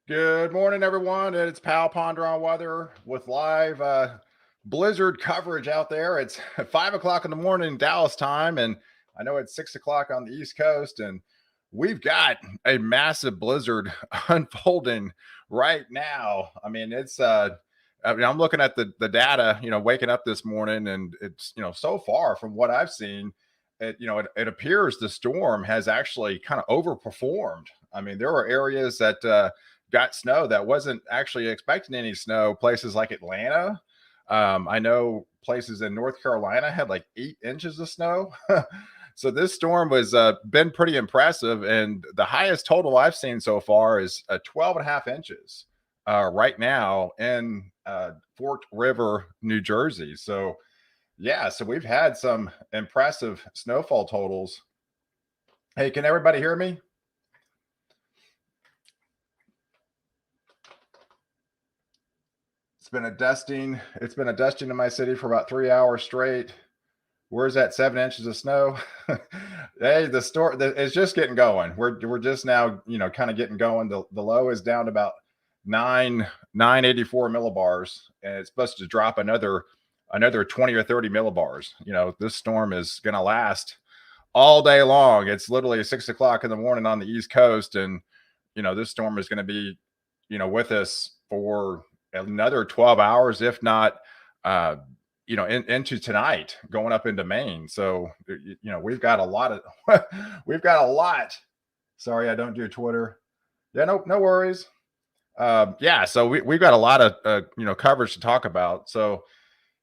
Good morning, everyone. It's Pal Ponder on Weather with live blizzard coverage out there. It's 5 o'clock in the morning Dallas time, and I know it's 6 o'clock on the East Coast, and we've got a massive blizzard unfolding right now. I mean, I'm looking at the data, waking up this morning, and it's so far from what I've seen, it appears the storm has actually kind of overperformed. I mean, there are areas that got snow that wasn't actually expecting any snow. Places like Atlanta, I know places in North Carolina had like 8 inches of snow. So this storm was been pretty impressive, and the highest total I've seen so far is 12 and a half inches right now in Fort River, New Jersey. So yeah, so we've had some impressive snowfall totals. Hey, can everybody hear me? It's been a dusting in my city for about 3 hours straight. Where's that 7 inches of snow? Hey, it's just getting going. We're just now, kind of getting going. The low is down to about 984 millibars, and it's supposed to drop another 20 or 30 millibars. This storm is gonna last all day long. It's literally 6 o'clock in the morning on the East Coast, and this storm is gonna be, with us for another 12 hours, if not into tonight, going up into Maine. So we've got a lot of we've got a lot. Sorry, I don't do Twitter. Yeah, no worries. Yeah, so we've got a lot of coverage to talk about. So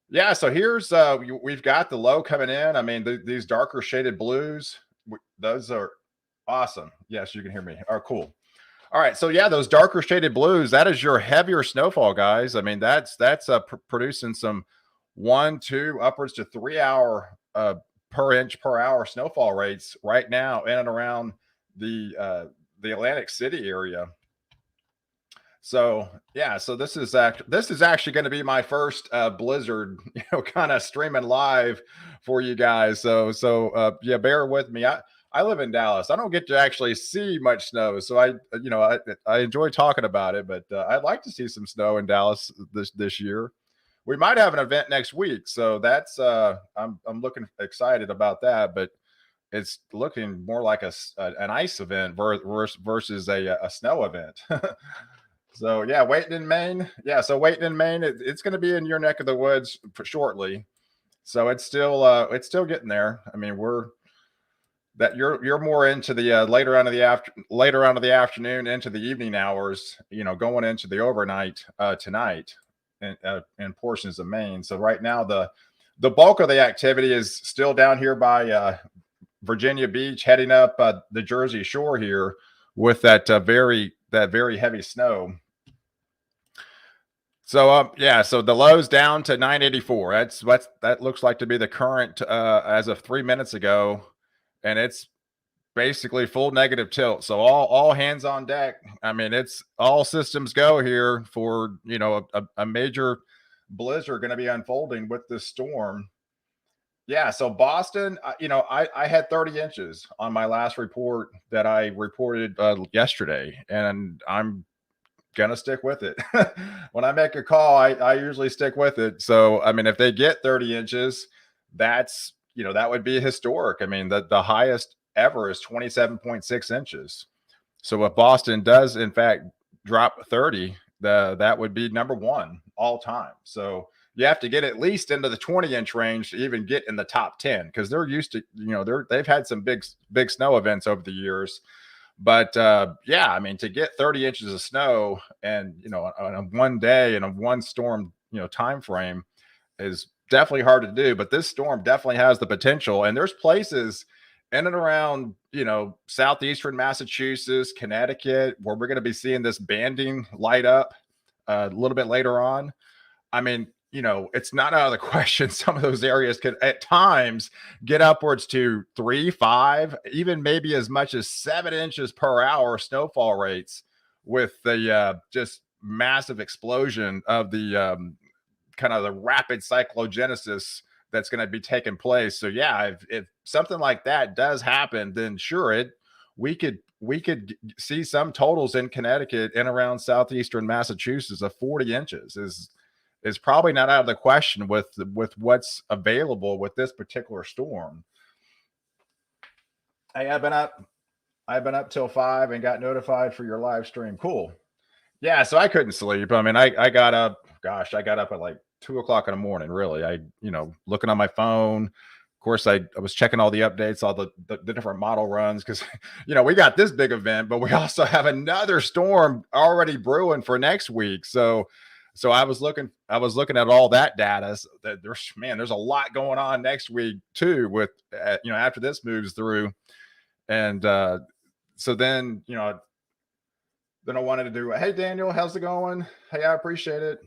yeah, so we've got the low coming in. I mean, these darker shaded blues, those are awesome. Yes, you can hear me. Are cool. All right, so yeah, those darker shaded blues, that is your heavier snowfall, guys. I mean, that's producing some 1, 2, upwards to 3 hour per inch per hour snowfall rates right now in and around the Atlantic City area. So yeah, so this is actually going to be my first blizzard, kind of streaming live for you guys. So yeah, bear with me. I live in Dallas. I don't get to actually see much snow, so I enjoy talking about it. But I'd like to see some snow in Dallas this year. We might have an event next week, so that's I'm looking excited about that. But it's looking more like an ice event versus a snow event. So yeah, waiting in Maine. Yeah, so waiting in Maine, it's going to be in your neck of the woods for shortly. So it's still getting there. I mean, you're more into the later on of the afternoon into the evening hours. Going into the overnight tonight in portions of Maine. So right now the bulk of the activity is still down here by Virginia Beach, heading up the Jersey Shore here with that very heavy snow. So yeah, so the low's down to 984. That looks like to be the current as of 3 minutes ago, and it's basically full negative tilt. So all hands on deck. I mean, it's all systems go here for a major blizzard going to be unfolding with this storm. Yeah, so Boston, I had 30 inches on my last report that I reported yesterday, and I'm gonna stick with it. When I make a call, I usually stick with it. So I mean, if they get 30 inches, that would be historic. I mean, the highest ever is 27.6 inches. So if Boston does in fact drop 30, that would be number one all time. So you have to get at least into the 20-inch range to even get in the top 10, because they're used to, they've had some big snow events over the years. But yeah, I mean, to get 30 inches of snow and on a one day and a one storm time frame is definitely hard to do. But this storm definitely has the potential, and there's places in and around southeastern Massachusetts, Connecticut, where we're going to be seeing this banding light up a little bit later on. I mean, it's not out of the question. Some of those areas could at times get upwards to 3, 5, even maybe as much as 7 inches per hour snowfall rates, with the just massive explosion of the kind of the rapid cyclogenesis that's going to be taking place. So yeah, if something like that does happen, then sure, we could we could see some totals in Connecticut and around southeastern Massachusetts of 40 inches is probably not out of the question with what's available with this particular storm. Hey, I've been up till 5 and got notified for your live stream. Cool. Yeah, so I couldn't sleep. I mean, I got up, gosh, I got up at like 2 o'clock in the morning, really. Looking on my phone. Of course, I was checking all the updates, all the different model runs, because we got this big event, but we also have another storm already brewing for next week. So I was looking at all that data. So that there's a lot going on next week too, with after this moves through. And so then I wanted to do, hey, Daniel, how's it going? Hey, I appreciate it.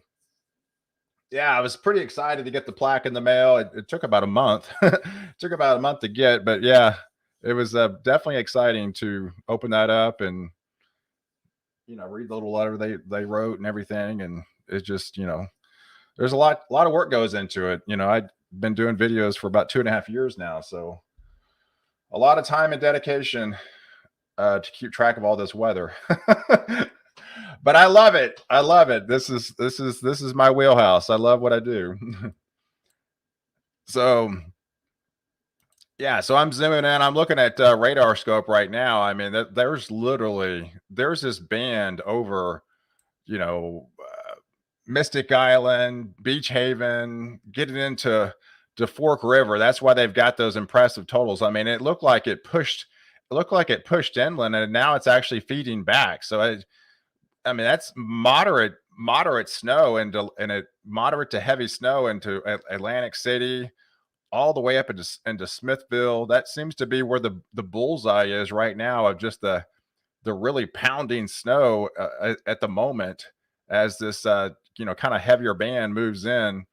Yeah, I was pretty excited to get the plaque in the mail. It took about a month. It took about a month to get, but yeah, it was definitely exciting to open that up and read the little letter they wrote and everything. And it's just there's a lot of work goes into it. I've been doing videos for about 2.5 years now, so a lot of time and dedication to keep track of all this weather. But I love it. I love it. This is my wheelhouse. I love what I do. So yeah, so I'm zooming in. I'm looking at radar scope right now. I mean, there's this band over, Mystic Island, Beach Haven, getting into Fork River. That's why they've got those impressive totals. I mean, it looked like it pushed inland, and now it's actually feeding back. So I mean, that's moderate snow and a moderate to heavy snow into Atlantic City, all the way up into Smithville. That seems to be where the bullseye is right now, of just the really pounding snow at the moment, as this kind of heavier band moves in.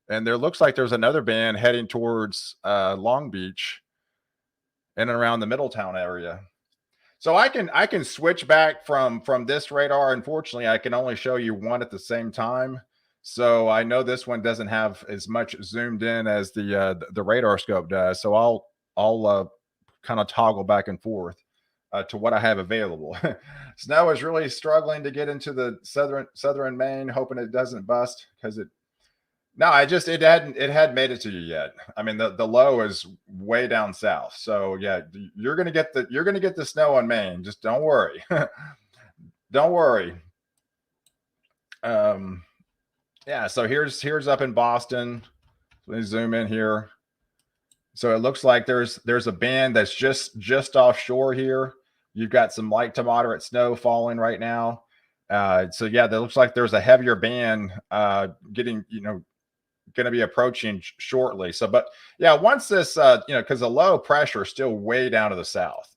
And there looks like there's another band heading towards Long Beach and around the Middletown area. So I can switch back from this radar. Unfortunately, I can only show you one at the same time. So I know this one doesn't have as much zoomed in as the radar scope does. So I'll kind of toggle back and forth to what I have available. Snow is really struggling to get into the southern Maine, hoping it doesn't bust, because it hadn't made it to you yet. I mean, the low is way down south. So yeah, you're gonna get the snow on Maine. Just don't worry. Don't worry. Yeah, so here's up in Boston. Let me zoom in here. So it looks like there's a band that's just offshore here. You've got some light to moderate snow falling right now. So yeah, that looks like there's a heavier band getting, going to be approaching shortly. So, but yeah, once this, because the low pressure is still way down to the south,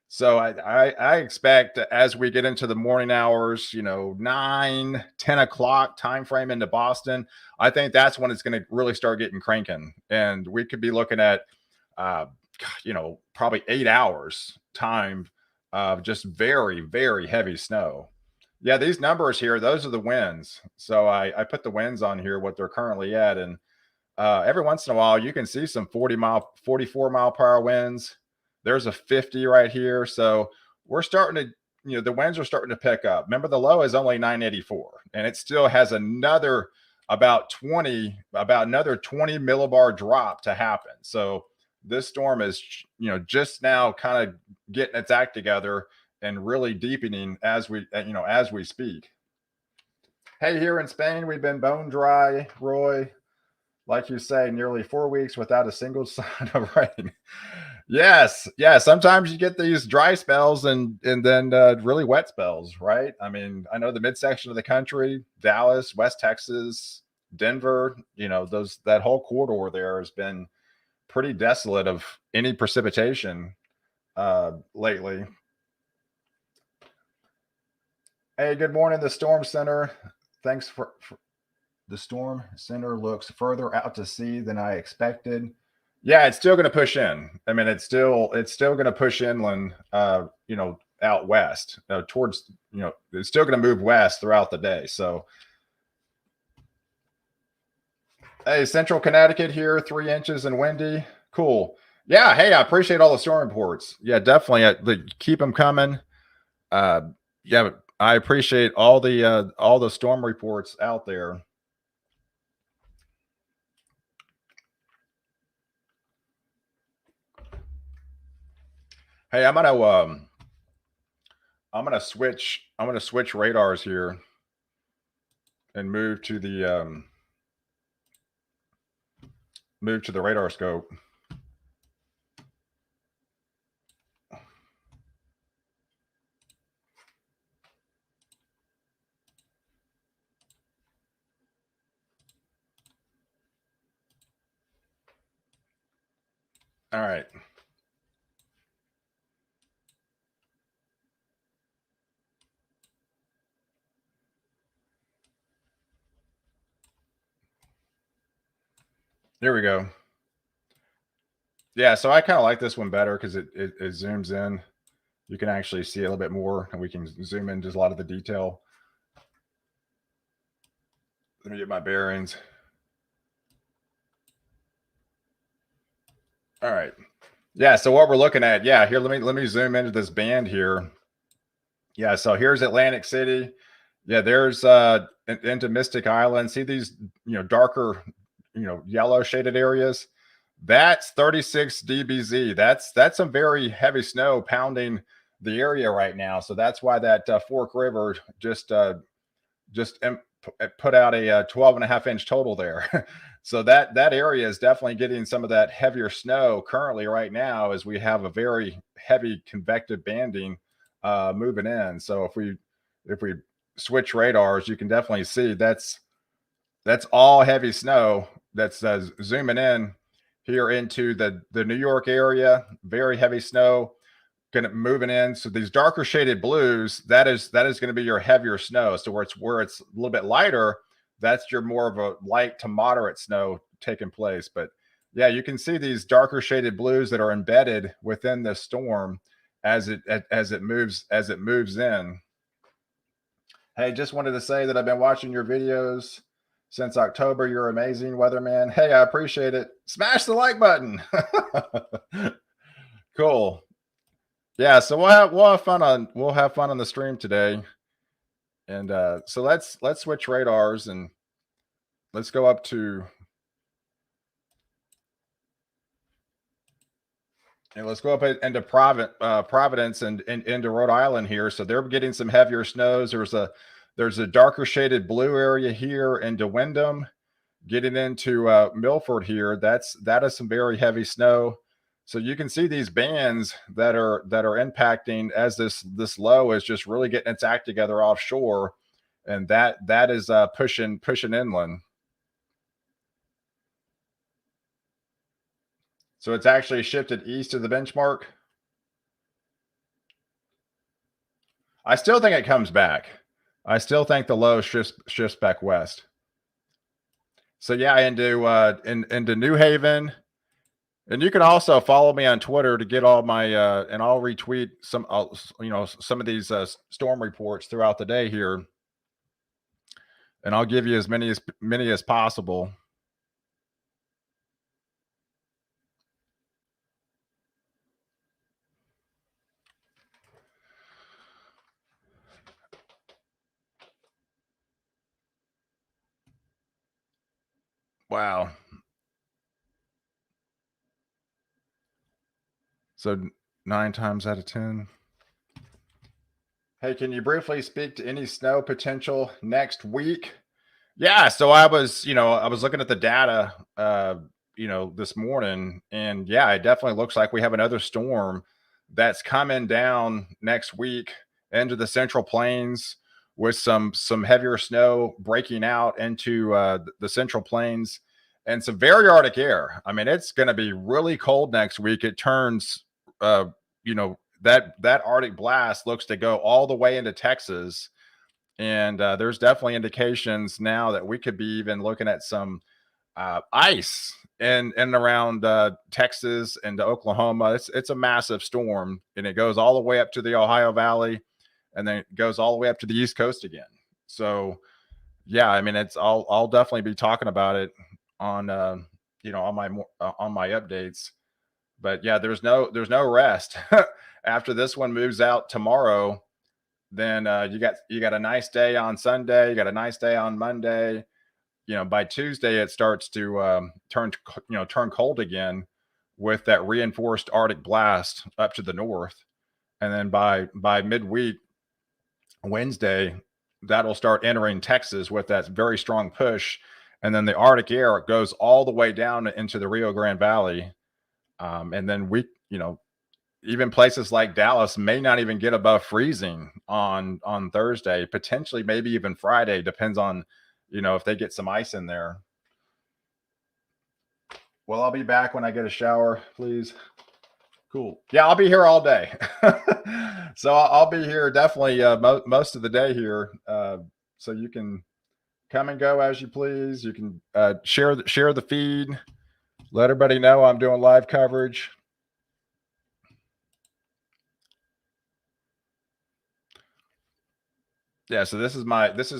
so I expect as we get into the morning hours, 9, 10 o'clock time frame into Boston, I think that's when it's going to really start getting cranking. And we could be looking at, probably 8 hours time of just very, very heavy snow. Yeah, these numbers here, those are the winds. So I put the winds on here, what they're currently at. And every once in a while, you can see some 44 mile per hour winds. There's a 50 right here. So we're starting to, the winds are starting to pick up. Remember, the low is only 984, and it still has another about another 20 millibar drop to happen. So this storm is, just now kind of getting its act together and really deepening as we speak. Hey, here in Spain, we've been bone dry, Roy. Like you say, nearly 4 weeks without a single sign of rain. Yes, yeah. Sometimes you get these dry spells and then really wet spells, right? I mean, I know the midsection of the country, Dallas, West Texas, Denver, that whole corridor there has been pretty desolate of any precipitation lately. Hey, good morning, the Storm Center. Thanks for the Storm Center looks further out to sea than I expected. Yeah, it's still going to push in. I mean, it's still going to push inland, out west, towards, it's still going to move west throughout the day. So, hey, Central Connecticut here, 3 inches and windy. Cool. Yeah, hey, I appreciate all the storm reports. Yeah, definitely. Keep them coming. Uh, yeah, I appreciate all the storm reports out there. Hey, I'm gonna switch radars here and move to the radar scope. All right. Here we go. Yeah, so I kind of like this one better because it zooms in. You can actually see a little bit more, and we can zoom into a lot of the detail. Let me get my bearings. All right. Yeah, so what we're looking at, yeah, here let me zoom into this band here. Yeah, so here's Atlantic City. Yeah, there's into Mystic Island. See these, darker, yellow shaded areas? That's 36 dBz. That's some very heavy snow pounding the area right now. So that's why that Fork River put out a 12 and a half inch total there. So that area is definitely getting some of that heavier snow currently right now, as we have a very heavy convective banding moving in. So if we switch radars, you can definitely see that's all heavy snow that's zooming in here into the New York area. Very heavy snow moving in. So these darker shaded blues, that is going to be your heavier snow. So where it's a little bit lighter, that's your more of a light to moderate snow taking place. But yeah, you can see these darker shaded blues that are embedded within the storm as it moves in. Hey, just wanted to say that I've been watching your videos since October. You're amazing, weatherman. Hey, I appreciate it. Smash the like button. Cool. Yeah, so we'll have fun on the stream today. And so let's switch radars and let's go up to and let's go up into Providence and into Rhode Island here. So they're getting some heavier snows. There's a darker shaded blue area here into Wyndham, getting into Milford here. That is some very heavy snow. So you can see these bands that are impacting as this low is just really getting its act together offshore, and that is pushing inland. So it's actually shifted east of the benchmark. I still think it comes back. I still think the low shifts back west. So yeah, into New Haven. And you can also follow me on Twitter to get all my and I'll retweet some of these storm reports throughout the day here, and I'll give you as many as possible. Wow. So 9 times out of 10. Hey, can you briefly speak to any snow potential next week? Yeah, so I was looking at the data this morning, and yeah, it definitely looks like we have another storm that's coming down next week into the Central Plains, with some heavier snow breaking out into the Central Plains and some very Arctic air. I mean, it's going to be really cold next week. It turns that Arctic blast looks to go all the way into Texas, and there's definitely indications now that we could be even looking at some ice in around Texas and Oklahoma. It's a massive storm, and it goes all the way up to the Ohio Valley, and then it goes all the way up to the East Coast again. So yeah, I mean, I'll definitely be talking about it on on my updates. But yeah, there's no rest. After this one moves out tomorrow, then you got a nice day on Sunday, you got a nice day on Monday. By Tuesday it starts to turn cold again with that reinforced Arctic blast up to the north, and then by midweek Wednesday, that'll start entering Texas with that very strong push, and then the Arctic air goes all the way down into the Rio Grande Valley, and then even places like Dallas may not even get above freezing on Thursday, potentially maybe even Friday, depends on if they get some ice in there. Well, I'll be back when I get a shower, please. Cool. Yeah, I'll be here all day. So I'll be here definitely most of the day here. So you can come and go as you please. You can share the feed. Let everybody know I'm doing live coverage. Yeah, so this is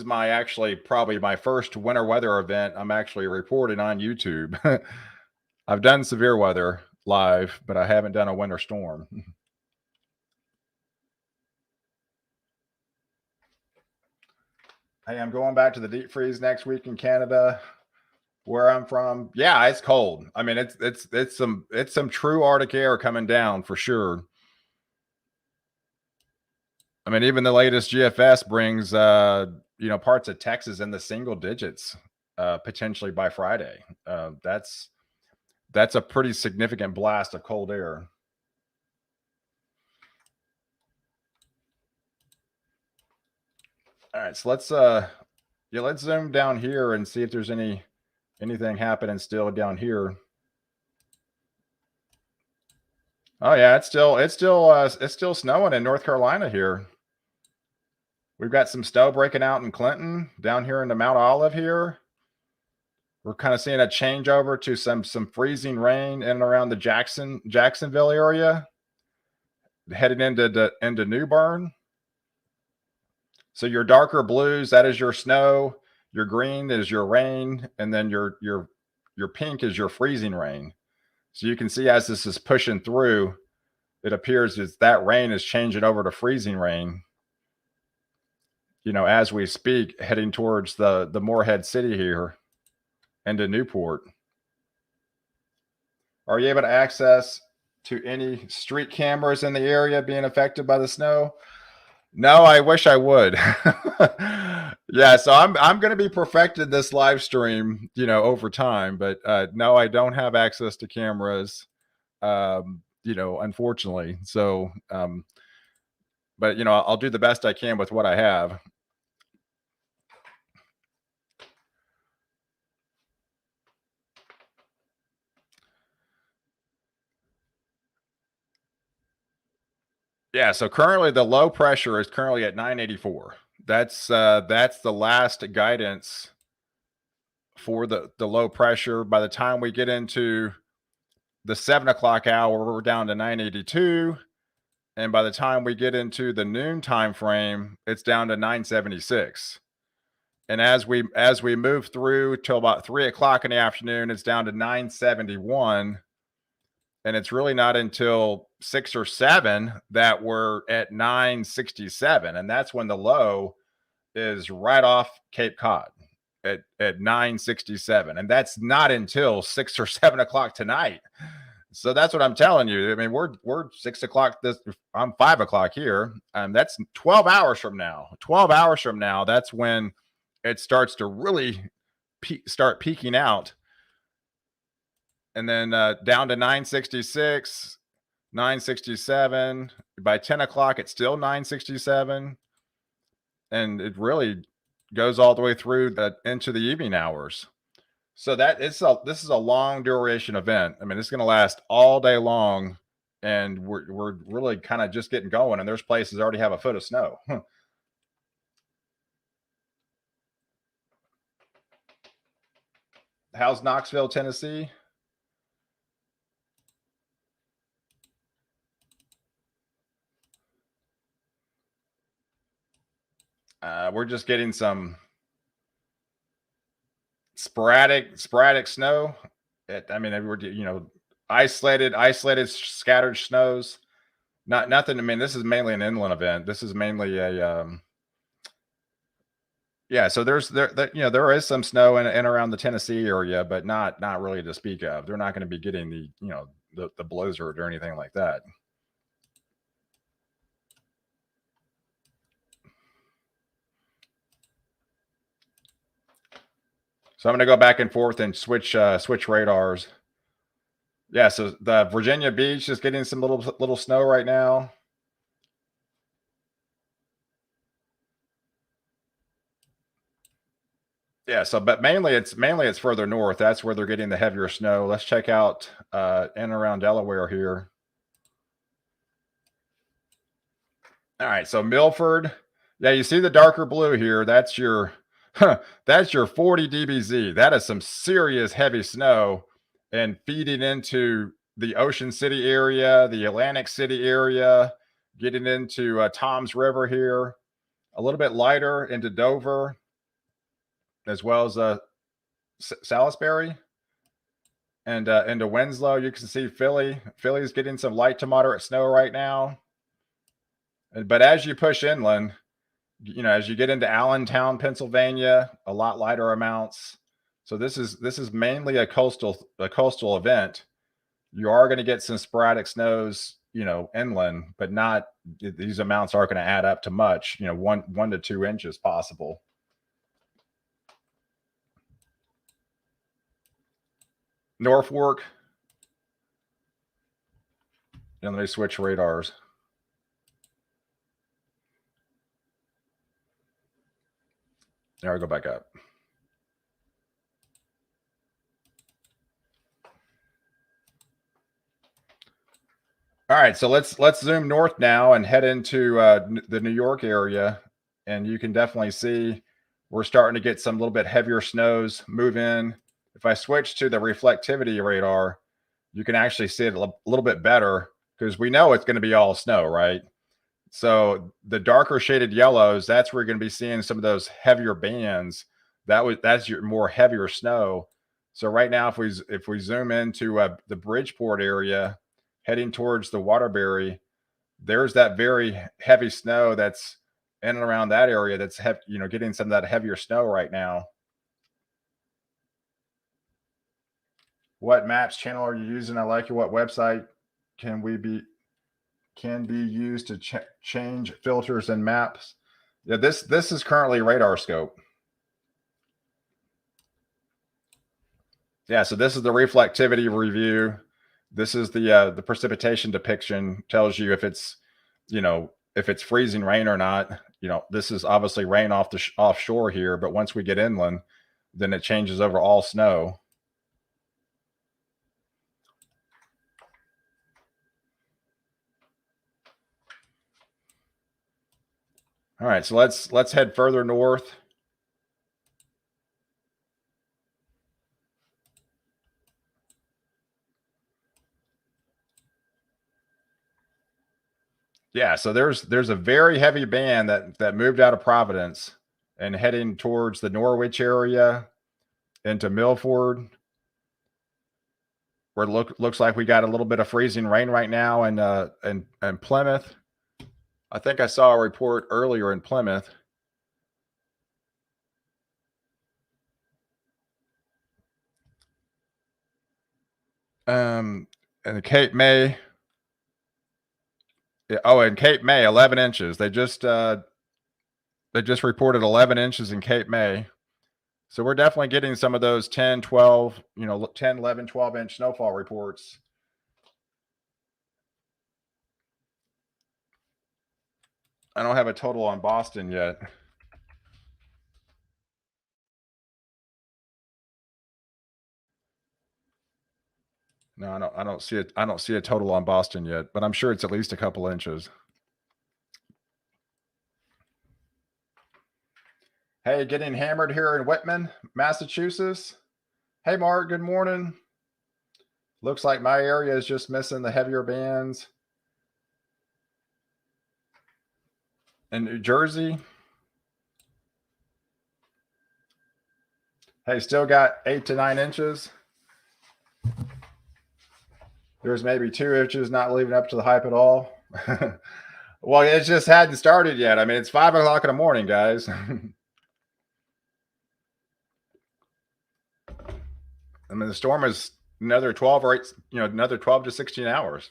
my actually probably my first winter weather event I'm actually reporting on YouTube. I've done severe weather live, but I haven't done a winter storm. Hey, I'm going back to the deep freeze next week in Canada, where I'm from. Yeah, it's cold. I mean, it's some true Arctic air coming down for sure. I mean, even the latest GFS brings parts of Texas in the single digits potentially by Friday. That's a pretty significant blast of cold air. All right, so let's zoom down here and see if there's anything happening still down here. Oh yeah, it's still snowing in North Carolina here. We've got some snow breaking out in Clinton, down here in the Mount Olive here. We're kind of seeing a changeover to some freezing rain in and around the Jacksonville area, heading into New Bern. So your darker blues, that is your snow. Your green is your rain, and then your pink is your freezing rain. So you can see as this is pushing through, it appears as that rain is changing over to freezing rain. As we speak, heading towards the Morehead City here into Newport. Are you able to access to any street cameras in the area being affected by the snow? No, I wish I would. Yeah, so I'm going to be perfecting this live stream, over time, but no, I don't have access to cameras, unfortunately. So, but I'll do the best I can with what I have. Yeah, so currently the low pressure is currently at 984. That's the last guidance for the low pressure. By the time we get into the 7 o'clock hour, we're down to 982. And by the time we get into the noon time frame, it's down to 976. And as we move through till about 3 o'clock in the afternoon, it's down to 971. And it's really not until 6 or 7 that we're at 967. And that's when the low is right off Cape Cod at 967. And that's not until 6 or 7 o'clock tonight. So that's what I'm telling you. I mean, we're 6 o'clock. I'm 5 o'clock here. That's 12 hours from now. 12 hours from now, that's when it starts to really start peaking out. And then down to 966, 967. By 10 o'clock, it's still 967. And it really goes all the way through into the evening hours. So this is a long duration event. I mean, it's going to last all day long, and we're really kind of just getting going. And there's places that already have a foot of snow. How's Knoxville, Tennessee? We're just getting some sporadic snow. I mean, we're isolated scattered snows. Nothing. I mean, this is mainly an inland event. This is mainly a yeah. So there is some snow in and around the Tennessee area, but not really to speak of. They're not going to be getting the blizzard or anything like that. So I'm going to go back and forth and switch radars. Yeah, so the Virginia Beach is getting some little snow right now. Yeah, so but mainly it's further north. That's where they're getting the heavier snow. Let's check out in and around Delaware here. All right, so Milford. Yeah, you see the darker blue here. That's your that's your 40 dBz. That is some serious heavy snow and feeding into the Ocean City area, the Atlantic City area, getting into Tom's River here, a little bit lighter into Dover, as well as Salisbury and into Winslow. You can see Philly. Philly's getting some light to moderate snow right now. But as you push inland, as you get into Allentown, Pennsylvania, a lot lighter amounts. So this is mainly a coastal event. You are going to get some sporadic snows, inland, but not these amounts aren't going to add up to much. 1 to 2 inches possible. Norfolk. And let me switch radars. There, I go back up. All right, so let's zoom north now and head into the New York area, and you can definitely see we're starting to get some little bit heavier snows move in. If I switch to the reflectivity radar, you can actually see it a little bit better because we know it's going to be all snow, right? So the darker shaded yellows, that's where you're going to be seeing some of those heavier bands. That's your more heavier snow. So right now, if we zoom into the Bridgeport area, heading towards the Waterbury, there's that very heavy snow that's in and around that area. That's getting some of that heavier snow right now. What maps channel are you using? I like your what website can be used to change filters and maps. Yeah, this is currently radar scope. Yeah, so this is the reflectivity review. This is the precipitation depiction. Tells you if it's freezing rain or not. This is obviously rain offshore here, but once we get inland, then it changes over all snow. All right, so let's head further north. Yeah, so there's a very heavy band that moved out of Providence and heading towards the Norwich area into Milford, where it looks like we got a little bit of freezing rain right now in Plymouth. I think I saw a report earlier in Plymouth. And Cape May. Oh, and Cape May, 11 inches. They just reported 11 inches in Cape May. So we're definitely getting some of those 10, 12, 10, 11, 12-inch snowfall reports. I don't have a total on Boston yet. No, I don't see it. I don't see a total on Boston yet, but I'm sure it's at least a couple inches. Hey, getting hammered here in Whitman, Massachusetts. Hey, Mark, good morning. Looks like my area is just missing the heavier bands. In New Jersey, hey, still got 8 to 9 inches. There's maybe 2 inches not living up to the hype at all. Well, it just hadn't started yet. I mean, it's 5 o'clock in the morning, guys. I mean, the storm is another 12 or 8, another 12 to 16 hours.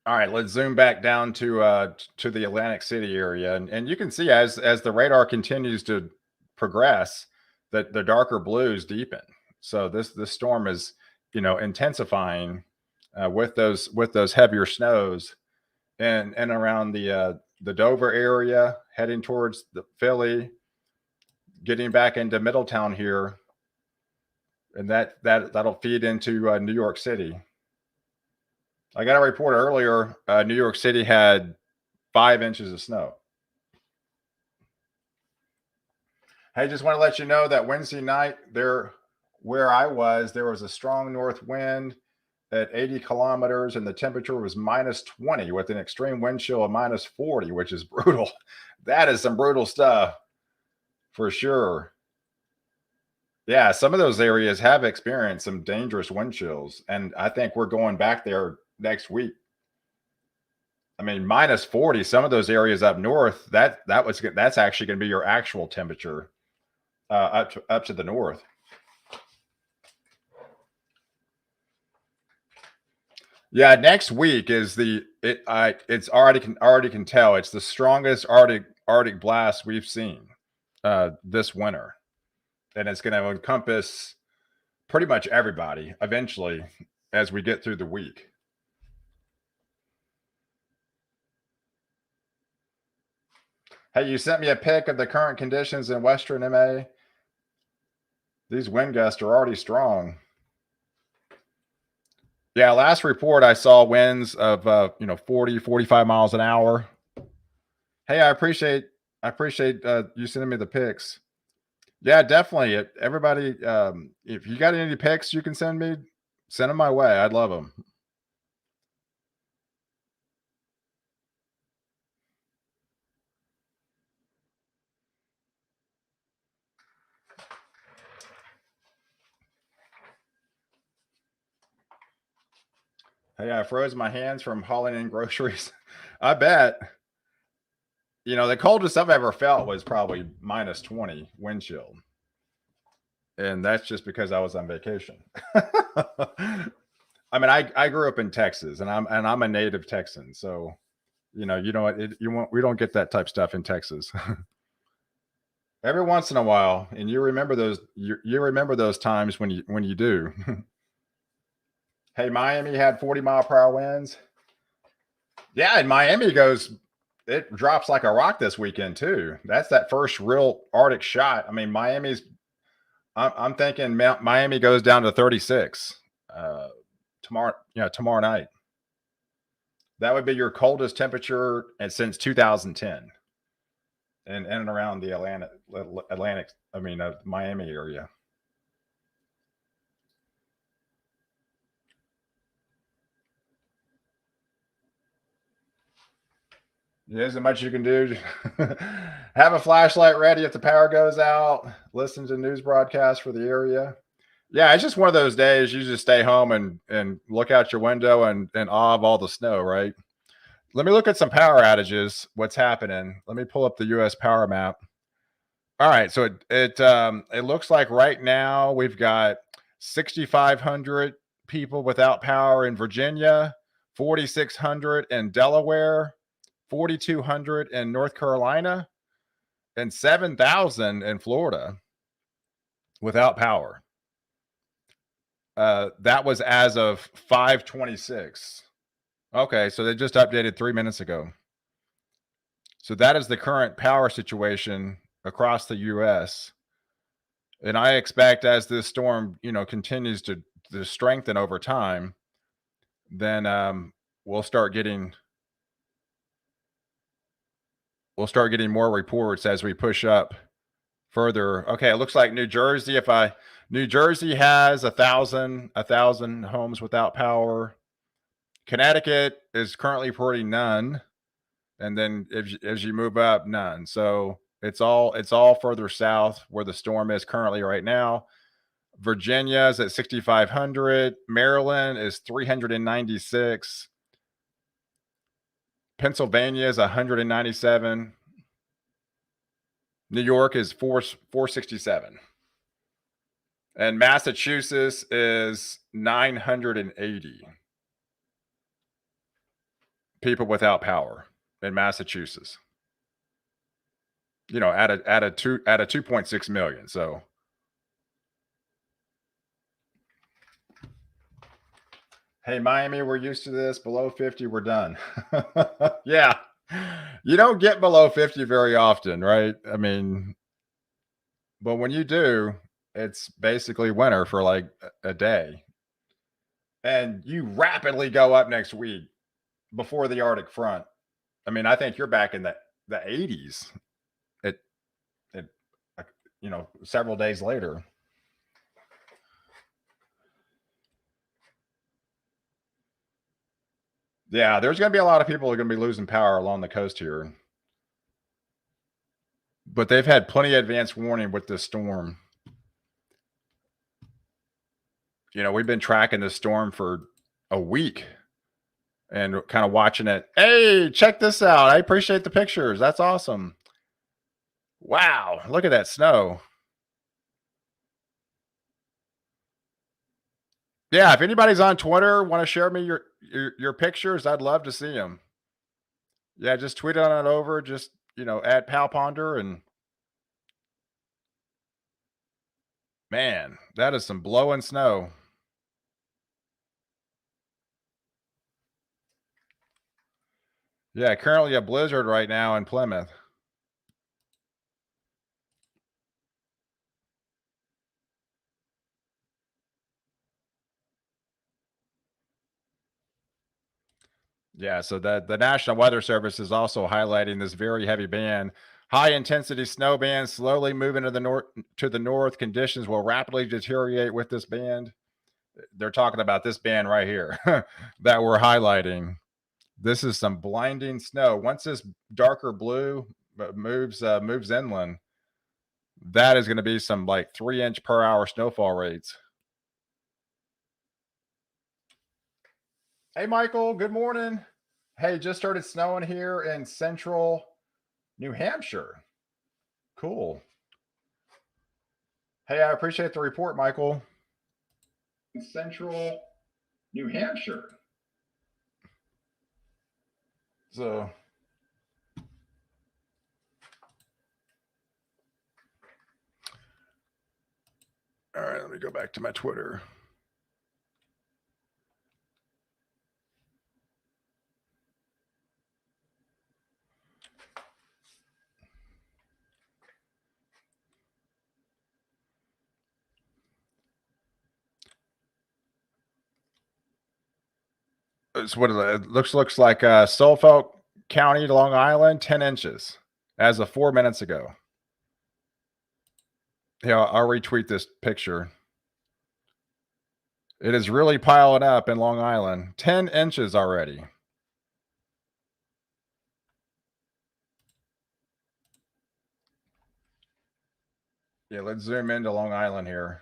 All right, let's zoom back down to the Atlantic City area, and you can see as the radar continues to progress, that the darker blues deepen. So this storm is intensifying with those heavier snows and around the Dover area, heading towards the Philly, getting back into Middletown here, and that'll feed into New York City. I got a report earlier. New York City had 5 inches of snow. Hey, just want to let you know that Wednesday night where I was, there was a strong north wind at 80 kilometers, and the temperature was -20 with an extreme wind chill of -40, which is brutal. That is some brutal stuff for sure. Yeah, some of those areas have experienced some dangerous wind chills, and I think we're going back there next week. I mean, -40. Some of those areas up north, that's actually going to be your actual temperature up to the north. Yeah, next week is it's already can tell it's the strongest Arctic blast we've seen this winter, and it's going to encompass pretty much everybody eventually as we get through the week. Hey, you sent me a pic of the current conditions in Western MA. These wind gusts are already strong. Yeah, last report I saw winds of 40, 45 miles an hour. Hey, I appreciate you sending me the pics. Yeah, definitely. Everybody, if you got any pics you can send me, send them my way. I'd love them. Hey, I froze my hands from hauling in groceries. I bet. The coldest I've ever felt was probably -20 wind chill. And that's just because I was on vacation. I mean, I grew up in Texas, and I'm a native Texan, so what we don't get that type stuff in Texas. Every once in a while, and you remember those times when you do. Hey, Miami had 40-mile-per-hour winds. Yeah, and Miami it drops like a rock this weekend too. That's that first real Arctic shot. I mean, I'm thinking Miami goes down to 36 tomorrow night. That would be your coldest temperature since 2010, and around the Atlantic. I mean, Miami area. There isn't much you can do. Have a flashlight ready if the power goes out. Listen to news broadcasts for the area. Yeah, it's just one of those days you just stay home and look out your window and awe of all the snow, right? Let me look at some power outages. What's happening? Let me pull up the U.S. power map. All right, so it looks like right now we've got 6,500 people without power in Virginia, 4,600 in Delaware, 4,200 in North Carolina, and 7,000 in Florida without power. That was as of 5:26. Okay, so they just updated 3 minutes ago. So that is the current power situation across the U.S. And I expect as this storm, continues to strengthen over time, then we'll start getting more reports as we push up further. Okay, it looks like New Jersey. New Jersey has 1,000 homes without power. Connecticut is currently reporting none, and then as you move up, none. So it's all further south where the storm is currently right now. Virginia is at 6,500. Maryland is 396. Pennsylvania is 197. New York is 467. And Massachusetts is 980 people without power in Massachusetts. You know, at a 2.6 million. So hey, Miami, we're used to this. Below 50, we're done. Yeah. You don't get below 50 very often, right? I mean, but when you do, it's basically winter for like a day. And you rapidly go up next week before the Arctic front. I mean, I think you're back in the 80s. It it several days later. Yeah, there's going to be a lot of people who are going to be losing power along the coast here. But they've had plenty of advance warning with this storm. You know, we've been tracking this storm for a week and kind of watching it. Hey, check this out. I appreciate the pictures. That's awesome. Wow, look at that snow. Yeah, if anybody's on Twitter, want to share me your pictures, I'd love to see them. Yeah, just tweet on it over. Just at Pal Ponder, and man, that is some blowing snow. Yeah, currently a blizzard right now in Plymouth. Yeah, so the National Weather Service is also highlighting this very heavy band. High intensity snow band slowly moving to the north. Conditions will rapidly deteriorate with this band. They're talking about this band right here that we're highlighting. This is some blinding snow. Once this darker blue moves inland, that is going to be some like 3-inch per hour snowfall rates. Hey, Michael. Good morning. Hey, just started snowing here in central New Hampshire. Cool. Hey, I appreciate the report, Michael. Central New Hampshire. So, all right, let me go back to my Twitter. It's what it looks like. Suffolk County, Long Island, 10 inches as of 4 minutes ago. Yeah, I'll retweet this picture. It is really piling up in Long Island. 10 inches already. Yeah, let's zoom into Long Island here.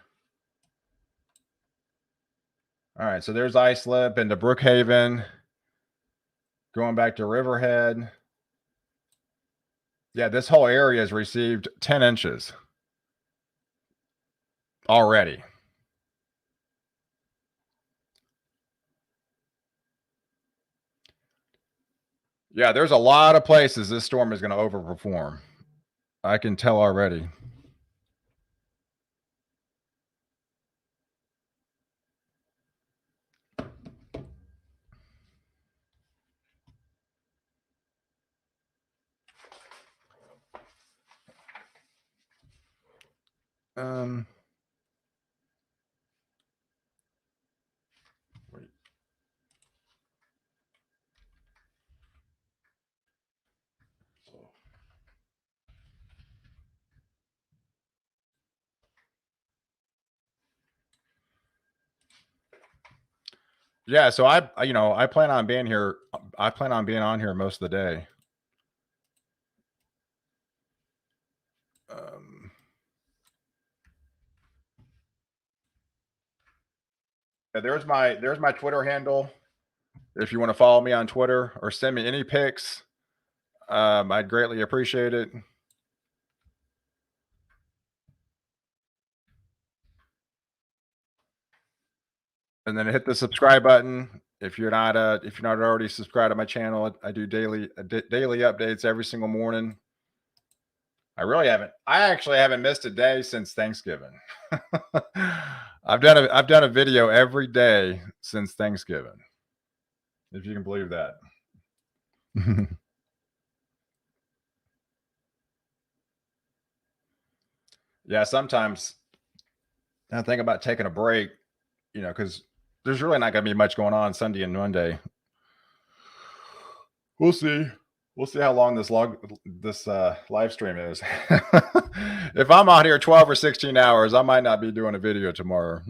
All right, so there's Islip into Brookhaven, going back to Riverhead. Yeah, this whole area has received 10 inches already. Yeah, there's a lot of places this storm is going to overperform. I can tell already. Wait. So, Yeah, so I plan on being here. I plan on being on here most of the day. Um, yeah, there's my Twitter handle. If you want to follow me on Twitter or send me any pics, I'd greatly appreciate it. And then hit the subscribe button if you're not already subscribed to my channel. I do daily updates every single morning. I actually haven't missed a day since Thanksgiving. I've done a video every day since Thanksgiving, if you can believe that. Yeah, sometimes I think about taking a break, because there's really not going to be much going on Sunday and Monday. We'll see. We'll see how long this live stream is. If I'm out here 12 or 16 hours, I might not be doing a video tomorrow.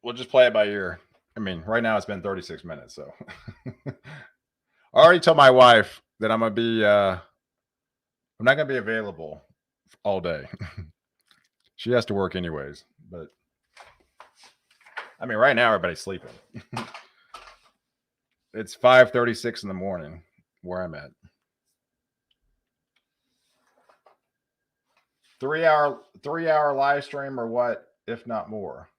We'll just play it by ear. I mean, right now it's been 36 minutes, so I already told my wife that I'm not gonna be available all day. She has to work anyways, but I mean, right now everybody's sleeping. It's 5:36 in the morning where I'm at. 3 hour live stream or what, if not more.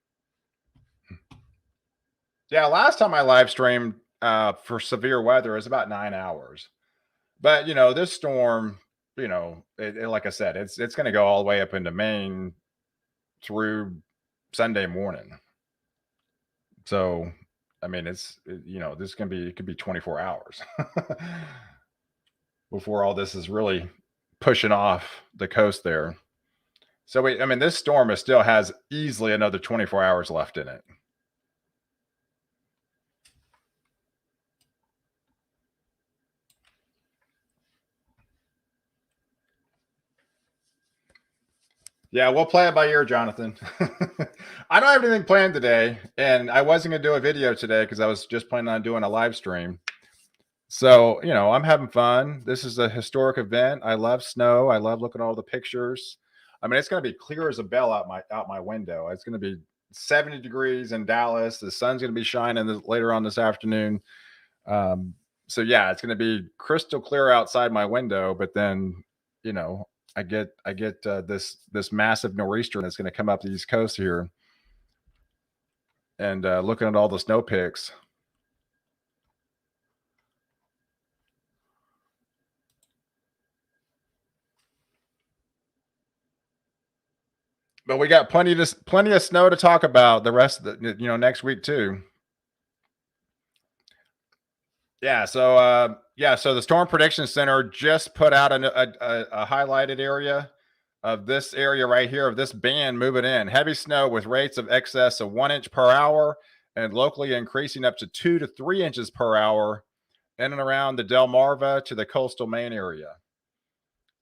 Yeah, last time I live streamed for severe weather is about 9 hours. But this storm, like I said, it's going to go all the way up into Maine through Sunday morning. So, I mean, this can be it could be 24 hours before all this is really pushing off the coast there. So, I mean, this storm still has easily another 24 hours left in it. Yeah, we'll play it by ear, Jonathan. I don't have anything planned today, and I wasn't going to do a video today because I was just planning on doing a live stream. So, I'm having fun. This is a historic event. I love snow. I love looking at all the pictures. I mean, it's going to be clear as a bell out my window. It's going to be 70 degrees in Dallas. The sun's going to be shining later on this afternoon. So yeah, it's going to be crystal clear outside my window. But then, you know, I get this massive nor'easter that's going to come up the East Coast here, and looking at all the snow pics. But we got plenty of snow to talk about the rest of the next week too. So the Storm Prediction Center just put out a highlighted area of this area right here of this band moving in. Heavy snow with rates of excess of 1 inch per hour and locally increasing up to 2 to 3 inches per hour in and around the Delmarva to the coastal Maine area.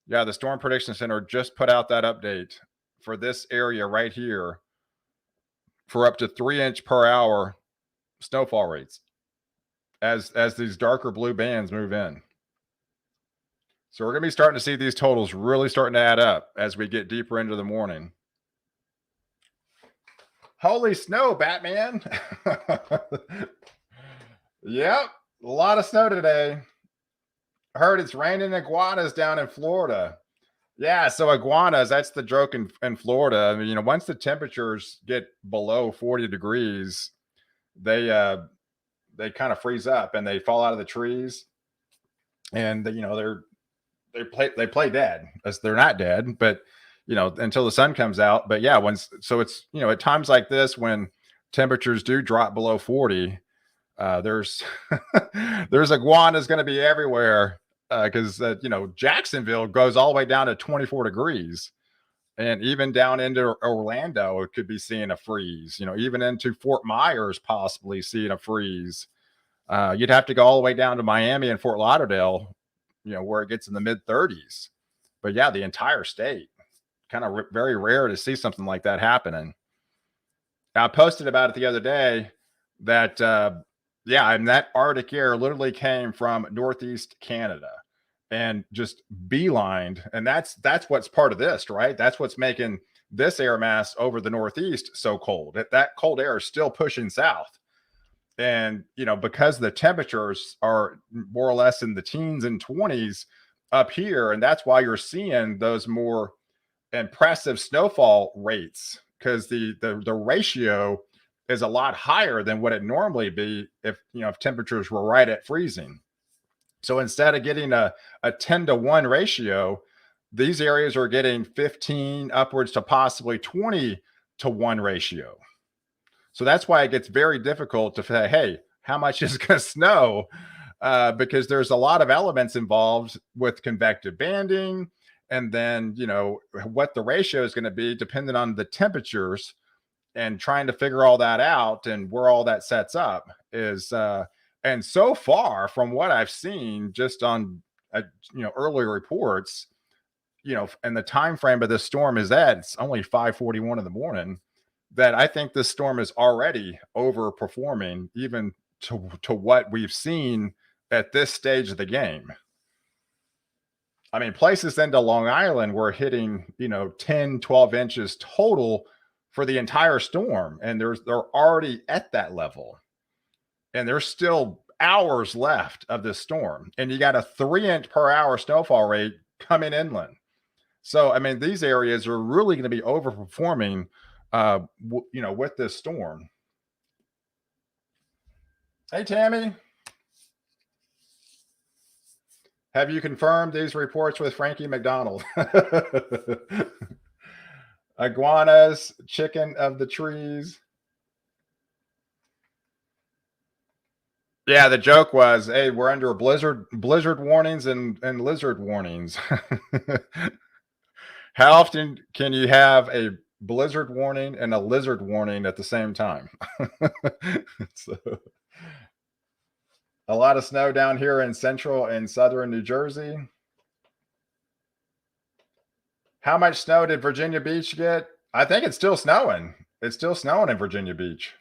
Yeah, the Storm Prediction Center just put out that update for this area right here for up to 3 inch per hour snowfall rates as these darker blue bands move in. So we're going to be starting to see these totals really starting to add up as we get deeper into the morning. Holy snow, Batman. Yep, a lot of snow today. I heard it's raining iguanas down in Florida. Yeah, so iguanas, that's the joke in Florida. I mean, once the temperatures get below 40 degrees, they kind of freeze up and they fall out of the trees, and they play dead as they're not dead, but until the sun comes out. But yeah, it's at times like this when temperatures do drop below 40, there's there's iguanas going to be everywhere, because Jacksonville goes all the way down to 24 degrees, and even down into Orlando it could be seeing a freeze, even into Fort Myers possibly seeing a freeze. You'd have to go all the way down to Miami and Fort Lauderdale, where it gets in the mid 30s. But yeah, the entire state kind of very rare to see something like that happening. I posted about it the other day that yeah, and that Arctic air literally came from Northeast Canada and just beelined, and that's what's part of this, right? That's what's making this air mass over the Northeast so cold. That cold air is still pushing south, and because the temperatures are more or less in the teens and 20s up here, and that's why you're seeing those more impressive snowfall rates, because the ratio is a lot higher than what it normally be if temperatures were right at freezing. So instead of getting a 10-to-1 ratio, these areas are getting 15 upwards to possibly 20-to-1 ratio. So that's why it gets very difficult to say, hey, how much is going to snow? Because there's a lot of elements involved with convective banding, and then what the ratio is going to be depending on the temperatures, and trying to figure all that out and where all that sets up is. And so far, from what I've seen, just on earlier reports, and the time frame of this storm is that it's only 5:41 in the morning, that I think this storm is already overperforming even to what we've seen at this stage of the game. I mean, places into Long Island were hitting, 10, 12 inches total for the entire storm. And they're already at that level. And there's still hours left of this storm. And you got a 3-inch per hour snowfall rate coming inland. So, I mean, these areas are really going to be overperforming, with this storm. Hey, Tammy, have you confirmed these reports with Frankie McDonald? Iguanas, chicken of the trees. Yeah, the joke was, hey, we're under a blizzard warnings and lizard warnings. How often can you have a blizzard warning and a lizard warning at the same time? So, a lot of snow down here in central and southern New Jersey. How much snow did Virginia Beach get? I think it's still snowing. It's still snowing in Virginia Beach.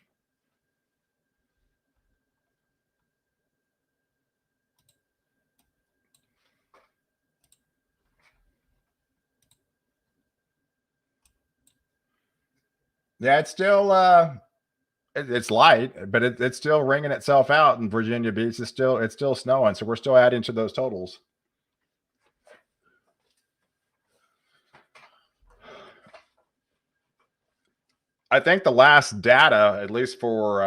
Yeah, it's still it's light, but it's still ringing itself out in Virginia Beach. It's still snowing, so we're still adding to those totals. I think the last data, at least for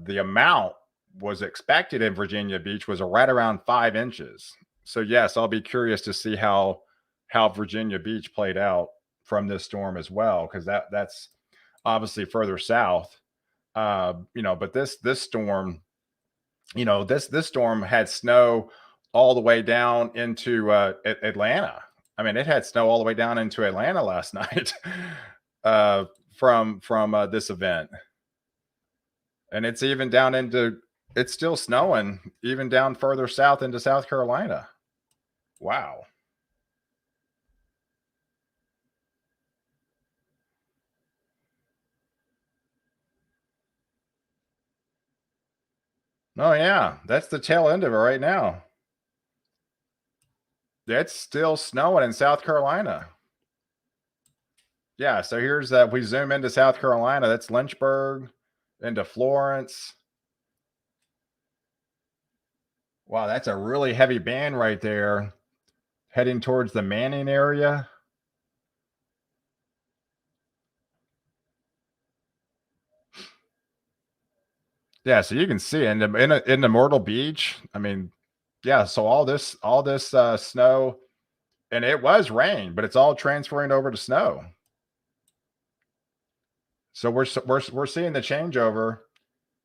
the amount was expected in Virginia Beach, was right around 5 inches. So yes, I'll be curious to see how Virginia Beach played out from this storm as well, because that's obviously further south. But this storm, this storm had snow all the way down into Atlanta. I mean, it had snow all the way down into Atlanta last night, uh, from this event, and it's even down into. It's still snowing even down further south into South Carolina. Wow. Oh yeah, that's the tail end of it right now. It's still snowing in South Carolina. Yeah, so here's we zoom into South Carolina. That's Lynchburg into Florence. Wow, that's a really heavy band right there, heading towards the Manning area. Yeah, so you can see in the Myrtle Beach. I mean, yeah. So all this snow, and it was rain, but it's all transferring over to snow. So we're seeing the changeover.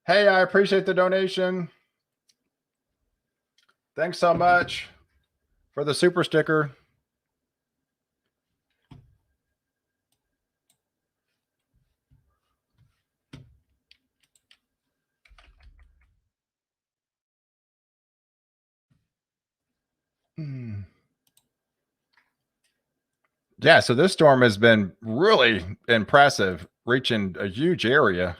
Hey, I appreciate the donation. Thanks so much for the super sticker. Hmm. Yeah, so this storm has been really impressive, reaching a huge area.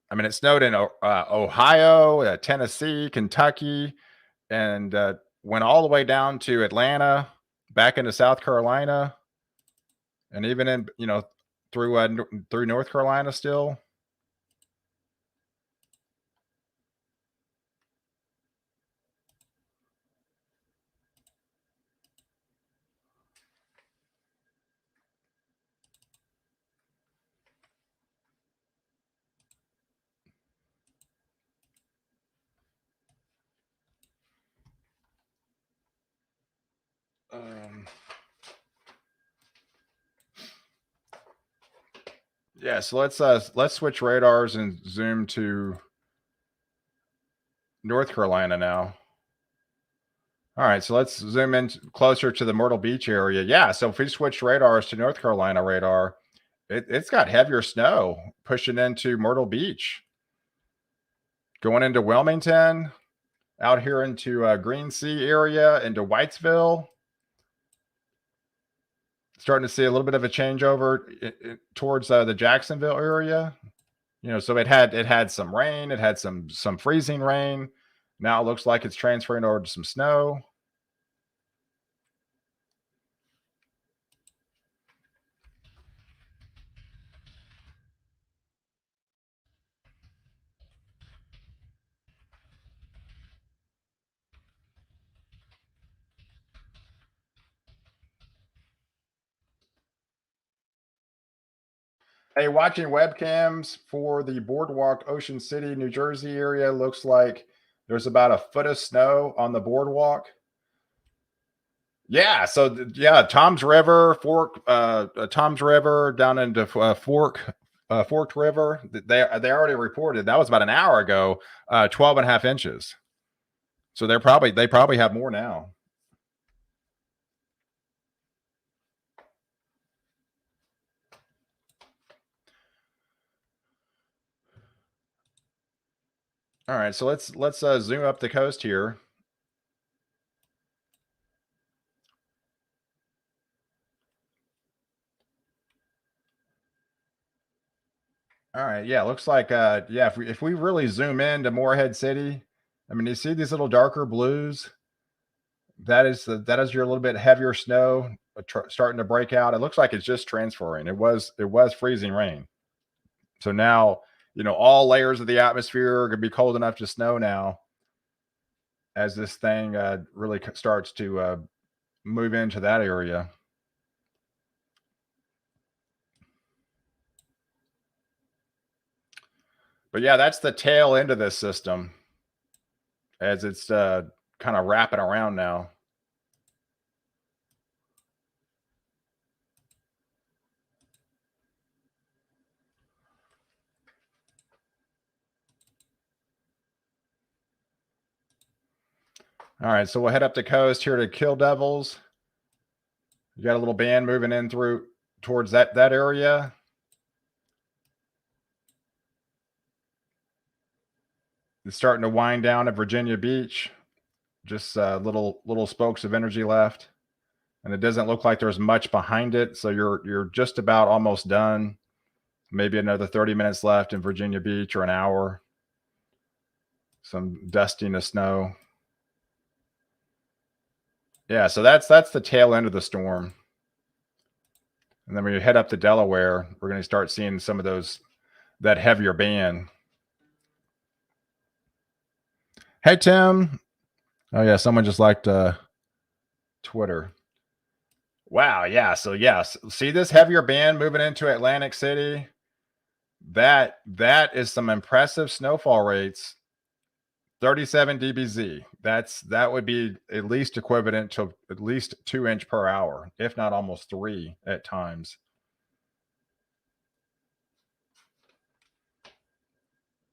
I mean, it snowed in Ohio, Tennessee, Kentucky, and went all the way down to Atlanta, back into South Carolina, and even in through through North Carolina still. Um, yeah, so let's switch radars and zoom to North Carolina now. All right, so let's zoom in closer to the Myrtle Beach area. Yeah, so if we switch radars to North Carolina radar, it's got heavier snow pushing into Myrtle Beach, going into Wilmington, out here into Green Sea area, into Whitesville. Starting to see a little bit of a changeover towards the Jacksonville area. So it had some rain, it had some freezing rain. Now it looks like it's transferring over to some snow. Hey, watching webcams for the Boardwalk Ocean City, New Jersey area, looks like there's about a foot of snow on the boardwalk. Yeah, so yeah, Tom's River, Tom's River down into Forked River. They already reported that was about an hour ago, 12 and a half inches. So they probably have more now. All right, so let's zoom up the coast here. All right, yeah, looks like yeah, if we really zoom in to Morehead City, I mean, you see these little darker blues? That is your little bit heavier snow starting to break out. It looks like it's just transferring. It was freezing rain. So now, all layers of the atmosphere are going to be cold enough to snow now as this thing really starts to move into that area. But yeah, that's the tail end of this system as it's kind of wrapping around now. All right, so we'll head up the coast here to Kill Devils. You got a little band moving in through towards that area. It's starting to wind down at Virginia Beach. Just little spokes of energy left, and it doesn't look like there's much behind it. So you're just about almost done. Maybe another 30 minutes left in Virginia Beach or an hour. Some dusting of snow. Yeah, so that's the tail end of the storm. And then when you head up to Delaware, we're going to start seeing some of that heavier band. Hey Tim. Oh yeah, someone just liked Twitter. Wow, yeah. So yes, see this heavier band moving into Atlantic City. That is some impressive snowfall rates. 37 dBz. That would be at least equivalent to at least 2 inch per hour, if not almost three at times.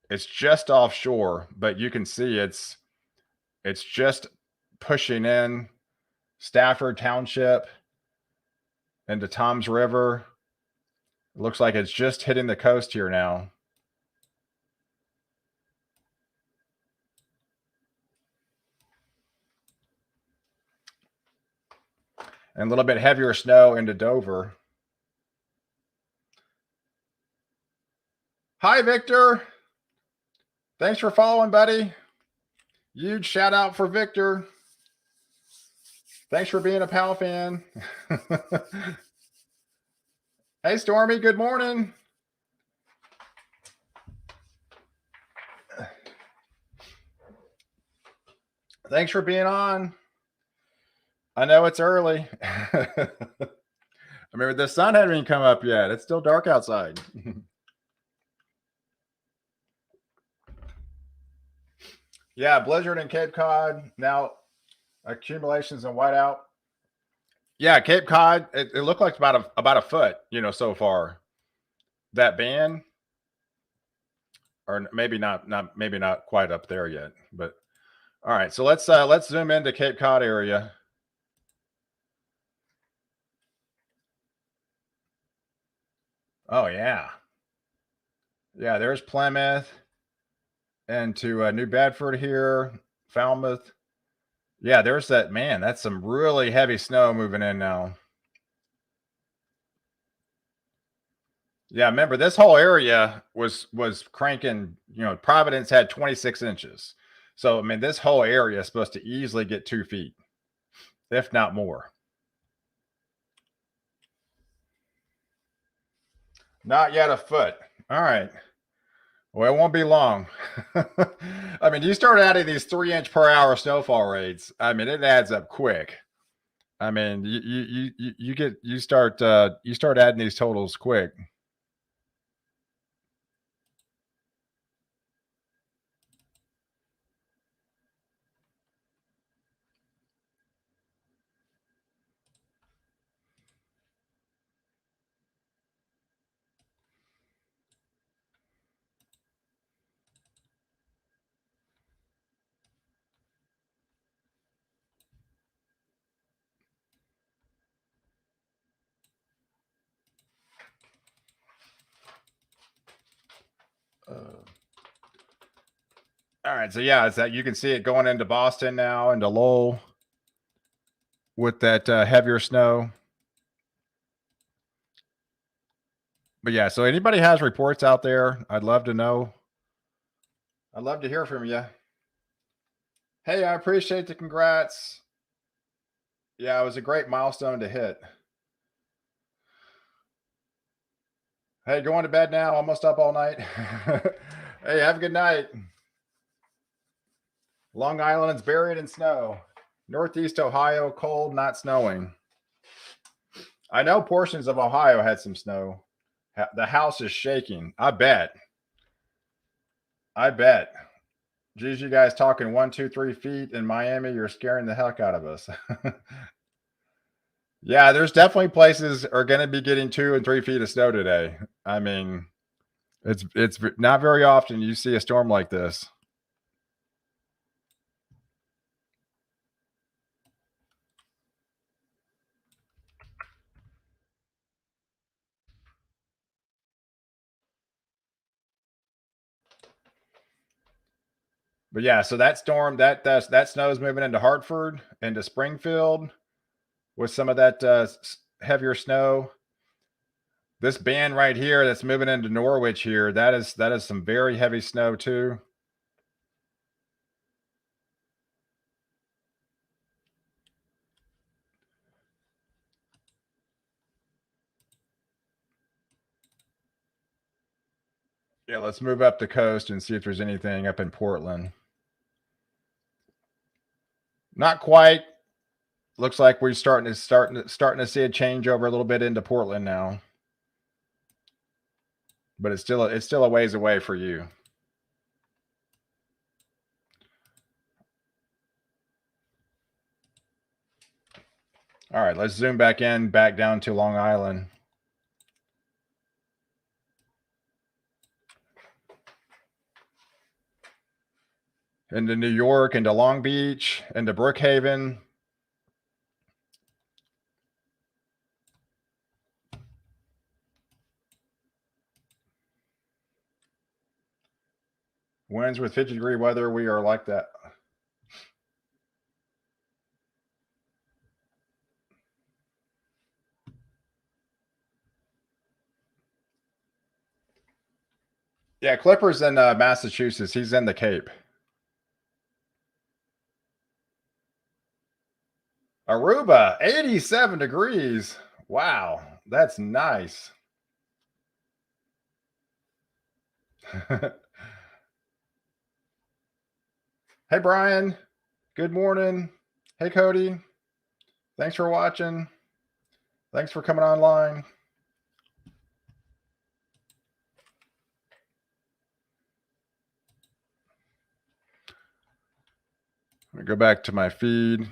It's just offshore, but you can see it's just pushing in Stafford Township into Tom's River. It looks like it's just hitting the coast here now. and a little bit heavier snow into Dover. Hi, Victor. Thanks for following, buddy. Huge shout out for Victor. Thanks for being a PAL fan. Hey, Stormy, good morning. Thanks for being on. I know it's early. I mean, the sun hasn't even come up yet. It's still dark outside. Yeah, blizzard in Cape Cod. Now, accumulations in whiteout. Yeah, Cape Cod. It looked like about a foot, so far. That band, or maybe not quite up there yet. But all right, so let's zoom into Cape Cod area. Oh yeah, yeah. There's Plymouth, and to New Bedford here, Falmouth. Yeah, there's that, man. That's some really heavy snow moving in now. Yeah, remember this whole area was cranking. Providence had 26 inches. So I mean, this whole area is supposed to easily get 2 feet, if not more. Not yet a foot. All right. Well, it won't be long. I mean, you start adding these 3-inch per hour snowfall rates. I mean, it adds up quick. I mean, you start adding these totals quick. All right, so yeah, it's that you can see it going into Boston now, into Lowell, with that heavier snow. But yeah, so anybody has reports out there, I'd love to know. I'd love to hear from you. Hey, I appreciate the congrats. Yeah, it was a great milestone to hit. Hey, going to bed now, almost up all night. Hey, have a good night. Long Island is buried in snow. Northeast Ohio, cold, not snowing. I know portions of Ohio had some snow. The house is shaking. I bet. Geez, you guys talking 1, 2, 3 feet in Miami, you're scaring the heck out of us. Yeah, there's definitely places are going to be getting 2 and 3 feet of snow today. I mean, it's not very often you see a storm like this. But yeah, so that storm, that snow is moving into Hartford, into Springfield, with some of that heavier snow. This band right here that's moving into Norwich here, that is some very heavy snow too. Yeah, let's move up the coast and see if there's anything up in Portland. Not quite. Looks like we're starting to see a changeover a little bit into Portland now. But it's still a ways away for you. All right, let's zoom back down to Long Island. Into New York, into Long Beach, into Brookhaven. Winds with 50-degree weather, we are like that. Yeah, Clippers in Massachusetts. He's in the Cape. Aruba, 87 degrees. Wow, that's nice. Hey, Brian. Good morning. Hey, Cody. Thanks for watching. Thanks for coming online. Let me go back to my feed.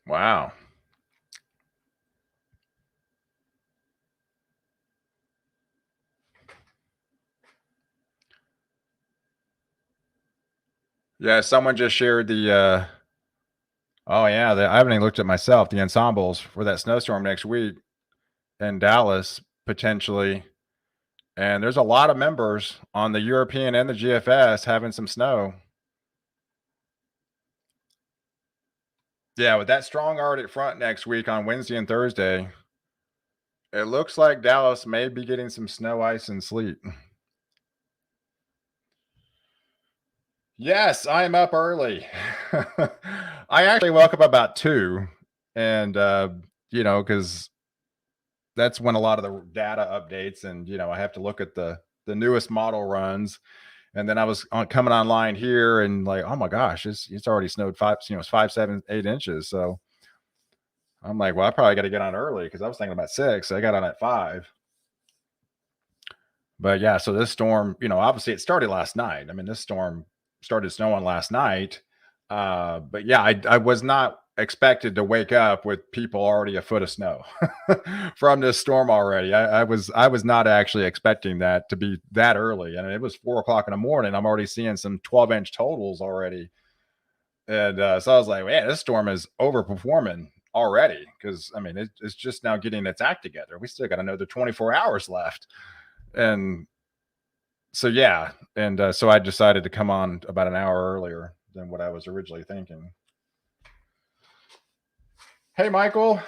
Wow. Yeah, someone just shared the oh yeah, I haven't even looked at myself, the ensembles for that snowstorm next week in Dallas potentially. And there's a lot of members on the European and the GFS having some snow. Yeah, with that strong Arctic front next week on Wednesday and Thursday, it looks like Dallas may be getting some snow, ice, and sleet. Yes, I am up early. I actually woke up about 2 and, because that's when a lot of the data updates and, I have to look at the newest model runs. And then I was coming online here and like, oh my gosh, it's already snowed 5, 7, 8 inches. So I'm like, well, I probably got to get on early because I was thinking about 6. So I got on at 5. But yeah, so this storm, obviously it started last night. I mean, this storm started snowing last night. But yeah, I was not expected to wake up with people already a foot of snow from this storm already. I was not actually expecting that to be that early. And it was 4 o'clock in the morning. I'm already seeing some 12-inch totals already. And so I was like, man, this storm is overperforming already. Cause I mean, it's just now getting its act together. We still got another 24 hours left. And so yeah, and so I decided to come on about an hour earlier than what I was originally thinking. Hey, Michael.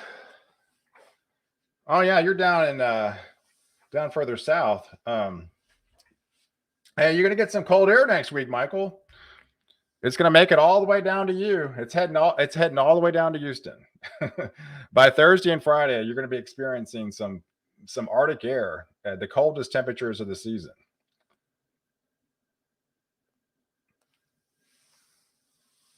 Oh yeah, you're down in down further south. Hey, you're gonna get some cold air next week, Michael. It's gonna make it all the way down to you. It's heading all the way down to Houston. By Thursday and Friday, you're gonna be experiencing some Arctic air, the coldest temperatures of the season.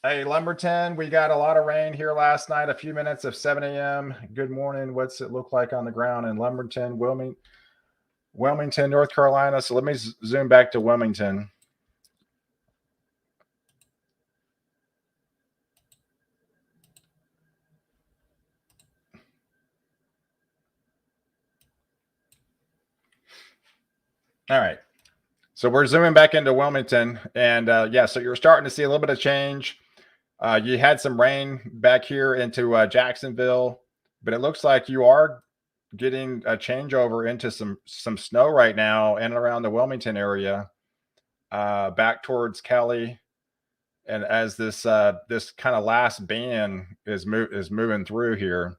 Hey, Lumberton, we got a lot of rain here last night, a few minutes of 7 a.m. Good morning. What's it look like on the ground in Lumberton, Wilmington, North Carolina? So let me zoom back to Wilmington. All right. So we're zooming back into Wilmington. And yeah, so you're starting to see a little bit of change. You had some rain back here into Jacksonville, but it looks like you are getting a changeover into some snow right now and around the Wilmington area, back towards Kelly. And as this kind of last band is moving through here,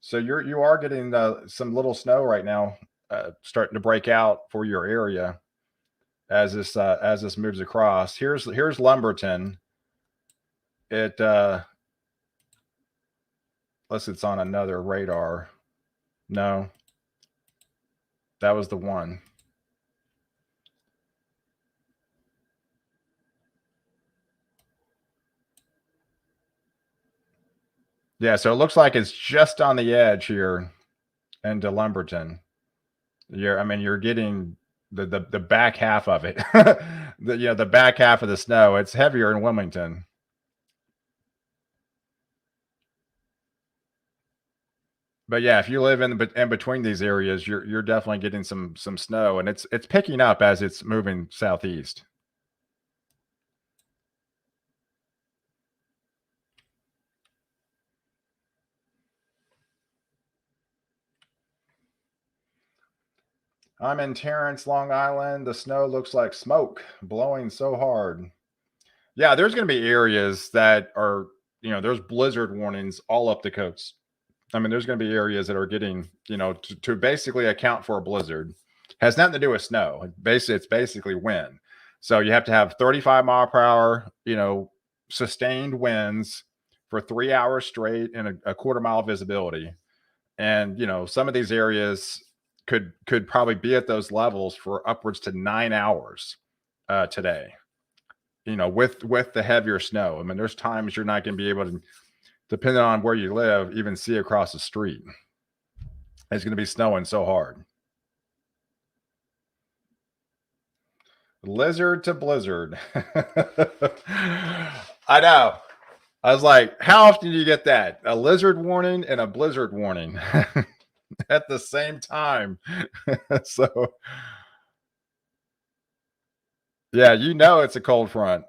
so you are getting some little snow right now, starting to break out for your area as this moves across. Here's Lumberton. It unless it's on another radar. No, that was the one. Yeah, so it looks like it's just on the edge here into Lumberton. I mean, you're getting the back half of it. The back half of the snow. It's heavier in Wilmington. But yeah, if you live in between these areas, you're definitely getting some snow, and it's picking up as it's moving southeast. I'm in Terrence, Long Island. The snow looks like smoke blowing so hard. Yeah, there's going to be areas that are, there's blizzard warnings all up the coast. I mean, there's going to be areas that are getting, to basically account for a blizzard. Has nothing to do with snow. It's basically wind. So you have to have 35 mile per hour, sustained winds for 3 hours straight and a quarter-mile visibility. And some of these areas could probably be at those levels for upwards to 9 hours today. With the heavier snow. I mean, there's times you're not going to be able to, depending on where you live, even see across the street. It's going to be snowing so hard. Lizard to blizzard. I know. I was like, how often do you get that? A lizard warning and a blizzard warning at the same time. So, yeah, it's a cold front.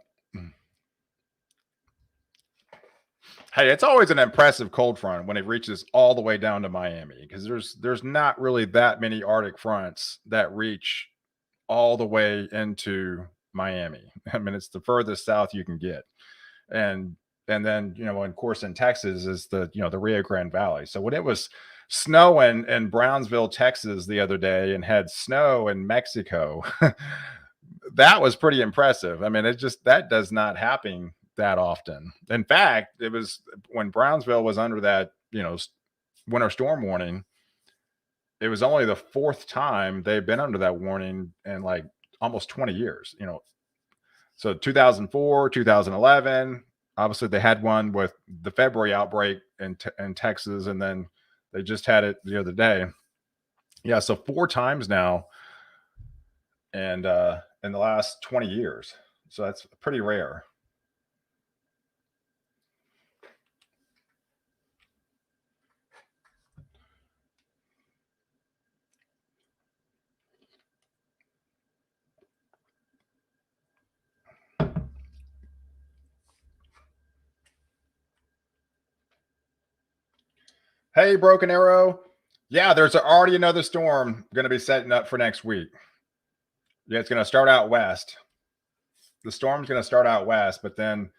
Hey, it's always an impressive cold front when it reaches all the way down to Miami, because there's not really that many Arctic fronts that reach all the way into Miami. I mean, it's the furthest south you can get. And then, of course, in Texas is the Rio Grande Valley. So when it was snowing in Brownsville, Texas the other day and had snow in Mexico, that was pretty impressive. I mean, that does not happen that often. In fact, it was when Brownsville was under that, winter storm warning. It was only the fourth time they've been under that warning in like almost 20 years, So 2004, 2011, obviously they had one with the February outbreak in Texas, and then they just had it the other day. Yeah, so 4 times now, and in the last 20 years. So that's pretty rare. Hey, Broken Arrow. Yeah, there's already another storm going to be setting up for next week. Yeah, it's going to start out west. The storm's going to start out west, but then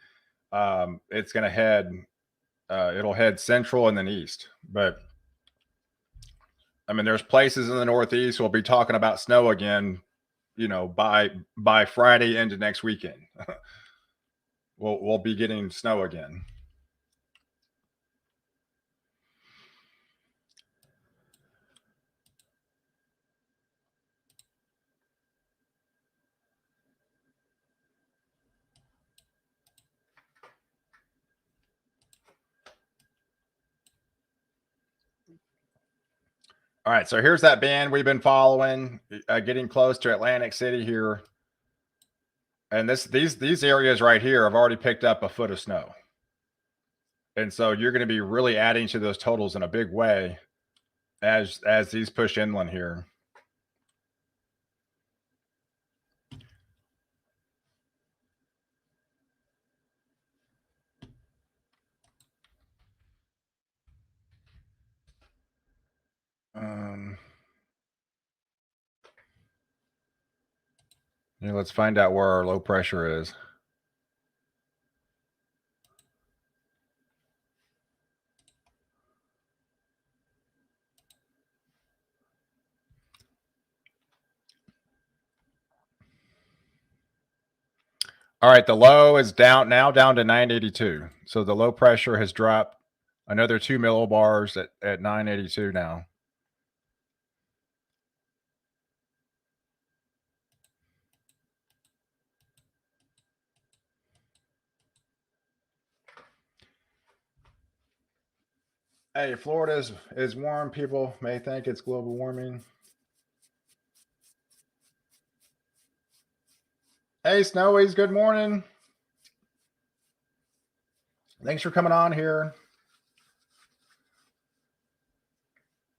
it's going to it'll head central and then east. But I mean, there's places in the Northeast we'll be talking about snow again, by Friday into next weekend. We'll be getting snow again. All right, so here's that band we've been following, getting close to Atlantic City here, and these areas right here have already picked up a foot of snow, and so you're going to be really adding to those totals in a big way as these push inland here. Let's find out where our low pressure is. All right, the low is down to 982. So the low pressure has dropped another 2 millibars at 982 now. Hey, Florida is warm. People may think it's global warming. Hey, Snowies, good morning. Thanks for coming on here.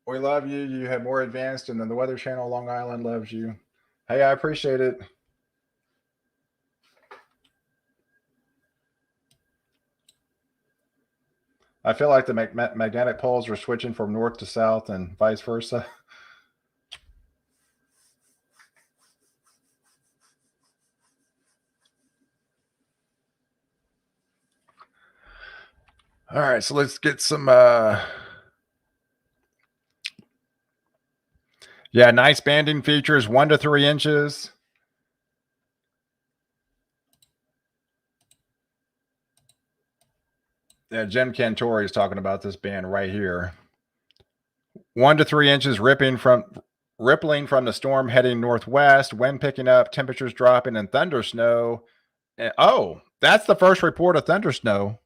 We love you. You have more advanced, and then the Weather Channel Long Island loves you. Hey, I appreciate it. I feel like the magnetic poles are switching from north to south and vice versa. All right, so let's get some Yeah, nice banding features, 1 to 3 inches. Yeah, Jim Cantori is talking about this band right here. 1 to 3 inches rippling from the storm heading northwest, wind picking up, temperatures dropping, and thundersnow. Oh, that's the first report of thundersnow.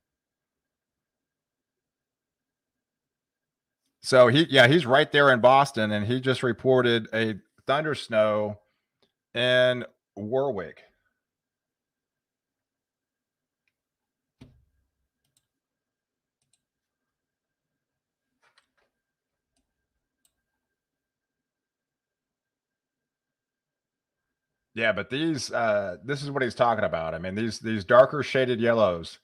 So he's right there in Boston, and he just reported a thundersnow in Warwick. Yeah, but this is what he's talking about. I mean, these darker shaded yellows,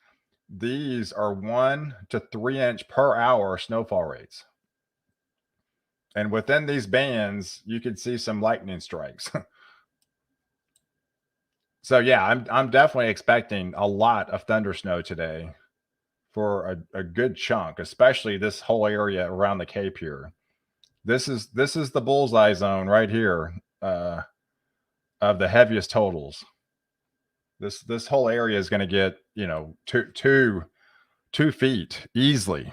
these are 1 to 3 inch per hour snowfall rates. And within these bands, you could see some lightning strikes. So yeah, I'm definitely expecting a lot of thunder snow today for a good chunk, especially this whole area around the Cape here. This is the bullseye zone right here of the heaviest totals. This whole area is going to get, you know, 2 feet easily,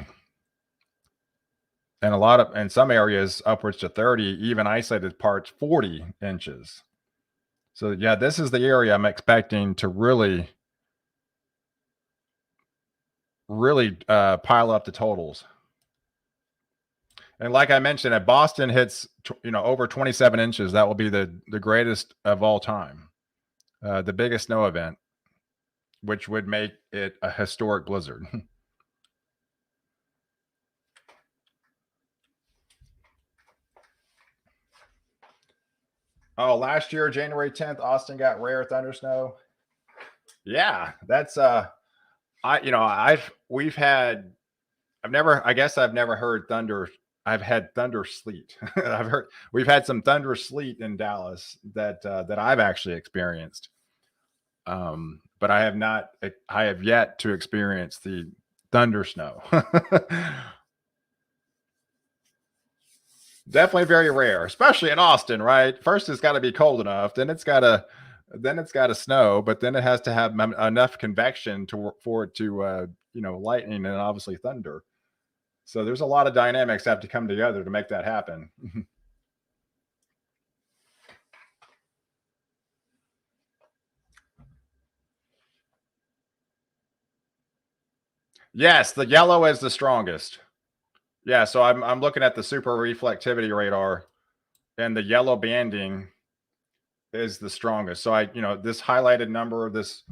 and in some areas upwards to 30, even isolated parts 40 inches. So yeah, this is the area I'm expecting to really pile up the totals. And like I mentioned, if Boston hits over 27 inches, that will be the greatest of all time, the biggest snow event, which would make it a historic blizzard. Oh, last year, January 10th, Austin got rare thunder snow. Yeah, that's I you know I've we've had I've never heard thunder. I've had thunder sleet. I've heard we've had some thunder sleet in Dallas that I've actually experienced. But I have not. I have yet to experience the thunder snow. Definitely very rare, especially in Austin, right? First, it's got to be cold enough. Then it's got to snow, but then it has to have enough convection for it to lightning and obviously thunder. So there's a lot of dynamics that have to come together to make that happen. Yes, the yellow is the strongest. Yeah, so I'm looking at the super reflectivity radar, and the yellow banding is the strongest. So this highlighted number, this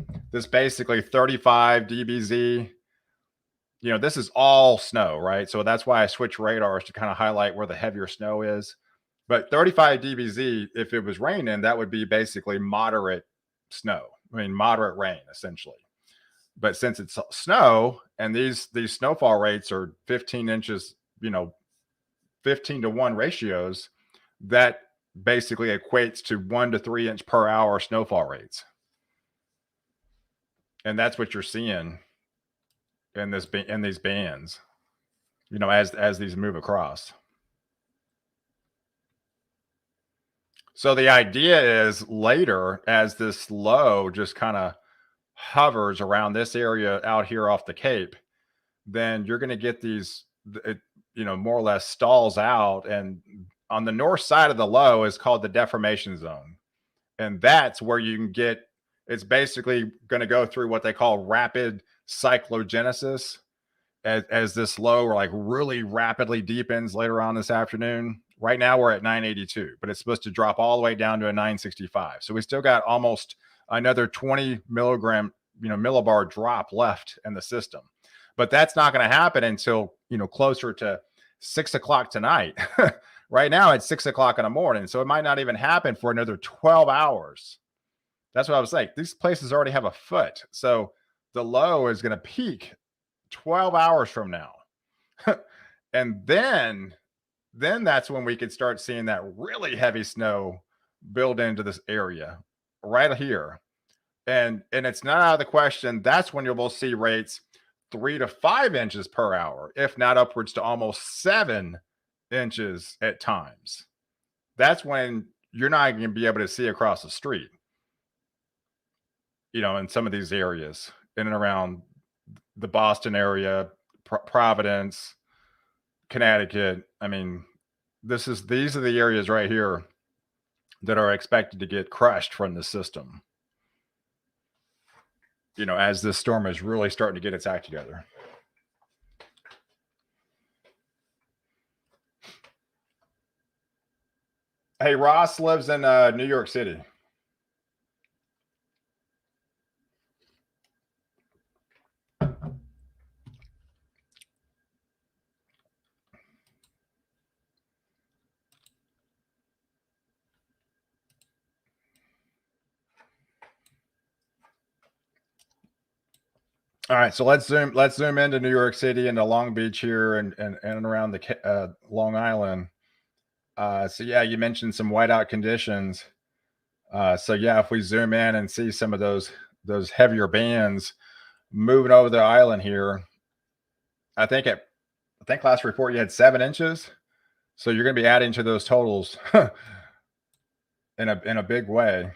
basically 35 dBz. This is all snow, right? So that's why I switch radars to kind of highlight where the heavier snow is. But 35 dBz, if it was raining, that would be basically moderate snow. I mean, moderate rain essentially. But since it's snow and these snowfall rates are 15 inches, 15 to 1 ratios, that basically equates to 1 to 3 inch per hour snowfall rates. And that's what you're seeing in these bands, as these move across. So the idea is later, as this low just kind of hovers around this area out here off the Cape, then you're going to get these, more or less stalls out. And on the north side of the low is called the deformation zone. And that's where you can get, it's basically going to go through what they call rapid cyclogenesis as this low like really rapidly deepens later on this afternoon. Right now we're at 982, but it's supposed to drop all the way down to a 965. So we still got almost another 20 millibar drop left in the system. But that's not going to happen until, closer to 6 o'clock tonight. Right now it's 6 o'clock in the morning. So it might not even happen for another 12 hours. That's what I was saying. These places already have a foot. So the low is going to peak 12 hours from now. And then that's when we could start seeing that really heavy snow build into this area right here. And it's not out of the question. That's when you'll see rates 3 to 5 inches per hour, if not upwards to almost 7 inches at times. that's when you're not going to be able to see across the street, in some of these areas in and around the Boston area, Providence, Connecticut. I mean, these are the areas right here that are expected to get crushed from the system, as this storm is really starting to get its act together. Hey, Ross lives in New York City. All right, so let's zoom into New York City, into Long Beach here, and around the Long Island. So yeah, you mentioned some whiteout conditions. So yeah, if we zoom in and see some of those heavier bands moving over the island here, I think last report you had 7 inches. So you're going to be adding to those totals in a big way.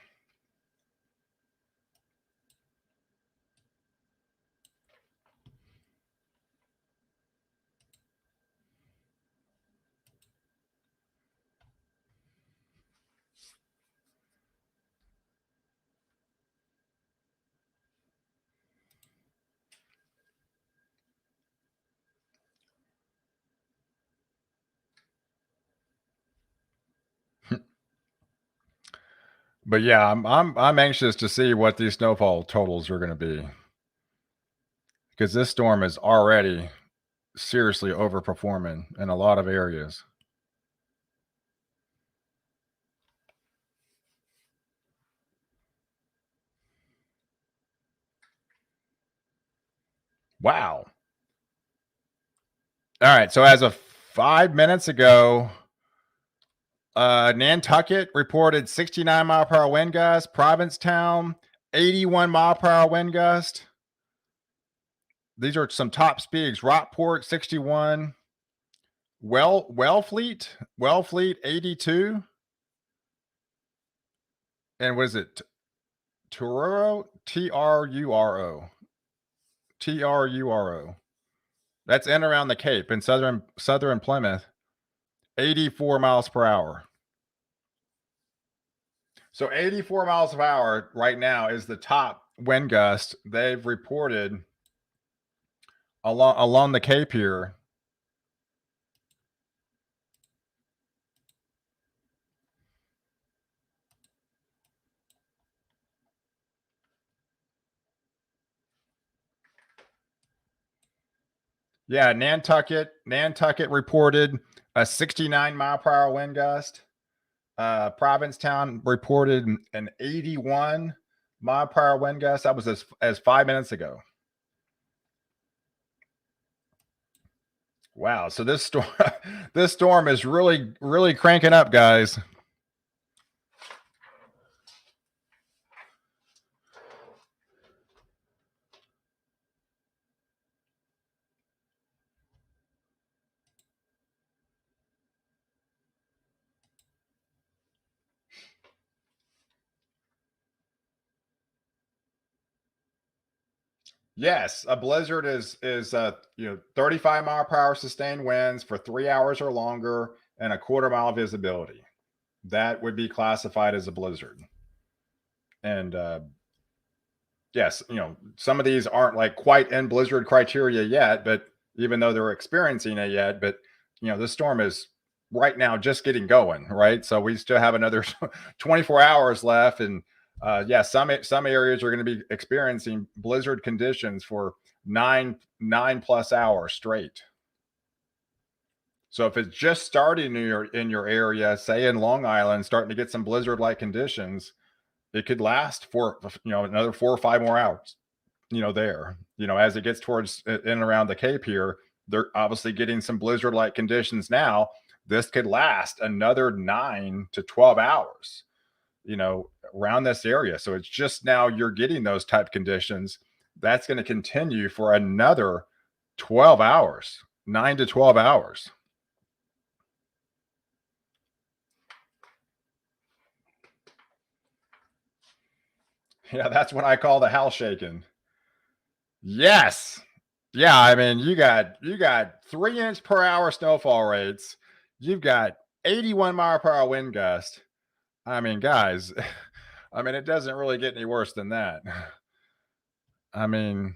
But yeah, I'm anxious to see what these snowfall totals are going to be, because this storm is already seriously overperforming in a lot of areas. Wow. All right, so as of 5 minutes ago, Nantucket reported 69 mile per hour wind gust. Provincetown, 81 mile per hour wind gust. These are some top speeds. Rockport, 61. Wellfleet, 82. And what is it? Truro, Truro. Truro. That's in around the Cape in southern Plymouth. 84 miles per hour. So 84 miles per hour right now is the top wind gust they've reported along the Cape here. Yeah, Nantucket reported a 69 mile per hour wind gust. Provincetown reported an 81 mile per hour wind gust. That was as 5 minutes ago. Wow. So this storm is really, really cranking up, guys. Yes, a blizzard is 35 mile per hour sustained winds for 3 hours or longer and a quarter mile visibility. That would be classified as a blizzard. And yes, some of these aren't like quite in blizzard criteria yet, but even though they're experiencing it yet, but the storm is right now just getting going, right? So we still have another 24 hours left, and yeah, some areas are going to be experiencing blizzard conditions for 9+ hours straight. So if it's just starting in your area, say in Long Island, starting to get some blizzard like conditions, it could last for another 4 or 5 more hours. There, as it gets towards in and around the Cape here, they're obviously getting some blizzard like conditions now. This could last another 9 to 12 hours, around this area. So it's just now you're getting those type conditions. That's going to continue for another 12 hours, 9 to 12 hours. Yeah, that's what I call the house shaking. Yes. Yeah, I mean, you got 3-inch per hour snowfall rates. You've got 81-mile-per-hour wind gust. I mean, guys, I mean, it doesn't really get any worse than that. I mean,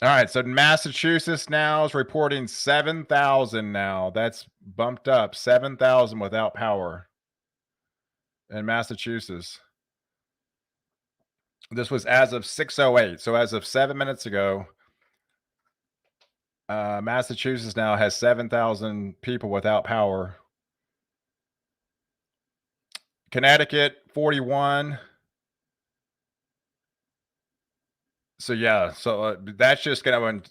all right, so Massachusetts now is reporting 7,000 now. That's bumped up 7,000 without power in Massachusetts. This was as of 6:08. So as of 7 minutes ago, Massachusetts now has 7,000 people without power. Connecticut 41. So yeah, so that's just gonna when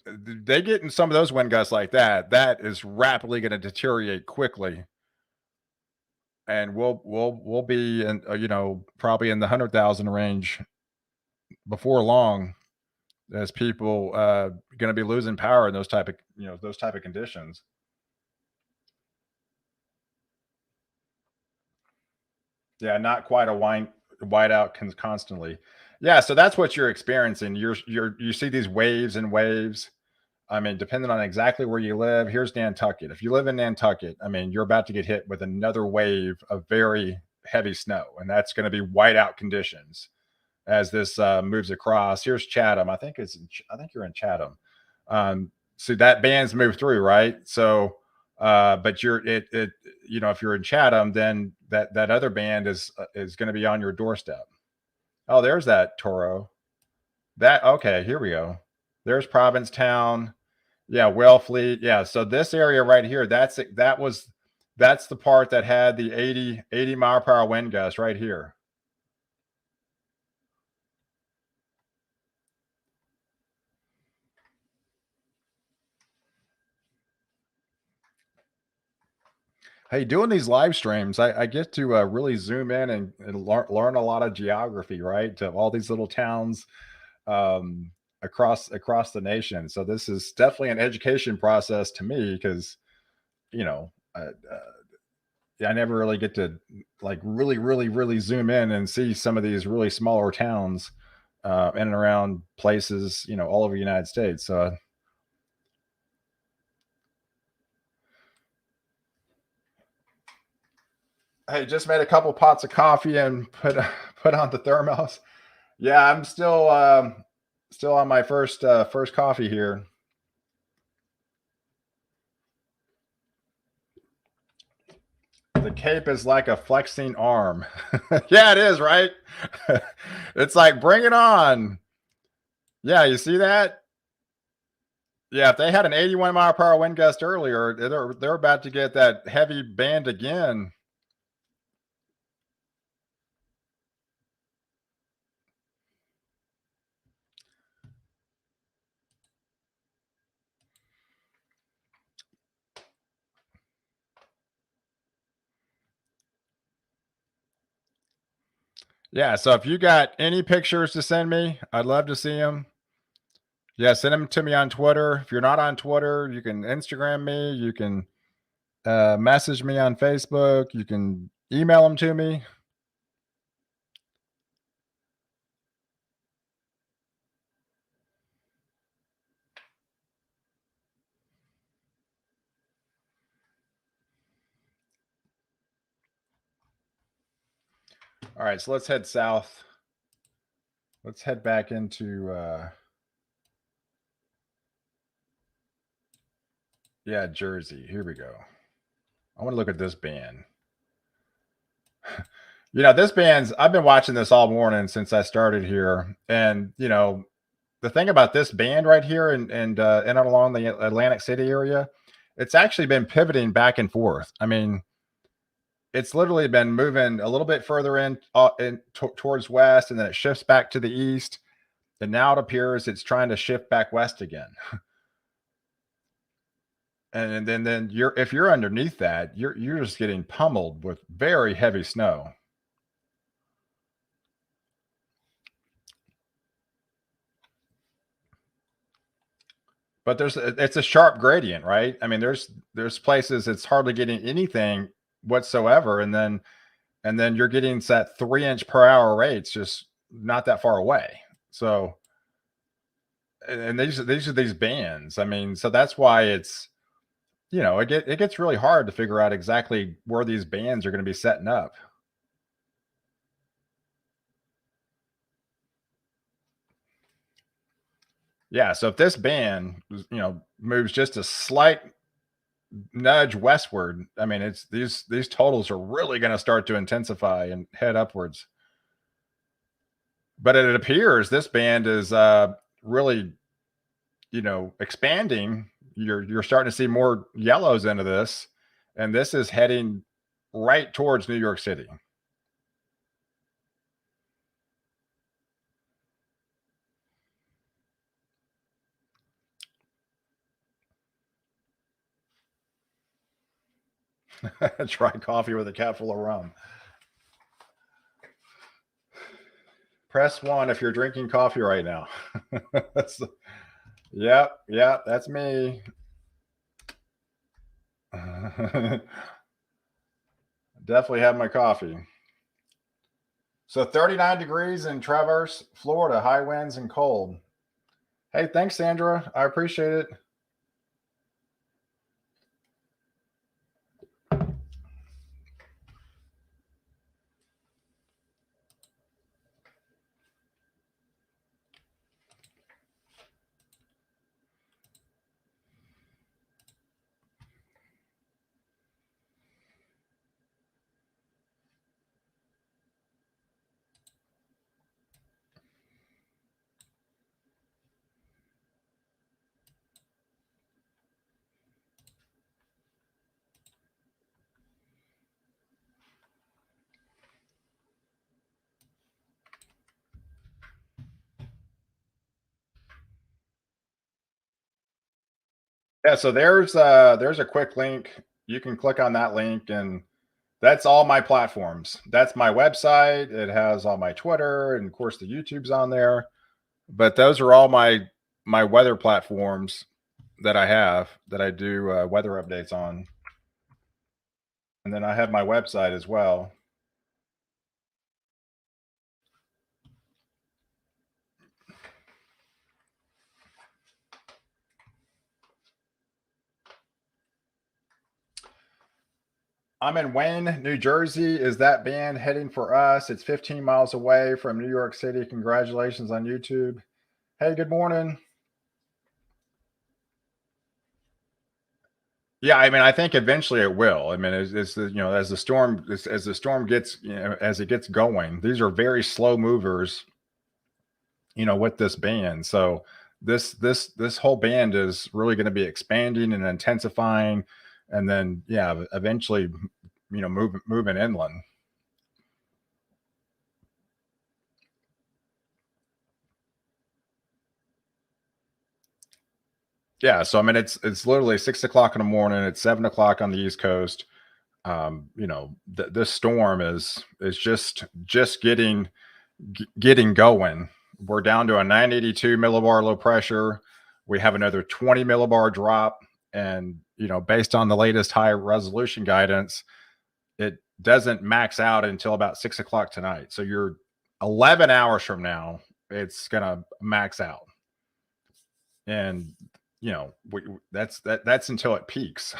they get in some of those wind gusts like that, that is rapidly going to deteriorate quickly, and we'll be in probably in the 100,000 range before long as people going to be losing power in those type of those type of conditions. Yeah, not quite a whiteout constantly. Yeah, so that's what you're experiencing. You see these waves and waves. I mean, depending on exactly where you live, here's Nantucket. If you live in Nantucket, I mean, you're about to get hit with another wave of very heavy snow, and that's going to be whiteout conditions as this moves across. Here's Chatham. I think you're in Chatham. So that band's moved through, right? So, but if you're in Chatham, then that other band is going to be on your doorstep. Oh, there's that Toro. That okay. Here we go. There's Provincetown. Yeah, Wellfleet. Yeah, so this area right here, that's the part that had the 80 mile per hour wind gust right here. Hey, doing these live streams, I get to really zoom in and learn a lot of geography, right? To all these little towns across the nation. So this is definitely an education process to me because you know I never really get to like really zoom in and see some of these really smaller towns in and around places, all over the United States. So, hey, just made a couple pots of coffee and put on the thermos. Yeah, I'm still on my first coffee here. The cape is like a flexing arm. Yeah, it is, right? It's like bring it on. Yeah, you see that? Yeah, if they had an 81-mile-per-hour wind gust earlier, they're about to get that heavy band again. Yeah, so if you got any pictures to send me, I'd love to see them. Yeah, send them to me on Twitter. If you're not on Twitter, you can Instagram me. You can message me on Facebook. You can email them to me. All right, so let's head south. Let's head back into Jersey. Here we go. I want to look at this band. This band's I've been watching this all morning since I started here. And the thing about this band right here and in and along the Atlantic City area, it's actually been pivoting back and forth. I mean, it's literally been moving a little bit further towards west, and then it shifts back to the east, and now it appears it's trying to shift back west again. And then if you're underneath that, you're just getting pummeled with very heavy snow. But it's a sharp gradient, right? I mean, there's places it's hardly getting anything whatsoever, and then you're getting that 3 inch per hour rates just not that far away. So and these are these bands. I mean, so that's why it's it gets really hard to figure out exactly where these bands are going to be setting up. Yeah, so if this band moves just a slight nudge westward, I mean, it's these totals are really going to start to intensify and head upwards. But it appears this band is really, expanding. You're starting to see more yellows into this, and this is heading right towards New York City. Try coffee with a cap full of rum. Press one if you're drinking coffee right now. Yep, that's me. Definitely have my coffee. So 39 degrees in Traverse, Florida, high winds and cold. Hey, thanks, Sandra. I appreciate it. Yeah, so there's a quick link. You can click on that link, and that's all my platforms. That's my website. It has all my Twitter, and of course the YouTube's on there. But those are all my weather platforms that I have that I do weather updates on. And then I have my website as well. I'm in Wayne, New Jersey. Is that band heading for us? It's 15 miles away from New York City. Congratulations on YouTube. Hey, good morning. Yeah, I mean, I think eventually it will. I mean, as the as the storm gets as it gets going, these are very slow movers. With this band, so this whole band is really going to be expanding and intensifying, and then yeah, eventually, moving inland. Yeah, so I mean, it's literally 6 o'clock in the morning. It's 7 o'clock on the East Coast. This storm is just getting going. We're down to a 982 millibar low pressure. We have another 20 millibar drop, and based on the latest high resolution guidance, it doesn't max out until about 6 o'clock tonight. So you're 11 hours from now, it's gonna max out, and that's until it peaks.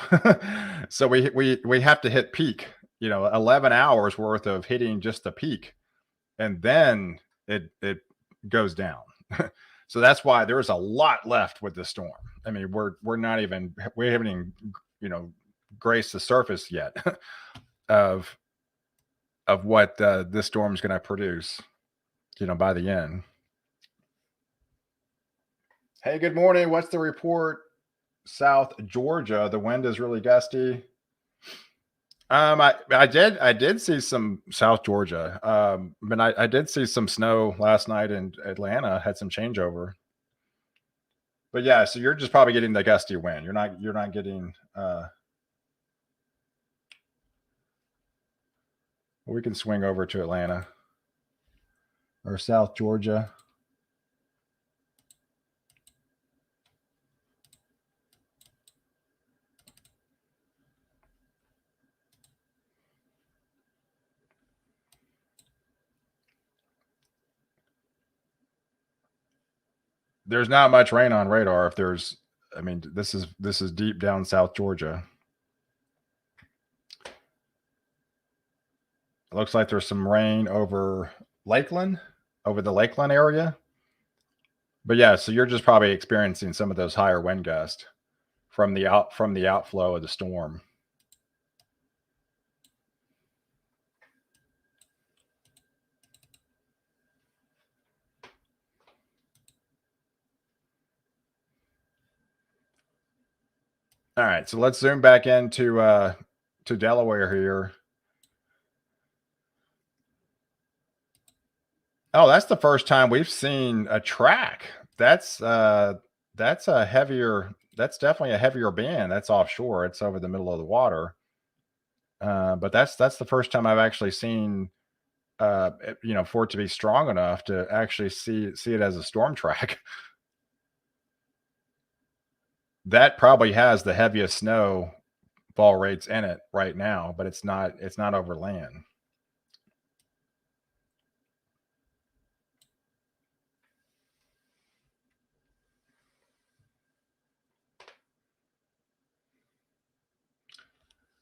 So we have to hit peak. 11 hours worth of hitting just the peak, and then it goes down. So that's why there's a lot left with the storm. I mean, we haven't even graced the surface yet of what this storm is going to produce. By the end. Hey, good morning. What's the report? South Georgia. The wind is really gusty. I did see some South Georgia. But I did see some snow last night in Atlanta. Had some changeover. But yeah, so you're just probably getting the gusty wind. You're not getting. We can swing over to Atlanta or South Georgia. there's not much rain on radar. If there's, I mean, this is deep down South Georgia. It looks like there's some rain over Lakeland, over the Lakeland area. But yeah, so you're just probably experiencing some of those higher wind gusts from the outflow of the storm. All right, so let's zoom back into to Delaware here. Oh, that's the first time we've seen a track. That's a heavier. That's definitely a heavier band. That's offshore. It's over the middle of the water. But that's the first time I've actually seen, for it to be strong enough to actually see it as a storm track. That probably has the heaviest snow fall rates in it right now, but it's not over land.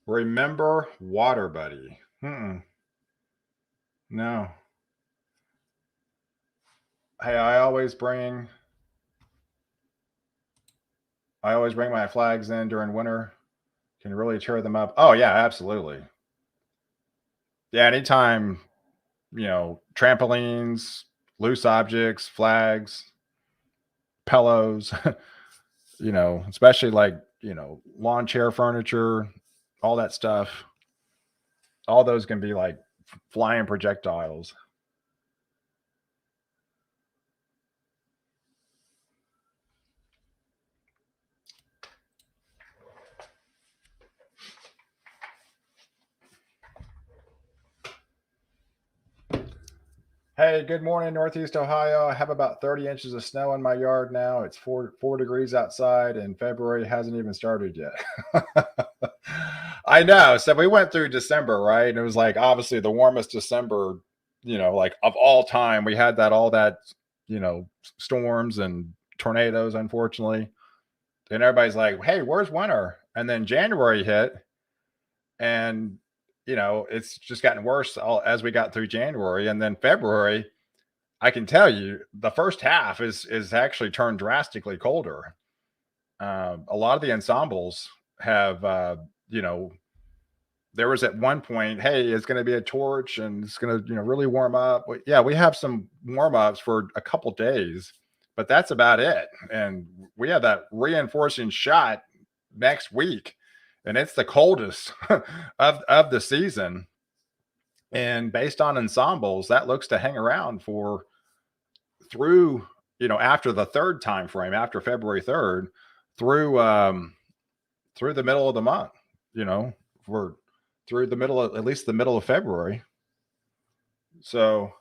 Remember Water Buddy? No. Hey, I always bring my flags in during winter. Can really cheer them up. Oh yeah, absolutely. Yeah, anytime, trampolines, loose objects, flags, pillows, especially like, lawn chair furniture, all that stuff. All those can be like flying projectiles. Hey, good morning, Northeast Ohio. I have about 30 inches of snow in my yard now. It's 4 degrees outside, and February hasn't even started yet. I know. So we went through December, right? And it was like obviously the warmest December, like of all time. We had all that, storms and tornadoes, unfortunately. And everybody's like, hey, where's winter? And then January hit, and it's just gotten worse as we got through January. And then February, I can tell you the first half is actually turned drastically colder. A lot of the ensembles have, there was at one point, hey, it's going to be a torch and it's going to, really warm up. But yeah, we have some warm ups for a couple days, but that's about it. And we have that reinforcing shot next week, and it's the coldest of the season. And based on ensembles, that looks to hang around for through, after the third time frame, after February 3rd, through the middle of the month, we're through the middle of, at least the middle of February. So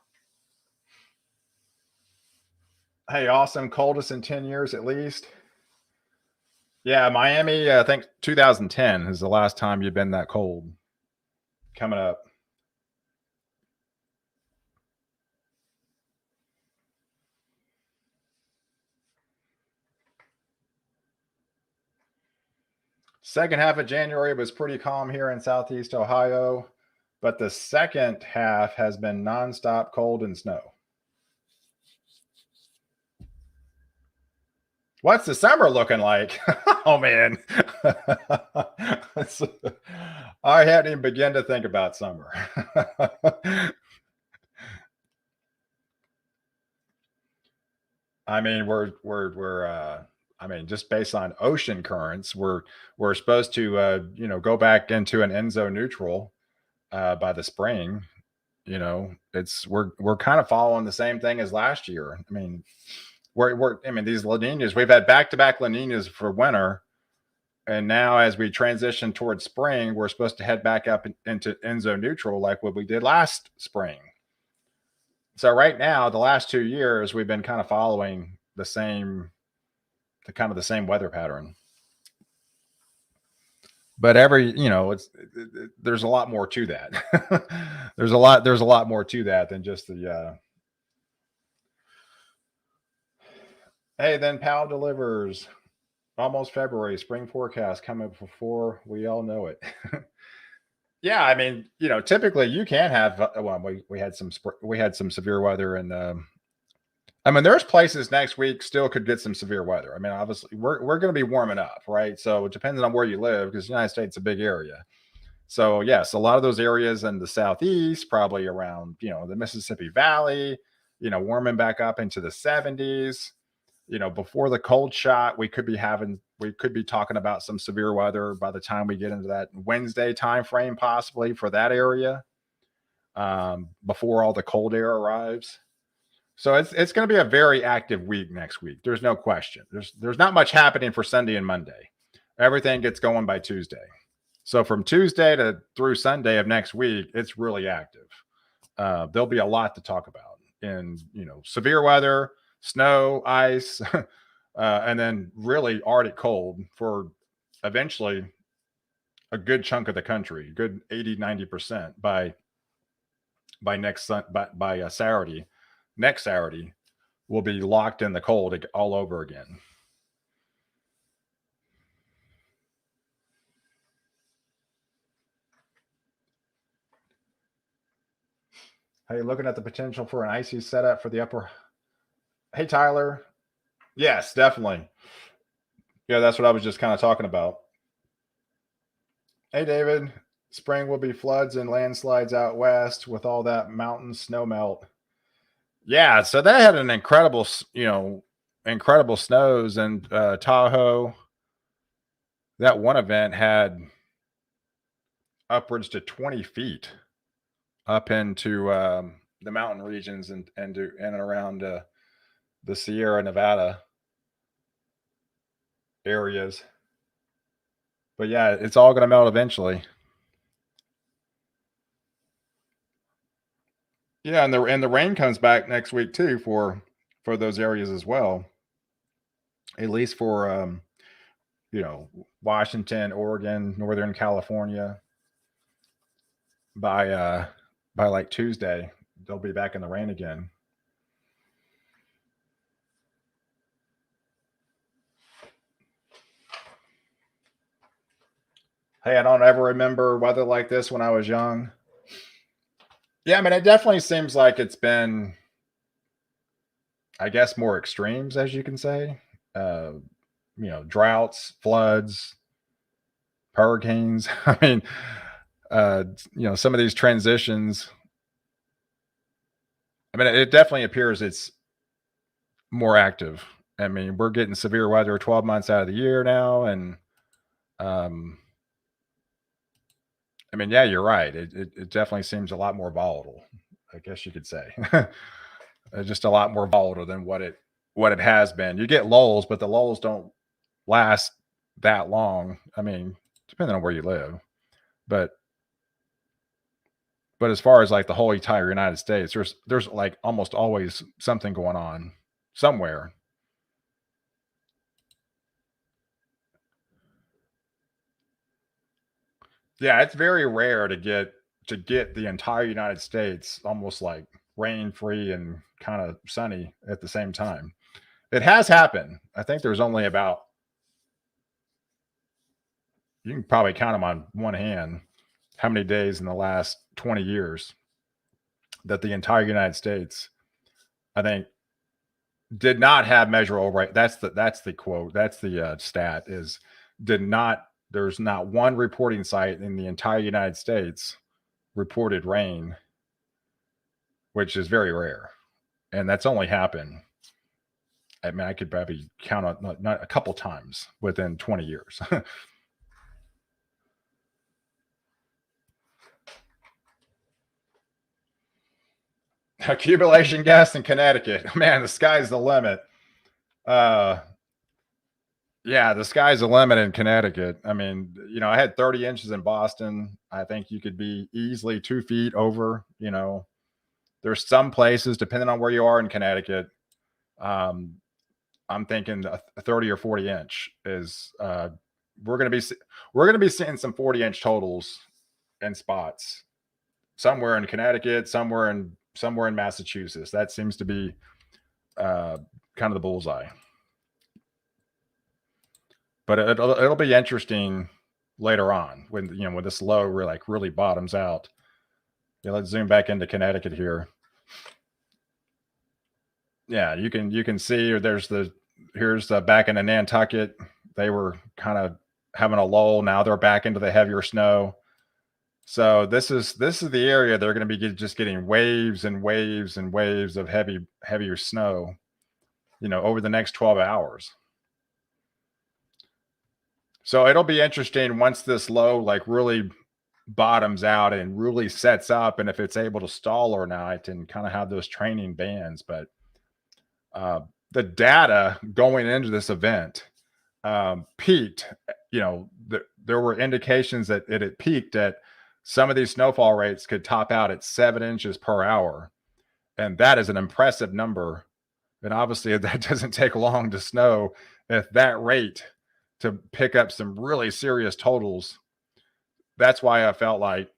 hey, awesome. Coldest in 10 years at least. Yeah, Miami, I think 2010 is the last time you've been that cold. Coming up. Second half of January was pretty calm here in Southeast Ohio, but the second half has been nonstop cold and snow. What's the summer looking like? Oh man. I hadn't even begun to think about summer. I mean, I mean, just based on ocean currents, we're supposed to go back into an enso neutral by the spring. It's we're kind of following the same thing as last year. I mean, I mean, these La Ninas, we've had back-to-back La Ninas for winter, and now as we transition towards spring, we're supposed to head back up into enso neutral like what we did last spring. So right now, the last 2 years, we've been kind of following the kind of the same weather pattern. But there's a lot more to that. there's a lot more to that than just the Hey, then Pal delivers. Almost February. Spring forecast coming before we all know it. Yeah, I mean, typically you can have. Well, we had we had some severe weather, and I mean, there's places next week still could get some severe weather. I mean, obviously we're going to be warming up, right? So it depends on where you live because the United States is a big area. So yes, a lot of those areas in the southeast, probably around the Mississippi Valley, warming back up into the 70s. Before the cold shot, we could be talking about some severe weather by the time we get into that Wednesday time frame, possibly for that area, before all the cold air arrives. So it's going to be a very active week next week. There's no question. There's not much happening for Sunday and Monday. Everything gets going by Tuesday. So from Tuesday to through Sunday of next week, it's really active. There'll be a lot to talk about in severe weather, snow, ice, and then really Arctic cold for eventually a good chunk of the country, good 80-90% by Saturday. Next Saturday, we'll be locked in the cold all over again. Hey, looking at the potential for an icy setup for the upper. Hey, Tyler. Yes, definitely. Yeah, that's what I was just kind of talking about. Hey, David. Spring will be floods and landslides out west with all that mountain snow melt. Yeah, so they had an incredible snows in Tahoe. That one event had upwards to 20 feet up into the mountain regions and in and around the Sierra Nevada areas. But yeah, it's all going to melt eventually. Yeah, and the rain comes back next week too for those areas as well. At least for Washington, Oregon, Northern California. By by like Tuesday, they'll be back in the rain again. Hey, I don't ever remember weather like this when I was young. Yeah, I mean, it definitely seems like it's been, I guess, more extremes, as you can say. Uh, droughts, floods, hurricanes. I mean, uh, some of these transitions. I mean, it definitely appears it's more active. I mean, we're getting severe weather 12 months out of the year now, and um, I mean, yeah, you're right. It definitely seems a lot more volatile. I guess you could say, just a lot more volatile than what it has been. You get lulls, but the lulls don't last that long. I mean, depending on where you live, but as far as like the whole entire United States, there's like almost always something going on somewhere. Yeah, it's very rare to get the entire United States almost like rain free and kind of sunny at the same time. It has happened. I think there's only about, you can probably count them on one hand how many days in the last 20 years that the entire United States, I think, did not have measurable right. That's the quote. That's the stat is did not. There's not one reporting site in the entire United States reported rain, which is very rare, and that's only happened. I mean, I could probably count on not a couple times within 20 years. Accumulation gas in Connecticut. Man, the sky's the limit. Uh, yeah, the sky's the limit in Connecticut. I mean, I had 30 inches in Boston. I think you could be easily 2 feet over. There's some places, depending on where you are in Connecticut. Um, I'm thinking a 30 or 40 inch is. We're gonna be we're gonna be seeing some 40-inch totals in spots somewhere in Connecticut, somewhere in Massachusetts. That seems to be kind of the bullseye. But it'll be interesting later on when when this low really bottoms out. Yeah, let's zoom back into Connecticut here. Yeah, you can see here's the back into Nantucket. They were kind of having a lull. Now they're back into the heavier snow. So this is the area they're going to be just getting waves and waves and waves of heavier snow, over the next 12 hours. So it'll be interesting once this low really bottoms out and really sets up, and if it's able to stall or not, and kind of have those training bands. But the data going into this event peaked. There were indications that it had peaked at some of these snowfall rates could top out at 7 inches per hour, and that is an impressive number. And obviously, that doesn't take long to snow at that rate to pick up some really serious totals. That's why I felt like,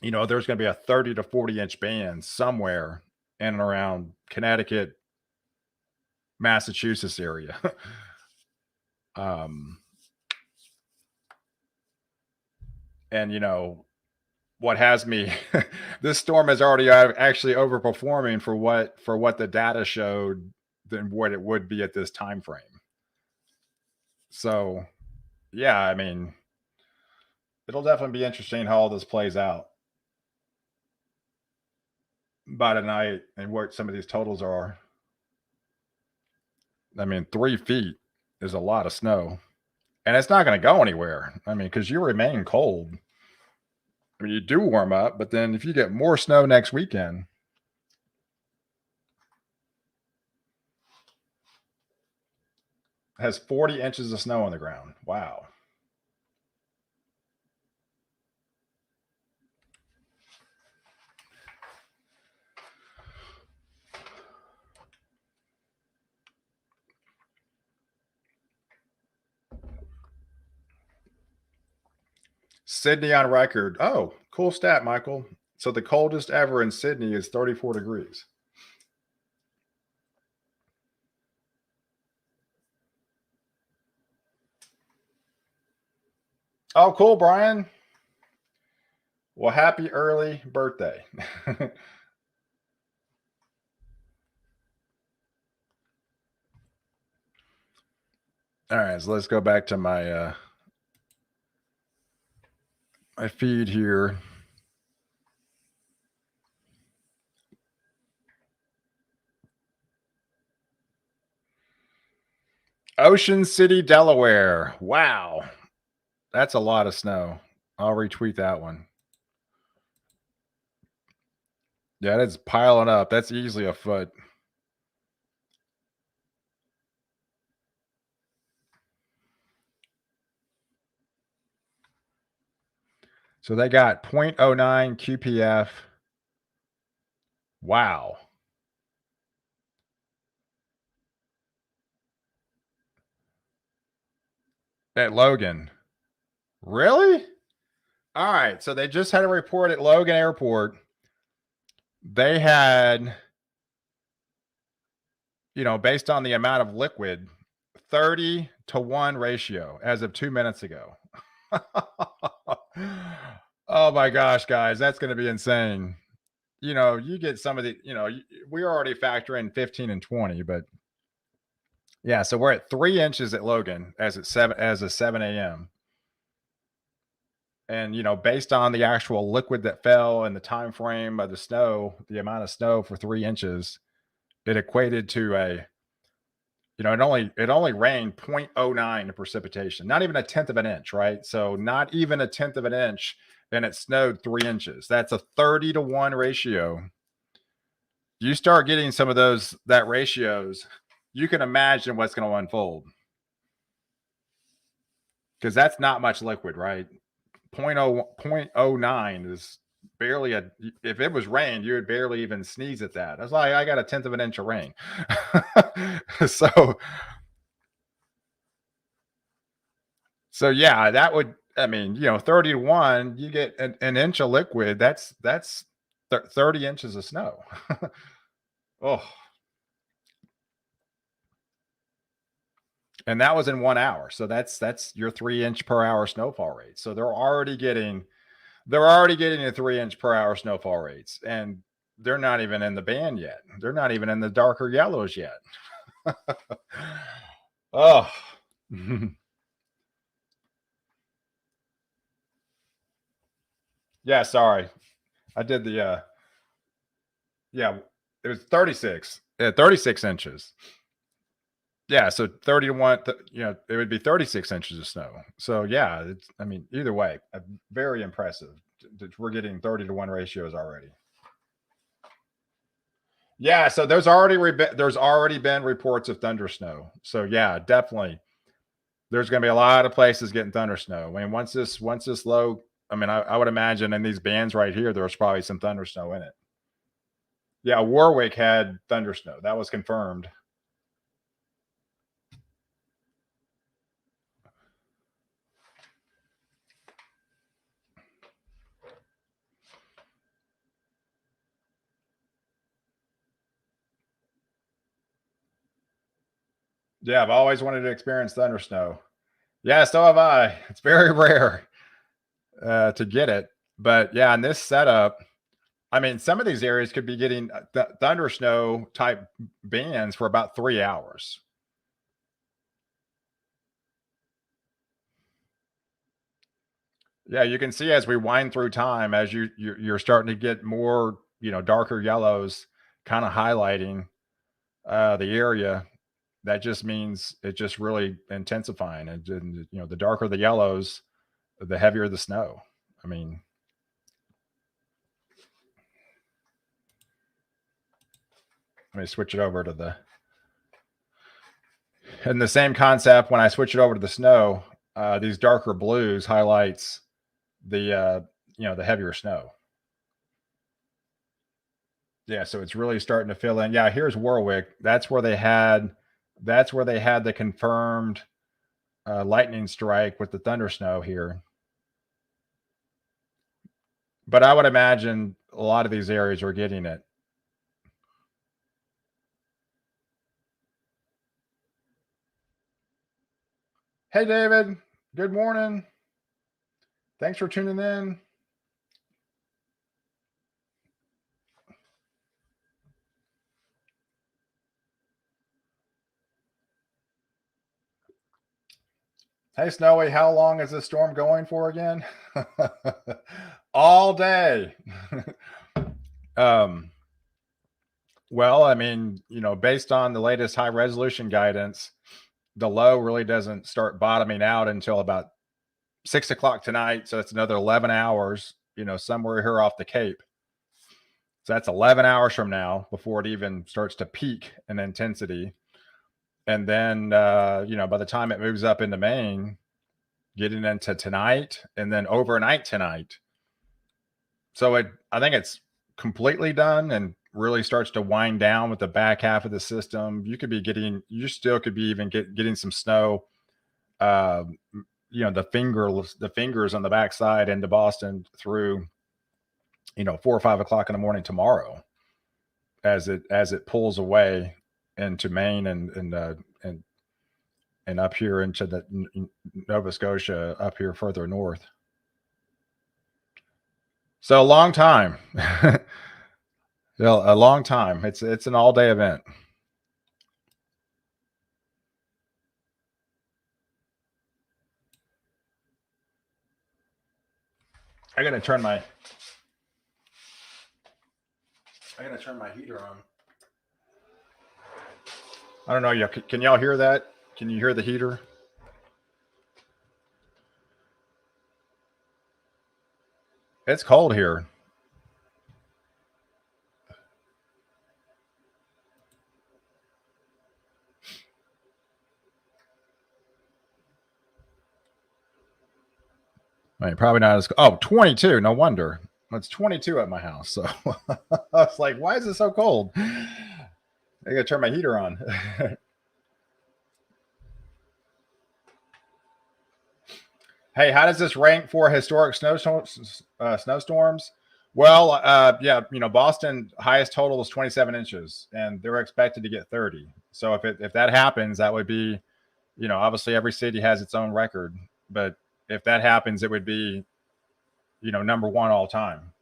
there's going to be a 30 to 40 inch band somewhere in and around Connecticut, Massachusetts area. um, and what has me, this storm is already actually overperforming for what the data showed than what it would be at this time frame. So yeah, I mean, it'll definitely be interesting how all this plays out by tonight and what some of these totals are. I mean, 3 feet is a lot of snow, and it's not going to go anywhere. I mean, because you remain cold. I mean, you do warm up, but then if you get more snow next weekend, has 40 inches of snow on the ground. Wow. Sydney on record. Oh, cool stat, Michael. So the coldest ever in Sydney is 34 degrees. Oh, cool, Brian. Well, happy early birthday. All right, so let's go back to my feed here. Ocean City, Delaware. Wow. That's a lot of snow. I'll retweet that one. Yeah, it's piling up. That's easily a foot. So they got 0.09 QPF. Wow. At Logan. Really? All right. So they just had a report at Logan Airport. They had, based on the amount of liquid, 30-to-1 ratio as of 2 minutes ago. Oh my gosh, guys, that's going to be insane. You get some of the, we already factor in 15 and 20, but yeah, so we're at 3 inches at Logan as of 7 a.m. And based on the actual liquid that fell and the time frame of the snow, the amount of snow for 3 inches, it equated to it only rained 0.09 precipitation, not even a tenth of an inch, right? So not even a tenth of an inch, and it snowed 3 inches. That's a 30-to-1 ratio. You start getting some of that ratios, you can imagine what's going to unfold, because that's not much liquid, right? 0.09 is barely if it was rain, you would barely even sneeze at that. I was like, I got a tenth of an inch of rain. So yeah, that would, I mean, 30-to-1, you get an inch of liquid. That's 30 inches of snow. Oh, And that was in 1 hour. So that's your 3-inch per hour snowfall rate. So they're already getting the 3-inch per hour snowfall rates, and they're not even in the band yet. They're not even in the darker yellows yet. Oh. Yeah, sorry. I did the yeah, it was 36. Yeah, 36 inches. Yeah, so 30 to 1, it would be 36 inches of snow. So yeah, I mean, either way, very impressive. We're getting 30 to 1 ratios already. Yeah, so there's already been reports of thunder snow. So yeah, definitely there's going to be a lot of places getting thunder snow. I mean, once this low, I mean, I would imagine in these bands right here, there's probably some thunder snow in it. Yeah, Warwick had thunder snow. That was confirmed. Yeah, I've always wanted to experience thunder snow. Yeah, so have I. It's very rare to get it. But yeah, in this setup, I mean, some of these areas could be getting thunder snow type bands for about 3 hours. Yeah, you can see as we wind through time, as you're starting to get more, darker yellows, kind of highlighting the area. That just means it just really intensifying, and the darker the yellows, the heavier the snow. I mean, let me switch it over to the same concept. When I switch it over to the snow, these darker blues highlights the heavier snow. Yeah, so it's really starting to fill in. Yeah, here's Warwick. That's where they had the confirmed lightning strike with the thunder snow here. But I would imagine a lot of these areas are getting it. Hey, David. Good morning. Thanks for tuning in. Hey, Snowy, how long is this storm going for again? All day. um, well, I mean, based on the latest high resolution guidance, the low really doesn't start bottoming out until about 6 o'clock tonight. So it's another 11 hours, somewhere here off the Cape. So that's 11 hours from now before it even starts to peak in intensity. And then, by the time it moves up into Maine, getting into tonight and then overnight tonight. So I think it's completely done and really starts to wind down with the back half of the system. You still could be even getting some snow, the fingers on the backside into Boston through, 4 or 5 o'clock in the morning tomorrow, as it pulls away into Maine and up here into the Nova Scotia, up here further north. So a long time. A long time. It's an all day event. I gotta turn my heater on. I don't know. Can y'all hear that? Can you hear the heater? It's cold here. I mean, probably not as. Oh, 22. No wonder. It's 22 at my house. So I was like, why is it so cold? I gotta turn my heater on. Hey, how does this rank for historic snowstorms? Well, yeah, Boston highest total is 27 inches, and they're expected to get 30. So if that happens, that would be obviously every city has its own record, but if that happens, it would be, number one all time.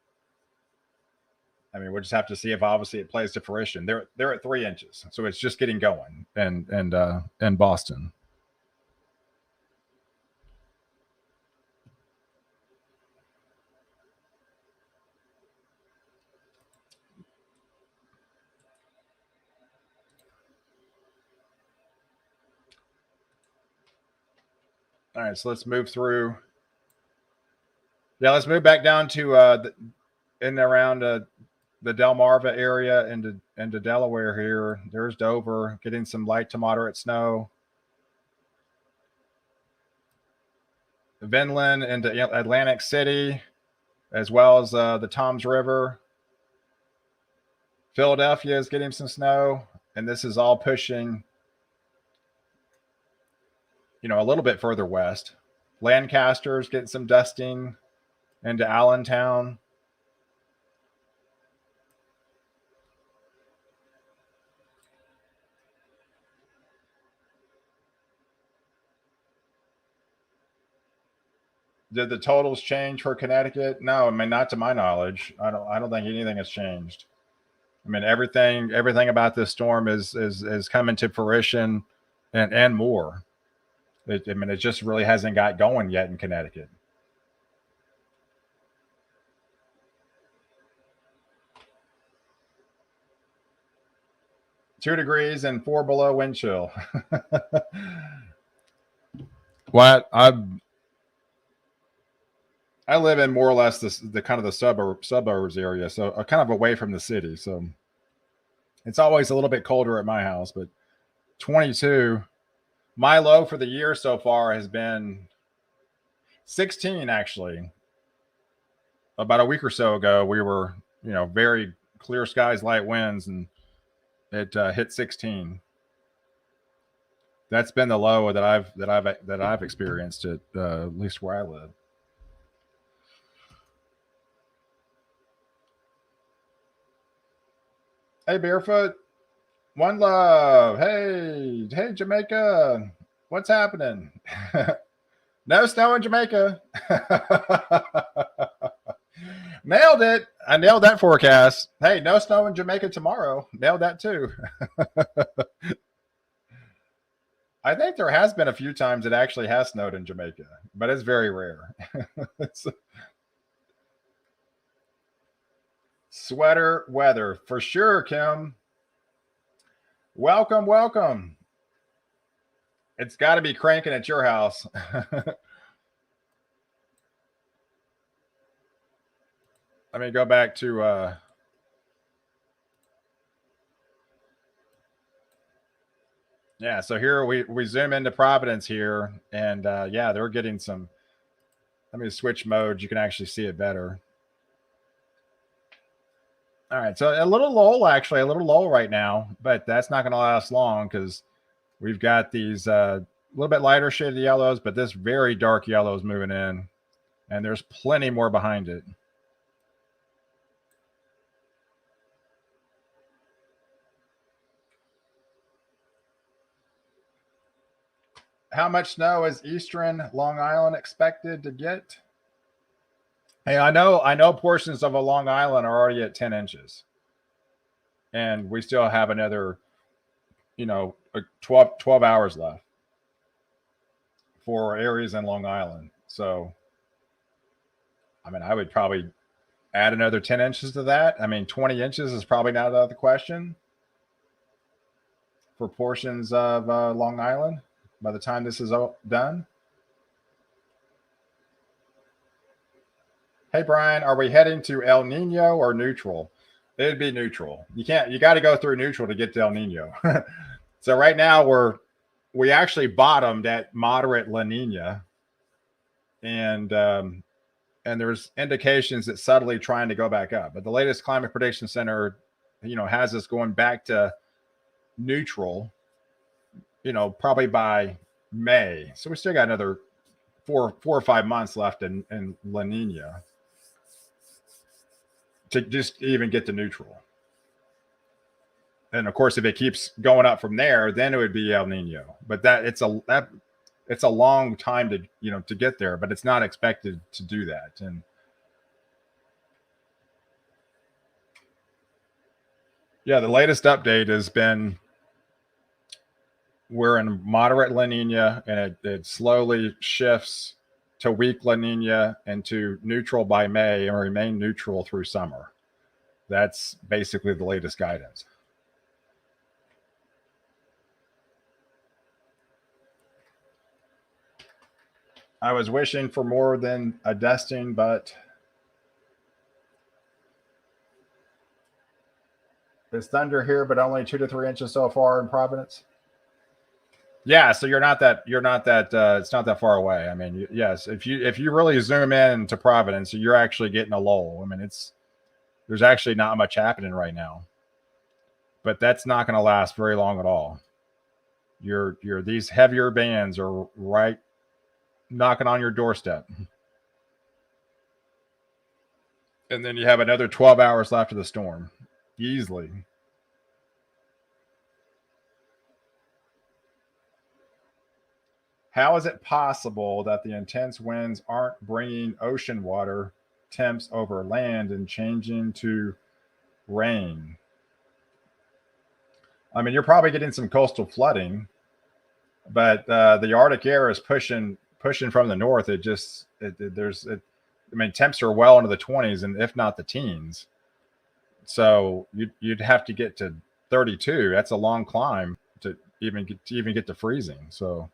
I mean, we'll just have to see if obviously it plays to fruition. They're at 3 inches, so it's just getting going, and Boston. All right, so let's move through. Yeah, let's move back down to in and around the Delmarva area into Delaware here. There's Dover getting some light to moderate snow. Vinland into Atlantic City, as well as the Toms River. Philadelphia is getting some snow, and this is all pushing, a little bit further west. Lancaster's getting some dusting into Allentown. Did the totals change for Connecticut? No, I mean, not to my knowledge. I don't think anything has changed. I mean, everything about this storm is coming to fruition, and more. It just really hasn't got going yet in Connecticut. Two degrees and 4 below wind chill. What I live in more or less the kind of the suburbs area, so kind of away from the city. So it's always a little bit colder at my house, but 22. My low for the year so far has been 16, actually. About a week or so ago, we were, very clear skies, light winds, and it hit 16. That's been the low that I've experienced at least where I live. Hey, Barefoot. One love. Hey, Jamaica. What's happening? No snow in Jamaica. Nailed it. I nailed that forecast. Hey, no snow in Jamaica tomorrow. Nailed that too. I think there has been a few times it actually has snowed in Jamaica, but it's very rare. Sweater weather for sure, Kim. Welcome. It's got to be cranking at your house. Let me go back to yeah, so here we zoom into Providence here, and yeah, they're getting some. Let me switch modes. You can actually see it better. All right, so a little lull right now, but that's not going to last long because we've got these a little bit lighter shaded yellows, but this very dark yellow is moving in, and there's plenty more behind it. How much snow is eastern Long Island expected to get? Hey, I know portions of a Long Island are already at 10 inches. And we still have another, 12 hours left for areas in Long Island. So, I mean, I would probably add another 10 inches to that. I mean, 20 inches is probably not out of the question for portions of Long Island by the time this is done. Hey, Brian, are we heading to El Nino or neutral? It'd be neutral. You got to go through neutral to get to El Nino. So right now we actually bottomed at moderate La Nina, and there's indications it's subtly trying to go back up. But the latest Climate Prediction Center, has us going back to neutral, probably by May. So we still got another 4 or 5 months left in La Nina to just even get to neutral. And of course, if it keeps going up from there, then it would be El Nino. But it's a long time to get there, but it's not expected to do that. And yeah, the latest update has been we're in moderate La Nina, and it slowly shifts to weak La Nina and to neutral by May and remain neutral through summer. That's basically the latest guidance. I was wishing for more than a dusting, but there's thunder here, but only 2 to 3 inches so far in Providence. Yeah, so it's not that far away. I mean, yes, if you really zoom in to Providence, you're actually getting a lull. I mean, there's actually not much happening right now. But that's not going to last very long at all. These heavier bands are right knocking on your doorstep. And then you have another 12 hours left of the storm. Easily. How is it possible that the intense winds aren't bringing ocean water temps over land and changing to rain? I mean, you're probably getting some coastal flooding, but the Arctic air is pushing from the north. I mean, temps are well into the 20s, and if not the teens. So you'd have to get to 32. That's a long climb to even get to freezing. So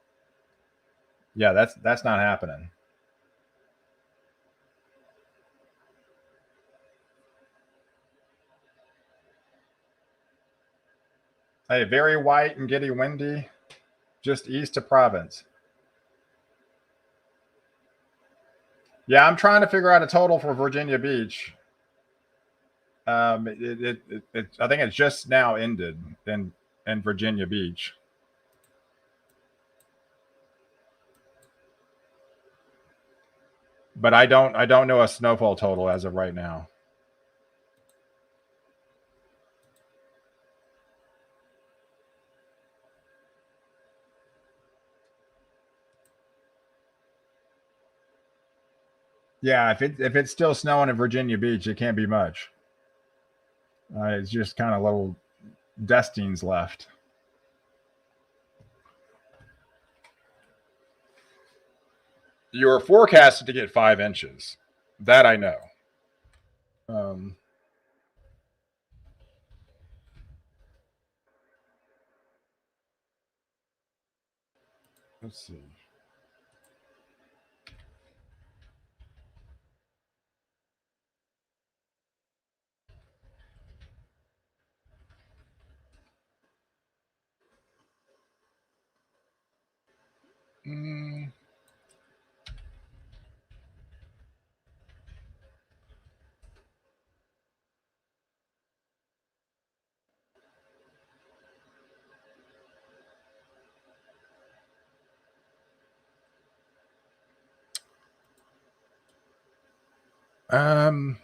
yeah, that's not happening. Hey, very white and getting windy, just east of Province. Yeah, I'm trying to figure out a total for Virginia Beach. I think it's just now ended in Virginia Beach. But I don't know a snowfall total as of right now. Yeah, if it's still snowing in Virginia Beach, it can't be much. It's just kind of little dustings left. You're forecasted to get 5 inches. That I know. Um, let's see. Mm,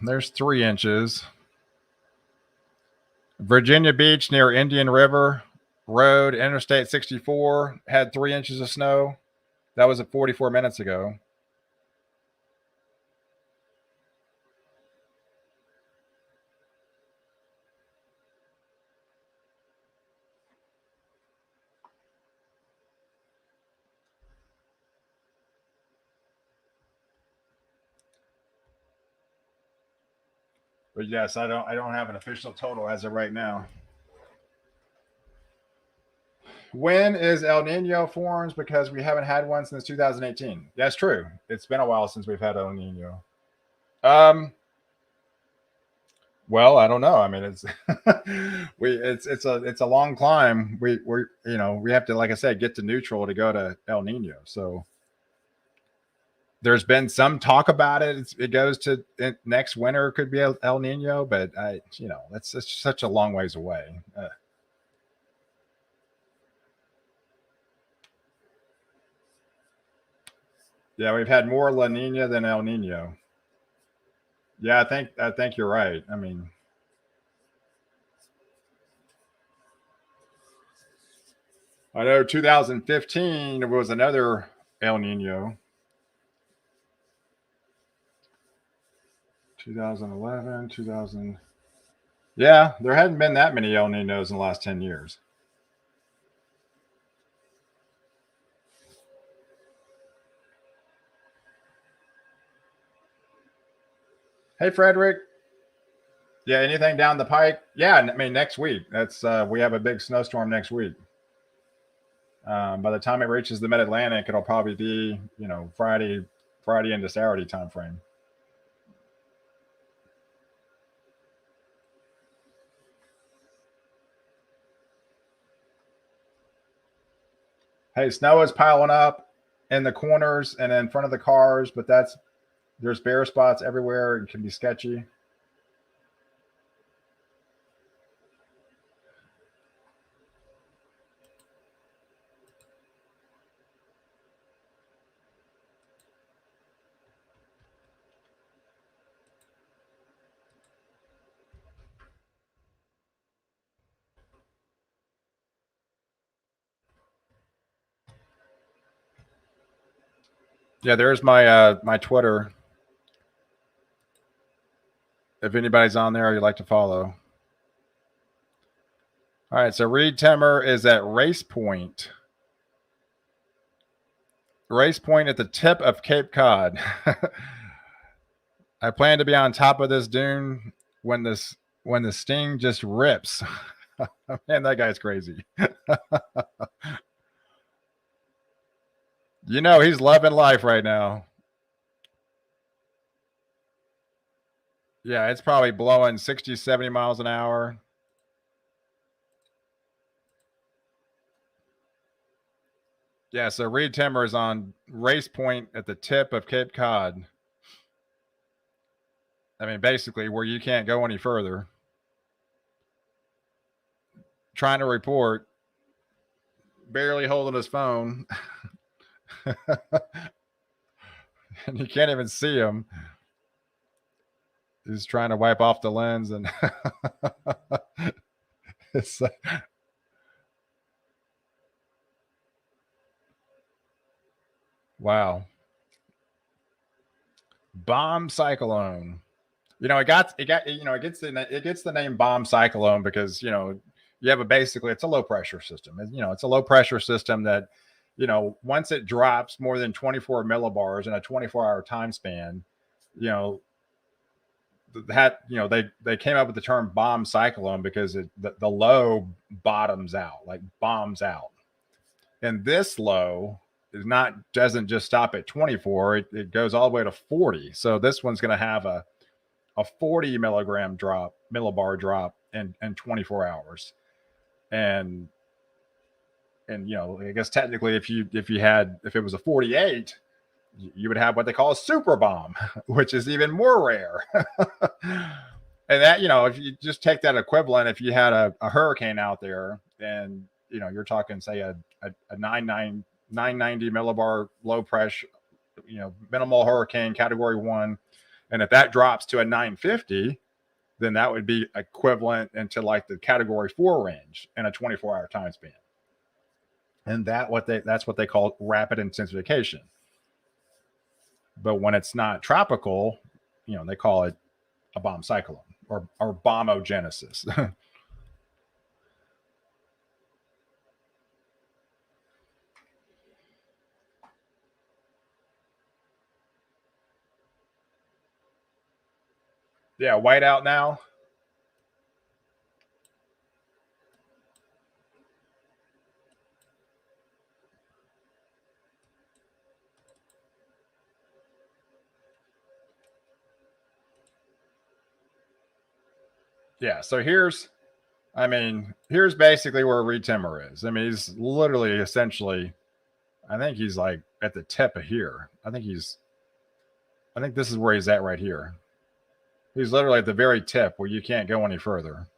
there's 3 inches. Virginia Beach near Indian River Road, Interstate 64 had 3 inches of snow. That was at 44 minutes ago. But yes, I don't have an official total as of right now. When is El Nino forms? Because we haven't had one since 2018. That's true. It's been a while since we've had El Nino. Well, I don't know. I mean, it's a long climb. We have to, like I said, get to neutral to go to El Nino. So there's been some talk about it. It goes to next winter could be El Nino, but that's such a long ways away. Yeah, we've had more La Nina than El Nino. Yeah, I think you're right. I mean, I know 2015 was another El Nino. 2011, 2000. Yeah, there hadn't been that many El Ninos in the last 10 years. Hey, Frederick. Yeah, anything down the pike? Yeah, I mean, next week. That's we have a big snowstorm next week. By the time it reaches the Mid-Atlantic, it'll probably be, Friday into Saturday time frame. Hey, snow is piling up in the corners and in front of the cars, but there's bare spots everywhere. It can be sketchy. Yeah, there's my Twitter. If anybody's on there you'd like to follow. All right, so Reed Timmer is at Race Point. Race Point at the tip of Cape Cod. I plan to be on top of this dune when the sting just rips. Man, that guy's crazy. He's loving life right now. Yeah, it's probably blowing 60, 70 miles an hour. Yeah, so Reed Timmer is on Race Point at the tip of Cape Cod. I mean, basically where you can't go any further. Trying to report, barely holding his phone. And you can't even see him. He's trying to wipe off the lens and it's wow. Bomb Cyclone. It gets the name Bomb Cyclone because you have it's a low pressure system. It's a low pressure system that once it drops more than 24 millibars in a 24-hour time span, they came up with the term bomb cyclone because the low bottoms out, like bombs out, and this low doesn't just stop at 24, it goes all the way to 40. So this one's going to have a 40 millibar drop in 24 hours. And I guess technically if it was a 48, you would have what they call a super bomb, which is even more rare. And that, if you just take that equivalent, if you had a hurricane out there and, you're talking, say, a 990 millibar low pressure, minimal hurricane category 1. And if that drops to a 950, then that would be equivalent into like the category 4 range in a 24-hour time span. And that's what they call rapid intensification. But when it's not tropical, they call it a bomb cyclone or bombogenesis. Yeah, whiteout now. Yeah, so here's basically where Reed Timmer is. I mean, he's literally essentially, I think he's like at the tip of here. I think this is where he's at right here. He's literally at the very tip where you can't go any further.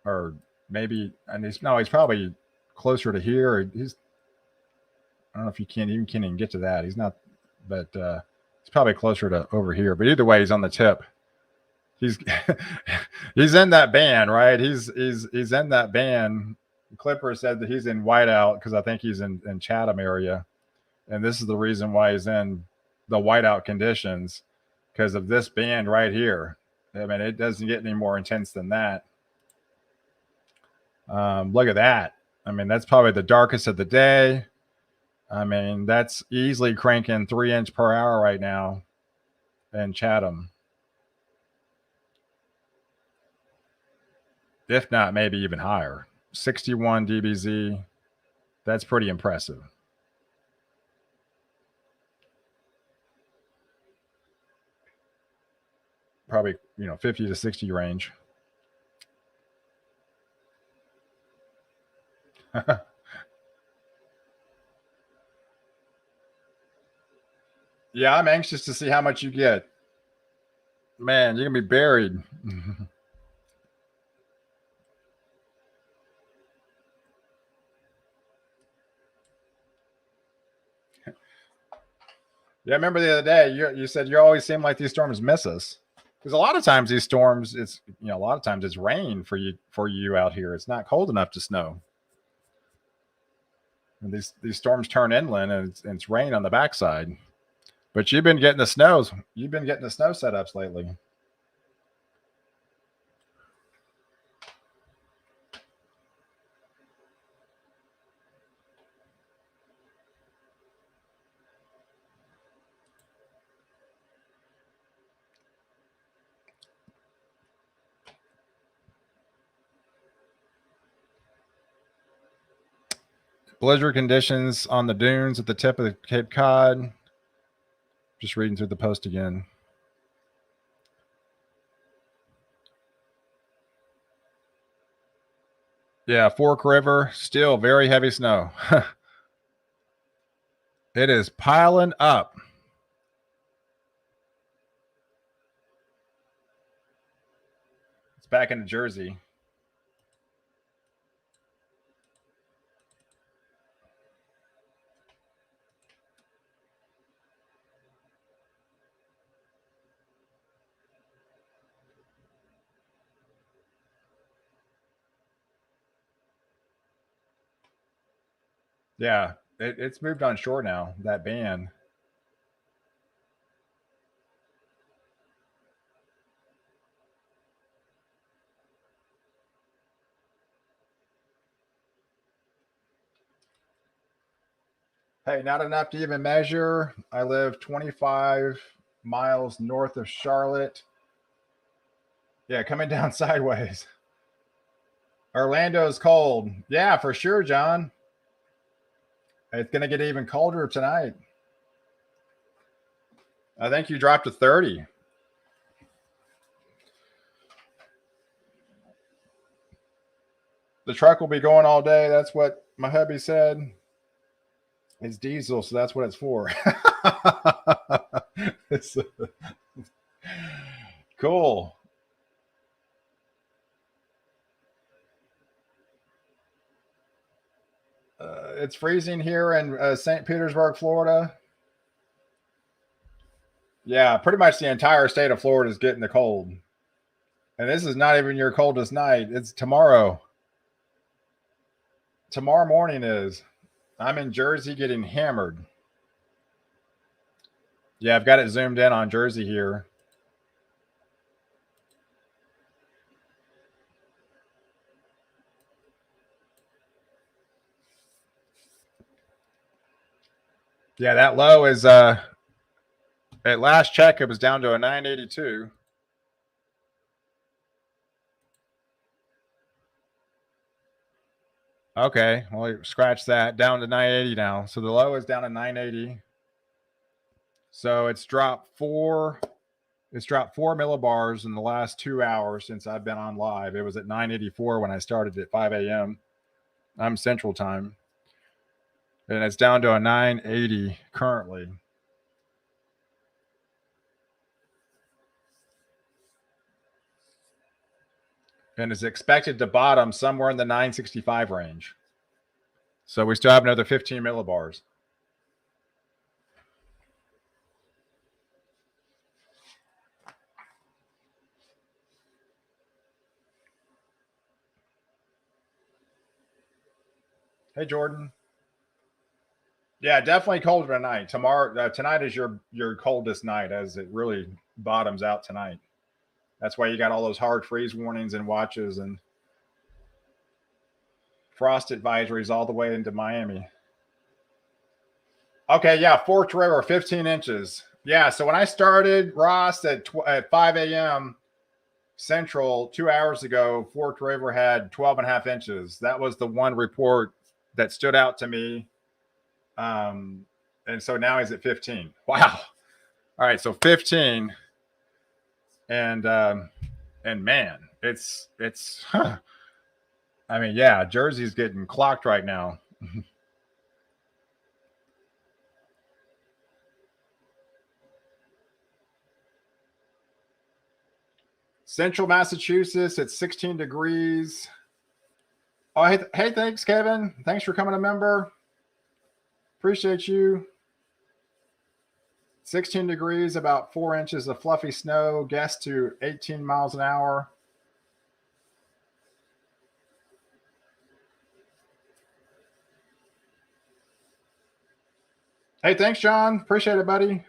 Or maybe, and he's probably closer to here. I don't know if you can't even get to that. He's not, but he's probably closer to over here. But either way, he's on the tip. He's he's in that band, right? He's in that band Clipper said that he's in whiteout because I think he's in Chatham area. And this is the reason why he's in the whiteout conditions, because of this band right here. I mean, it doesn't get any more intense than that. Look at that. I mean, that's probably the darkest of the day. I mean, that's easily cranking 3 inch per hour right now in Chatham. If not, maybe even higher. 61 dBz. That's pretty impressive. Probably, 50 to 60 range. Yeah, I'm anxious to see how much you get. Man, you're going to be buried. Yeah, I remember the other day you said you always seem like these storms miss us, because a lot of times these storms, it's a lot of times it's rain for you out here. It's not cold enough to snow. And these storms turn inland, and it's rain on the backside. But you've been getting the snows. You've been getting the snow setups lately. Blizzard conditions on the dunes at the tip of the Cape Cod. Just reading through the post again. Yeah, Fork River, still very heavy snow. It is piling up. It's back into Jersey. Yeah, it's moved on shore now, that band. Hey, not enough to even measure. I live 25 miles north of Charlotte. Yeah, coming down sideways. Orlando's cold. Yeah, for sure, John. It's going to get even colder tonight. I think you dropped to 30. The truck will be going all day. That's what my hubby said. It's diesel, so that's what it's for. It's, cool. It's freezing here in St. Petersburg, Florida. Yeah, pretty much the entire state of Florida is getting the cold. And this is not even your coldest night. It's tomorrow. Tomorrow morning is. I'm in Jersey getting hammered. Yeah, I've got it zoomed in on Jersey here. Yeah, that low is at last check it was down to a 982. Okay, well, scratch that, down to 980 now. So the low is down to 980. So it's dropped four millibars in the last 2 hours since I've been on live. It was at 984 when I started at 5 a.m. I'm Central Time. And it's down to a 980 currently. And is expected to bottom somewhere in the 965 range. So we still have another 15 millibars. Hey, Jordan. Yeah, definitely colder tonight. Tonight is your coldest night as it really bottoms out tonight. That's why you got all those hard freeze warnings and watches and frost advisories all the way into Miami. Okay, yeah, Forks River, 15 inches. Yeah, so when I started, Ross, at 5 a.m. Central 2 hours ago, Forks River had 12 and a half inches. That was the one report that stood out to me. And so now he's at 15. Wow. All right, so 15. And man, it's huh. I mean, yeah, Jersey's getting clocked right now. Central Massachusetts, it's 16 degrees. Oh, hey, thanks, Kevin. Thanks for coming a member. Appreciate you. 16 degrees, about 4 inches of fluffy snow, gusts to 18 miles an hour. Hey, thanks, John. Appreciate it, buddy.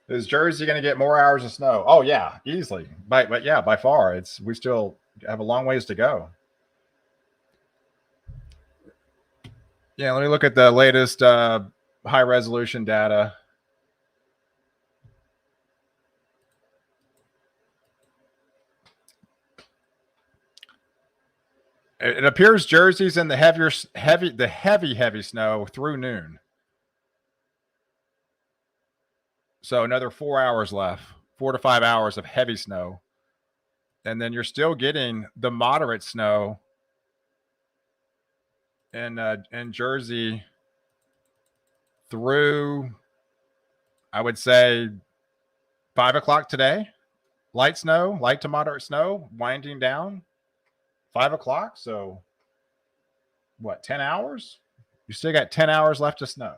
Is Jersey going to get more hours of snow? Oh yeah, easily. But yeah, by far, we still have a long ways to go. Yeah, let me look at the latest high resolution data. It appears Jersey's in the heavy snow through noon. So another 4 hours left, 4 to 5 hours of heavy snow. And then you're still getting the moderate snow in Jersey through, I would say, 5 o'clock today. Light snow, light to moderate snow, winding down. 5 o'clock. So what, 10 hours? You still got 10 hours left of snow.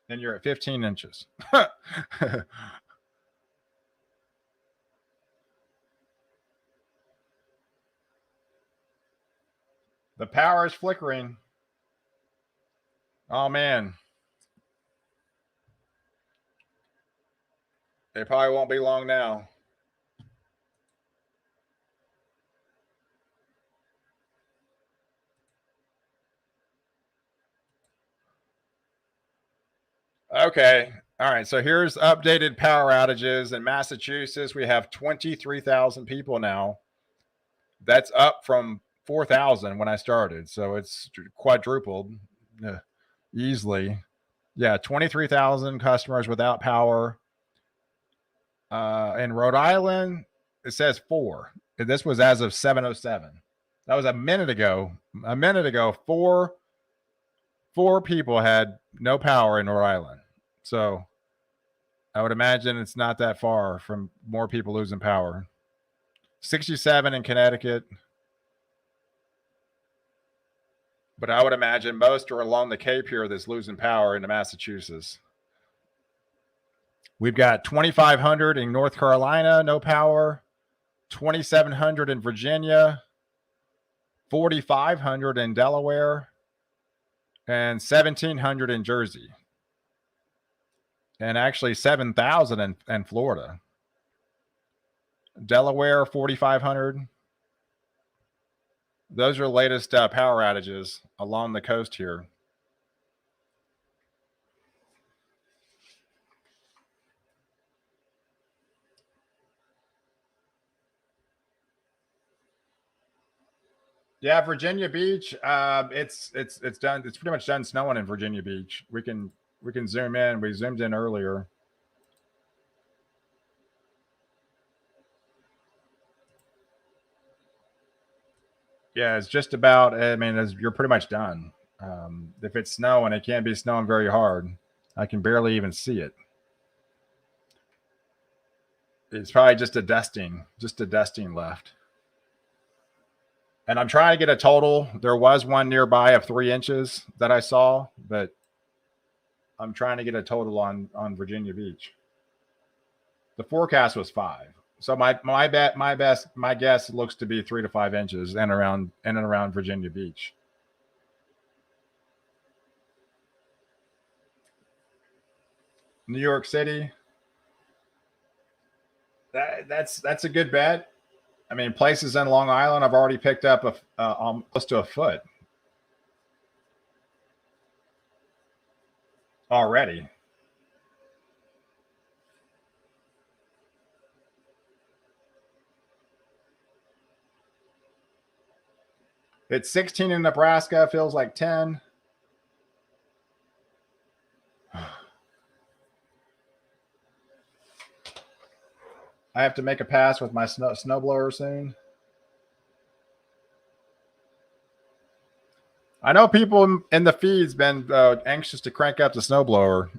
And you're at 15 inches. The power is flickering. Oh, man. It probably won't be long now. Okay. All right. So here's updated power outages in Massachusetts. We have 23,000 people now. That's up from 4,000 when I started. So it's quadrupled easily. Yeah. 23,000 customers without power. In Rhode Island, it says 4. This was as of 7:07. That was a minute ago. A minute ago, four people had no power in Rhode Island. So I would imagine it's not that far from more people losing power. 67 in Connecticut. But I would imagine most are along the Cape here that's losing power into Massachusetts. We've got 2,500 in North Carolina, no power. 2,700 in Virginia. 4,500 in Delaware. And 1,700 in Jersey. And actually 7,000 in Florida. Delaware, 4,500. Those are the latest power outages along the coast here. Yeah, Virginia Beach. It's done. It's pretty much done snowing in Virginia Beach. We can zoom in. We zoomed in earlier. Yeah, it's just about. I mean, you're pretty much done. If it's snowing, it can't be snowing very hard. I can barely even see it. It's probably just a dusting left. And I'm trying to get a total. There was one nearby of 3 inches that I saw, but I'm trying to get a total on Virginia Beach. The forecast was 5. So my guess looks to be 3 to 5 inches in and around Virginia Beach. New York City. That's a good bet. I mean, places in Long Island, I've already picked up close to a foot already. It's 16 in Nebraska. Feels like 10. I have to make a pass with my snowblower soon. I know people in the feed's been anxious to crank up the snowblower.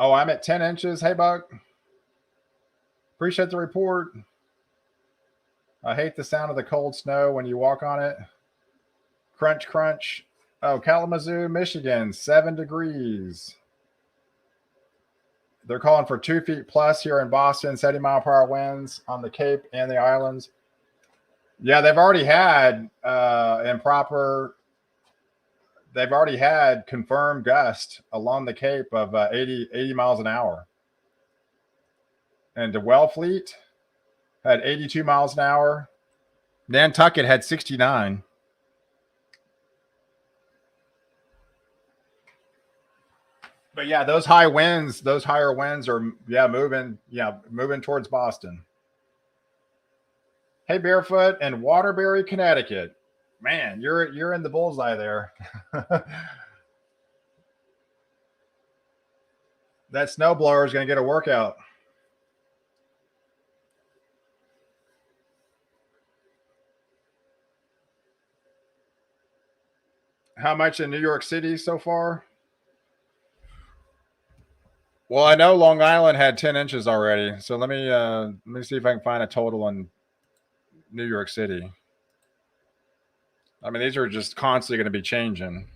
Oh, I'm at 10 inches. Hey, Buck. Appreciate the report. I hate the sound of the cold snow when you walk on it. Crunch, crunch. Oh, Kalamazoo, Michigan, 7 degrees. They're calling for 2 feet plus here in Boston, 70-mile-per-hour winds on the Cape and the islands. Yeah, they've already had they've already had confirmed gusts along the Cape of 80 miles an hour. And the Wellfleet had 82 miles an hour. Nantucket had 69. But yeah, those higher winds are moving towards Boston. Hey, Barefoot and Waterbury, Connecticut. Man, you're in the bullseye there. That snowblower is going to get a workout. How much in New York City so far? Well, I know Long Island had 10 inches already. So let me see if I can find a total in New York City. I mean, these are just constantly going to be changing.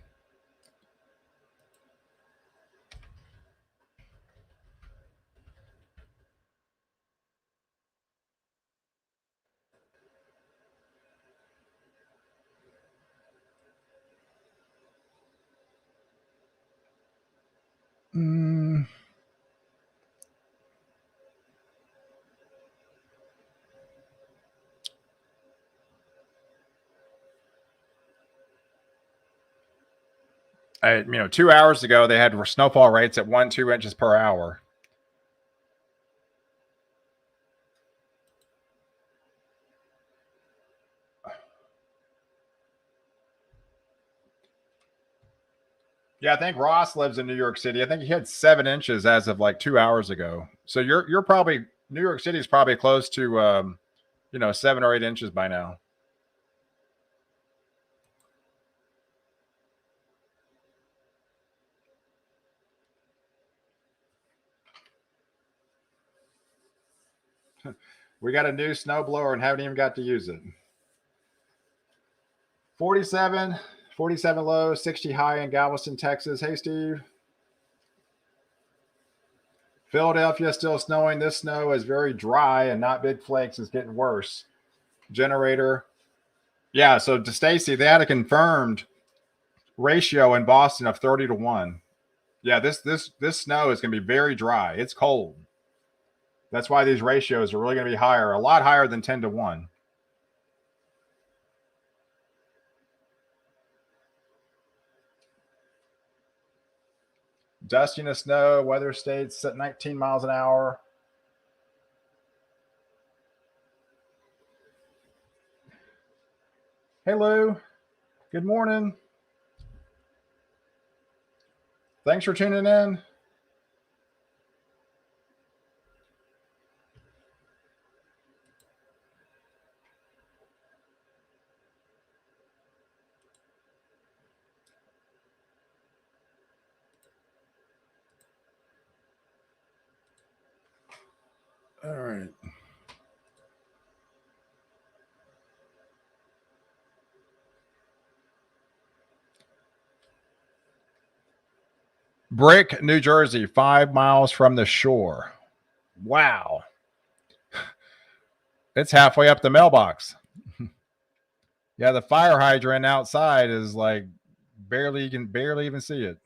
Mm. I, 2 hours ago they had snowfall rates at 1-2 inches per hour. Yeah, I think Ross lives in New York City. I think he had 7 inches as of like 2 hours ago. So you're probably New York City is probably close to 7 or 8 inches by now. We got a new snowblower and haven't even got to use it. 47 low, 60 high in Galveston, Texas. Hey, Steve. Philadelphia still snowing. This snow is very dry and not big flakes. It's getting worse. Generator. Yeah, so to Stacy, they had a confirmed ratio in Boston of 30 to 1. Yeah, this snow is going to be very dry. It's cold. That's why these ratios are really going to be higher, a lot higher than 10 to 1. Dustiness snow, weather states at 19 miles an hour. Hey, Lou. Good morning. Thanks for tuning in. All right. Brick, New Jersey, 5 miles from the shore. Wow. It's halfway up the mailbox. Yeah, the fire hydrant outside is like you can barely even see it.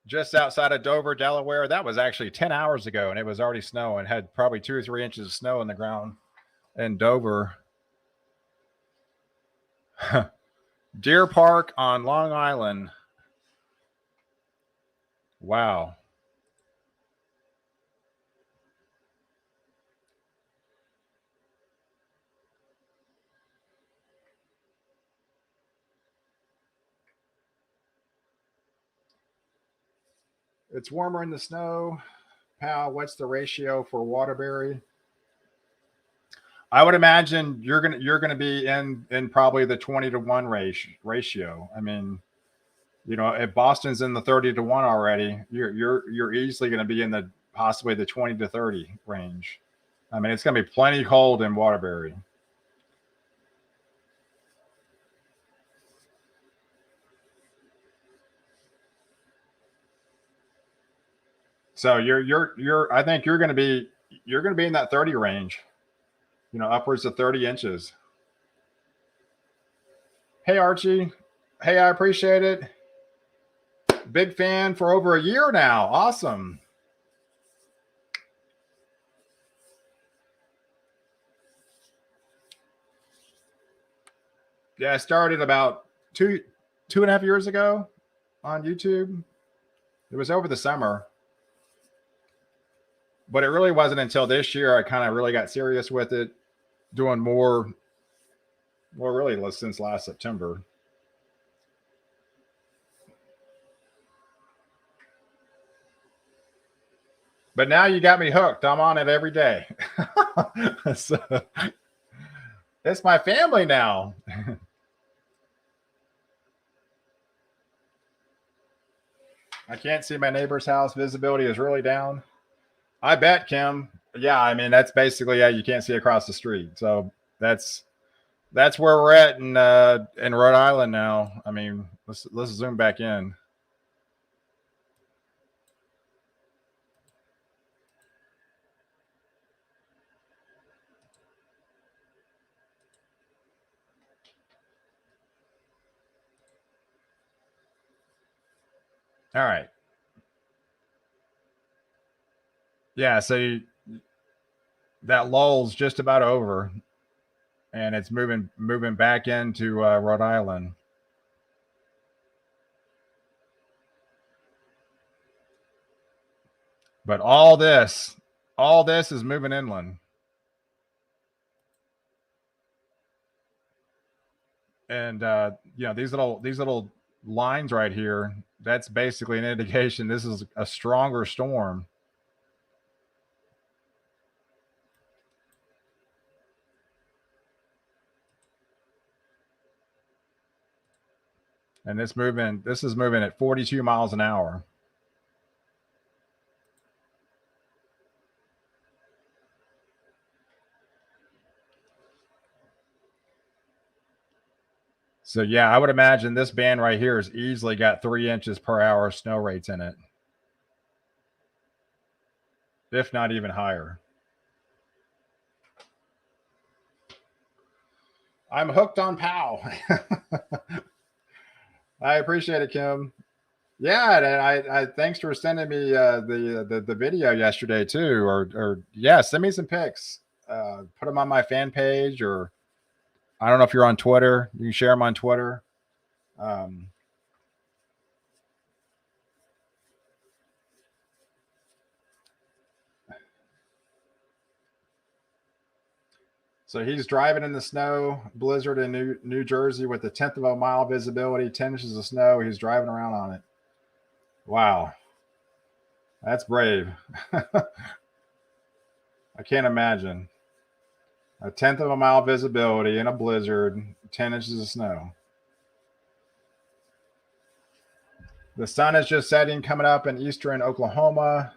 Just outside of Dover, Delaware. That was actually 10 hours ago, and it was already snowing. Had probably 2 or 3 inches of snow on the ground in Dover. Deer Park on Long Island. Wow. It's warmer in the snow. Pal, what's the ratio for Waterbury? I would imagine you're gonna be in probably the 20-to-1 ratio. I mean, you know, if Boston's in the 30-to-1 already, you're easily going to be in the possibly the 20-to-30 range. I mean, it's going to be plenty cold in Waterbury. So you're I think you're going to be in that 30 range. You know, upwards of 30 inches. Hey Archie. Hey, I appreciate it. Big fan for over a year now. Awesome. Yeah, I started about two and a half years ago on YouTube. It was over the summer. But it really wasn't until this year I kind of really got serious with it, doing more, well, really since last September. But now you got me hooked. I'm on it every day. So, it's my family now. I can't see my neighbor's house. Visibility is really down. I bet, Kim. Yeah, I mean that's basically you can't see across the street. So that's where we're at in Rhode Island now. I mean, let's zoom back in. All right. Yeah, so that lull's just about over, and it's moving back into Rhode Island. But all this is moving inland, and you know these little lines right here. That's basically an indication this is a stronger storm. And this is moving at 42 miles an hour. So yeah, I would imagine this band right here has easily got 3 inches per hour snow rates in it, if not even higher. I'm hooked on POW. I appreciate it, Kim. Yeah, and I thanks for sending me the video yesterday too, or yeah, send me some pics. Put them on my fan page, or I don't know if you're on Twitter. You can share them on Twitter. Um, so he's driving in the snow blizzard in New Jersey with a tenth of a mile visibility, 10 inches of snow. He's driving around on it. Wow, that's brave. I can't imagine. A tenth of a mile visibility in a blizzard, 10 inches of snow. The sun is just setting, coming up in eastern Oklahoma,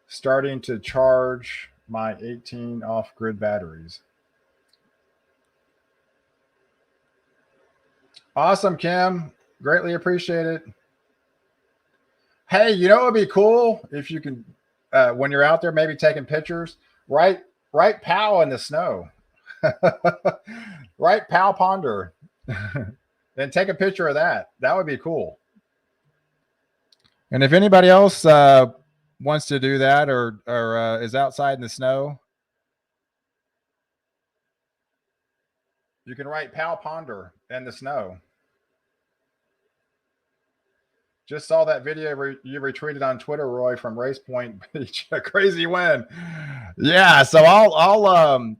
starting to charge my 18 off-grid batteries. Awesome, Kim. Greatly appreciate it. Hey, it would be cool if you can, when you're out there, maybe taking pictures, write "POW" in the snow. Write "POW Ponder." Then take a picture of that. That would be cool. And if anybody else wants to do that or is outside in the snow, you can write "POW Ponder" in the snow. Just saw that video you retweeted on Twitter, Roy, from Race Point Beach. A crazy win. Yeah, so I'll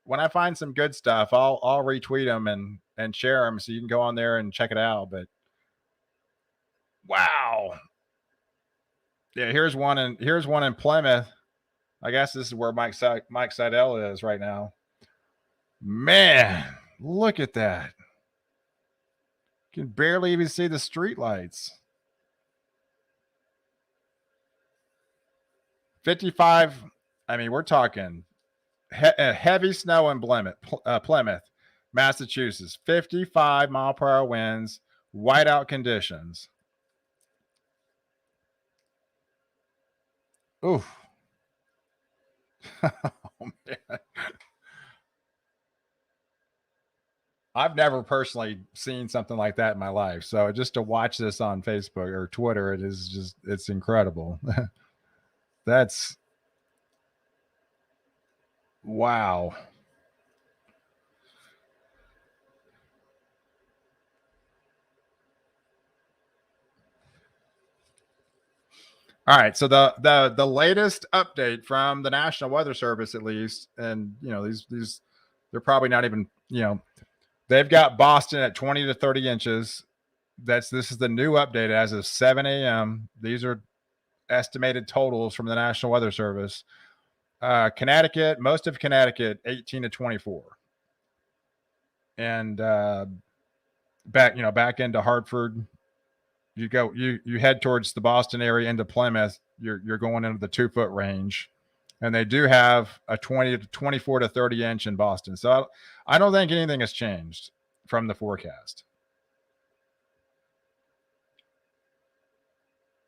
when I find some good stuff, I'll retweet them and share them so you can go on there and check it out. But wow. Yeah, here's one in Plymouth. I guess this is where Mike Seidel is right now. Man, look at that. You can barely even see the street lights. 55. I mean, we're talking heavy snow in Plymouth, Massachusetts. 55-mile-per-hour winds, whiteout conditions. Oof. Oh, man. I've never personally seen something like that in my life. So just to watch this on Facebook or Twitter, it's incredible. That's wow. All right, so the latest update from the National Weather Service, at least, and these they're probably not even they've got Boston at 20 to 30 inches. This is the new update as of 7 a.m. These are estimated totals from the National Weather Service. Connecticut, most of Connecticut, 18 to 24, and back into Hartford. You head towards the Boston area into Plymouth. You're going into the 2-foot range, and they do have a 20 to 24 to 30 inch in Boston. So I don't think anything has changed from the forecast.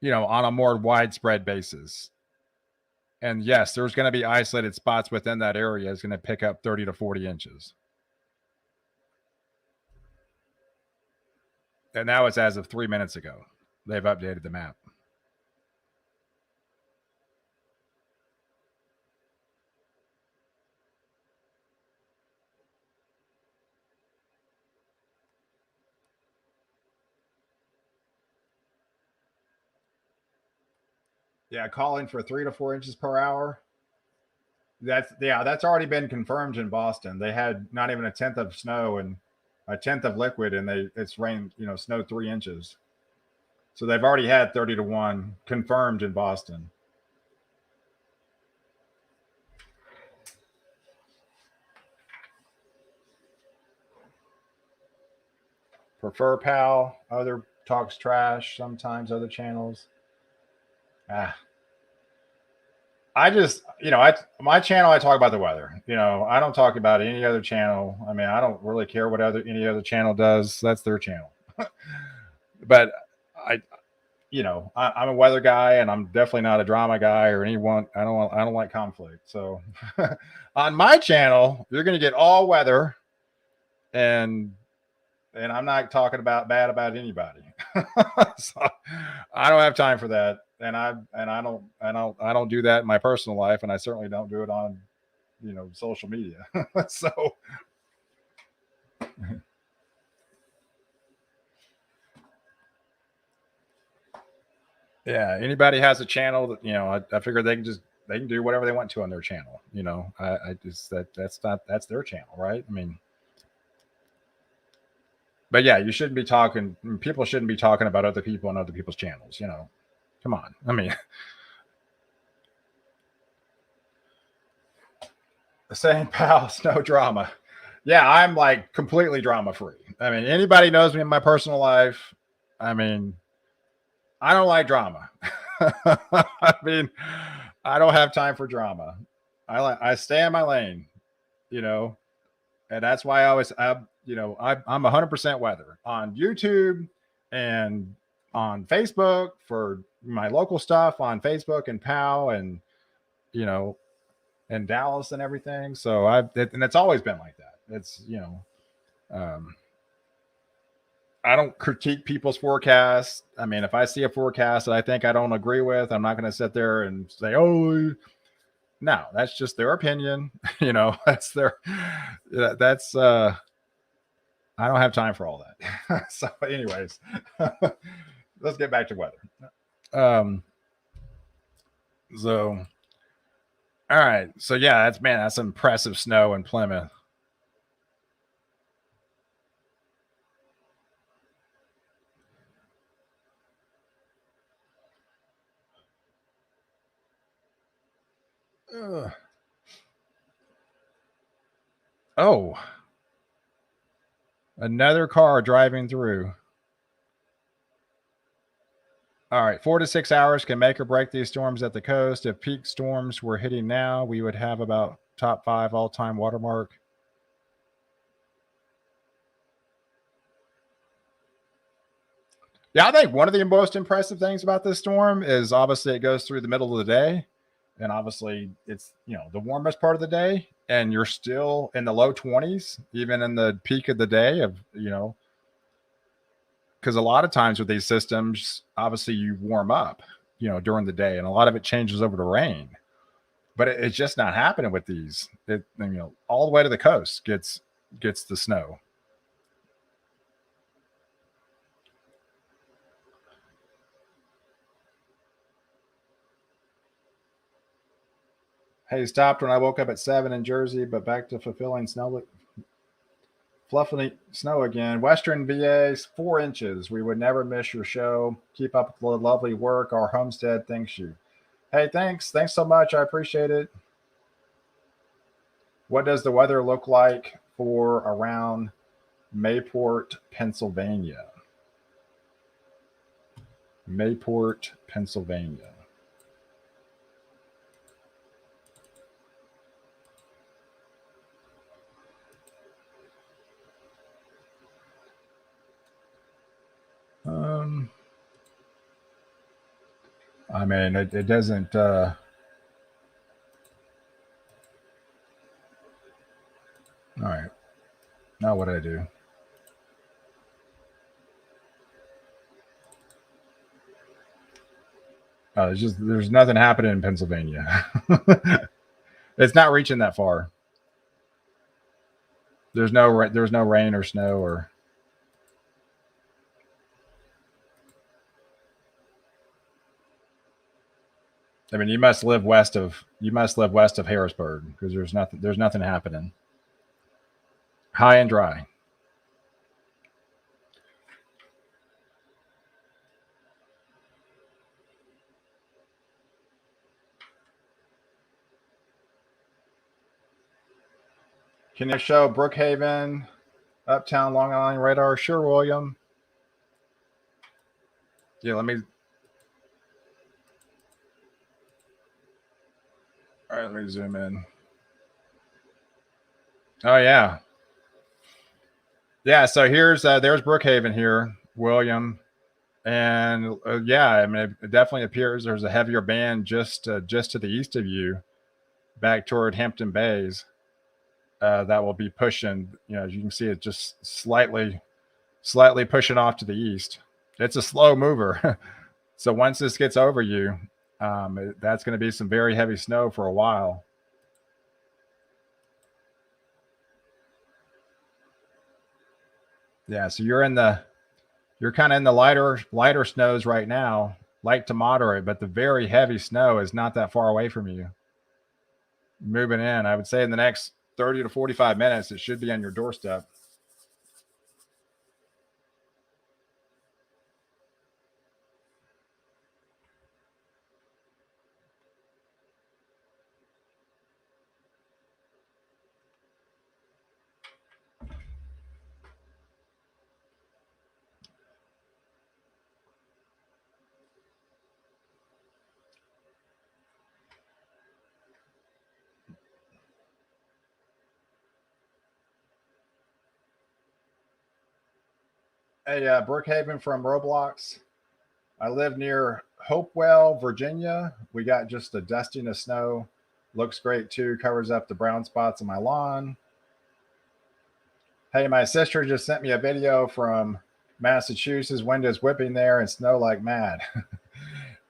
On a more widespread basis. And yes, there's going to be isolated spots within that area is going to pick up 30 to 40 inches. And now it's as of 3 minutes ago. They've updated the map. Yeah, calling for 3 to 4 inches per hour. That's already been confirmed in Boston. They had not even a tenth of snow and a tenth of liquid, and it's rained, snow 3 inches. So they've already had 30 to 1 confirmed in Boston. Prefer PAL. Other talks trash. Sometimes other channels. I just, my channel, I talk about the weather. I don't talk about any other channel. I mean, I don't really care what any other channel does. That's their channel. But I'm a weather guy, and I'm definitely not a drama guy or anyone. I don't like conflict. So on my channel, you're going to get all weather, and I'm not talking bad about anybody. So I don't have time for that. And I don't do that in my personal life, and I certainly don't do it on, social media. So yeah, anybody has a channel that, I figure they can do whatever they want to on their channel. I just that's their channel, right? I mean, but yeah, people shouldn't be talking about other people on other people's channels. Come on. I mean, saying pals, no drama. Yeah, I'm like completely drama free. I mean, anybody knows me in my personal life. I mean, I don't like drama. I mean, I don't have time for drama. I stay in my lane, you know, and that's why I'm 100% weather on YouTube and on Facebook for my local stuff on Facebook and POW and you know and Dallas and everything. So and it's always been like that. It's um, I don't critique people's forecasts. I mean, if I see a forecast that I think I don't agree with, I'm not going to sit there and say, "Oh, no, that's just their opinion." That's their that's I don't have time for all that. So, anyways, let's get back to weather. Um, so, all right. So, yeah, that's impressive snow in Plymouth. Ugh. Oh, another car driving through. All right, 4 to 6 hours can make or break these storms at the coast. If peak storms were hitting now, we would have about top 5 all-time watermark. Yeah, I think one of the most impressive things about this storm is obviously it goes through the middle of the day, and obviously it's the warmest part of the day, and you're still in the low 20s, even in the peak of the day because a lot of times with these systems, obviously you warm up, during the day, and a lot of it changes over to rain. But it's just not happening with these. All the way to the coast gets the snow. Hey, stopped when I woke up at 7 in Jersey, but back to fluffing snow again. Western VA, 4 inches. We would never miss your show. Keep up the lovely work. Our homestead thanks you. Hey, thanks so much. I appreciate it. What does the weather look like for around Mayport, Pennsylvania? Mayport, Pennsylvania. Um, I mean, it doesn't. All right. Now what I do? There's nothing happening in Pennsylvania. It's not reaching that far. There's no rain or snow or. I mean, you must live west of Harrisburg because there's nothing happening. High and dry. Can you show Brookhaven, Uptown, Long Island radar? Sure, William. Yeah, let me. All right, let me zoom in. Oh yeah, yeah. So there's Brookhaven here, William, and yeah, I mean it definitely appears there's a heavier band just to the east of you, back toward Hampton Bays. That will be pushing. As you can see, it just slightly pushing off to the east. It's a slow mover. So once this gets over you, that's going to be some very heavy snow for a while. Yeah, so you're kind of in the lighter snows right now, light to moderate, but the very heavy snow is not that far away from you. Moving in, I would say in the next 30 to 45 minutes, it should be on your doorstep. Hey, Brookhaven from Roblox. I live near Hopewell, Virginia. We got just a dusting of snow. Looks great too. Covers up the brown spots on my lawn. Hey, my sister just sent me a video from Massachusetts. Wind is whipping there and snow like mad.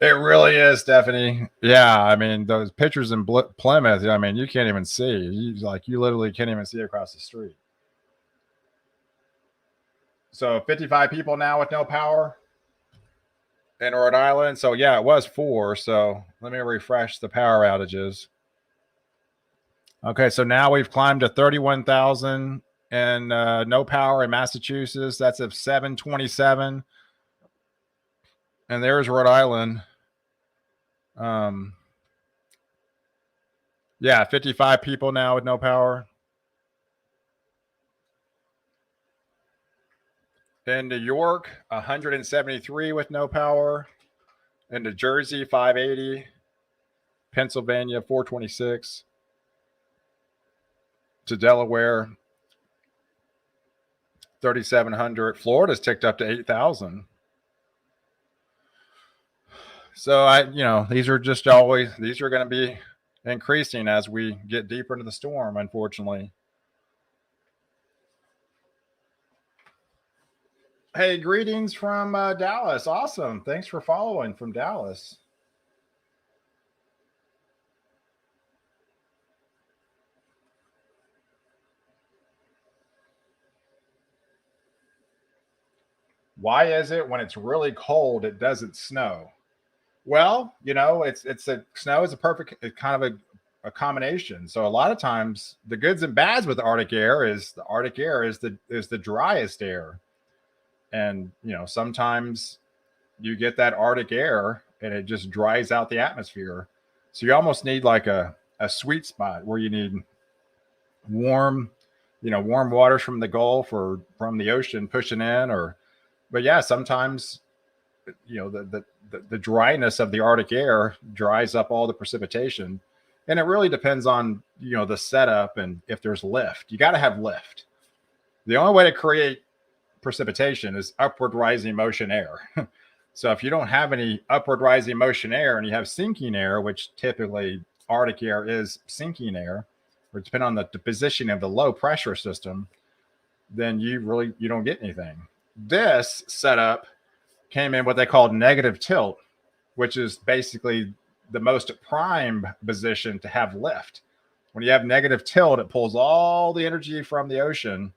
It really is, Stephanie. Yeah, I mean those pictures in Plymouth. I mean you can't even see. You literally can't even see across the street. So 55 people now with no power in Rhode Island. So yeah, it was 4. So let me refresh the power outages. Okay, so now we've climbed to 31,000 and no power in Massachusetts. That's at 727. And there's Rhode Island. Yeah, 55 people now with no power. In New York, 173 with no power. In New Jersey, 580. Pennsylvania, 426. To Delaware, 3,700. Florida's ticked up to 8,000. So these are going to be increasing as we get deeper into the storm, unfortunately. Hey, greetings from Dallas. Awesome. Thanks for following from Dallas. Why is it when it's really cold, it doesn't snow? Well, snow is a perfect kind of a combination. So a lot of times the goods and bads with the Arctic air is the driest air. And sometimes you get that Arctic air and it just dries out the atmosphere. So you almost need like a sweet spot where you need warm waters from the Gulf or from the ocean pushing in, but yeah, sometimes the dryness of the Arctic air dries up all the precipitation. And it really depends on the setup and if there's lift. You got to have lift. The only way to create precipitation is upward rising motion air. So if you don't have any upward rising motion air and you have sinking air, which typically Arctic air is sinking air, or depending on the position of the low pressure system, then you don't get anything. This setup came in what they called negative tilt, which is basically the most prime position to have lift. When you have negative tilt, it pulls all the energy from the ocean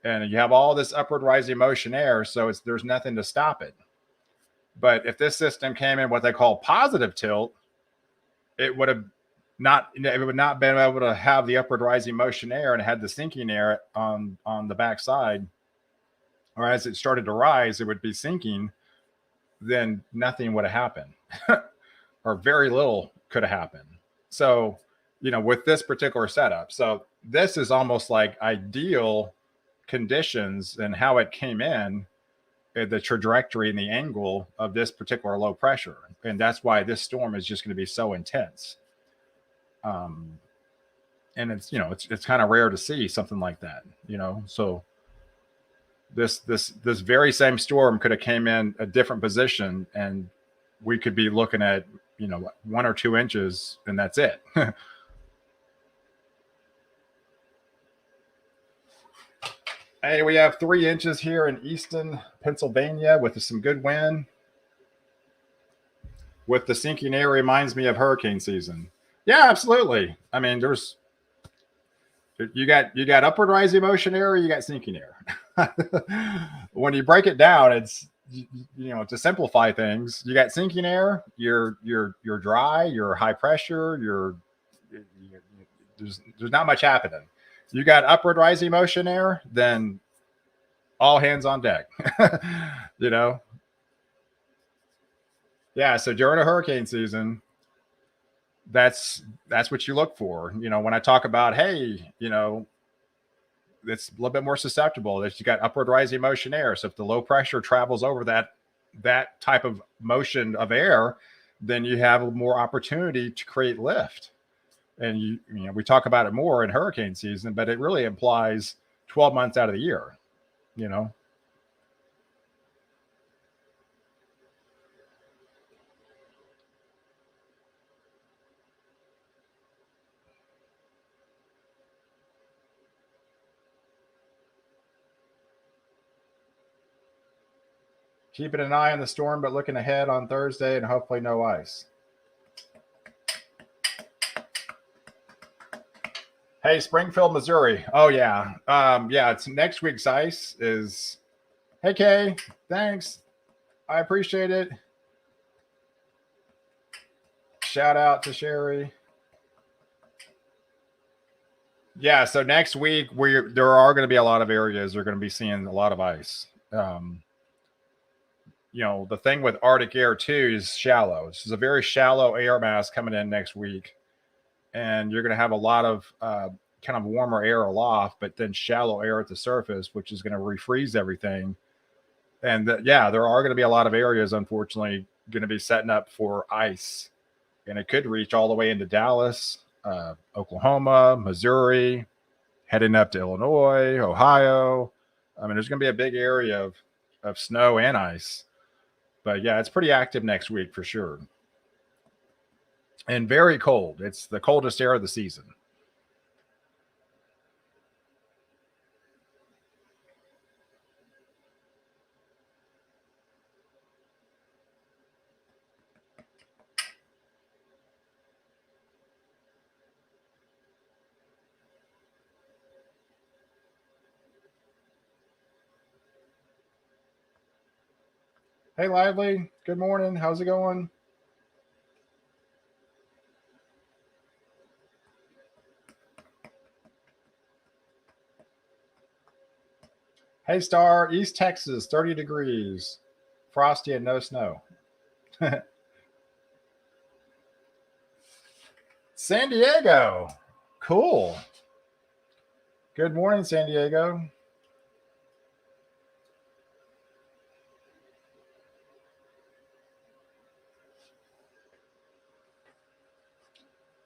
and you have all this upward rising motion air, so there's nothing to stop it. But if this system came in what they call positive tilt, it would not been able to have the upward rising motion air and it had the sinking air on the backside, or as it started to rise, it would be sinking. Then nothing would have happened, or very little could have happened. So, with this particular setup, so this is almost like ideal conditions and how it came in, the trajectory and the angle of this particular low pressure. And that's why this storm is just going to be so intense. And it's, it's kind of rare to see something like that, so this very same storm could have came in a different position and we could be looking at 1 or 2 inches and that's it. Hey, we have 3 inches here in Easton, Pennsylvania with some good wind. With the sinking air reminds me of hurricane season. Yeah, absolutely. I mean, you got upward rising motion air, you got sinking air. When you break it down, it's to simplify things, you got sinking air, you're dry, you're high pressure, there's not much happening. You got upward rising motion air, then all hands on deck. Yeah, so during a hurricane season, that's what you look for. When I talk about, hey, it's a little bit more susceptible that you got upward rising motion air. So if the low pressure travels over that type of motion of air, then you have more opportunity to create lift. And we talk about it more in hurricane season, but it really implies 12 months out of the year. Keeping an eye on the storm, but looking ahead on Thursday and hopefully no ice. Hey, Springfield, Missouri. Oh yeah. Yeah, it's next week's ice is. Hey Kay, thanks. I appreciate it. Shout out to Sherry. Yeah, so next week there are going to be a lot of areas that are going to be seeing a lot of ice. The thing with Arctic air too is shallow. This is a very shallow air mass coming in next week, and you're going to have a lot of kind of warmer air aloft, but then shallow air at the surface, which is going to refreeze everything. And there are going to be a lot of areas, unfortunately, going to be setting up for ice, and it could reach all the way into Dallas, Oklahoma, Missouri, heading up to Illinois, Ohio. I mean, there's going to be a big area of snow and ice. But yeah, it's pretty active next week for sure. And very cold. It's the coldest air of the season. Hey, Lively. Good morning. How's it going? Hey, Star. East Texas, 30 degrees. Frosty and no snow. San Diego. Cool. Good morning, San Diego.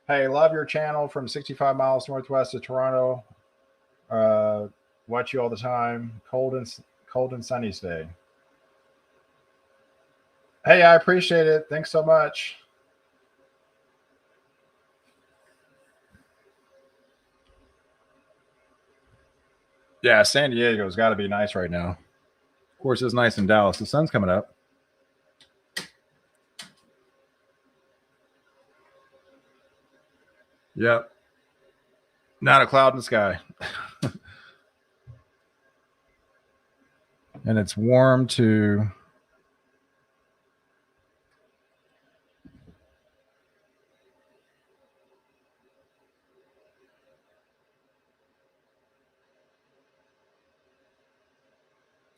Hey, love your channel from 65 miles northwest of Toronto. Watch you all the time. Cold and sunny stay. Hey, I appreciate it. Thanks so much. Yeah, San Diego's got to be nice right now. Of course, it's nice in Dallas. The sun's coming up. Yep. Not a cloud in the sky. And it's warm to.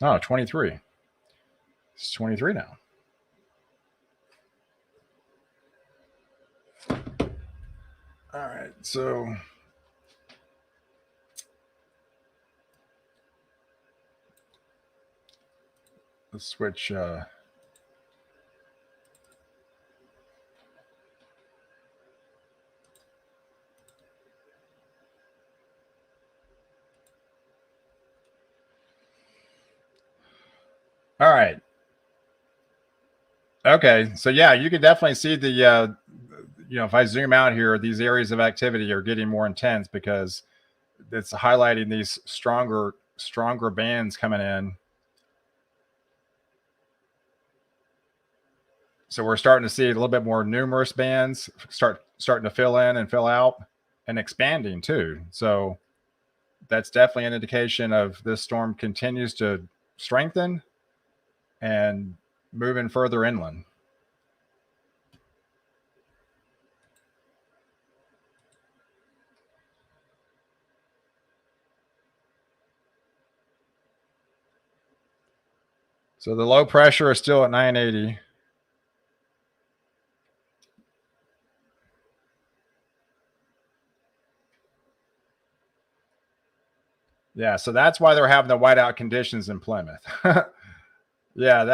Oh, 23. It's 23 now. All right. So let's switch. All right. Okay. So yeah, you can definitely see the if I zoom out here, these areas of activity are getting more intense because it's highlighting these stronger bands coming in. So we're starting to see a little bit more numerous bands starting to fill in and fill out and expanding too. So that's definitely an indication of this storm continues to strengthen and moving further inland. So the low pressure is still at 980. Yeah, so that's why they're having the whiteout conditions in Plymouth. Yeah,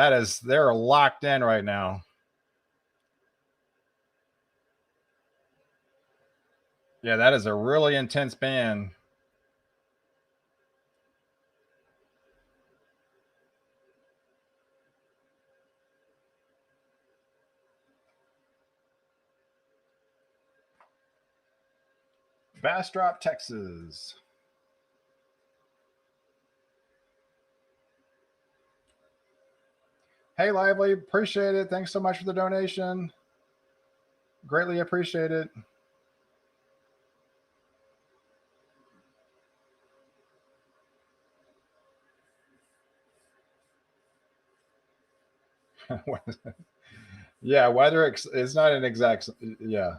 they're locked in right now. Yeah, that is a really intense band. Bastrop, Texas. Hey, Lively, appreciate it. Thanks so much for the donation. Greatly appreciate it. Yeah, weather is not an exact. Yeah,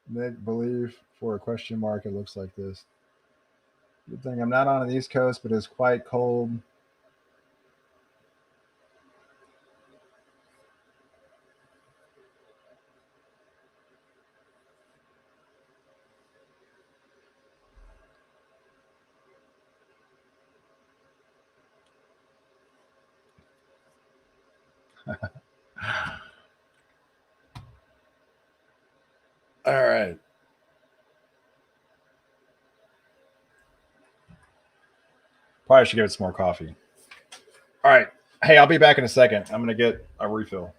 make believe for a question mark. It looks like this. Good thing I'm not on the East Coast, but it's quite cold. All right. Probably should give it some more coffee. All right. Hey, I'll be back in a second. I'm going to get a refill.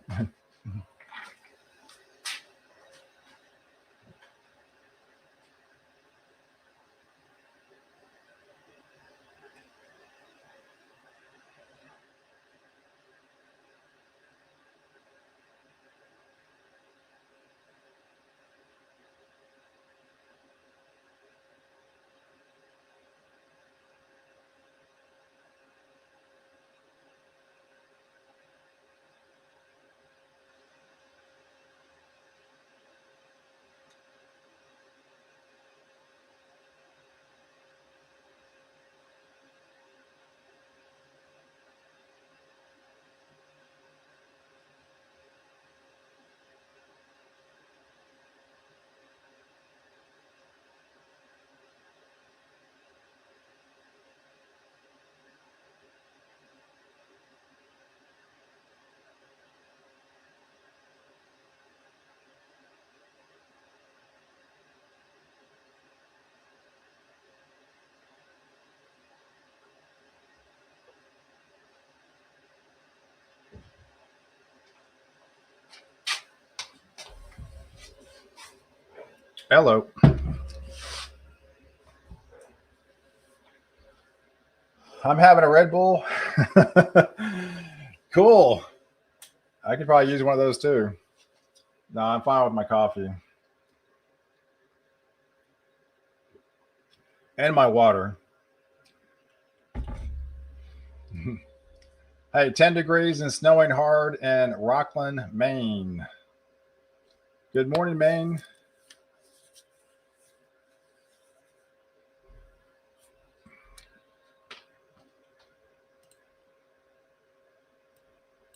Hello. I'm having a Red Bull. Cool. I could probably use one of those too. No, I'm fine with my coffee and my water. Hey, 10 degrees and snowing hard in Rockland, Maine. Good morning, Maine.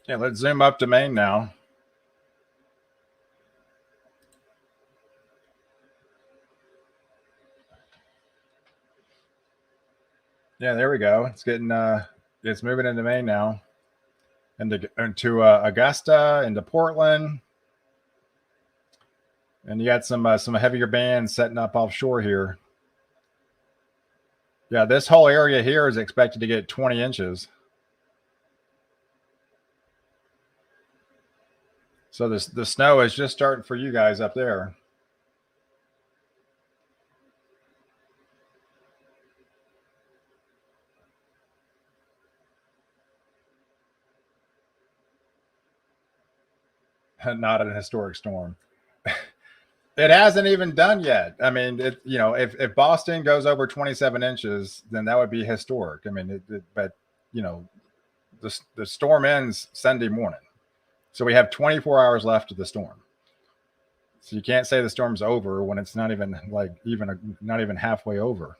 Yeah, let's zoom up to Maine now. Yeah, there we go. It's getting it's moving into Maine now. Into Augusta, into Portland. And you got some heavier bands setting up offshore here. Yeah, this whole area here is expected to get 20 inches. So the snow is just starting for you guys up there. Not an historic storm. It hasn't even done yet. I mean, if Boston goes over 27 inches, then that would be historic. I mean, but the storm ends Sunday morning, so we have 24 hours left of the storm. So you can't say the storm's over when it's not even not even halfway over.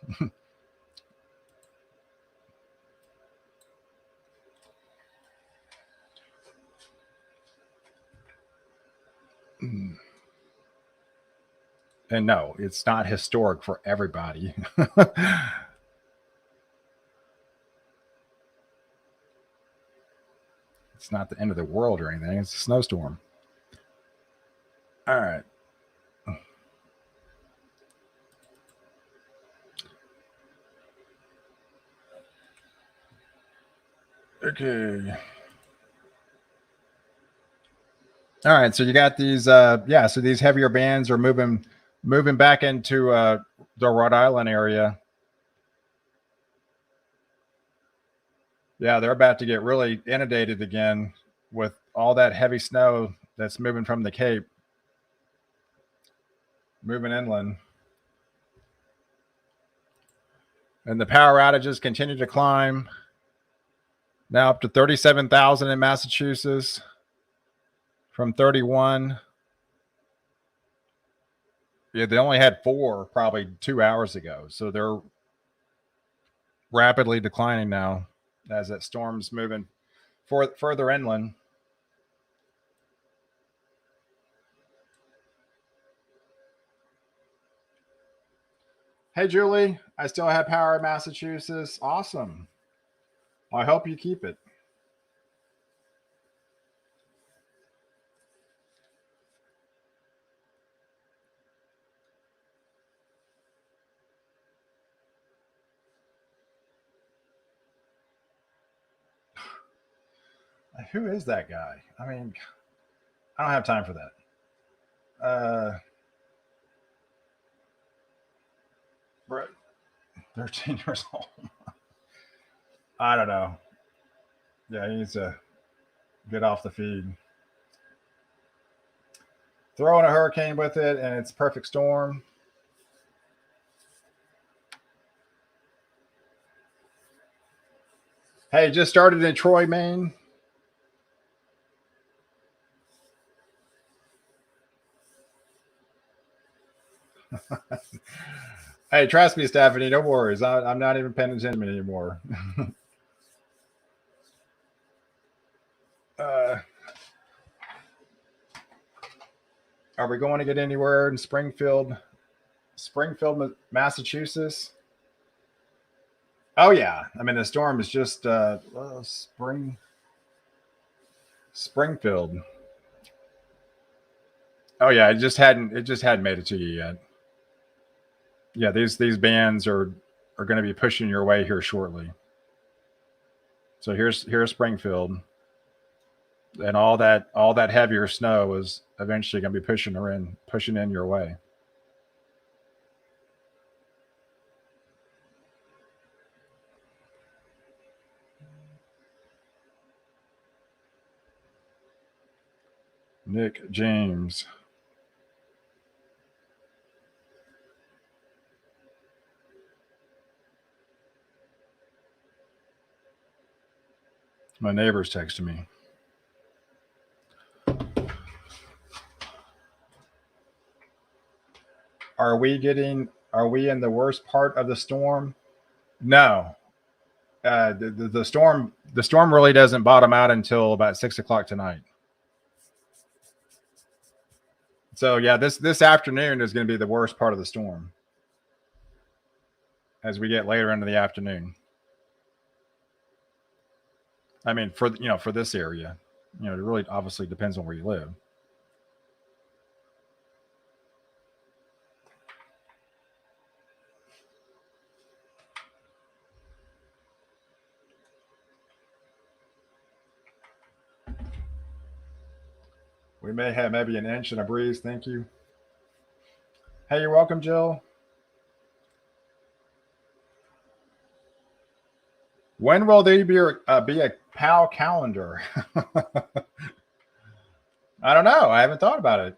And no, it's not historic for everybody. It's not the end of the world or anything. It's a snowstorm. All right. Okay. All right. So you got these so these heavier bands are moving back into the Rhode Island area. Yeah, they're about to get really inundated again with all that heavy snow that's moving from the Cape, moving inland. And the power outages continue to climb. Now up to 37,000 in Massachusetts from 31. Yeah, they only had 4 probably 2 hours ago. So they're rapidly declining now as that storm's moving further inland. Hey, Julie, I still have power in Massachusetts. Awesome. I hope you keep it. Who is that guy? I mean, I don't have time for that. 13 years old. I don't know. Yeah, he needs to get off the feed. Throw in a hurricane with it, and it's perfect storm. Hey, just started in Troy, Maine. Hey, trust me, Stephanie, no worries. I'm not even paying attention anymore. Are we going to get anywhere in Springfield, Massachusetts? Oh yeah, I mean the storm is just Springfield. Oh yeah, it just hadn't made it to you yet. Yeah, these bands are going to be pushing your way here shortly. So here's Springfield, and all that heavier snow is eventually going to be pushing in your way. Nick James. My neighbor's texting me. Are we in the worst part of the storm? No. The storm really doesn't bottom out until about 6 o'clock tonight. So yeah, this afternoon is going to be the worst part of the storm as we get later into the afternoon. I mean, for this area, it really obviously depends on where you live. We may have maybe an inch and a breeze. Thank you. Hey, you're welcome, Jill. When will there be a PAL calendar? I don't know. I haven't thought about it.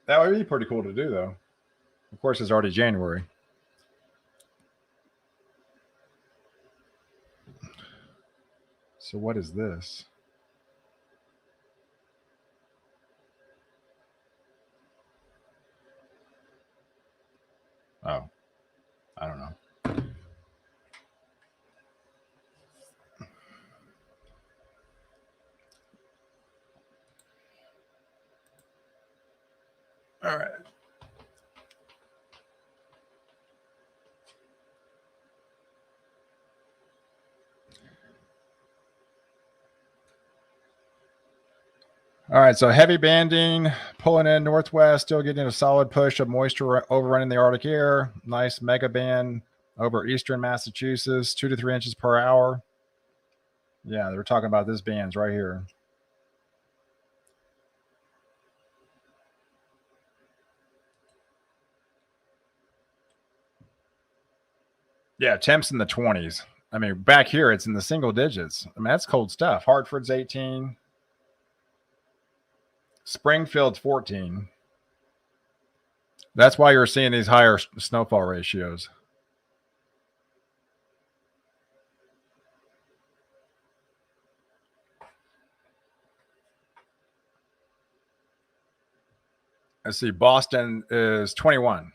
That would be pretty cool to do, though. Of course, it's already January. So what is this? Oh, I don't know. All right. All right, so heavy banding, pulling in northwest, still getting a solid push of moisture overrunning the Arctic air. Nice mega band over eastern Massachusetts, 2 to 3 inches per hour. Yeah, they're talking about this band's right here. Yeah, temps in the 20s. I mean, back here it's in the single digits. I mean, that's cold stuff. Hartford's 18. Springfield's 14. That's why you're seeing these higher snowfall ratios. Let's see, Boston is 21.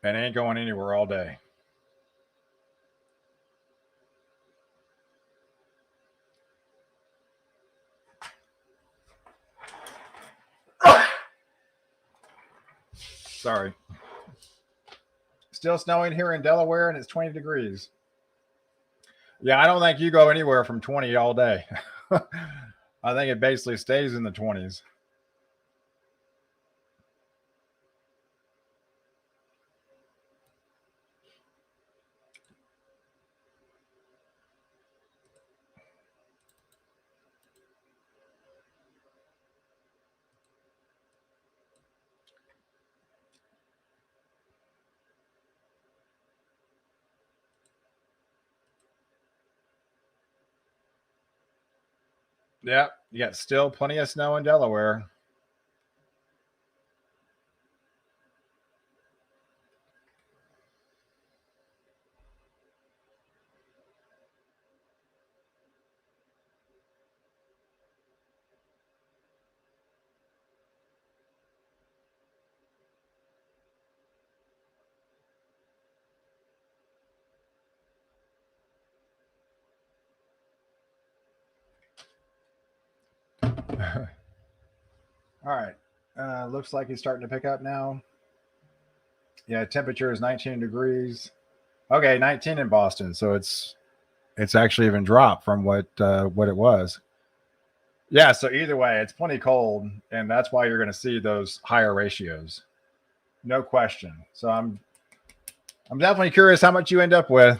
And ain't going anywhere all day. Sorry. Still snowing here in Delaware, and it's 20 degrees. Yeah, I don't think you go anywhere from 20 all day. I think it basically stays in the 20s. Yeah, you got still plenty of snow in Delaware. All right. Looks like it's starting to pick up now. Yeah, temperature is 19 degrees. Okay, 19 in Boston, so it's actually even dropped from what it was. Yeah, so either way, it's plenty cold, and that's why you're going to see those higher ratios, no question. So I'm definitely curious how much you end up with.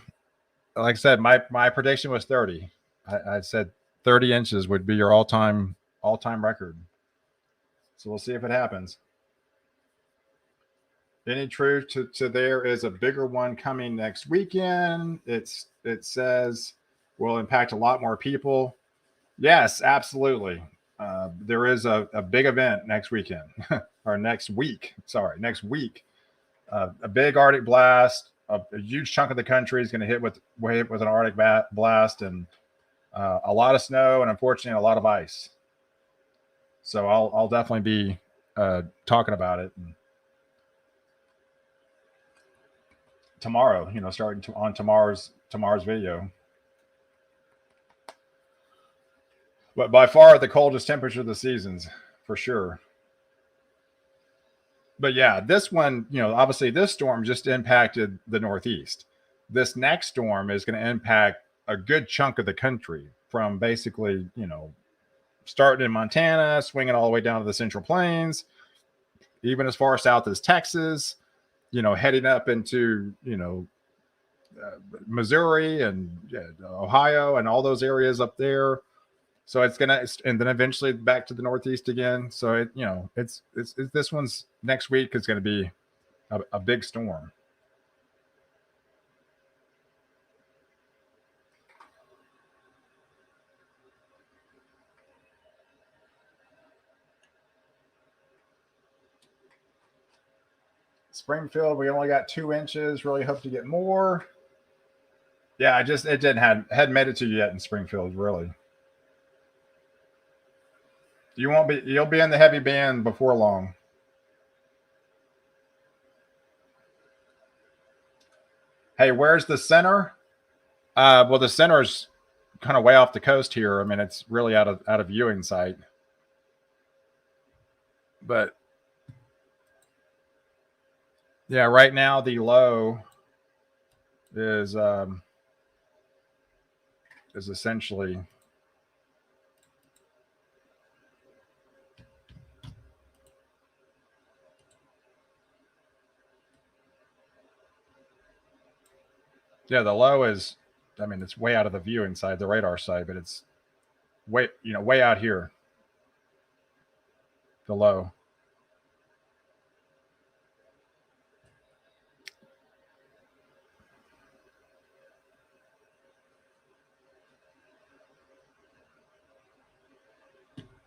Like I said, my prediction was 30. I said 30 inches would be your all-time record. So we'll see if it happens. Any truth to there is a bigger one coming next weekend. It says will impact a lot more people. Yes, absolutely. There is a big event next weekend or next week. Sorry, next week. A big Arctic blast. A huge chunk of the country is going to hit with an Arctic blast, and a lot of snow, and unfortunately a lot of ice. So I'll definitely be talking about it tomorrow. Starting on tomorrow's video. But by far the coldest temperature of the seasons, for sure. But yeah, this one, obviously this storm just impacted the Northeast. This next storm is going to impact a good chunk of the country from basically, starting in Montana, swinging all the way down to the Central Plains, even as far south as Texas, heading up into, Missouri and Ohio and all those areas up there. So it's gonna, and then eventually back to the Northeast again. So it's this one's next week is going to be a big storm. Springfield, we only got 2 inches. Really hope to get more. Yeah, it hadn't made it to you yet in Springfield, really. You'll be in the heavy band before long. Hey, where's the center? Well, the center's kind of way off the coast here. I mean, it's really out of viewing sight. But yeah, right now the low is essentially the low is, I mean, it's way out of the viewing side, the radar side, but it's way out here. The low.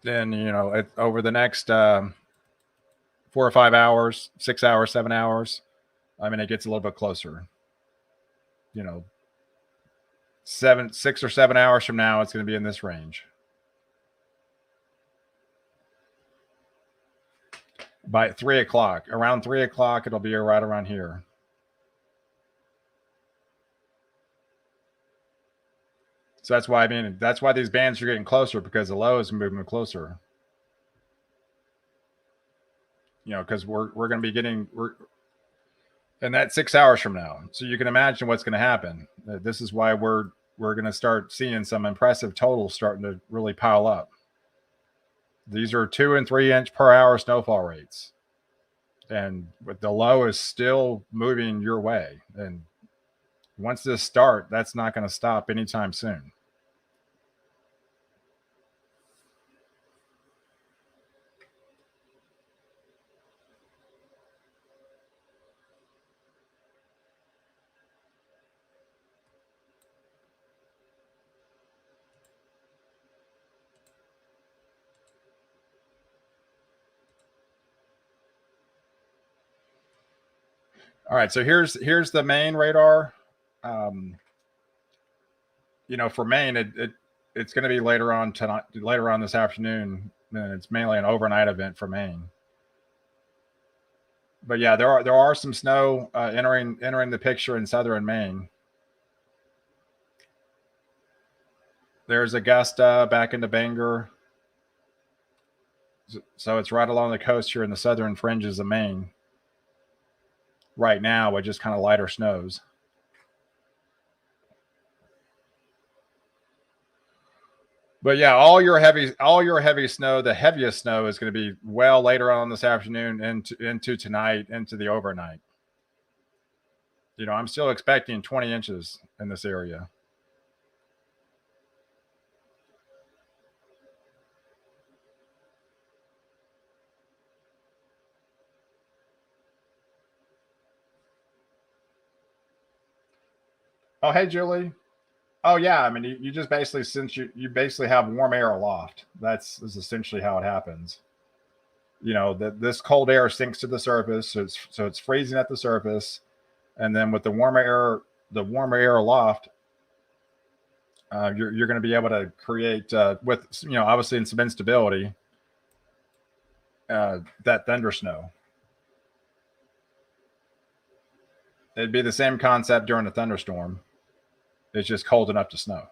then over the next 4 or 5 hours, 6 hours, 7 hours, I mean, it gets a little bit closer. 6 or 7 hours from now, it's going to be in this range. By 3 o'clock, around 3 o'clock, it'll be right around here. So that's why these bands are getting closer, because the low is moving closer. Because we're going to be and that's 6 hours from now. So you can imagine what's going to happen. This is why we're going to start seeing some impressive totals starting to really pile up. These are 2 and 3 inch per hour snowfall rates, and the low is still moving your way. And once this starts, that's not going to stop anytime soon. All right, so here's the main radar. For Maine, it's going to be later on tonight, later on this afternoon, and it's mainly an overnight event for Maine. But yeah, there are some snow entering the picture in southern Maine. There's Augusta back into Bangor. So it's right along the coast here in the southern fringes of Maine right now, with just kind of lighter snows. But yeah, all your heavy snow, the heaviest snow is going to be well later on this afternoon into tonight, into the overnight. I'm still expecting 20 inches in this area. Oh, hey, Julie. Oh, yeah. I mean, you just basically, since you basically have warm air aloft, that's is essentially how it happens. This cold air sinks to the surface, so it's freezing at the surface, and then with the warmer air aloft, you're going to be able to create with obviously in some instability, that thunder snow. It'd be the same concept during a thunderstorm. It's just cold enough to snow.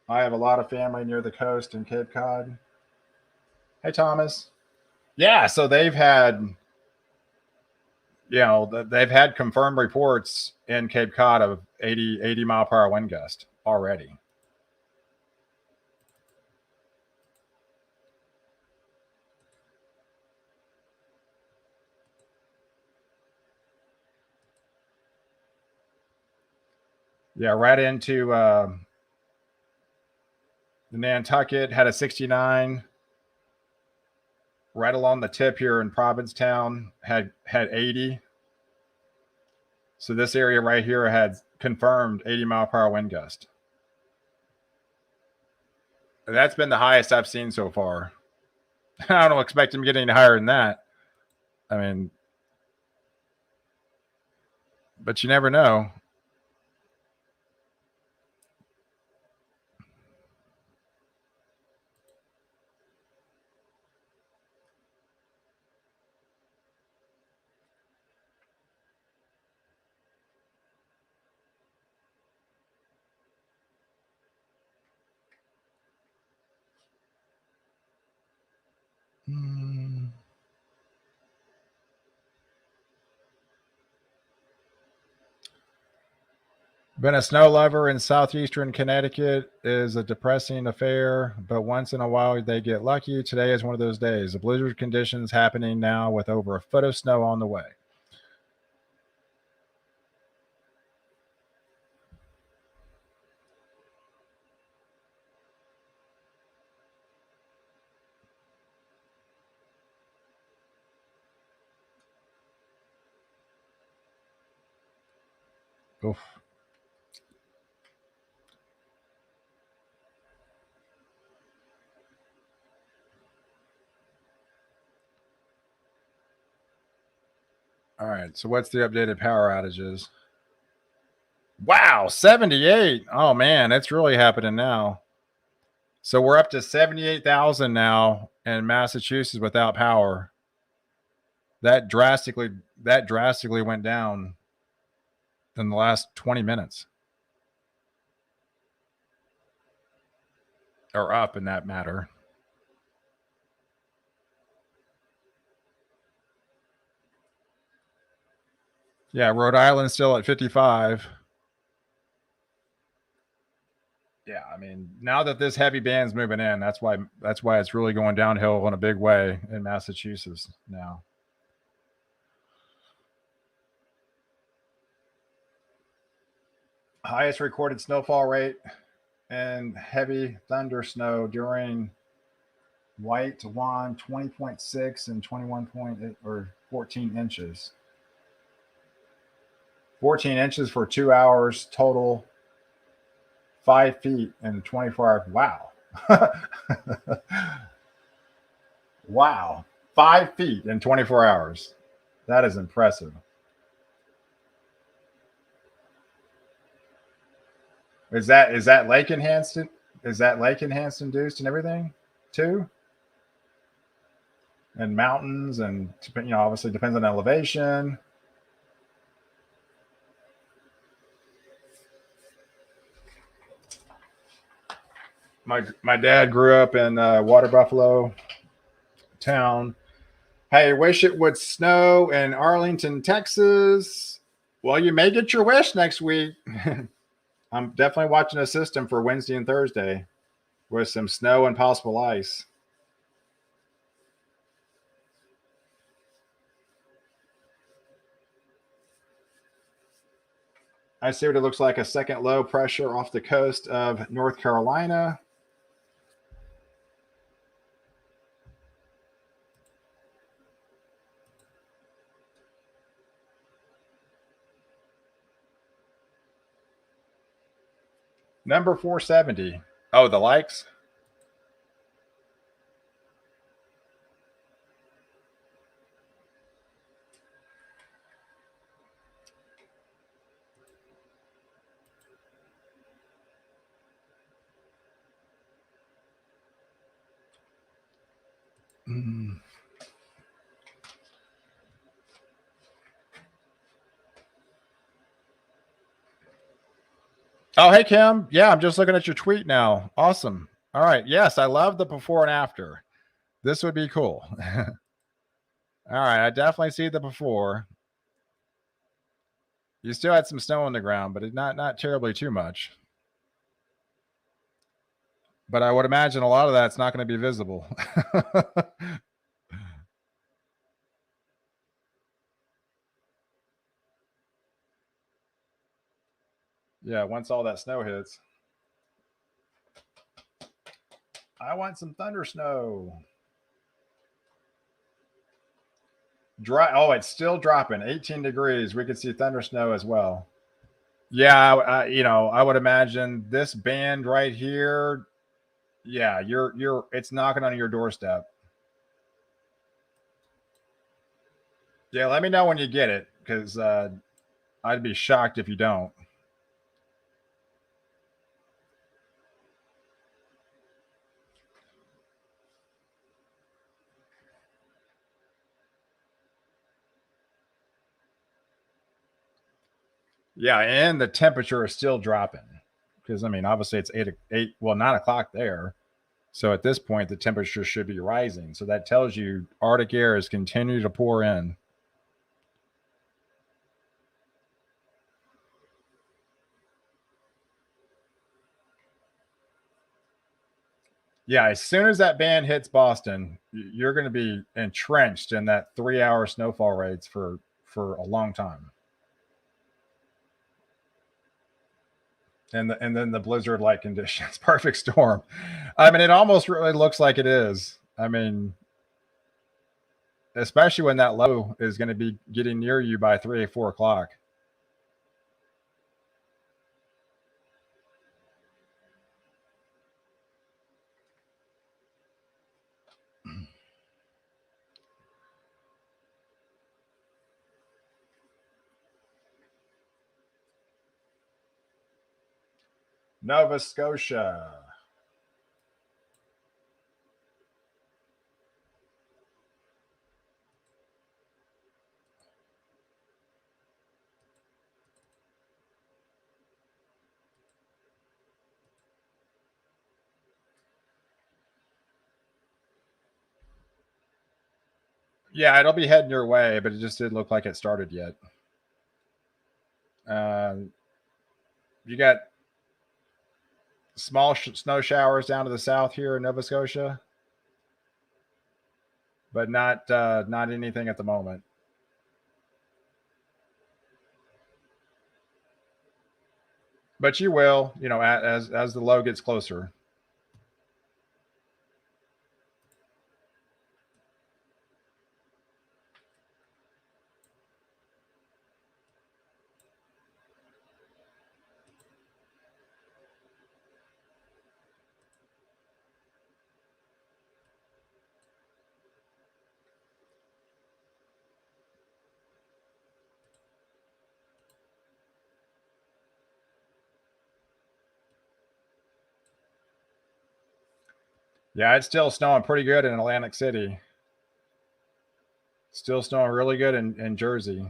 I have a lot of family near the coast in Cape Cod. Hey, Thomas. Yeah, so they've had confirmed reports in Cape Cod of 80 mile per hour wind gust already. Yeah, right into the Nantucket had a 69. Right along the tip here in Provincetown had 80. So this area right here had confirmed 80 mile per hour wind gust. And that's been the highest I've seen so far. I don't expect them getting higher than that. I mean, but you never know. Been a snow lover in southeastern Connecticut is a depressing affair, but once in a while they get lucky. Today is one of those days. The blizzard conditions happening now with over a foot of snow on the way. Oof. All right. So what's the updated power outages? Wow, 78. Oh man, it's really happening now. So we're up to 78,000 now in Massachusetts without power. That drastically went down in the last 20 minutes. Or up in that matter. Yeah, Rhode Island's still at 55. Yeah, I mean, now that this heavy band's moving in, that's why it's really going downhill in a big way in Massachusetts now. Highest recorded snowfall rate and heavy thunder snow during White Wand 20.6 and 21.8 or 14 inches. 14 inches for 2 hours total, 5 feet in 24 hours. Wow. Wow. 5 feet in 24 hours. That is impressive. Is that lake enhanced? Is that lake enhanced induced and everything too? And mountains and obviously depends on elevation. My dad grew up in Water Buffalo town. Hey, wish it would snow in Arlington, Texas. Well, you may get your wish next week. I'm definitely watching a system for Wednesday and Thursday with some snow and possible ice. I see what it looks like, a second low pressure off the coast of North Carolina. Number 470. Oh, the likes? Mm. Oh, hey, Kim. Yeah, I'm just looking at your tweet now. Awesome. All right. Yes, I love the before and after. This would be cool. All right. I definitely see the before. You still had some snow on the ground, but not terribly too much. But I would imagine a lot of that's not going to be visible. Yeah, once all that snow hits. I want some thunder snow. Dry. Oh, it's still dropping. 18 degrees. We could see thunder snow as well. Yeah, I would imagine this band right here. Yeah, it's knocking on your doorstep. Yeah, let me know when you get it, because I'd be shocked if you don't. Yeah, and the temperature is still dropping because obviously it's 9 o'clock there. So at this point, the temperature should be rising. So that tells you Arctic air is continuing to pour in. Yeah, as soon as that band hits Boston, you're going to be entrenched in that 3-hour snowfall rates for a long time. And then the blizzard like conditions, perfect storm. It almost really looks like it is. Especially when that low is going to be getting near you by 3 or 4 o'clock. Nova Scotia. Yeah, it'll be heading your way, but it just didn't look like it started yet. You got small snow showers down to the south here in Nova Scotia, but not anything at the moment. But you will, as the low gets closer. Yeah, it's still snowing pretty good in Atlantic City. Still snowing really good in Jersey.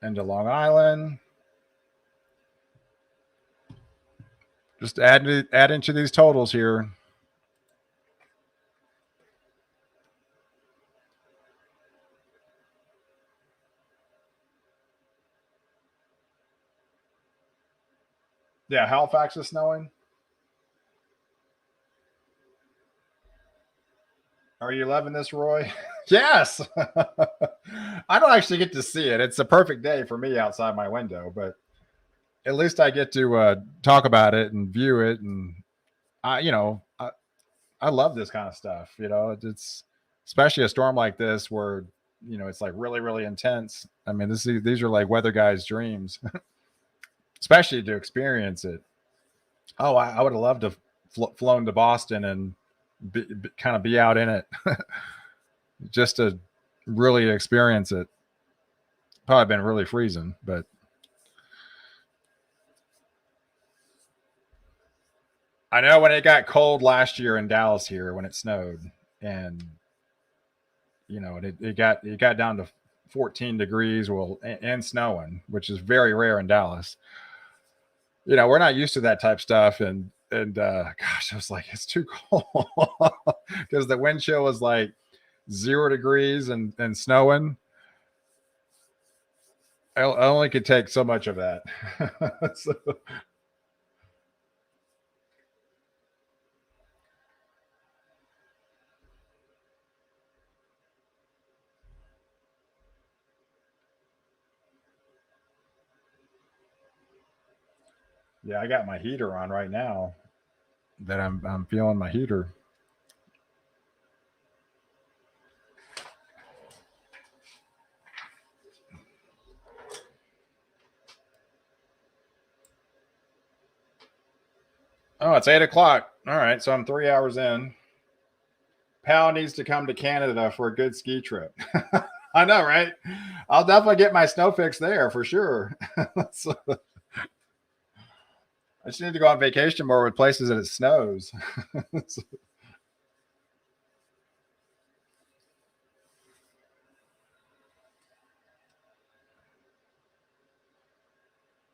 Into Long Island. Just add into these totals here. Yeah, Halifax is snowing. Are you loving this, Roy? Yes. I don't actually get to see it. It's a perfect day for me outside my window, but at least I get to talk about it and view it. And I love this kind of stuff. It's especially a storm like this where it's like really really intense. I mean, these are like weather guys' dreams, especially to experience it. Oh, I would have loved to flown to Boston and kind of be out in it just to really experience it. Probably been really freezing, but I know when it got cold last year in Dallas here when it snowed, and it got down to 14 degrees, and snowing, which is very rare in Dallas. We're not used to that type stuff, and gosh, I was like, it's too cold because the wind chill was like 0 degrees and snowing. I only could take so much of that. So, yeah, I got my heater on right now. That I'm feeling my heater. Oh, it's 8 o'clock. All right, so I'm 3 hours in. Pal needs to come to Canada for a good ski trip. I know, right? I'll definitely get my snow fix there for sure. So, I just need to go on vacation more with places that it snows.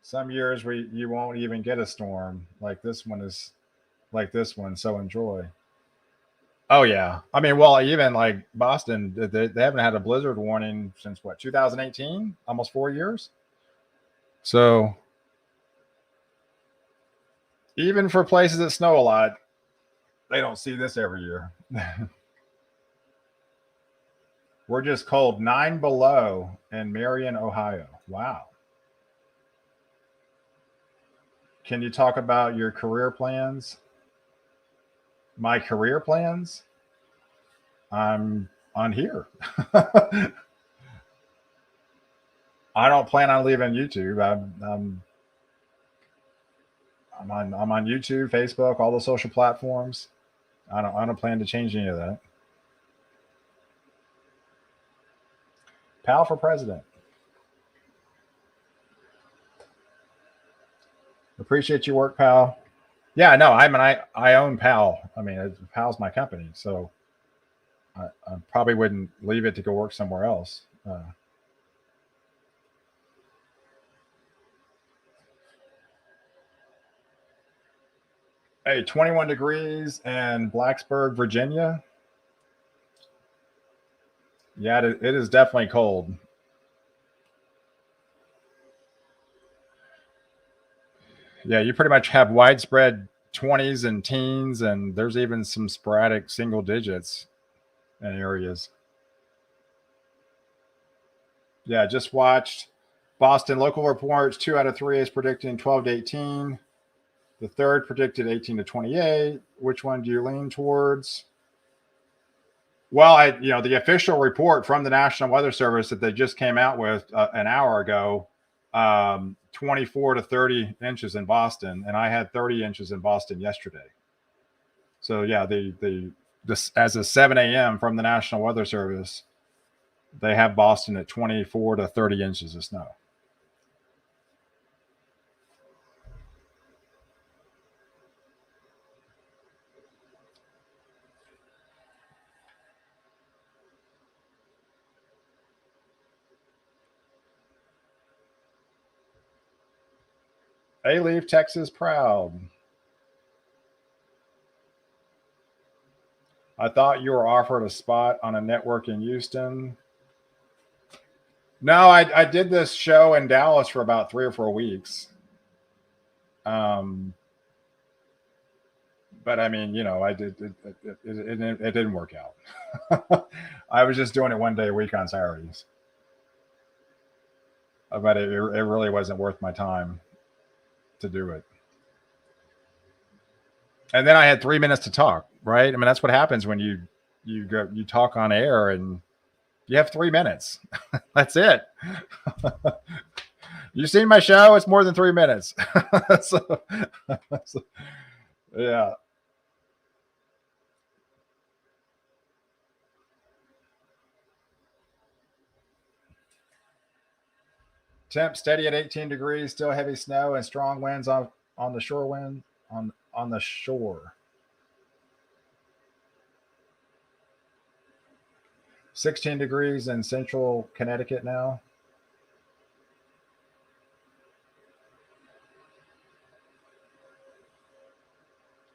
Some years you won't even get a storm like this one is like this one. So enjoy. Oh yeah, I mean, well, even like Boston, they haven't had a blizzard warning since what 2018, almost 4 years. So even for places that snow a lot, they don't see this every year. We're just cold 9 below in Marion, Ohio. Wow. Can you talk about your career plans? My career plans? I'm on here. I don't plan on leaving YouTube. I'm on YouTube, Facebook, all the social platforms. I don't plan to change any of that. Pal for president. Appreciate your work, pal. Yeah, no, I own PAL. I mean, PAL's my company, so I probably wouldn't leave it to go work somewhere else. Hey, 21 degrees in Blacksburg, Virginia. Yeah, it is definitely cold. Yeah, you pretty much have widespread 20s and teens, and there's even some sporadic single digits in areas. Yeah, just watched Boston local reports. 2 out of 3 is predicting 12 to 18. The third predicted 18 to 28. Which one do you lean towards? Well, the official report from the National Weather Service that they just came out with an hour ago, 24 to 30 inches in Boston, and I had 30 inches in Boston yesterday. So yeah, this as of 7 a.m. from the National Weather Service, they have Boston at 24 to 30 inches of snow. They leave Texas proud. I thought you were offered a spot on a network in Houston. No, I did this show in Dallas for about 3 or 4 weeks. But I mean, I did it didn't work out. I was just doing it one day a week on Saturdays, but it really wasn't worth my time to do it. And then I had 3 minutes to talk. Right? I mean, that's what happens when you talk on air and you have 3 minutes. That's it. You seen my show? It's more than 3 minutes. so, so, yeah. Temp steady at 18 degrees, still heavy snow and strong winds on the shore wind on the shore. 16 degrees in central Connecticut now.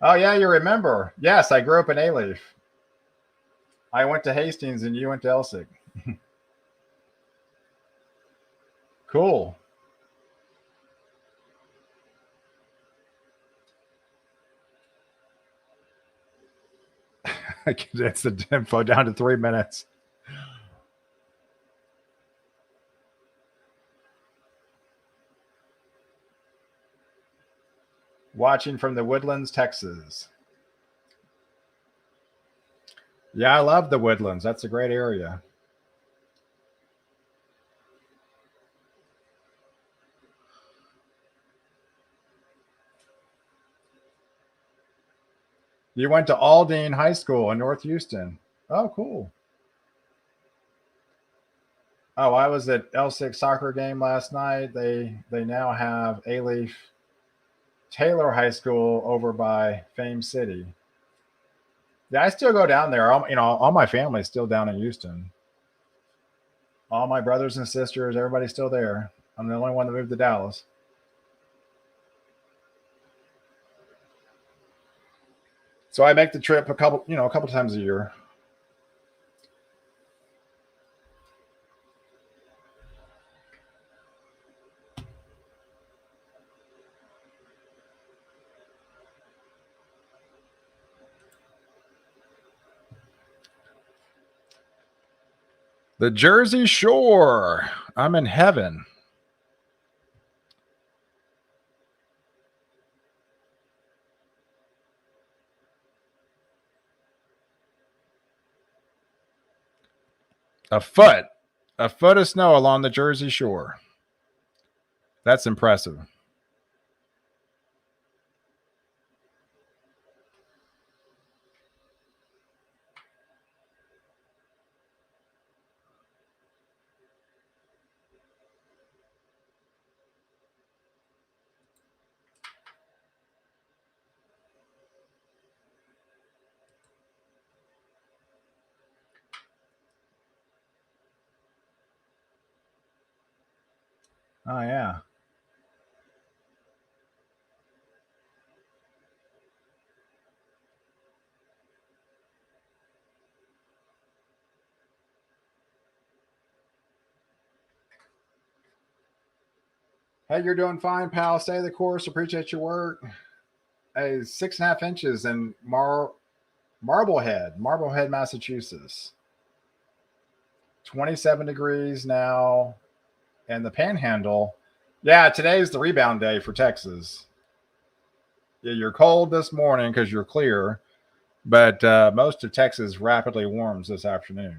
Oh yeah, you remember. Yes, I grew up in Alief. I went to Hastings and you went to Elsig. Cool. That's the info down to 3 minutes. Watching from the Woodlands, Texas. Yeah, I love the Woodlands. That's a great area. You went to Aldine High School in North Houston. Oh, cool. Oh, I was at L6 soccer game last night. They now have Alief Taylor High School over by Fame City. Yeah, I still go down there. All my family's still down in Houston. All my brothers and sisters, everybody's still there. I'm the only one that moved to Dallas. So I make the trip a couple times a year. The Jersey Shore. I'm in heaven. A foot. A foot of snow along the Jersey Shore. That's impressive. Oh yeah. Hey, you're doing fine, pal. Stay the course. Appreciate your work. Hey, 6.5 inches in Marblehead, Massachusetts. 27 degrees now, and the Panhandle. Yeah, today's the rebound day for Texas. Yeah, you're cold this morning because you're clear, but most of Texas rapidly warms this afternoon.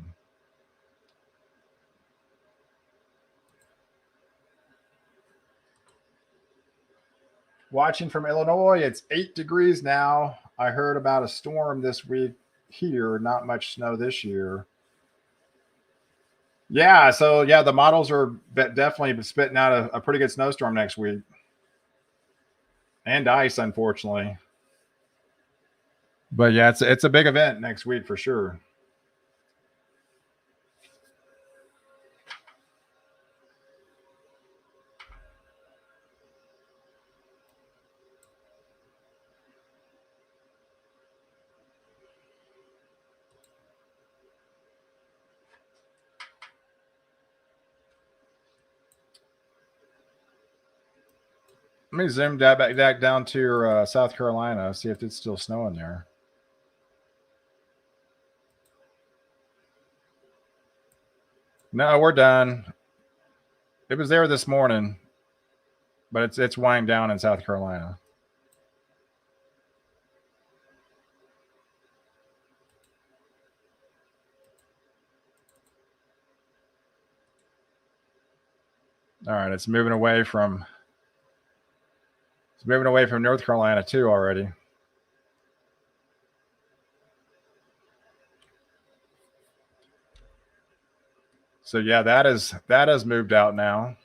Watching from Illinois, it's 8 degrees now. I heard about a storm this week here. Not much snow this year. Yeah, so yeah, the models are definitely spitting out a pretty good snowstorm next week, and ice, unfortunately. But yeah, it's a big event next week for sure. Let me zoom back down to your South Carolina, see if it's still snowing there. No, we're done. It was there this morning, but it's winding down in South Carolina. All right, it's moving away from North Carolina too already. So yeah, that has moved out now.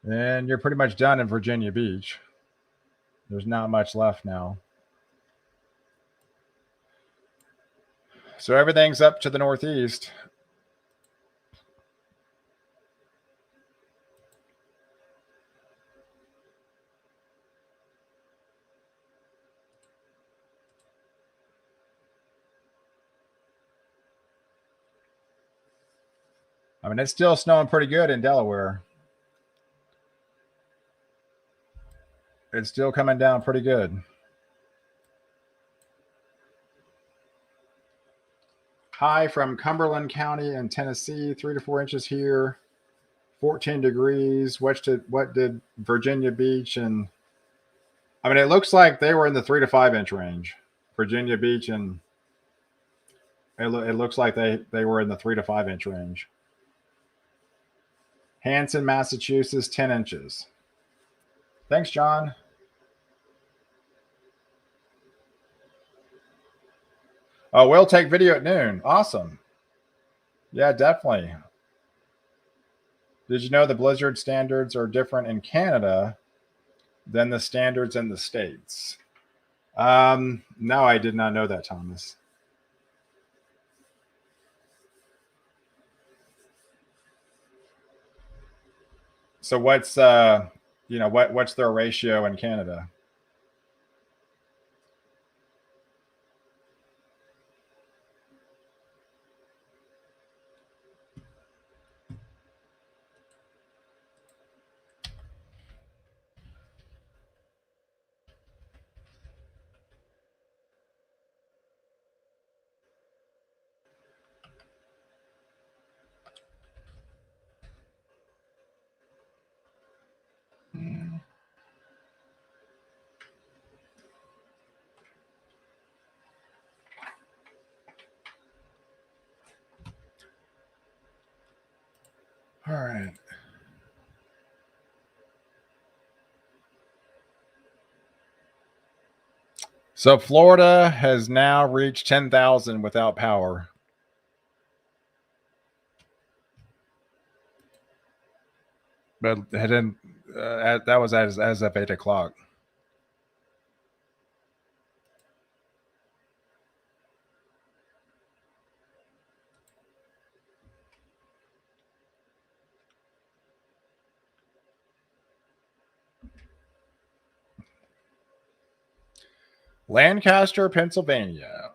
And you're pretty much done in Virginia Beach. There's not much left now. So everything's up to the northeast. I mean, it's still snowing pretty good in Delaware. It's still coming down pretty good. High from Cumberland County in Tennessee, 3 to 4 inches here. 14 degrees. What did Virginia Beach and I mean, it looks like they were in the 3 to 5 inch range. Virginia Beach and it looks like they were in the 3 to 5 inch range. Hanson, Massachusetts, 10 inches. Thanks, John. Oh, we'll take video at noon. Awesome. Yeah, definitely. Did you know the blizzard standards are different in Canada than the standards in the States? No, I did not know that, Thomas. So what's what's their ratio in Canada? All right. So Florida has now reached 10,000 without power. But That was as of 8 o'clock. Lancaster, Pennsylvania.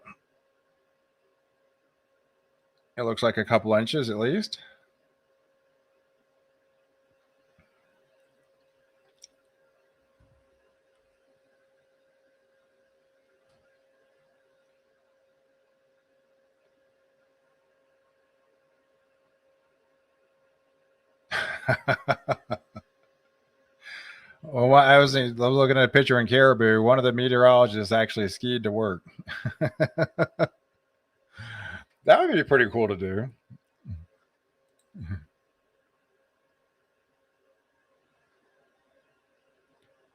It looks like a couple inches at least. Well, I was looking at a picture in Caribou. One of the meteorologists actually skied to work. That would be pretty cool to do.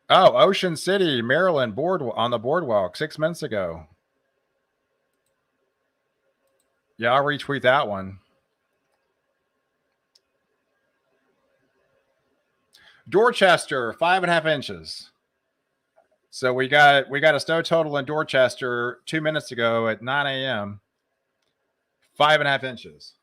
Oh, Ocean City, Maryland, on the boardwalk 6 months ago. Yeah, I'll retweet that one. Dorchester, 5.5 inches. So we got a snow total in Dorchester 2 minutes ago at 9 a.m. 5.5 inches.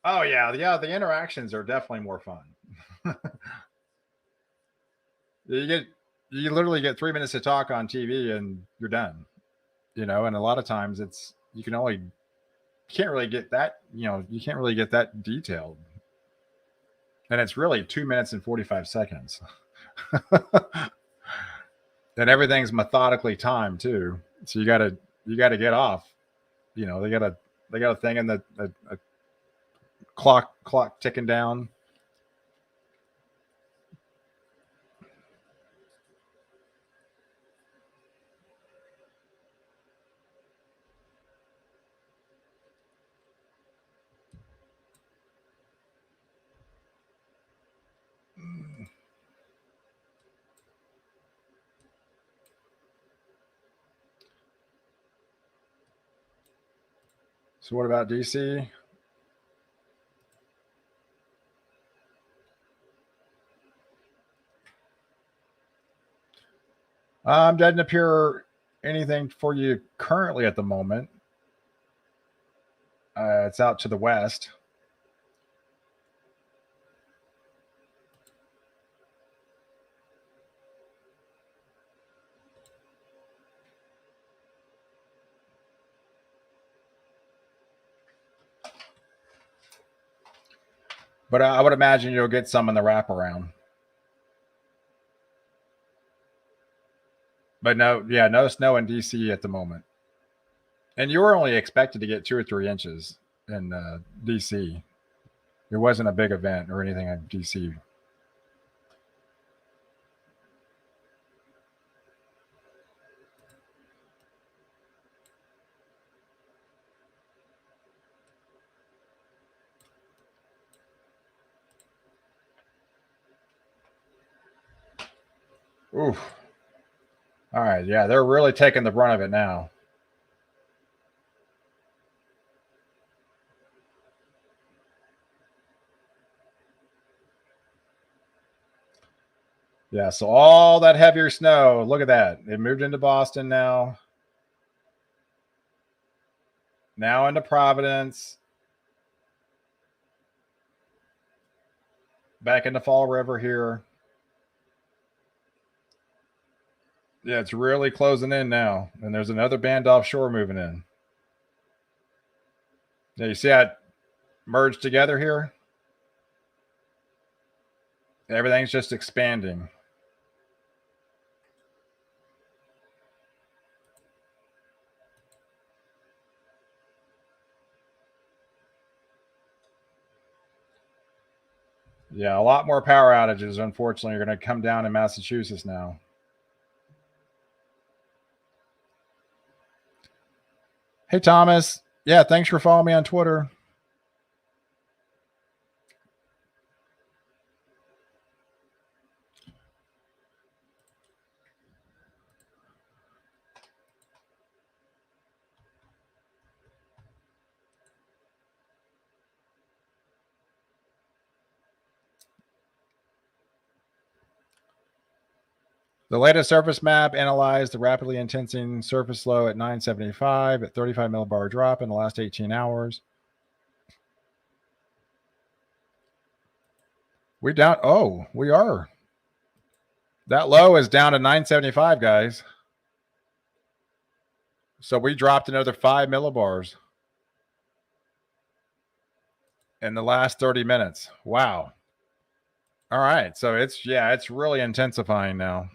Oh yeah, the interactions are definitely more fun. You literally get 3 minutes to talk on TV and you're done. And a lot of times you can't really get that, you can't really get that detailed. And it's really 2 minutes and 45 seconds. And everything's methodically timed too. So you gotta get off. They got a thing in the a clock ticking down. So what about DC? Doesn't appear anything for you currently at the moment. It's out to the west. But I would imagine you'll get some in the wraparound. But no snow in DC at the moment. And you were only expected to get 2 or 3 inches in DC. It wasn't a big event or anything in DC. Oof. All right, yeah, they're really taking the brunt of it now. Yeah, so all that heavier snow, look at that. It moved into Boston now. Now into Providence. Back into Fall River here. Yeah, it's really closing in now. And there's another band offshore moving in. Yeah, you see how it merged together here? Everything's just expanding. Yeah, a lot more power outages, unfortunately, are going to come down in Massachusetts now. Hey, Thomas. Yeah, thanks for following me on Twitter. The latest surface map analyzed the rapidly intensing surface flow at 975 at 35 millibar drop in the last 18 hours. We down. Oh, we are. That low is down to 975, guys. So we dropped another 5 millibars in the last 30 minutes. Wow. All right. So it's really intensifying now.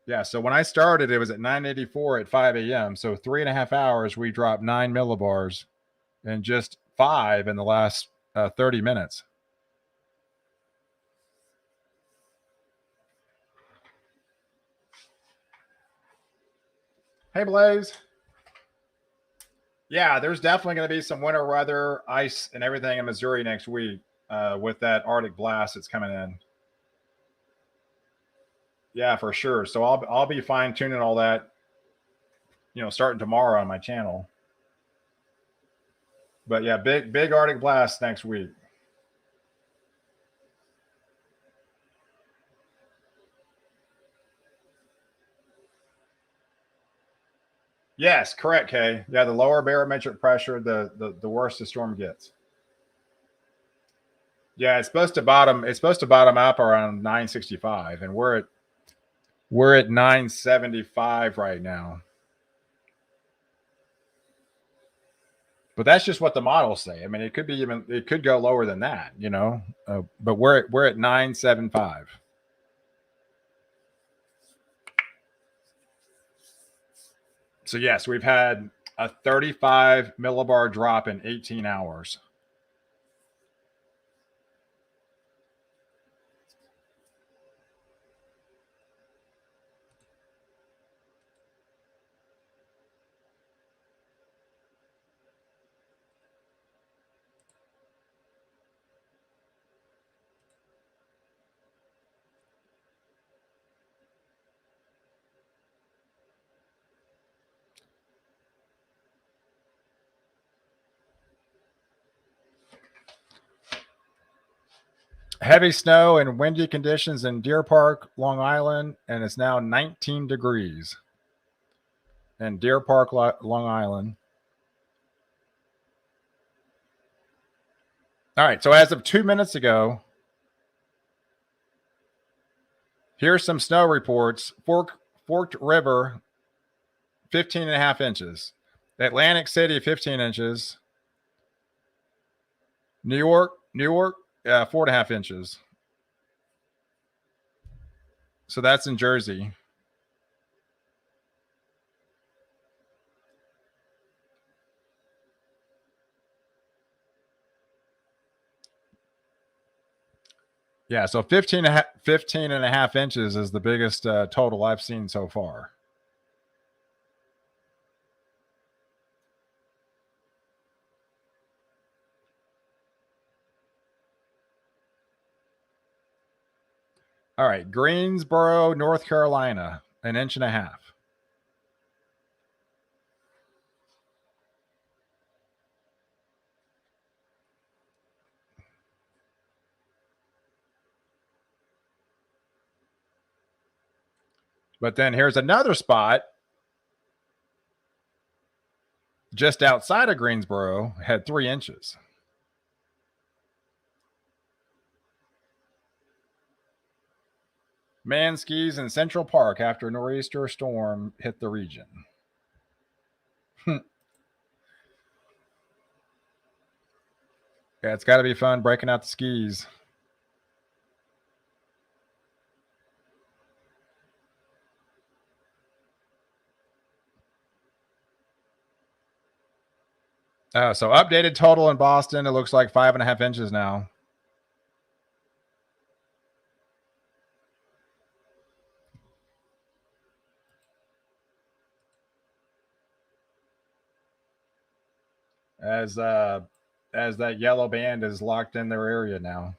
Yeah. So when I started, it was at 984 at 5 a.m. So 3.5 hours, we dropped 9 millibars and just 5 in the last 30 minutes. Hey, Blaze. Yeah, there's definitely going to be some winter weather, ice, and everything in Missouri next week with that Arctic blast that's coming in. Yeah, for sure. So I'll be fine tuning all that, starting tomorrow on my channel. But yeah, big Arctic blast next week. Yes, correct, Kay. Yeah, the lower barometric pressure, the worse the storm gets. Yeah, it's supposed to bottom up around 965, and we're at 975 right now. But that's just what the models say. I mean, it could go lower than that, but we're at 975. So yes, we've had a 35 millibar drop in 18 hours. Heavy snow and windy conditions in Deer Park, Long Island, and it's now 19 degrees in Deer Park, Long Island. All right, so as of 2 minutes ago, here's some snow reports. Forked River, 15.5 inches. Atlantic City, 15 inches. New York, 4.5 inches. So that's in Jersey. Yeah, so 15 and a half inches is the biggest total I've seen so far. All right, Greensboro, North Carolina, 1.5 inches. But then here's another spot just outside of Greensboro, had 3 inches. Man skis in Central Park after a nor'easter storm hit the region. Yeah, it's got to be fun breaking out the skis. Oh, so updated total in Boston, it looks like 5.5 inches now. As that yellow band is locked in their area now.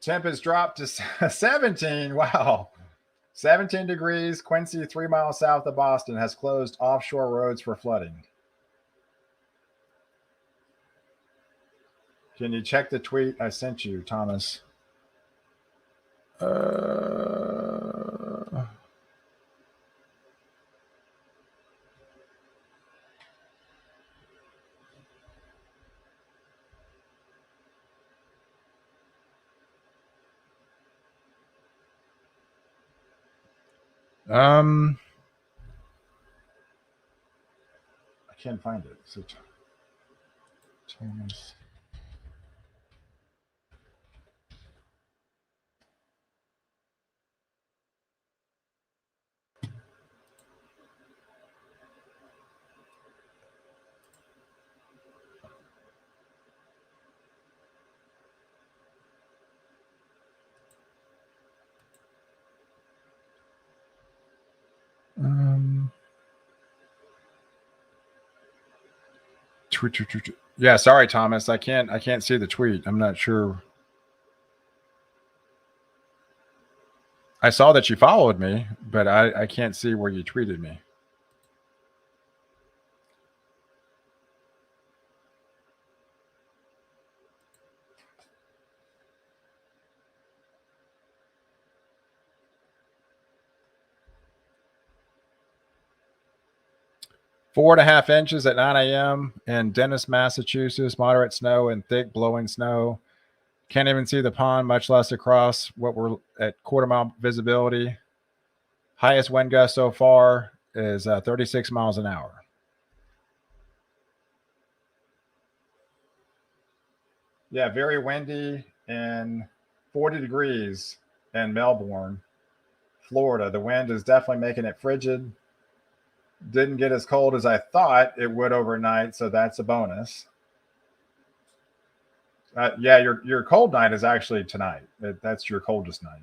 Temp has dropped to 17. Wow. 17 degrees. Quincy, 3 miles south of Boston, has closed offshore roads for flooding. Can you check the tweet I sent you, Thomas? I can't find it. So, Thomas. Tweet. Yeah, sorry, Thomas. I can't see the tweet. I'm not sure. I saw that you followed me, but I can't see where you tweeted me. Four and a half inches at 9 a.m. in Dennis, Massachusetts. Moderate snow and thick blowing snow. Can't even see the pond, much less across what we're at quarter-mile visibility. Highest wind gust so far is 36 miles an hour. Yeah, very windy and 40 degrees in Melbourne, Florida. The wind is definitely making it frigid. Didn't get as cold as I thought it would overnight, so that's a bonus. Yeah, your cold night is actually tonight. That's your coldest night.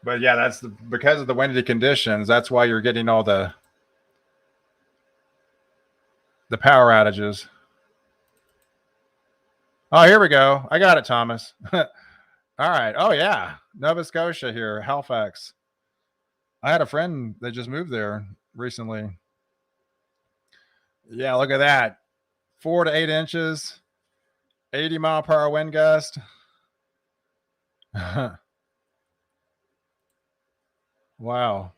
But yeah, that's because of the windy conditions. That's why you're getting all the power outages. Oh, here we go. I got it, Thomas. All right. Oh yeah, Nova Scotia here, Halifax. I had a friend that just moved there recently. Yeah, look at that. 4 to 8 inches, 80-mile-per-hour wind gust. Wow.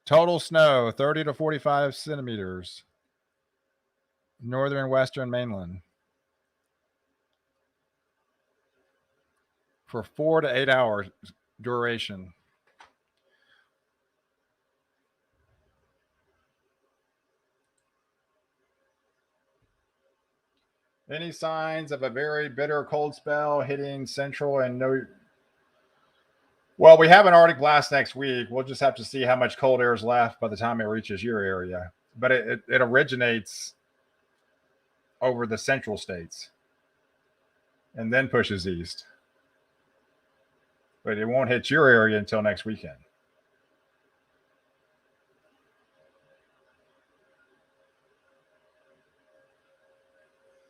Total snow 30 to 45 centimeters. Northern and western mainland. For 4 to 8 hours duration. Any signs of a very bitter cold spell hitting central and no. Well, we have an Arctic blast next week. We'll just have to see how much cold air is left by the time it reaches your area. But it originates over the central states and then pushes east. But it won't hit your area until next weekend.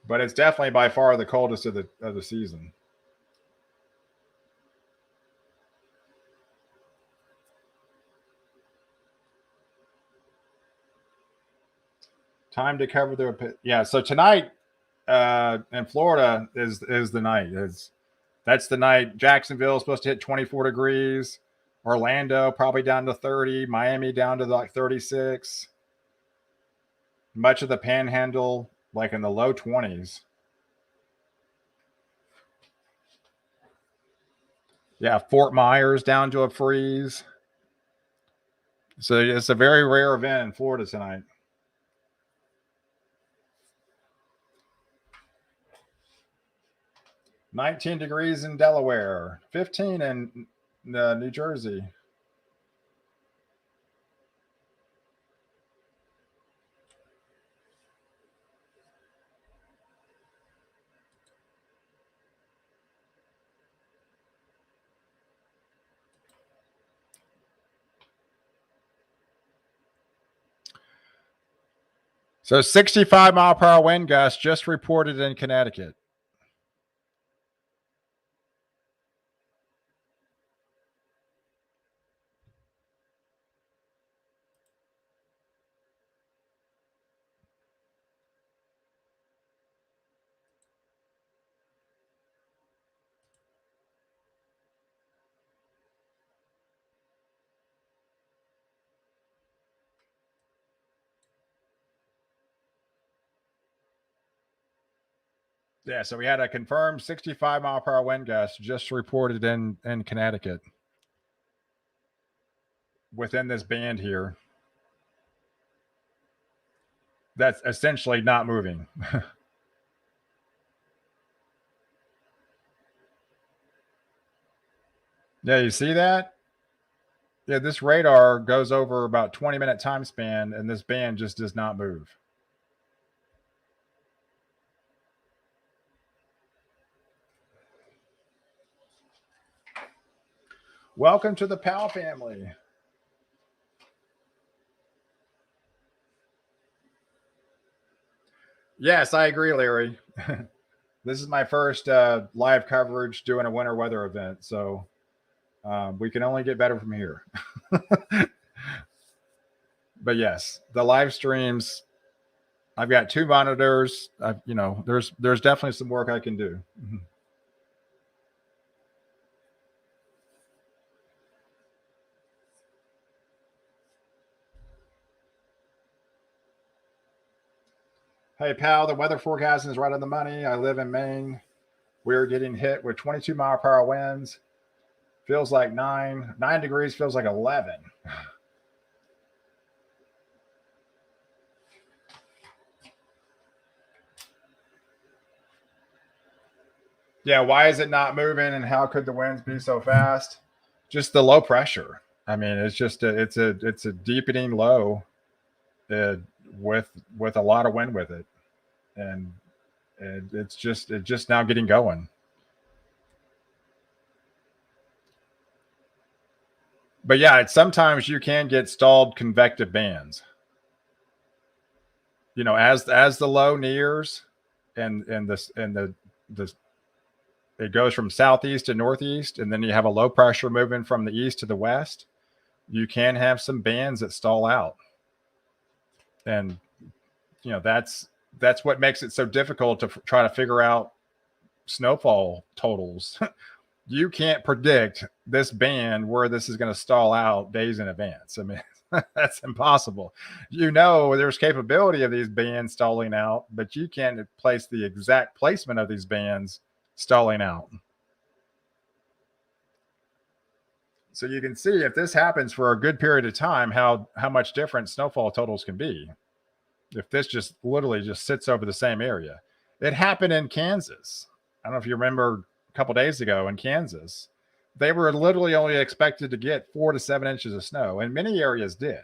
But it's definitely by far the coldest of the season. Time to cover the So tonight in Florida is the night. That's the night. Jacksonville is supposed to hit 24 degrees. Orlando probably down to 30. Miami down to like 36. Much of the Panhandle like in the low 20s. Yeah, Fort Myers down to a freeze. So it's a very rare event in Florida tonight. "19 degrees in Delaware, 15 in New Jersey." So 65-mile-per-hour wind gust just reported in Connecticut. Yeah, so we had a confirmed 65-mile-per-hour wind gust just reported in Connecticut within this band here. That's essentially not moving. Yeah, you see that? Yeah, this radar goes over about 20-minute time span, and this band just does not move. Welcome to the Powell family. Yes, I agree, Larry. This is my first live coverage doing a winter weather event, so we can only get better from here. But yes, the live streams. I've got two monitors. There's definitely some work I can do. Hey, pal, the weather forecasting is right on the money. I live in Maine. We're getting hit with 22-mile-per-hour winds. Feels like 9 degrees, feels like 11. Yeah, why is it not moving, and how could the winds be so fast? Just the low pressure. I mean, it's a deepening low uh, with a lot of wind with it, and it's just now getting going. But yeah, sometimes you can get stalled convective bands. As the low nears, and the it goes from southeast to northeast, and then you have a low pressure moving from the east to the west. You can have some bands that stall out, and that's what makes it so difficult to try to figure out snowfall totals. You can't predict this band where this is going to stall out days in advance. I mean, that's impossible. There's capability of these bands stalling out, but you can't place the exact placement of these bands stalling out. So you can see if this happens for a good period of time, how much different snowfall totals can be. If this just literally just sits over the same area. It happened in Kansas. I don't know if you remember a couple days ago in Kansas. They were literally only expected to get 4 to 7 inches of snow, and many areas did.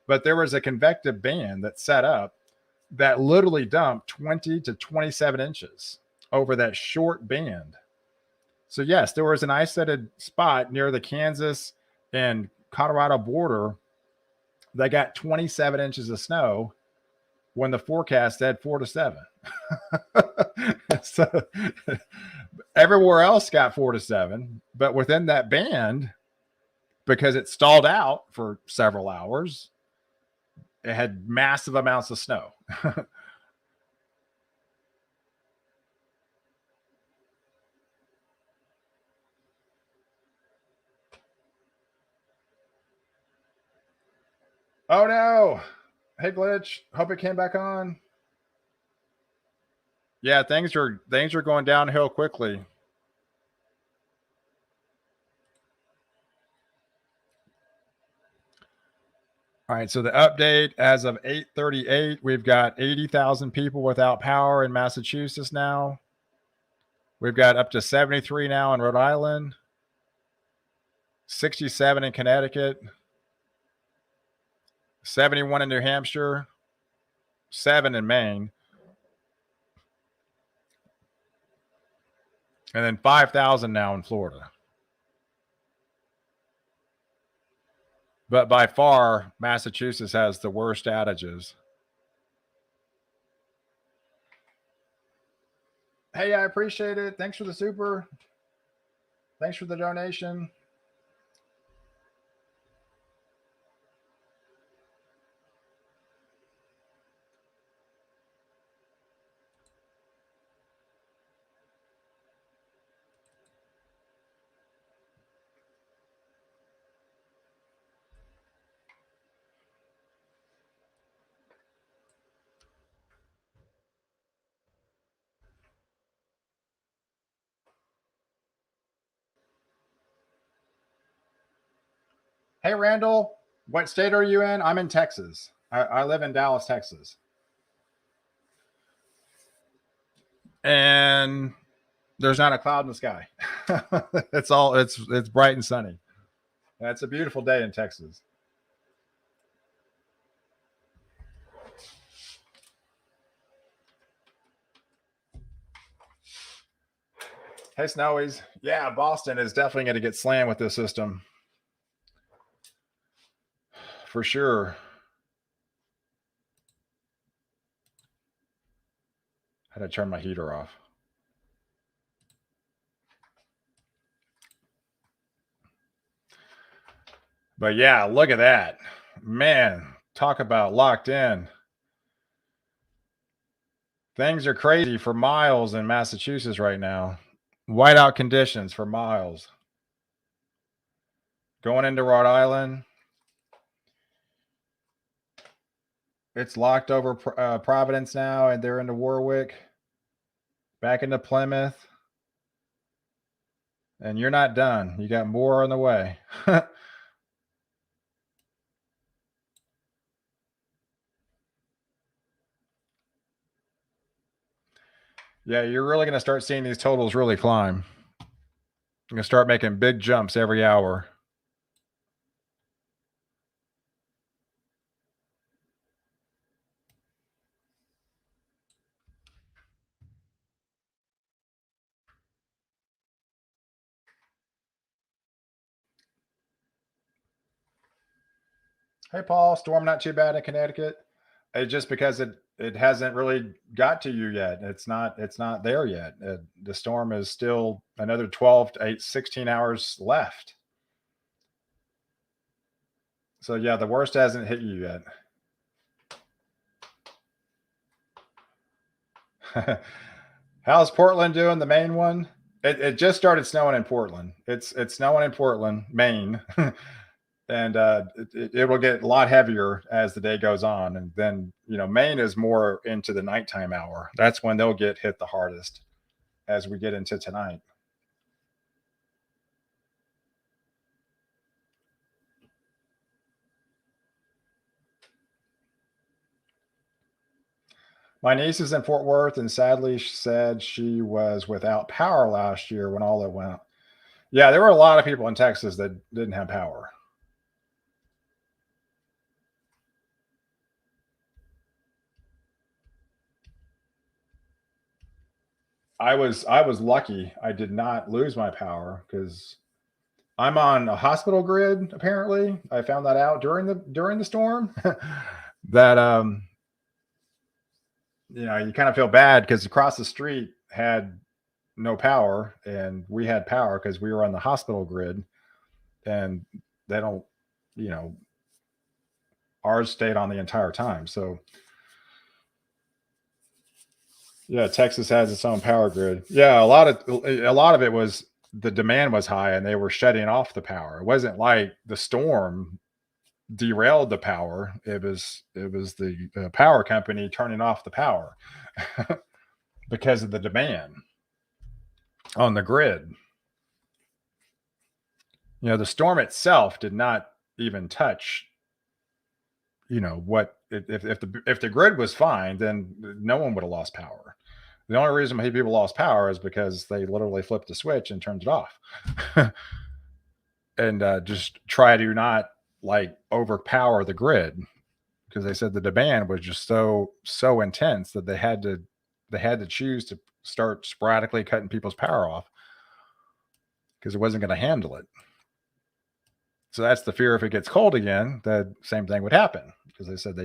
But there was a convective band that set up that literally dumped 20 to 27 inches over that short band. So, yes, there was an isolated spot near the Kansas and Colorado border that got 27 inches of snow when the forecast said 4 to 7. So everywhere else got 4 to 7, but within that band, because it stalled out for several hours, it had massive amounts of snow. Oh no. Hey Glitch, hope it came back on. Yeah, things are going downhill quickly. All right, so the update as of 8:38, we've got 80,000 people without power in Massachusetts now. We've got up to 73 now in Rhode Island, 67 in Connecticut, 71 in New Hampshire, 7 in Maine, and then 5,000 now in Florida. But by far, Massachusetts has the worst outages. Hey, I appreciate it. Thanks for the super. Thanks for the donation. Hey, Randall, what state are you in? I'm in Texas. I live in Dallas, Texas. And there's not a cloud in the sky. It's bright and sunny. It's a beautiful day in Texas. Hey, Snowies. Yeah, Boston is definitely going to get slammed with this system for sure. I had to turn my heater off. But yeah, look at that. Man, talk about locked in. Things are crazy for miles in Massachusetts right now. Whiteout conditions for miles. Going into Rhode Island, it's locked over Providence now, and they're into Warwick. Back into Plymouth. And you're not done. You got more on the way. Yeah, you're really going to start seeing these totals really climb. You're going to start making big jumps every hour. Hey, Paul, storm not too bad in Connecticut. It's just because it hasn't really got to you yet. It's not there yet. The storm is still another 12 to 16 hours left. So yeah, the worst hasn't hit you yet. How's Portland doing? The main one? It just started snowing in Portland. It's snowing in Portland, Maine. And it will get a lot heavier as the day goes on. And then, Maine is more into the nighttime hour. That's when they'll get hit the hardest as we get into tonight. My niece is in Fort Worth, and sadly, she said she was without power last year when all it went. Yeah, there were a lot of people in Texas that didn't have power. I was lucky. I did not lose my power because I'm on a hospital grid. Apparently, I found that out during the storm. That you kind of feel bad because across the street had no power, and we had power because we were on the hospital grid, and they don't, you know, ours stayed on the entire time. So yeah, Texas has its own power grid. Yeah, a lot of it was the demand was high and they were shutting off the power. It wasn't like the storm derailed the power. It was the power company turning off the power because of the demand on the grid. The storm itself did not even touch. What if the grid was fine, then no one would have lost power. The only reason why people lost power is because they literally flipped a switch and turned it off, and just try to not like overpower the grid because they said the demand was just so intense that they had to choose to start sporadically cutting people's power off because it wasn't going to handle it. So that's the fear if it gets cold again, the same thing would happen because they said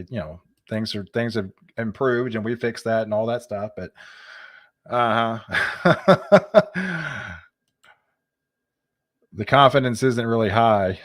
things have improved and we fixed that and all that stuff, but the confidence isn't really high.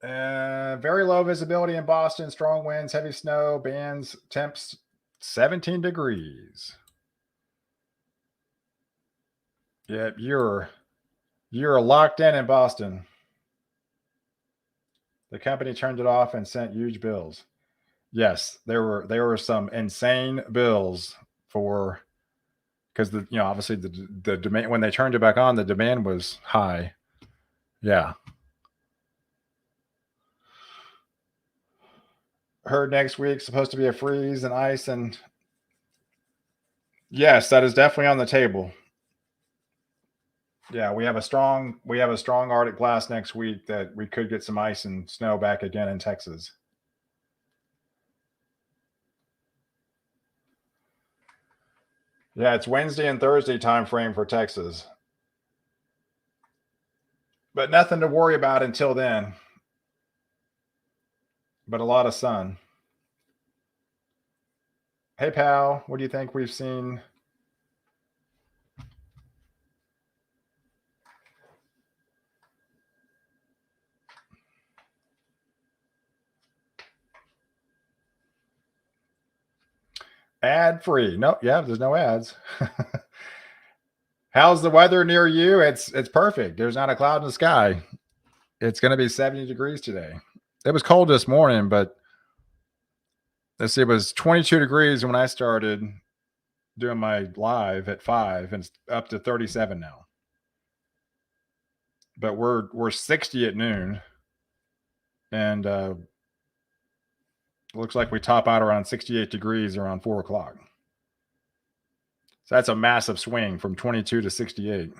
Very low visibility in Boston, strong winds, heavy snow, bands, temps 17 degrees. Yep, you're locked in Boston. The company turned it off and sent huge bills. Yes, there were some insane bills for because obviously the demand when they turned it back on, the demand was high. Yeah. Heard next week supposed to be a freeze and ice, and yes, that is definitely on the table. Yeah, we have a strong Arctic blast next week that we could get some ice and snow back again in Texas. Yeah, it's Wednesday and Thursday time frame for Texas. But nothing to worry about until then. But a lot of sun. Hey pal, what do you think we've seen? Ad free. Nope, yeah, there's no ads. How's the weather near you? It's perfect. There's not a cloud in the sky. It's going to be 70 degrees today. It was cold this morning, but let's see, it was 22 degrees when I started doing my live at 5, and it's up to 37 now. But we're 60 at noon, and looks like we top out around 68 degrees around 4 o'clock. So that's a massive swing from 22 to 68.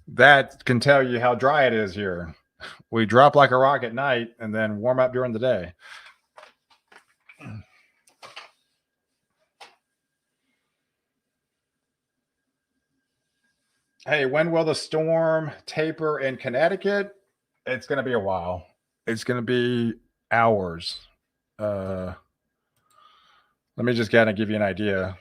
That can tell you how dry it is here. We drop like a rock at night and then warm up during the day. Hey, when will the storm taper in Connecticut? It's going to be a while. It's going to be hours. Let me just kind of give you an idea.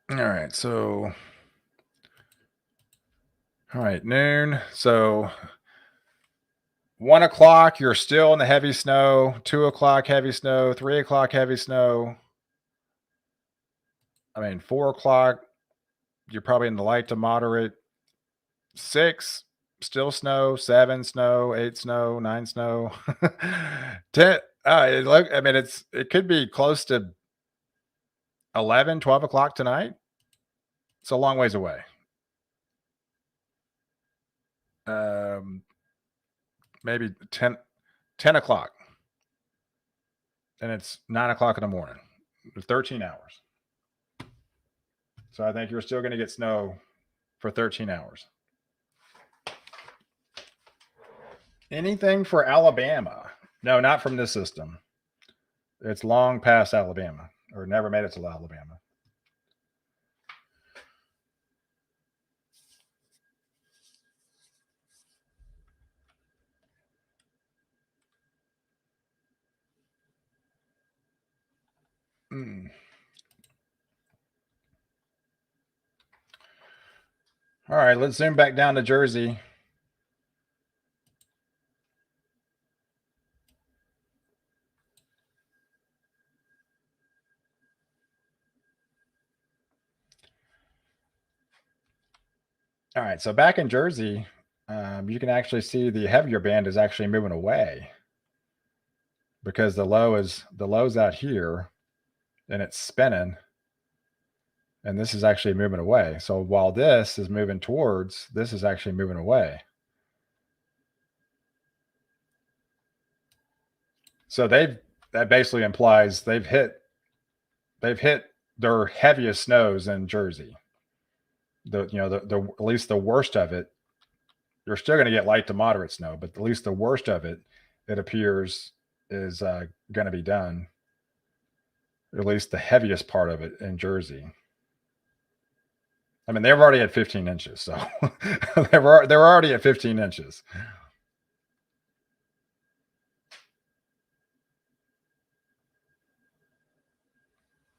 All right, so all right, noon. So 1 o'clock, you're still in the heavy snow. 2 o'clock, heavy snow. 3 o'clock, heavy snow. 4 o'clock, you're probably in the light to moderate. 6, still snow. 7, snow. 8, snow. 9, snow. 10. It could be close to 11, 12 o'clock tonight. It's a long ways away. Maybe 10 o'clock. And it's 9 o'clock in the morning. 13 hours. So I think you're still going to get snow for 13 hours. Anything for Alabama? No, not from this system. It's long past Alabama, or never made it to Alabama. Mm. All right, let's zoom back down to Jersey. All right, so back in Jersey, you can actually see the heavier band is actually moving away because the low's out here, and it's spinning, and this is actually moving away. So while this is moving towards, this is actually moving away. So that basically implies they've hit their heaviest snows in Jersey. The at least the worst of it. You're still going to get light to moderate snow, but at least the worst of it, it appears, is going to be done. At least the heaviest part of it in Jersey. They've already had 15 inches, so they're already at 15 inches.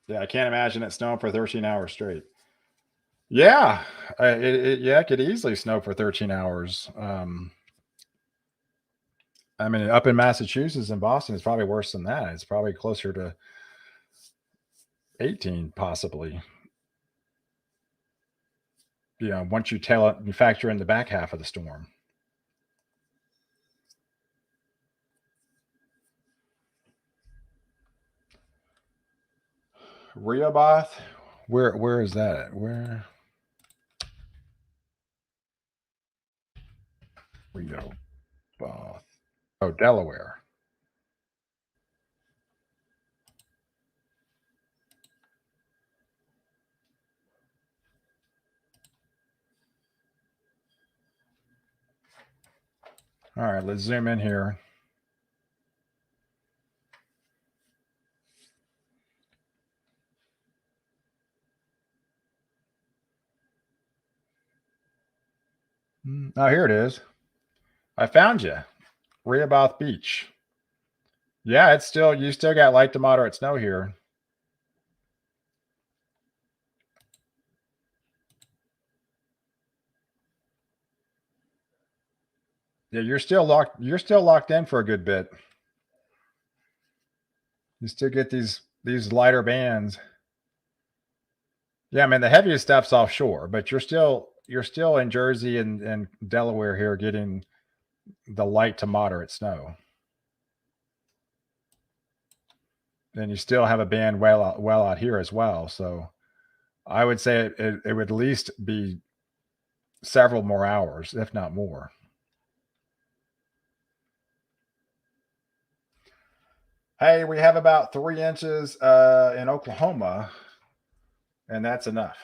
Yeah, I can't imagine it snowing for 13 hours straight. Yeah, yeah, it could easily snow for 13 hours. I mean, up in Massachusetts and Boston, it's probably worse than that. It's probably closer to 18, possibly. Once you factor in the back half of the storm. Rehoboth, where is that at? Where Rehoboth? Oh, Delaware. All right, let's zoom in here. Oh, here it is. I found you. Rehoboth Beach. Yeah, you still got light to moderate snow here. Yeah, you're still locked in for a good bit. You still get these lighter bands. Yeah, I mean the heaviest stuff's offshore, but you're still in Jersey and Delaware here getting the light to moderate snow. And you still have a band well out here as well. So I would say it would at least be several more hours, if not more. Hey, we have about 3 inches in Oklahoma, and that's enough.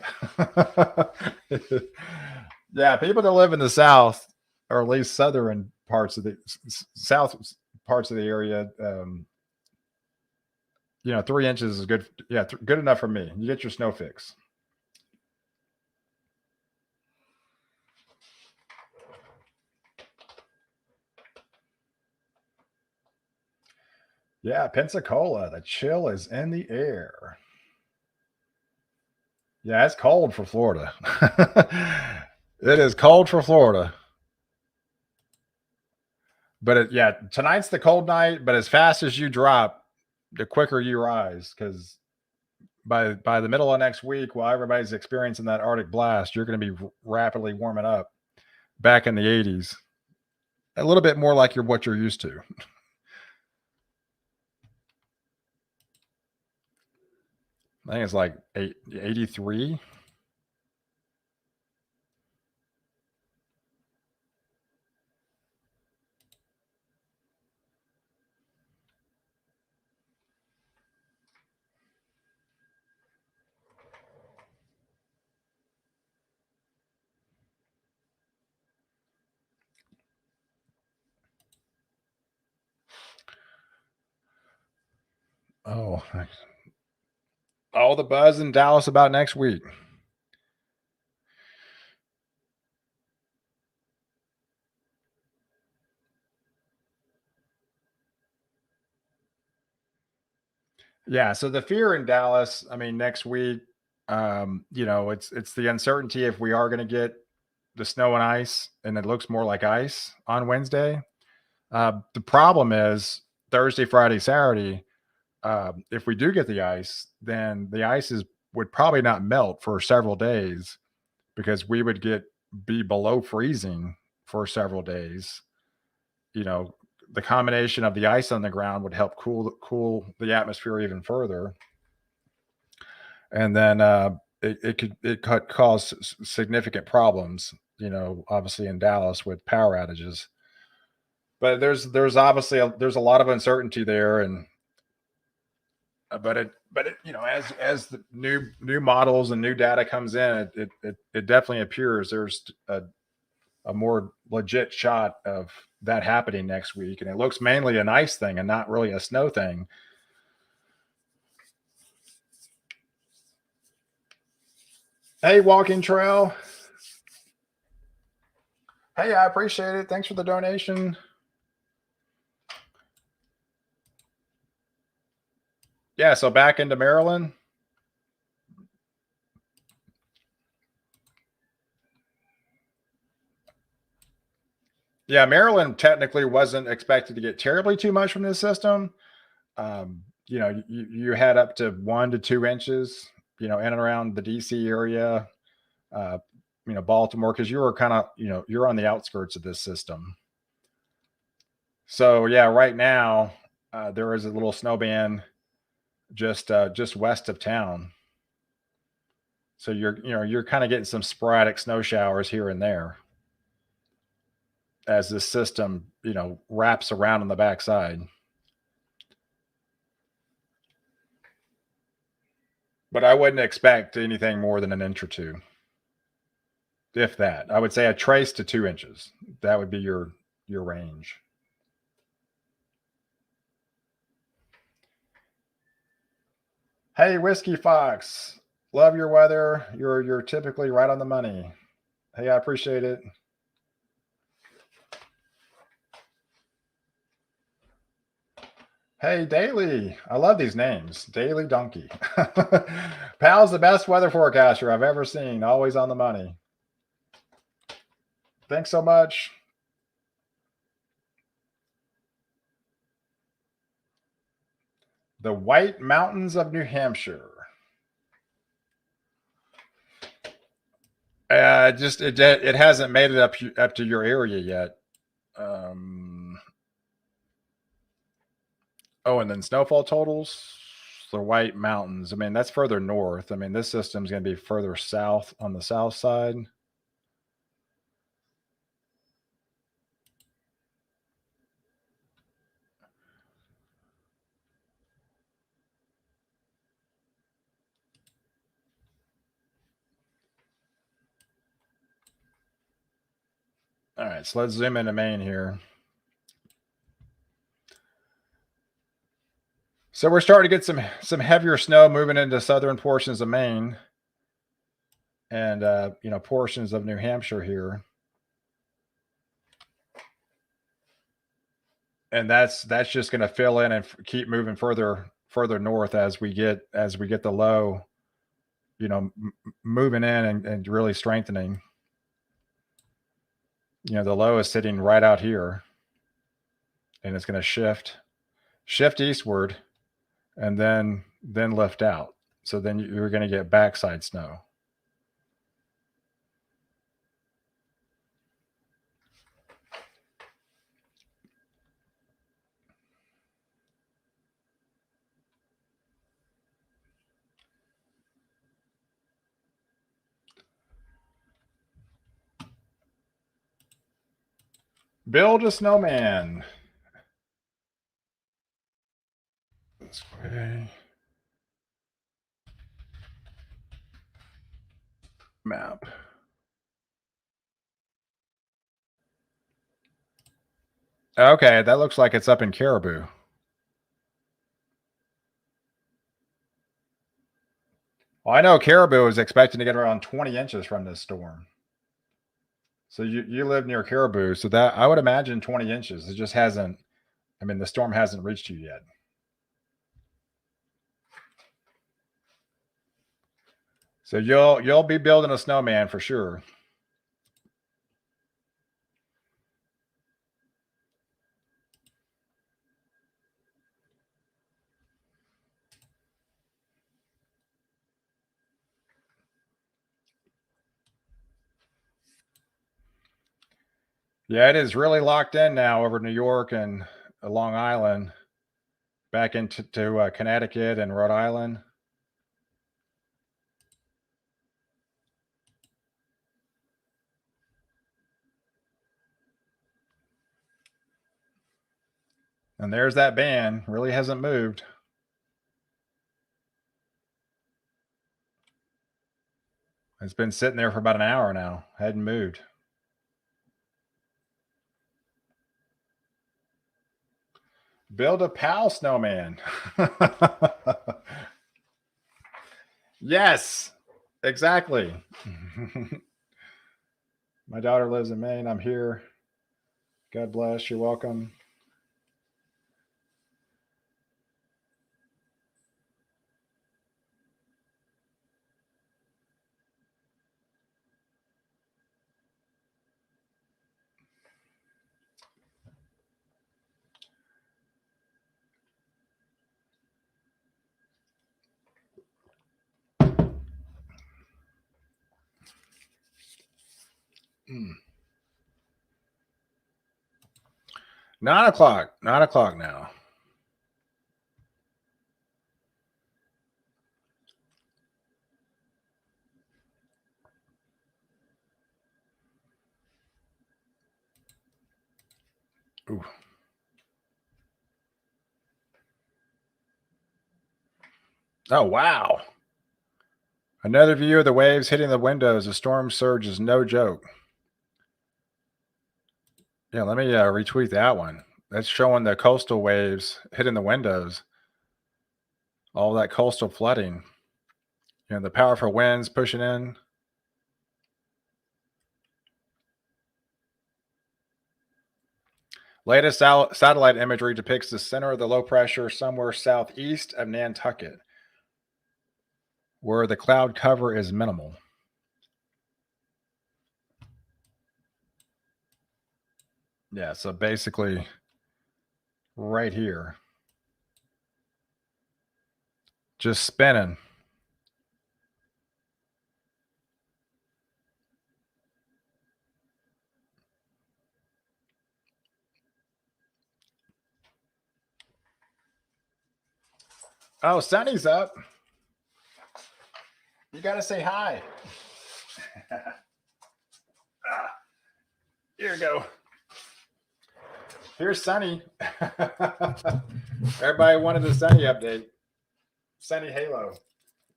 Yeah, people that live in the South, or at least southern parts of the south parts of the area, 3 inches is good. Yeah, good enough for me. You get your snow fix. Yeah, Pensacola, the chill is in the air. Yeah, it's cold for Florida. It is cold for Florida. But yeah, tonight's the cold night. But as fast as you drop, the quicker you rise. Because by the middle of next week, while everybody's experiencing that Arctic blast, you're going to be rapidly warming up back in the 80s. A little bit more like what you're used to. I think it's like 83. Oh, all the buzz in Dallas about next week. Yeah, so the fear in Dallas, I mean, next week, it's the uncertainty if we are going to get the snow and ice, and it looks more like ice on Wednesday. The problem is Thursday, Friday, Saturday. If we do get the ice, then the would probably not melt for several days because we would be below freezing for several days. You know, the combination of the ice on the ground would help cool the atmosphere even further, and then it could cause significant problems. Obviously in Dallas with power outages. But there's obviously there's a lot of uncertainty there, and but it as the new models and new data comes in, it definitely appears there's a more legit shot of that happening next week, and it looks mainly an ice thing and not really a snow thing. Hey, walking trail. Hey, I appreciate it. Thanks for the donation. Yeah, so back into Maryland. Yeah, Maryland technically wasn't expected to get terribly too much from this system. You had up to 1 to 2 inches, in and around the DC area, uh, Baltimore, because you were kind of, you're on the outskirts of this system. So yeah, right now there is a little snow band just west of town. So you're kind of getting some sporadic snow showers here and there as this system, wraps around on the backside. But I wouldn't expect anything more than an inch or two, if that. I would say a trace to 2 inches. That would be your range. Hey, Whiskey Fox, love your weather. You're typically right on the money. Hey, I appreciate it. Hey, Daily. I love these names. Daily Donkey. Pal's the best weather forecaster I've ever seen. Always on the money. Thanks so much. The White Mountains of New Hampshire. It hasn't made it up to your area yet. Oh, and then snowfall totals. The White Mountains. I mean, that's further north. I mean, this system's going to be further south on the south side. All right, so let's zoom into Maine here. So we're starting to get some heavier snow moving into southern portions of Maine and portions of New Hampshire here. And that's just going to fill in and keep moving further north as we get the low, moving in and really strengthening. The low is sitting right out here, and it's going to shift eastward, and then lift out. So then you're going to get backside snow. Build a snowman. This way. Map. Okay, that looks like it's up in Caribou. Well, I know Caribou is expecting to get around 20 inches from this storm. So you live near Caribou, so that I would imagine 20 inches. It just hasn't. I mean, the storm hasn't reached you yet. So you'll be building a snowman for sure. Yeah, it is really locked in now over New York and Long Island, back into Connecticut and Rhode Island. And there's that band. Really hasn't moved. It's been sitting there for about an hour now. Hadn't moved. Build a pal snowman. Yes, exactly. My daughter lives in Maine. I'm here. God bless. You're welcome. 9 o'clock. 9 o'clock now. Ooh. Oh, wow. Another view of the waves hitting the windows. The storm surge is no joke. Yeah, let me retweet that one. That's showing the coastal waves hitting the windows. All that coastal flooding. The powerful winds pushing in. Latest satellite imagery depicts the center of the low pressure somewhere southeast of Nantucket, where the cloud cover is minimal. Yeah, so basically right here. Just spinning. Oh, Sunny's up. You got to say hi. Here you go. Here's Sunny. Everybody wanted a Sunny update. Sunny Halo.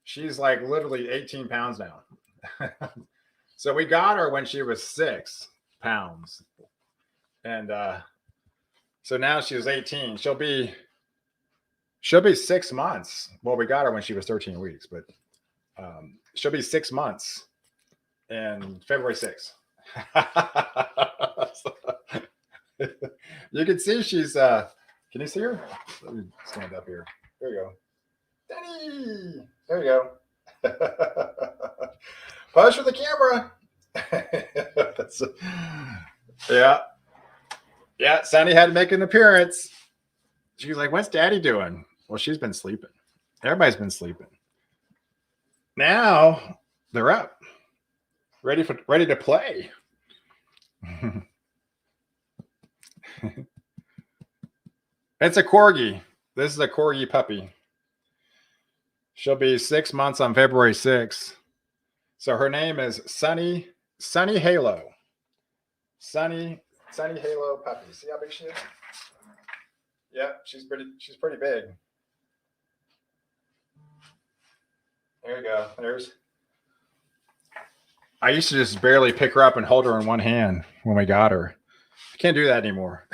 She's like literally 18 pounds now. So we got her when she was 6 pounds. And so now she's 18. She'll be 6 months. Well, we got her when she was 13 weeks, but she'll be 6 months in February 6th. You can see she's can you see her? Let me stand up here. There you go. Danny! There you go. Pose for the camera. Yeah. Yeah, Sunny had to make an appearance. She was like, "What's Daddy doing?" Well, she's been sleeping. Everybody's been sleeping. Now they're up. Ready to play. It's a corgi. This is a corgi puppy. She'll be 6 months on February 6th. So her name is Sunny Halo. Sunny Halo puppy. See how big she is? Yep, she's pretty big. There you go. I used to just barely pick her up and hold her in one hand when we got her. I can't do that anymore.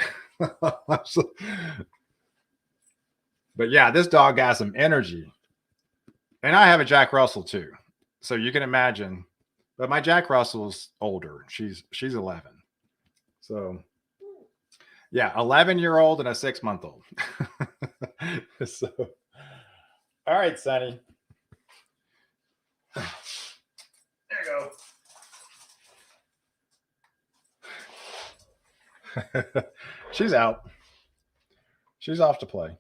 But yeah, this dog got some energy. And I have a Jack Russell too. So you can imagine. But my Jack Russell's older. She's 11. So yeah, 11-year-old and a 6-month-old. So, all right, Sunny. There you go. She's out. She's off to play.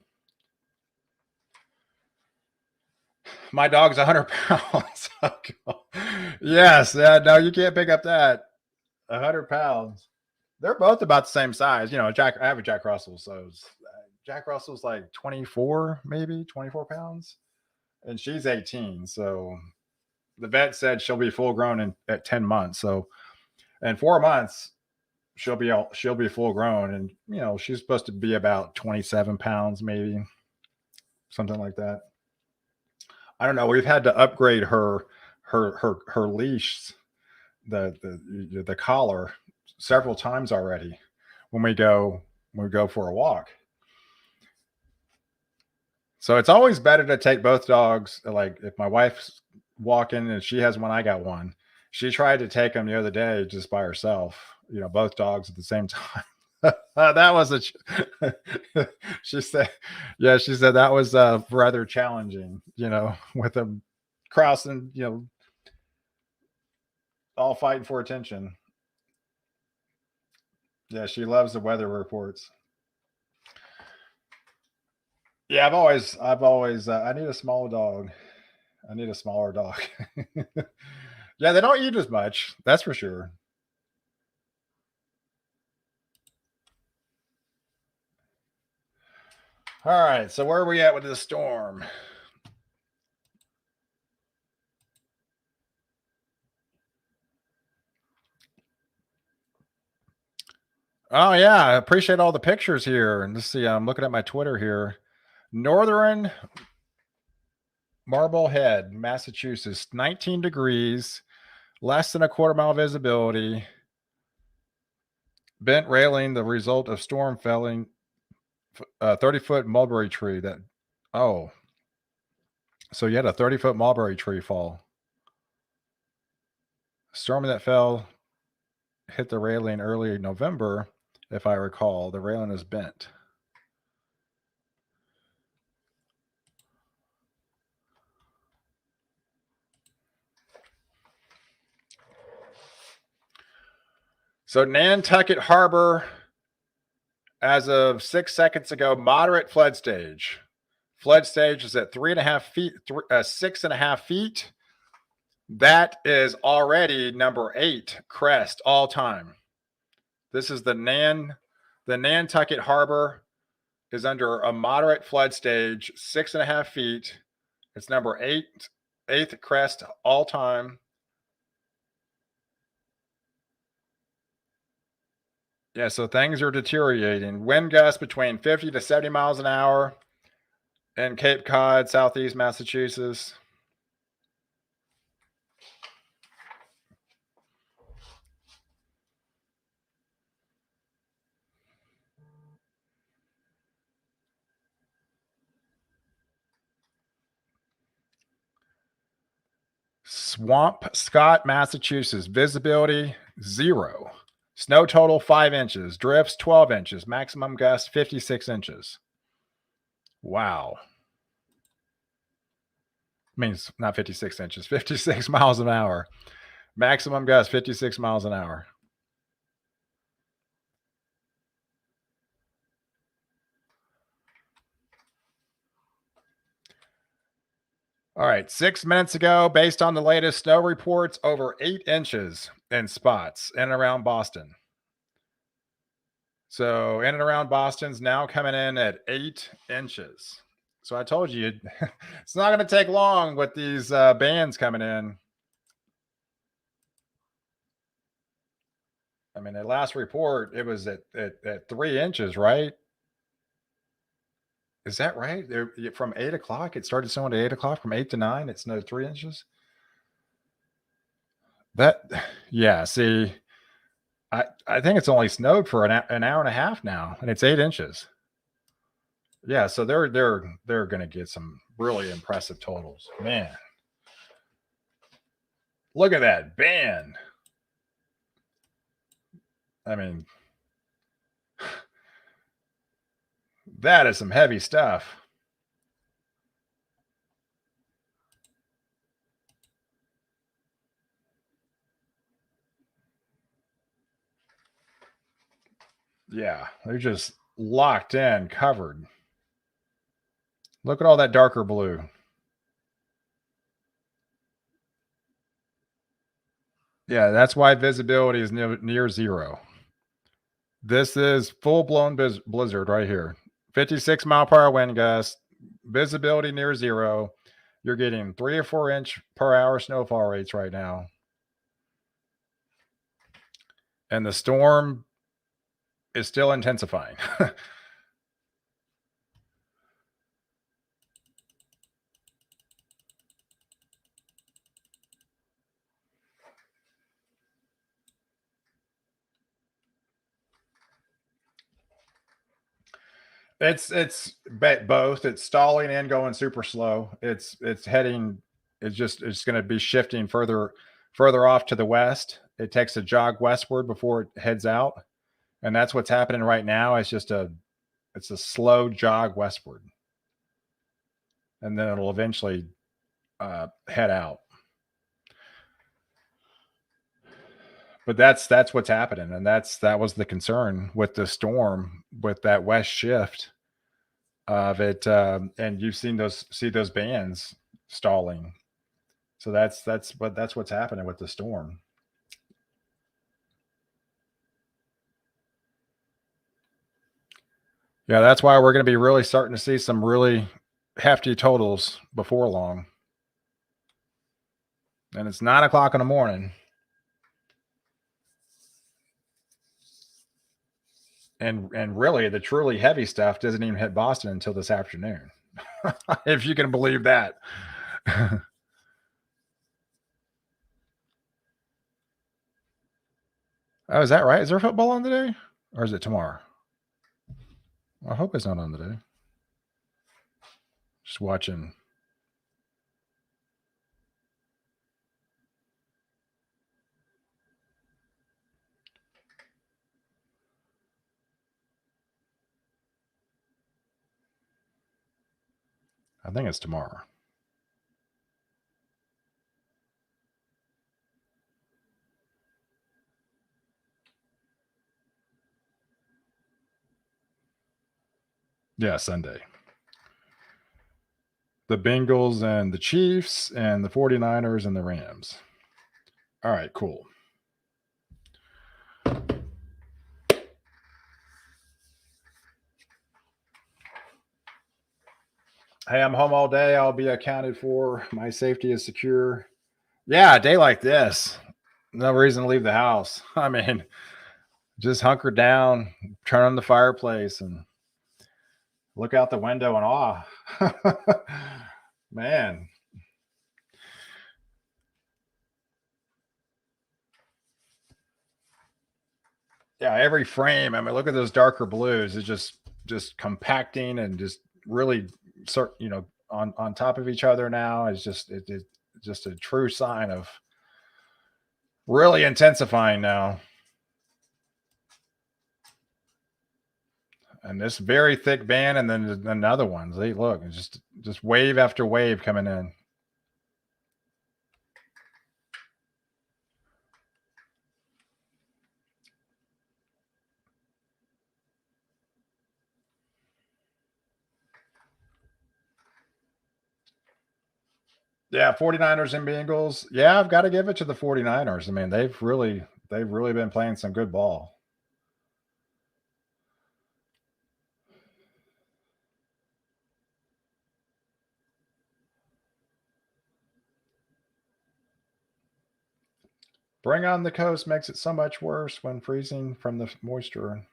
My dog's 100 pounds. Yes. No, you can't pick up that. 100 pounds. They're both about the same size. I have a Jack Russell. So Jack Russell's like 24, maybe 24 pounds. And she's 18. So the vet said she'll be full grown at 10 months. So in 4 months, she'll be full grown. And, she's supposed to be about 27 pounds, maybe something like that. I don't know. We've had to upgrade her leash, the collar several times already when we go for a walk. So it's always better to take both dogs. Like if my wife's walking and she has one, I got one. She tried to take them the other day just by herself. Both dogs at the same time. That was she said that was rather challenging, with them crossing, all fighting for attention. Yeah, she loves the weather reports. Yeah, I've always I need a small dog. I need a smaller dog. Yeah, they don't eat as much, that's for sure. All right, so where are we at with this storm? Oh yeah, I appreciate all the pictures here. And let's see, I'm looking at my Twitter here. Northern Marblehead, Massachusetts, 19 degrees, less than a quarter mile visibility. Bent railing, the result of storm felling 30-foot mulberry tree. Oh, so you had a 30-foot mulberry tree fall. Storm that fell hit the railing early in November, if I recall. The railing is bent. So Nantucket Harbor, as of 6 seconds ago, moderate flood stage. Flood stage is at 3.5 feet, 6.5 feet. That is already number 8 crest all time. This is the Nantucket Harbor is under a moderate flood stage, 6.5 feet. It's number 8th crest all time. Yeah, so things are deteriorating. Wind gusts between 50 to 70 miles an hour in Cape Cod, southeast Massachusetts. Swampscott, Massachusetts. Visibility 0. Snow total 5 inches. Drifts 12 inches. Maximum gust 56 inches. Wow. Means not 56 inches, 56 miles an hour. Maximum gust 56 miles an hour. All right, 6 minutes ago, based on the latest snow reports, over 8 inches in spots in and around Boston. So in and around Boston's now coming in at 8 inches. So I told you, it's not going to take long with these bands coming in. I mean, the last report, it was at 3 inches, right? Is that right? From 8 o'clock, it started snowing at 8 o'clock. From 8 to 9, it snowed 3 inches. Yeah, see, I think it's only snowed for an hour and a half now, and it's 8 inches. Yeah, so they're going to get some really impressive totals, man. Look at that band. I mean, that is some heavy stuff. Yeah, they're just locked in, covered. Look at all that darker blue. Yeah, that's why visibility is near 0. This is full-blown blizzard right here. 56 mile per hour wind gust, visibility near 0. You're getting 3 or 4 inch per hour snowfall rates right now. And the storm is still intensifying. It's both. It's stalling and going super slow. It's heading. It's going to be shifting further off to the west. It takes a jog westward before it heads out, and that's what's happening right now. It's a slow jog westward, and then it'll eventually head out. But that's what's happening, and that was the concern with the storm, with that west shift of it, and you've seen those bands stalling. So that's what's happening with the storm. Yeah, that's why we're going to be really starting to see some really hefty totals before long. And it's 9 o'clock in the morning. And really, the truly heavy stuff doesn't even hit Boston until this afternoon, if you can believe that. Oh, is that right? Is there football on today, or is it tomorrow? I hope it's not on today. Just watching. I think it's tomorrow. Yeah, Sunday. The Bengals and the Chiefs and the 49ers and the Rams. All right, cool. Hey, I'm home all day. I'll be accounted for. My safety is secure. Yeah, a day like this, no reason to leave the house. I mean, just hunker down, turn on the fireplace, and look out the window in awe. Man. Yeah, every frame. I mean, look at those darker blues. It's just compacting and just really on top of each other now. It's just just a true sign of really intensifying now. And this very thick band, and then another one. They look, it's just wave after wave coming in. Yeah, 49ers and Bengals. Yeah, I've got to give it to the 49ers. I mean, they've really been playing some good ball. Bring on the coast makes it so much worse when freezing from the moisture.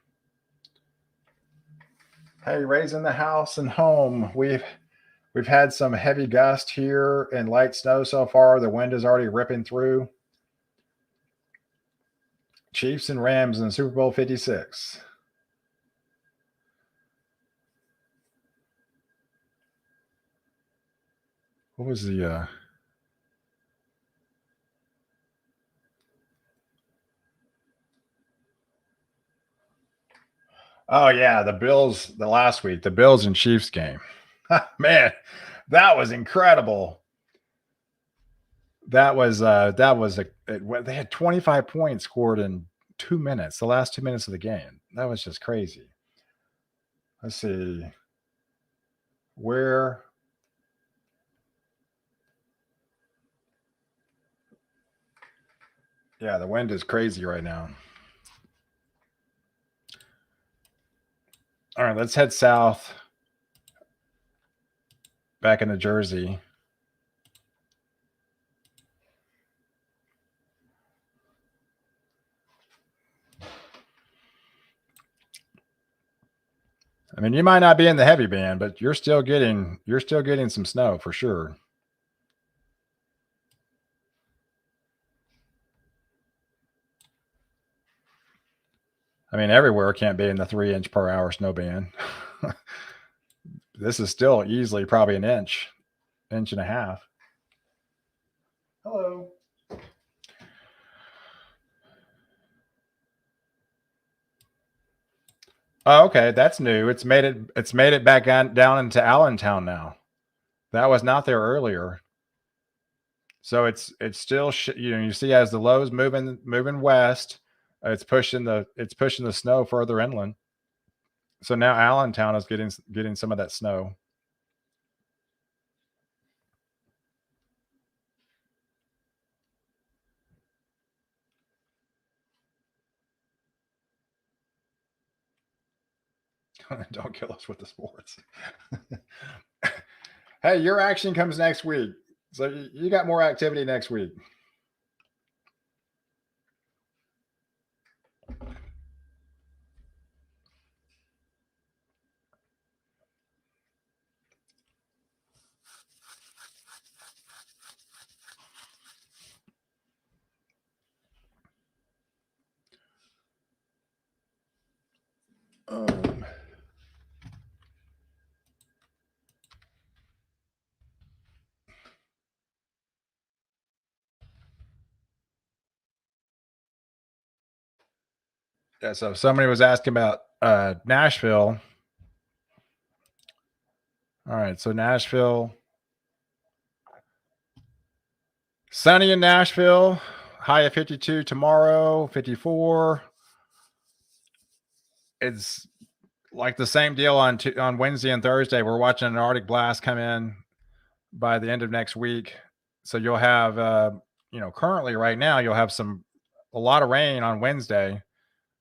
Hey, raising the house and home. We've had some heavy gust here and light snow so far. The wind is already ripping through. Chiefs and Rams in Super Bowl 56. What was the Oh yeah, the Bills the last week, the Bills and Chiefs game. Man, that was incredible. They had 25 points scored in 2 minutes, the last 2 minutes of the game. That was just crazy. Let's see. Where Yeah, the wind is crazy right now. All right, let's head south back into Jersey. I mean, you might not be in the heavy band, but you're still getting some snow for sure. I mean, everywhere can't be in the 3-inch per hour snow band. This is still easily probably an inch and a half. Hello. Oh, okay, that's new. It's made it back down into Allentown now. That was not there earlier. So it's still you see as the low's moving west, it's pushing the snow further inland. So now Allentown is getting some of that snow. Don't kill us with the sports. Hey, your action comes next week. So you got more activity next week. Yeah, so somebody was asking about Nashville. All right, so Nashville. Sunny in Nashville. High of 52 tomorrow, 54. It's like the same deal on Wednesday and Thursday. We're watching an Arctic blast come in by the end of next week. So you'll have currently right now you'll have a lot of rain on Wednesday,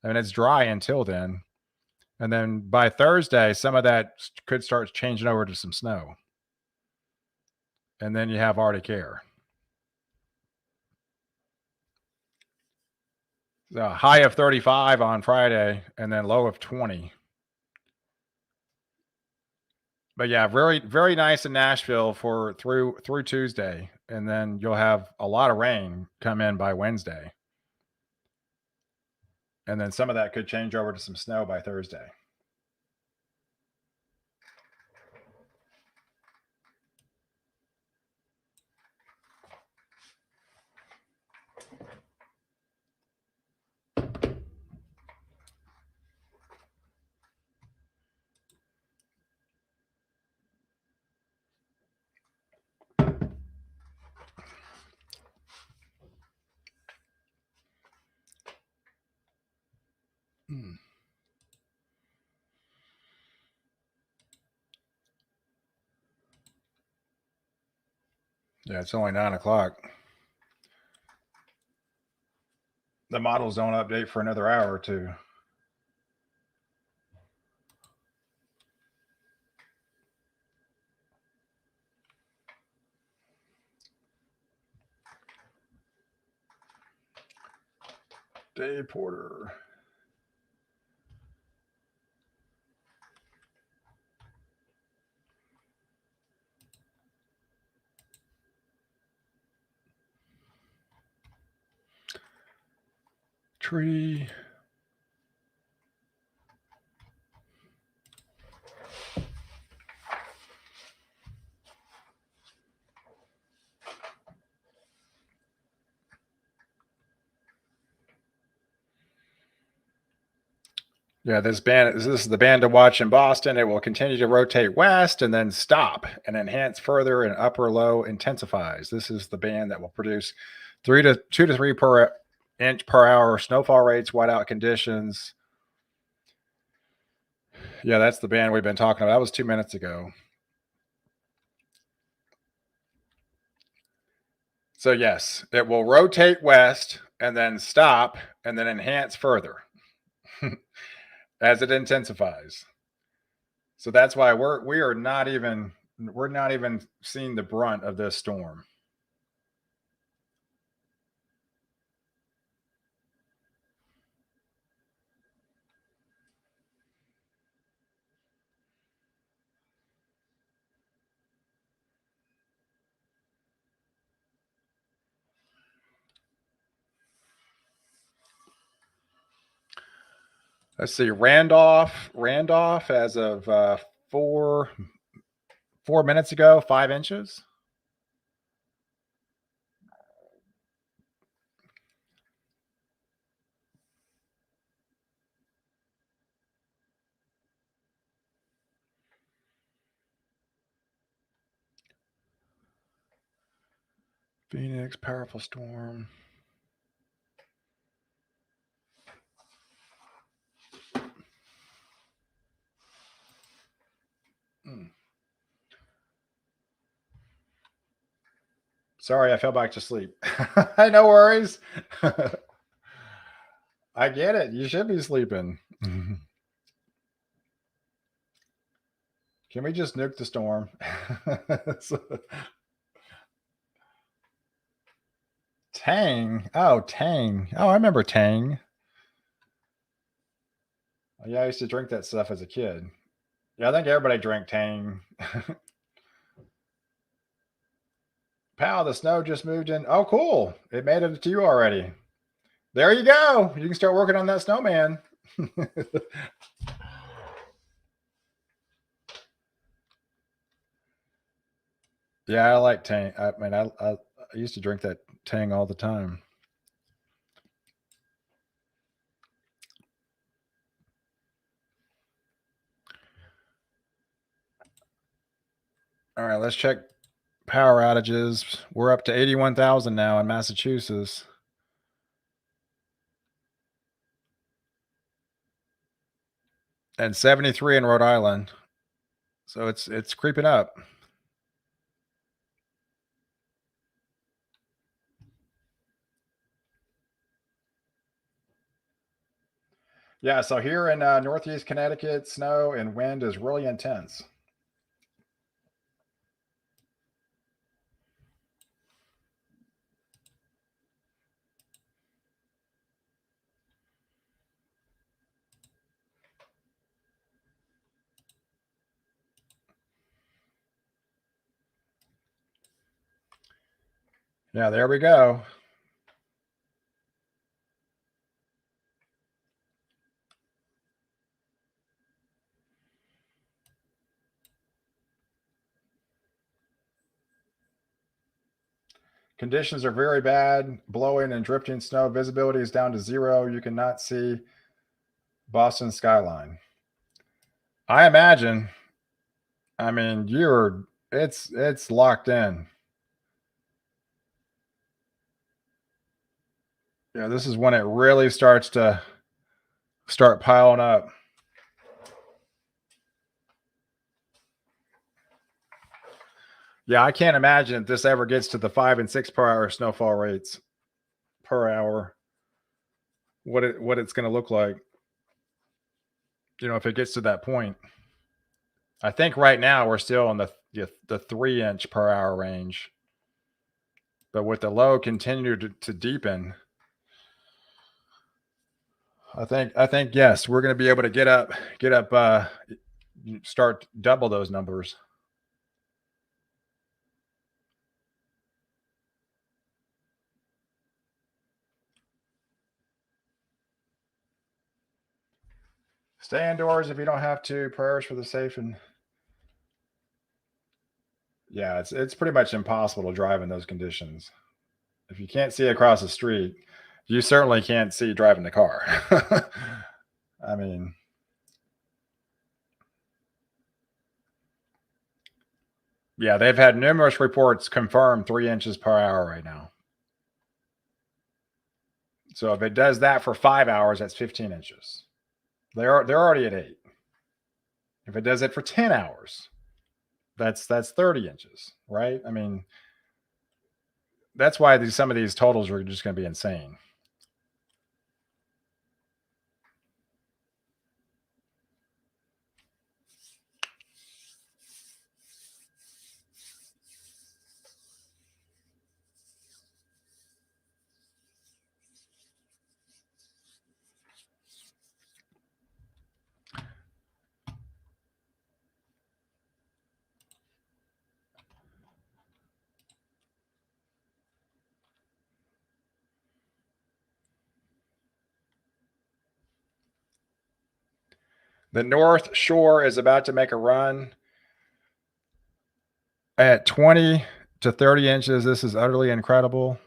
and it's dry until then. And then by Thursday, some of that could start changing over to some snow. And then you have Arctic air. High of 35 on Friday and then low of 20. But yeah, very, very nice in Nashville for through Tuesday. And then you'll have a lot of rain come in by Wednesday. And then some of that could change over to some snow by Thursday. Yeah, it's only 9:00. The models don't update for another hour or two. Dave Porter. Tree. Yeah, this is the band to watch in Boston. It will continue to rotate west and then stop and enhance further, and upper low intensifies. This is the band that will produce 2 to 3 per inch per hour snowfall rates, whiteout conditions. Yeah, that's the band we've been talking about. That was 2 minutes ago. So yes, it will rotate west and then stop and then enhance further as it intensifies. So that's why we're not even seeing the brunt of this storm. Let's see, Randolph as of 4 minutes ago, 5 inches. Phoenix, powerful storm. Sorry, I fell back to sleep. No worries. I get it. You should be sleeping. Can we just nuke the storm? Tang. Oh, Tang. Oh, I remember Tang. Yeah, I used to drink that stuff as a kid. Yeah, I think everybody drank Tang. Pow, the snow just moved in. Oh, cool. It made it to you already. There you go. You can start working on that snowman. Yeah, I like Tang. I mean, I used to drink that Tang all the time. All right, let's check power outages. We're up to 81,000 now in Massachusetts. And 73 in Rhode Island. So it's creeping up. Yeah, so here in Northeast Connecticut, snow and wind is really intense. Yeah, there we go. Conditions are very bad. Blowing and drifting snow. Visibility is down to 0. You cannot see Boston skyline. I imagine. I mean, it's locked in. Yeah, this is when it really starts to start piling up. Yeah, I can't imagine if this ever gets to the 5 and 6 per hour snowfall rates per hour. What it's going to look like. You know, if it gets to that point. I think right now we're still in the 3-inch per hour range. But with the low continue to deepen, I think yes, we're going to be able to get up, start double those numbers. Stay indoors if you don't have to. Prayers for the safe and yeah, it's pretty much impossible to drive in those conditions. If you can't see across the street, you certainly can't see driving the car. I mean, yeah, they've had numerous reports confirm 3 inches per hour right now. So if it does that for 5 hours, that's 15 inches. They're already at 8. If it does it for 10 hours, that's 30 inches, right? I mean, that's why some of these totals are just going to be insane. The North Shore is about to make a run at 20 to 30 inches. This is utterly incredible.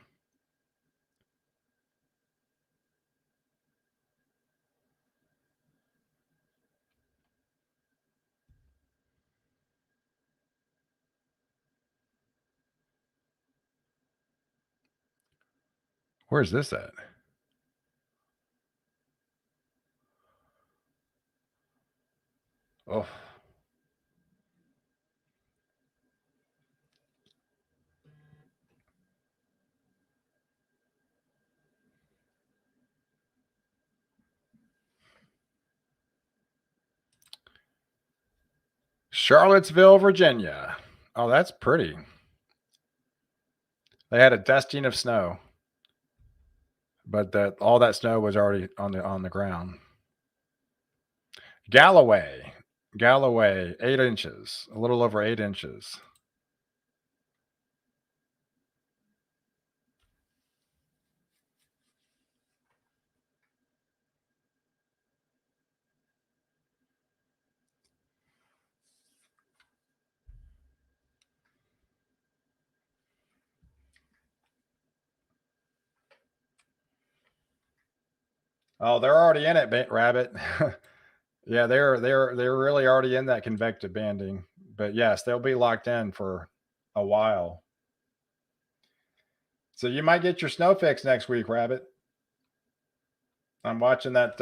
Where's this at? Oh, Charlottesville, Virginia. Oh, that's pretty. They had a dusting of snow, but all that snow was already on the ground. Galloway, 8 inches, a little over 8 inches. Oh, they're already in it, Rabbit. Yeah, they're really already in that convective banding. But yes, they'll be locked in for a while. So you might get your snow fix next week, Rabbit. I'm watching that.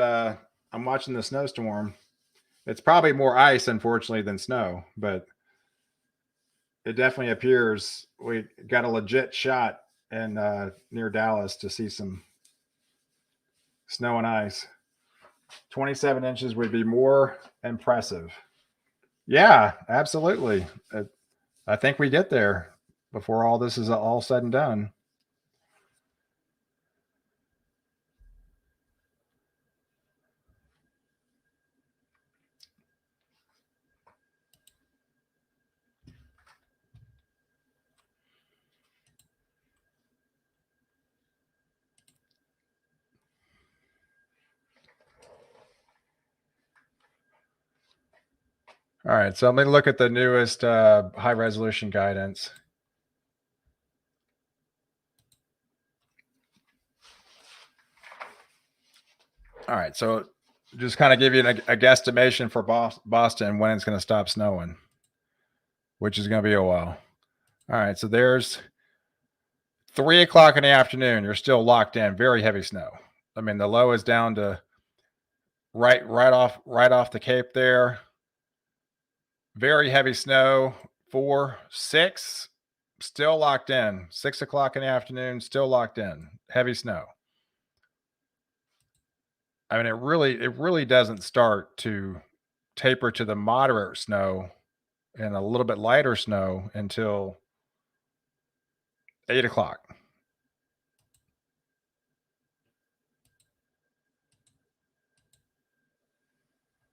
I'm watching the snowstorm. It's probably more ice, unfortunately, than snow, but it definitely appears we got a legit shot in near Dallas to see some snow and ice. 27 inches would be more impressive. Yeah, absolutely. I think we get there before all this is all said and done. All right, so let me look at the newest high resolution guidance. All right, so just kind of give you a guesstimation for Boston when it's going to stop snowing, which is going to be a while. All right, so there's 3 o'clock in the afternoon. You're still locked in, very heavy snow. I mean, the low is down to right off the Cape there. Very heavy snow. 4, 6, still locked in. 6 o'clock in the afternoon, still locked in. Heavy snow. I mean, it really doesn't start to taper to the moderate snow and a little bit lighter snow until 8 o'clock.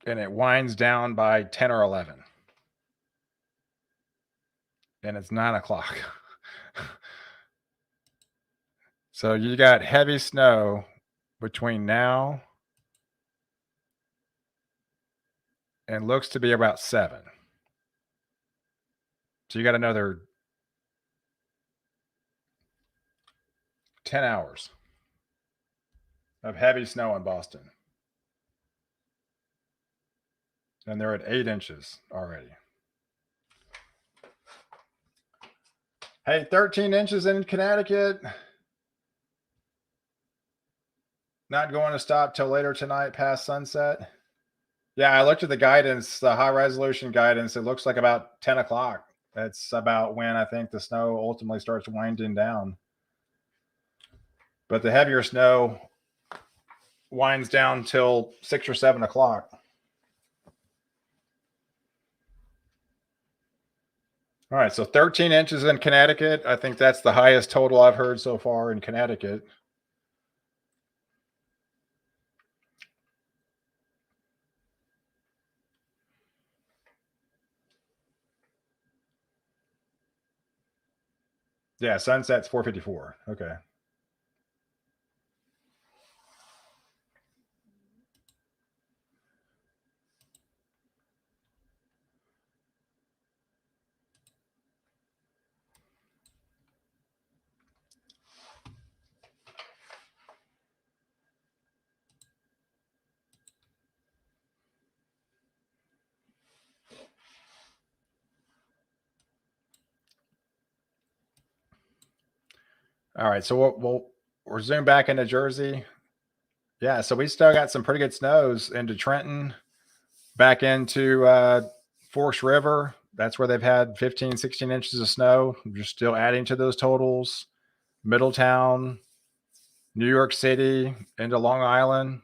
And it winds down by 10 or 11. And it's 9 o'clock. So you got heavy snow between now and looks to be about 7. So you got another 10 hours of heavy snow in Boston. And they're at 8 inches already. Hey, 13 inches in Connecticut. Not going to stop till later tonight past sunset. Yeah, I looked at the guidance, the high resolution guidance. It looks like about 10 o'clock. That's about when I think the snow ultimately starts winding down. But the heavier snow winds down till 6 or 7 o'clock. All right, so 13 inches in Connecticut. I think that's the highest total I've heard so far in Connecticut. Yeah, sunset's 4:54. Okay. All right, so we'll zoom back into Jersey. Yeah, so we still got some pretty good snows into Trenton, back into Forks River. That's where they've had 15, 16 inches of snow. We're still adding to those totals. Middletown, New York City, into Long Island.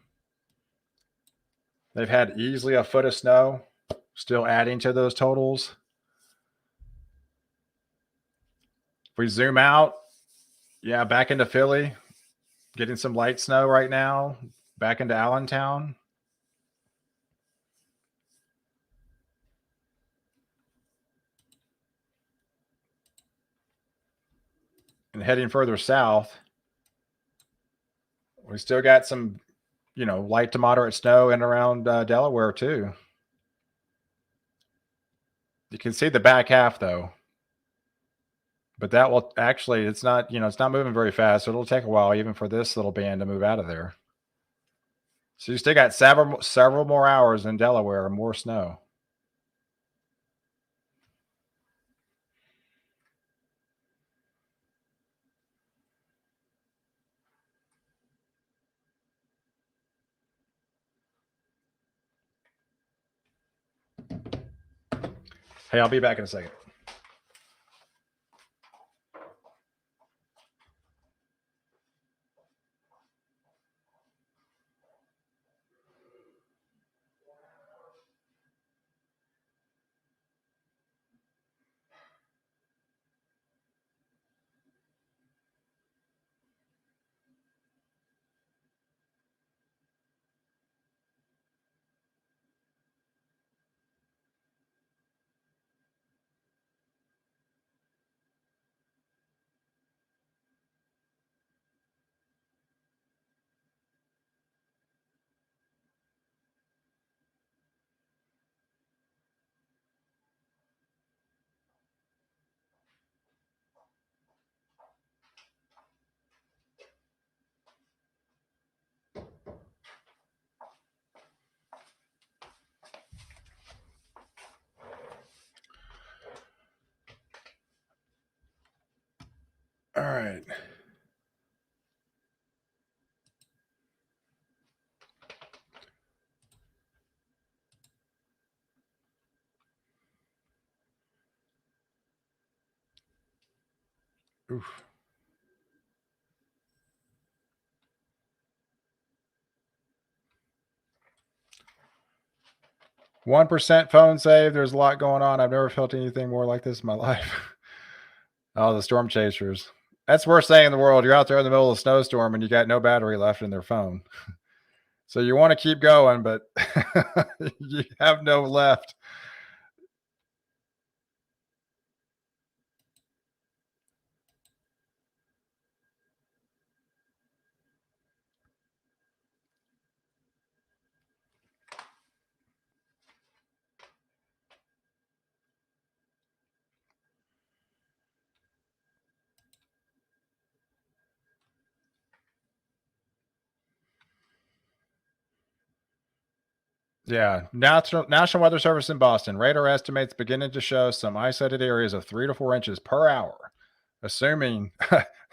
They've had easily a foot of snow. still adding to those totals. If we zoom out, yeah, back into Philly, getting some light snow right now, back into Allentown. And heading further south, we still got some, light to moderate snow in around Delaware too. You can see the back half though, but that will actually, it's not moving very fast. So it'll take a while even for this little band to move out of there. So you still got several more hours in Delaware and more snow. Hey, I'll be back in a second. All right. Oof. %1 phone save. There's a lot going on. I've never felt anything more like this in my life. Oh, the storm chasers. That's the worst thing in the world. You're out there in the middle of a snowstorm and you got no battery left in their phone. So you want to keep going, but you have no left. Yeah. National Weather Service in Boston. Radar estimates beginning to show some isolated areas of 3 to 4 inches per hour, assuming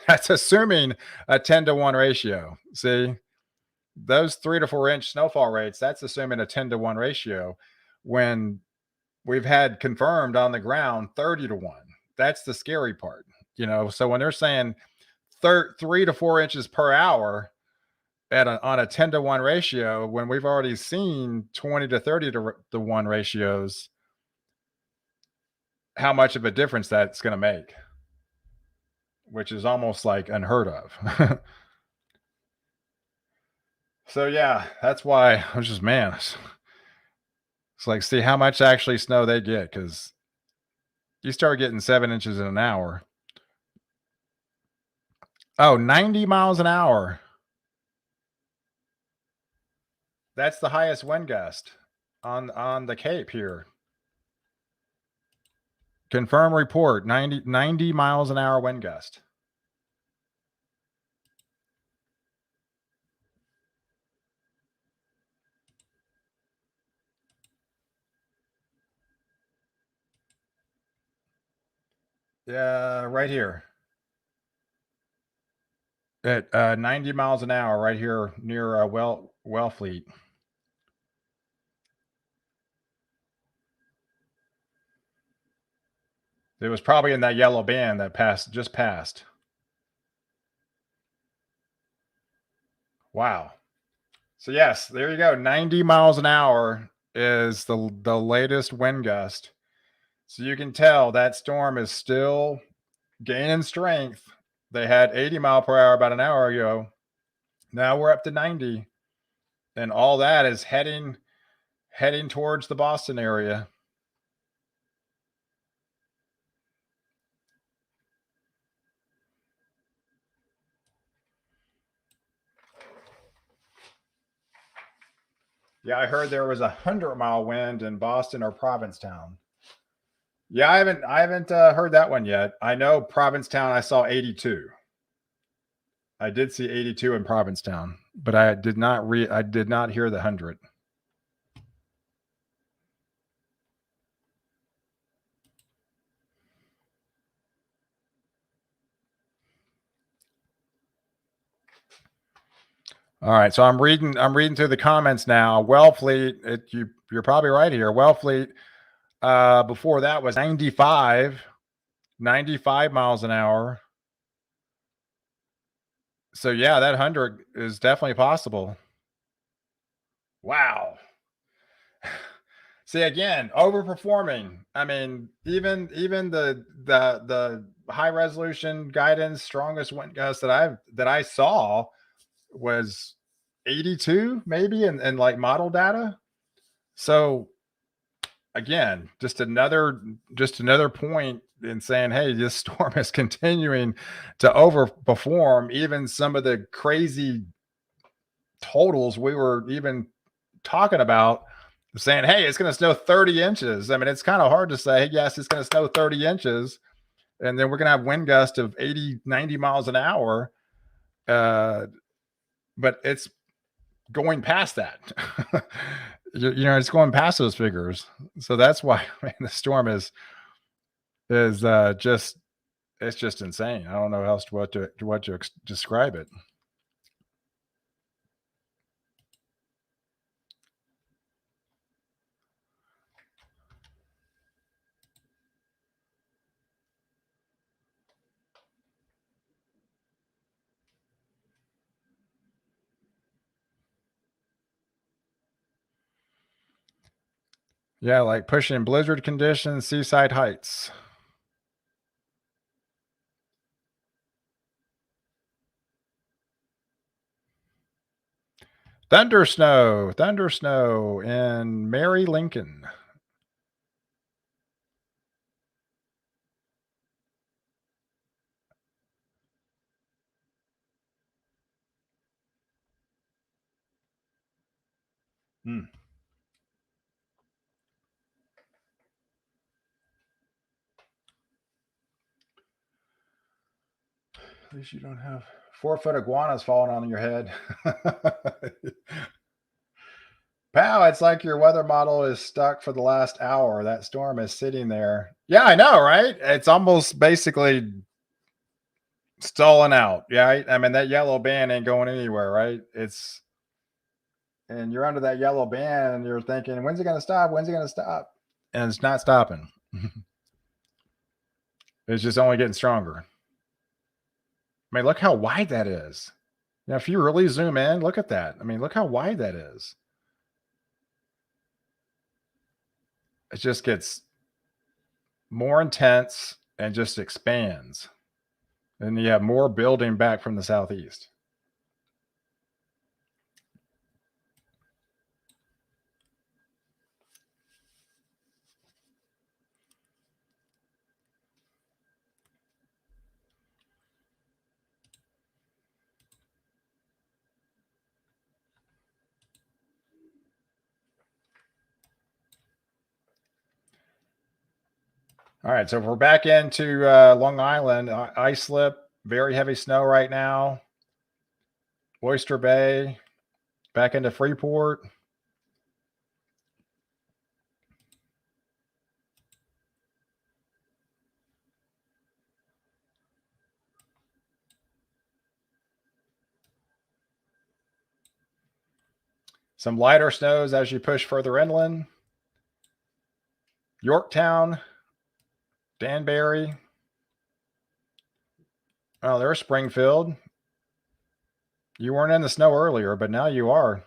that's assuming a 10-to-1 ratio. See, those 3 to 4 inch snowfall rates, that's assuming a 10-to-1 ratio when we've had confirmed on the ground 30-to-1. That's the scary part, So when they're saying 3 to 4 inches per hour, on a 10-to-1 ratio when we've already seen 20 to 30-to-1 ratios, how much of a difference that's going to make, which is almost like unheard of. So yeah, that's why I was just, man, it's like, see how much actually snow they get, because you start getting 7 inches in an hour. Oh, 90 miles an hour. That's the highest wind gust on the Cape here. Confirm report, 90 miles an hour wind gust. Yeah, right here. At 90 miles an hour right here near Wellfleet. It was probably in that yellow band that just passed. Wow. So yes, there you go. 90 miles an hour is the latest wind gust. So you can tell that storm is still gaining strength. They had 80 mph about an hour ago. Now we're up to 90, and all that is heading towards the Boston area. Yeah, I heard there was a 100-mile wind in Boston or Provincetown. Yeah, I haven't heard that one yet. I know Provincetown. I saw 82. I did see 82 in Provincetown, but I did not hear the 100. All right, so I'm reading through the comments now. Wellfleet, you're probably right here. Wellfleet, before that was 95 miles an hour. So yeah, that 100 is definitely possible. Wow. See, again, overperforming. I mean, even the high resolution guidance strongest wind gust that I saw was 82 maybe in like model data. So again, just another point in saying, hey, this storm is continuing to overperform even some of the crazy totals we were even talking about, saying, hey, it's going to snow 30 inches. I mean, it's kind of hard to say, yes, it's going to snow 30 inches. And then we're going to have wind gusts of 80, 90 miles an hour. But it's going past that. It's going past those figures. So that's why the storm is just, it's just insane. I don't know else what to describe it. Yeah, like pushing blizzard conditions, seaside heights. Thundersnow in Mary Lincoln. Hmm. At least you don't have 4-foot iguanas falling on your head. Pow, it's like your weather model is stuck for the last hour. That storm is sitting there. Yeah, I know, right? It's almost basically stalling out. Yeah, right? I mean, that yellow band ain't going anywhere, right? And you're under that yellow band and you're thinking, when's it going to stop? When's it going to stop? And it's not stopping. It's just only getting stronger. I mean, look how wide that is. Now, if you really zoom in, look at that. I mean, look how wide that is. It just gets more intense and just expands. And you have more building back from the southeast. All right, so if we're back into Long Island, ice slip, very heavy snow right now. Oyster Bay, back into Freeport. Some lighter snows as you push further inland. Yorktown, Danbury. Oh, there's Springfield. You weren't in the snow earlier, but now you are.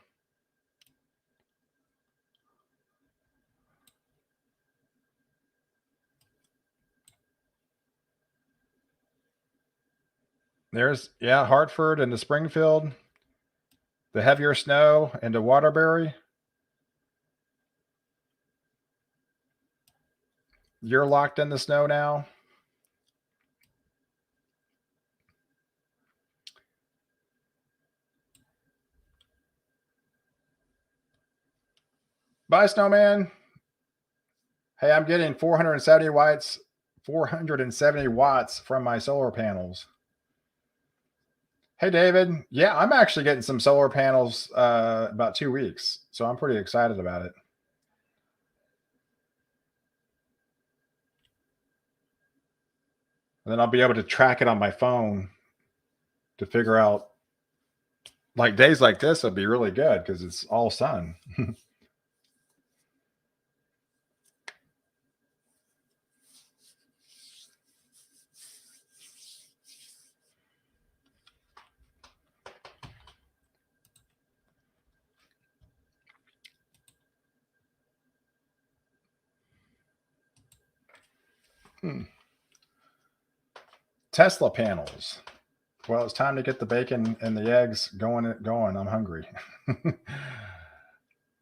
There's, yeah, Hartford into Springfield, the heavier snow into Waterbury. You're locked in the snow now. Bye, Snowman. Hey, I'm getting 470 watts from my solar panels. Hey, David. Yeah, I'm actually getting some solar panels about 2 weeks, so I'm pretty excited about it. And then I'll be able to track it on my phone to figure out, like, days like this would be really good because it's all sun. Tesla panels. Well, it's time to get the bacon and the eggs going. I'm hungry.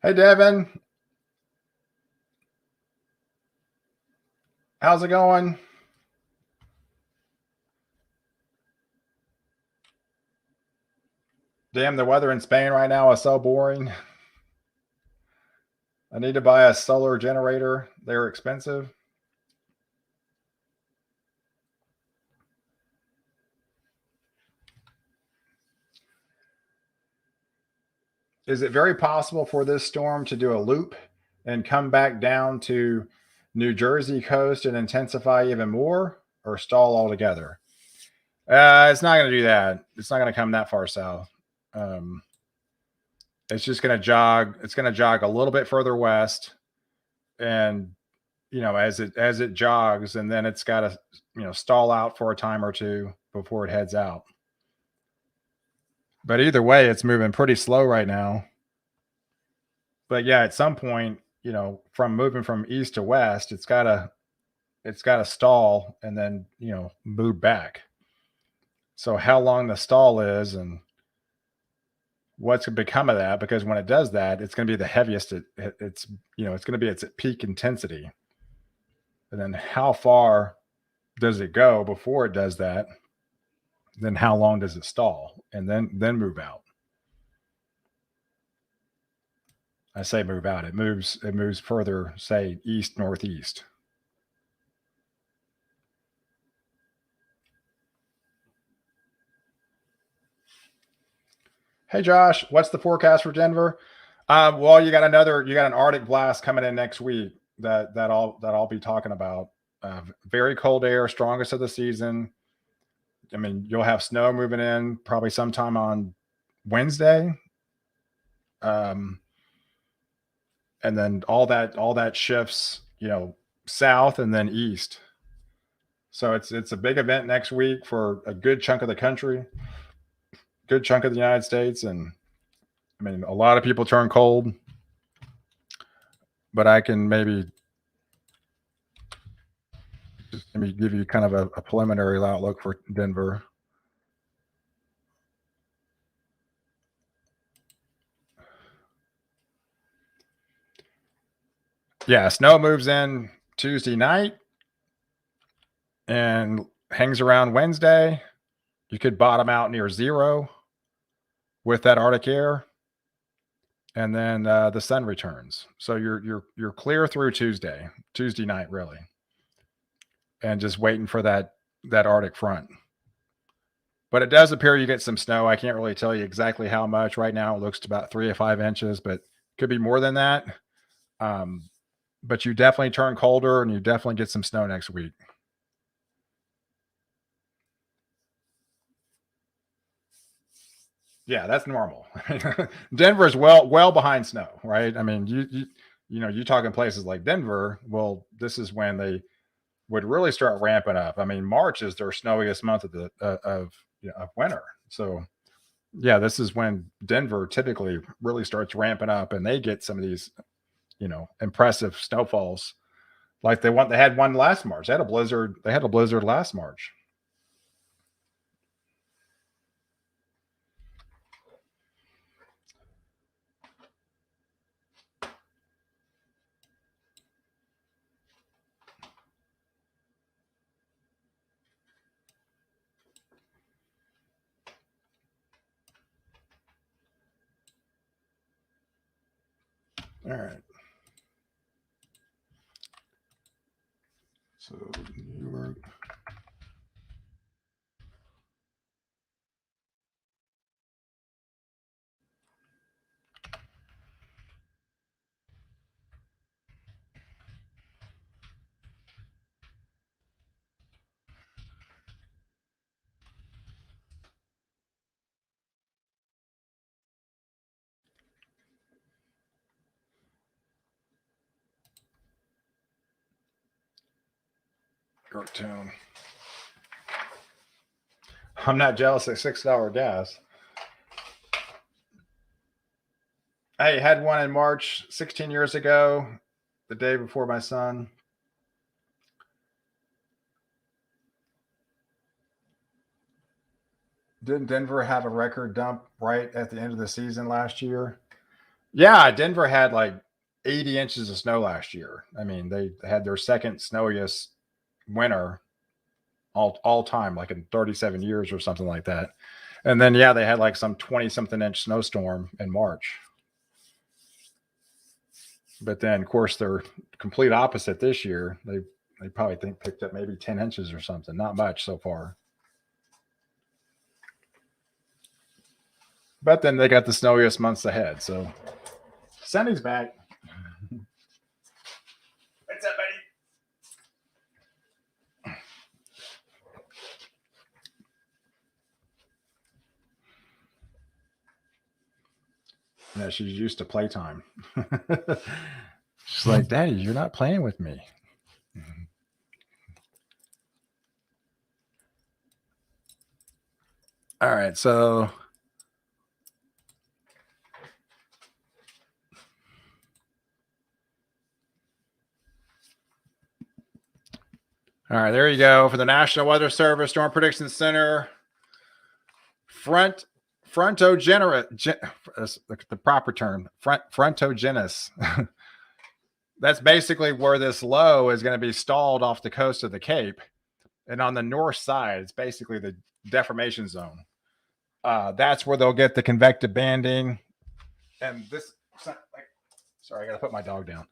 Hey, Devin. How's it going? Damn, the weather in Spain right now is so boring. I need to buy a solar generator. They're expensive. Is it very possible for this storm to do a loop and come back down to New Jersey coast and intensify even more, or stall altogether? It's not going to do that. It's not going to come that far south. It's just going to jog. It's going to jog a little bit further west, and as it jogs, and then it's got to stall out for a time or two before it heads out. But either way, it's moving pretty slow right now. But yeah, at some point, from moving from east to west, it's got to stall and then move back. So how long the stall is and what's going to become of that, because when it does that, it's going to be the heaviest. It's going to be its peak intensity. And then how far does it go before it does that? Then how long does it stall and then move out? I say move out. It moves further, say east northeast. Hey Josh, what's the forecast for Denver? Well, you got an Arctic blast coming in next week that I'll be talking about. Very cold air, strongest of the season. I mean, you'll have snow moving in probably sometime on Wednesday. And then all that shifts, south and then east. So it's a big event next week for a good chunk of the country, good chunk of the United States, and I mean, a lot of people turn cold, but I can maybe give you kind of a preliminary outlook for Denver. Yeah, snow moves in Tuesday night and hangs around Wednesday. You could bottom out near 0 with that Arctic air, and then the sun returns. So you're clear through Tuesday night, really, and just waiting for that Arctic front. But it does appear you get some snow. I can't really tell you exactly how much. Right now, it looks to about 3 to 5 inches, but could be more than that. But you definitely turn colder, and you definitely get some snow next week. Yeah, that's normal. Denver is well behind snow, right? I mean, you talking places like Denver. Well, this is when they would really start ramping up. I mean, March is their snowiest month of the of winter. So yeah, this is when Denver typically really starts ramping up, and they get some of these impressive snowfalls. Like they had one last March. They had a blizzard last March. All right. So New York. Yorktown. I'm not jealous of $6 gas. I had one in March 16 years ago, the day before my son. Didn't Denver have a record dump right at the end of the season last year? Yeah, Denver had like 80 inches of snow last year. I mean, they had their second snowiest winter all time, like in 37 years or something like that. And then yeah, they had like some 20 something inch snowstorm in March. But then of course they're complete opposite this year. They probably think picked up maybe 10 inches or something. Not much so far. But then they got the snowiest months ahead. So Sunny's back. What's up, buddy? Yeah, she's used to playtime. She's like, Daddy, you're not playing with me. All right, so all right, there you go for the National Weather Service Storm Prediction Center. Frontogenesis, the proper term, frontogenesis. That's basically where this low is going to be stalled off the coast of the Cape. And on the north side, it's basically the deformation zone. That's where they'll get the convective banding. And this, sorry, I got to put my dog down.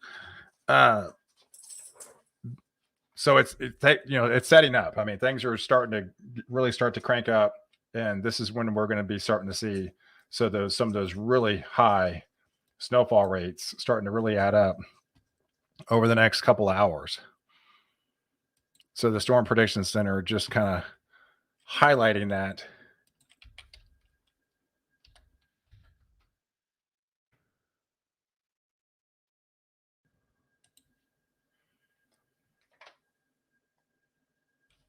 So it's setting up. I mean, things are starting to really start to crank up, and this is when we're going to be starting to see some of those really high snowfall rates starting to really add up over the next couple of hours. So the Storm Prediction Center just kind of highlighting that.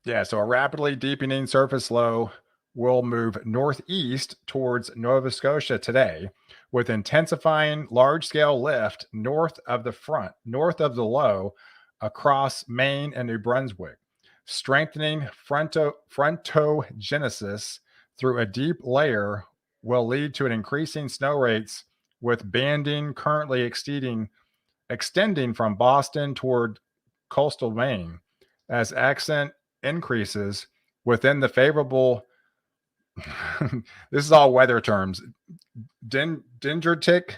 Yeah, so a rapidly deepening surface low will move northeast towards Nova Scotia today with intensifying large-scale lift north of the low across Maine and New Brunswick, strengthening frontogenesis through a deep layer will lead to an increasing snow rates with banding currently extending from Boston toward coastal Maine as accent increases within the favorable this is all weather terms dendritic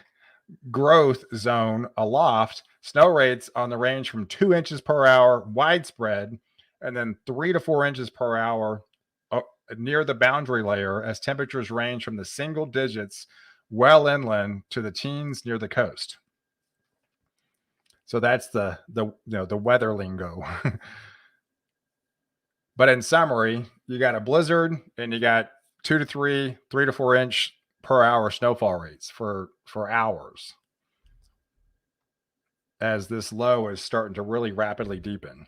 growth zone aloft. Snow rates on the range from 2 inches per hour widespread and then 3 to 4 inches per hour near the boundary layer as temperatures range from the single digits well inland to the teens near the coast. So that's the weather lingo. But in summary, you got a blizzard and you got 3 to 4 inch per hour snowfall rates for hours as this low is starting to really rapidly deepen.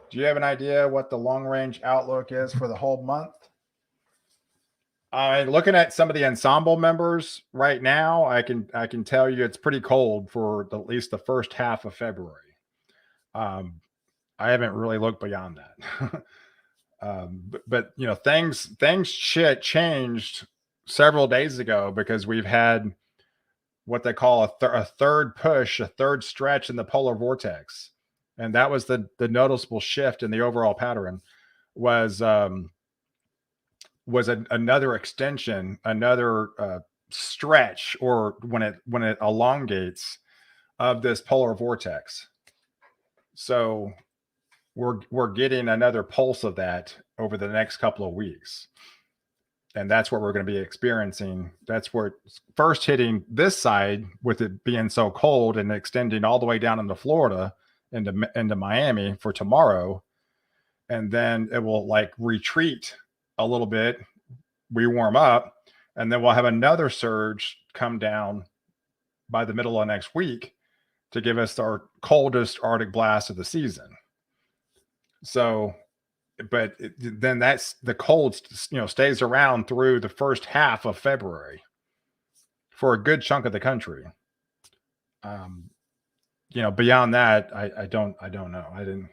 Do you have an idea what the long range outlook is for the whole month? Looking at some of the ensemble members right now, I can tell you it's pretty cold for at least the first half of February. I haven't really looked beyond that. But things changed several days ago because we've had what they call a third push, a third stretch in the polar vortex. And that was the noticeable shift in the overall pattern was another extension, another stretch, or when it elongates of this polar vortex. So we're getting another pulse of that over the next couple of weeks. And that's what we're going to be experiencing. That's where it's first hitting this side with it being so cold and extending all the way down into Florida, into Miami for tomorrow. And then it will like retreat a little bit. We warm up, and then we'll have another surge come down by the middle of next week to give us our coldest Arctic blast of the season. So, but then that's the cold, stays around through the first half of February for a good chunk of the country. Beyond that, I don't know. I didn't.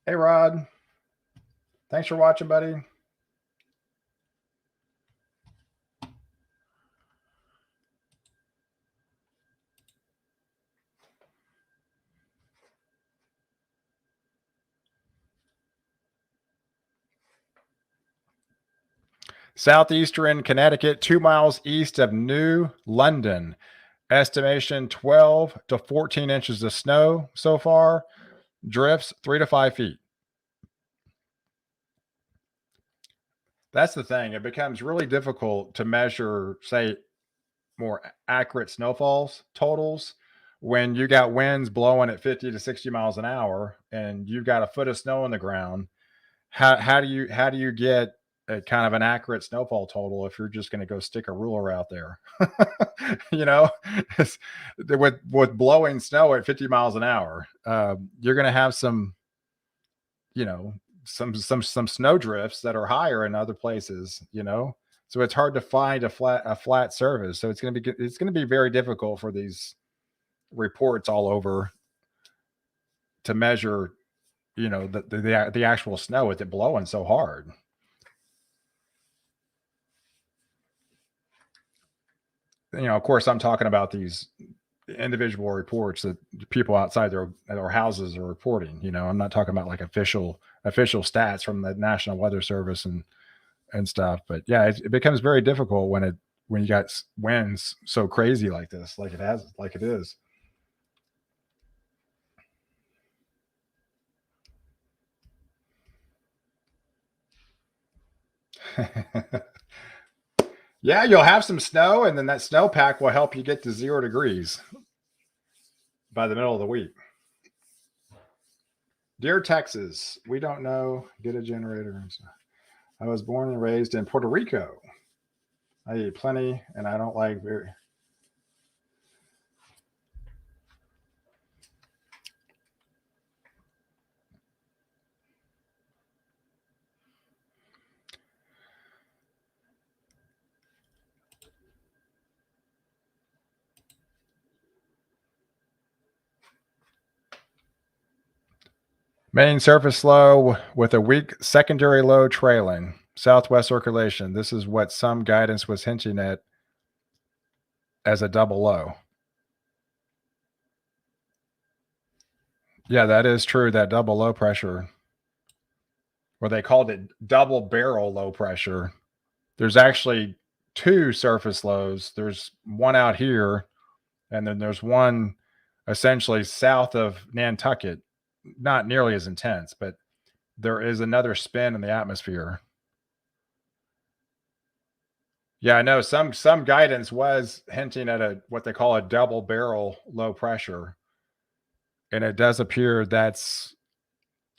Hey Rod, thanks for watching, buddy. Southeastern Connecticut, 2 miles east of New London. Estimation 12 to 14 inches of snow so far. Drifts 3 to 5 feet. That's the thing. It becomes really difficult to measure, say, more accurate snowfalls totals when you got winds blowing at 50 to 60 miles an hour and you've got a foot of snow on the ground. How do you get a kind of an accurate snowfall total if you're just going to go stick a ruler out there? With blowing snow at 50 miles an hour, you're going to have some snow drifts that are higher in other places, so it's hard to find a flat surface. So it's going to be very difficult for these reports all over to measure, the actual snow with it blowing so hard. Of course, I'm talking about these individual reports that people outside their houses are reporting. I'm not talking about like official stats from the National Weather Service and stuff. But yeah, it becomes very difficult when you got winds so crazy like this, like it is. Yeah, you'll have some snow, and then that snowpack will help you get to 0 degrees by the middle of the week. Dear Texas, we don't know. Get a generator. I was born and raised in Puerto Rico. I eat plenty, and I don't like very. Main surface low with a weak secondary low trailing. Southwest circulation. This is what some guidance was hinting at as a double low. Yeah, that is true. That double low pressure, or they called it double barrel low pressure. There's actually 2 surface lows. There's one out here, and then there's one essentially south of Nantucket. Not nearly as intense, but there is another spin in the atmosphere. Yeah, I know some guidance was hinting at what they call a double barrel low pressure. And it does appear that's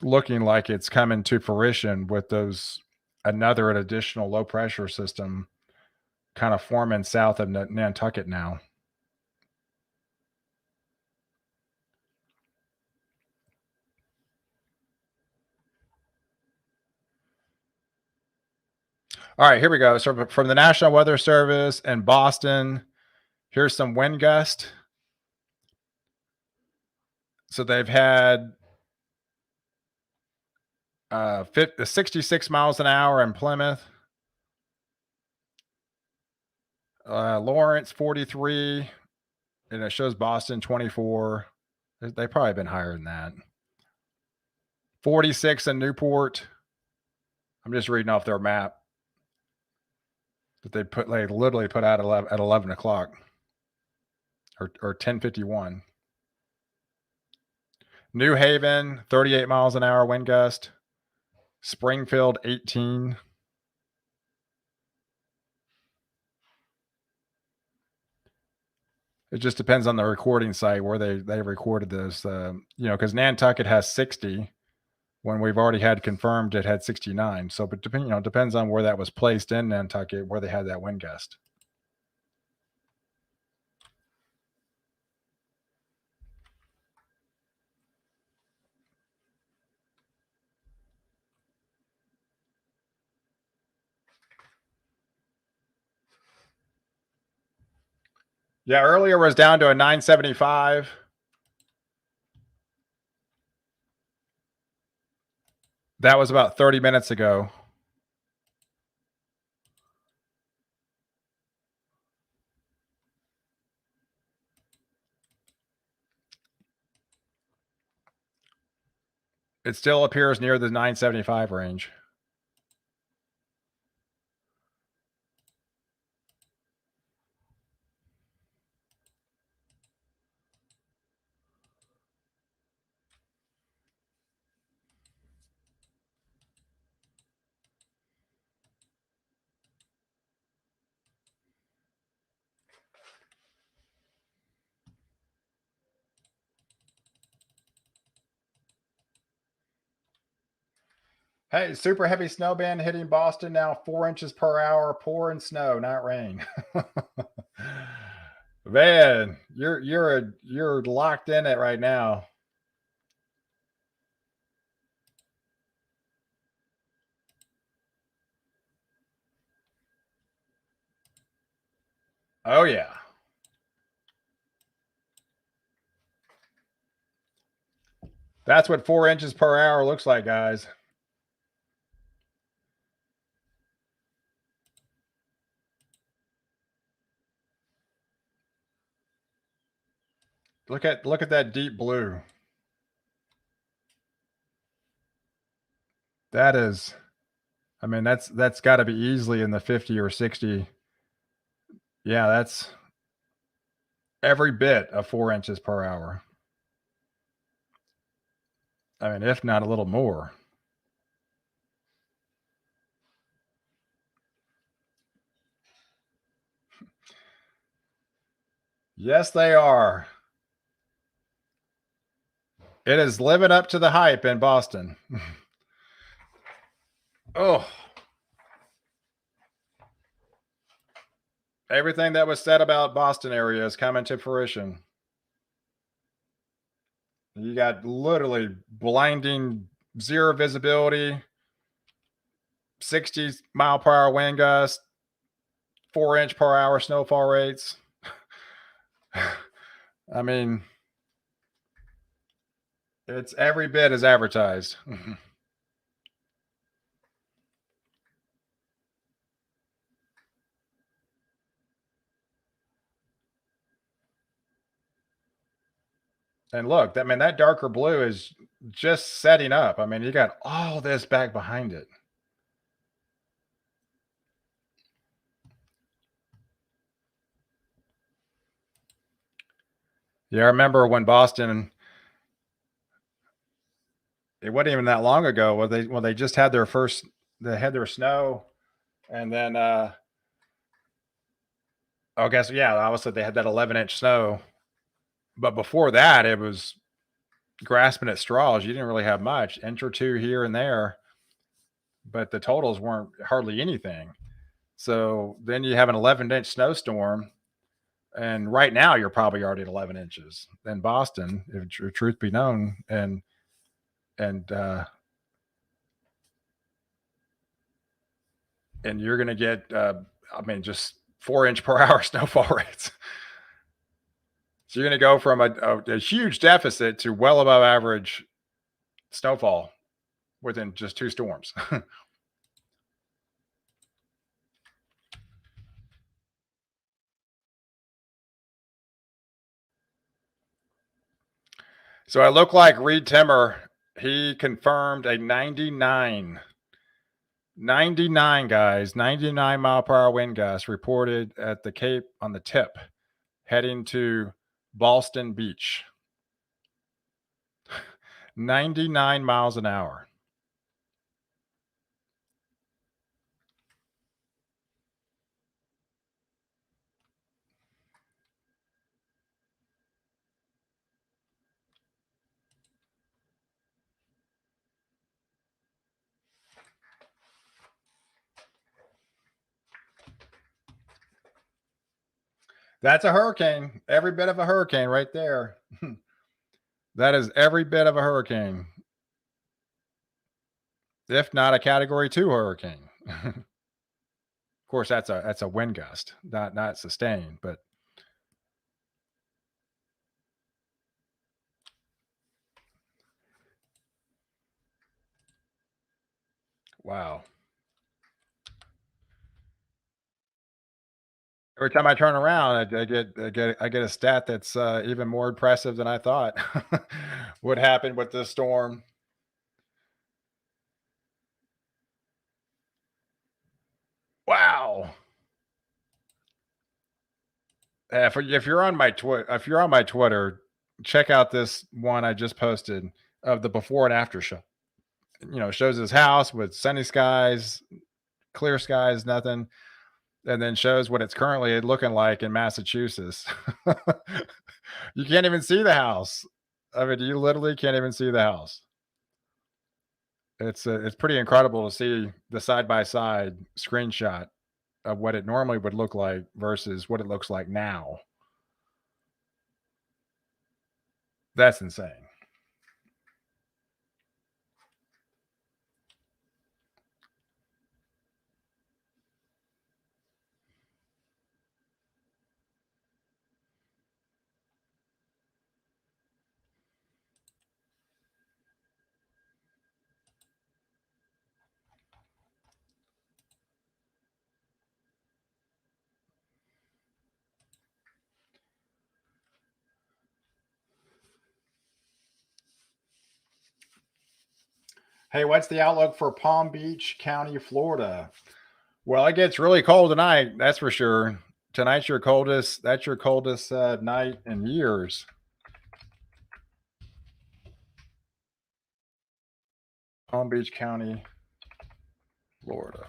looking like it's coming to fruition with another additional low pressure system kind of forming south of Nantucket now. All right, here we go. So from the National Weather Service in Boston, here's some wind gust. So they've had 66 miles an hour in Plymouth. Lawrence 43, and it shows Boston 24. They've probably been higher than that. 46 in Newport. I'm just reading off their map that they literally put out at 11 o'clock or 10:51. New Haven 38 miles an hour wind gust. Springfield 18. It just depends on the recording site where they recorded this. Because Nantucket has 60 when we've already had confirmed it had 69. So, but depends on where that was placed in Nantucket, where they had that wind gust. Yeah, earlier was down to a 975. That was about 30 minutes ago. It still appears near the 975 range. Hey, super heavy snow band hitting Boston now, 4 inches per hour, pouring snow, not rain. Man, you're locked in it right now. Oh yeah. That's what 4 inches per hour looks like, guys. Look at that deep blue. That is, I mean, that's got to be easily in the 50 or 60. Yeah, that's every bit of 4 inches per hour. I mean, if not a little more. Yes, they are. It is living up to the hype in Boston. Oh, everything that was said about Boston area is coming to fruition. You got literally blinding zero visibility, 60 mile per hour wind gust, 4-inch per hour snowfall rates. I mean, it's every bit as advertised. And look, that darker blue is just setting up. I mean, you got all this back behind it. Yeah, I remember when Boston, it wasn't even that long ago when they just had their snow, and then I guess yeah, obviously they had that 11-inch snow, but before that it was grasping at straws. You didn't really have much, inch or two here and there, but the totals weren't hardly anything. So then you have an 11-inch snowstorm, and right now you're probably already at 11 inches in Boston, if truth be known, and you're going to get, I mean, just 4-inch per hour snowfall rates. So you're going to go from a huge deficit to well above average snowfall within just 2 storms. So I look like Reed Timmer. He confirmed a 99 guys, 99-mile-per-hour wind gust reported at the Cape on the tip, heading to Boston Beach. 99 miles an hour. That's a hurricane. Every bit of a hurricane right there. That is every bit of a hurricane, if not a category 2 hurricane. Of course, that's a wind gust, not sustained, but wow. Every time I turn around, I get a stat that's even more impressive than I thought would happen with this storm. Wow. If you're on my Twitter, check out this one I just posted of the before and after show. Shows his house with sunny skies, clear skies, nothing, and then shows what it's currently looking like in Massachusetts. You can't even see the house. I mean, you literally can't even see the house. It's pretty incredible to see the side by side screenshot of what it normally would look like versus what it looks like now. That's insane. Hey, what's the outlook for Palm Beach County, Florida? Well, it gets really cold tonight, that's for sure. Tonight's your coldest. That's your coldest night in years. Palm Beach County, Florida.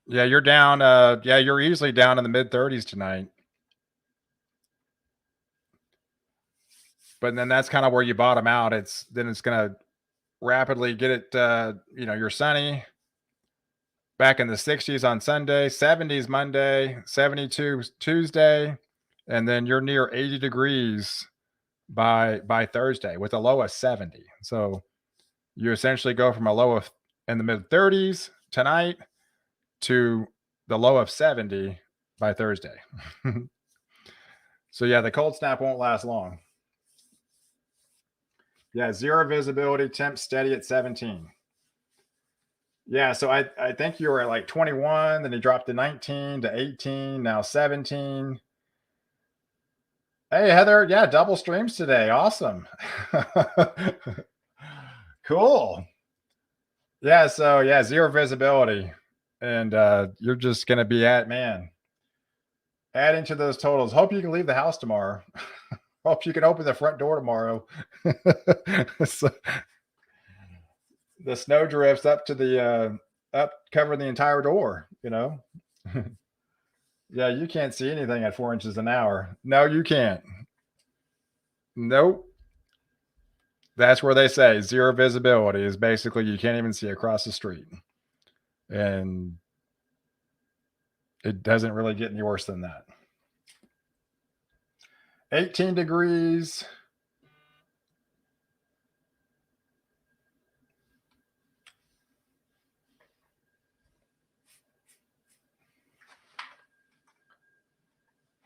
Yeah, you're down. Yeah, you're easily down in the mid 30s tonight. But then that's kind of where you bottom out. It's gonna rapidly get it. You're sunny. Back in the 60s on Sunday, 70s Monday, 72 Tuesday, and then you're near 80 degrees by Thursday with a low of 70. So you essentially go from a low of in the mid 30s tonight to the low of 70 by Thursday. So yeah, the cold snap won't last long. Yeah, zero visibility, temp steady at 17. Yeah, so I think you were at like 21, then you dropped to 19 to 18, now 17. Hey Heather, yeah, double streams today. Awesome. Cool. Yeah, so yeah, zero visibility. And you're just gonna be adding to those totals. Hope you can leave the house tomorrow. Hope you can open the front door tomorrow. So, the snow drifts up to the up covering the entire door. Yeah, you can't see anything at 4 inches an hour. No, you can't. Nope. That's where they say zero visibility is basically you can't even see across the street. And it doesn't really get any worse than that. 18 degrees.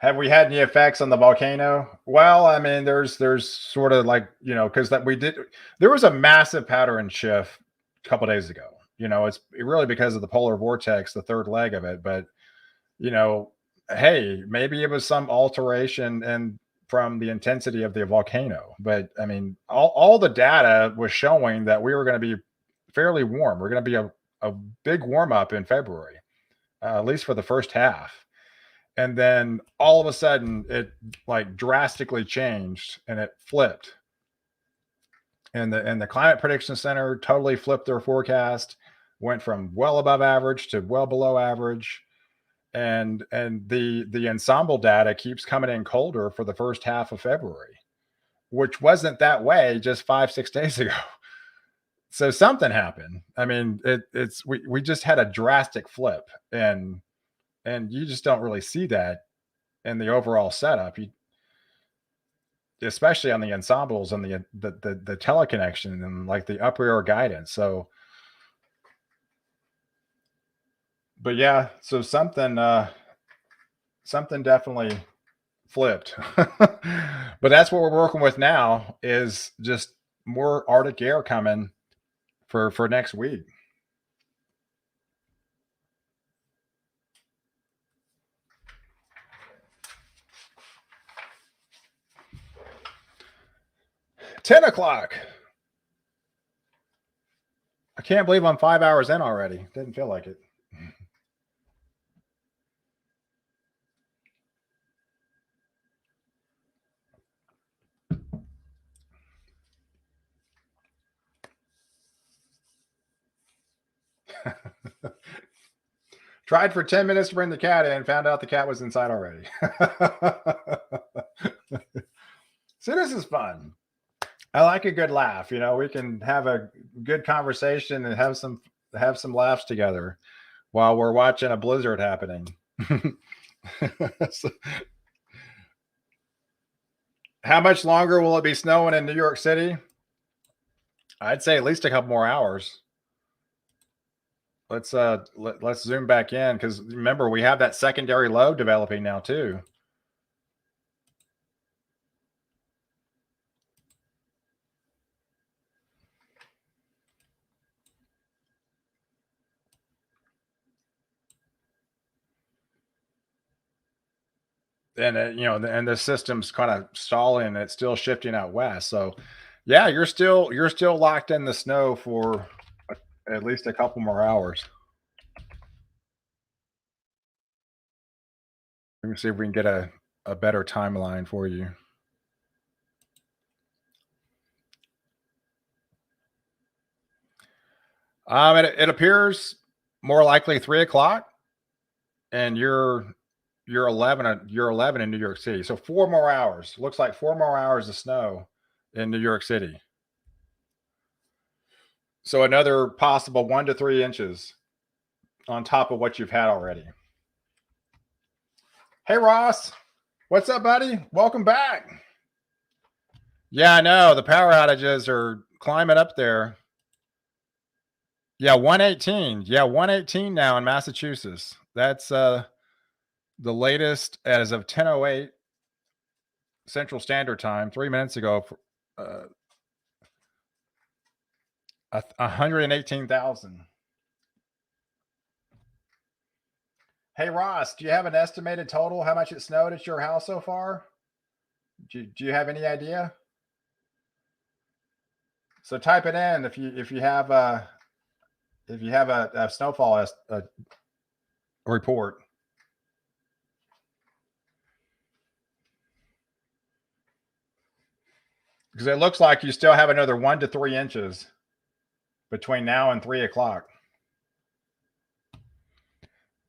Have we had any effects on the volcano? Well, I mean, there's sort of like, because that we did there was a massive pattern shift a couple days ago. It's really because of the polar vortex, the third leg of it. But, you know, hey, maybe it was some alteration and from the intensity of the volcano. But I mean, all the data was showing that we were going to be fairly warm. We're going to be a big warm up in February, at least for the first half. And then all of a sudden it like drastically changed and it flipped. And the climate prediction center totally flipped their forecast, went from well above average to well below average. And the ensemble data keeps coming in colder for the first half of February, which wasn't that way just 5-6 days ago. So something happened. I mean, we just had a drastic flip, and you just don't really see that in the overall setup. Especially on the ensembles and the teleconnection and like the upper air guidance. So, but yeah, so something definitely flipped. But that's what we're working with now is just more Arctic air coming for next week. $10. I can't believe I'm 5 hours in already. Didn't feel like it. Tried for 10 minutes to bring the cat in, found out the cat was inside already. So this is fun. I like a good laugh. We can have a good conversation and have some laughs together while we're watching a blizzard happening. So, how much longer will it be snowing in New York City? I'd say at least a couple more hours. Let's zoom back in because remember we have that secondary low developing now too. And and the system's kind of stalling. It's still shifting out west. So, yeah, you're still locked in the snow for at least a couple more hours. Let me see if we can get a better timeline for you. It appears more likely 3 o'clock, and you're 11 in New York City. So 4 more hours. Looks like 4 more hours of snow in New York City. So another possible 1 to 3 inches on top of what you've had already. Hey Ross, what's up, buddy? Welcome back. Yeah, I know the power outages are climbing up there. Yeah, 118. Yeah, 118 now in Massachusetts. That's the latest as of 10:08 Central Standard Time, 3 minutes ago. 118,000. Hey Ross, do you have an estimated total how much it snowed at your house so far? Do you have any idea? So type it in if you have a snowfall report. Because it looks like you still have another 1 to 3 inches between now and 3 o'clock.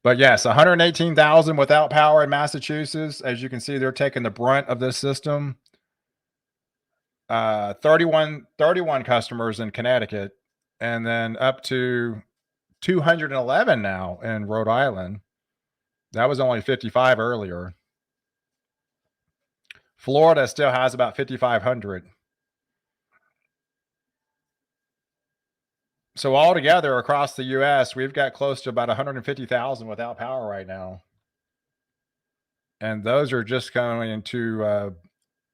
But yes, 118,000 without power in Massachusetts. As you can see, they're taking the brunt of this system. 31 customers in Connecticut, and then up to 211 now in Rhode Island. That was only 55 earlier. Florida still has about 5,500. So altogether across the US, we've got close to about 150,000 without power right now. and those are just going to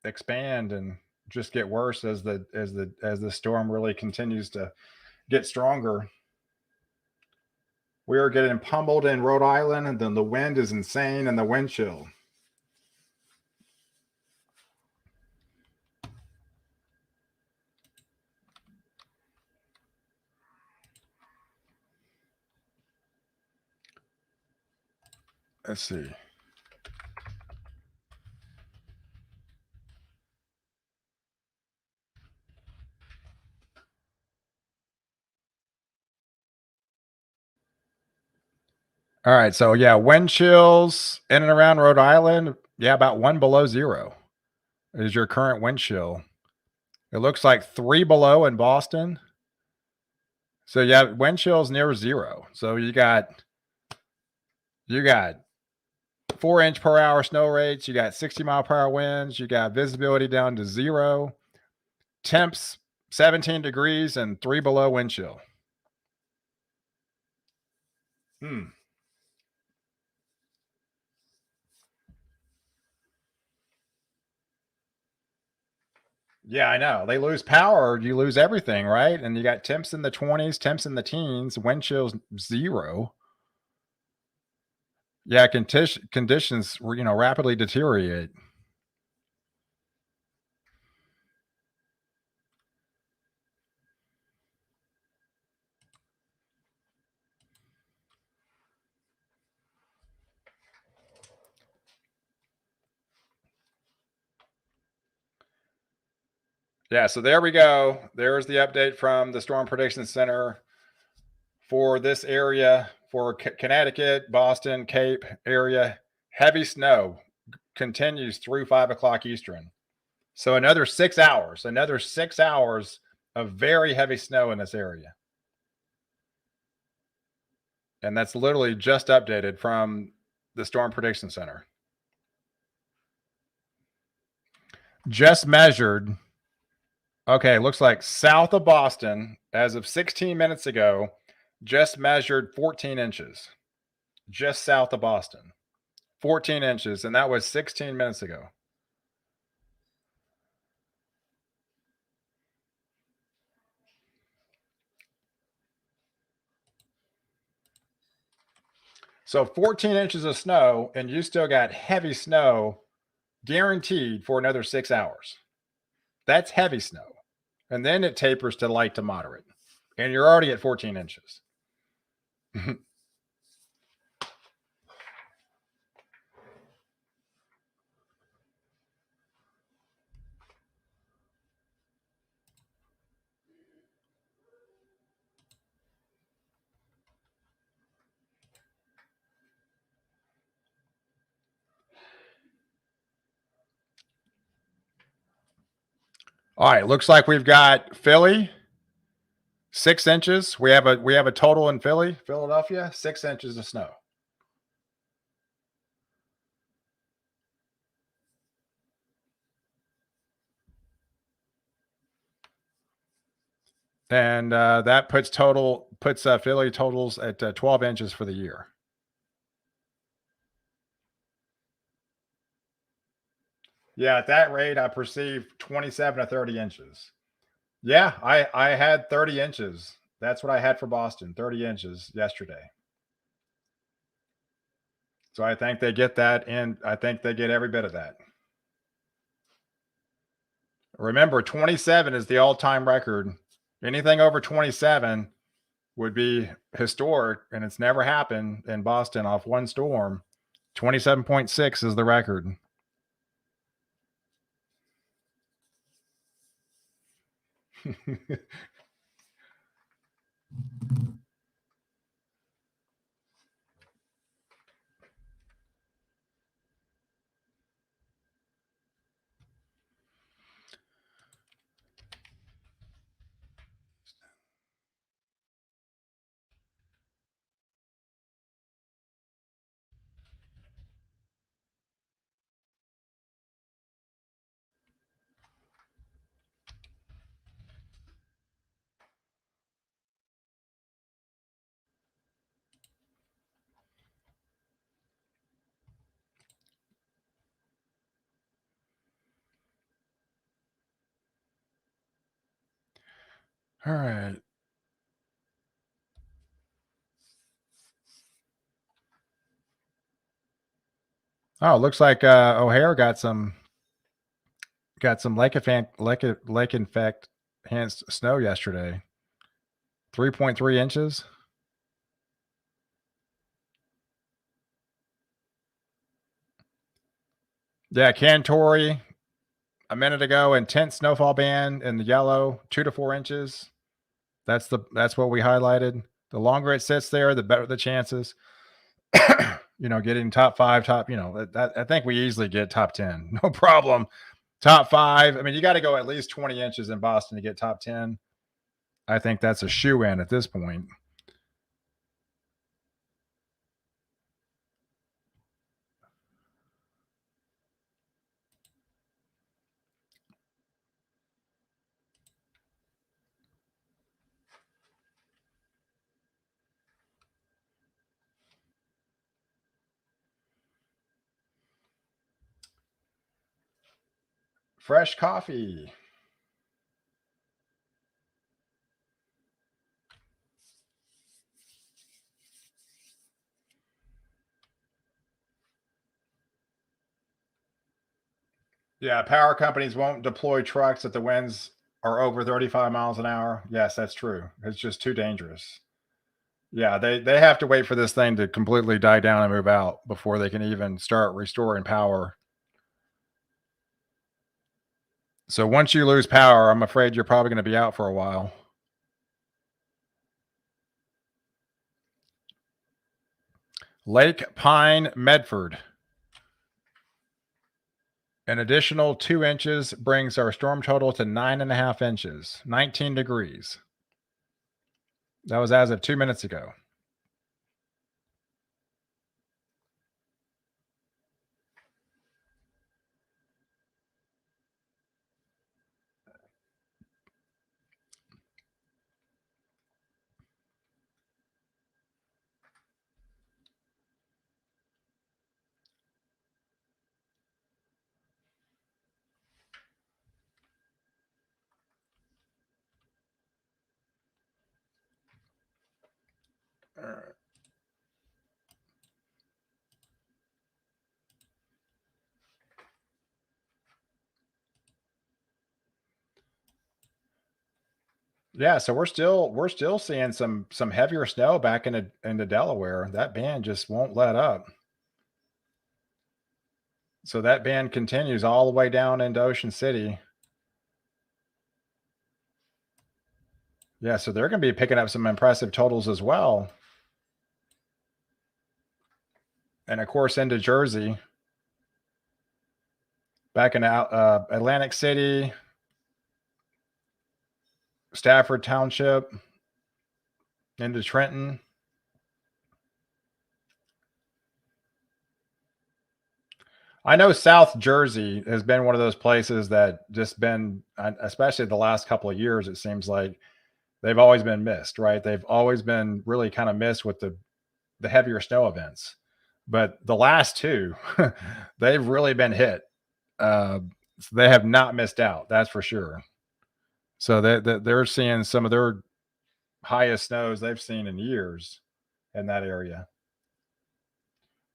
expand and just get worse as the storm really continues to get stronger. We are getting pummeled in Rhode Island, and then the wind is insane and the wind chill. Let's see. All right, so yeah, wind chills in and around Rhode Island. Yeah, about 1 below 0 is your current wind chill. It looks like 3 below in Boston. So yeah, wind chills near 0. So you got 4-inch per hour snow rates, you got 60-mile-per-hour winds, you got visibility down to 0, temps 17 degrees and 3 below wind chill. Yeah, I know. They lose power, you lose everything, right? And you got temps in the 20s, temps in the teens, wind chills 0. Yeah, conditions, rapidly deteriorate. Yeah, so there we go. There's the update from the Storm Prediction Center for this area, for Connecticut, Boston, Cape area. Heavy snow continues through 5 o'clock Eastern. So another 6 hours of very heavy snow in this area. And that's literally just updated from the Storm Prediction Center. Just measured. Okay, looks like south of Boston, as of 16 minutes ago, just measured 14 inches. Just south of Boston. 14 inches, and that was 16 minutes ago. So 14 inches of snow, and you still got heavy snow guaranteed for another 6 hours. That's heavy snow. And then it tapers to light to moderate. And you're already at 14 inches. All right, looks like we've got Philly 6 inches. We have a total in Philadelphia, 6 inches of snow. And that puts Philly totals at 12 inches for the year. Yeah, at that rate, I perceive 27 to 30 inches. Yeah, I had 30 inches. That's what I had for Boston, 30 inches yesterday. So I think they get that, and I think they get every bit of that. Remember, 27 is the all-time record. Anything over 27 would be historic, and it's never happened in Boston off one storm. 27.6 is the record. All right. Oh, it looks like O'Hare got some lake effect enhanced snow yesterday. 3.3 inches. Yeah, Cantori a minute ago, intense snowfall band in the yellow, 2 to 4 inches. That's what we highlighted. The longer it sits there, the better the chances. Getting top five, I think we easily get top 10. No problem. Top five. I mean, you got to go at least 20 inches in Boston to get top 10. I think that's a shoe in at this point. Fresh coffee. Yeah, power companies won't deploy trucks if the winds are over 35 miles an hour. Yes, that's true. It's just too dangerous. Yeah, they have to wait for this thing to completely die down and move out before they can even start restoring power. So once you lose power, I'm afraid you're probably going to be out for a while. Lake Pine, Medford. An additional 2 inches brings our storm total to 9.5 inches, 19 degrees. That was as of 2 minutes ago. All right. Yeah, so we're still seeing some heavier snow back into Delaware. That band just won't let up. So that band continues all the way down into Ocean City. Yeah, so they're going to be picking up some impressive totals as well. And of course into Jersey, back in Atlantic City, Stafford Township, into Trenton. I know South Jersey has been one of those places that just been, especially the last couple of years, it seems like they've always been missed, right? They've always been really kind of missed with the heavier snow events. But the last two, they've really been hit. Uh, so they have not missed out, that's for sure. So they're seeing some of their highest snows they've seen in years in that area.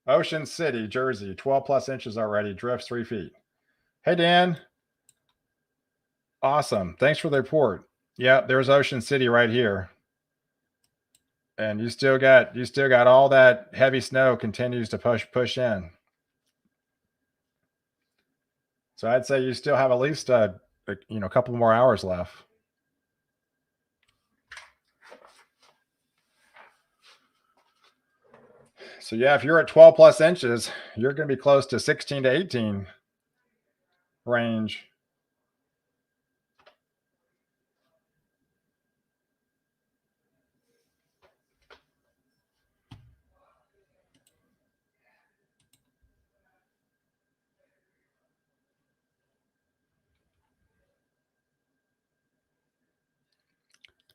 Ocean City, Jersey, 12 plus inches already, drifts 3 feet. Hey, Dan. Awesome. Thanks for the report. Yeah, there's Ocean City right here. And you still got all that heavy snow continues to push in. So I'd say you still have at least a couple more hours left. So yeah, if you're at 12 plus inches, you're going to be close to 16 to 18 range.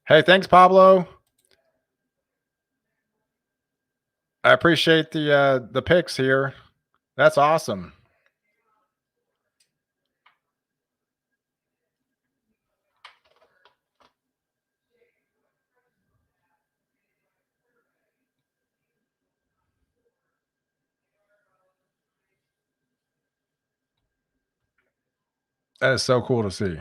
Hey, thanks, Pablo. I appreciate the picks here. That's awesome. That is so cool to see.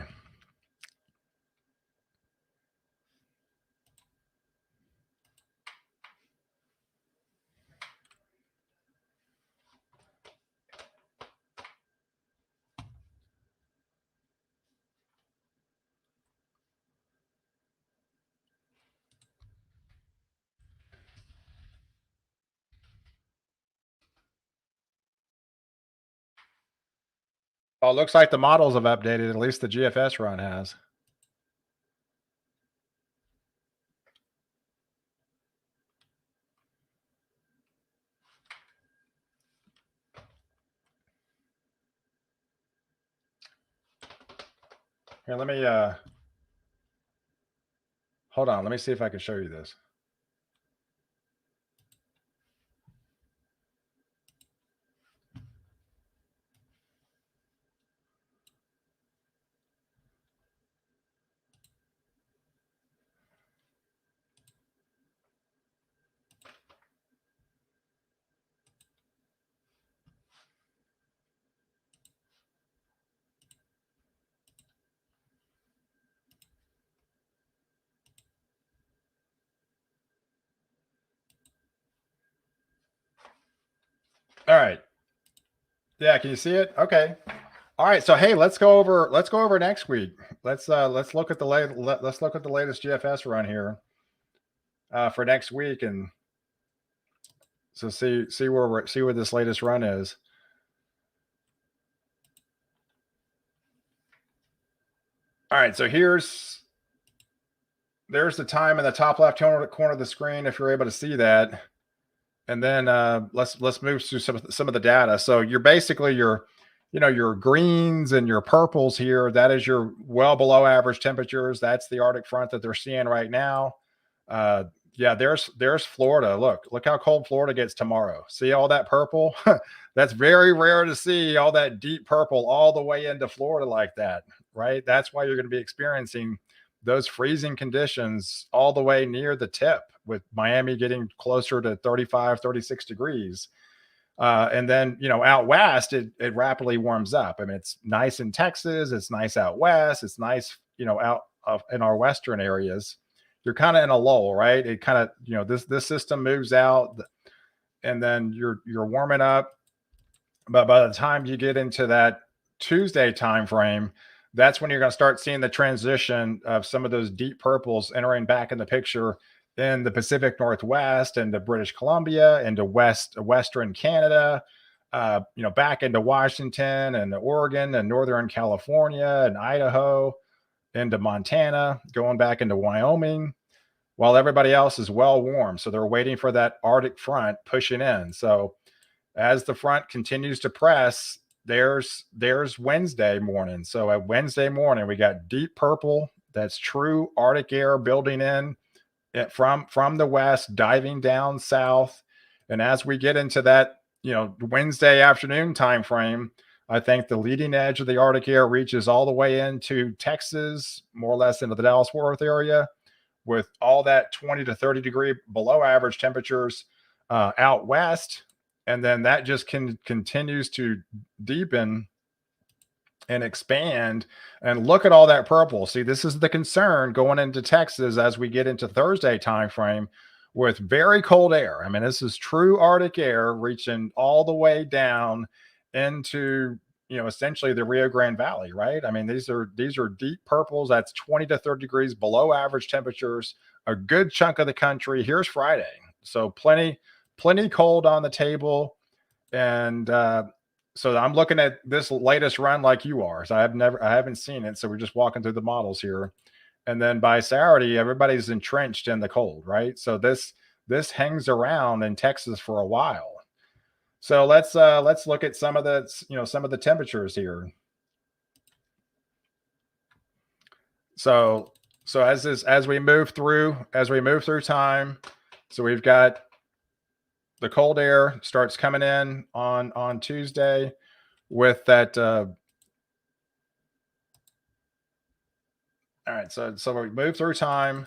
Oh, it looks like the models have updated. At least the GFS run has. Here, let me hold on. Let me see if I can show you this. All right. Yeah, can you see it? Okay. All right. So hey, let's go over next week. Let's look at the let's look at the latest GFS run here for next week, and so see where this latest run is. All right. So there's the time in the top left corner of the screen if you're able to see that. And then let's move through some of the data. So you're basically your greens and your purples here. That is your well below average temperatures. That's the Arctic front that they're seeing right now. Uh, yeah, there's Florida. Look how cold Florida gets tomorrow. See all that purple? That's very rare to see all that deep purple all the way into Florida like that, right? That's why you're going to be experiencing those freezing conditions all the way near the tip, with Miami getting closer to 35, 36 degrees. And then, out west, it rapidly warms up. I mean, it's nice in Texas. It's nice out west. It's nice, out in our western areas. You're kind of in a lull, right? It kind of, this system moves out, and then you're warming up. But by the time you get into that Tuesday time frame, that's when you're going to start seeing the transition of some of those deep purples entering back in the picture in the Pacific Northwest, into British Columbia, into Western Canada, back into Washington and Oregon and Northern California and Idaho, into Montana, going back into Wyoming, while everybody else is well warm. So they're waiting for that Arctic front pushing in. So as the front continues to press, there's Wednesday morning. So at Wednesday morning, we got deep purple. That's true Arctic air building in from the west, diving down south. And as we get into that, Wednesday afternoon time frame, I think the leading edge of the Arctic air reaches all the way into Texas, more or less into the Dallas-Fort Worth area, with all that 20 to 30 degree below average temperatures out west. And then that just continues to deepen and expand. And look at all that purple. See, this is the concern going into Texas as we get into Thursday timeframe, with very cold air. I mean, this is true Arctic air reaching all the way down into, essentially the Rio Grande Valley, right? I mean, these are deep purples. That's 20 to 30 degrees below average temperatures, a good chunk of the country. Here's Friday. So plenty cold on the table. And so I'm looking at this latest run like you are. So I haven't seen it. So we're just walking through the models here. And then by Saturday, everybody's entrenched in the cold, right? So this hangs around in Texas for a while. So let's look at some of the temperatures here. So as we move through time, so we've got the cold air starts coming in on Tuesday with that. All right, so we move through time.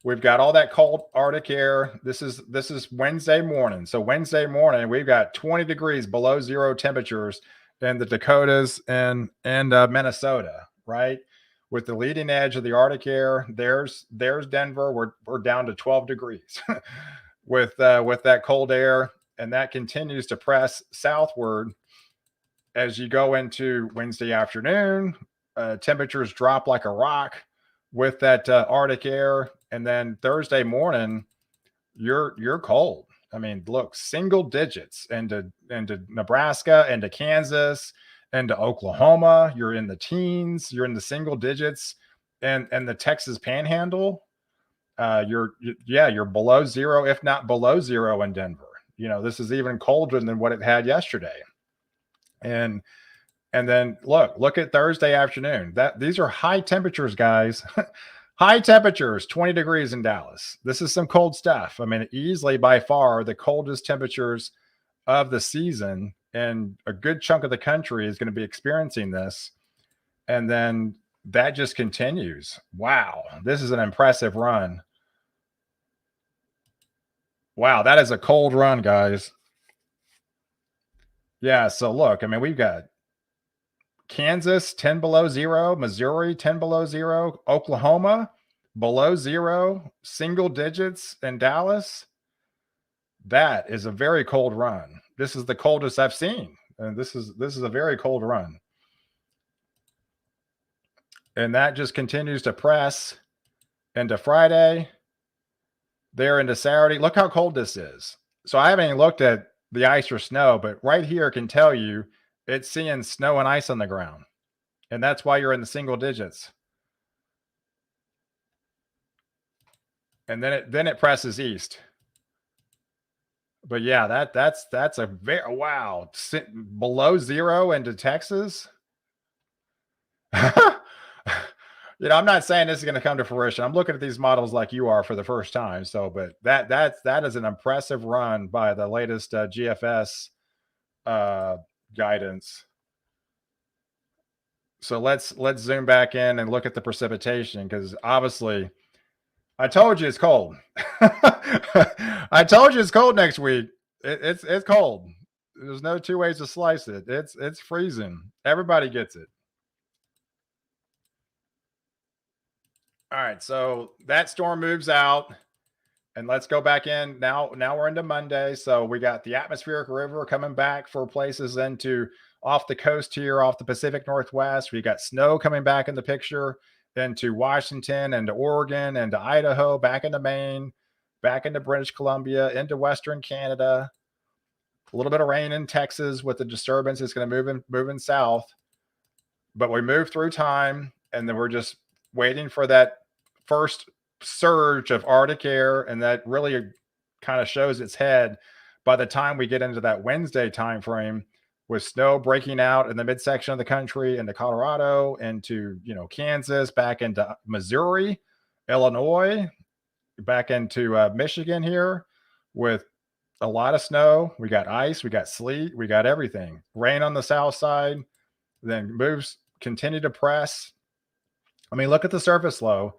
We've got all that cold Arctic air. This is Wednesday morning. So Wednesday morning, we've got 20 degrees below zero temperatures and the Dakotas and Minnesota, right? With the leading edge of the Arctic air, there's Denver. We're down to 12 degrees with that cold air, and that continues to press southward as you go into Wednesday afternoon. Temperatures drop like a rock with that Arctic air, and then Thursday morning, you're cold. I mean, look, single digits into Nebraska, into Kansas, into Oklahoma. You're in the teens. You're in the single digits, and the Texas Panhandle. You're below zero, if not below zero in Denver. This is even colder than what it had yesterday. And then look at Thursday afternoon. These are high temperatures, guys. High temperatures, 20 degrees in Dallas. This is some cold stuff. I mean, easily by far the coldest temperatures of the season, and a good chunk of the country is going to be experiencing this. And then that just continues. Wow, this is an impressive run. Wow, that is a cold run, guys. Yeah, so look, I mean, we've got Kansas 10 below zero, Missouri 10 below zero, Oklahoma below zero, single digits in Dallas. That is a very cold run. This is the coldest I've seen, and this is a very cold run. And that just continues to press into Friday, there into Saturday. Look how cold this is. So I haven't even looked at the ice or snow, but right here can tell you it's seeing snow and ice on the ground. And that's why you're in the single digits. And then it presses east. But yeah, that's a very wow. Below zero into Texas. I'm not saying this is going to come to fruition. I'm looking at these models like you are for the first time. So, but that is an impressive run by the latest GFS guidance. So let's zoom back in and look at the precipitation, because obviously I told you it's cold. I told you it's cold next week. It's cold. There's no two ways to slice it. It's freezing. Everybody gets it. All right, so that storm moves out, and let's go back in. Now we're into Monday. So we got the atmospheric river coming back for places into off the coast here, off the Pacific Northwest. We got snow coming back in the picture into Washington, into Oregon, into Idaho, back into Maine, back into British Columbia, into Western Canada. A little bit of rain in Texas with the disturbance. It's going to move in south. But we move through time, and then we're just waiting for that first surge of Arctic air, and that really kind of shows its head by the time we get into that Wednesday timeframe, with snow breaking out in the midsection of the country, into Colorado, into Kansas, back into Missouri, Illinois, back into Michigan here, with a lot of snow. We got ice, we got sleet, we got everything. Rain on the south side, then continue to press. I mean, look at the surface low.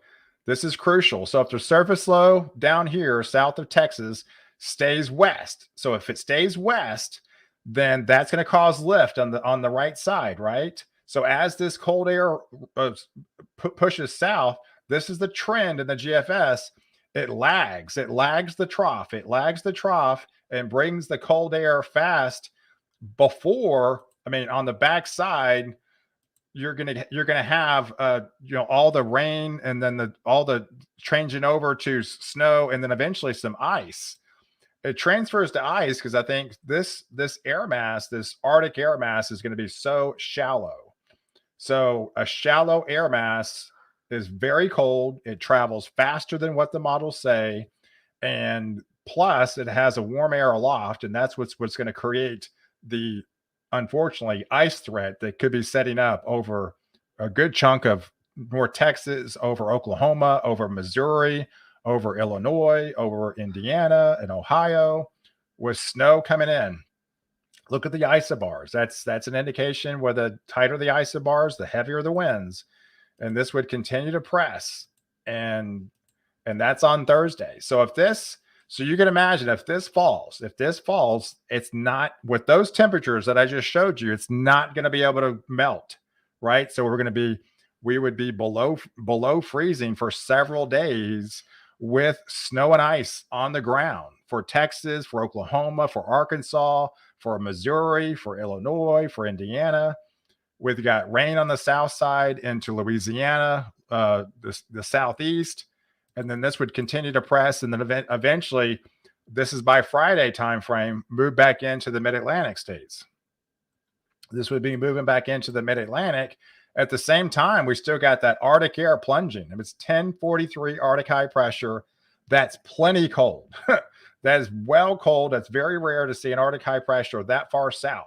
This is crucial. So if the surface low down here south of Texas stays west, so if it stays west, then that's going to cause lift on the right side, right? So as this cold air pushes south, this is the trend in the GFS. It lags the trough and brings the cold air fast before. I mean, on the backside, you're gonna have all the rain, and then all the changing over to snow, and then eventually some ice. It transfers to ice because I think this air mass, this Arctic air mass, is going to be so shallow. So a shallow air mass is very cold. It travels faster than what the models say, and plus it has a warm air aloft, and that's what's going to create the, unfortunately, ice threat that could be setting up over a good chunk of North Texas, over Oklahoma, over Missouri, over Illinois, over Indiana and Ohio, with snow coming in. Look at the isobars. That's an indication where the tighter the isobars, the heavier the winds. And this would continue to press. And that's on Thursday. So So you can imagine if this falls, it's not with those temperatures that I just showed you, it's not going to be able to melt, right? So we would be below freezing for several days with snow and ice on the ground for Texas, for Oklahoma, for Arkansas, for Missouri, for Illinois, for Indiana. We've got rain on the south side into Louisiana, the southeast, and then this would continue to press, and then eventually, this is by Friday timeframe, move back into the Mid-Atlantic states. This would be moving back into the Mid-Atlantic. At the same time, we still got that Arctic air plunging. It's 1043 Arctic high pressure. That's plenty cold. That is well cold. That's very rare to see an Arctic high pressure that far south.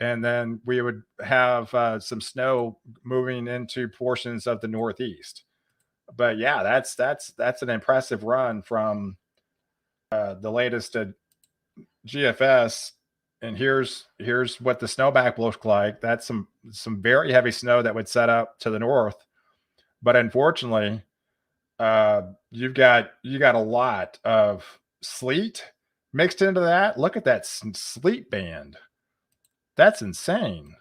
And then we would have some snow moving into portions of the Northeast. But yeah, that's an impressive run from the latest GFS. And here's what the snowpack looks like. That's some very heavy snow that would set up to the north. But unfortunately, you got a lot of sleet mixed into that. Look at that sleet band. That's insane.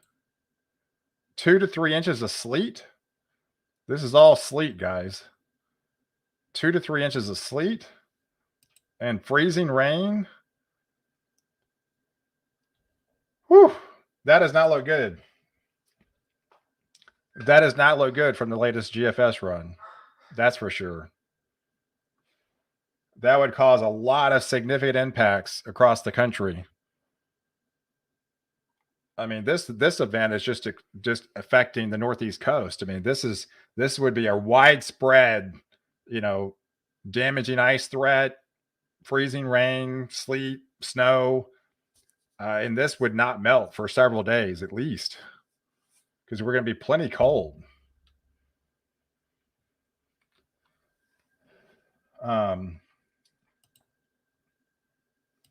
2 to 3 inches of sleet. This is all sleet, guys. 2 to 3 inches of sleet and freezing rain. Whew, that does not look good. That does not look good from the latest GFS run. That's for sure. That would cause a lot of significant impacts across the country. I mean, this event is just affecting the Northeast coast. I mean, this would be a widespread, damaging ice threat, freezing rain, sleet, snow, and this would not melt for several days at least, because we're going to be plenty cold. The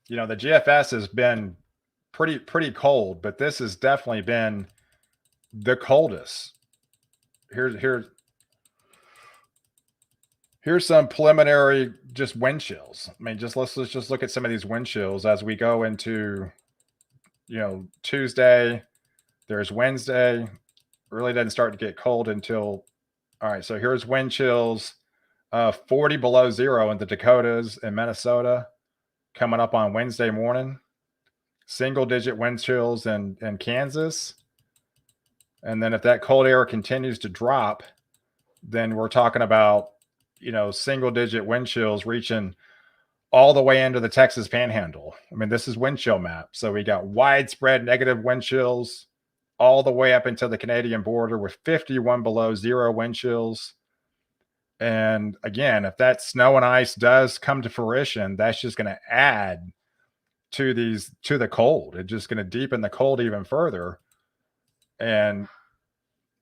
GFS has been pretty cold, but this has definitely been the coldest. Here's some preliminary just wind chills. I mean, let's just look at some of these wind chills as we go into Tuesday. There's Wednesday. Really doesn't start to get cold until all right. So here's wind chills, 40 below zero in the Dakotas and Minnesota coming up on Wednesday morning. Single digit wind chills in Kansas. And then if that cold air continues to drop, then we're talking about, single digit wind chills reaching all the way into the Texas Panhandle. I mean, this is wind chill map. So we got widespread negative wind chills all the way up into the Canadian border with 51 below zero wind chills. And again, if that snow and ice does come to fruition, that's just going to add to the cold. It's just going to deepen the cold even further. And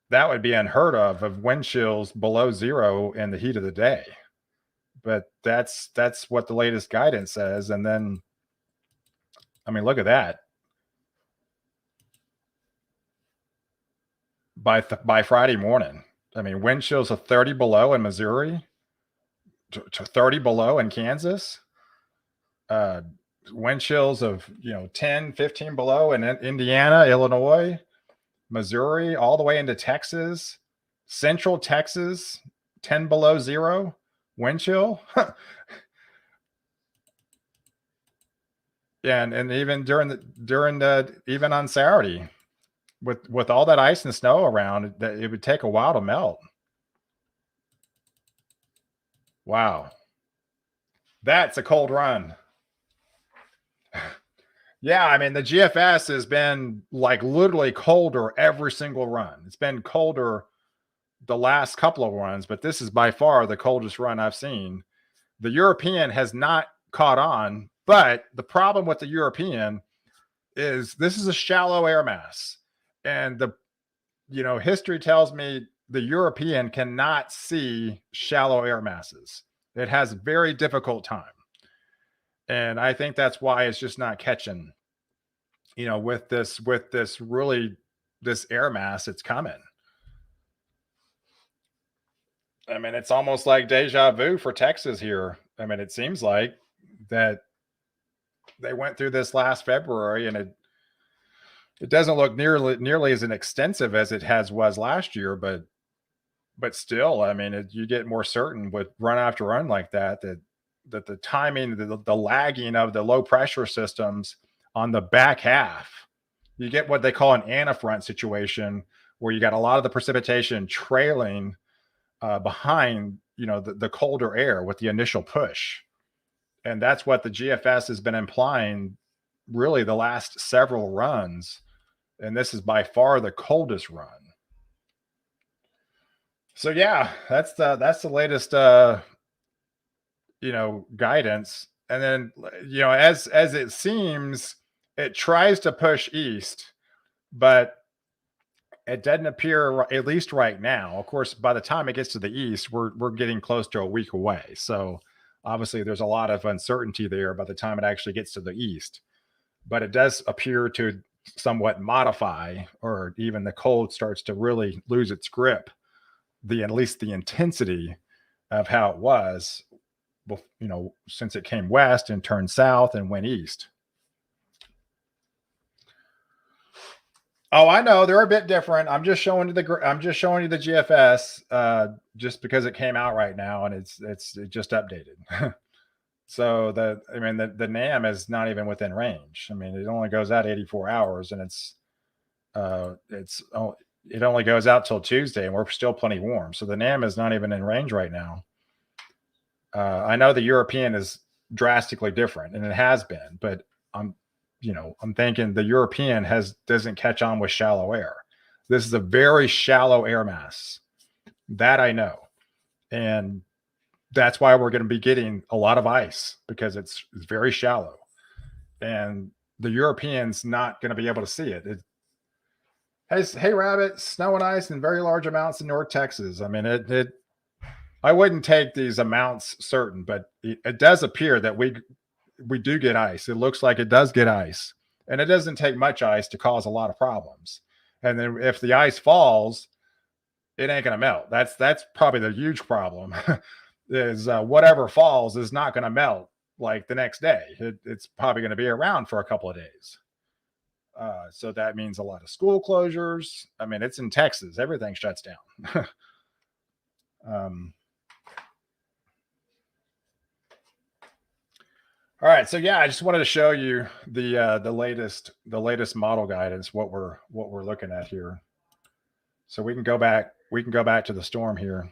that would be unheard of wind chills below zero in the heat of the day. But that's what the latest guidance says. And then, I mean, look at that. By Friday morning, I mean, wind chills of 30 below in Missouri, to 30 below in Kansas, wind chills of 10, 15 below in Indiana, Illinois, Missouri, all the way into Texas, central Texas, 10 below zero wind chill. and even even on Saturday, with all that ice and snow around, that it would take a while to melt. Wow. That's a cold run. Yeah, I mean, the GFS has been like literally colder every single run. It's been colder the last couple of runs, but this is by far the coldest run I've seen. The European has not caught on, but the problem with the European is this is a shallow air mass. And history tells me the European cannot see shallow air masses. It has a very difficult time. And I think that's why it's just not catching, with this air mass, it's coming. I mean, it's almost like deja vu for Texas here. I mean, it seems like that they went through this last February, and it doesn't look nearly as an extensive as it was last year, but still, I mean, you get more certain with run after run like that the timing, the lagging of the low pressure systems on the back half, you get what they call an antifront situation, where you got a lot of the precipitation trailing behind, the colder air with the initial push. And that's what the GFS has been implying really the last several runs. And this is by far the coldest run. So yeah, that's the latest guidance. And then, as it seems, it tries to push east, but it doesn't appear, at least right now. Of course, by the time it gets to the east, we're getting close to a week away. So obviously there's a lot of uncertainty there by the time it actually gets to the east. But it does appear to somewhat modify, or even the cold starts to really lose its grip, at least the intensity of how it was, since it came west and turned south and went east. Oh, I know they're a bit different. I'm just showing you the GFS, just because it came out right now and it just updated. So the NAM is not even within range. I mean, it only goes out 84 hours, and it only goes out till Tuesday, and we're still plenty warm. So the NAM is not even in range right now. I know the European is drastically different, and it has been, but I'm thinking the European doesn't catch on with shallow air. This is a very shallow air mass. That I know. And that's why we're going to be getting a lot of ice, because it's very shallow. And the European's not going to be able to see it. Hey, Rabbit, snow and ice in very large amounts in North Texas. I mean, I wouldn't take these amounts certain, but it does appear that we do get ice. It looks like it does get ice, and it doesn't take much ice to cause a lot of problems. And then if the ice falls, it ain't going to melt. That's probably the huge problem. Is whatever falls is not going to melt like the next day. It's probably going to be around for a couple of days. So that means a lot of school closures. I mean, it's in Texas. Everything shuts down. All right, so yeah, I just wanted to show you the latest model guidance, what we're looking at here. So we can go back to the storm here.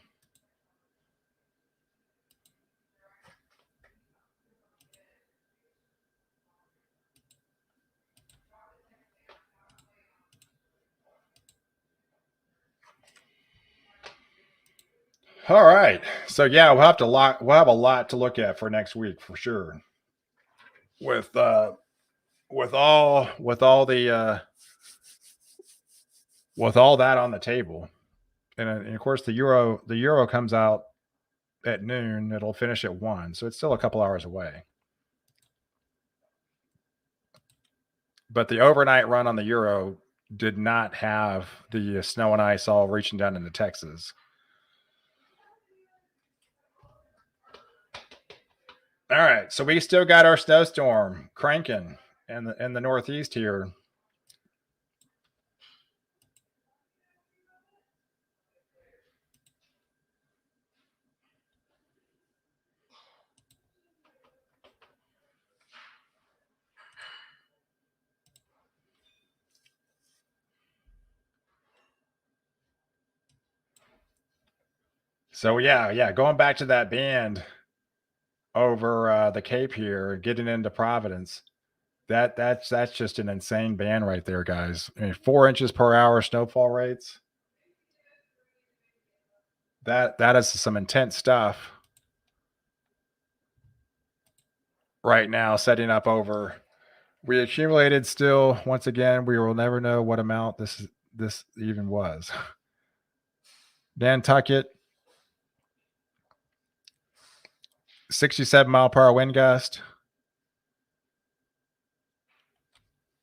All right, so yeah, we'll have a lot to look at for next week for sure. With all that on the table, and of course the euro comes out at noon. It'll finish at 1, so it's still a couple hours away. But the overnight run on the euro did not have the snow and ice all reaching down into Texas. All right, so we still got our snowstorm cranking in the Northeast here. So yeah, going back to that band over the Cape here, getting into Providence. That's just an insane band right there, guys. I mean, 4 inches per hour snowfall rates. That is some intense stuff right now, setting up over. We accumulated still, once again, we will never know what amount this even was. Nantucket, 67-mile-per-hour wind gust.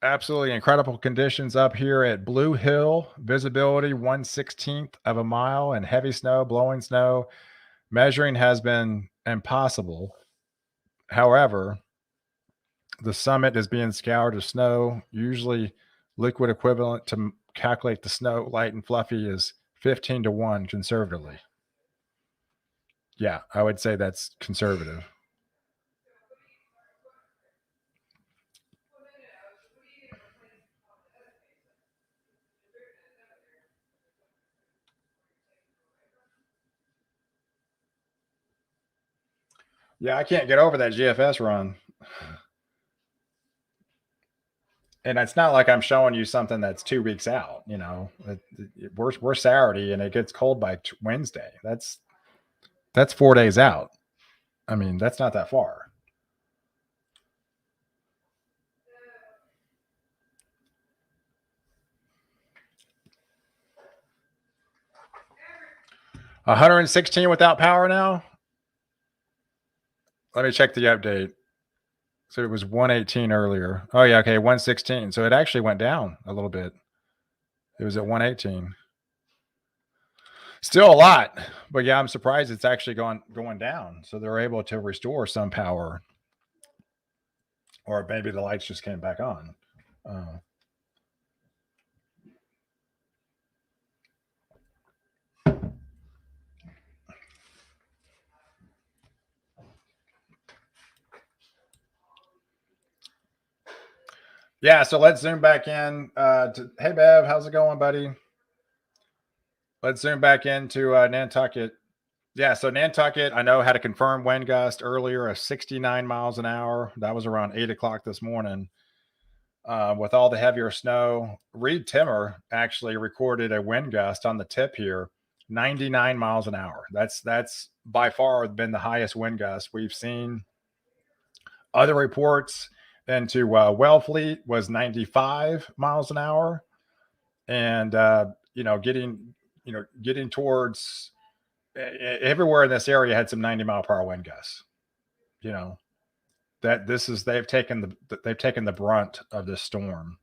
Absolutely incredible conditions up here at Blue Hill. Visibility 1/16th of a mile, and heavy snow, blowing snow. Measuring has been impossible. However, The summit is being scoured of snow. Usually, liquid equivalent to calculate the snow light and fluffy is 15 to 1 conservatively. Yeah, I would say that's conservative. Yeah, I can't get over that GFS run. And it's not like I'm showing you something that's 2 weeks out. We're Saturday and it gets cold by Wednesday. That's 4 days out. I mean, that's not that far. $116 without power now. Let me check the update. So it was 118 earlier. Oh yeah, okay, 116. So it actually went down a little bit. It was at 118. Still a lot, but yeah, I'm surprised it's actually going down. So they're able to restore some power, or maybe the lights just came back on. Uh, yeah, so let's zoom back in. Hey Bev, how's it going, buddy? Let's zoom back into Nantucket. Yeah, so Nantucket, I know had a confirmed wind gust earlier of 69 miles an hour. That was around 8 o'clock this morning. With all the heavier snow, Reed Timmer actually recorded a wind gust on the tip here, 99 miles an hour. That's by far been the highest wind gust we've seen. Other reports into Wellfleet was 95 miles an hour, and getting towards everywhere in this area had some 90-mile-per-hour wind gusts. You know that this is they've taken the brunt of this storm.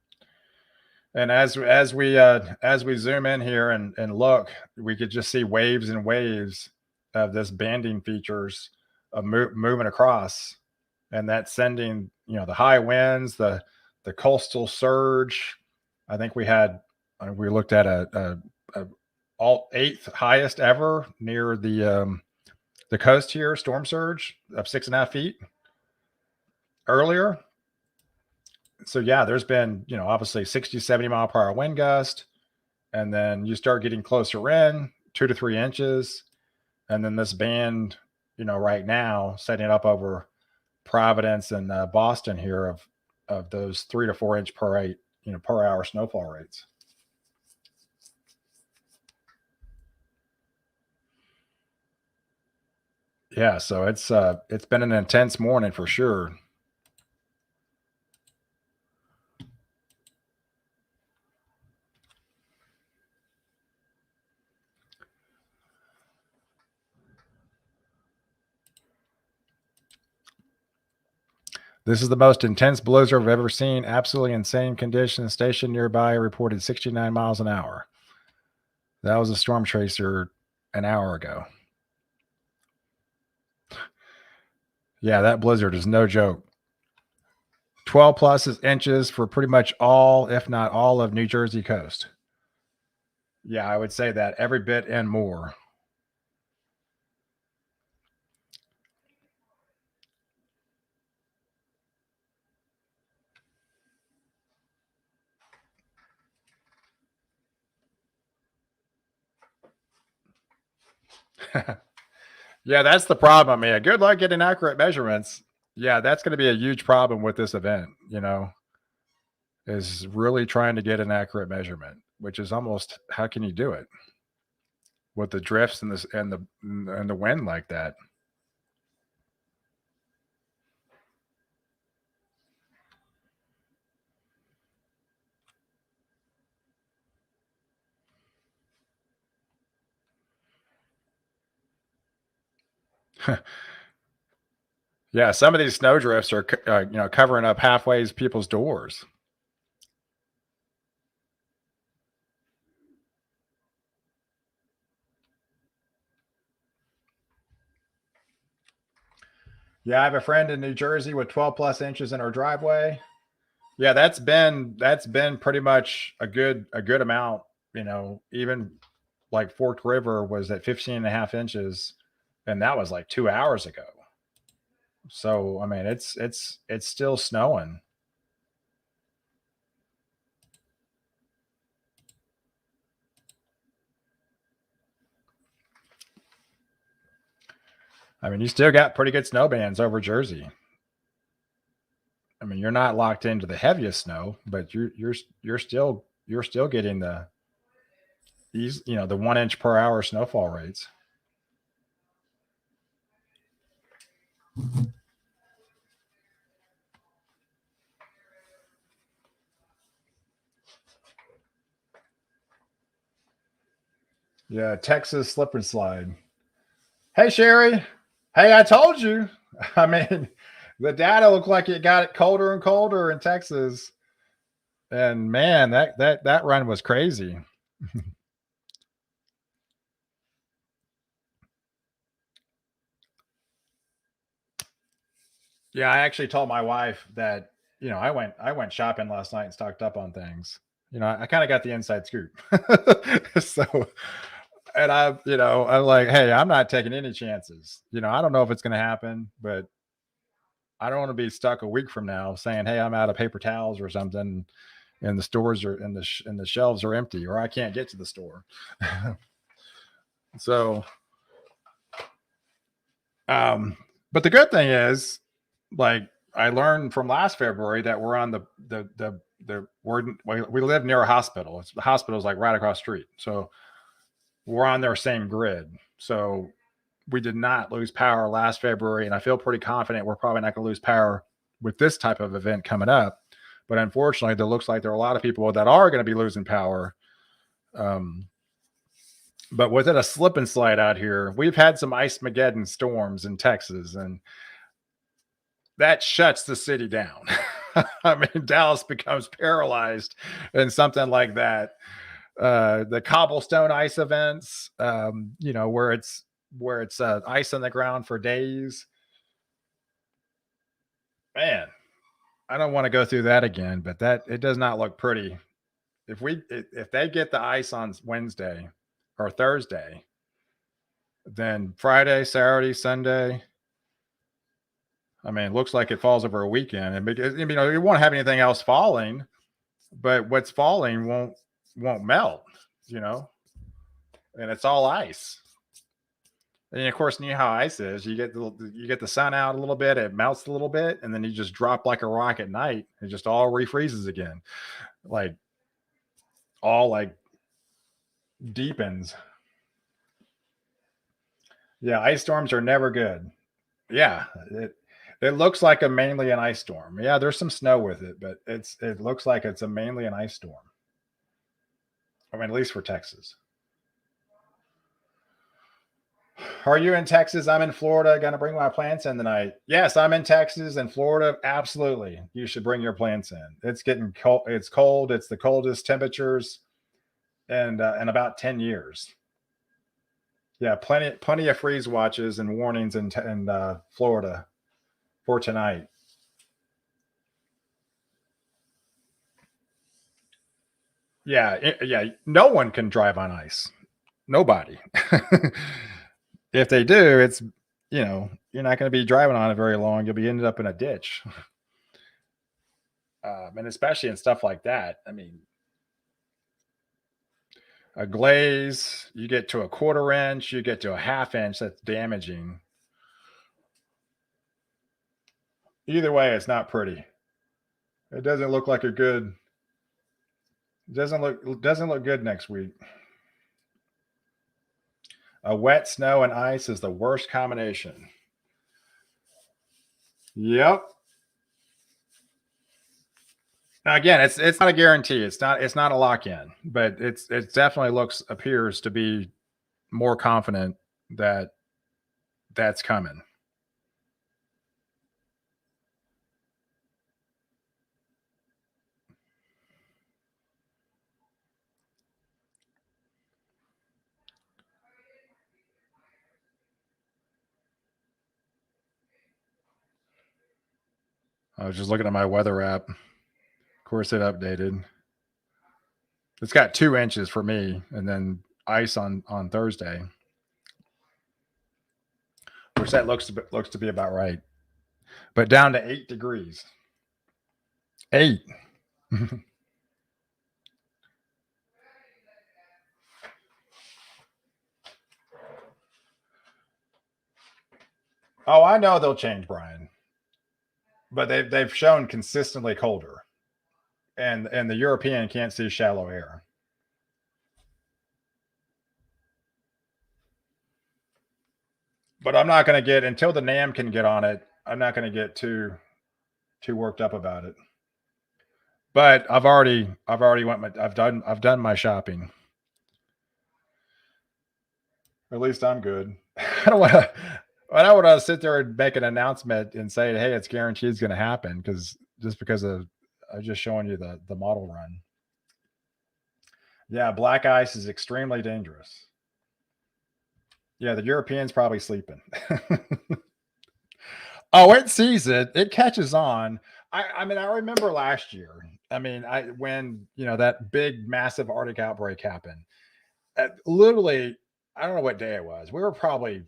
And as we zoom in here and look, we could just see waves and waves of this banding features of moving across, and that's sending the high winds, the coastal surge. I think we looked at a all eighth highest ever near the coast here, storm surge of 6.5 feet earlier. So yeah, there's been obviously 60, 70 mile per hour wind gust, and then you start getting closer in 2 to 3 inches, and then this band right now setting up over Providence and Boston here of those 3 to 4 inch per hour snowfall rates. Yeah, so it's been an intense morning for sure. This is the most intense blizzard I've ever seen. Absolutely insane conditions. Station nearby reported 69 miles an hour. That was a storm tracer an hour ago. Yeah, that blizzard is no joke. 12 plus inches for pretty much all, if not all, of New Jersey coast. Yeah, I would say that every bit and more. Yeah, that's the problem, man. Good luck getting accurate measurements. Yeah, that's going to be a huge problem with this event, is really trying to get an accurate measurement, which is almost how can you do it with the drifts and this and the wind like that? Yeah, some of these snow drifts are covering up halfway people's doors. Yeah, I have a friend in New Jersey with 12 plus inches in her driveway. Yeah, that's been pretty much a good amount. Even like Forked River was at 15 and a half inches, and that was like 2 hours ago. So I mean, it's still snowing. I mean, you still got pretty good snow bands over Jersey. I mean, you're not locked into the heaviest snow, but you're still getting the 1 inch per hour snowfall rates. Yeah, Texas slip and slide. Hey Sherry, hey, I told you. I mean, the data looked like it got it colder and colder in Texas, and man, that run was crazy. Yeah, I actually told my wife that I went shopping last night and stocked up on things. I kind of got the inside scoop. So, and I'm like, hey, I'm not taking any chances. I don't know if it's going to happen, but I don't want to be stuck a week from now saying, hey, I'm out of paper towels or something, and the stores are and the shelves are empty, or I can't get to the store. So, um, but the good thing is, like, I learned from last February that we're on we live near a hospital. The hospital's like right across the street, so we're on their same grid. So we did not lose power last February, and I feel pretty confident we're probably not going to lose power with this type of event coming up. But unfortunately, there looks like there are a lot of people that are going to be losing power. Um, but with it a slip and slide out here, we've had some ice mageddon storms in Texas, and that shuts the city down. I mean, Dallas becomes paralyzed in something like that. The cobblestone ice events, where it's ice on the ground for days. Man, I don't want to go through that again, but that it does not look pretty. If they get the ice on Wednesday or Thursday, then Friday, Saturday, Sunday. I mean, it looks like it falls over a weekend, and because you won't have anything else falling, but what's falling won't melt, you know, and it's all ice. And of course, you know how ice is. You get the sun out a little bit, it melts a little bit, and then you just drop like a rock at night. It just all refreezes again, like all like deepens. Yeah, ice storms are never good. Yeah, it looks like a mainly an ice storm. Yeah, there's some snow with it, but it looks like it's a mainly an ice storm. I mean, at least for Texas. Are you in Texas? I'm in Florida. Gonna bring my plants in tonight. Yes, I'm in Texas and Florida. Absolutely, you should bring your plants in. It's getting cold. It's cold. It's the coldest temperatures in about 10 years. Yeah, plenty of freeze watches and warnings in Florida for tonight. Yeah, yeah. No one can drive on ice. Nobody. If they do, you're not going to be driving on it very long. You'll be ended up in a ditch, and especially in stuff like that. I mean, a glaze, you get to a quarter inch, you get to a half inch. That's damaging. Either way, it's not pretty. It doesn't look like a good. Doesn't look good next week. A wet snow and ice is the worst combination. Yep. Now again, it's not a guarantee. It's not a lock in, but it definitely appears to be more confident that that's coming. I was just looking at my weather app. Of course, it updated. It's got 2 inches for me, and then ice on Thursday, which that looks to be about right. But down to 8 degrees. 8. Oh, I know they'll change, Brian, but they've shown consistently colder, and the European can't see shallow air. But I'm not going to get until the NAM can get on it. I'm not going to get too worked up about it. But I've done my shopping. At least I'm good. I don't want to sit there and make an announcement and say, hey, it's guaranteed it's going to happen because I'm just showing you the model run. Yeah, black ice is extremely dangerous. Yeah, the European's probably sleeping. Oh, it sees it. It catches on. I mean, I remember last year. I mean, when that big massive Arctic outbreak happened. Literally, I don't know what day it was. We were probably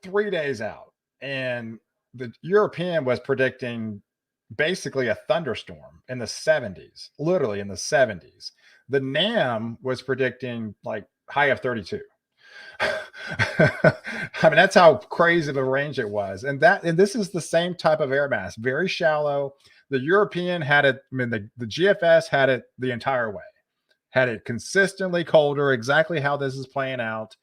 3 days out, and the European was predicting basically a thunderstorm in the 70s, literally in the 70s. The NAM was predicting like high of 32. I mean, that's how crazy of a range it was. And this is the same type of air mass, very shallow. The European had it, I mean, the GFS had it the entire way, had it consistently colder, exactly how this is playing out.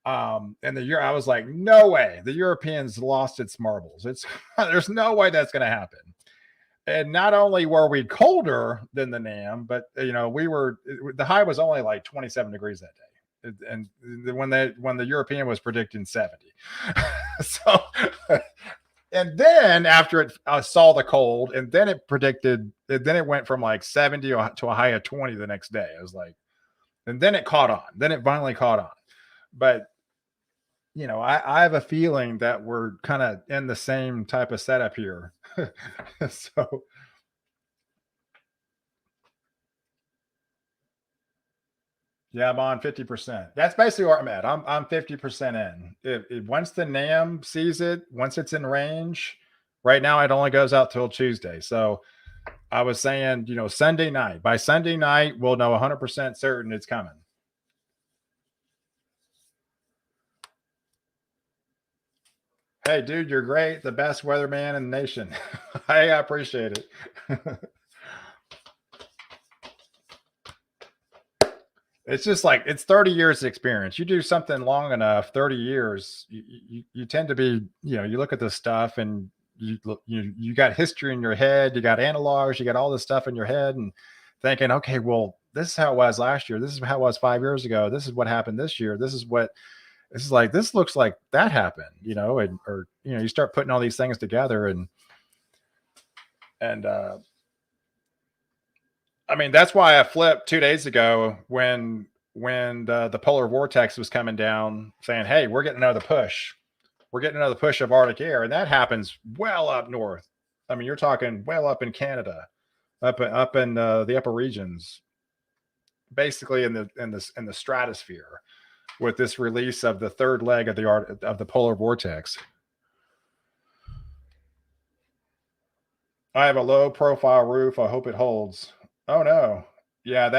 And I was like, no way. The Europeans lost its marbles. There's no way that's going to happen. And not only were we colder than the NAM, but the high was only like 27 degrees that day. And when the European was predicting 70. So and then after it saw the cold, and then it went from like 70 to a high of 20 the next day. I was like, and then it caught on. Then it finally caught on. But I have a feeling that we're kind of in the same type of setup here. So yeah, I'm on 50%. That's basically where I'm at. I'm 50% in. Once the NAM sees it, once it's in range, right now it only goes out till Tuesday. So I was saying, Sunday night. By Sunday night, we'll know 100% certain it's coming. Hey, dude, you're great. The best weatherman in the nation. I appreciate it. It's just like it's 30 years of experience. You do something long enough, 30 years, you tend to be, you look at this stuff and you got history in your head, you got analogs, you got all this stuff in your head and thinking, okay, well, this is how it was last year. This is how it was 5 years ago. This is what happened this year. This looks like that happened, or you start putting all these things together and I mean, that's why I flipped 2 days ago when the polar vortex was coming down, saying, "Hey, we're getting another push. We're getting another push of Arctic air," and that happens well up north. I mean, you're talking well up in Canada, up in the upper regions, basically in the stratosphere, with this release of the third leg of the polar vortex. I have a low profile roof. I hope it holds. Oh no. Yeah,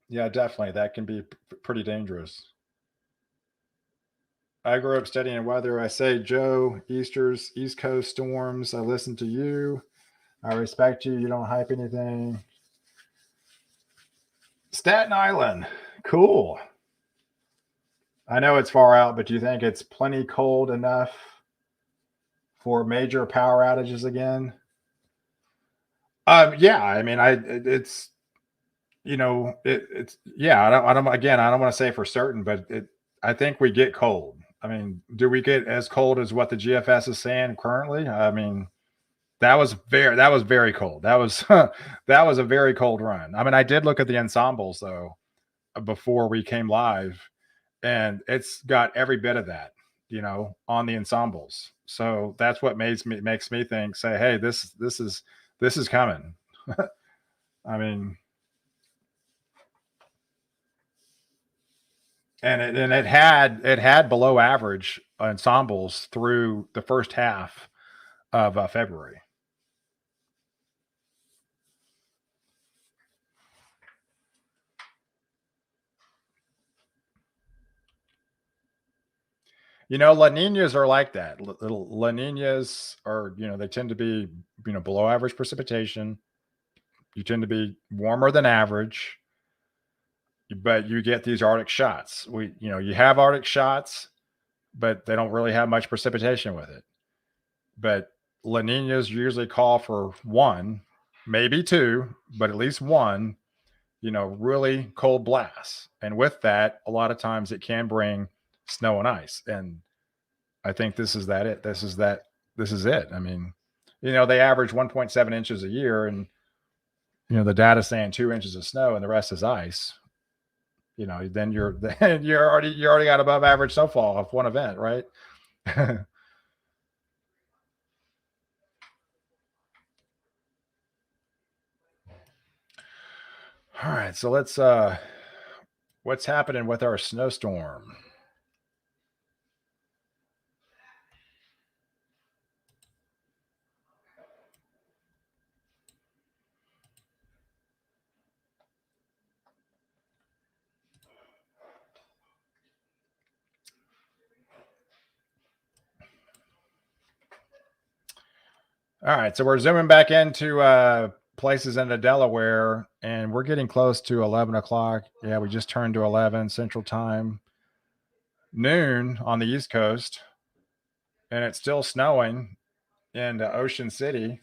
yeah, definitely. That can be pretty dangerous. I grew up studying weather. I say, Joe, East Coast storms. I listen to you. I respect you. You don't hype anything. Staten Island. Cool. I know it's far out, but do you think it's plenty cold enough for major power outages again? Yeah, I mean, it's yeah. I don't want to say for certain, but I think we get cold. I mean, do we get as cold as what the GFS is saying currently? I mean, that was very cold. That was that was a very cold run. I mean, I did look at the ensembles though before we came live, and it's got every bit of that. on the ensembles. So that's what makes me think, say, hey, this is coming. I mean, and it had below average ensembles through the first half of February. La Ninas are like that. La Ninas are, they tend to be, below average precipitation. You tend to be warmer than average, but you get these Arctic shots. You have Arctic shots, but they don't really have much precipitation with it. But La Ninas usually call for one, maybe two, but at least one, really cold blasts. And with that, a lot of times it can bring snow and ice. And I think this is it. This is it. I mean, they average 1.7 inches a year, and the data saying 2 inches of snow and the rest is ice. Then you're already got above average snowfall off one event, right? All right, so let's what's happening with our snowstorm? All right, so we're zooming back into places into Delaware, and we're getting close to 11 o'clock. Yeah, we just turned to 11 Central Time, noon on the East Coast, and it's still snowing in Ocean City.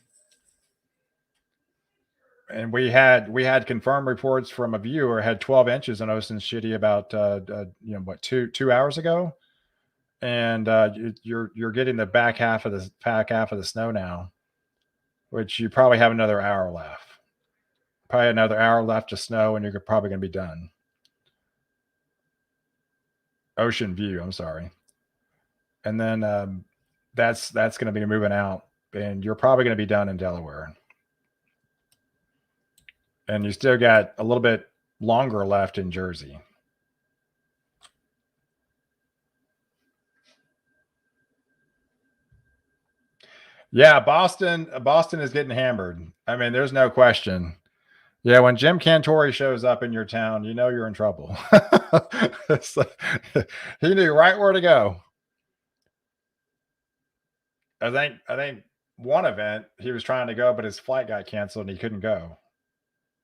And we had confirmed reports from a viewer had 12 inches in Ocean City about 2 hours ago, and you're getting the back half of the snow now, which you probably have another hour left. Probably another hour left to snow, and you're probably going to be done. Ocean View, I'm sorry. And then that's going to be moving out, and you're probably going to be done in Delaware. And you still got a little bit longer left in Jersey. Yeah, Boston is getting hammered. I mean, there's no question. Yeah, when Jim Cantori shows up in your town, you know you're in trouble. He knew right where to go. I think one event he was trying to go, but his flight got canceled and he couldn't go.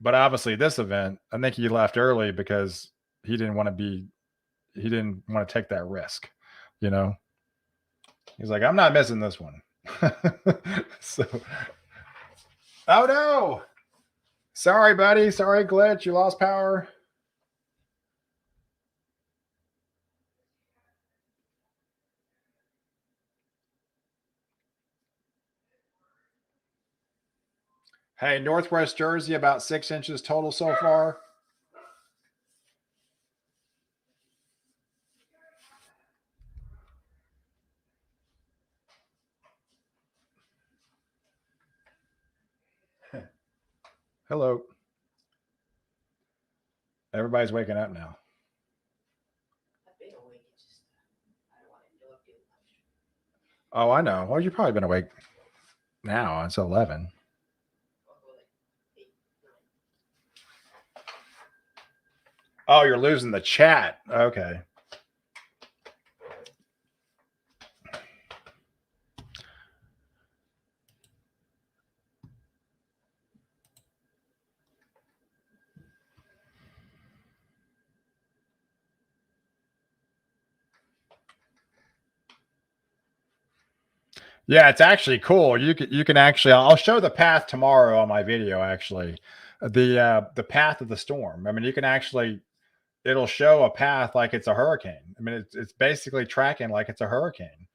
But obviously, this event, I think he left early because he didn't want to take that risk. He's like, I'm not missing this one. So, oh no, sorry, buddy. Sorry, glitch. You lost power. Hey, Northwest Jersey, about 6 inches total so far. Hello. Everybody's waking up now. Oh, I know. Well, you've probably been awake now. It's 11. Oh, you're losing the chat. Okay. Yeah, it's actually cool. You can actually I'll show the path tomorrow on my video actually. The path of the storm. I mean, you can actually it'll show a path like it's a hurricane. I mean, it's basically tracking like it's a hurricane.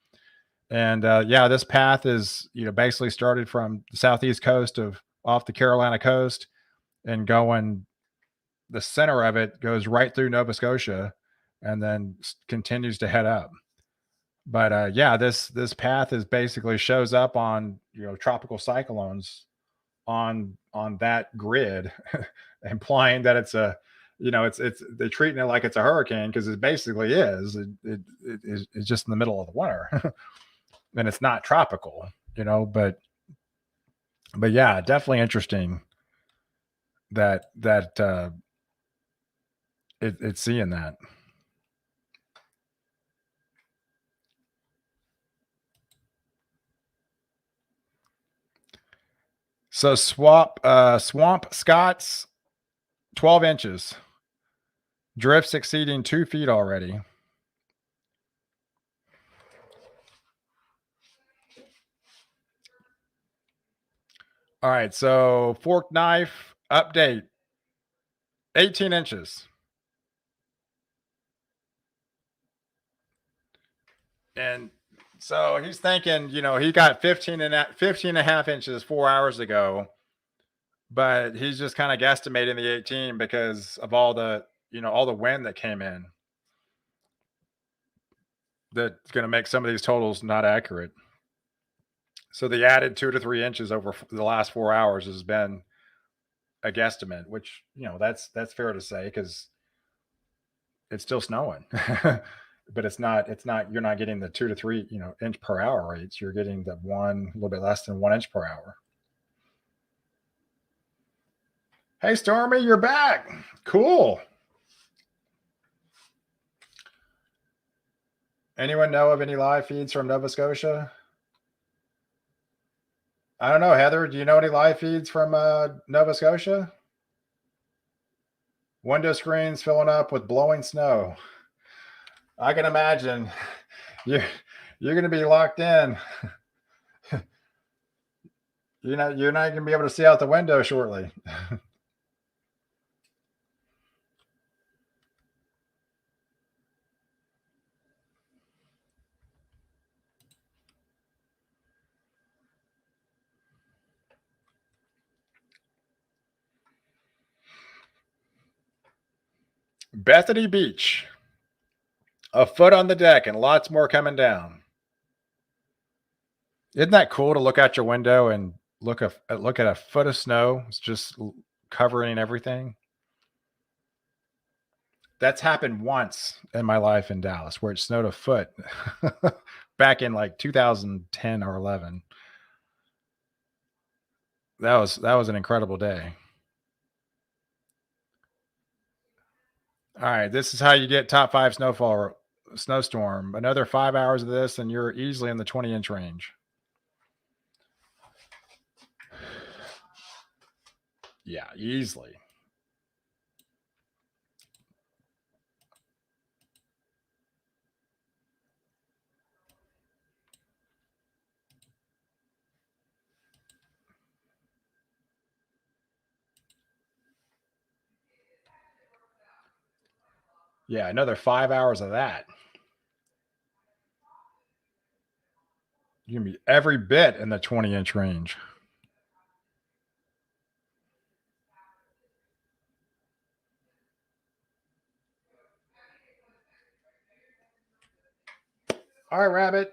And yeah, this path is basically started from the southeast coast of off the Carolina coast and going the center of it goes right through Nova Scotia and then continues to head up. But yeah, this path is basically shows up on tropical cyclones on that grid, implying that it's a it's they're treating it like it's a hurricane because it basically is. It's just in the middle of the winter, and it's not tropical, but yeah, definitely interesting that it's seeing that. So swamp Scott's 12 inches, drifts exceeding 2 feet already. All right, so fork knife update, 18 inches. And so he's thinking, he got 15 and a half inches 4 hours ago, but he's just kind of guesstimating the 18 because of all the wind that came in. That's going to make some of these totals not accurate. So the added 2 to 3 inches over the last 4 hours has been a guesstimate, which that's fair to say because it's still snowing. But it's not you're not getting the 2 to 3 inch per hour rates. You're getting the a little bit less than 1 inch per hour. Hey Stormy, you're back. Cool. Anyone know of any live feeds from Nova Scotia? I don't know, Heather. Do you know any live feeds from Nova Scotia? Window screens filling up with blowing snow. I can imagine you're going to be locked in. You're not going to be able to see out the window shortly. Bethany Beach, a foot on the deck and lots more coming down. Isn't that cool to look out your window and look at a foot of snow? It's just covering everything. That's happened once in my life in Dallas where it snowed a foot back in like 2010 or 11. That was an incredible day. All right, this is how you get top 5 snowstorm. Another 5 hours of this and you're easily in the 20-inch range. Yeah, easily. Yeah, another 5 hours of that. You're gonna be every bit in the 20-inch range. All right, Rabbit.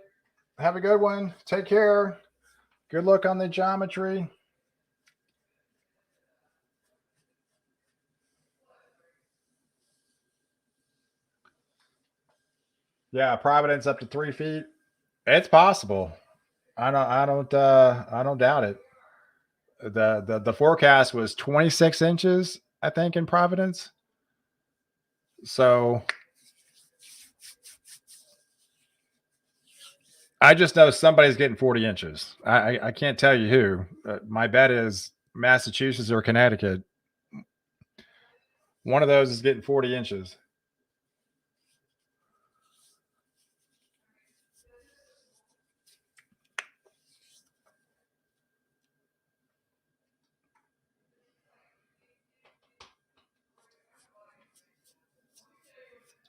Have a good one. Take care. Good luck on the geometry. Yeah, Providence up to 3 feet. It's possible. I don't doubt it. The forecast was 26 inches, I think, in Providence. So I just know somebody's getting 40 inches. I can't tell you who. My bet is Massachusetts or Connecticut. One of those is getting 40 inches.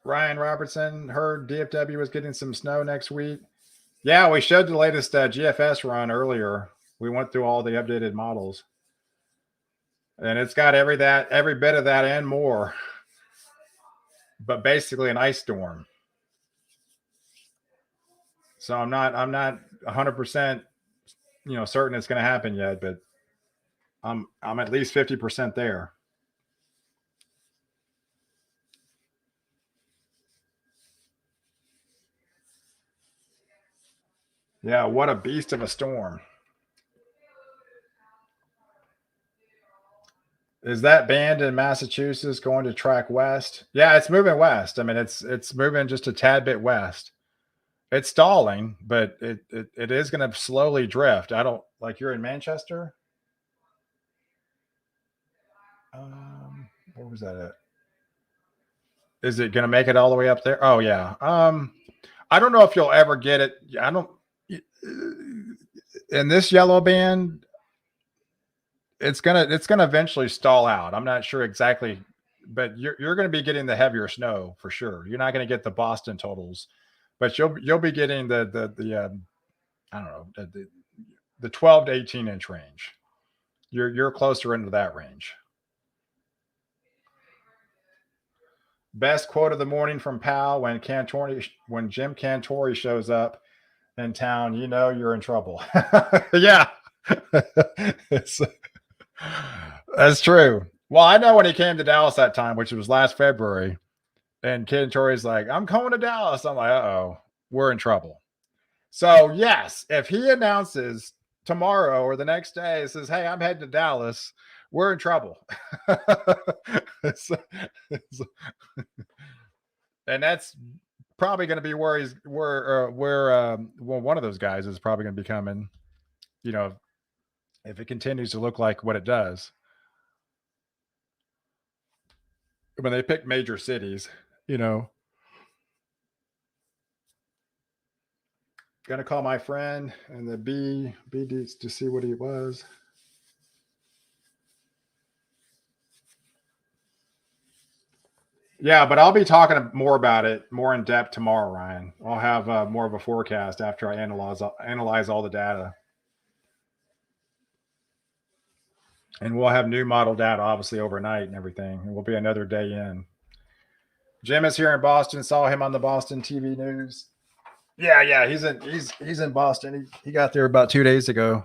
Ryan Robertson heard DFW was getting some snow next week. Yeah, we showed the latest GFS run earlier. We went through all the updated models, and it's got every bit of that and more. But basically, an ice storm. So I'm not 100% certain it's going to happen yet, but I'm at least 50% there. Yeah, what a beast of a storm. Is that band in Massachusetts going to track west? Yeah, it's moving west. I mean, it's moving just a tad bit west. It's stalling, but it is going to slowly drift. I don't like you're in Manchester. Where was that at? Is it going to make it all the way up there? Oh yeah. I don't know if you'll ever get it. I don't. In this yellow band, it's gonna eventually stall out. I'm not sure exactly, but you're going to be getting the heavier snow for sure. You're not going to get the Boston totals, but you'll be getting the I don't know the 12 to 18-inch range. You're closer into that range. Best quote of the morning from Pal when Jim Cantori shows up in town, you know you're in trouble. Yeah. It's, that's true. Well, I know when he came to Dallas that time, which was last February, and Cantori's like, I'm coming to Dallas. I'm like, uh-oh, we're in trouble. So yes, if he announces tomorrow or the next day, says, hey, I'm heading to Dallas, we're in trouble. It's- it's- and that's probably going to be where he's where one of those guys is probably going to be coming. You know, if it continues to look like what it does when they pick major cities, you know, gonna call my friend and the B to see what he was. Yeah, but I'll be talking more about it more in depth tomorrow, Ryan. I'll have more of a forecast after I analyze all the data, and we'll have new model data obviously overnight and everything. And we'll be another day in. Jim is here in Boston. Saw him on the Boston TV news. Yeah, yeah, he's in Boston. He got there about 2 days ago.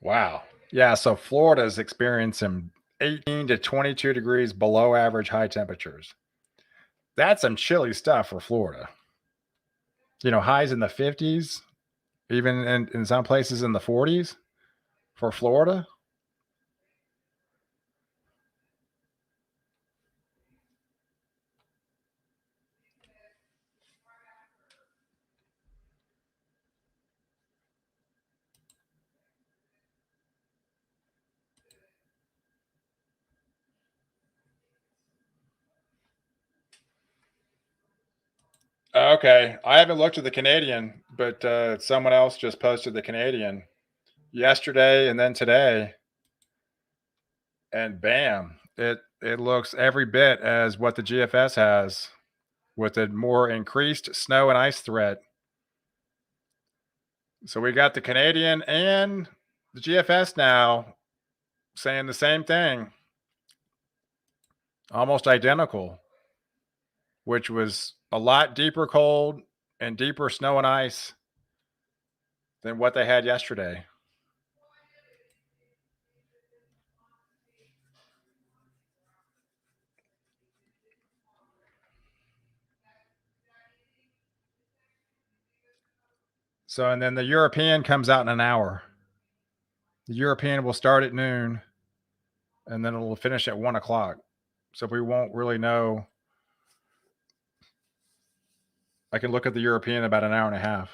Wow. Yeah, so Florida is experiencing 18 to 22 degrees below average high temperatures. That's some chilly stuff for Florida. Highs in the 50s, even in some places in the 40s for Florida. Okay. I haven't looked at the Canadian, but someone else just posted the Canadian yesterday and then today. And bam, it looks every bit as what the GFS has with a more increased snow and ice threat. So we got the Canadian and the GFS now saying the same thing, almost identical, which was a lot deeper cold and deeper snow and ice than what they had yesterday. So, and then the European comes out in an hour. The European will start at noon and then it will finish at 1 o'clock. So we won't really know. I can look at the European about an hour and a half.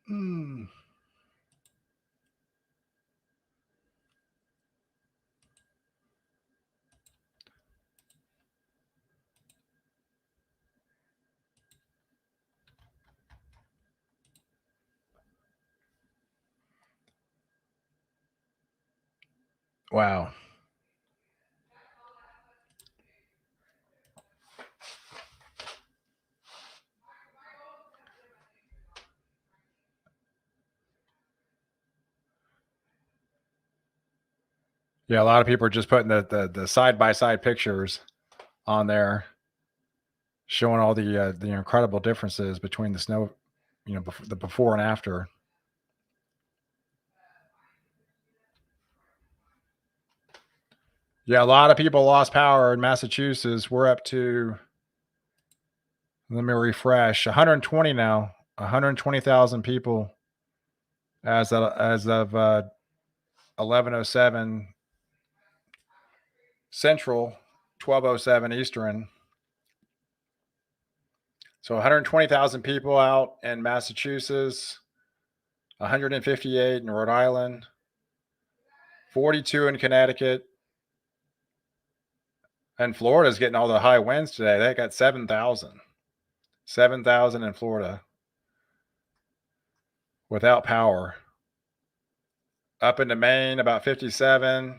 Mm. Wow. Yeah, a lot of people are just putting the side by side pictures on there, showing all the incredible differences between the snow, the before and after. Yeah, a lot of people lost power in Massachusetts. We're up to, let me refresh, 120 now, 120,000 people as of 11:07 Central, 12:07 Eastern. So 120,000 people out in Massachusetts, 158 in Rhode Island, 42 in Connecticut, and Florida's getting all the high winds today. They got 7,000. 7,000 in Florida without power. Up into Maine, about 57.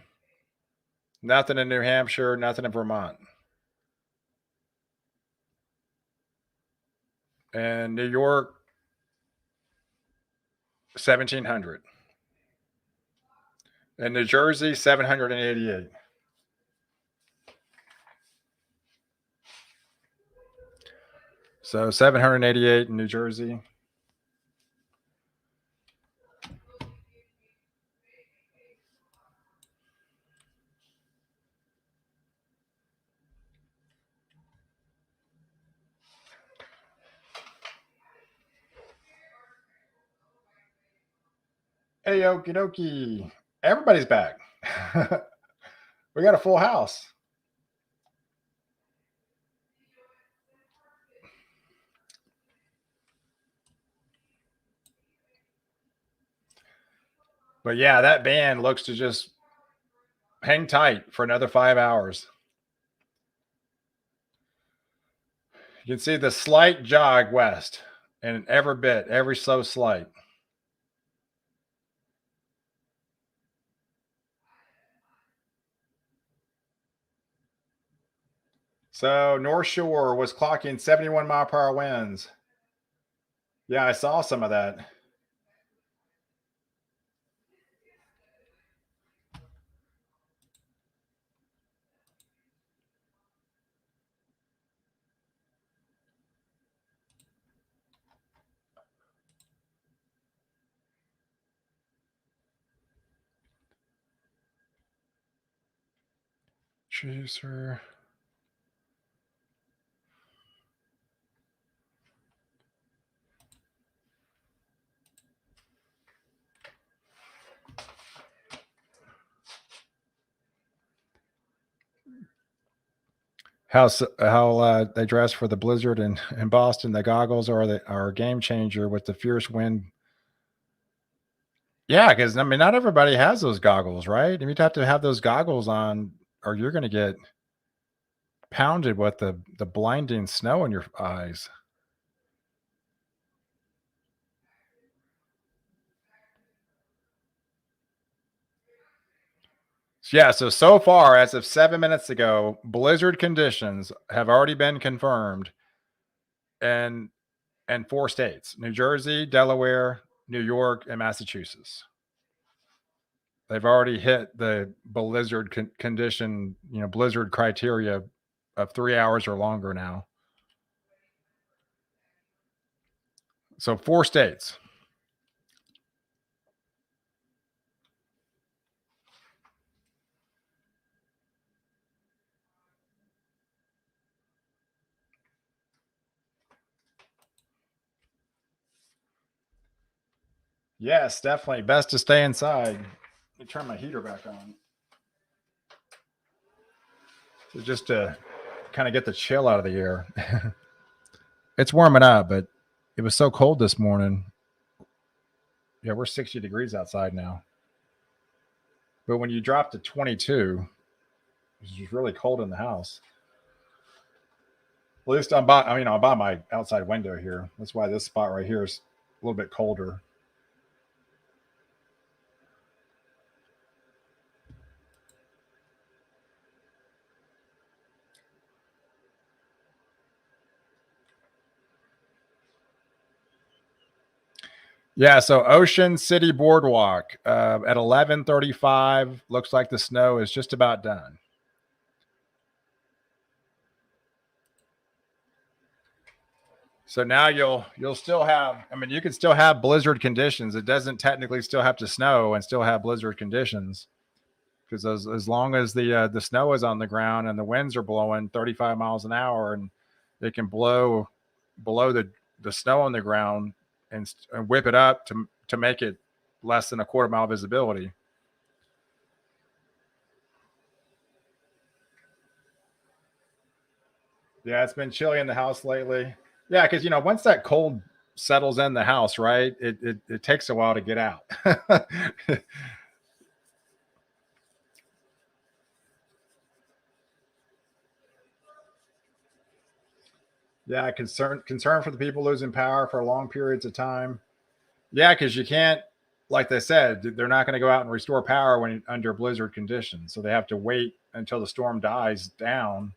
Nothing in New Hampshire, nothing in Vermont. And New York, 1,700. In New Jersey, 788. So 788 in New Jersey. Hey, okie dokie. Everybody's back. We got a full house. But yeah, that band looks to just hang tight for another 5 hours. You can see the slight jog west, and every so slight. So North Shore was clocking 71-mile-per-hour winds. Yeah, I saw some of that. Chaser. How they dress for the blizzard in Boston. The goggles are a game changer with the fierce wind. Yeah, because I mean, not everybody has those goggles, right? You'd have to have those goggles on, or you're going to get pounded with the blinding snow in your eyes. Yeah, so far, as of 7 minutes ago, blizzard conditions have already been confirmed in four states: New Jersey, Delaware, New York, and Massachusetts. They've already hit the blizzard condition, blizzard criteria of 3 hours or longer now. So four states. Yes, definitely. Best to stay inside. Let me turn my heater back on. So just to kind of get the chill out of the air. It's warming up, but it was so cold this morning. Yeah, we're 60 degrees outside now. But when you drop to 22, it's just really cold in the house. At least I'm by my outside window here. That's why this spot right here is a little bit colder. Yeah, so Ocean City Boardwalk at 11:35. Looks like the snow is just about done. So now you'll still have. I mean, you can still have blizzard conditions. It doesn't technically still have to snow and still have blizzard conditions because as long as the snow is on the ground and the winds are blowing 35 miles an hour and it can blow below the snow on the ground and whip it up to make it less than a quarter mile visibility. Yeah, it's been chilly in the house lately. Yeah, because once that cold settles in the house, right, it takes a while to get out. Yeah, concern for the people losing power for long periods of time. Yeah, because you can't, like they said, they're not going to go out and restore power when under blizzard conditions. So they have to wait until the storm dies down,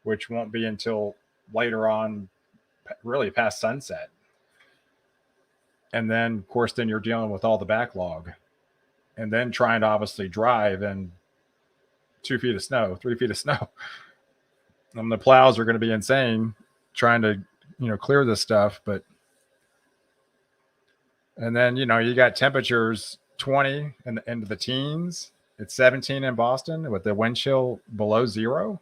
which won't be until later on, really past sunset. And then, of course, then you're dealing with all the backlog, and then trying to obviously drive in 2 feet of snow, 3 feet of snow. And the plows are going to be insane trying to clear this stuff, but and then you got temperatures 20 and into the teens. It's 17 in Boston with the wind chill below zero.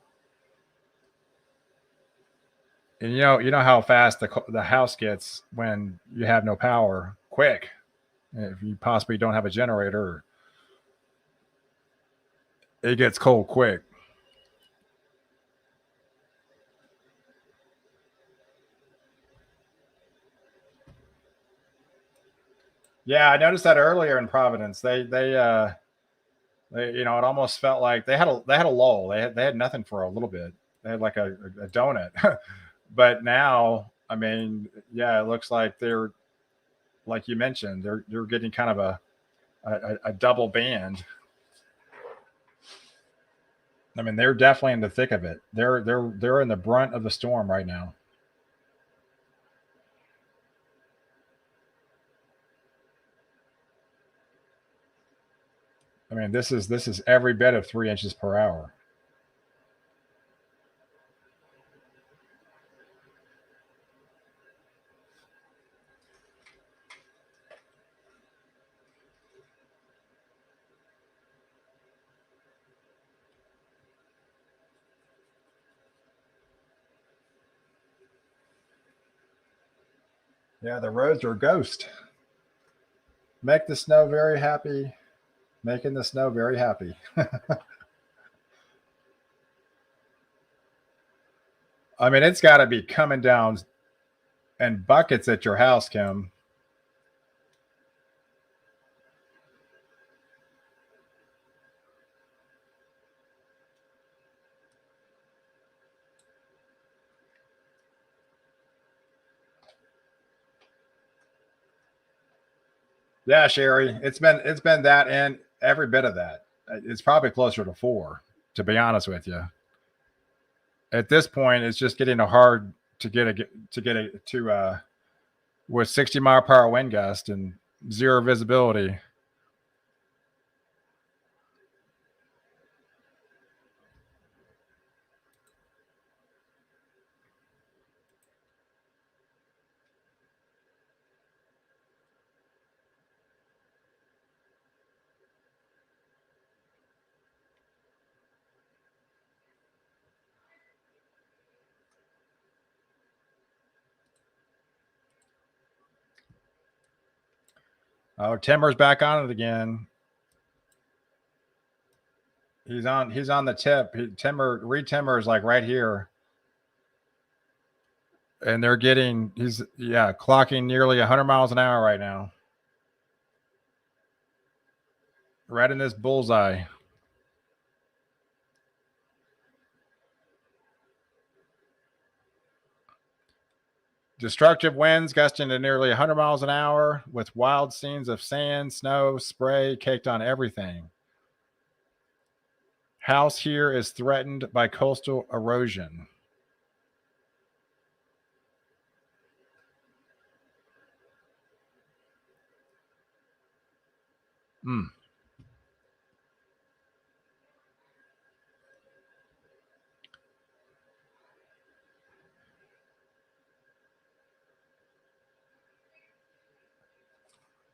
And you know how fast the house gets when you have no power. Quick, if you possibly don't have a generator, it gets cold quick. Yeah, I noticed that earlier in Providence. It almost felt like they had a lull. They had nothing for a little bit. They had like a donut. But now, I mean, yeah, it looks like they're, like you mentioned, they're getting kind of a double band. I mean, they're definitely in the thick of it. They're in the brunt of the storm right now. I mean, this is every bit of 3 inches per hour. Yeah, the roads are a ghost. Make the snow very happy. Making the snow very happy. I mean, it's got to be coming down and buckets at your house, Kim. Yeah, Sherry, it's been that and every bit of that. It's probably closer to four, to be honest with you. At this point, it's just getting hard to get it to with 60-mile-per-hour wind gust and zero visibility. Oh, Timmer's back on it again. He's on the tip. Timmer is like right here, and he's clocking nearly 100 miles an hour right now. Right in this bullseye. Destructive winds gusting to nearly 100 miles an hour with wild scenes of sand, snow, spray caked on everything. House here is threatened by coastal erosion. Mm.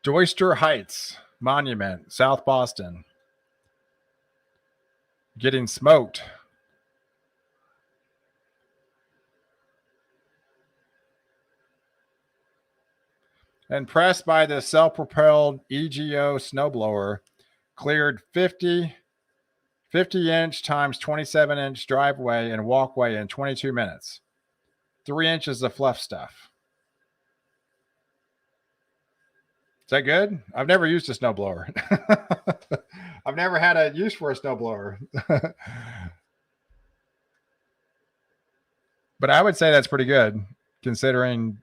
Doyster Heights Monument, South Boston. Getting smoked. Impressed by the self-propelled EGO snowblower, cleared 50-inch times 27-inch driveway and walkway in 22 minutes. 3 inches of fluff stuff. Is that good? I've never used a snowblower. I've never had a use for a snowblower. But I would say that's pretty good considering,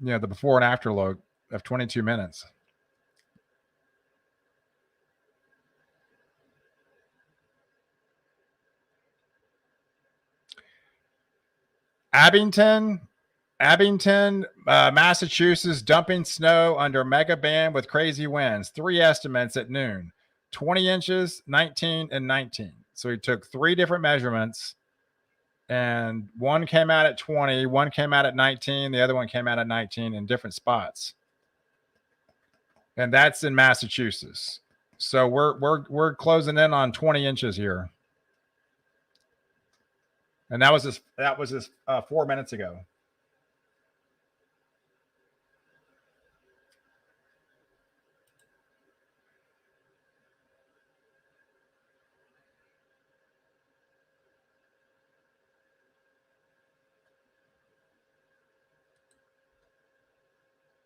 the before and after look of 22 minutes. Abington, Massachusetts, dumping snow under mega ban with crazy winds. 3 estimates at noon: 20 inches, 19, and 19. So he took 3 different measurements, and one came out at 20, one came out at 19, the other one came out at 19 in different spots. And that's in Massachusetts. So we're closing in on 20 inches here. And that was just 4 minutes ago.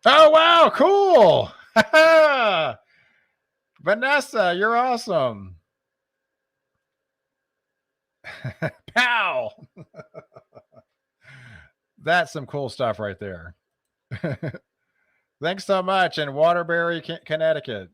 Oh wow, cool. Vanessa, you're awesome. Pow. That's some cool stuff right there. Thanks so much. In Waterbury, Connecticut.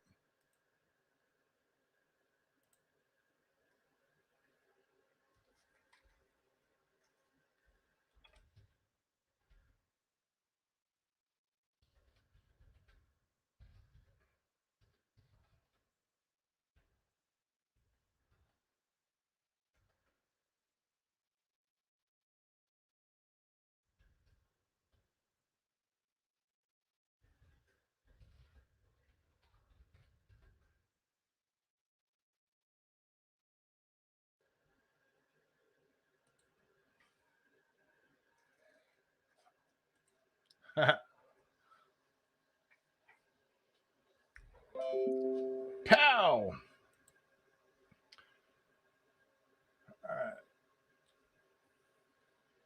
Pow.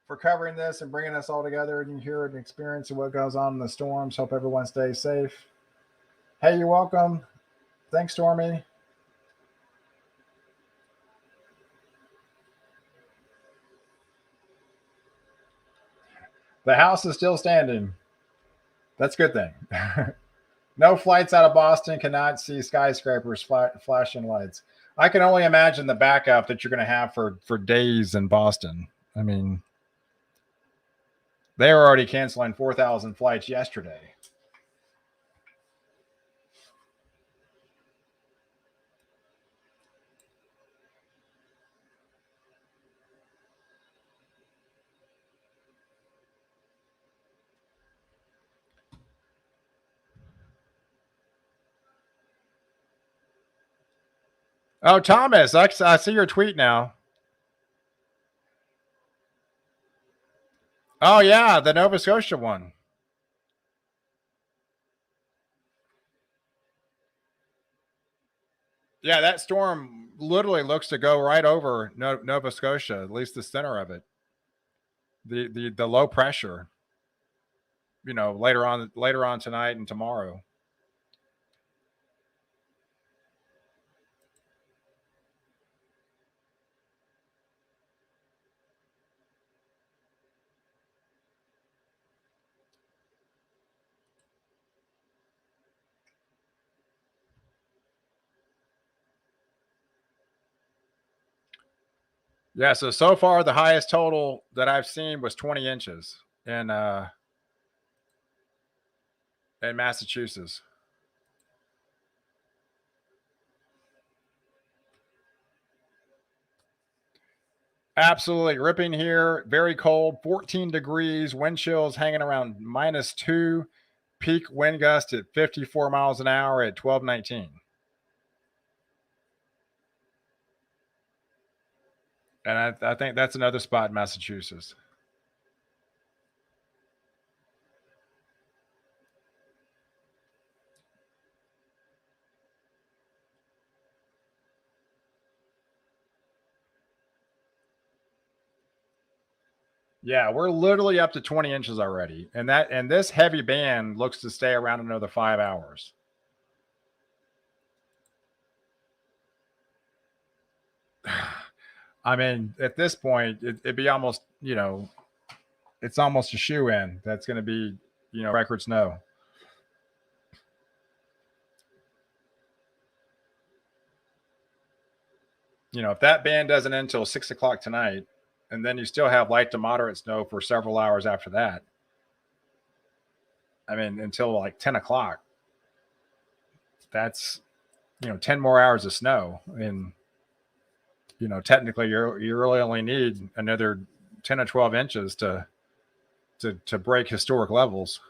For covering this and bringing us all together and you hear an experience of what goes on in the storms. Hope everyone stays safe. Hey, you're welcome. Thanks, Stormy. The house is still standing. That's a good thing. No flights out of Boston. Cannot see skyscrapers flashing lights. I can only imagine the backup that you're going to have for days in Boston. I mean, they were already canceling 4,000 flights yesterday. Oh, Thomas, I see your tweet now. Oh, yeah, the Nova Scotia one. Yeah, that storm literally looks to go right over Nova Scotia, at least the center of it. The low pressure, later on tonight and tomorrow. Yeah, so far the highest total that I've seen was 20 inches in Massachusetts. Absolutely ripping here. Very cold. 14 degrees. Wind chills hanging around -2. Peak wind gust at 54 miles an hour at 12:19. And I think that's another spot in Massachusetts. Yeah, we're literally up to 20 inches already. And this heavy band looks to stay around another 5 hours. I mean, at this point, it'd be almost, it's almost a shoe in. That's going to be, record snow. If that band doesn't end until 6 o'clock tonight, and then you still have light to moderate snow for several hours after that. I mean, until like 10 o'clock. That's 10 more hours of snow. And technically you really only need another 10 or 12 inches to break historic levels.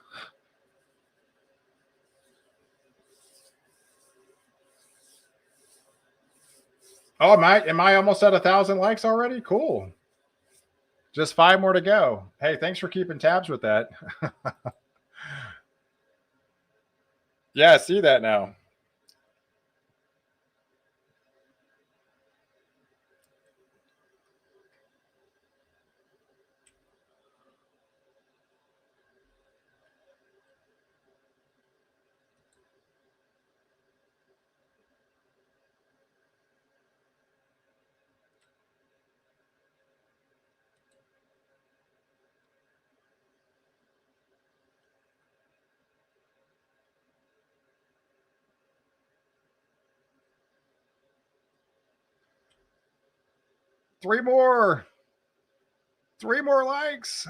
Oh, am I almost at 1,000 likes already? Cool. Just 5 more to go. Hey, thanks for keeping tabs with that. Yeah, I see that now. Three more. 3 more likes.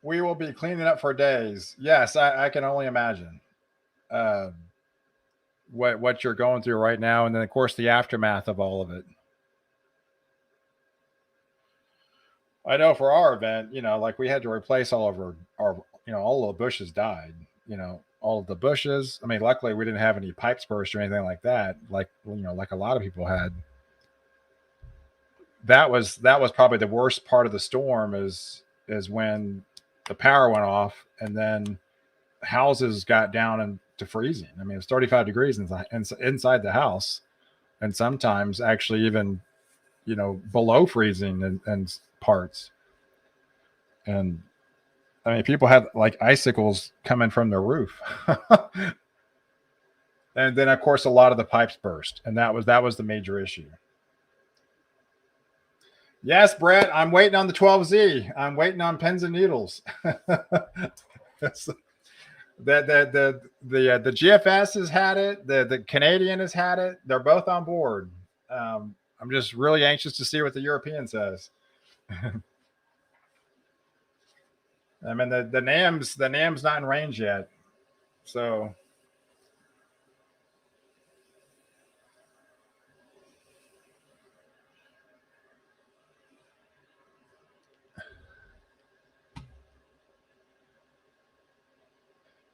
We will be cleaning up for days. Yes, I can only imagine uh, what you're going through right now, and then of course the aftermath of all of it. I know for our event, like we had to replace all of our all of the bushes died. All of the bushes. I mean, luckily we didn't have any pipes burst or anything like that. Like like a lot of people had. That was probably the worst part of the storm is when the power went off and then houses got down into freezing. I mean, it was 35 degrees inside the house, and sometimes actually even below freezing in parts. And I mean, people had like icicles coming from the roof. And then of course a lot of the pipes burst, and that was the major issue. Yes, Brett, I'm waiting on the 12Z. I'm waiting on pins and needles. The GFS has had it. The Canadian has had it. They're both on board. I'm just really anxious to see what the European says. I mean, the NAM's not in range yet, so.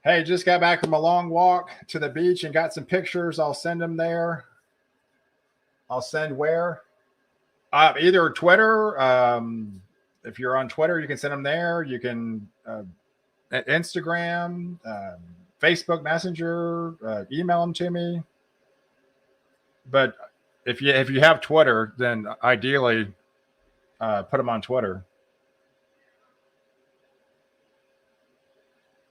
Hey, just got back from a long walk to the beach and got some pictures. I'll send them there. I'll send where? Either Twitter. If you're on Twitter, you can send them there. You can Instagram, Facebook Messenger, email them to me. But if you have Twitter, then ideally put them on Twitter.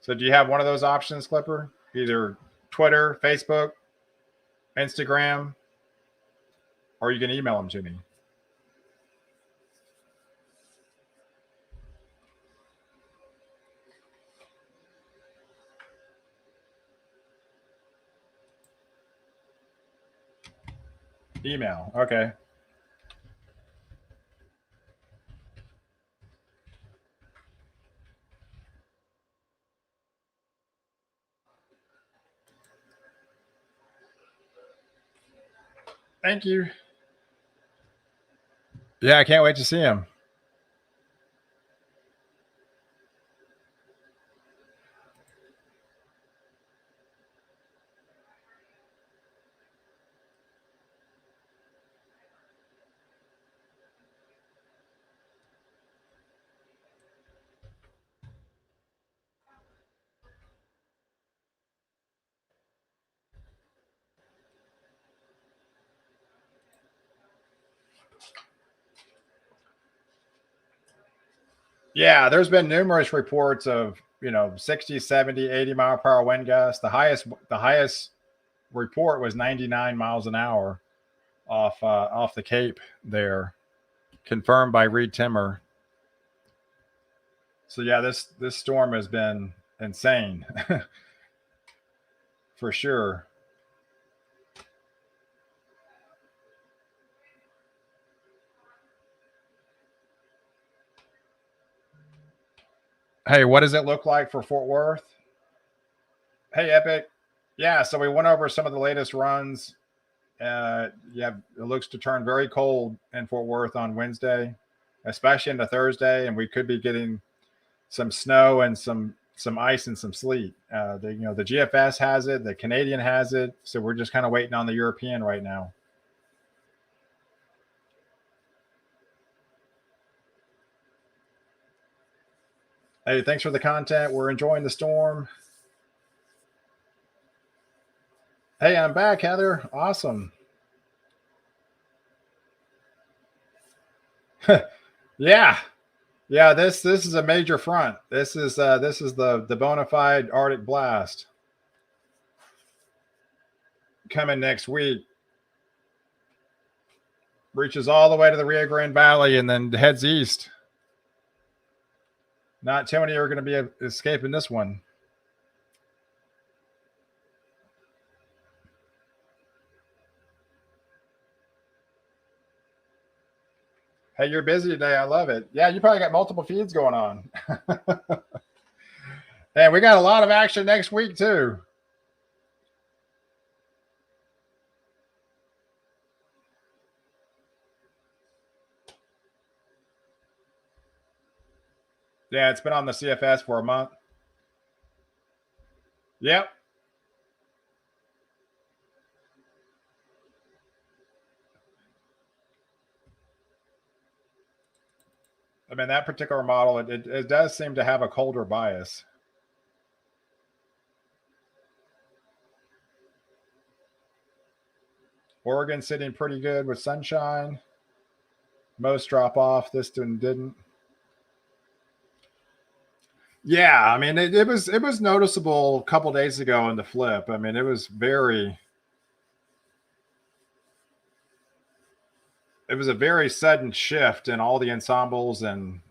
So do you have one of those options, Clipper? Either Twitter, Facebook, Instagram, or you can email them to me. Email. Okay. Thank you. Yeah, I can't wait to see him. Yeah, there's been numerous reports of, 60, 70, 80 mile per hour wind gusts. The highest report was 99 miles an hour off the Cape there, confirmed by Reed Timmer. So yeah, this storm has been insane for sure. Hey, what does it look like for Fort Worth? Hey, Epic. Yeah, so we went over some of the latest runs. Yeah, it looks to turn very cold in Fort Worth on Wednesday, especially into Thursday, and we could be getting some snow and some ice and some sleet. The GFS has it, the Canadian has it, so we're just kind of waiting on the European right now. Hey, thanks for the content. We're enjoying the storm. Hey, I'm back, Heather. Awesome. Yeah, yeah. This is a major front. This is the bona fide Arctic blast coming next week. Reaches all the way to the Rio Grande Valley and then heads east. Not too many are going to be escaping this one. Hey, you're busy today. I love it. Yeah, you probably got multiple feeds going on. And we got a lot of action next week too. Yeah, it's been on the CFS for a month. Yep. I mean, that particular model, it does seem to have a colder bias. Oregon sitting pretty good with sunshine. Most drop off. This one didn't. Yeah, I mean, it was noticeable a couple days ago in the flip. I mean, it was a very sudden shift in all the ensembles and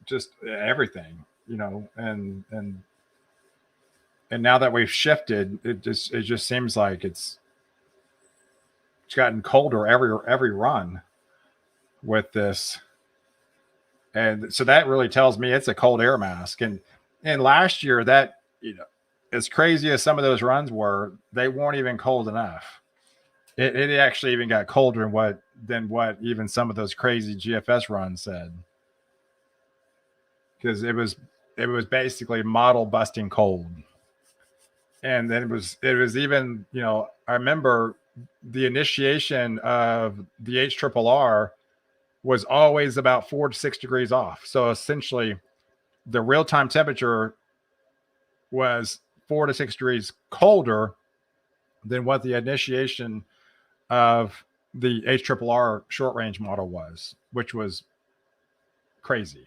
just everything, and now that we've shifted, it just seems like it's gotten colder every run with this. And so that really tells me it's a cold air mask. And last year, that, as crazy as some of those runs were, they weren't even cold enough. It actually even got colder than what even some of those crazy GFS runs said, because it was basically model busting cold. And then it was even, I remember the initiation of the HRRR was always about 4 to 6 degrees off. So essentially, the real time temperature was 4 to 6 degrees colder than what the initiation of the HRRR short range model was, which was crazy.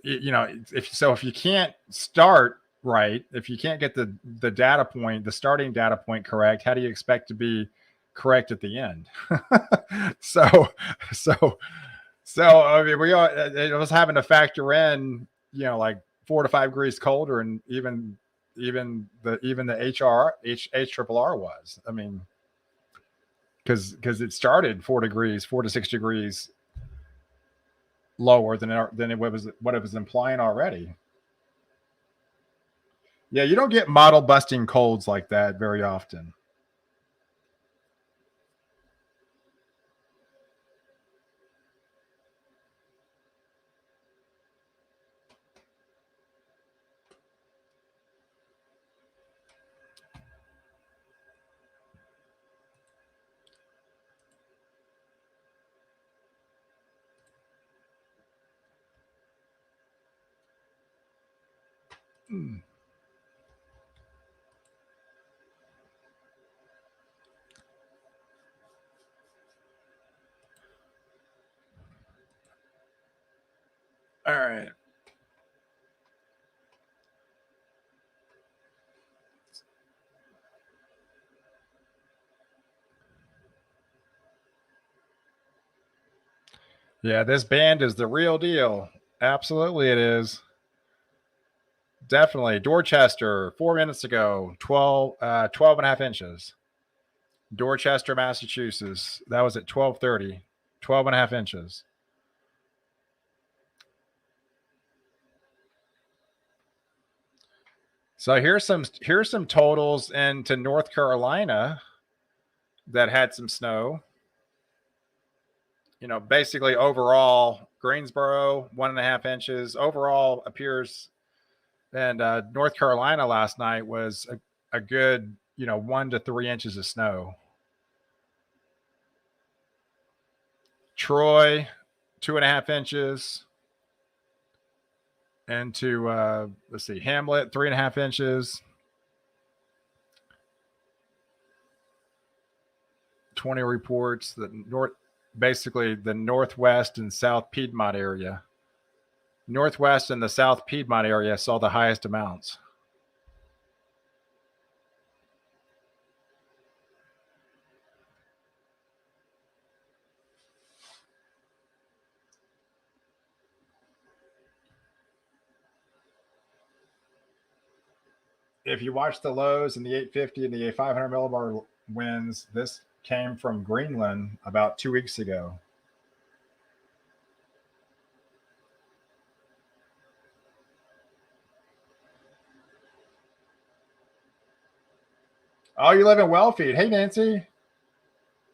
If you can't start right, if you can't get the data point, the starting data point correct, how do you expect to be correct at the end? so so so I mean, it was having to factor in, like 4 to 5 degrees colder, and even the HRR was. I mean, because it started 4 to 6 degrees lower than it was what it was implying already. Yeah, you don't get model busting colds like that very often. Hmm. All right. Yeah, this band is the real deal. Absolutely, it is. Definitely. Dorchester, 4 minutes ago, 12 and a half inches. Dorchester, Massachusetts. That was at 12:30. 12 and a half inches. So here's some totals into North Carolina that had some snow. Basically overall, Greensboro 1.5 inches. Overall appears, and North Carolina last night was a good 1 to 3 inches of snow. Troy 2.5 inches. And to let's see, Hamlet 3.5 inches. 20 reports that basically the Northwest and South Piedmont area. Northwest and the South Piedmont area saw the highest amounts. If you watch the lows in the 850 and the 500 millibar winds, this came from Greenland about 2 weeks ago. Oh, you live in Wellfeed. Hey, Nancy.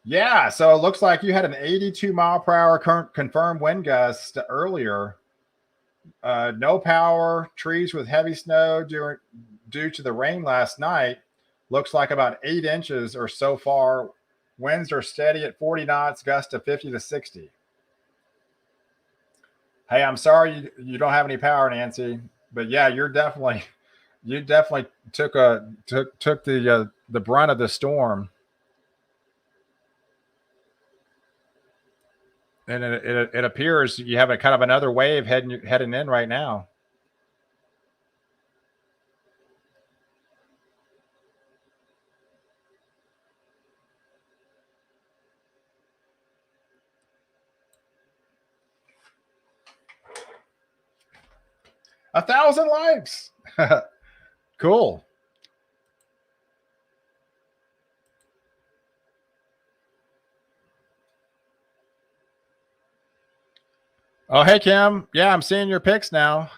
Yeah, so it looks like you had an 82 mile per hour confirmed wind gust earlier. No power, trees with heavy snow due to the rain last night. Looks like about 8 inches or so far. Winds are steady at 40 knots, gusts to 50 to 60. Hey, I'm sorry you don't have any power, Nancy, but yeah, you definitely took the brunt of the storm, and it appears you have a kind of another wave heading in right now. A thousand likes. Cool. Oh, hey, Kim. Yeah, I'm seeing your pics now.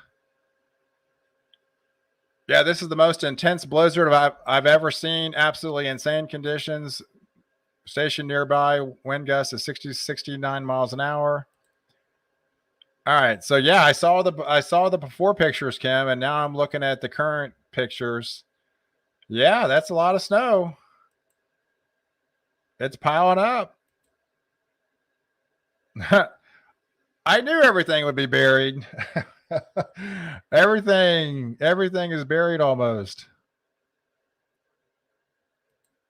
Yeah, this is the most intense blizzard I've ever seen. Absolutely insane conditions. Station nearby, wind gusts is 60 69 miles an hour. All right. So yeah, I saw the before pictures, Kim, and now I'm looking at the current pictures. Yeah, that's a lot of snow. It's piling up. I knew everything would be buried. everything is buried almost.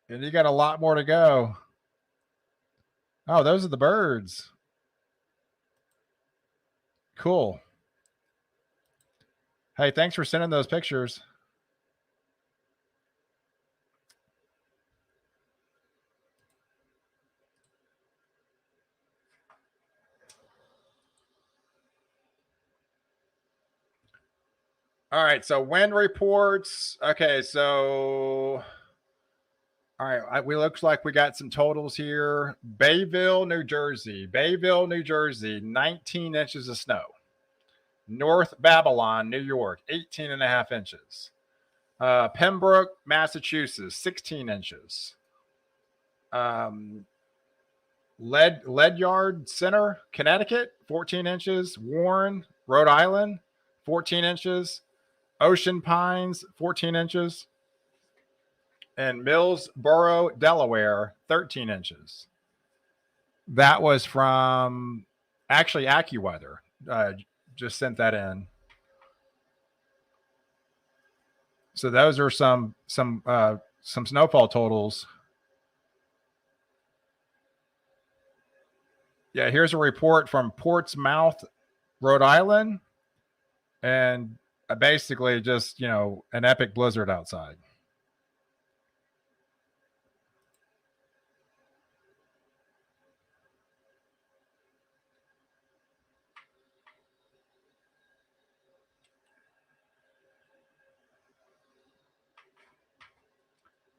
And you got a lot more to go. Oh, those are the birds. Cool. Hey, thanks for sending those pictures. All right, so wind reports. Okay, so All right, we looks like we got some totals here. Bayville, New Jersey. Bayville, New Jersey, 19 inches of snow. North Babylon, New York, 18 and a half inches. Pembroke, Massachusetts, 16 inches. Ledyard Center, Connecticut, 14 inches. Warren, Rhode Island, 14 inches. Ocean Pines, 14 inches. And Millsboro, Delaware, 13 inches. That was from actually AccuWeather. Just sent that in. So those are some snowfall totals. Yeah, here's a report from Portsmouth, Rhode Island, and basically just, an epic blizzard outside.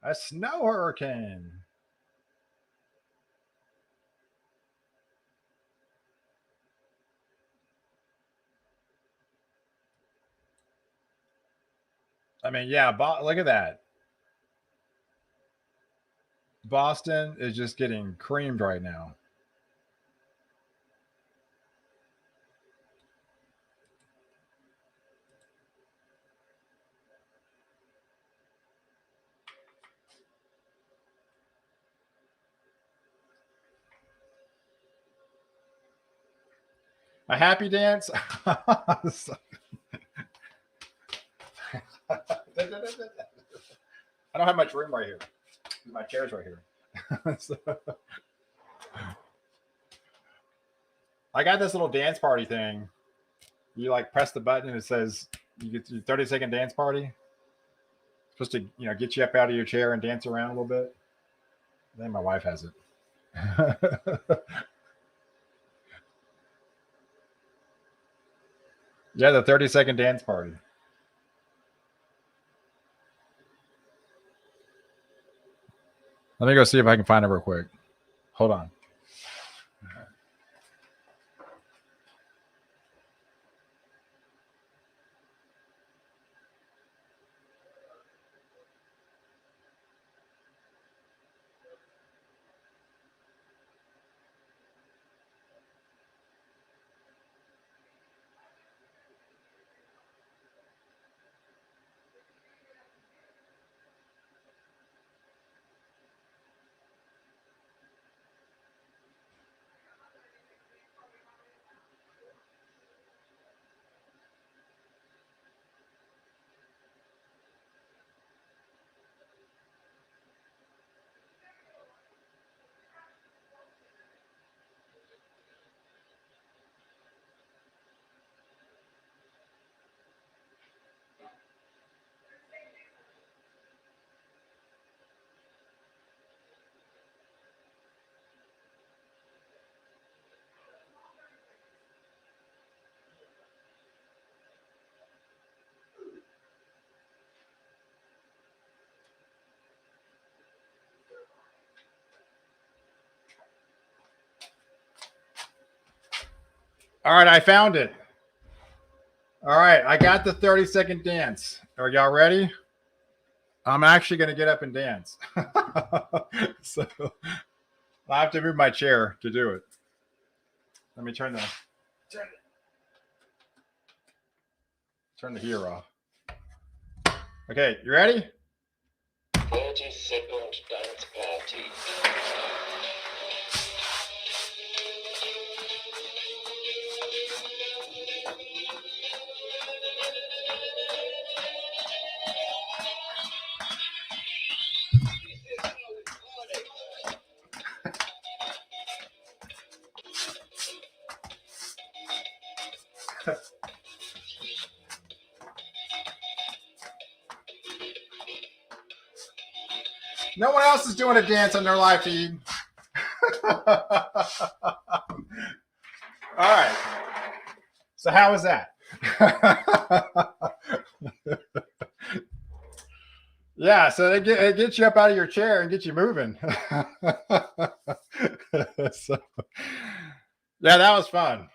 A snow hurricane. I mean, yeah, look at that. Boston is just getting creamed right now. A happy dance. I don't have much room right here. My chair's right here. So, I got this little dance party thing. You press the button and it says you get your 30-second dance party. It's supposed to, get you up out of your chair and dance around a little bit. Then my wife has it. Yeah, the 30-second dance party. Let me go see if I can find it real quick. Hold on. All right, I found it. All right, I got the 30-second dance. Are y'all ready? I'm actually going to get up and dance. So I have to move my chair to do it. Let me turn the heater off. Okay, you ready? 30-second dance party. No one else is doing a dance on their live feed. All right. So how was that? Yeah, so it gets you up out of your chair and get you moving. So, yeah, that was fun.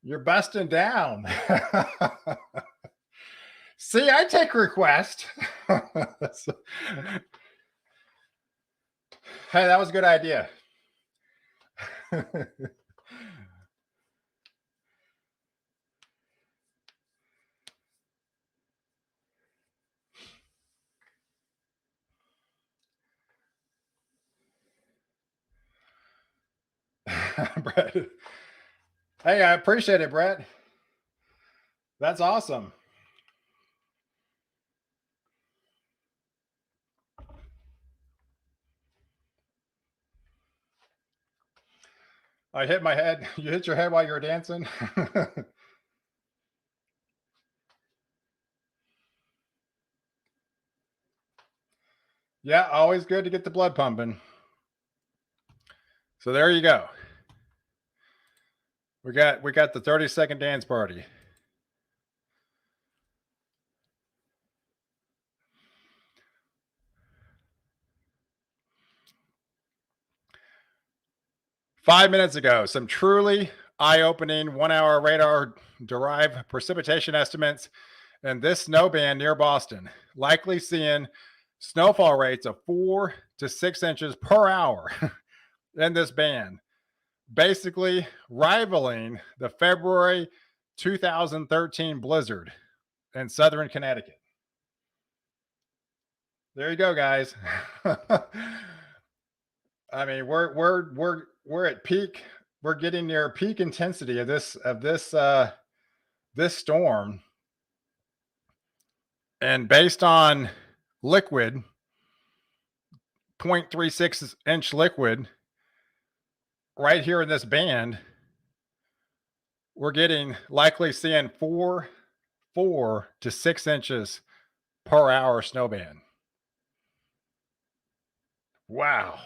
You're busting down. See, I take request. So, hey, that was a good idea. Brett. Hey, I appreciate it, Brett. That's awesome. I hit my head. You hit your head while you were dancing. Yeah, always good to get the blood pumping. So there you go. We got the 30-second dance party. Five minutes ago, some truly eye-opening 1-hour radar-derived precipitation estimates in this snow band near Boston, likely seeing snowfall rates of 4 to 6 inches per hour in this band, basically rivaling the February 2013 blizzard in southern Connecticut. There you go, guys. I mean, we're at peak. We're getting near peak intensity of this storm, and based on liquid, 0.36-inch liquid, right here in this band, we're getting likely seeing 4 to 6 inches per hour snow band. Wow.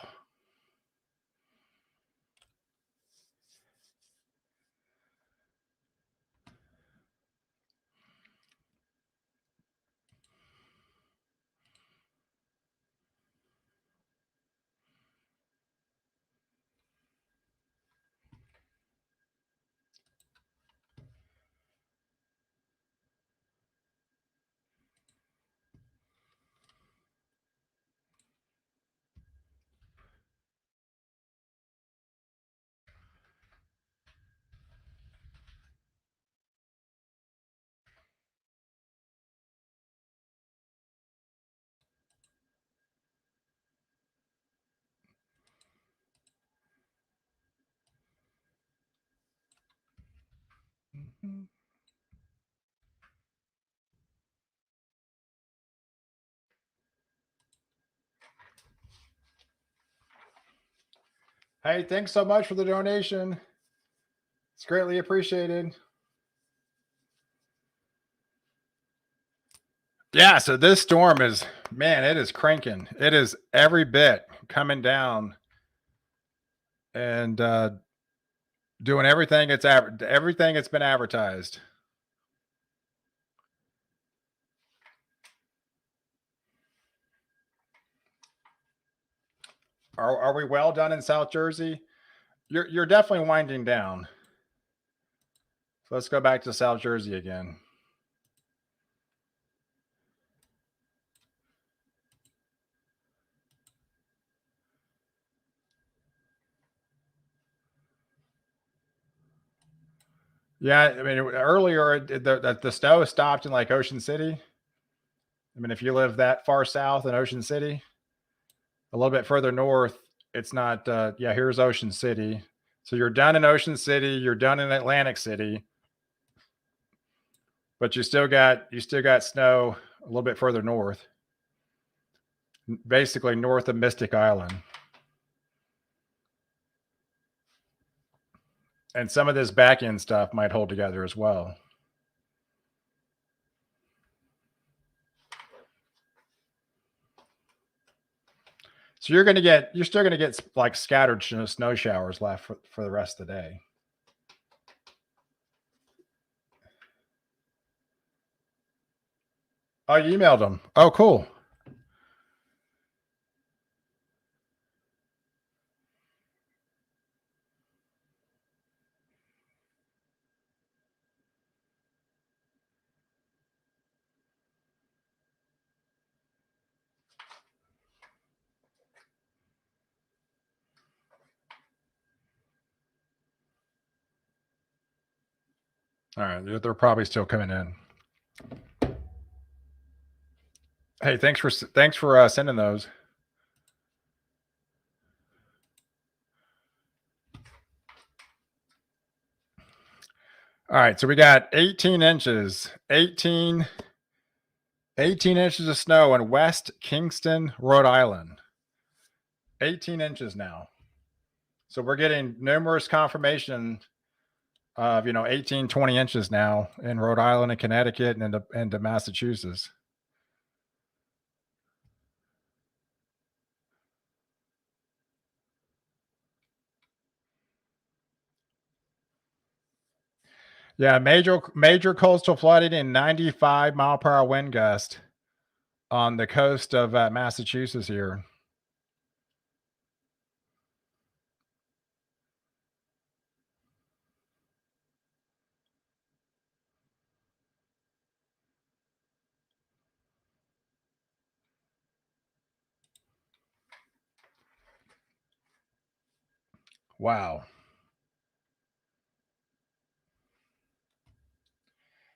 Hey, thanks so much for the donation. It's greatly appreciated. Yeah, so this storm is, man, it is cranking. It is every bit coming down and doing everything everything it's been advertised. Are we well done in South Jersey? You're definitely winding down. So let's go back to South Jersey again. Yeah, I mean, earlier the snow stopped in like Ocean City. I mean, if you live that far south in Ocean City, a little bit further north, it's not. Yeah, here's Ocean City. So you're done in Ocean City. You're done in Atlantic City, but you still got snow a little bit further north, basically north of Mystic Island. And some of this back end stuff might hold together as well. So you're still gonna get like scattered snow showers left for the rest of the day. Oh, you emailed them. Oh, cool. All right, they're probably still coming in. Hey, thanks for sending those. All right, so we got 18 inches, 18 inches of snow in West Kingston, Rhode Island. 18 inches now. So we're getting numerous confirmation of 18, 20 inches now in Rhode Island and Connecticut and into Massachusetts. Yeah, major coastal flooding and 95-mile-per-hour wind gust on the coast of Massachusetts here. Wow.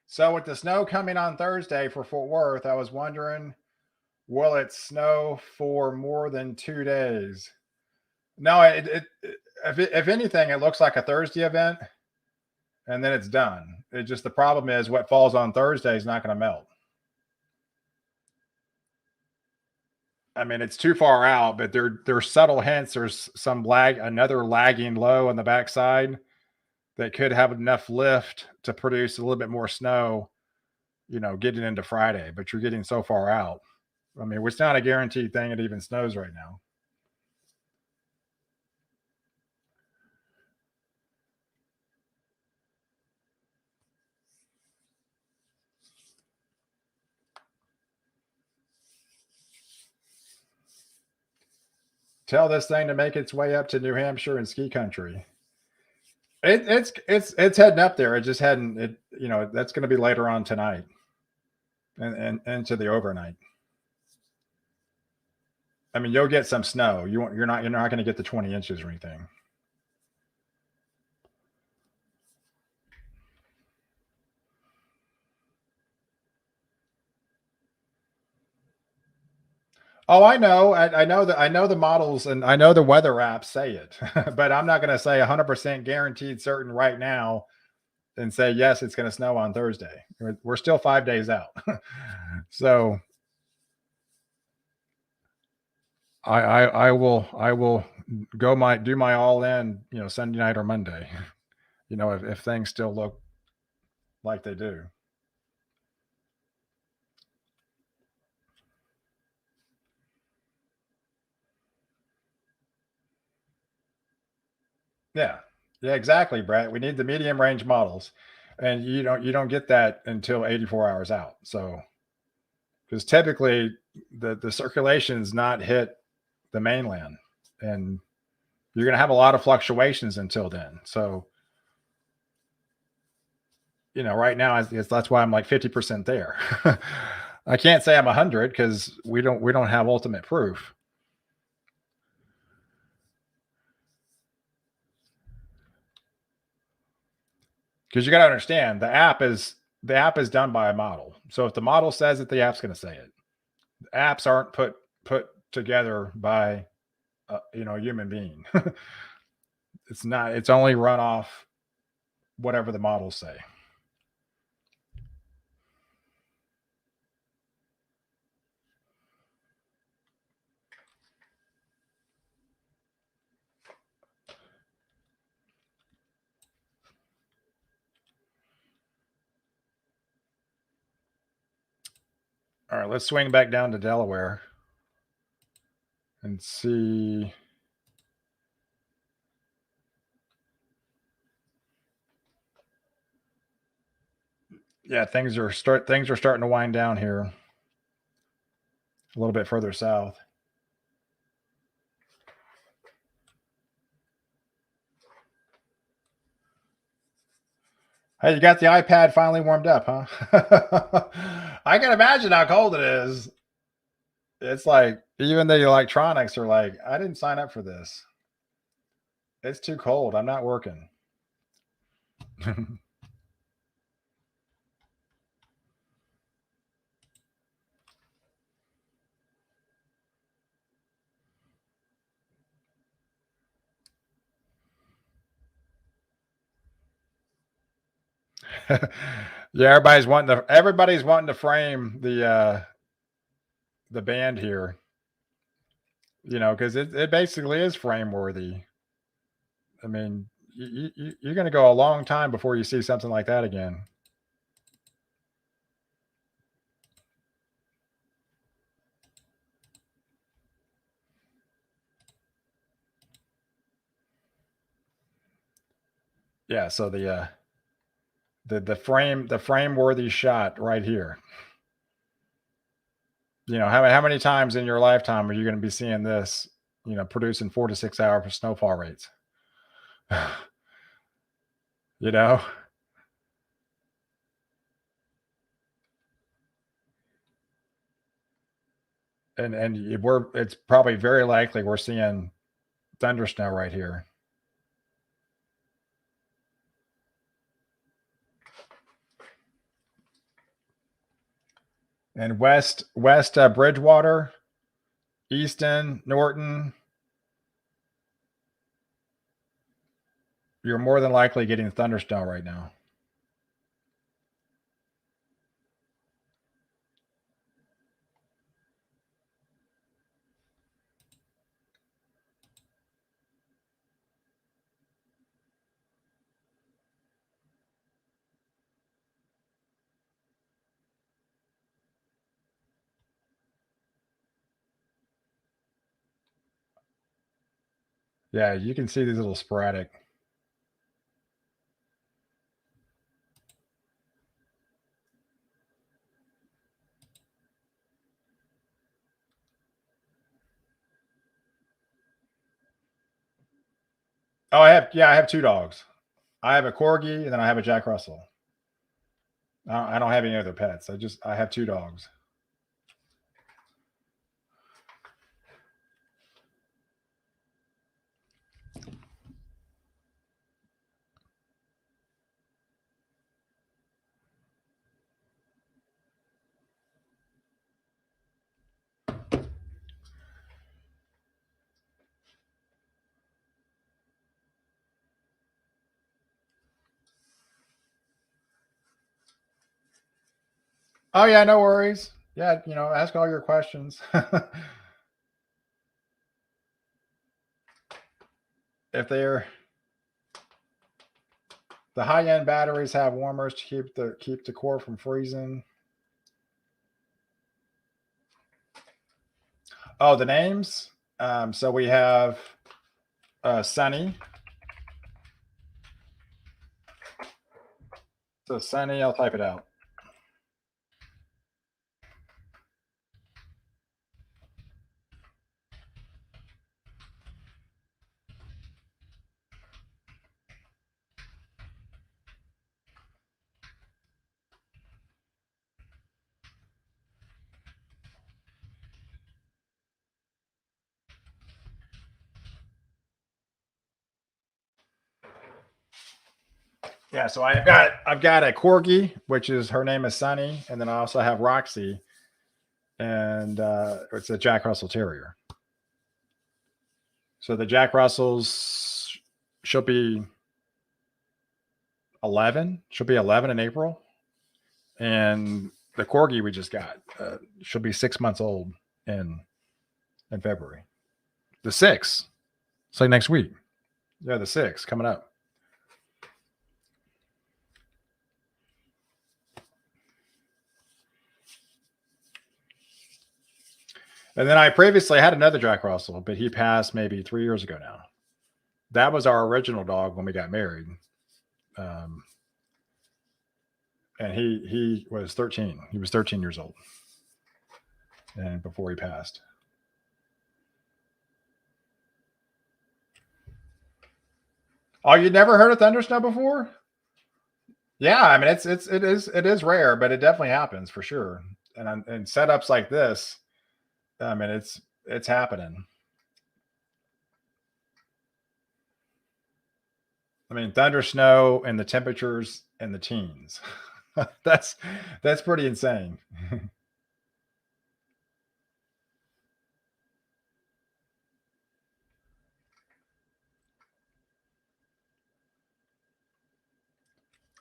So with the snow coming on Thursday for Fort Worth, I was wondering, will it snow for more than 2 days? No, if anything, it looks like a Thursday event, and then it's done. It just the problem is what falls on Thursday is not going to melt. I mean, it's too far out, but there's subtle hints. There's another lagging low on the backside that could have enough lift to produce a little bit more snow, getting into Friday. But you're getting so far out. I mean, it's not a guaranteed thing. It even snows right now. Tell this thing to make its way up to New Hampshire and ski country. It's heading up there. It just hadn't. That's going to be later on tonight and into the overnight. I mean, you'll get some snow. You're not going to get the 20 inches or anything. Oh, I know. I know the models and I know the weather apps say it, but I'm not going to say 100% guaranteed certain right now and say yes, it's going to snow on Thursday. We're still 5 days out, so I will do my all in Sunday night or Monday. If things still look like they do. Yeah. Yeah, exactly, Brett. We need the medium range models. And you don't get that until 84 hours out. So because typically the circulation's not hit the mainland. And you're gonna have a lot of fluctuations until then. So right now that's why I'm like 50% there. I can't say I'm 100 because we don't have ultimate proof. Because you got to understand the app is done by a model. So if the model says it, the app's going to say it. The apps aren't put together by a human being. It's not. It's only run off whatever the models say. All right, let's swing back down to Delaware and see. Yeah, things are starting to wind down here. a little bit further south. Hey, you got the iPad finally warmed up, huh? I can imagine how cold it is. It's like even the electronics are like, I didn't sign up for this. It's too cold. I'm not working. Yeah, everybody's wanting to frame the band here, because it basically is frame worthy. I mean, you're going to go a long time before you see something like that again. Yeah, so the frame worthy shot right here. How many times in your lifetime are you going to be seeing this? Producing 4 to 6 hour snowfall rates. you know, it's probably very likely we're seeing Thundersnow right here. And west Bridgewater, Easton, Norton, you're more than likely getting Thundersnow right now. Yeah, you can see these little sporadic. Oh, I have two dogs. I have a corgi and then I have a Jack Russell. I don't have any other pets. I have two dogs. Oh yeah, no worries. Yeah, ask all your questions. If they're the high end batteries have warmers to keep the core from freezing. Oh, the names. So we have Sunny. So Sunny, I'll type it out. Yeah, so I've got a corgi, which is her name is Sunny, and then I also have Roxy, and it's a Jack Russell Terrier. So the Jack Russells she'll be 11. She'll be 11 in April, and the corgi we just got, she'll be 6 months old in February. The 6th, it's like next week. Yeah, the 6th coming up. And then I previously had another Jack Russell, but he passed maybe 3 years ago now. That was our original dog when we got married. And he was 13. He was 13 years old. and before he passed. Oh, you never heard of Thundersnow before? Yeah, I mean it is rare, but it definitely happens for sure. And setups like this, I mean it's happening. I mean Thundersnow and the temperatures in the teens. that's pretty insane.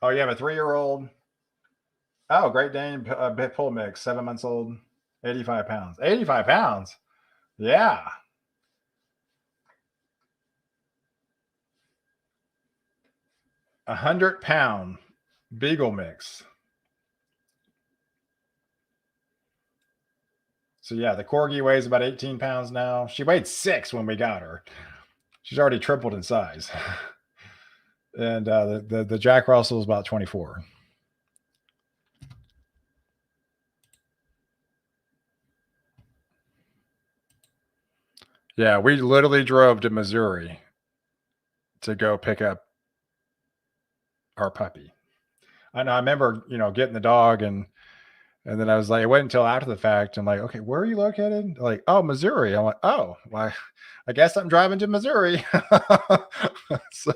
Oh, you have a 3-year-old. Oh, Great Dane bit pull mix, 7 months old, 85 pounds. 85 pounds. Yeah. 100-pound beagle mix. So yeah, the corgi weighs about 18 pounds now. She weighed 6 when we got her. She's already tripled in size. And the Jack Russell is about 24. Yeah, we literally drove to Missouri to go pick up our puppy. I know. I remember, getting the dog and then I was like, it wasn't until after the fact. I'm like, okay, where are you located? Like, oh, Missouri. I'm like, oh, why? I guess I'm driving to Missouri. So,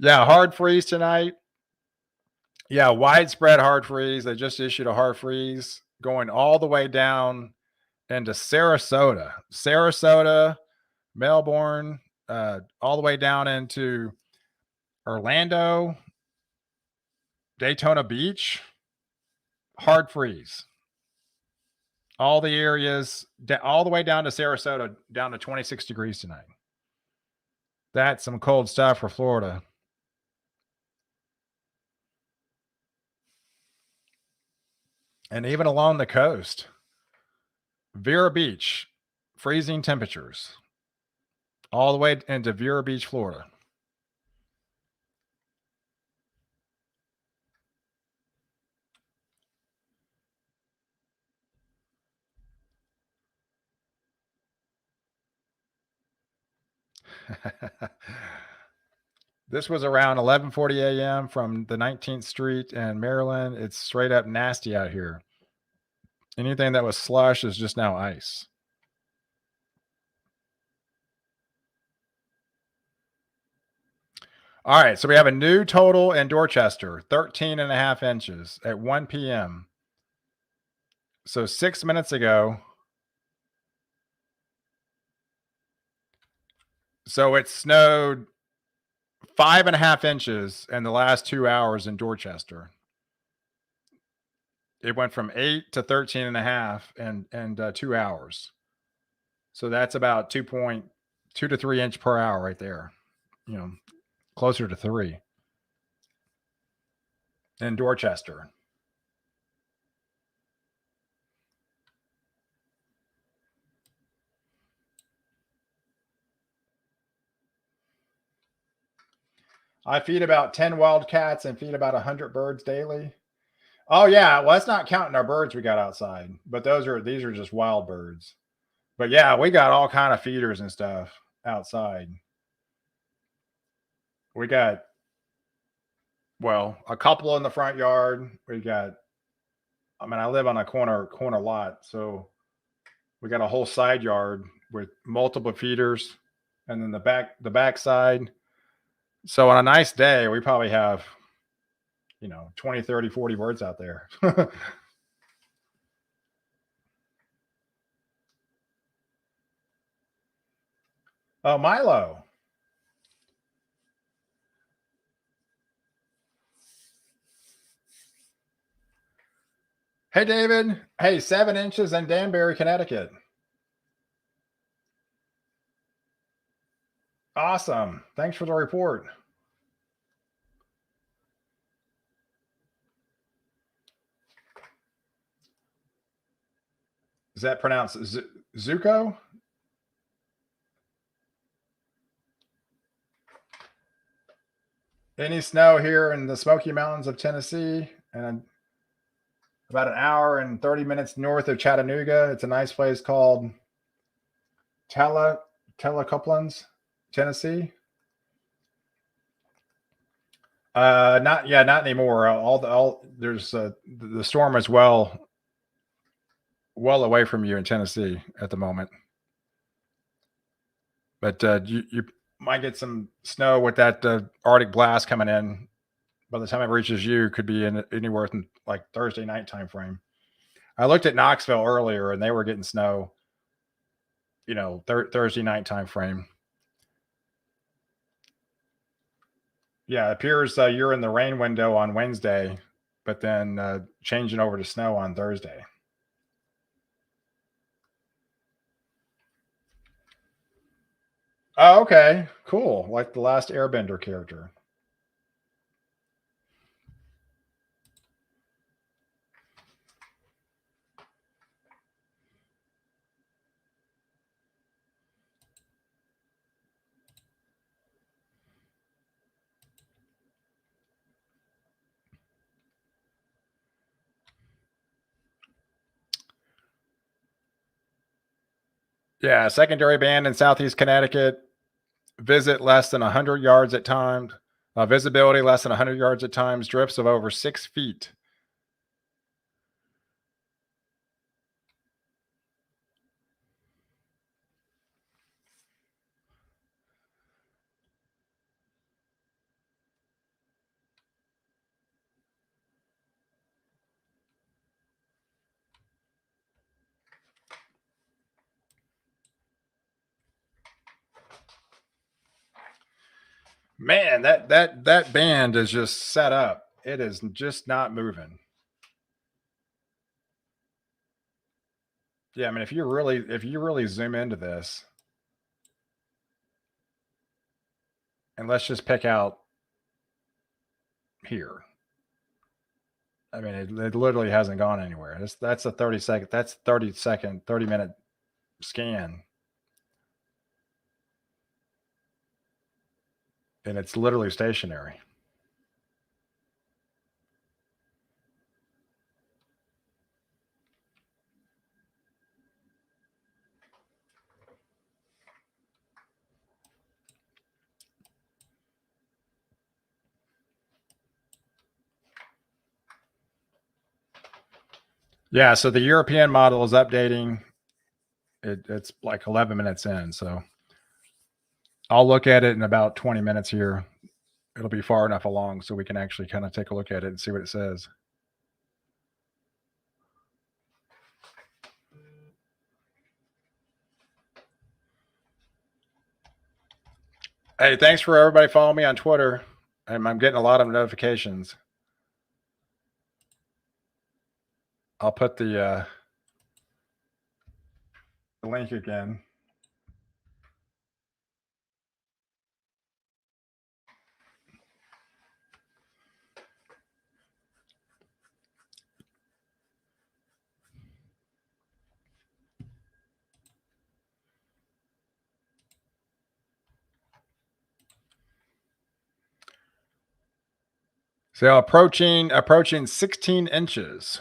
yeah, hard freeze tonight. Yeah, widespread hard freeze. They just issued a hard freeze going all the way down into Sarasota, Melbourne, all the way down into Orlando, Daytona Beach. Hard freeze. All the areas, all the way down to Sarasota, down to 26 degrees tonight. That's some cold stuff for Florida. And even along the coast, Vero Beach, freezing temperatures, all the way into Vero Beach, Florida. This was around 11:40 a.m. from the 19th Street and Maryland. It's straight up nasty out here. Anything that was slush is just now ice. All right, so we have a new total in Dorchester, 13 and a half inches at 1 p.m. So 6 minutes ago. So it snowed 5.5 inches in the last 2 hours in Dorchester. It went from 8 to 13 and a half in 2 hours. So that's about 2.2 to 3 inch per hour right there. Closer to 3 in Dorchester. I feed about 10 wildcats and feed about 100 birds daily. Oh yeah, well that's not counting our birds we got outside, but these are just wild birds. But yeah, we got all kind of feeders and stuff outside. We got a couple in the front yard. I live on a corner lot, so we got a whole side yard with multiple feeders and then the back side. So on a nice day, we probably have 20, 30, 40 birds out there. Oh, Milo. Hey, David. Hey, 7 inches in Danbury, Connecticut. Awesome. Thanks for the report. Is that pronounced Zuko? Any snow here in the Smoky Mountains of Tennessee? And about an hour and 30 minutes north of Chattanooga. It's a nice place called Telecoplans, Tennessee. Not anymore. There's the storm is well away from you in Tennessee at the moment. But you might get some snow with that Arctic blast coming in. By the time it reaches you, could be in anywhere from like Thursday night time frame. I looked at Knoxville earlier, and they were getting snow. Thursday night time frame. Yeah, it appears you're in the rain window on Wednesday, but then changing over to snow on Thursday. Oh, okay, cool. Like the last Airbender character. Yeah, secondary band in Southeast Connecticut. Visit less than 100 yards at times. Visibility less than 100 yards at times. Drifts of over 6 feet. Man, that band is just set up. It is just not moving. Yeah, I mean, if you really zoom into this, and let's just pick out here. I mean, it literally hasn't gone anywhere. That's a 30-minute scan, and it's literally stationary. Yeah, so the European model is updating. It's like 11 minutes in, so I'll look at it in about 20 minutes here. It'll be far enough along so we can actually kind of take a look at it and see what it says. Hey, thanks for everybody following me on Twitter. I'm getting a lot of notifications. I'll put the link again. So approaching 16 inches,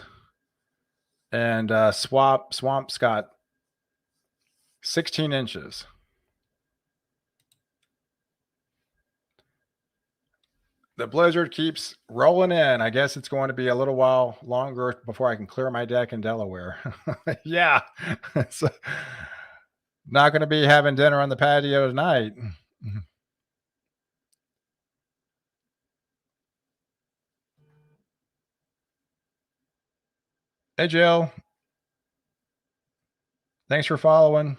and Swamp's got 16 inches. The blizzard keeps rolling in. I guess it's going to be a little while longer before I can clear my deck in Delaware. Yeah, it's not going to be having dinner on the patio tonight. Hey, Jill. Thanks for following.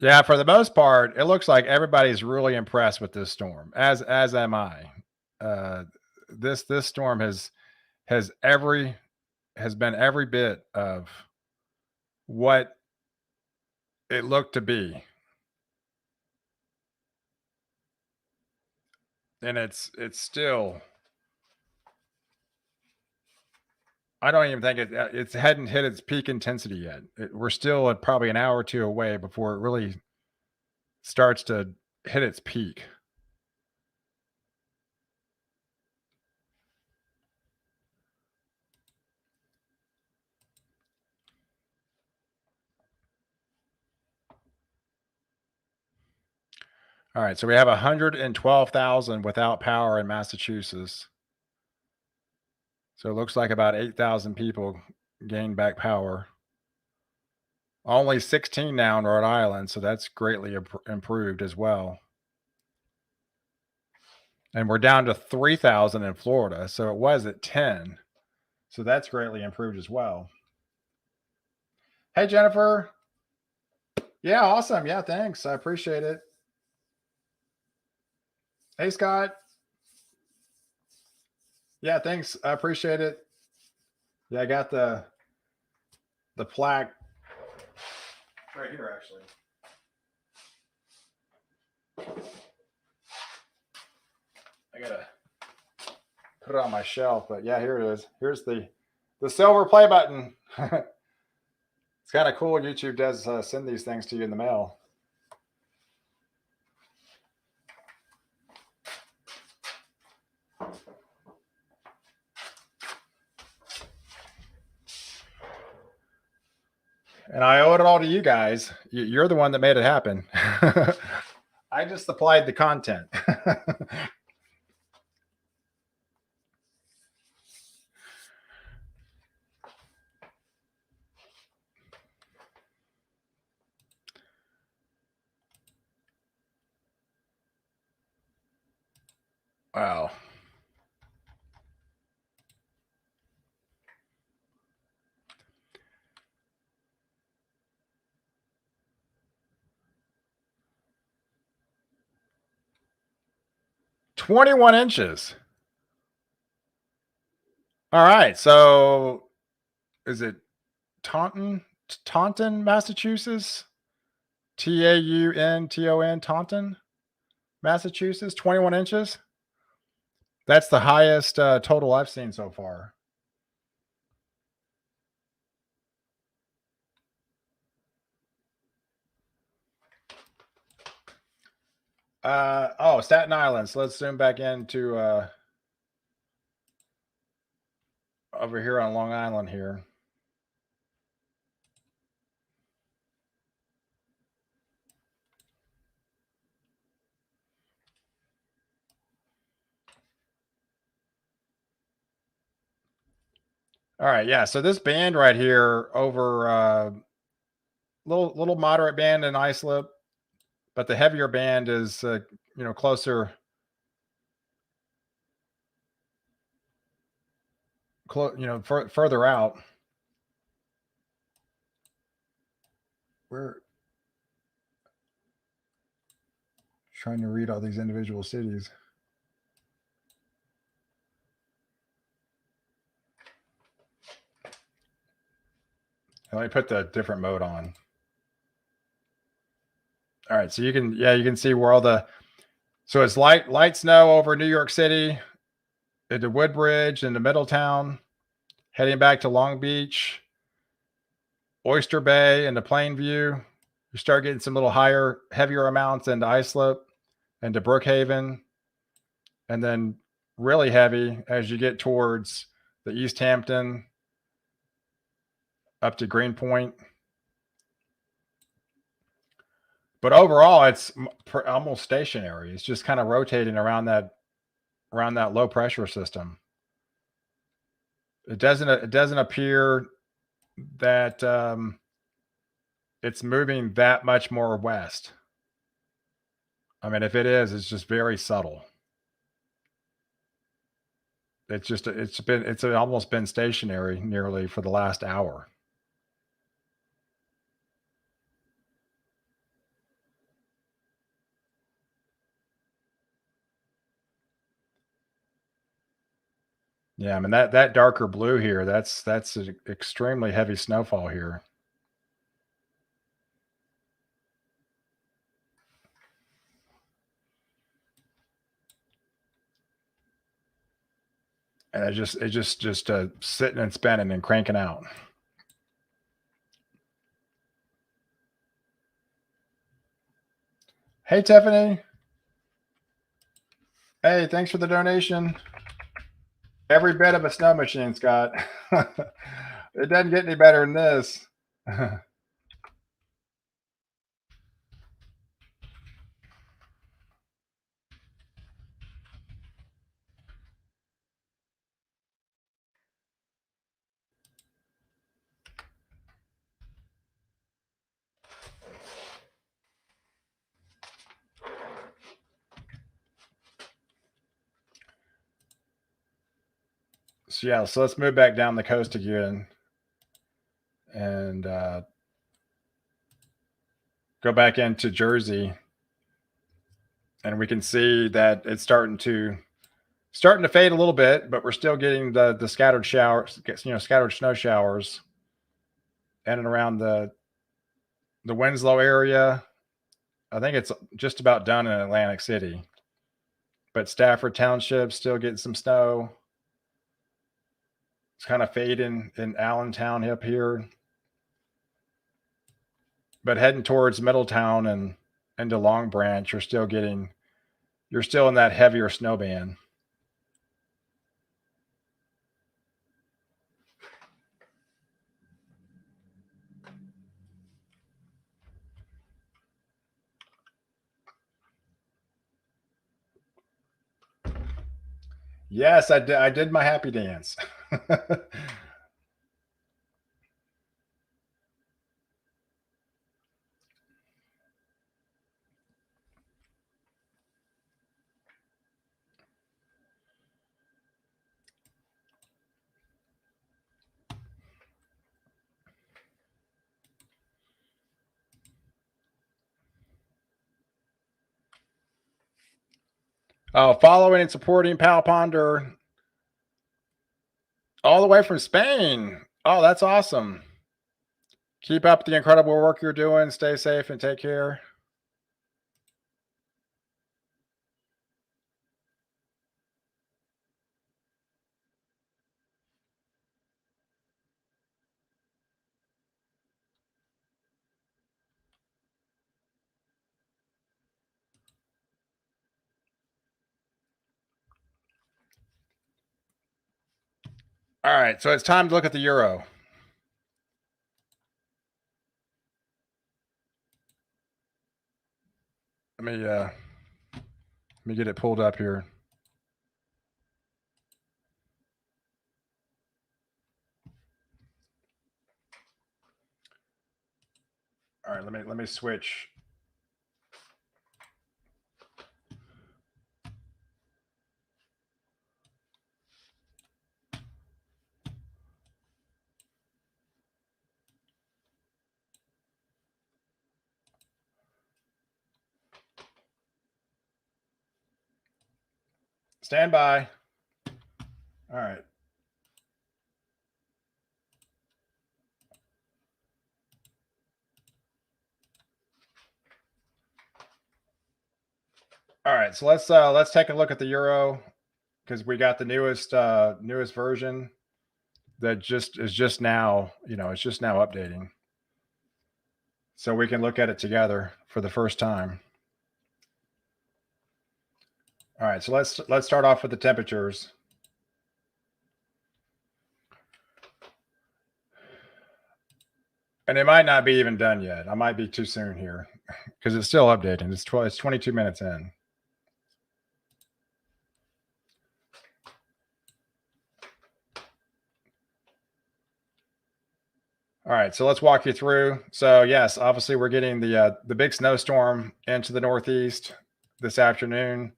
Yeah, for the most part, it looks like everybody's really impressed with this storm, as am I. Uh, this storm has been every bit of what it looked to be, and it's still I don't even think it hadn't hit its peak intensity yet. We're still at probably an hour or two away before it really starts to hit its peak. All right, so we have 112,000 without power in Massachusetts. So it looks like about 8,000 people gained back power. Only 16 now in Rhode Island, so that's greatly improved as well. And we're down to 3,000 in Florida, so it was at 10. So that's greatly improved as well. Hey, Jennifer. Yeah, awesome. Yeah, thanks. I appreciate it. Hey, Scott. Yeah, thanks. I appreciate it. Yeah, I got the plaque right here, actually. I gotta put it on my shelf, but yeah, here it is. Here's the silver play button. It's kind of cool. YouTube does send these things to you in the mail. And I owe it all to you guys. You're the one that made it happen. I just supplied the content. Wow. "21 inches." All right. So is it Taunton, Massachusetts? Taunton, Taunton, Massachusetts. 21 inches. That's the highest total I've seen so far. Oh, Staten Island. So let's zoom back into over here on Long Island here. All right, yeah. So this band right here over little moderate band in Islip, but the heavier band is closer, further out. We're trying to read all these individual cities. Let me put the different mode on. All right, so you can see where all so it's light snow over New York City, into Woodbridge, into Middletown, heading back to Long Beach, Oyster Bay, into Plainview. You start getting some little heavier amounts into Islip, into Brookhaven, and then really heavy as you get towards the East Hampton up to Greenpoint. But overall, it's almost stationary. It's just kind of rotating around that low pressure system. It doesn't appear that it's moving that much more west. I mean, if it is, it's just very subtle. It's almost been stationary nearly for the last hour. Yeah, I mean that darker blue here, that's an extremely heavy snowfall here. and it's just sitting and spinning and cranking out. Hey, Tiffany. Hey, thanks for the donation. Every bit of a snow machine, Scott. It doesn't get any better than this. So yeah, so let's move back down the coast again and go back into Jersey, and we can see that it's starting to fade a little bit, but we're still getting the scattered showers, scattered snow showers in and around the Winslow area. I think it's just about done in Atlantic City, but Stafford Township still getting some snow. It's kind of fading in Allentown up here, but heading towards Middletown and into Long Branch, you're still in that heavier snow band. Yes, I did my happy dance. Oh, following and supporting Pal Ponder all the way from Spain. Oh, that's awesome. Keep up the incredible work you're doing. Stay safe and take care. All right, so it's time to look at the euro. Let me get it pulled up here. All right, let me switch. Stand by. All right. All right, so let's take a look at the euro because we got the newest version that is just now, it's just now updating. So we can look at it together for the first time. All right, so let's start off with the temperatures. And it might not be even done yet. I might be too soon here because it's still updating. It's 22 minutes in. All right, so let's walk you through. So yes, obviously we're getting the big snowstorm into the Northeast this afternoon.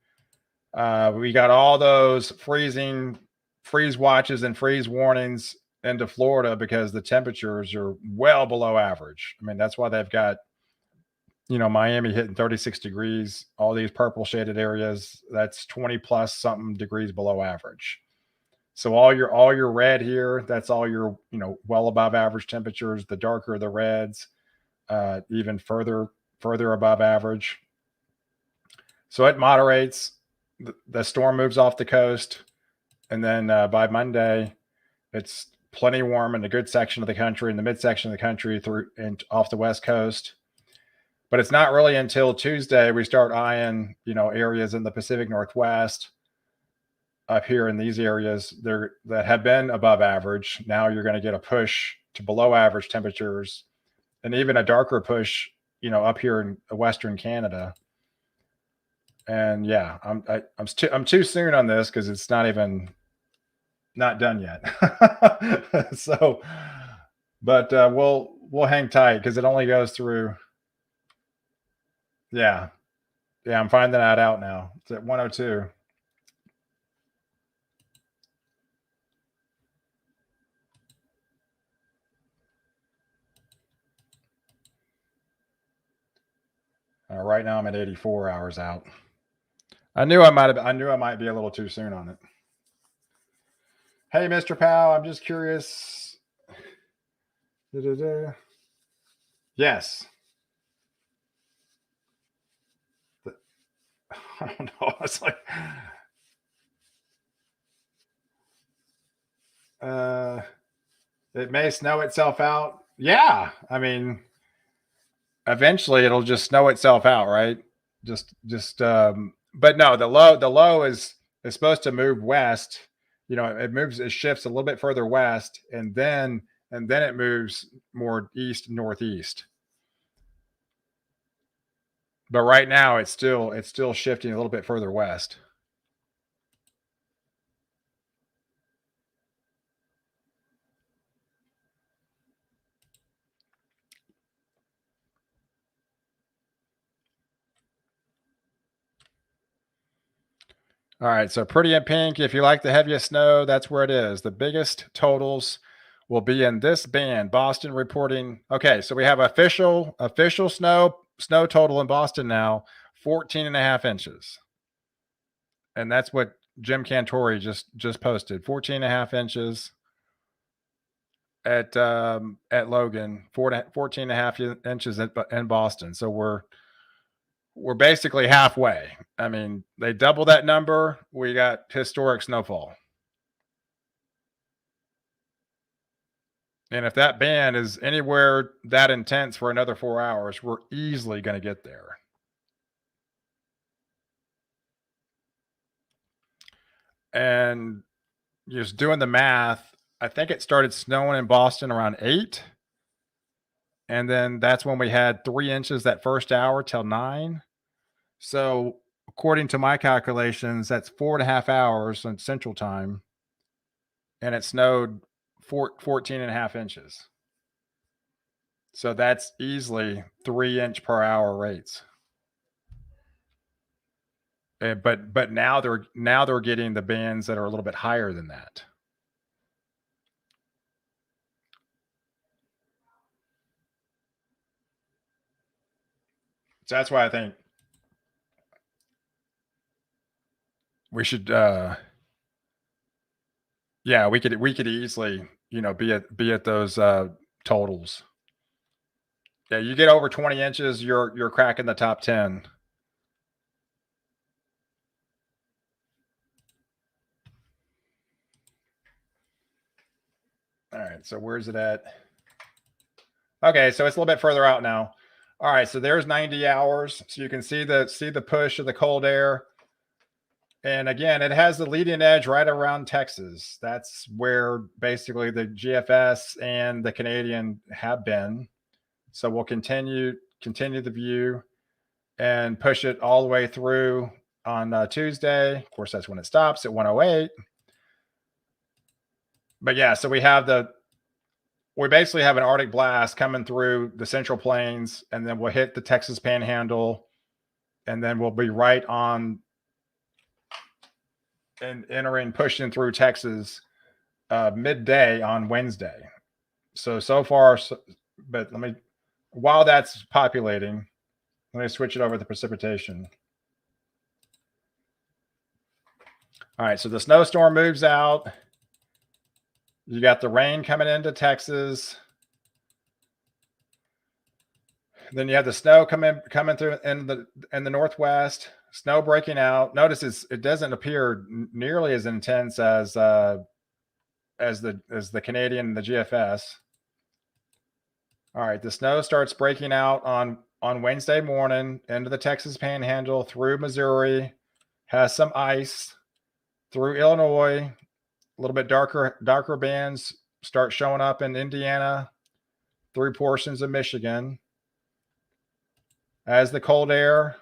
We got all those freeze watches and freeze warnings into Florida because the temperatures are well below average. I mean, that's why they've got, Miami hitting 36 degrees, all these purple shaded areas, that's 20 plus something degrees below average. So all your red here, that's all your, well above average temperatures. The darker the reds, even further above average. So it moderates. The storm moves off the coast, And then by Monday, it's plenty warm in the good section of the country, in the mid section of the country, through and off the West Coast. But it's not really until Tuesday we start eyeing, areas in the Pacific Northwest up here in these areas there that have been above average. Now you're going to get a push to below average temperatures, and even a darker push, up here in Western Canada. And yeah, I'm too soon on this because it's not done yet. So, but we'll hang tight because it only goes through. Yeah, I'm finding that out now. It's at 102. Right now I'm at 84 hours out. I knew I might be a little too soon on it. Hey, Mr. Powell, I'm just curious. Da-da-da. Yes. I don't know. It's like, it may snow itself out. Yeah. I mean, eventually it'll just snow itself out, right? But no, the low is supposed to move west. It shifts a little bit further west, and then it moves more east northeast. But right now it's still shifting a little bit further west. All right, so pretty in pink. If you like the heaviest snow, that's where it is. The biggest totals will be in this band. Boston reporting. Okay, so we have official snow total in Boston now, 14 and a half inches. And that's what Jim Cantori just posted, 14 and a half inches at Logan, 14 and a half inches in Boston. So we're basically halfway. I mean, they double that number. We got historic snowfall. And if that band is anywhere that intense for another 4 hours, we're easily going to get there. And just doing the math, I think it started snowing in Boston around 8. And then that's when we had 3 inches that first hour till 9. So according to my calculations, that's 4.5 hours in Central Time. And it snowed 14 and a half inches. So that's easily 3-inch per hour rates. But now they're getting the bands that are a little bit higher than that. So that's why I think we should yeah, we could easily, be at those totals. Yeah, you get over 20 inches, you're cracking the top 10. All right, so where's it at? Okay, so it's a little bit further out now. All right, so there's 90 hours. So you can see the push of the cold air. And again, it has the leading edge right around Texas. That's where basically the GFS and the Canadian have been. So we'll continue the view and push it all the way through on Tuesday. Of course, that's when it stops at 108. But yeah, so we basically have an Arctic blast coming through the Central Plains, and then we'll hit the Texas Panhandle, and then we'll be right on and pushing through Texas midday on Wednesday. So far, but while that's populating, let me switch it over to the precipitation. All right, so the snowstorm moves out. You got the rain coming into Texas. Then you have the snow coming through in the Northwest. Snow breaking out. Notice it doesn't appear nearly as intense as the Canadian and the GFS. All right, the snow starts breaking out on Wednesday morning into the Texas Panhandle through Missouri, has some ice through Illinois. A little bit darker bands start showing up in Indiana, through portions of Michigan. As the cold air.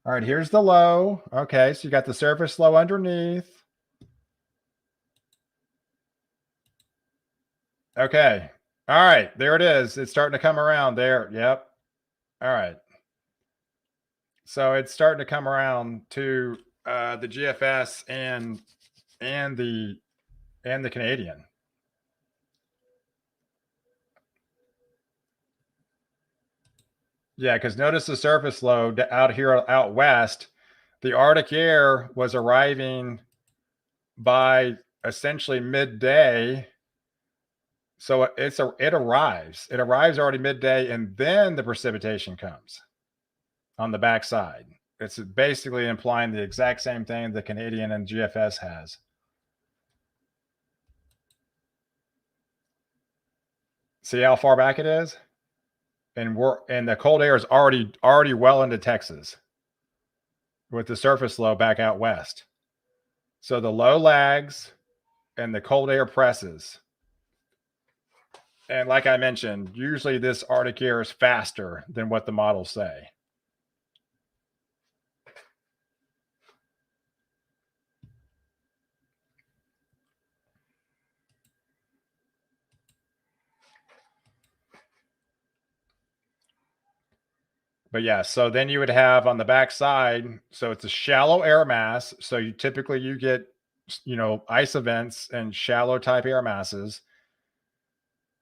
All right, here's the low. Okay, so you got the surface low underneath. Okay. All right, there it is. It's starting to come around there. Yep. All right. So it's starting to come around to the GFS and the Canadian. Yeah, because notice the surface low out here out west. The Arctic air was arriving by essentially midday. So it arrives. It arrives already midday, and then the precipitation comes on the backside. It's basically implying the exact same thing the Canadian and GFS has. See how far back it is? And the cold air is already well into Texas with the surface low back out west. So the low lags and the cold air presses. And like I mentioned, usually this Arctic air is faster than what the models say. But yeah, so then you would have on the backside, so it's a shallow air mass. So you get, ice events and shallow type air masses.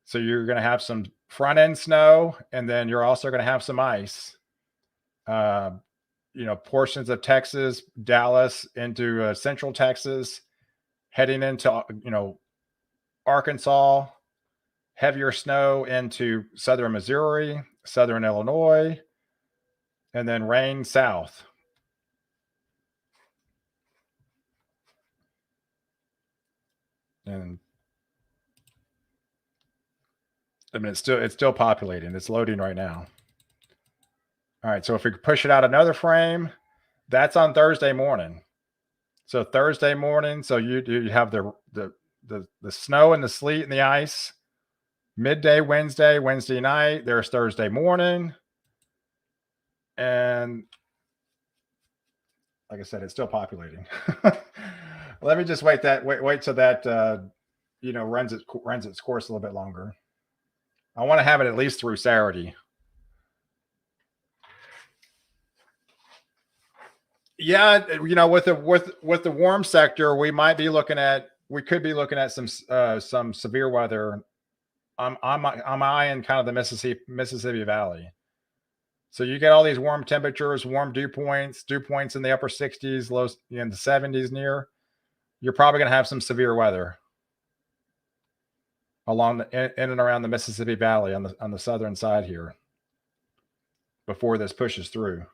So you're going to have some front end snow, and then you're also going to have some ice. Portions of Texas, Dallas into central Texas, heading into, Arkansas, heavier snow into southern Missouri, southern Illinois, and then rain south. And I mean, it's still populating. It's loading right now. All right, so if we push it out another frame, that's on Thursday morning. So Thursday morning, so you have the snow and the sleet and the ice. Midday Wednesday night. There's Thursday morning, and like I said, it's still populating. Let me just wait till that runs its course a little bit longer. I want to have it at least through Saturday. Yeah, with the warm sector, we could be looking at some severe weather. I'm eyeing kind of the Mississippi Valley. So you get all these warm temperatures, warm dew points in the upper 60s, lows in the 70s near. You're probably going to have some severe weather along in and around the Mississippi Valley on the southern side here before this pushes through.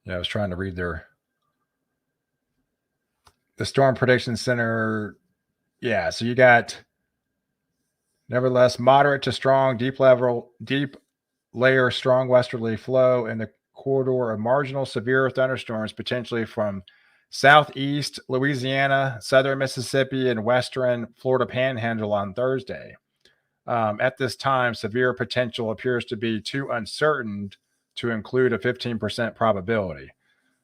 Yeah, I was trying to read the Storm Prediction Center. Yeah, so you got nevertheless moderate to strong deep layer strong westerly flow in the corridor of marginal severe thunderstorms potentially from southeast Louisiana, southern Mississippi, and western Florida Panhandle on Thursday. At this time, severe potential appears to be too uncertain to include a 15% probability.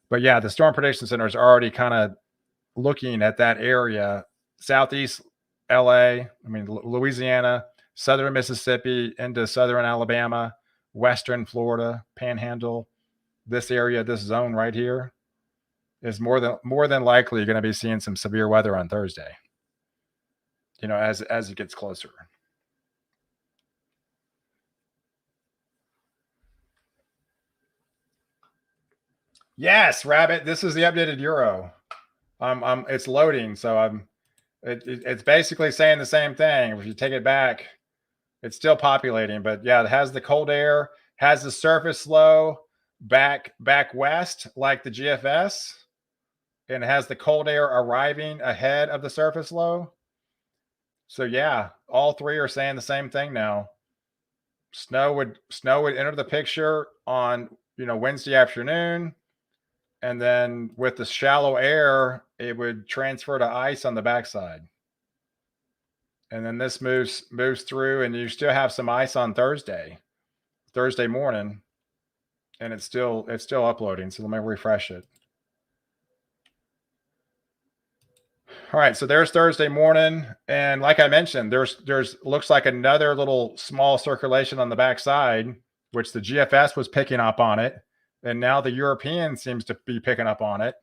But yeah, the Storm Prediction Center is already kind of looking at that area, southeast LA, Louisiana, southern Mississippi into southern Alabama, western Florida, Panhandle, this area, this zone right here. is more than likely you're going to be seeing some severe weather on Thursday. As it gets closer. Yes, Rabbit. This is the updated Euro. It's loading, so it's basically saying the same thing. If you take it back, it's still populating, but yeah, it has the cold air, has the surface low back west like the GFS, and it has the cold air arriving ahead of the surface low. So yeah, all three are saying the same thing now. Snow would enter the picture on Wednesday afternoon, and then with the shallow air, it would transfer to ice on the backside. And then this moves through, and you still have some ice on Thursday morning, and it's still uploading. So let me refresh it. All right, so there's Thursday morning, and like I mentioned, there's looks like another little small circulation on the backside, which the GFS was picking up on it, and now the European seems to be picking up on it.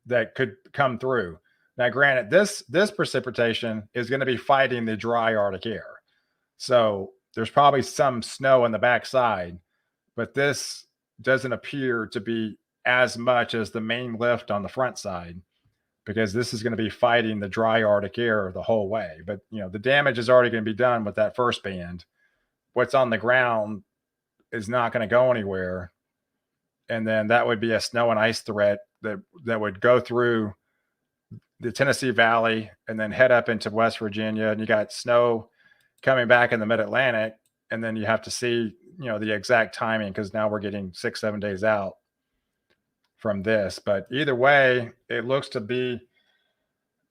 That could come through. Now, granted, this precipitation is going to be fighting the dry Arctic air, so there's probably some snow on the backside, but this doesn't appear to be as much as the main lift on the front side, because this is going to be fighting the dry Arctic air the whole way. But the damage is already going to be done with that first band. What's on the ground is not going to go anywhere, and then that would be a snow and ice threat that would go through the Tennessee Valley and then head up into West Virginia, and you got snow coming back in the Mid-Atlantic, and then you have to see the exact timing, because now we're getting 6-7 days out from this. But either way, it looks to be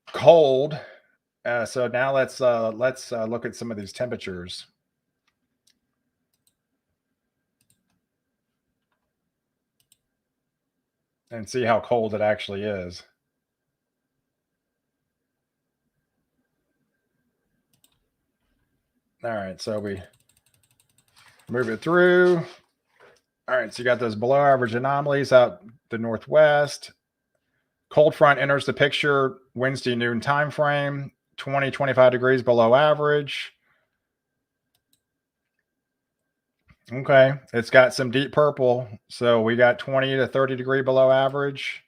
cold. So now let's look at some of these temperatures. And see how cold it actually is. All right, so we move it through. All right, so you got those below average anomalies out the northwest. Cold front enters the picture Wednesday noon time frame, 20-25 degrees below average. Okay, it's got some deep purple, so we got 20 to 30 degree below average.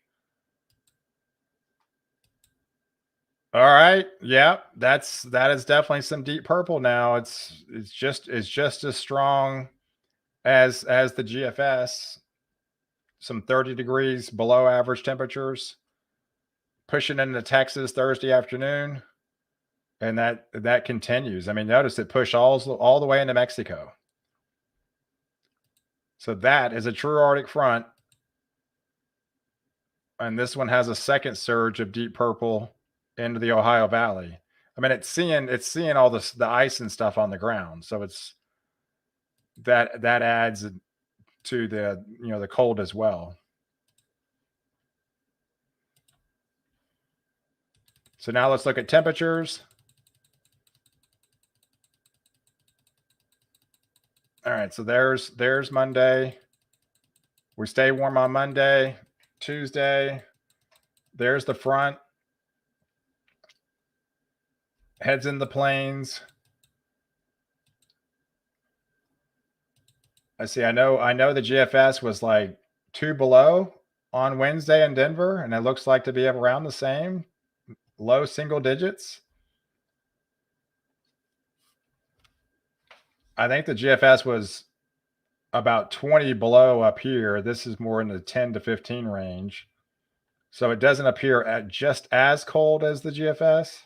All right, yeah, that is definitely some deep purple now. It's just as strong as the GFS. Some 30 degrees below average temperatures, pushing into Texas Thursday afternoon, and that continues. I mean, notice it pushed all the way into Mexico. So that is a true Arctic front, and this one has a second surge of deep purple into the Ohio Valley. I mean, it's seeing all the ice and stuff on the ground, so it's that adds to the the cold as well. So now let's look at temperatures. All right, so there's Monday. We stay warm on Monday. Tuesday, there's the front. Heads in the plains. I see. I know the GFS was like 2 below on Wednesday in Denver, and it looks like to be around the same, low single digits. I think the GFS was about 20 below up here. This is more in the 10 to 15 range. So it doesn't appear at just as cold as the GFS.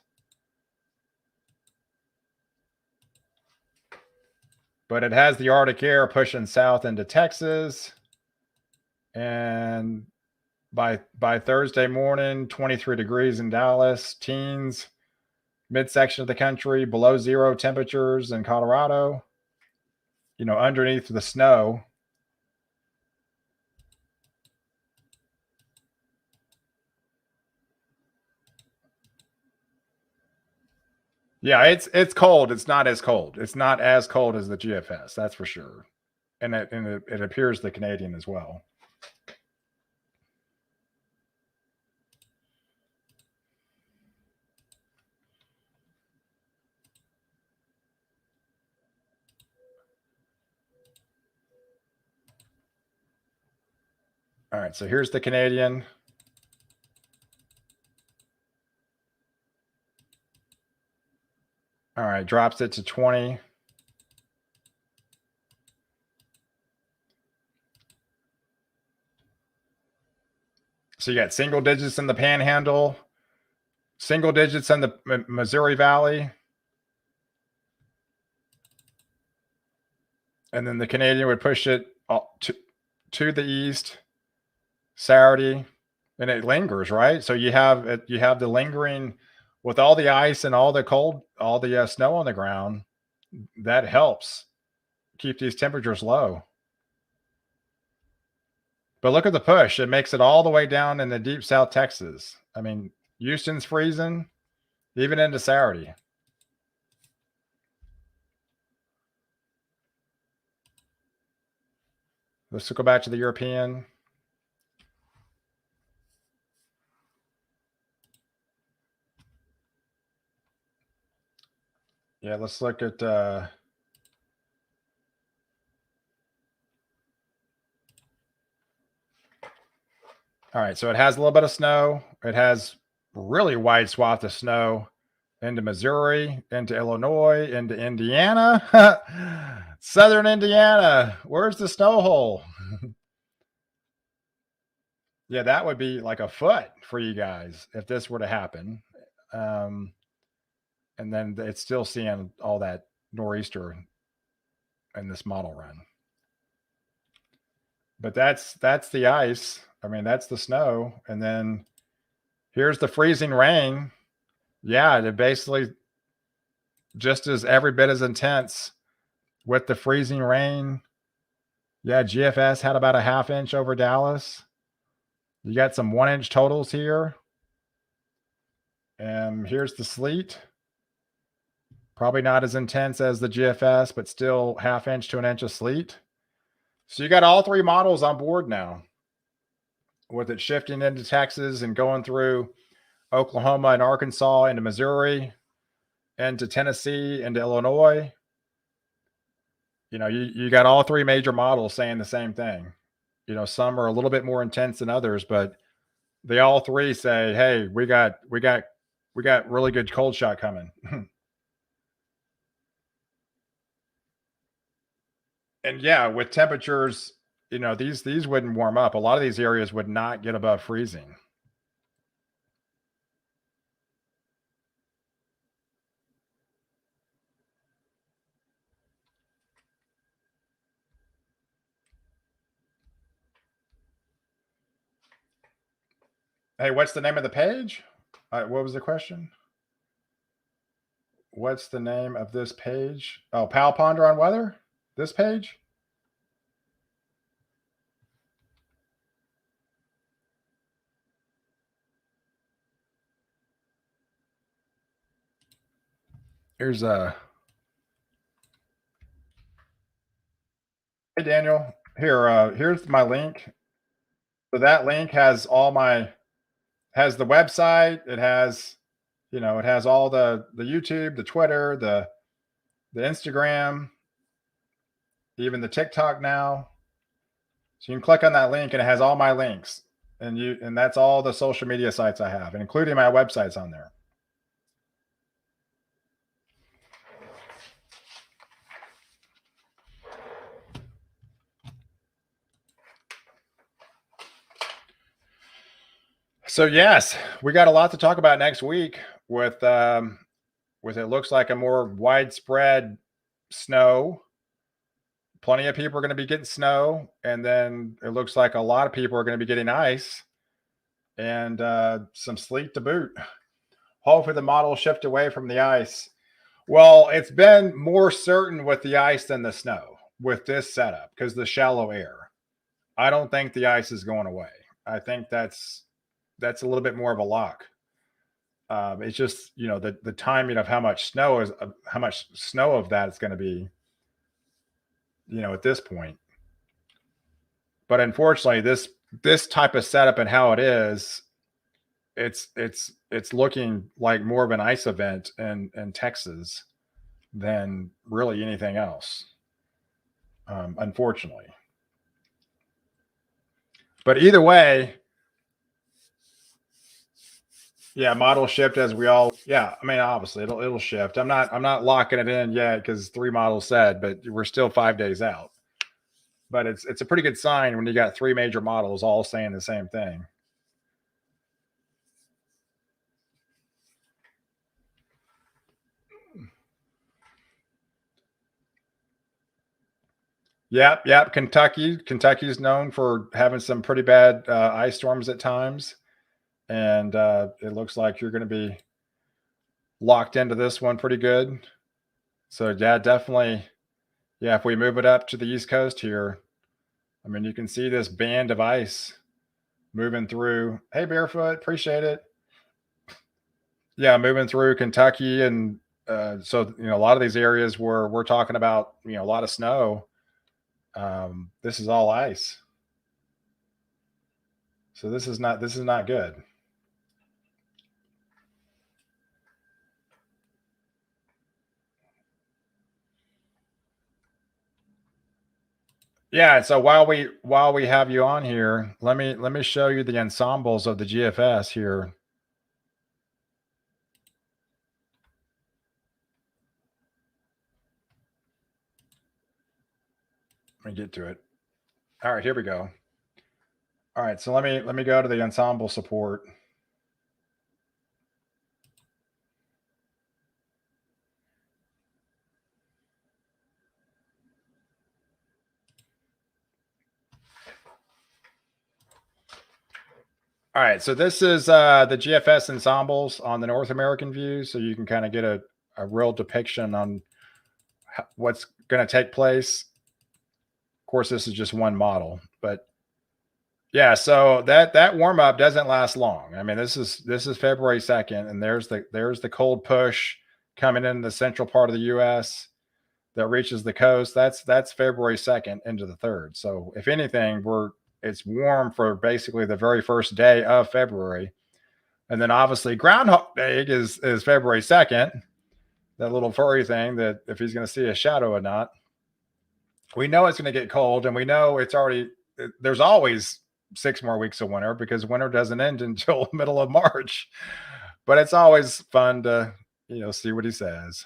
But it has the Arctic air pushing south into Texas. And by Thursday morning, 23 degrees in Dallas, teens, midsection of the country, below zero temperatures in Colorado, underneath the snow. Yeah, it's cold. It's not as cold. It's not as cold as the GFS, that's for sure. And it appears the Canadian as well. All right, so here's the Canadian. All right, drops it to 20. So you got single digits in the Panhandle, single digits in the Missouri Valley. And then the Canadian would push it to the east Saturday, and it lingers, right? So you have the lingering with all the ice and all the cold, all the snow on the ground. That helps keep these temperatures low. But look at the push. It makes it all the way down in the deep South Texas. I mean, Houston's freezing, even into Saturday. Let's go back to the European. Yeah, let's look at all right, so it has a little bit of snow. It has really wide swath of snow into Missouri, into Illinois, into Indiana. Southern Indiana. Where's the snow hole? Yeah, that would be like a foot for you guys if this were to happen. And then it's still seeing all that nor'easter in this model run. But that's the ice. I mean, that's the snow. And then here's the freezing rain. Yeah, it basically just as every bit as intense with the freezing rain. Yeah, GFS had about a half inch over Dallas. You got some 1 inch totals here. And here's the sleet. Probably not as intense as the GFS, but still half inch to an inch of sleet. So you got all three models on board now, with it shifting into Texas and going through Oklahoma and Arkansas into Missouri, into Tennessee, into Illinois. You know, you got all three major models saying the same thing. You know, some are a little bit more intense than others, but they all three say, "Hey, we got really good cold shot coming." And yeah, with temperatures, you know, these wouldn't warm up. A lot of these areas would not get above freezing. Hey, what's the name of the page? What was the question? What's the name of this page? Oh, Pal Ponder on Weather? This page? Here's a. Hey, Daniel. Here's my link. So that link has has the website. It has, you know, it has all the YouTube, the Twitter, the Instagram, even the TikTok now. So you can click on that link and it has all my links. And that's all the social media sites I have, including my websites on there. So yes, we got a lot to talk about next week with it looks like a more widespread snow. Plenty of people are going to be getting snow, and then it looks like a lot of people are going to be getting ice and some sleet to boot. Hopefully, the model will shift away from the ice. Well, it's been more certain with the ice than the snow with this setup because the shallow air. I don't think the ice is going away. I think that's a little bit more of a lock. It's just, you know, the timing of how much snow of that is going to be, you know, at this point. But unfortunately, this type of setup and how it is, it's looking like more of an ice event in Texas than really anything else. Unfortunately. But either way, yeah, model shift as we all. Yeah, I mean, obviously it'll shift. I'm not locking it in yet because 3 models said, but we're still 5 days out. But it's a pretty good sign when you got 3 major models all saying the same thing. Yep. Kentucky's known for having some pretty bad ice storms at times, and it looks like you're going to be locked into this one pretty good. So yeah, definitely. Yeah, if we move it up to the East Coast here, I mean, you can see this band of ice moving through. Hey, Barefoot, appreciate it. Yeah, moving through Kentucky, and so a lot of these areas where we're talking about, a lot of snow. This is all ice, so this is not good. Yeah, so while we have you on here, let me show you the ensembles of the GFS here. Let me get to it. All right, here we go. All right, so let me go to the ensemble support. All right, so this is the GFS ensembles on the North American view, so you can kind of get a real depiction on what's going to take place. Of course, this is just one model, but yeah, so that warm up doesn't last long. I mean, this is February 2nd, and there's the cold push coming into the central part of the U.S. that reaches the coast. That's February 2nd into the 3rd. So if anything, it's warm for basically the very first day of February. And then obviously Groundhog Day is February 2nd, that little furry thing that if he's going to see a shadow or not. We know it's going to get cold, and we know there's always 6 more weeks of winter because winter doesn't end until middle of March. But it's always fun to see what he says.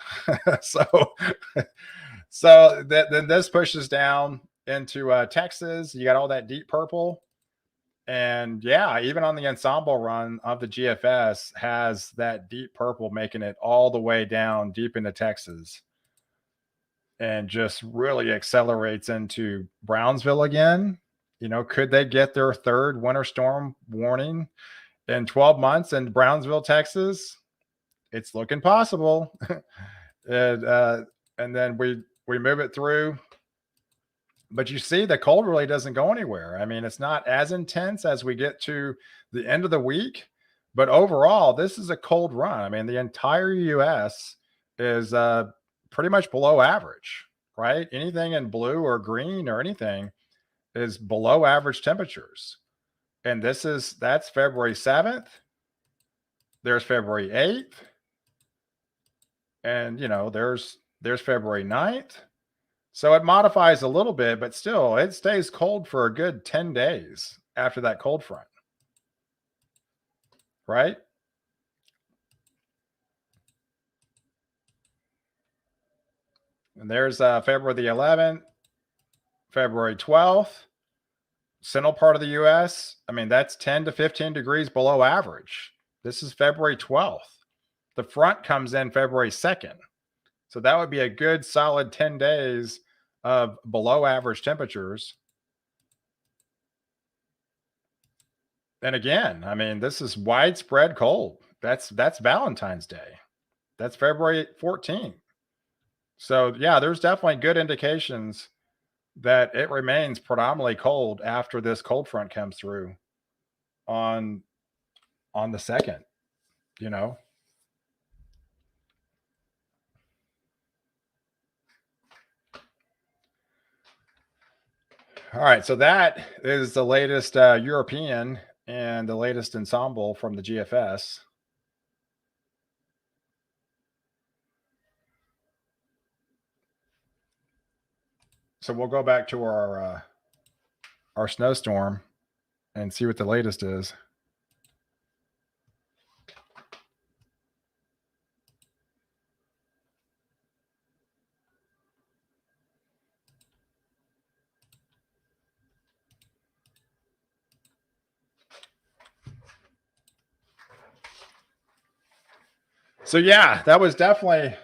so then this pushes down into Texas. You got all that deep purple. And yeah, even on the ensemble run of the GFS has that deep purple making it all the way down deep into Texas and just really accelerates into Brownsville again. Could they get their third winter storm warning in 12 months in Brownsville, Texas? It's looking possible. and and then we move it through. But you see, the cold really doesn't go anywhere. I mean, it's not as intense as we get to the end of the week, but overall, this is a cold run. I mean, the entire US is pretty much below average, right? Anything in blue or green or anything is below average temperatures. And that's February 7th. There's February 8th. And there's February 9th. So it modifies a little bit, but still it stays cold for a good 10 days after that cold front. Right? And there's February the 11th, February 12th, central part of the US. I mean, that's 10 to 15 degrees below average. This is February 12th. The front comes in February 2nd. So that would be a good solid 10 days of below average temperatures. And again, I mean, this is widespread cold. That's Valentine's Day. That's February 14th. So yeah, there's definitely good indications that it remains predominantly cold after this cold front comes through on the 2nd, you know. All right, so that is the latest European and the latest ensemble from the GFS. So we'll go back to our snowstorm. and see what the latest is. So yeah, that was definitely.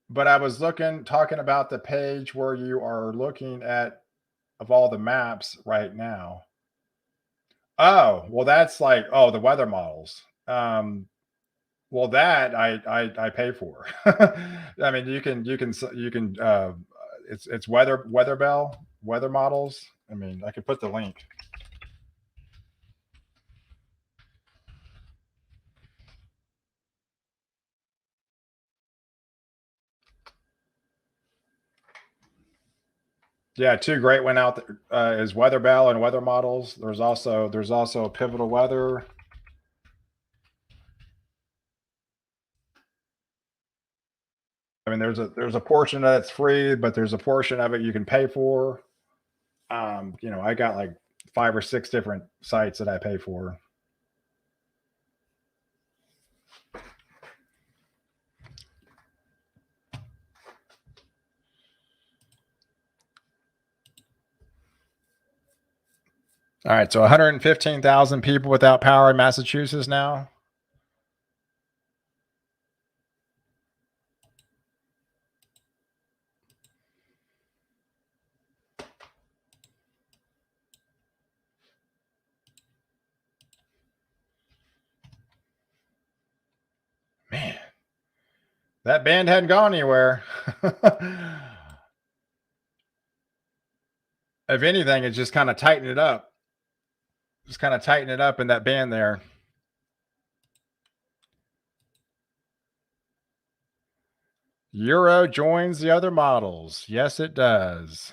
But I was talking about the page where you are looking at of all the maps right now. Oh, well, that's like, oh, the weather models. Well, that I pay for. I mean, it's weather models. I mean, I could put the link. Yeah, two great went out there, is Weather Bell and Weather Models. There's also Pivotal Weather. I mean, there's a portion that's free, but there's a portion of it you can pay for. I got like 5 or 6 different sites that I pay for. All right, so 115,000 people without power in Massachusetts now. Man, that band hadn't gone anywhere. If anything, it's just kind of tighten it up. Just kind of tighten it up in that band there. Euro joins the other models. Yes, it does.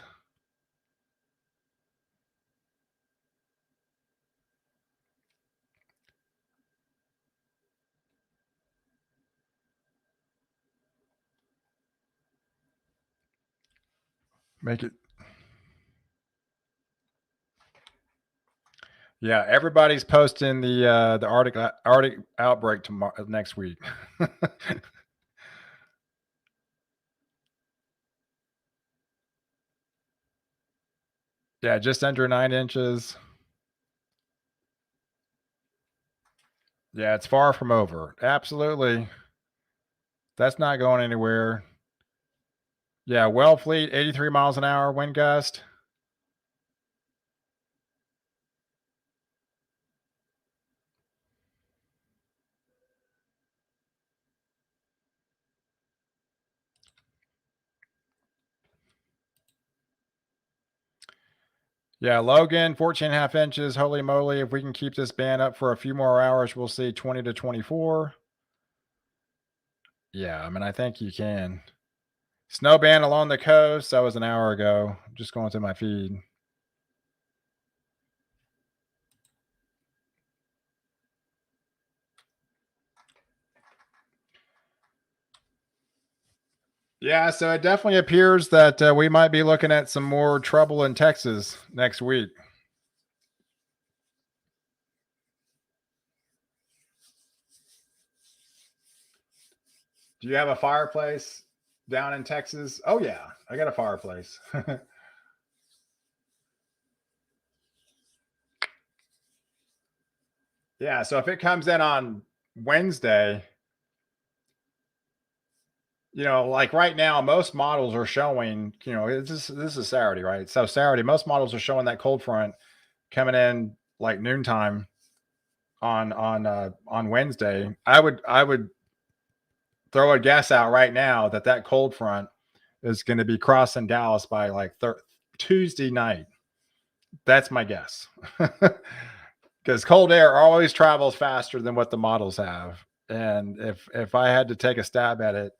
Make it. Yeah, everybody's posting the Arctic outbreak tomorrow next week. Yeah, just under 9 inches. Yeah, it's far from over. Absolutely. That's not going anywhere. Yeah, Wellfleet, 83 miles an hour wind gust. Yeah, Logan, 14 and a half inches. Holy moly. If we can keep this band up for a few more hours, we'll see 20 to 24. Yeah, I mean, I think you can. Snow band along the coast. That was an hour ago. Just going through my feed. Yeah, so it definitely appears that we might be looking at some more trouble in Texas next week. Do you have a fireplace down in Texas? Oh, yeah, I got a fireplace. Yeah, so if it comes in on Wednesday, like right now, most models are showing, this is Saturday, right? So Saturday, most models are showing that cold front coming in like noontime on Wednesday. I would throw a guess out right now that cold front is going to be crossing Dallas by like Tuesday night. That's my guess. Because cold air always travels faster than what the models have. And if I had to take a stab at it,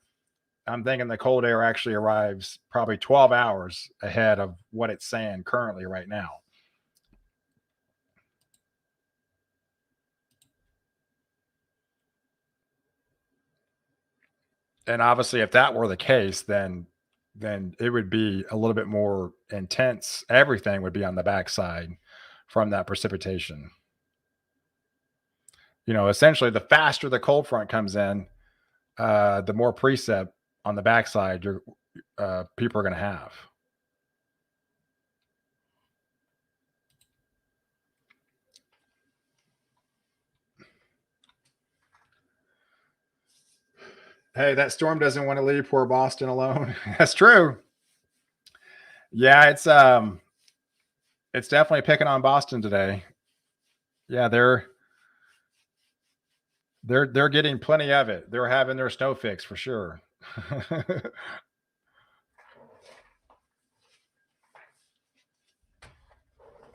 I'm thinking the cold air actually arrives probably 12 hours ahead of what it's saying currently right now. And obviously, if that were the case, then then it would be a little bit more intense. Everything would be on the backside from that precipitation. Essentially, the faster the cold front comes in, the more precip on the backside your people are going to have. Hey, that storm doesn't want to leave poor Boston alone. That's true. Yeah, it's definitely picking on Boston today. Yeah, they're getting plenty of it. They're having their snow fix for sure.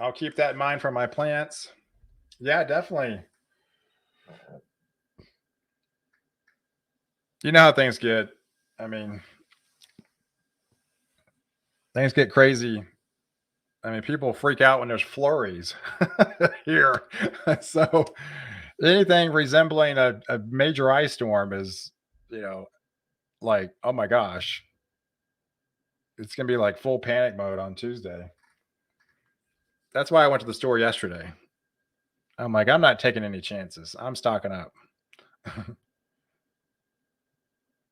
I'll keep that in mind for my plants. Yeah, definitely. You know how things get. I mean, things get crazy. I mean, people freak out when there's flurries here. So anything resembling a major ice storm is, you know, like, oh my gosh, it's gonna be like full panic mode on Tuesday. That's why I went to the store yesterday. I'm like, I'm not taking any chances. I'm stocking up.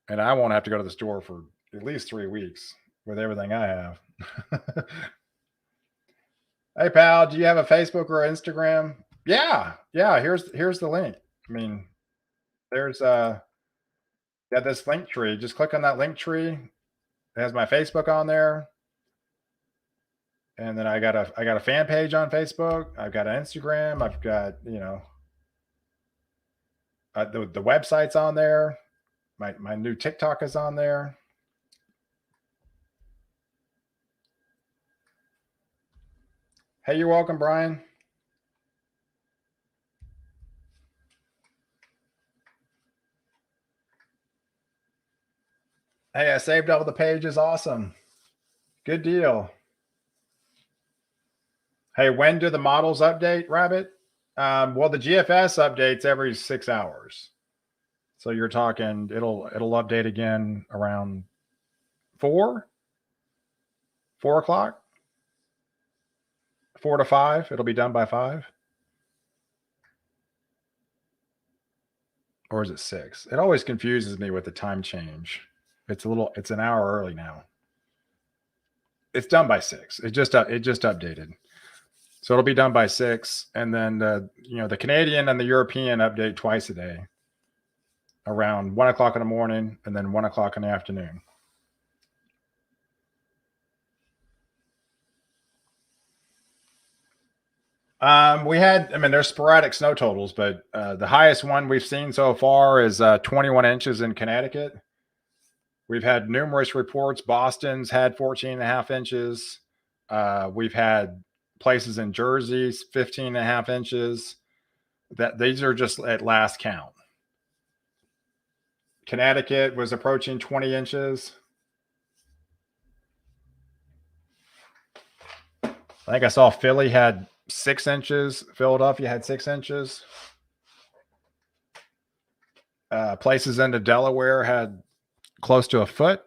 And I won't have to go to the store for at least 3 weeks with everything I have. Hey pal, do you have a Facebook or Instagram? Yeah, yeah. Here's the link. I mean, there's yeah, this link tree. Just click on that link tree. It has my Facebook on there. And then I got a fan page on Facebook. I've got an Instagram. I've got, the website's on there. My new TikTok is on there. Hey, you're welcome, Brian. Hey, I saved all the pages. Awesome. Good deal. Hey, when do the models update, Rabbit? Well, the GFS updates every 6 hours. So you're talking it'll update again around 4 o'clock, 4 to 5. It'll be done by 5. Or is it 6? It always confuses me with the time change. It's an hour early now. It's done by 6. It just updated. So it'll be done by 6. And then the Canadian and the European update twice a day around 1 o'clock in the morning and then 1 o'clock in the afternoon. There's sporadic snow totals, but the highest one we've seen so far is 21 inches in Connecticut. We've had numerous reports. Boston's had 14 and a half inches. We've had places in Jersey, 15 and a half inches. These are just at last count. Connecticut was approaching 20 inches. I think I saw Philly had 6 inches. Philadelphia had 6 inches. Places into Delaware had close to a foot.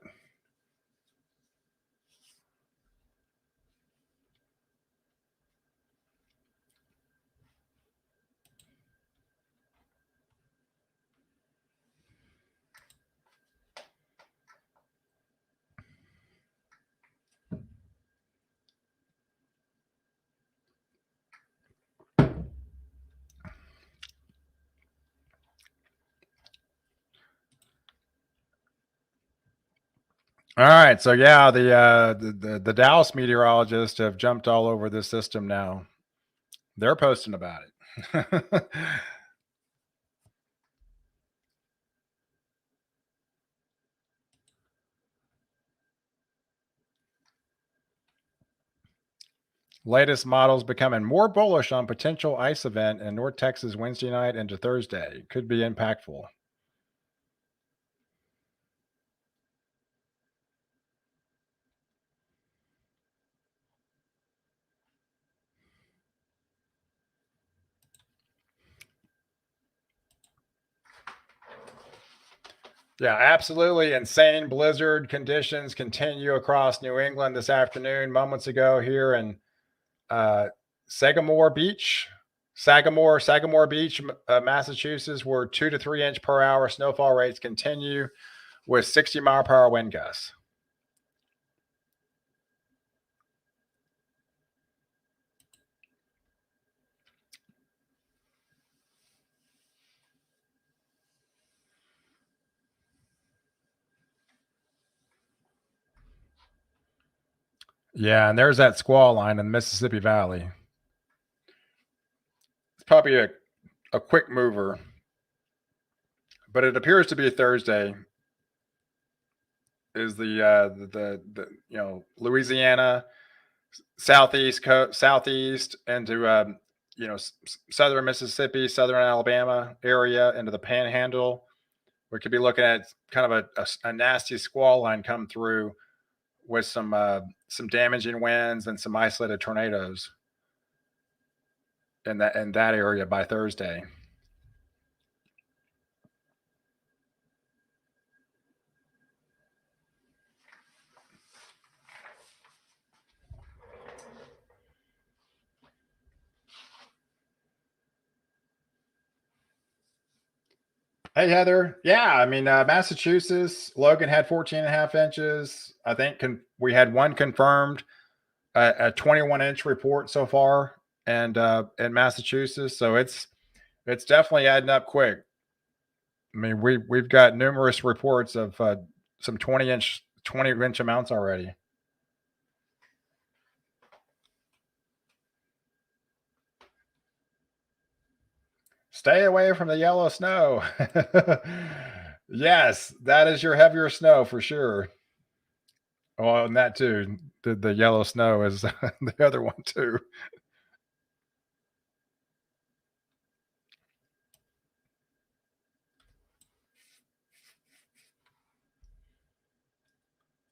All right, so yeah, the Dallas meteorologists have jumped all over this system now. They're posting about it. Latest models becoming more bullish on potential ice event in North Texas Wednesday night into Thursday. Could be impactful. Yeah, absolutely insane blizzard conditions continue across New England this afternoon. Moments ago here in uh, Sagamore Beach, Sagamore Beach, Massachusetts, where 2 to 3 inch per hour snowfall rates continue with 60-mile-per-hour wind gusts. Yeah, and there's that squall line in the Mississippi Valley. It's probably a quick mover, but it appears to be Thursday. Is the Louisiana southeast into southern Mississippi, southern Alabama area into the Panhandle. We could be looking at kind of a nasty squall line come through with some damaging winds and some isolated tornadoes in that area by Thursday. Hey Heather, yeah, I mean Massachusetts, Logan had 14 and a half inches. I think we had one confirmed, a 21-inch report so far, and in Massachusetts, so it's definitely adding up quick. I mean, we've got numerous reports of some 20-inch amounts already. Stay away from the yellow snow. Yes, that is your heavier snow for sure. Oh, and that too. The yellow snow is the other one too.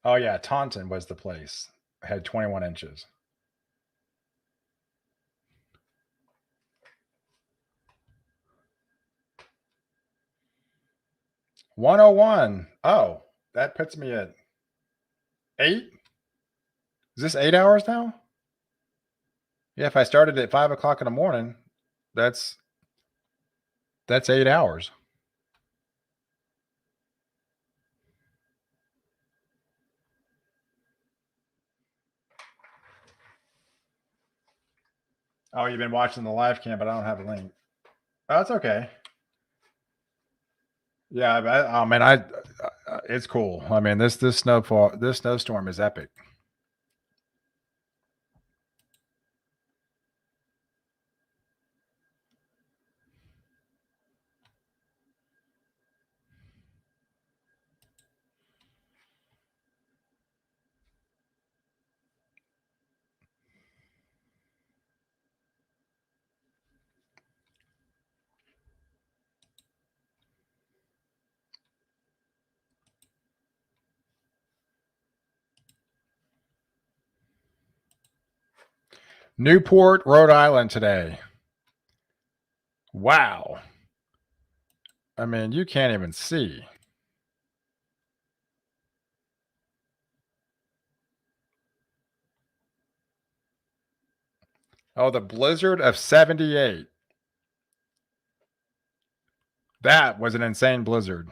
Oh yeah, Taunton was the place. Had 21 inches. 101. Oh, that puts me at 8. Is this 8 hours now? Yeah, if I started at 5 o'clock in the morning, that's 8 hours. Oh, you've been watching the live cam, but I don't have a link. Oh, that's okay. Yeah, I mean, it's cool. I mean, this snowstorm is epic. Newport, Rhode Island today. Wow. I mean, you can't even see. Oh, the blizzard of 78. That was an insane blizzard.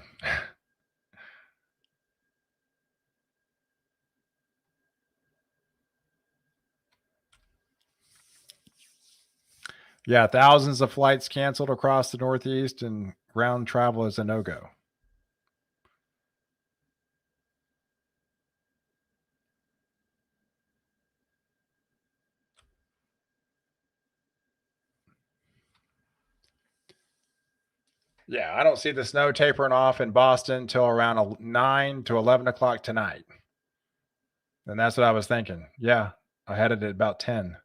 Yeah, thousands of flights canceled across the Northeast, and ground travel is a no-go. Yeah, I don't see the snow tapering off in Boston till around 9 to 11 o'clock tonight. And that's what I was thinking. Yeah, I had it at about 10.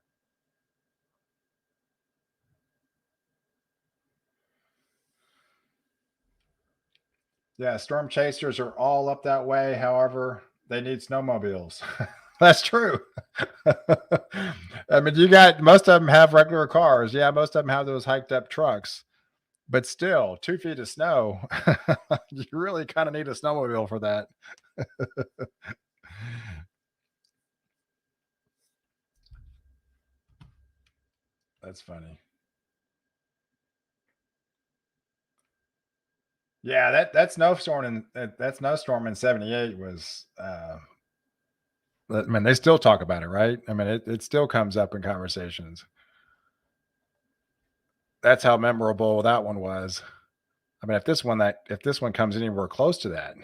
Yeah, storm chasers are all up that way. However, they need snowmobiles. That's true. I mean, most of them have regular cars. Yeah, most of them have those hiked up trucks. But still, 2 feet of snow, you really kind of need a snowmobile for that. That's funny. Yeah, that snowstorm in '78 was. I mean, they still talk about it, right? I mean, it still comes up in conversations. That's how memorable that one was. I mean, if this one comes anywhere close to that,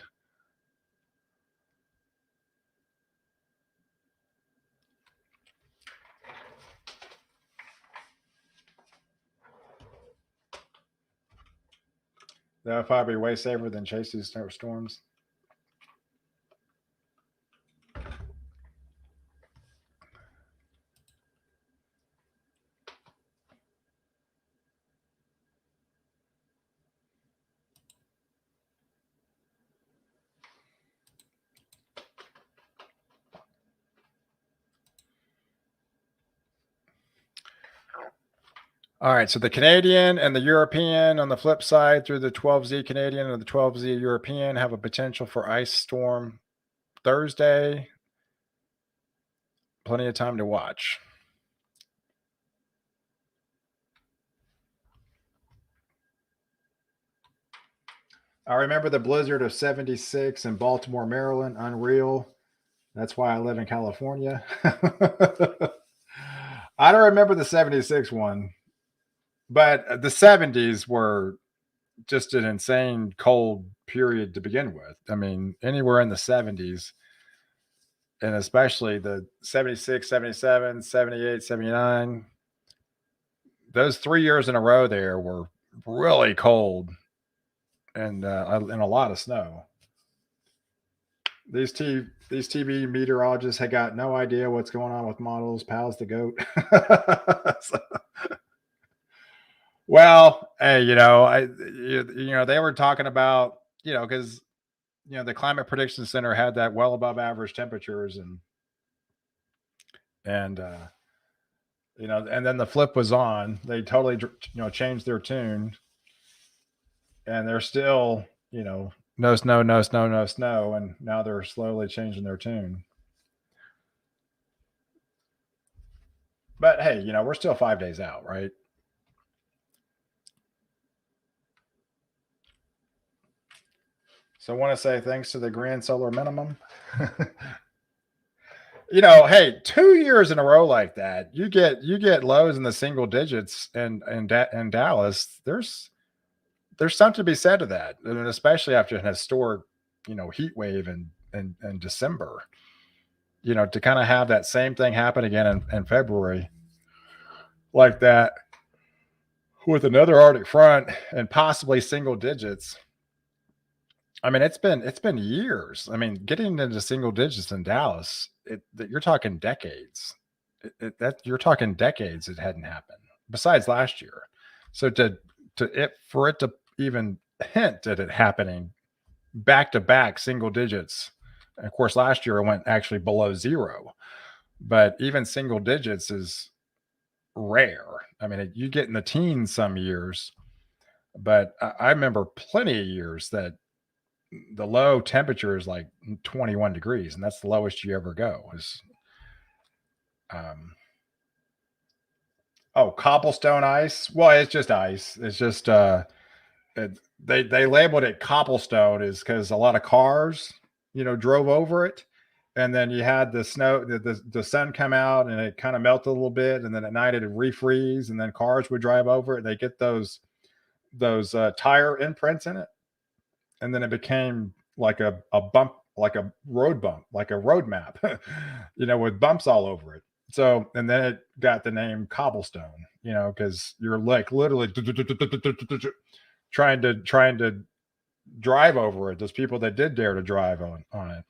that'll probably be way safer than chasing snowstorms. All right, so the Canadian and the European on the flip side through the 12Z Canadian and the 12Z European have a potential for ice storm Thursday. Plenty of time to watch. I remember the blizzard of 76 in Baltimore, Maryland. Unreal. That's why I live in California. I don't remember the 76 one, but the 70s were just an insane cold period to begin with. I mean, anywhere in the 70s, and especially the 76, 77, 78, 79, those 3 years in a row there were really cold and a lot of snow. These TV meteorologists had got no idea what's going on with models. Pals the goat. So, well, hey, they were talking about because the Climate Prediction Center had that well above average temperatures and and then the flip was on. They totally changed their tune, and they're still no snow, no snow, no snow, and now they're slowly changing their tune. But hey, we're still 5 days out, right? So I want to say thanks to the grand solar minimum. Hey, 2 years in a row like that, you get lows in the single digits, and in Dallas, there's something to be said to that, and especially after an historic, heat wave in December. To kind of have that same thing happen again in February, like that, with another Arctic front and possibly single digits. I mean, it's been years. I mean, getting into single digits in Dallas, you're talking decades. You're talking decades. It hadn't happened besides last year. So for it to even hint at it happening back to back single digits. And of course, last year it went actually below zero, but even single digits is rare. I mean, you get in the teens some years, but I remember plenty of years that the low temperature is like 21 degrees, and that's the lowest you ever go. Is um, oh, cobblestone ice. Well, it's just ice. It's just they labeled it cobblestone is because a lot of cars, drove over it, and then you had the snow, the sun come out, and it kind of melted a little bit, and then at night it'd refreeze, and then cars would drive over it. They get those tire imprints in it, and then it became like a bump, like a road bump, like a road map, with bumps all over it. So, and then it got the name cobblestone, because you're like literally trying to drive over it. There's people that did dare to drive on it.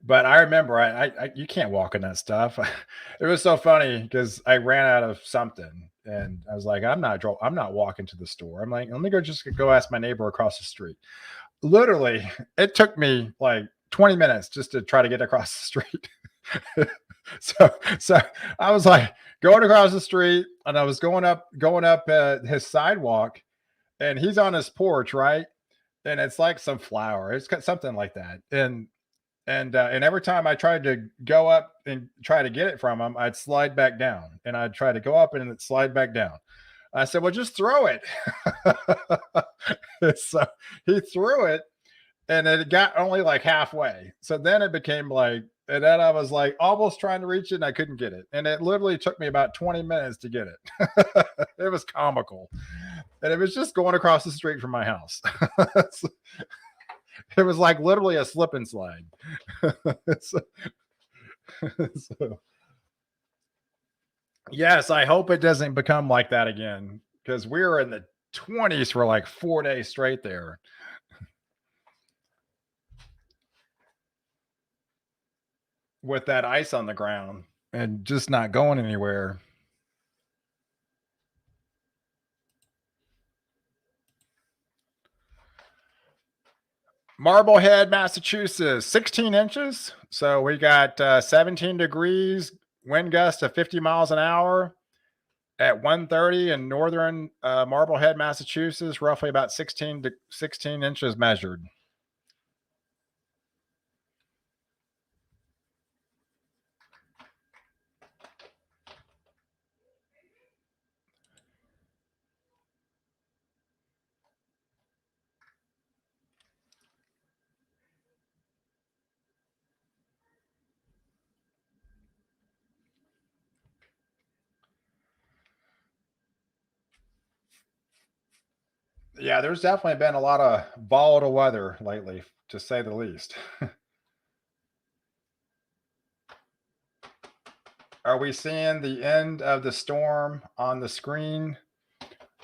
But I remember, you can't walk in that stuff. It was so funny because I ran out of something, and I was like, I'm not walking to the store. I'm like, let me just go ask my neighbor across the street. Literally, it took me like 20 minutes just to try to get across the street. So I was like going across the street, and I was going up his sidewalk, and he's on his porch, right? And it's like some flower. It's got something like that. And every time I tried to go up and try to get it from him, I'd slide back down, and I'd try to go up and it'd slide back down. I said, "Well, just throw it." So he threw it, and it got only like halfway. So then it became like, and then I was like almost trying to reach it, and I couldn't get it. And it literally took me about 20 minutes to get it. It was comical, and it was just going across the street from my house. It was like literally a slip and slide. so, so, yes, I hope it doesn't become like that again, because we were in the 20s for like 4 days straight there with that ice on the ground and just not going anywhere. Marblehead, Massachusetts, 16 inches. So we got 17 degrees, wind gusts of 50 miles an hour at 1:30 in northern Marblehead, Massachusetts, roughly about 16 inches measured. Yeah, there's definitely been a lot of volatile weather lately, to say the least. Are we seeing the end of the storm on the screen?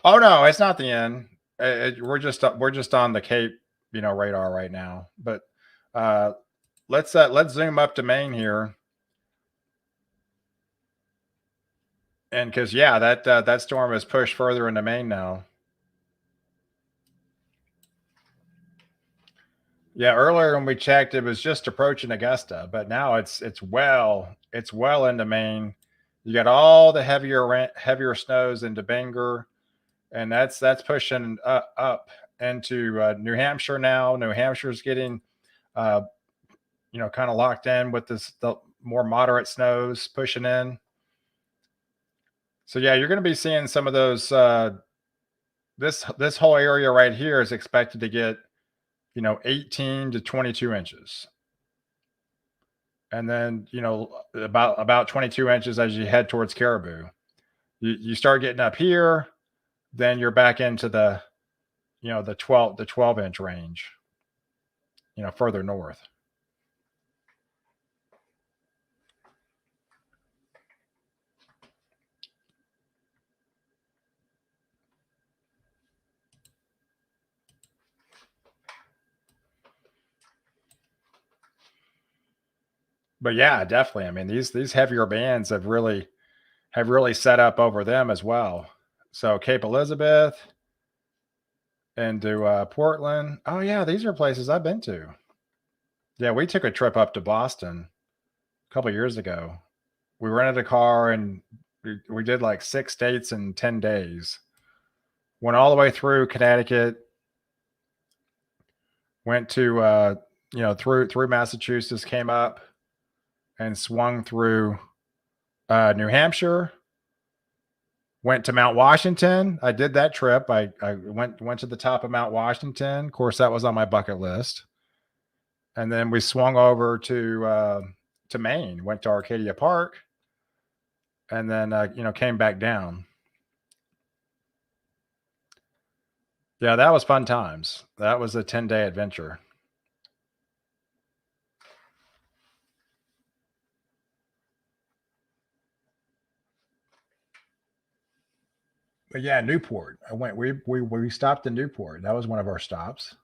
Oh no, it's not the end. We're just on the Cape, radar right now. But uh, let's zoom up to Maine here, and because yeah, that storm is pushed further into Maine now. Yeah, earlier when we checked, it was just approaching Augusta, but now it's well into Maine. You got all the heavier snows into Bangor, and that's pushing up into New Hampshire now. New Hampshire's getting uh, kind of locked in with the more moderate snows pushing in. So yeah, you're going to be seeing some of those. This whole area right here is expected to get 18 to 22 inches, and then about 22 inches as you head towards Caribou. You start getting up here, then you're back into the 12-inch range, further north. But yeah, definitely. I mean, these heavier bands have really set up over them as well. So Cape Elizabeth into Portland. Oh yeah, these are places I've been to. Yeah, we took a trip up to Boston a couple years ago. We rented a car, and we did like 6 states in 10 days. Went all the way through Connecticut, went to through Massachusetts, came up and swung through New Hampshire, went to Mount Washington. I did that trip. I went to the top of Mount Washington. Of course, that was on my bucket list. And then we swung over to Maine, went to Arcadia Park, and then came back down. Yeah, that was fun times. That was a 10-day adventure. But yeah, Newport. I went. We stopped in Newport. That was one of our stops.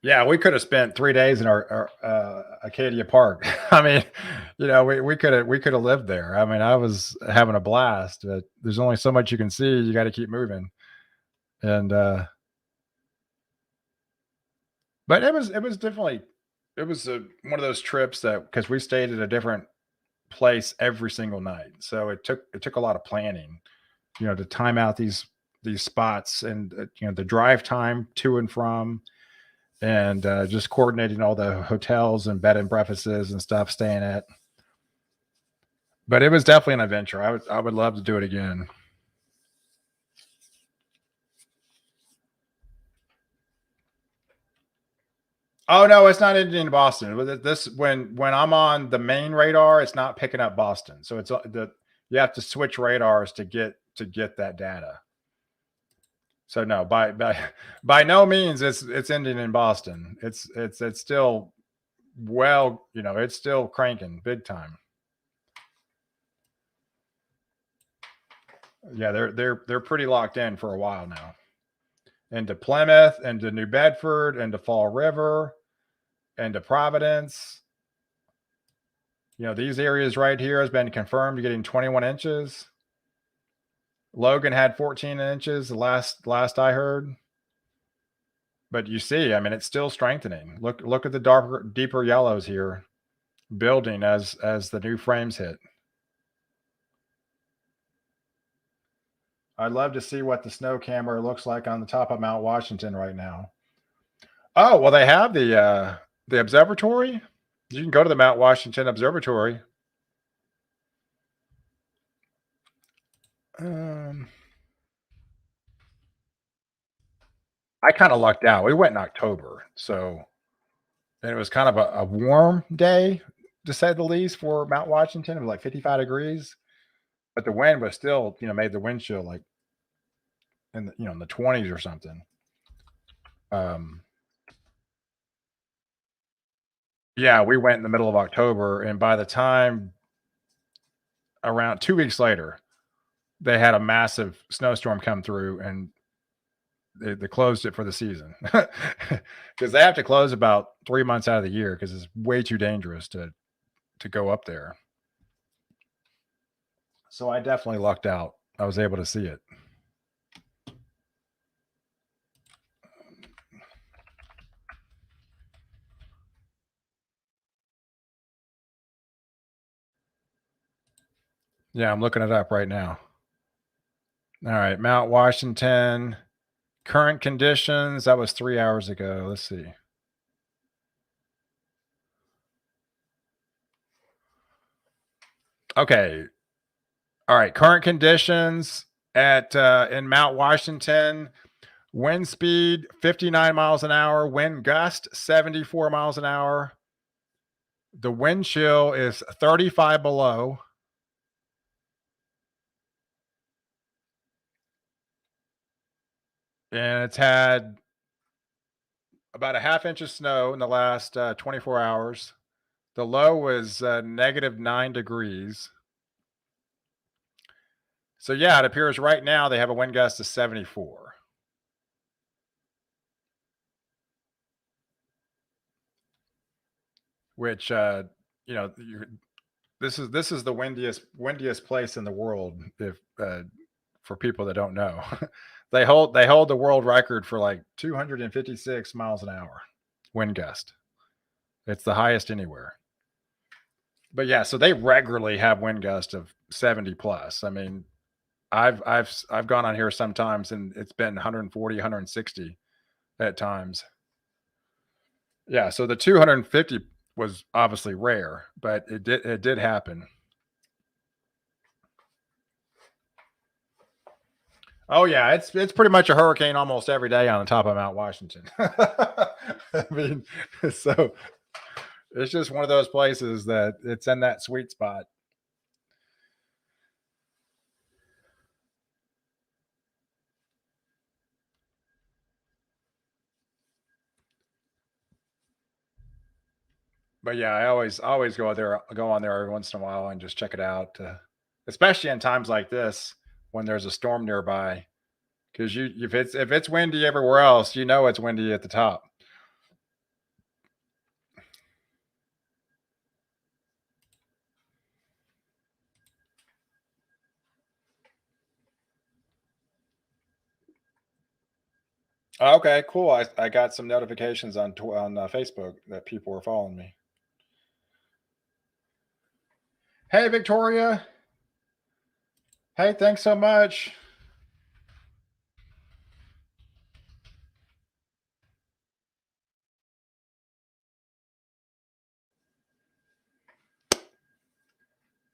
Yeah, we could have spent 3 days in our Acadia Park. I mean, we could have lived there. I mean, I was having a blast. But there's only so much you can see. You got to keep moving, and But it was definitely one of those trips that because we stayed at a different place every single night, so it took a lot of planning, to time out these spots and the drive time to and from, and just coordinating all the hotels and bed and breakfasts and stuff staying at. But it was definitely an adventure. I would love to do it again. Oh no, it's not ending in Boston. This when I'm on the main radar, it's not picking up Boston. So it's the you have to switch radars to get that data. So no, by no means it's ending in Boston. It's still it's still cranking big time. Yeah, they're pretty locked in for a while now. Into Plymouth, into New Bedford, into Fall River, into Providence. These areas right here has been confirmed getting 21 inches. Logan had 14 inches the last I heard. But you see, I mean, it's still strengthening. Look at the darker, deeper yellows here building as the new frames hit. I'd love to see what the snow camera looks like on the top of Mount Washington right now. Oh, well, they have the observatory. You can go to the Mount Washington Observatory. Um, I kind of lucked out. We went in October, so and it was kind of a warm day to say the least for Mount Washington. It was like 55 degrees, but the wind was still, made the wind chill like in the 20s or something. Um, yeah, we went in the middle of October, and by the time around 2 weeks later, they had a massive snowstorm come through, and they closed it for the season because they have to close about 3 months out of the year because it's way too dangerous to go up there. So I definitely lucked out. I was able to see it. Yeah, I'm looking it up right now. All right, Mount Washington, current conditions. That was 3 hours ago. Let's see. Okay. All right. Current conditions at in Mount Washington. Wind speed 59 miles an hour. Wind gust 74 miles an hour. The wind chill is 35 below. And it's had about a half inch of snow in the last 24 hours. The low was -9 degrees. So yeah, it appears right now they have a wind gust of 74, which this is the windiest place in the world. If for people that don't know, they hold the world record for like 256 miles an hour wind gust. It's the highest anywhere. But yeah, so they regularly have wind gusts of 70 plus. I mean, I've gone on here sometimes and it's been 140, 160 at times. Yeah, so the 250 was obviously rare, but it did happen. Oh yeah, it's pretty much a hurricane almost every day on the top of Mount Washington. I mean, so it's just one of those places that it's in that sweet spot. But yeah, I always go on there every once in a while and just check it out, especially in times like this when there's a storm nearby. Because if it's windy everywhere else, it's windy at the top. Okay, cool. I got some notifications on Facebook that people were following me. Hey, Victoria. Hey, thanks so much.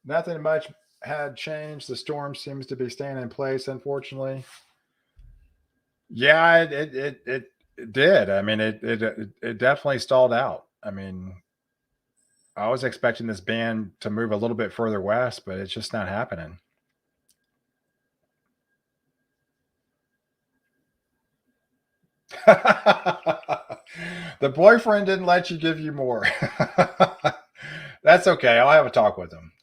Nothing much had changed. The storm seems to be staying in place, unfortunately. Yeah, it did. I mean, it definitely stalled out. I mean, I was expecting this band to move a little bit further west, but it's just not happening. The boyfriend didn't let you give you more. That's okay. I'll have a talk with him.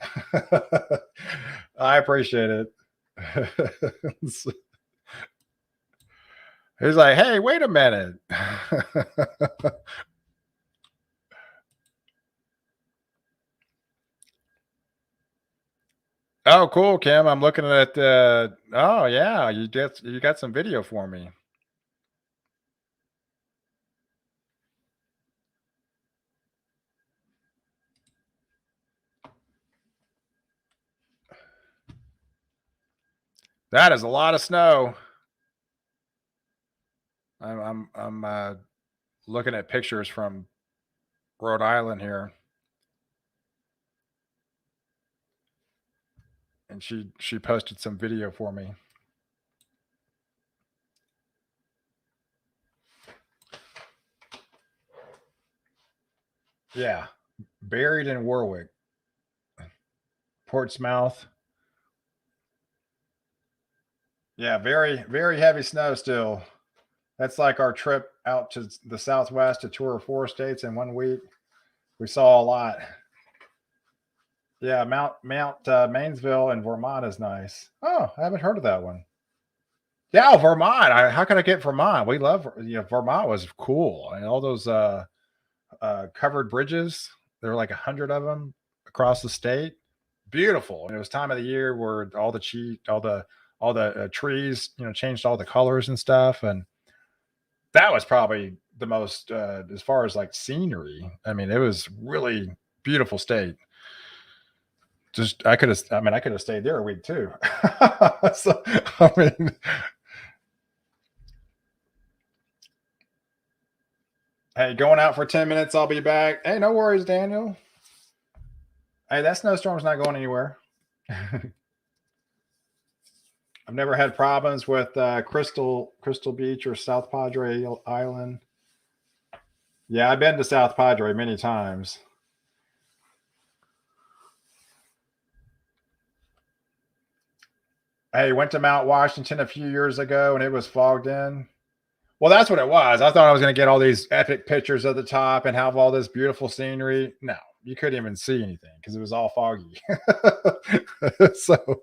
I appreciate it. He's like, hey, wait a minute. Oh, cool, Kim. I'm looking at oh yeah, you got some video for me. That is a lot of snow. I'm looking at pictures from Rhode Island here, and she posted some video for me. Yeah, buried in Warwick, Portsmouth. Yeah, very heavy snow still. That's like our trip out to the Southwest to tour 4 states in 1 week. We saw a lot. Yeah, Mount Mainsville in Vermont is nice. Oh, I haven't heard of that one. Yeah, Vermont. How can I get Vermont? We love, Vermont was cool. And all those covered bridges. There were like 100 of them across the state. Beautiful. And it was time of the year where all the trees, changed all the colors and stuff. And that was probably the most, as far as like scenery. I mean, it was really beautiful state. Just I could have stayed there a week too. So, I mean, hey, going out for 10 minutes, I'll be back. Hey, no worries, Daniel. Hey, that snowstorm's not going anywhere. I've never had problems with Crystal Beach or South Padre Island. Yeah, I've been to South Padre many times. Hey, went to Mount Washington a few years ago and it was fogged in. Well, that's what it was. I thought I was going to get all these epic pictures of the top and have all this beautiful scenery. No, you couldn't even see anything because it was all foggy. So,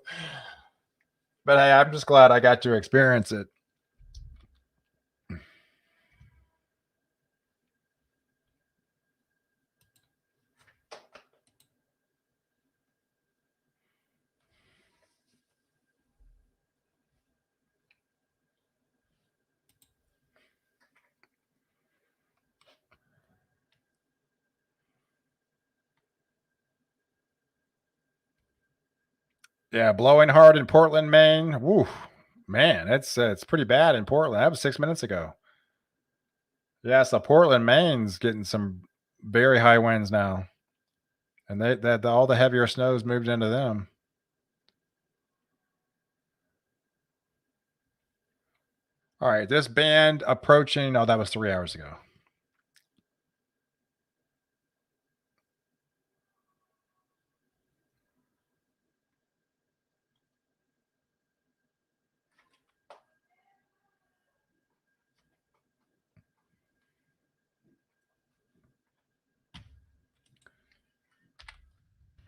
but hey, I'm just glad I got to experience it. Yeah, blowing hard in Portland, Maine. Woo, man, it's pretty bad in Portland. That was 6 minutes ago. Yeah, so Portland, Maine's getting some very high winds now, and all the heavier snows moved into them. All right, this band approaching. Oh, that was 3 hours ago.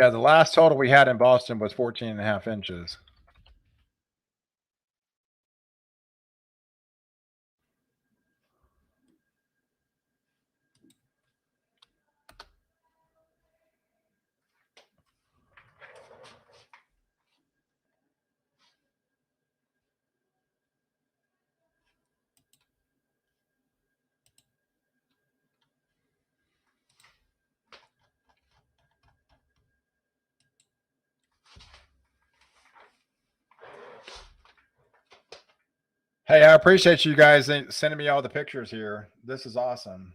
Yeah, the last total we had in Boston was 14 and a half inches. Hey, I appreciate you guys sending me all the pictures here. This is awesome.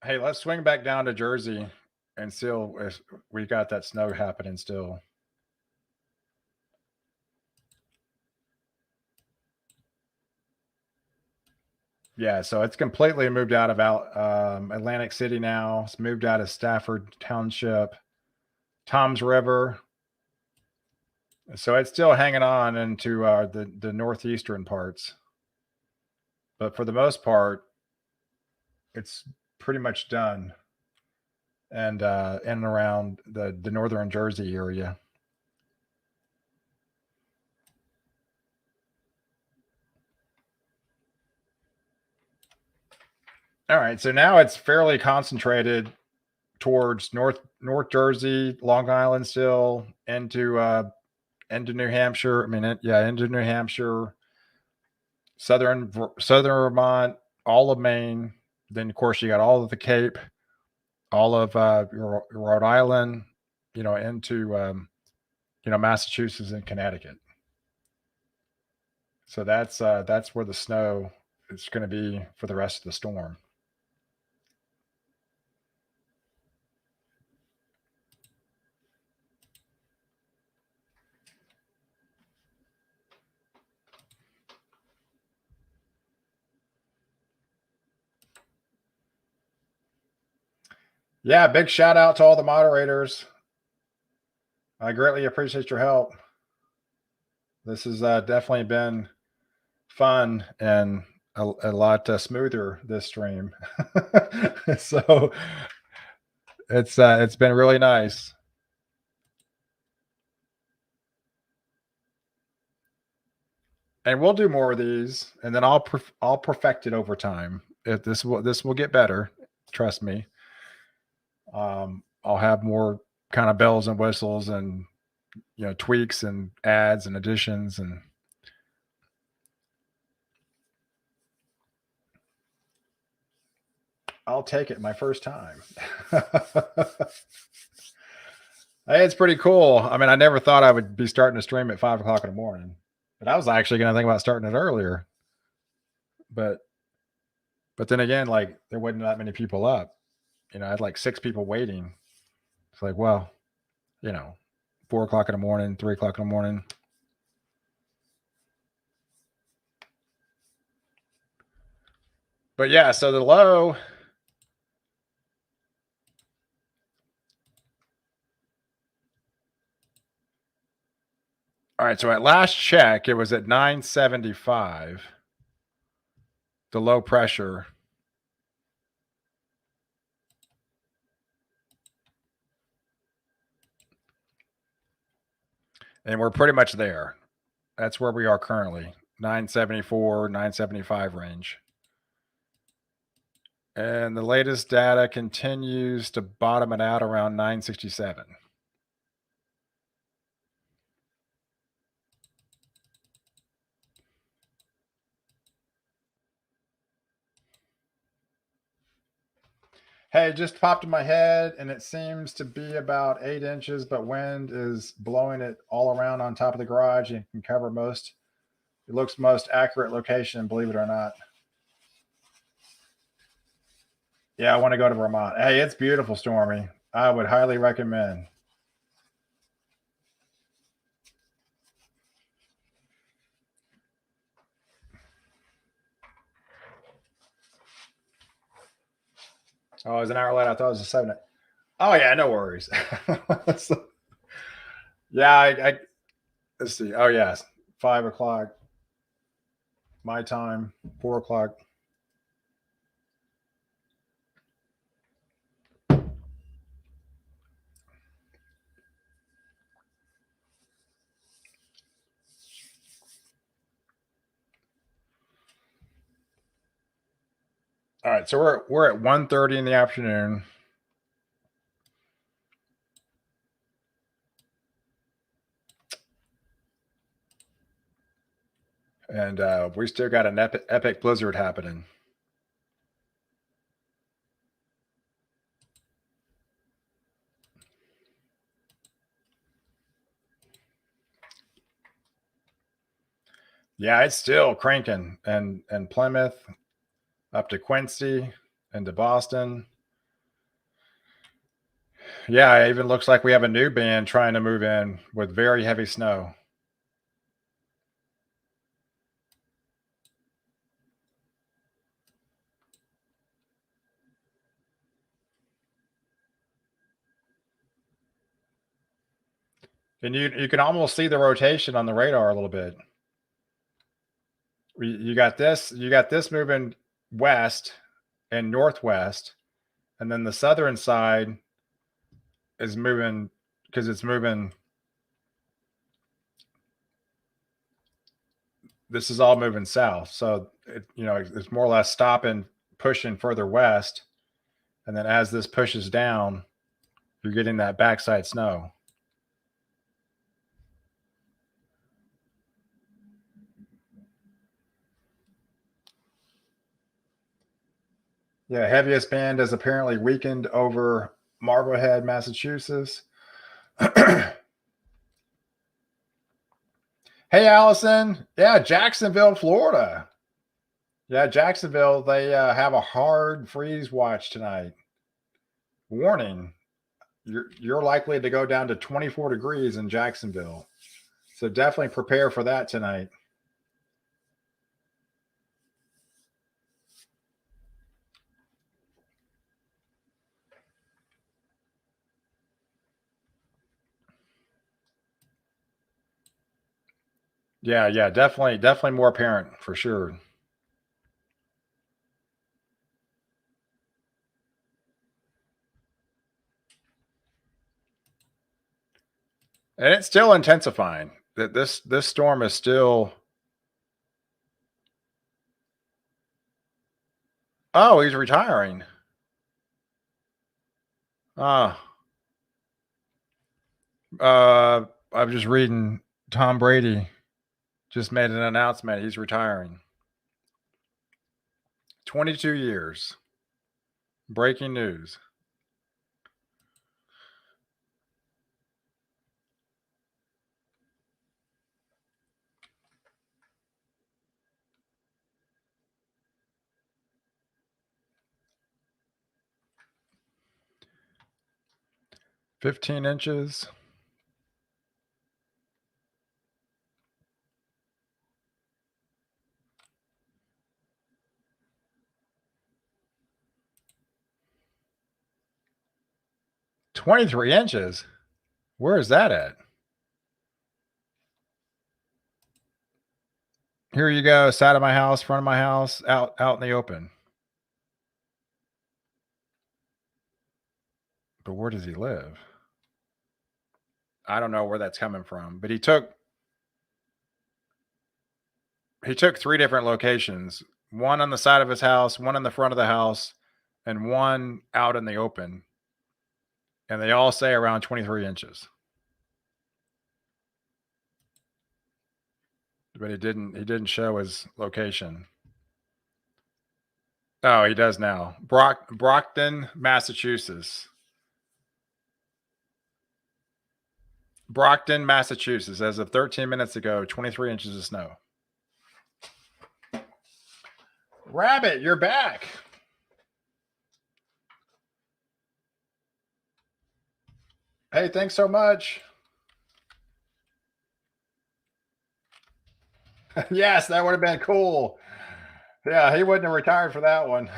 Hey, let's swing back down to Jersey and still we got that snow happening still. Yeah, so it's completely moved out of Atlantic City now. It's moved out of Stafford Township, Tom's River. So it's still hanging on into the northeastern parts, but for the most part, it's pretty much done, and in and around the northern Jersey area. All right, so now it's fairly concentrated towards North Jersey, Long Island, still into New Hampshire. I mean, into New Hampshire, southern Vermont, all of Maine. Then of course you got all of the Cape, all of Rhode Island, into Massachusetts and Connecticut. So that's where the snow is going to be for the rest of the storm. Yeah, big shout out to all the moderators. I greatly appreciate your help. This has definitely been fun and a lot smoother this stream. So it's been really nice. And we'll do more of these, and then I'll perfect it over time. This will get better, trust me. I'll have more kind of bells and whistles and tweaks and adds and additions, and I'll take it my first time. Hey, it's pretty cool. I mean, I never thought I would be starting to stream at 5 o'clock in the morning, but I was actually going to think about starting it earlier. But then again, like there wasn't that many people up. I had like 6 people waiting. It's like, well, 4 o'clock in the morning, 3 o'clock in the morning. But yeah, so the low. All right, so at last check, it was at 975. The low pressure. And we're pretty much there. That's where we are currently. 974, 975 range. And the latest data continues to bottom it out around 967. Hey, it just popped in my head, and it seems to be about 8 inches, but wind is blowing it all around on top of the garage and can cover most. It looks most accurate location, believe it or not. Yeah, I want to go to Vermont. Hey, it's beautiful, Stormy. I would highly recommend. Oh, it was an hour late. I thought it was a 7. Oh yeah, no worries. So, yeah, I let's see. Oh yes, 5 o'clock my time, 4 o'clock. All right, so we're at 1:30 in the afternoon. And we still got an epic blizzard happening. Yeah, it's still cranking, and Plymouth up to Quincy and to Boston. Yeah, it even looks like we have a new band trying to move in with very heavy snow. And you can almost see the rotation on the radar a little bit. You got this moving west and northwest, and then the southern side is moving because it's moving. This is all moving south, so it's more or less stopping, pushing further west, and then as this pushes down, you're getting that backside snow. Yeah, heaviest band is apparently weakened over Marblehead, Massachusetts. Hey, Allison. Yeah, Jacksonville, Florida. Yeah, Jacksonville, they have a hard freeze watch tonight. Warning, you're likely to go down to 24 degrees in Jacksonville. So definitely prepare for that tonight. Yeah, definitely more apparent for sure. And it's still intensifying. That this storm is still. Oh, he's retiring. Ah, I'm just reading. Tom Brady just made an announcement. He's retiring. 22 years. Breaking news. $15 inches. $23 inches. Where is that at? Here you go. Side of my house, front of my house, out in the open. But where does he live? I don't know where that's coming from. But he took 3 different locations. One on the side of his house, one in the front of the house, and one out in the open. And they all say around 23 inches. But he didn't show his location. Oh, he does now. Brockton, Massachusetts. Brockton, Massachusetts. As of 13 minutes ago, 23 inches of snow. Rabbit, you're back. Hey, thanks so much. Yes, that would have been cool. Yeah, he wouldn't have retired for that one.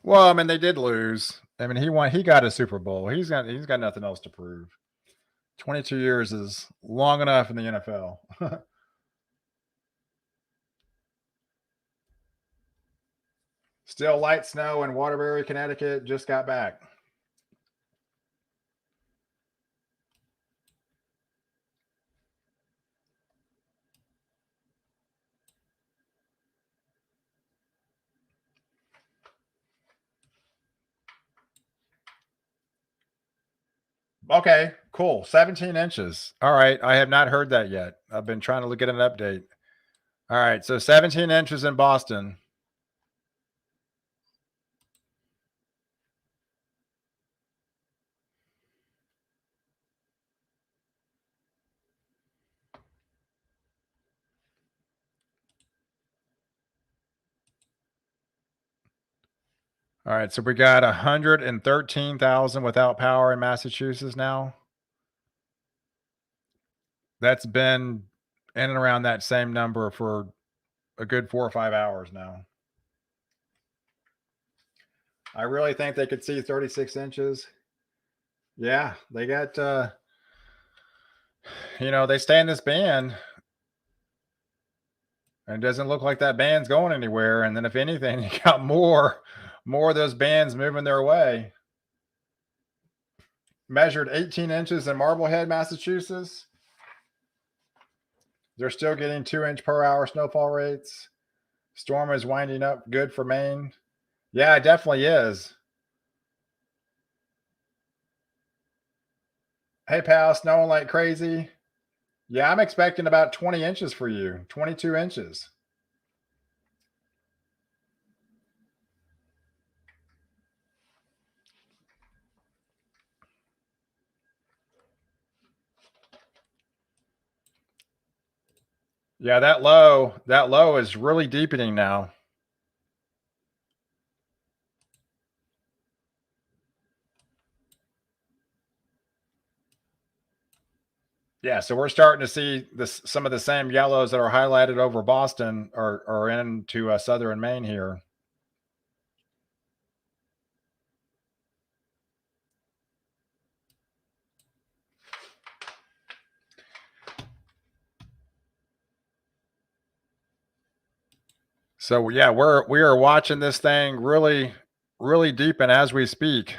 Well, I mean, they did lose. I mean, he got a Super Bowl. He's got nothing else to prove. 22 years is long enough in the NFL. Still light snow in Waterbury, Connecticut. Just got back. Okay, cool. 17 inches. All right. I have not heard that yet. I've been trying to look at an update. All right. So 17 inches in Boston. All right. So we got 113,000 without power in Massachusetts now. That's been in and around that same number for a good 4 or 5 hours now. I really think they could see 36 inches. Yeah, they got they stay in this band and it doesn't look like that band's going anywhere. And then if anything, you got more of those bands moving their way. Measured 18 inches in Marblehead, Massachusetts. They're still getting 2 inch per hour snowfall rates. Storm is winding up good for Maine. Yeah, it definitely is. Hey, pal, snowing like crazy. Yeah, I'm expecting about 20 inches for you, 22 inches. Yeah, that low is really deepening now. Yeah, so we're starting to see some of the same yellows that are highlighted over Boston are into southern Maine here. So yeah, we are watching this thing really deepen as we speak.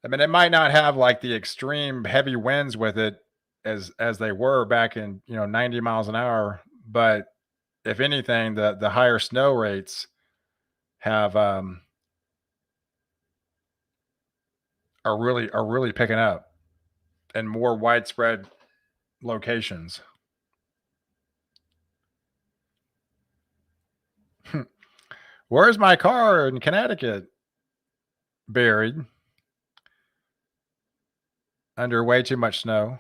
I mean, it might not have like the extreme heavy winds with it as they were back in 90 miles an hour, but if anything, the higher snow rates have are really picking up in more widespread locations. Where's my car in Connecticut? Buried under way too much snow.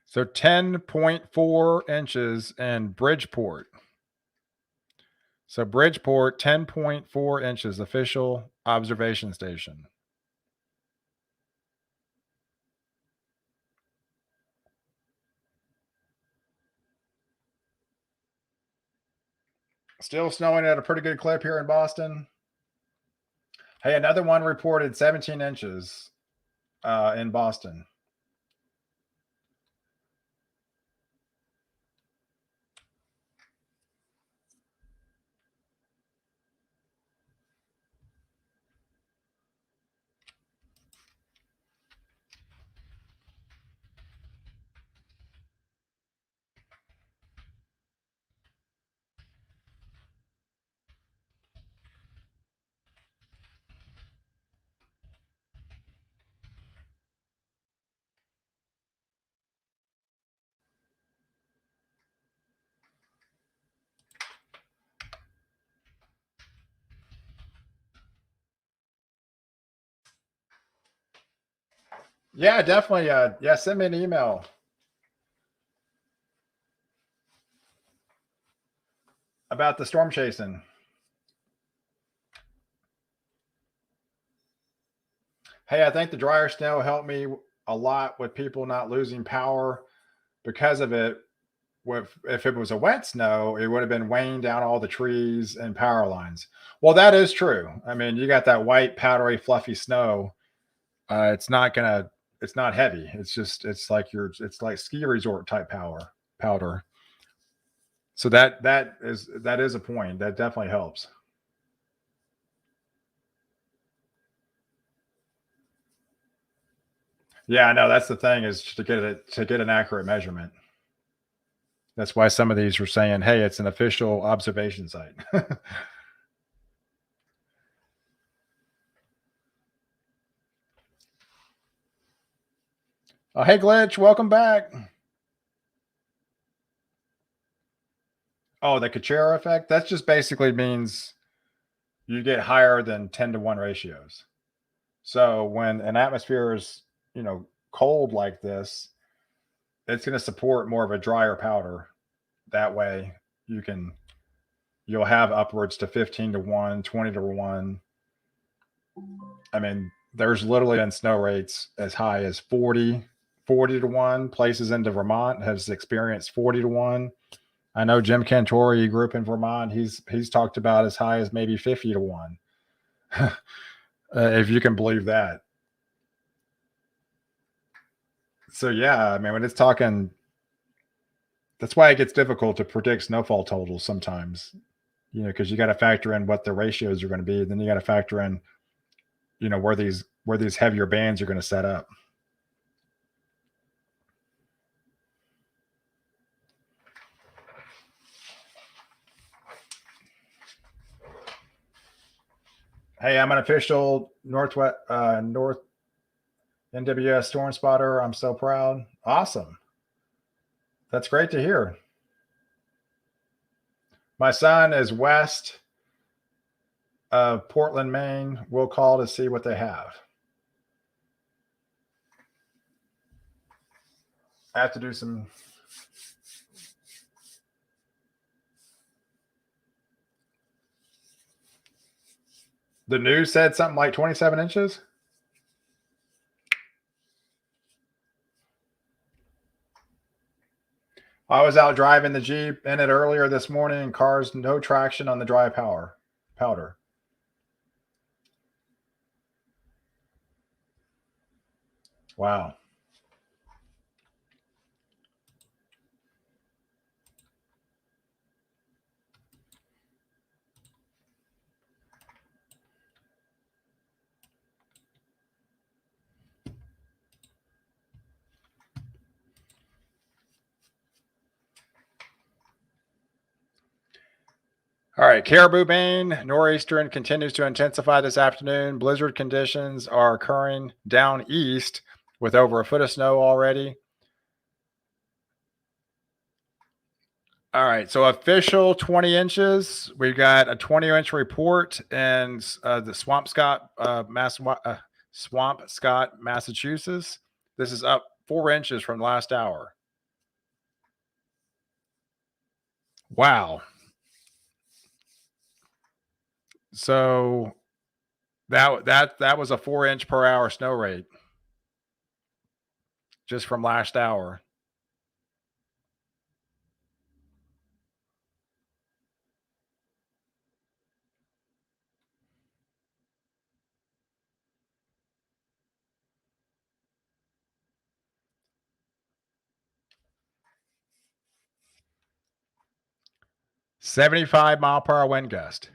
So 10.4 inches in Bridgeport. So Bridgeport, 10.4 inches, official observation station. Still snowing at a pretty good clip here in Boston. Hey, another one reported 17 inches in Boston. Yeah, definitely. Yeah, send me an email about the storm chasing. Hey, I think the drier snow helped me a lot with people not losing power because of it. If it was a wet snow, it would have been weighing down all the trees and power lines. Well, that is true. I mean, you got that white, powdery, fluffy snow. It's not gonna. It's not heavy. It's just. It's like ski resort type powder. So that is a point. That definitely helps. Yeah, I know that's the thing is to get an accurate measurement. That's why some of these were saying, hey, it's an official observation site. Oh, hey, Glitch, welcome back. Oh, the Kachera effect? That just basically means you get higher than 10-to-1 ratios. So when an atmosphere is, cold like this, it's going to support more of a drier powder. That way you'll have upwards to 15-to-1, 20-to-1. I mean, there's literally been snow rates as high as 40-to-1. Places into Vermont has experienced 40-to-1. I know Jim Cantori, he grew up in Vermont. He's talked about as high as maybe 50-to-1. If you can believe that. So yeah, I mean, when it's talking, that's why it gets difficult to predict snowfall totals sometimes. Because you got to factor in what the ratios are going to be. Then you got to factor in, where these heavier bands are going to set up. Hey, I'm an official North NWS storm spotter. I'm so proud. Awesome. That's great to hear. My son is west of Portland, Maine. We'll call to see what they have. I have to do some. The news said something like 27 inches. I was out driving the Jeep in it earlier this morning. Cars, no traction on the dry powder. Wow. All right, Caribou Bane, nor'eastern continues to intensify this afternoon. Blizzard conditions are occurring down east with over a foot of snow already. All right, so official 20 inches. We've got a 20-inch report in the Swampscott, Massachusetts. This is up 4 inches from last hour. Wow. So that was a 4-inch per hour snow rate just from last hour. $75-mile-per-hour wind gust.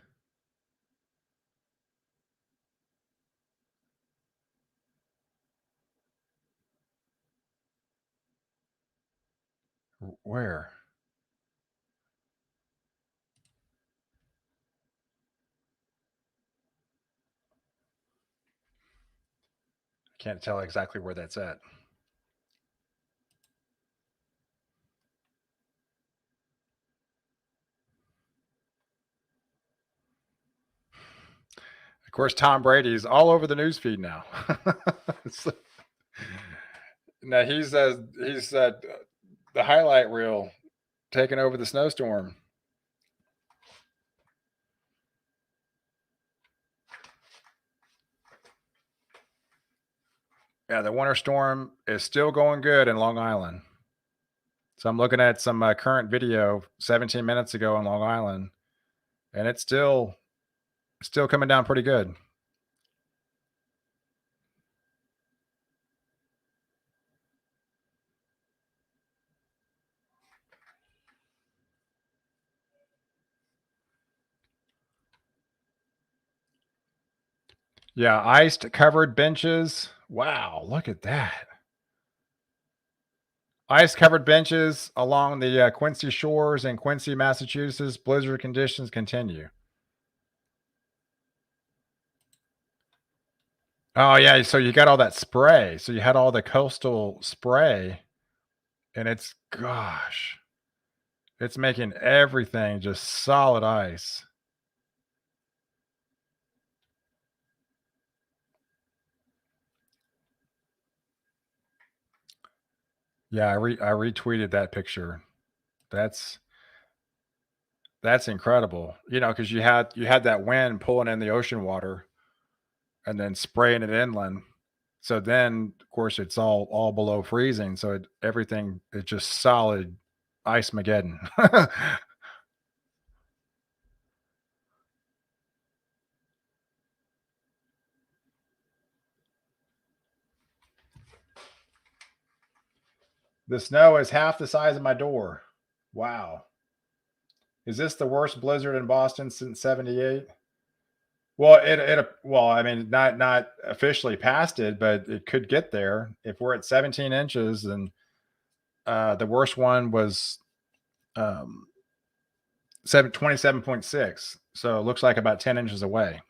Where? Can't tell exactly where that's at. Of course, Tom Brady's all over the news feed now. Now he's the highlight reel taking over the snowstorm. Yeah, the winter storm is still going good in Long Island. So I'm looking at some current video 17 minutes ago in Long Island, and it's still coming down pretty good. Yeah, iced covered benches. Wow, look at that. Ice-covered benches along the Quincy shores in Quincy, Massachusetts. Blizzard conditions continue. Oh yeah, so you got all that spray. So you had all the coastal spray, and it's making everything just solid ice. Yeah, I retweeted that picture. That's that's incredible. Because you had that wind pulling in the ocean water and then spraying it inland. So then, of course, it's all below freezing. So everything is just solid ice mageddon. The snow is half the size of my door. Wow. Is this the worst blizzard in Boston since '78? Well, I mean, not officially past it, but it could get there. If we're at 17 inches, and the worst one was um, 27.6. So it looks like about 10 inches away.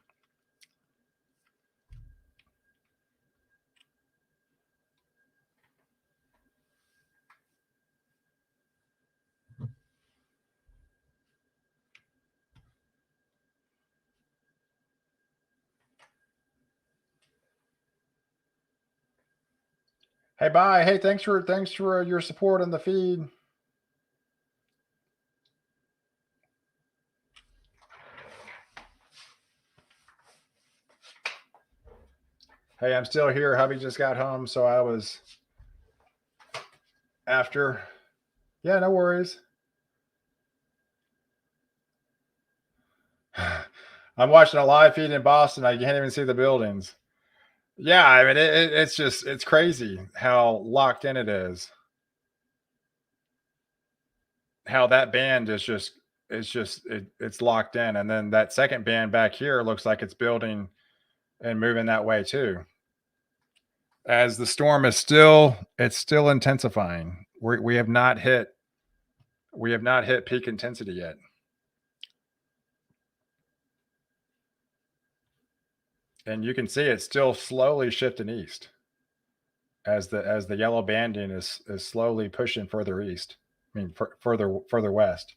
Hey, bye. Hey, thanks for your support on the feed. Hey, I'm still here. Hubby just got home, so I was after. Yeah, no worries. I'm watching a live feed in Boston. I can't even see the buildings. Yeah, I mean, it's crazy how locked in it is. How that band is it's locked in, and then that second band back here looks like it's building and moving that way too. As the storm is still intensifying. We have not hit peak intensity yet. And you can see it's still slowly shifting east as the yellow banding is slowly pushing further east. I mean, further west.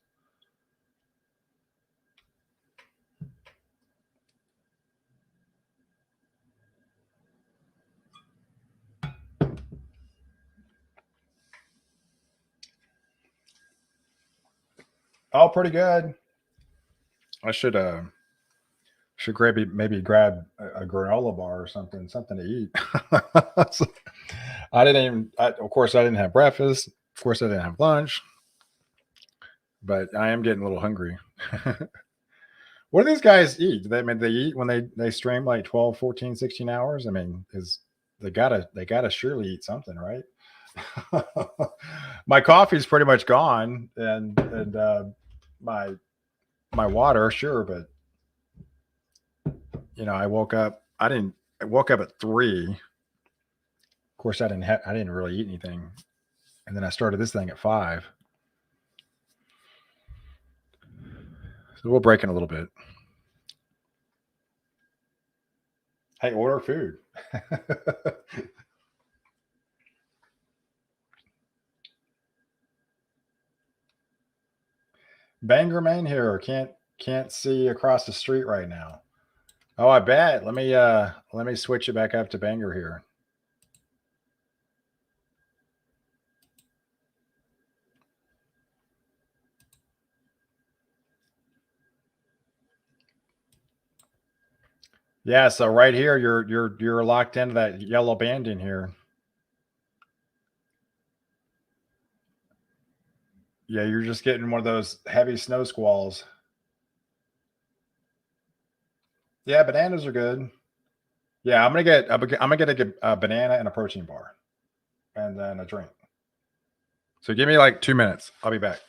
Oh, pretty good. I should maybe grab a granola bar or something to eat. So, of course, I didn't have breakfast. Of course, I didn't have lunch, but I am getting a little hungry. What do these guys eat? They eat when they stream like 12, 14, 16 hours? I mean, is they gotta surely eat something, right? My coffee's pretty much gone, and my my water, sure, but I woke up. I woke up at 3. Of course, I didn't really eat anything, and then I started this thing at 5. So we'll break in a little bit. Hey, order food. Bangor, Maine here. Can't see across the street right now. Oh, I bet. Let me switch it back up to Bangor here. Yeah, so right here you're locked into that yellow banding here. Yeah, you're just getting one of those heavy snow squalls. Yeah, bananas are good. Yeah, I'm gonna get a banana and a protein bar, and then a drink. So give me like 2 minutes. I'll be back.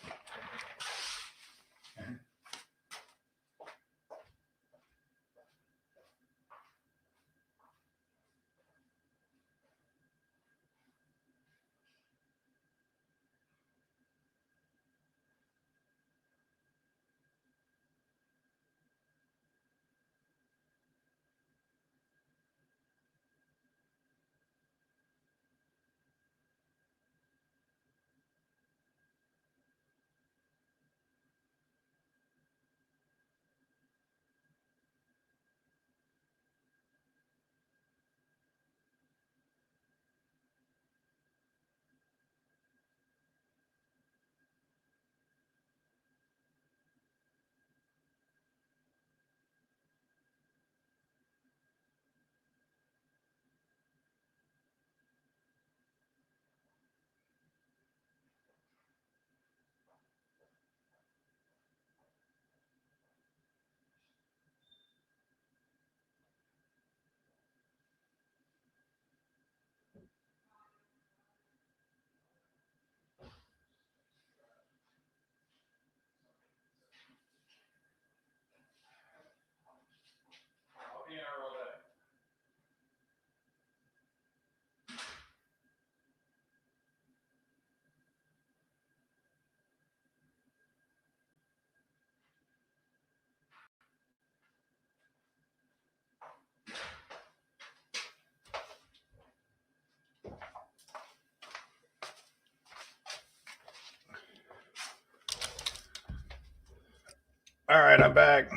All right, I'm back.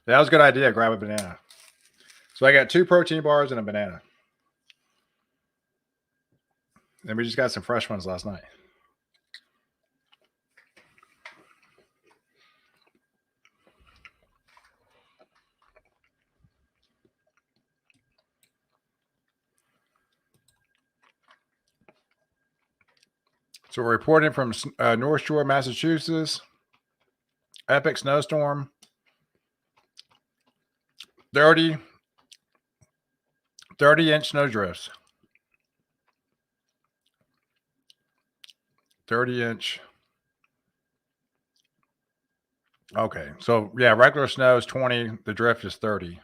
That was a good idea. Grab a banana. So I got 2 protein bars and a banana. And we just got some fresh ones last night. So we're reporting from North Shore, Massachusetts. Epic snowstorm. 30-inch snow drifts. 30-inch. Okay. So, yeah, regular snow is 20. The drift is 30.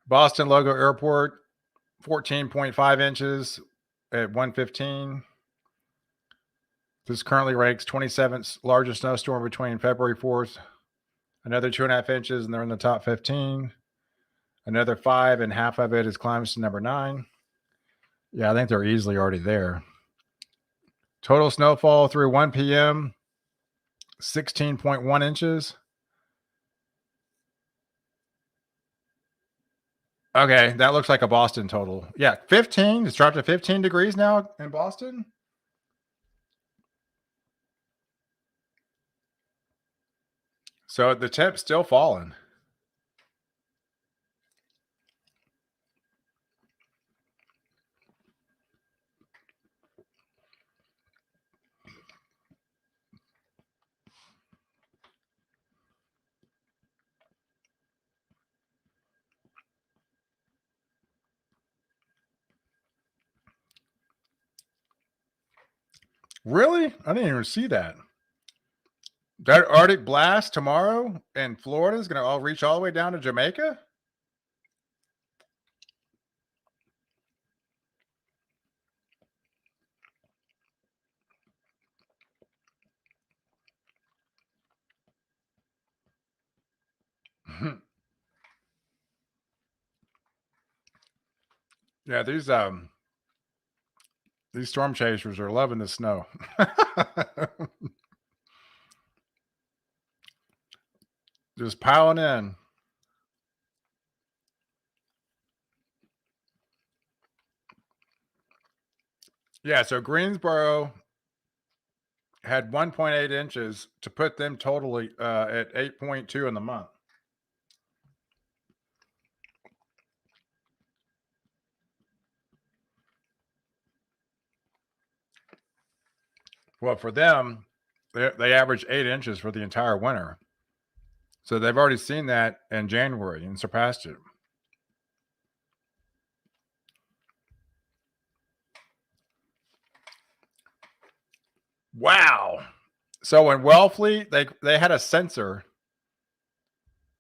Boston Logo Airport, 14.5 inches at 1:15. This currently ranks 27th largest snowstorm between February 4th. Another 2.5 inches, and they're in the top 15. Another 5, and half of it is climbs to number 9. Yeah, I think they're easily already there. Total snowfall through 1 p.m., 16.1 inches. Okay, that looks like a Boston total. Yeah, 15. It's dropped to 15 degrees now in Boston. So the temp's still falling. Really? I didn't even see that. That Arctic blast tomorrow in Florida is going to all reach all the way down to Jamaica? Yeah, these storm chasers are loving the snow. Just piling in. Yeah, so Greensboro had 1.8 inches to put them totally at 8.2 in the month. Well, for them, they average 8 inches for the entire winter. So they've already seen that in January and surpassed it. Wow. So in Wellfleet, they had a sensor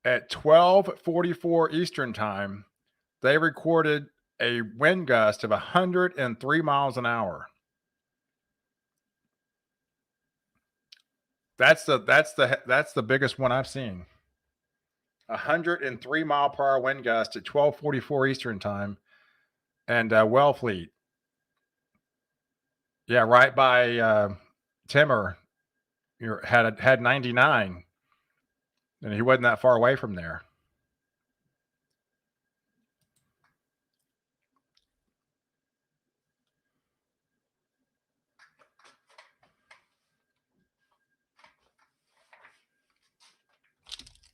at 12:44 Eastern time. They recorded a wind gust of 103 miles an hour. That's the biggest one I've seen. 103 mile per hour wind gust at 12:44 Eastern time, and Wellfleet. Yeah, right by Timmer. Had 99, and he wasn't that far away from there.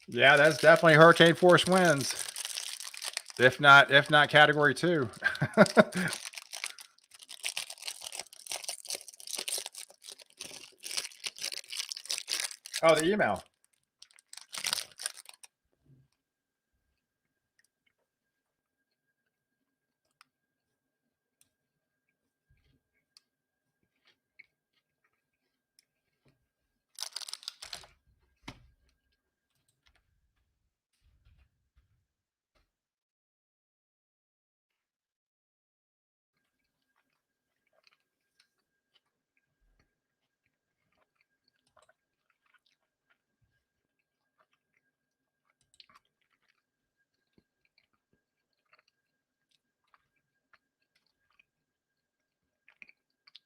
Yeah, that's definitely hurricane force winds. If not category 2. Oh, the email.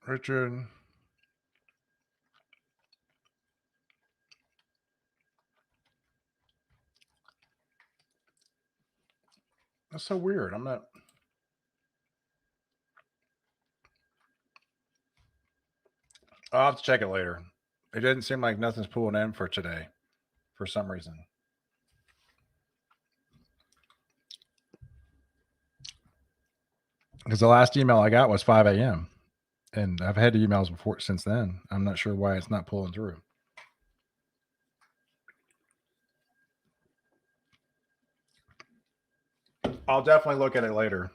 Richard. That's so weird. I'm not. I'll have to check it later. It didn't seem like nothing's pulling in for today for some reason. Because the last email I got was 5 a.m. And I've had emails before since then. I'm not sure why it's not pulling through. I'll definitely look at it later.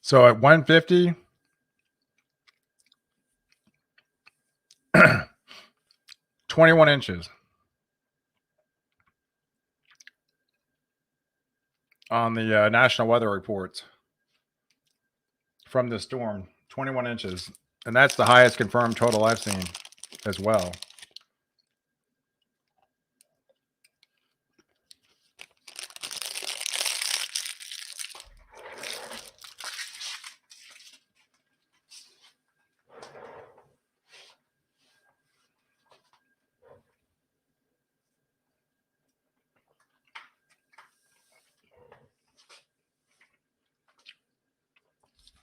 So at 150, 21 inches on the National Weather Reports from the storm. 21 inches. And that's the highest confirmed total I've seen as well.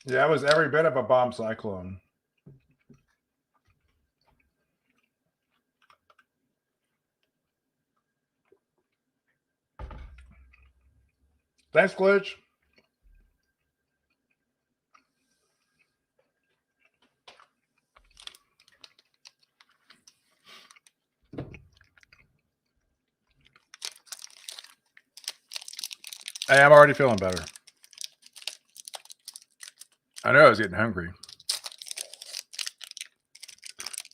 Yeah, it was every bit of a bomb cyclone. Thanks, Glitch. Hey, I'm already feeling better. I know I was getting hungry.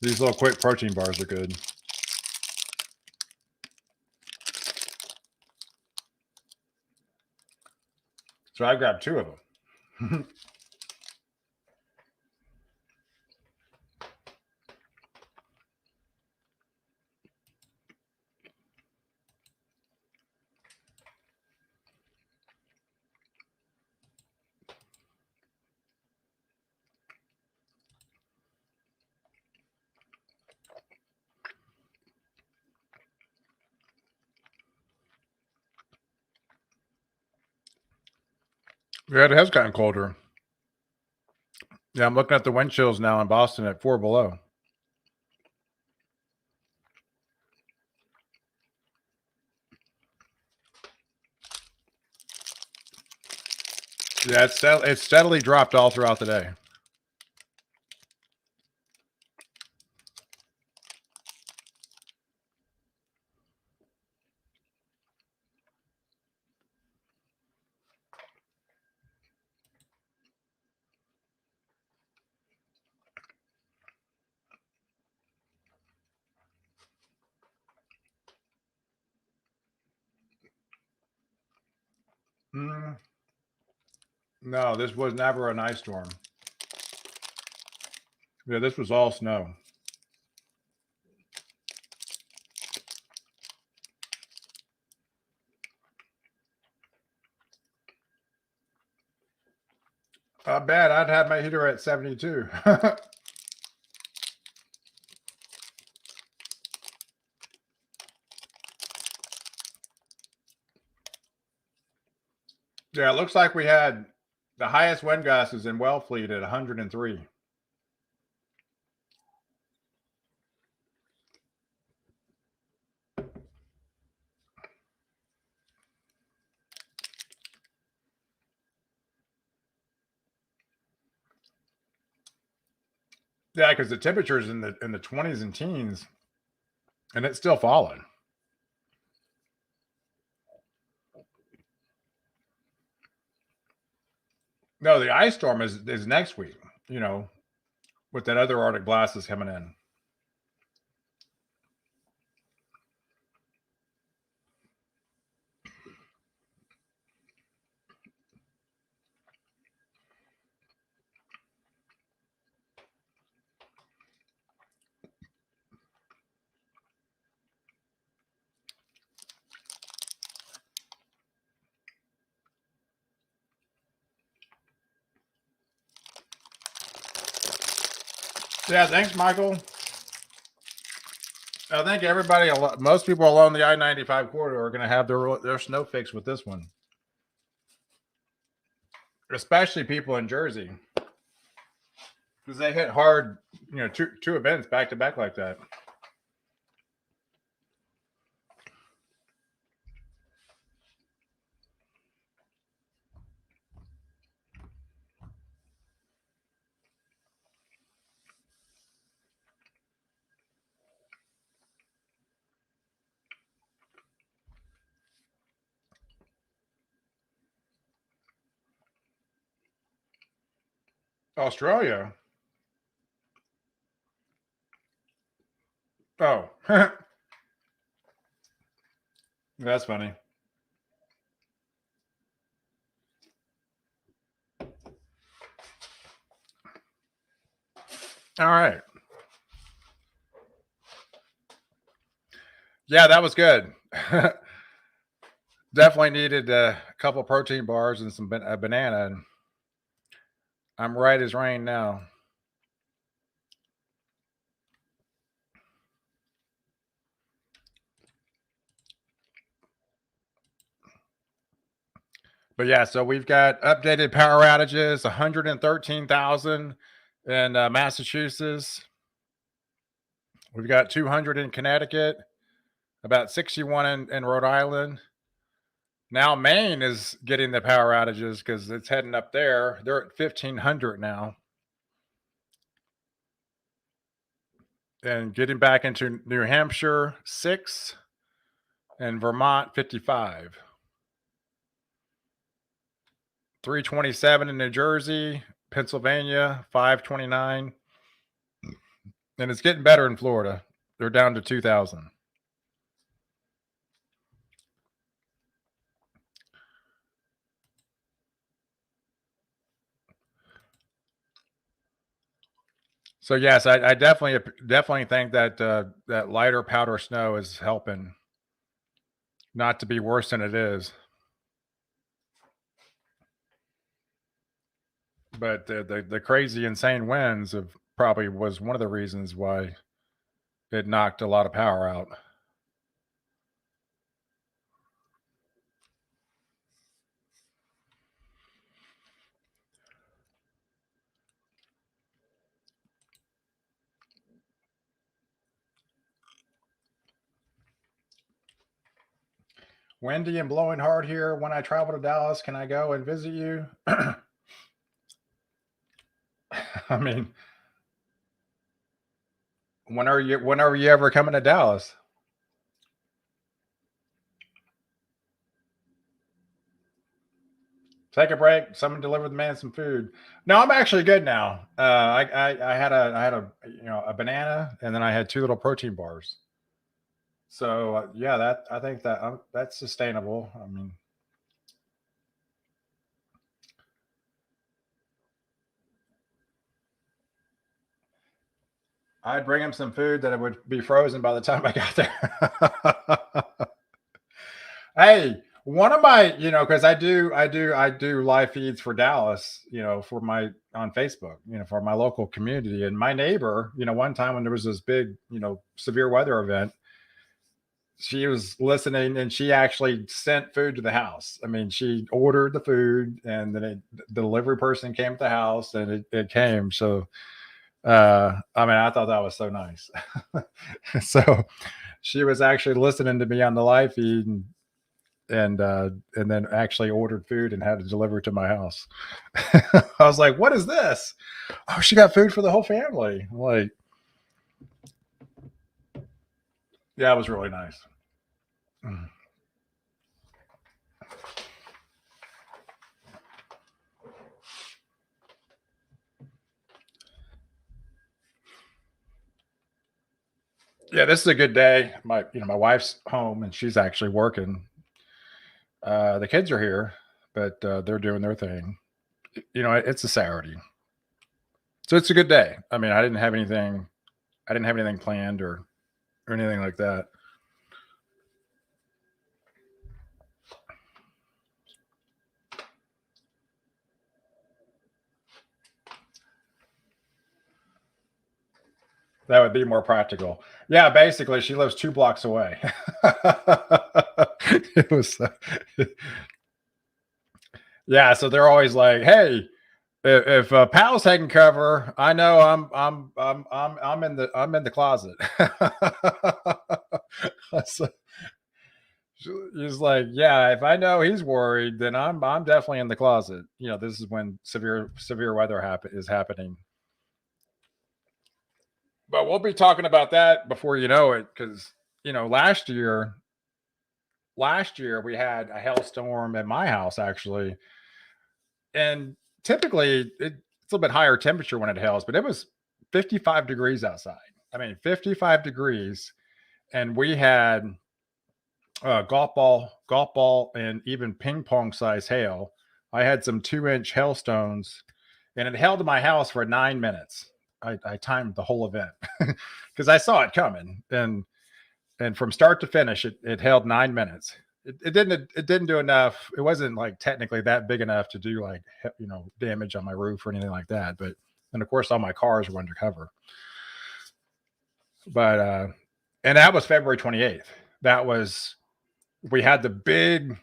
These little quick protein bars are good. So I grabbed 2 of them. Yeah, it has gotten colder. Yeah, I'm looking at the wind chills now in Boston at 4 below. Yeah, it's steadily dropped all throughout the day. No, this was never an ice storm. Yeah, this was all snow. Bad. I'd have my heater at 72. Yeah, it looks like we had the highest wind gusts in Wellfleet at 103. Yeah, because the temperature's in the 20s and teens, and it's still falling. No, the ice storm is next week. You know, with that other Arctic blast is coming in. Yeah, thanks, Michael. I think everybody, most people along the I-95 corridor are going to have their snow fix with this one, especially people in Jersey, because they hit hard. You know, two events back to back like that. Australia. Oh, that's funny. All right. Yeah, that was good. Definitely needed a couple protein bars and a banana. And I'm right as rain now. But yeah, so we've got updated power outages, 113,000 in Massachusetts. We've got 200 in Connecticut, about 61 in Rhode Island. Now Maine is getting the power outages because it's heading up there. They're at 1,500 now. And getting back into New Hampshire, 6, and Vermont, 55. 327 in New Jersey, Pennsylvania, 529. And it's getting better in Florida. They're down to 2,000. So yes, I definitely think that that lighter powder snow is helping not to be worse than it is. But the crazy insane winds of probably was one of the reasons why it knocked a lot of power out. Windy and blowing hard here. When I travel to Dallas, can I go and visit you? I mean, when are you ever coming to Dallas? Take a break. Someone deliver the man some food. No, I'm actually good now. I had a a banana, and then I had two little protein bars. So yeah, that I think that that's sustainable. I mean, I'd bring him some food that it would be frozen by the time I got there. Hey, one of my, because I do live feeds for Dallas, for my on Facebook, for my local community. And my neighbor, one time when there was this big, severe weather event, she was listening and she actually sent food to the house. I mean, she ordered the food and then the delivery person came to the house and it came. So I mean, I thought that was so nice. So she was actually listening to me on the live feed, and then actually ordered food and had it delivered to my house. I was like, "What is this? Oh, she got food for the whole family." I'm like, yeah, it was really nice. Mm. Yeah, this is a good day. My wife's home and she's actually working. The kids are here, but they're doing their thing. It's a Saturday, so it's a good day. I mean, I didn't have anything. I didn't have anything planned or anything like that. That would be more practical. Yeah, basically, she lives 2 blocks away. It was, yeah. So they're always like, "Hey, if Pal's taking cover, I know I'm in the closet." So he's like, "Yeah, if I know he's worried, then I'm definitely in the closet." This is when severe weather is happening. But we'll be talking about that before you know it, because last year we had a hailstorm at my house actually, and typically it's a little bit higher temperature when it hails, but it was 55 degrees outside. I mean, 55 degrees, and we had golf ball, and even ping pong size hail. I had some 2-inch hailstones, and it held my house for 9 minutes. I timed the whole event because I saw it coming, and from start to finish, it held 9 minutes. It didn't do enough. It wasn't like technically that big enough to do like damage on my roof or anything like that. But and of course all my cars were undercover. But and that was February 28th. That was we had the big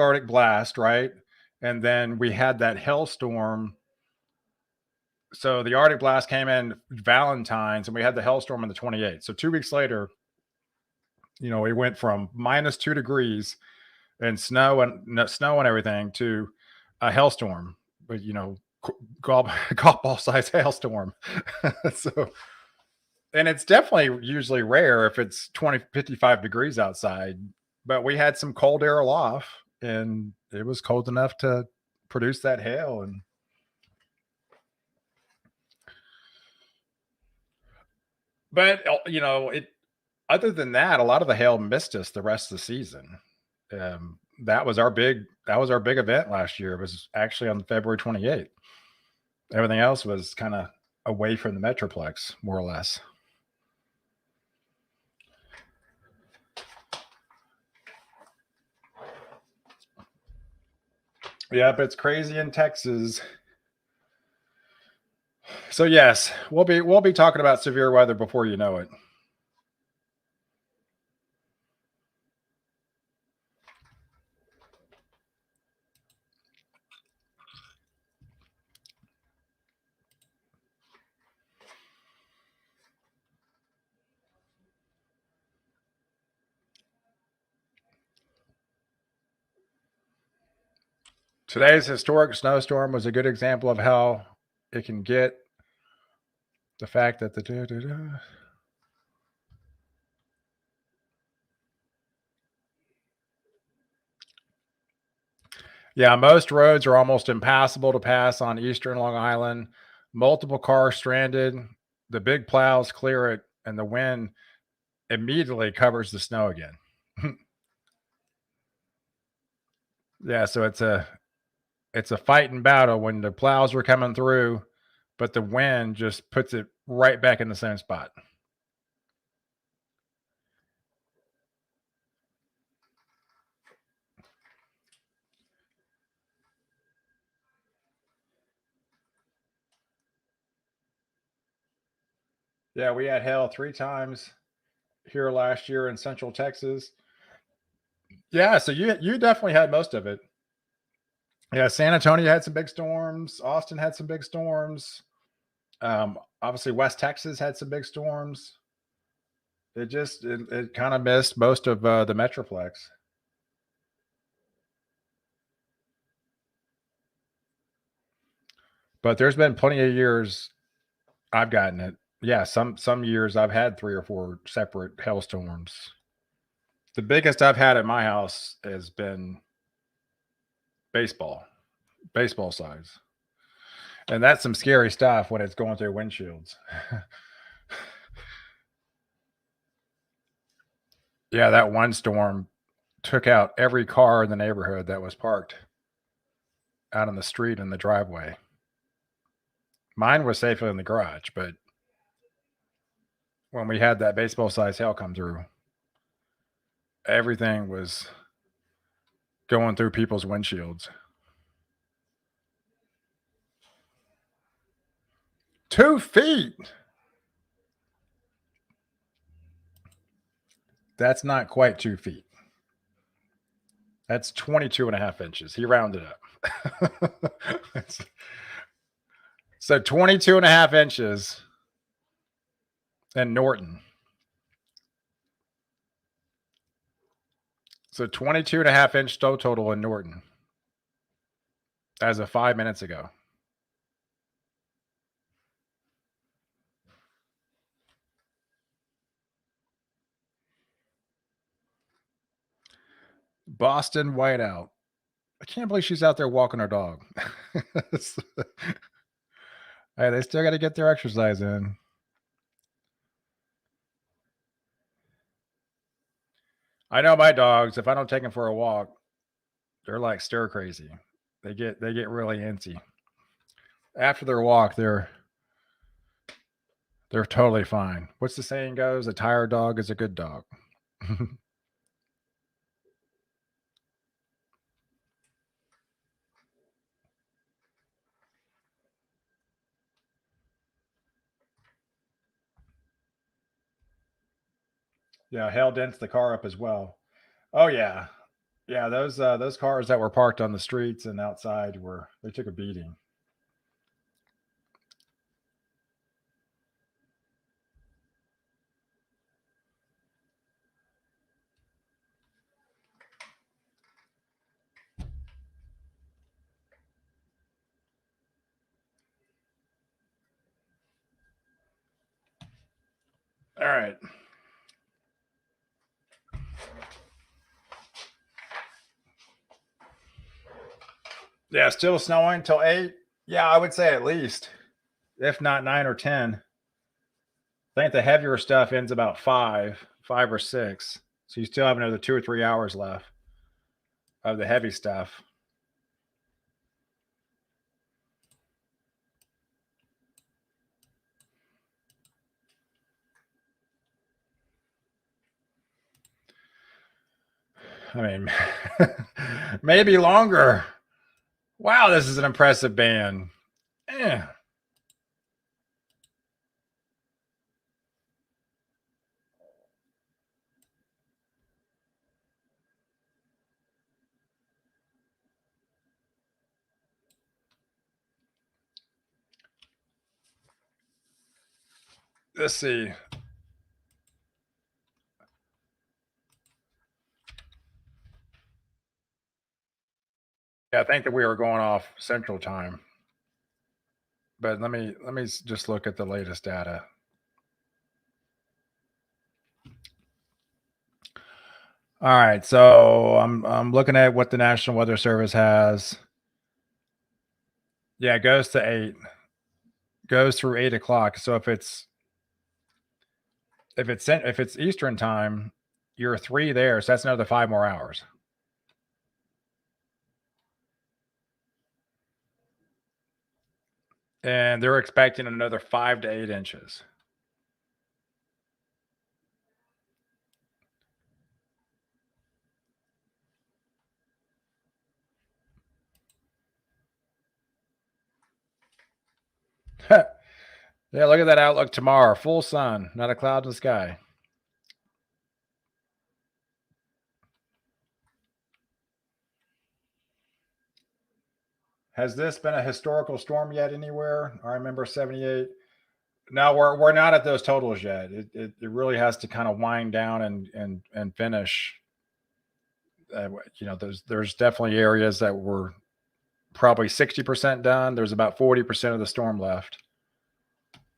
Arctic blast, right? And then we had that hailstorm. So the Arctic blast came in Valentine's, and we had the hailstorm on the 28th. So 2 weeks later, we went from -2 degrees and snow and everything to a hailstorm, but golf, golf ball size hailstorm. So, and it's definitely usually rare if it's 55 degrees outside, but we had some cold air aloft and it was cold enough to produce that hail. And but it other than that, a lot of the hail missed us the rest of the season. That was our big event last year. It was actually on February 28th. Everything else was kind of away from the metroplex, more or less. Yep, it's crazy in Texas. So yes, we'll be talking about severe weather before you know it. Today's historic snowstorm was a good example of how it can get. The fact that yeah, most roads are almost impassable to pass on eastern Long Island. Multiple cars stranded. The big plows clear it, and the wind immediately covers the snow again. Yeah, so it's a fighting battle when the plows are coming through, but the wind just puts it right back in the same spot. Yeah, we had hail 3 times here last year in Central Texas. Yeah, so you definitely had most of it. Yeah, San Antonio had some big storms. Austin had some big storms. Obviously, West Texas had some big storms. It kind of missed most of the Metroplex. But there's been plenty of years I've gotten it. Yeah, some years I've had 3 or 4 separate hailstorms. The biggest I've had at my house has been baseball, baseball size. And that's some scary stuff when it's going through windshields. Yeah, that one storm took out every car in the neighborhood that was parked out on the street in the driveway. Mine was safely in the garage, but when we had that baseball size hail come through, everything was going through people's windshields. 2 feet. That's not quite 2 feet. That's 22 and a half inches. He rounded up. So 22 and a half inches in Norton. So 22 and a half inch snow total in Norton as of 5 minutes ago. Boston whiteout. I can't believe she's out there walking her dog. Hey, they still got to get their exercise in. I know my dogs, if I don't take them for a walk, they're like stir crazy. They get really antsy. After their walk, they're totally fine. What's the saying goes? A tired dog is a good dog. Yeah, hail dents the car up as well. Oh yeah. Yeah, those cars that were parked on the streets and outside they took a beating. All right. Yeah, still snowing till 8. Yeah, I would say at least, if not 9 or 10. I think the heavier stuff ends about 5 or 6. So you still have another 2 or 3 hours left of the heavy stuff. I mean, maybe longer. Wow, this is an impressive band. Yeah. Let's see. Yeah, I think that we were going off Central Time. But let me just look at the latest data. All right, so I'm looking at what the National Weather Service has. Yeah, it goes to 8. Goes through 8 o'clock. So if it's Eastern time, you're 3 there, so that's another 5 more hours. And they're expecting another 5 to 8 inches. Yeah, look at that outlook tomorrow. Full sun, not a cloud in the sky. Has this been a historical storm yet anywhere? I remember 78. No, we're not at those totals yet. It really has to kind of wind down and finish. There's definitely areas that were probably 60% done. There's about 40% of the storm left.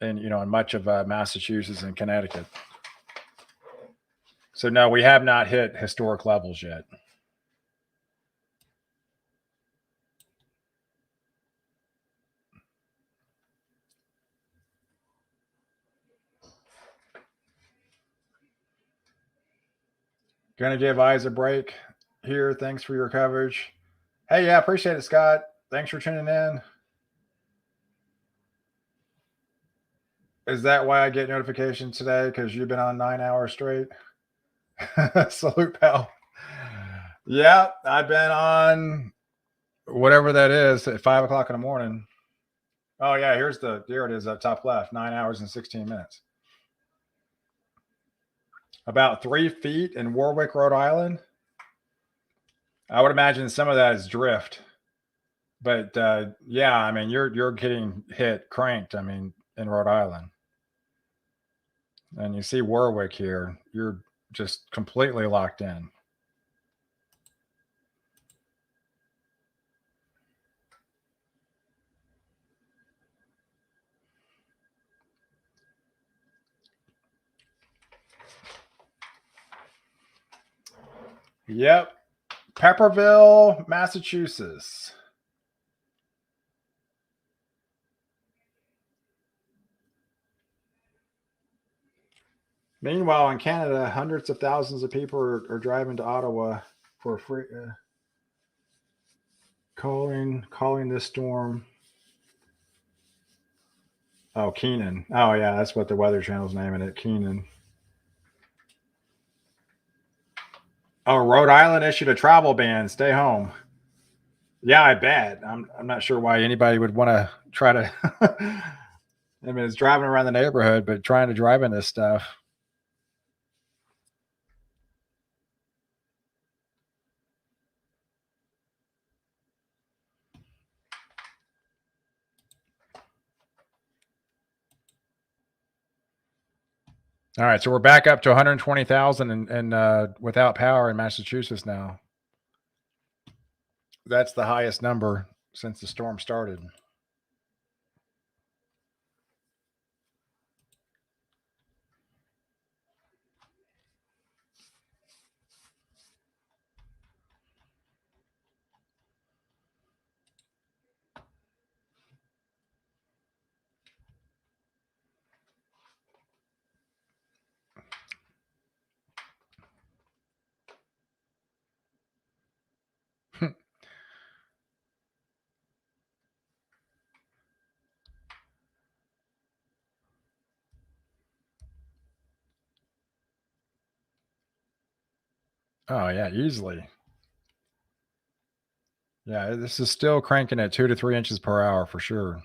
And, in much of Massachusetts and Connecticut. So no, we have not hit historic levels yet. Gonna give eyes a break here. Thanks for your coverage. Hey, yeah, appreciate it, Scott. Thanks for tuning in. Is that why I get notifications today? Because you've been on 9 hours straight? Salute, pal. Yeah, I've been on whatever that is at 5 o'clock in the morning. Oh, yeah, here it is up top left, 9 hours and 16 minutes. About 3 feet in Warwick, Rhode Island. I would imagine some of that is drift. But yeah, I mean, you're getting hit, cranked, I mean, in Rhode Island. And you see Warwick here, you're just completely locked in. Yep. Pepperville, Massachusetts. Meanwhile, in Canada, hundreds of thousands of people are driving to Ottawa for free. Calling this storm. Oh, Keenan. Oh, yeah, that's what the Weather Channel's naming it, Keenan. Oh, Rhode Island issued a travel ban. Stay home. Yeah, I bet. I'm not sure why anybody would want to try to. I mean, it's driving around the neighborhood, but trying to drive in this stuff. All right, so we're back up to 120,000 and without power in Massachusetts now. That's the highest number since the storm started. Oh, yeah, easily. Yeah, this is still cranking at 2 to 3 inches per hour for sure.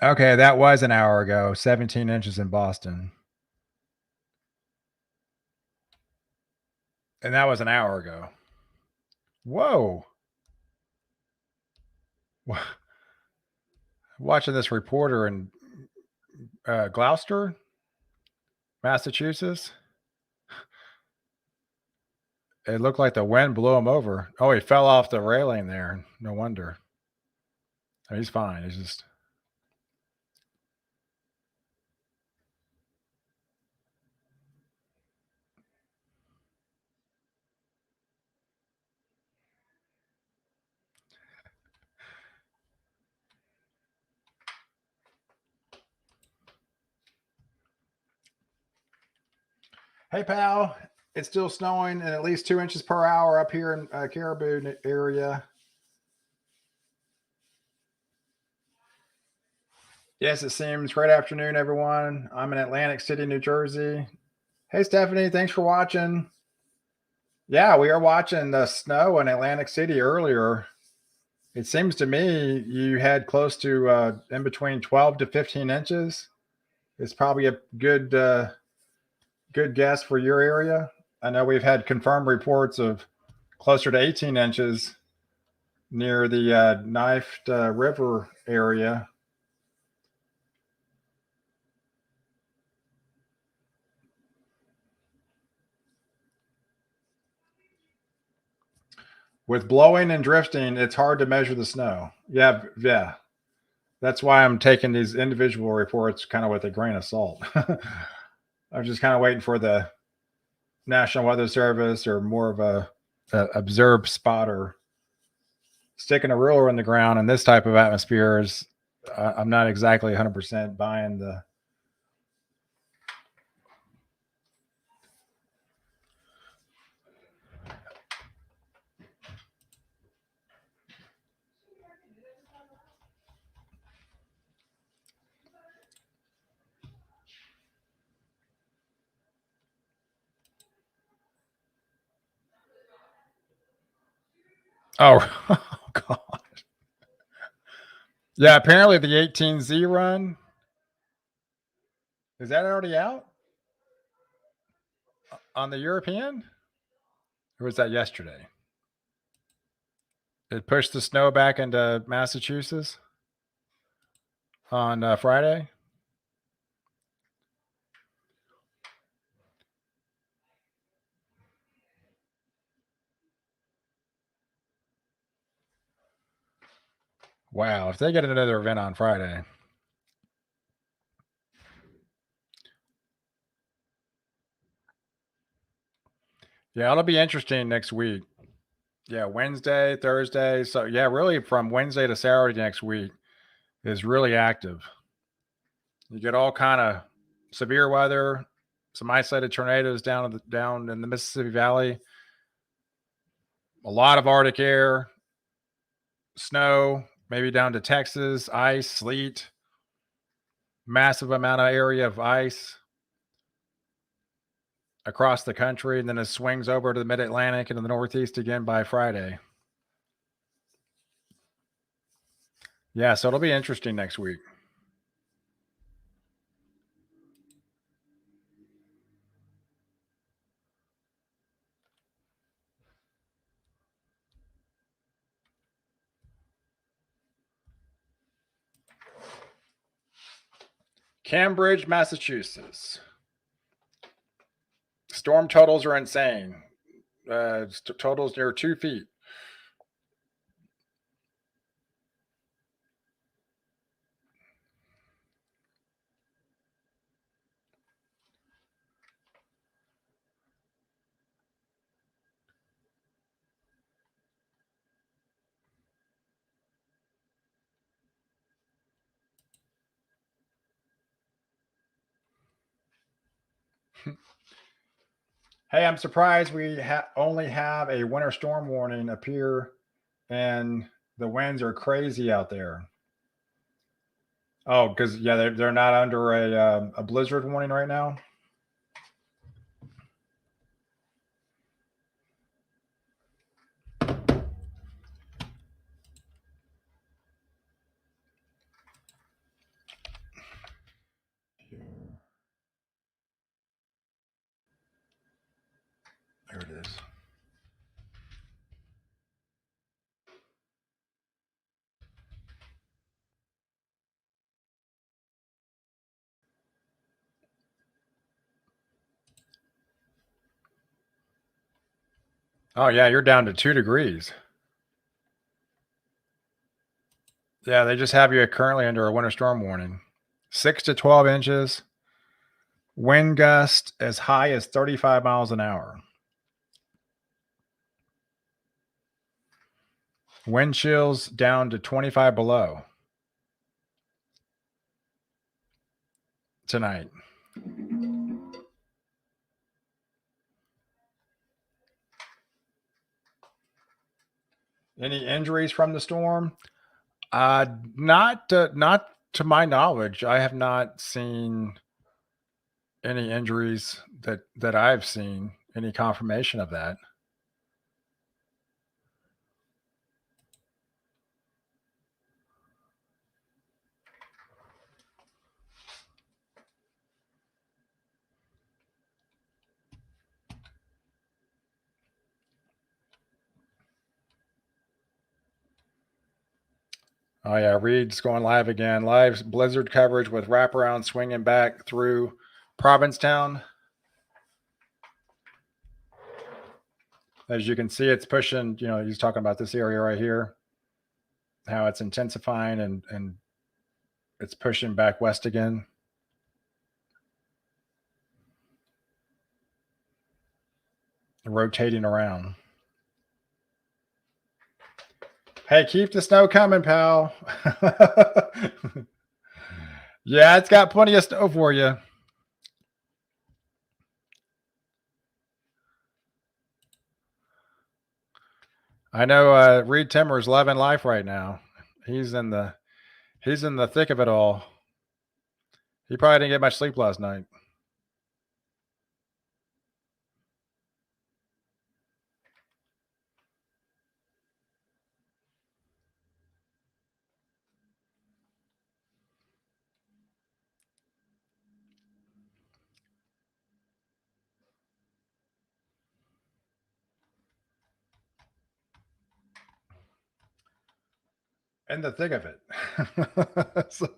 Okay, that was an hour ago, 17 inches in Boston. And that was an hour ago. Whoa. Watching this reporter in Gloucester, Massachusetts. It looked like the wind blew him over. Oh, he fell off the railing there. No wonder. Oh, he's fine. He's just. Hey, pal. It's still snowing and at least 2 inches per hour up here in Caribou area. Yes, it seems. Great afternoon, everyone. I'm in Atlantic City, New Jersey. Hey, Stephanie. Thanks for watching. Yeah, we are watching the snow in Atlantic City earlier. It seems to me you had close to in between 12 to 15 inches. It's probably a good guess for your area. I know we've had confirmed reports of closer to 18 inches near the Knifed River area. With blowing and drifting, it's hard to measure the snow. Yeah, yeah. That's why I'm taking these individual reports kind of with a grain of salt. I'm just kind of waiting for the National Weather Service or more of a observed spotter sticking a ruler in the ground in this type of atmosphere is I'm not exactly 100% buying the. Oh, oh God. Yeah, apparently the 18Z run, is that already out on the European? Or was that yesterday? It pushed the snow back into Massachusetts on Friday. Wow, if they get another event on Friday. Yeah, it'll be interesting next week. Yeah, Wednesday, Thursday. So yeah, really from Wednesday to Saturday next week is really active. You get all kind of severe weather, some isolated tornadoes down in the Mississippi Valley, a lot of Arctic air, snow, maybe down to Texas, ice, sleet, massive amount of area of ice across the country, and then it swings over to the mid-Atlantic and the Northeast again by Friday. Yeah, so it'll be interesting next week. Cambridge, Massachusetts. Storm totals are insane. Totals near 2 feet. Hey, I'm surprised we only have a winter storm warning appear, and the winds are crazy out there. Oh, because yeah, they're not under a blizzard warning right now. There it is. Oh yeah, you're down to 2 degrees. Yeah, they just have you currently under a winter storm warning. 6 to 12 inches. Wind gust as high as 35 miles an hour. Wind chills down to 25 below tonight. Any injuries from the storm? Not to my knowledge. I have not seen any injuries that I've seen. Any confirmation of that? Oh yeah, Reed's going live again. Live blizzard coverage with wraparound swinging back through Provincetown. As you can see, it's pushing, he's talking about this area right here, how it's intensifying and it's pushing back west again. Rotating around. Hey, keep the snow coming, pal. Yeah, it's got plenty of snow for you. I know Reed Timmer's loving life right now. He's in the thick of it all. He probably didn't get much sleep last night. In the thick of it. So,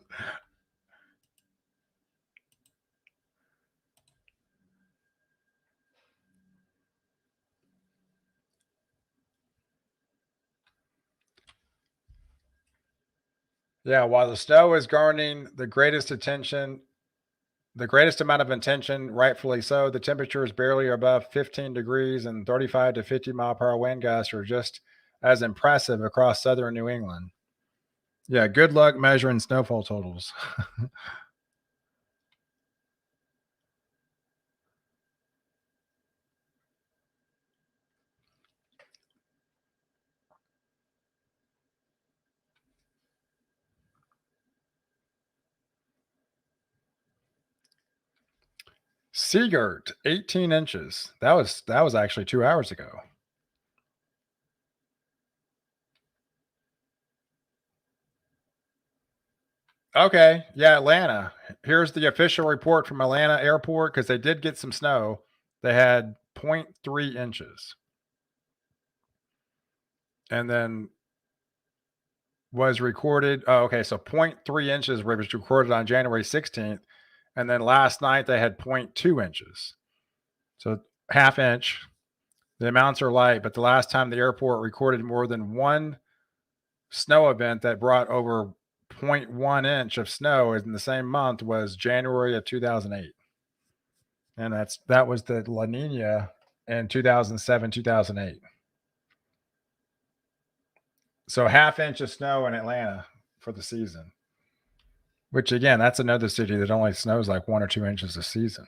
yeah, while the snow is garnering the greatest attention, the greatest amount of attention, rightfully so, the temperature is barely above 15 degrees and 35 to 50-mile-per-hour wind gusts are just as impressive across southern New England. Yeah, good luck measuring snowfall totals. Seagirt, 18 inches. That was actually 2 hours ago. Okay, yeah, Atlanta. Here's the official report from Atlanta Airport because they did get some snow. They had 0.3 inches. And then was recorded. Oh, okay, so 0.3 inches was recorded on January 16th. And then last night they had 0.2 inches. So half inch. The amounts are light, but the last time the airport recorded more than one snow event that brought over 0.1 inch of snow in the same month was January of 2008. And that was the La Nina in 2007, 2008. So half inch of snow in Atlanta for the season. Which again, that's another city that only snows like 1 or 2 inches a season.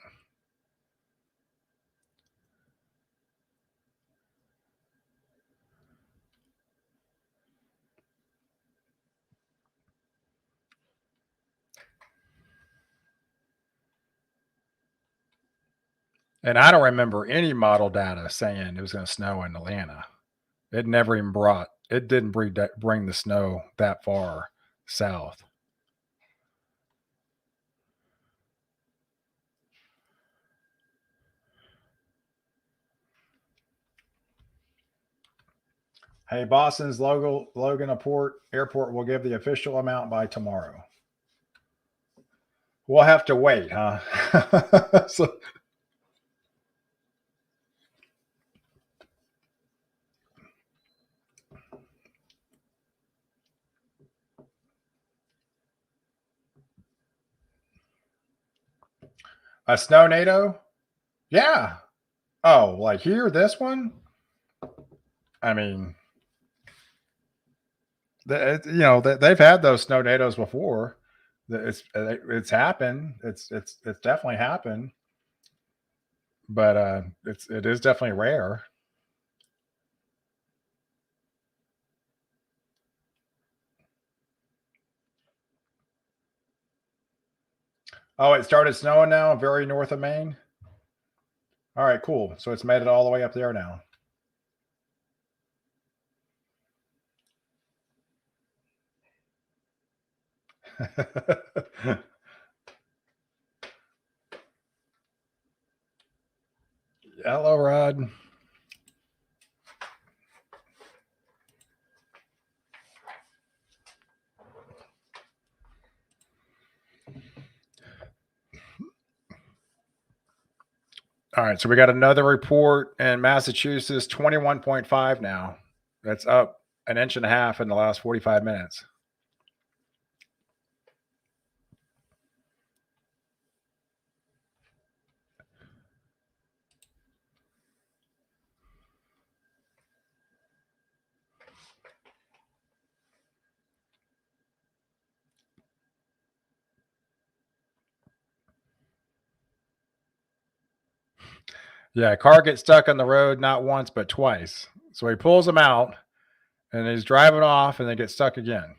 And I don't remember any model data saying it was going to snow in Atlanta. It never even it didn't bring the snow that far south. Hey, Boston's Logan Airport will give the official amount by tomorrow. We'll have to wait, huh? So, a snow NATO? Yeah. Oh, like here, this one? I mean, they've had those snow NATOs before. It's happened. It's definitely happened, but it is definitely rare. Oh, it started snowing now, very north of Maine. All right, cool. So it's made it all the way up there now. Hello, Rod. All right, so we got another report in Massachusetts, 21.5 now. That's up an inch and a half in the last 45 minutes. Yeah, car gets stuck on the road not once but twice. So he pulls him out and he's driving off and then gets stuck again.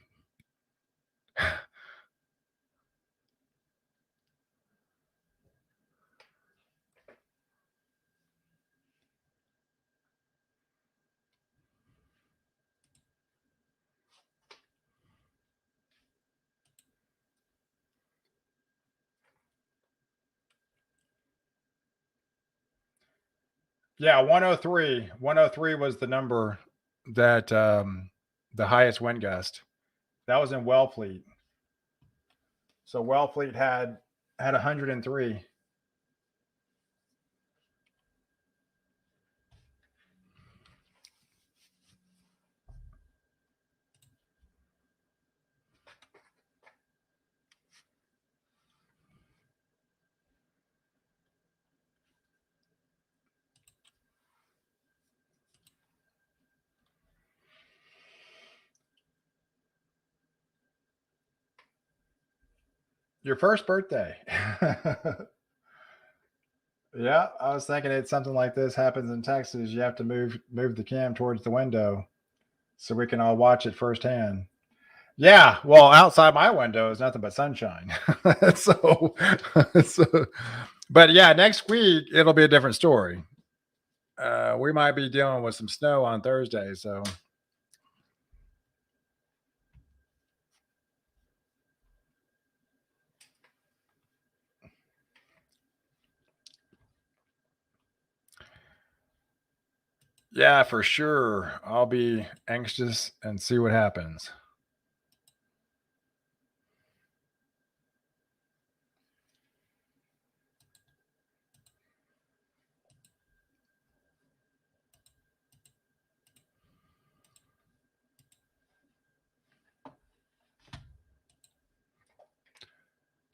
Yeah, 103. 103 was the number that the highest wind gust. That was in Wellfleet. So Wellfleet had 103. Your first birthday. Yeah, I was thinking it's something like this happens in Texas. You have to move the cam towards the window so we can all watch it firsthand. Yeah, well, outside my window is nothing but sunshine. so, so, but yeah, next week it'll be a different story. We might be dealing with some snow on Thursday, so yeah, for sure. I'll be anxious and see what happens.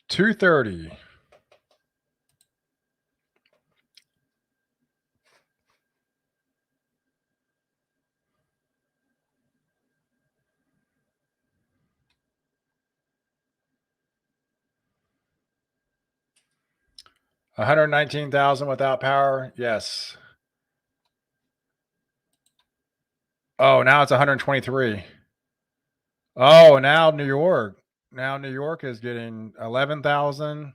2:30. 119,000 without power. Yes. Oh, now it's 123. Oh, now New York. Now New York is getting 11,000.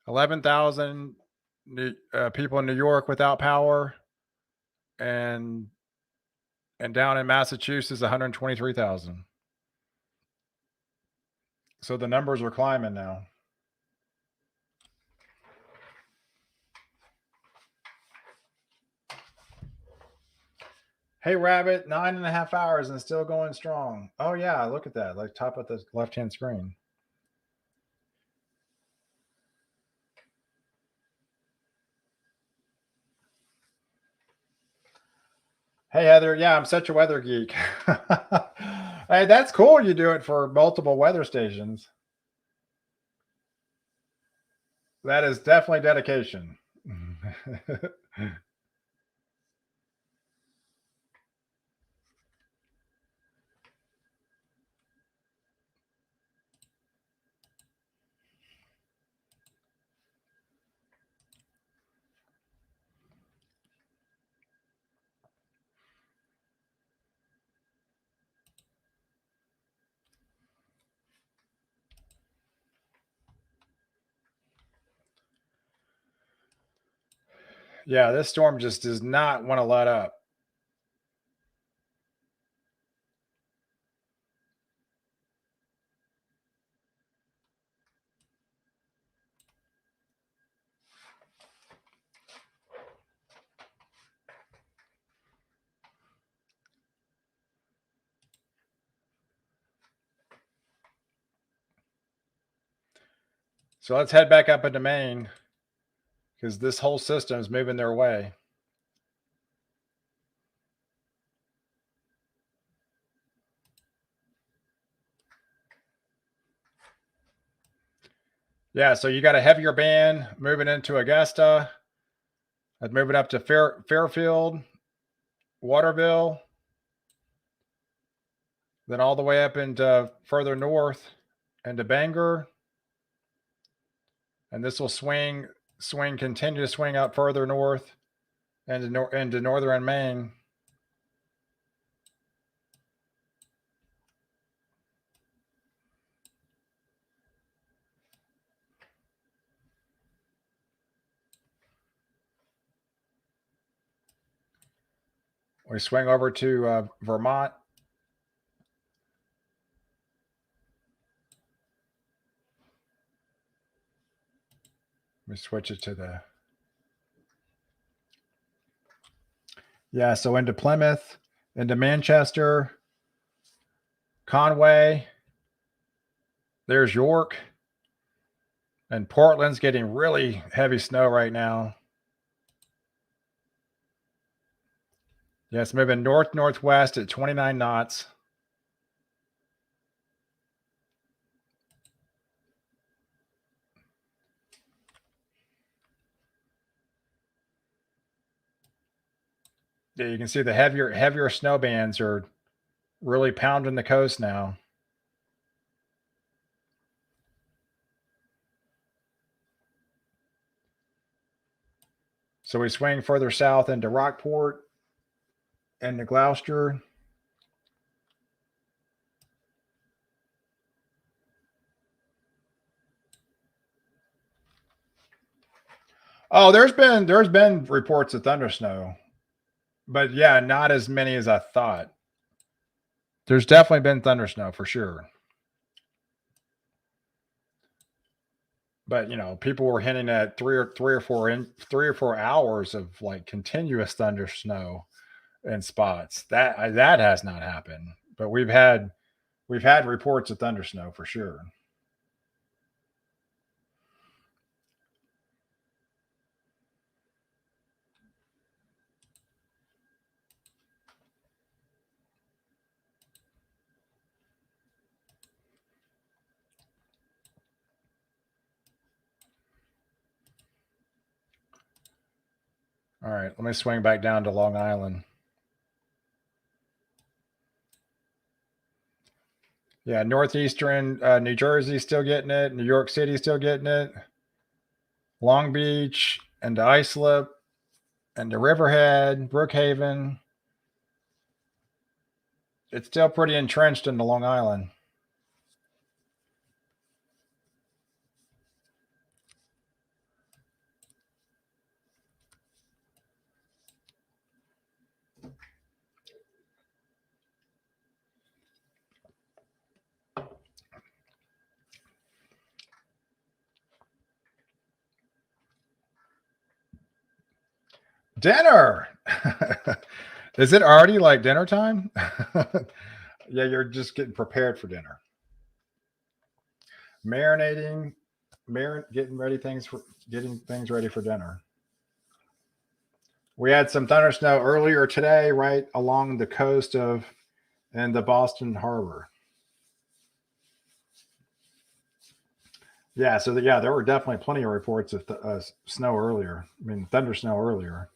11,000 people in New York without power, and down in Massachusetts 123,000. So the numbers are climbing now. Hey Rabbit, 9.5 hours and still going strong. Oh yeah, look at that. Like top of the left-hand screen. Hey Heather, yeah, I'm such a weather geek. Hey, that's cool. You do it for multiple weather stations. That is definitely dedication. Yeah, this storm just does not want to let up. So let's head back up into Maine because this whole system is moving their way. Yeah, so you got a heavier band moving into Augusta, moving up to Fairfield, Waterville, then all the way up into further north into Bangor, and this will continue to swing up further north into northern Maine. We swing over to Vermont. Let me switch it to the. Yeah, so into Plymouth, into Manchester, Conway. There's York. And Portland's getting really heavy snow right now. Yeah, it's moving north-northwest at 29 knots. Yeah, you can see the heavier snow bands are really pounding the coast now. So we swing further south into Rockport and to Gloucester. Oh, there's been reports of thundersnow, but yeah, not as many as I thought. There's definitely been thundersnow for sure. But people were hinting at 3 or 4 hours of like continuous thundersnow in spots. That has not happened. But we've had reports of thundersnow for sure. All right, let me swing back down to Long Island. Yeah, northeastern New Jersey still getting it. New York City still getting it. Long Beach and to Islip and to Riverhead, Brookhaven. It's still pretty entrenched into Long Island. Dinner. Is it already like dinner time? Yeah, you're just getting prepared for dinner. Marinating, getting things ready for dinner. We had some thunder snow earlier today, right along the coast of and the Boston Harbor. Yeah, so there were definitely plenty of reports of snow earlier. I mean, thunder snow earlier.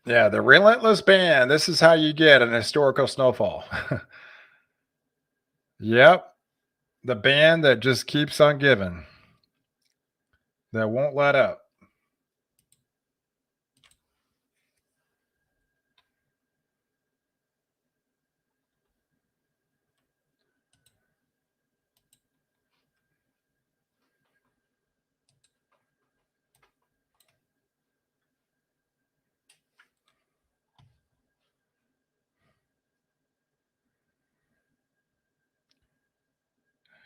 Yeah, the relentless band. This is how you get an historical snowfall. Yep, the band that just keeps on giving, that won't let up.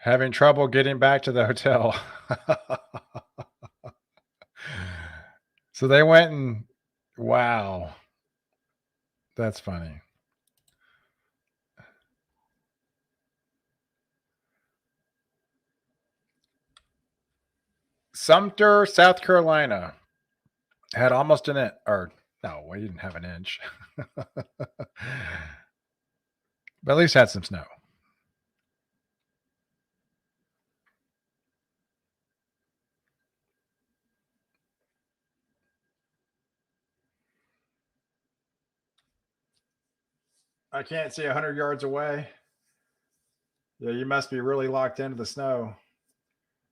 Having trouble getting back to the hotel. So they went and wow. That's funny. Sumter, South Carolina had almost an inch, or no, we didn't have an inch. But at least had some snow. I can't see 100 yards away. Yeah, you must be really locked into the snow.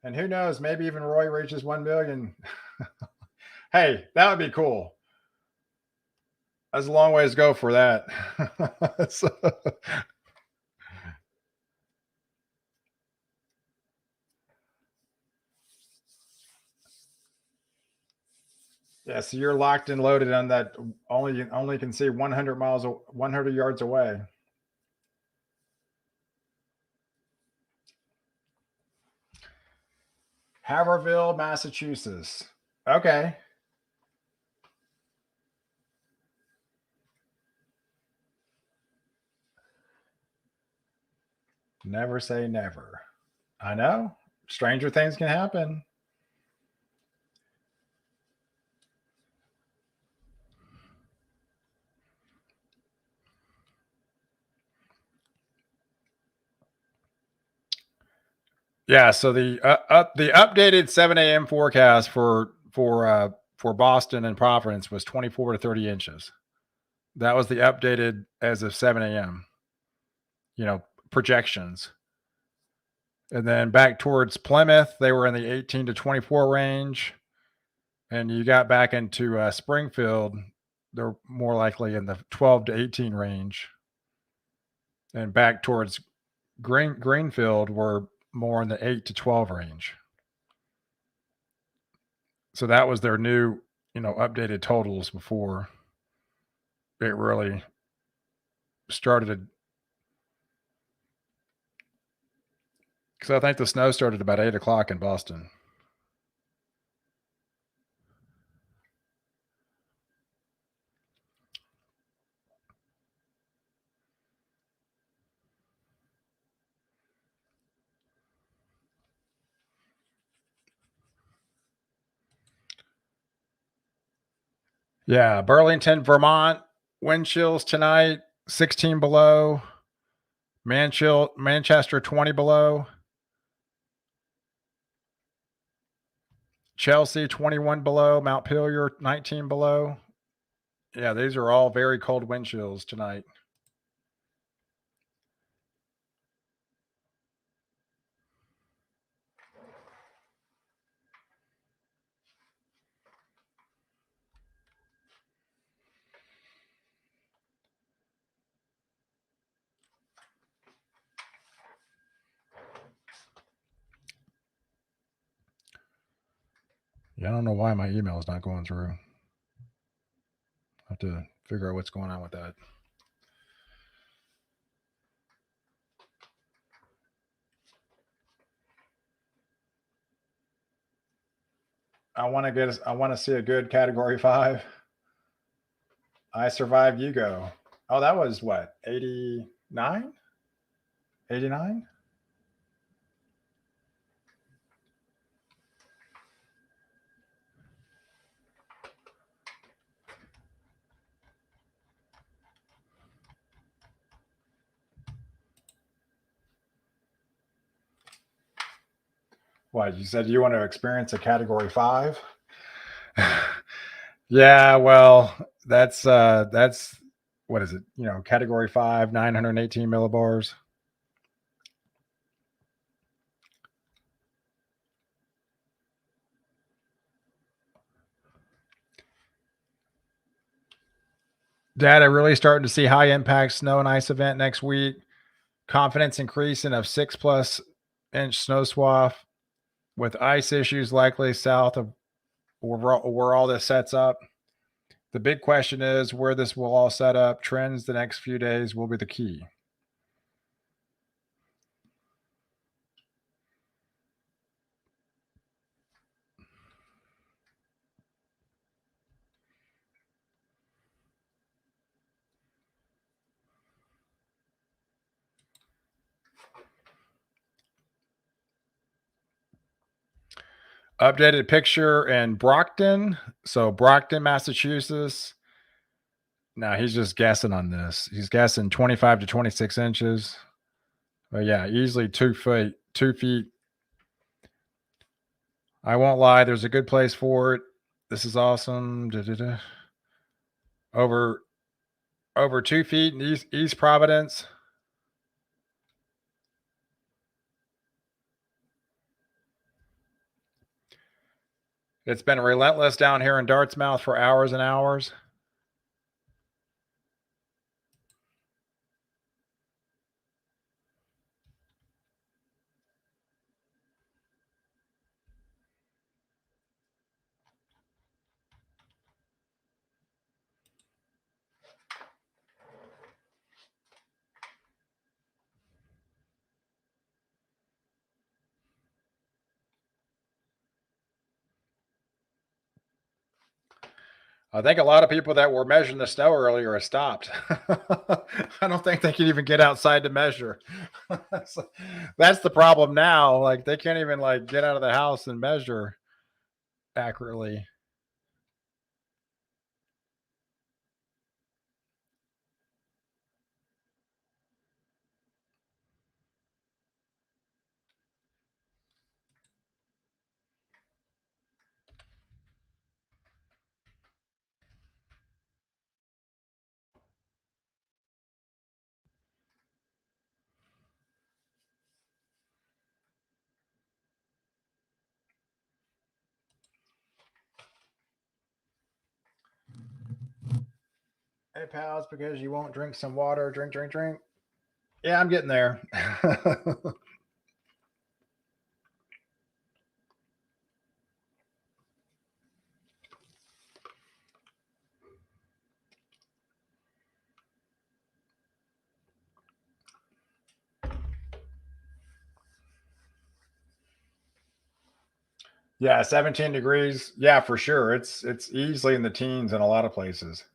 And who knows, maybe even Roy reaches 1 million. Hey, that would be cool. That's a long ways to go for that. So, yeah, so you're locked and loaded on that. Only can see 100 miles, 100 yards away. Haverhill, Massachusetts. Okay. Never say never. I know. Stranger things can happen. Yeah. So the updated 7 a.m. forecast for Boston and Providence was 24 to 30 inches. That was the updated as of 7 a.m. Projections. And then back towards Plymouth, they were in the 18 to 24 range. And you got back into Springfield, they're more likely in the 12 to 18 range. And back towards Greenfield, were more in the 8 to 12 range. So that was their new, updated totals before it really started. Because I think the snow started about 8 o'clock in Boston. Yeah, Burlington, Vermont, wind chills tonight, 16 below. Manchester, 20 below. Chelsea, 21 below. Mount Pillier, 19 below. Yeah, these are all very cold wind chills tonight. Yeah, I don't know why my email is not going through. I have to figure out what's going on with that. I want to see a good category 5. I survived, you go. Oh, that was what? 89? 89? What, you said you want to experience a category 5? Yeah, well, that's what is it? Category 5, 918 millibars. Data really starting to see high impact snow and ice event next week. Confidence increasing of 6+ inch snow swath with ice issues likely south of where all this sets up. The big question is where this will all set up. Trends the next few days will be the key. Updated picture in Brockton. So Brockton, Massachusetts. Now he's just guessing on this. He's guessing 25 to 26 inches. But yeah, easily 2 feet. 2 feet. I won't lie. There's a good place for it. This is awesome. Da-da-da. Over 2 feet in East Providence. It's been relentless down here in Dartmouth for hours and hours. I think a lot of people that were measuring the snow earlier have stopped. I don't think they can even get outside to measure. That's the problem now. Like they can't even like get out of the house and measure accurately. Hey pals, because you won't drink some water, drink. Yeah, I'm getting there. Yeah, 17 degrees. Yeah, for sure. It's easily in the teens in a lot of places.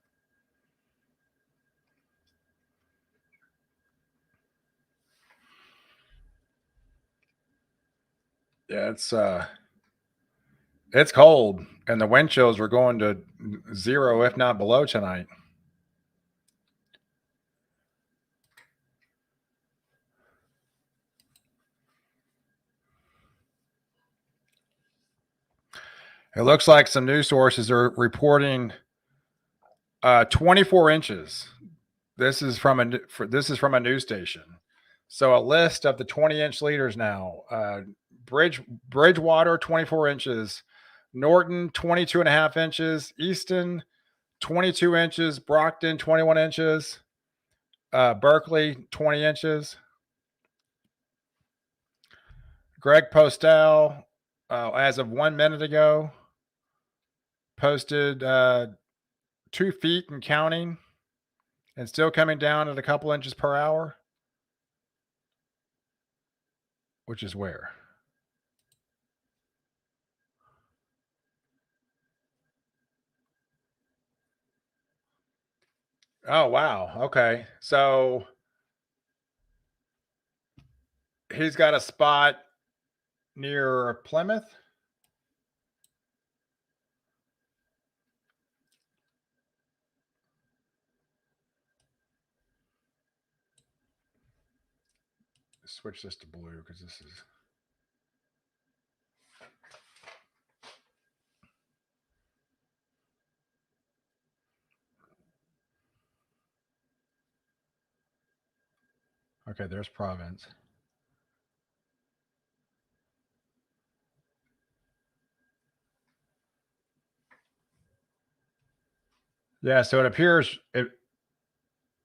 Yeah, it's cold and the wind chills were going to 0 if not below tonight. It looks like some news sources are reporting 24 inches. This is from a news station. So a list of the 20-inch leaders now. Bridgewater 24 inches, Norton 22 and a half inches, Easton 22 inches, Brockton 21 inches, Berkeley 20 inches. Greg Postel, as of 1 minute ago, posted 2 feet and counting, and still coming down at a couple inches per hour, which is where. Oh wow. Okay. So he's got a spot near Plymouth. Switch this to blue because this is. Okay, there's Province. Yeah, so it appears it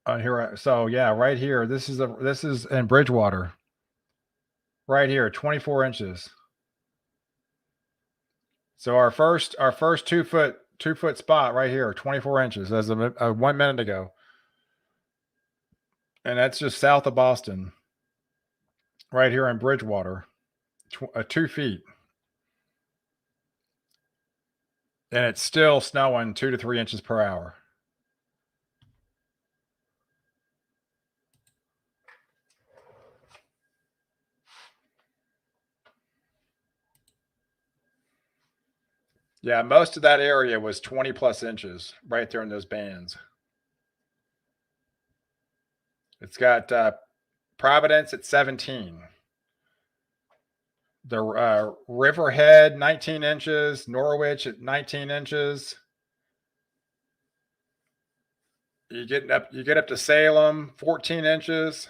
on here. So yeah, right here. This is in Bridgewater. Right here, 24 inches. So our first 2 foot spot right here, 24 inches as of 1 minute ago. And that's just south of Boston. Right here in Bridgewater. 2 feet. And it's still snowing 2 to 3 inches per hour. Yeah, most of that area was 20 plus inches right there in those bands. It's got Providence at 17. The Riverhead 19 inches, Norwich at 19 inches. You get up to Salem, 14 inches.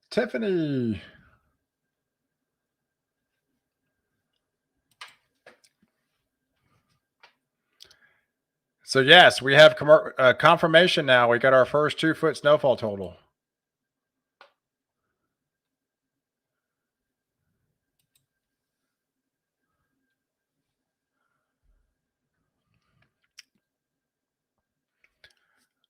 Tiffany. So yes, we have confirmation now. We got our first 2-foot snowfall total.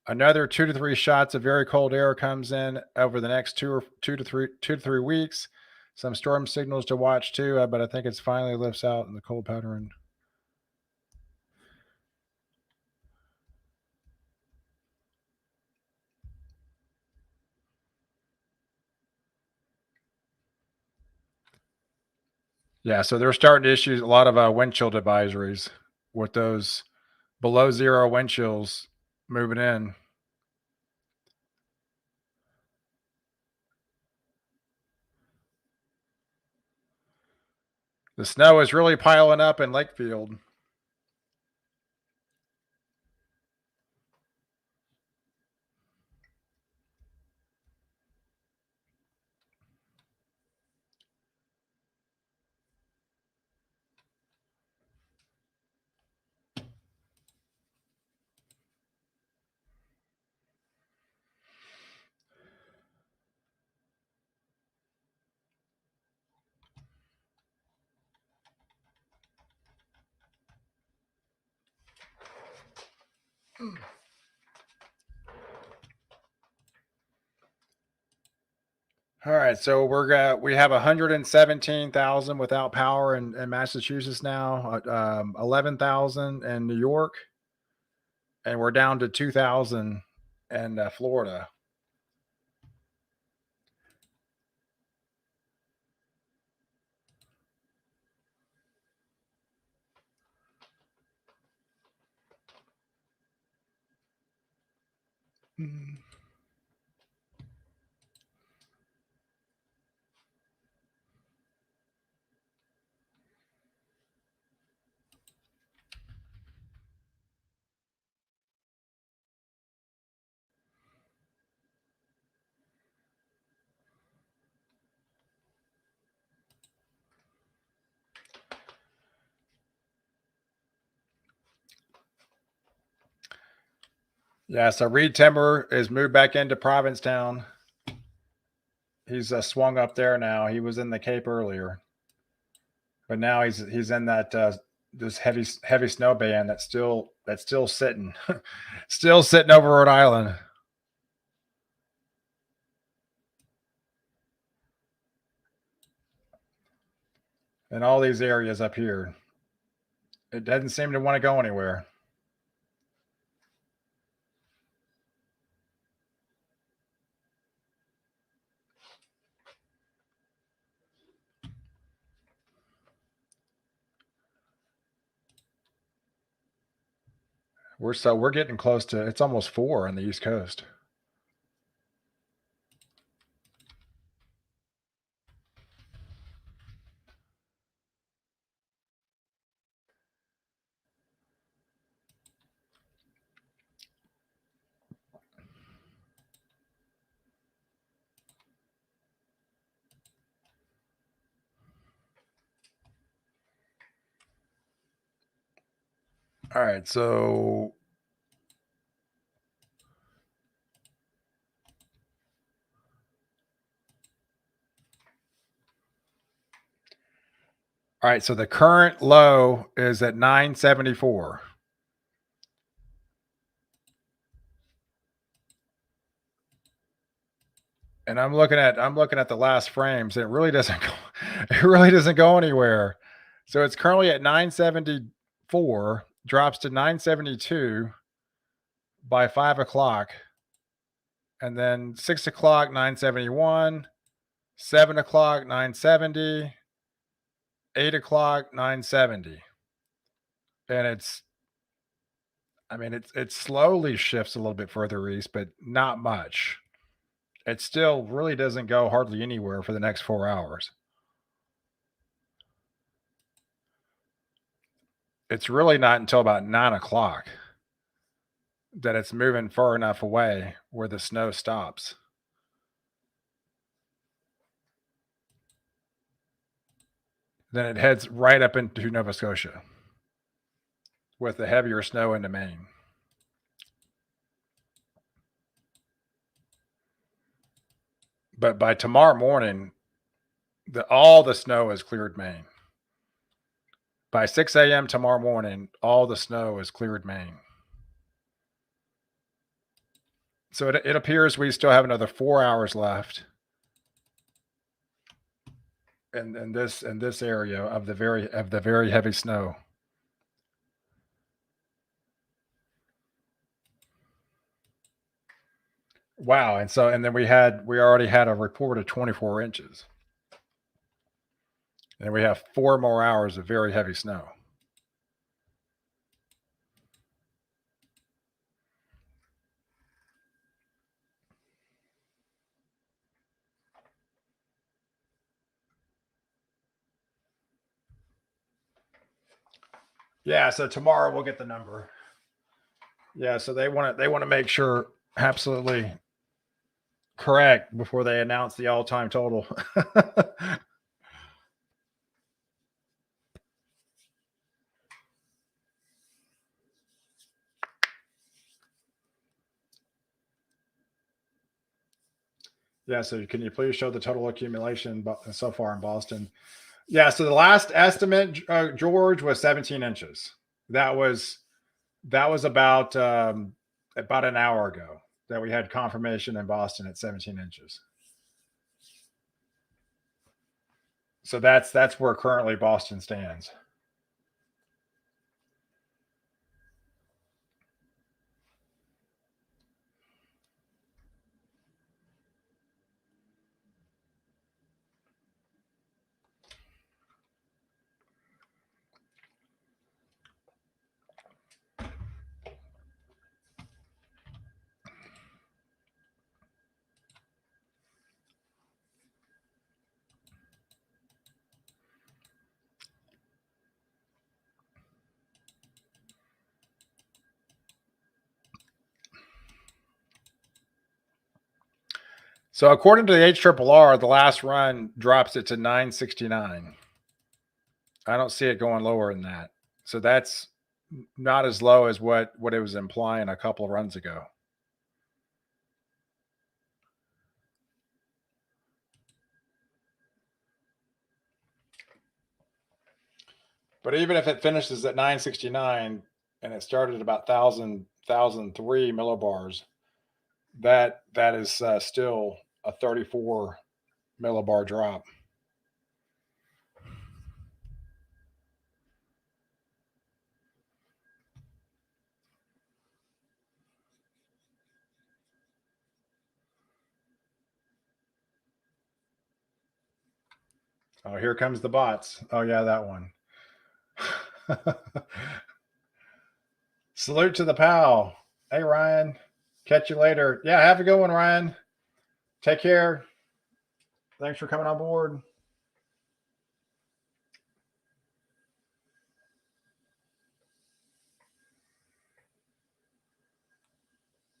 Another 2 to 3 shots of very cold air comes in over the next 2 to 3 weeks. Some storm signals to watch too, but I think it's finally lifts out in the cold pattern. Yeah, so they're starting to issue a lot of wind chill advisories with those below zero wind chills moving in. The snow is really piling up in Lakefield. All right, so we have 117,000 without power in Massachusetts now, 11,000 in New York, and we're down to 2,000 in Florida. Yeah, so Reed Timber is moved back into Provincetown. He's swung up there now. He was in the Cape earlier, but now he's in that this heavy snow band that's still sitting, still sitting over Rhode Island. And all these areas up here. It doesn't seem to want to go anywhere. We're getting close to it's almost 4 on the East Coast. All right, so all right, so the current low is at 974. And I'm looking at the last frames. It really doesn't go anywhere. So it's currently at 974, drops to 972 by 5 o'clock, and then 6 o'clock, 971, 7 o'clock, 970, 8 o'clock, 970. And it slowly shifts a little bit further east, but not much. It still really doesn't go hardly anywhere for the next 4 hours. It's really not until about 9 o'clock that it's moving far enough away where the snow stops. Then it heads right up into Nova Scotia with the heavier snow into Maine. But by tomorrow morning, all the snow has cleared Maine. By 6 a.m. tomorrow morning, all the snow has cleared Maine. So it appears we still have another 4 hours left in this area of the very heavy snow. Wow. And then we already had a report of 24 inches. And we have 4 more hours of very heavy snow. Yeah, so tomorrow we'll get the number. Yeah, so they want to make sure absolutely correct before they announce the all-time total. Yeah, so can you please show the total accumulation so far in Boston? Yeah, so the last estimate, George, was 17 inches. That was about an hour ago that we had confirmation in Boston at 17 inches. So that's where currently Boston stands. So according to the HRRR, the last run drops it to 969. I don't see it going lower than that. So that's not as low as what it was implying a couple of runs ago. But even if it finishes at 969 and it started at about 1,003 millibars, that is still a 34 millibar drop. Oh, here comes the bots. Oh yeah, that one. Salute to the pal. Hey Ryan, catch you later. Yeah, have a good one, Ryan. Take care. Thanks for coming on board.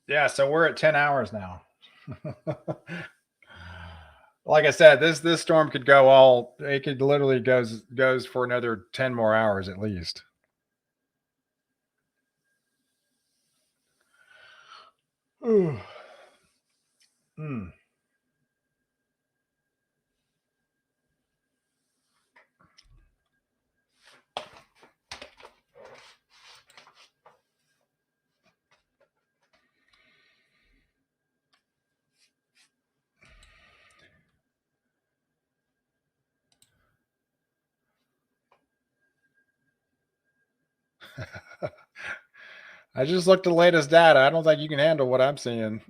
Yeah, so we're at 10 hours now. Like I said, this storm could go it could literally goes for another 10 more hours at least. Mm. I just looked at the latest data. I don't think you can handle what I'm seeing.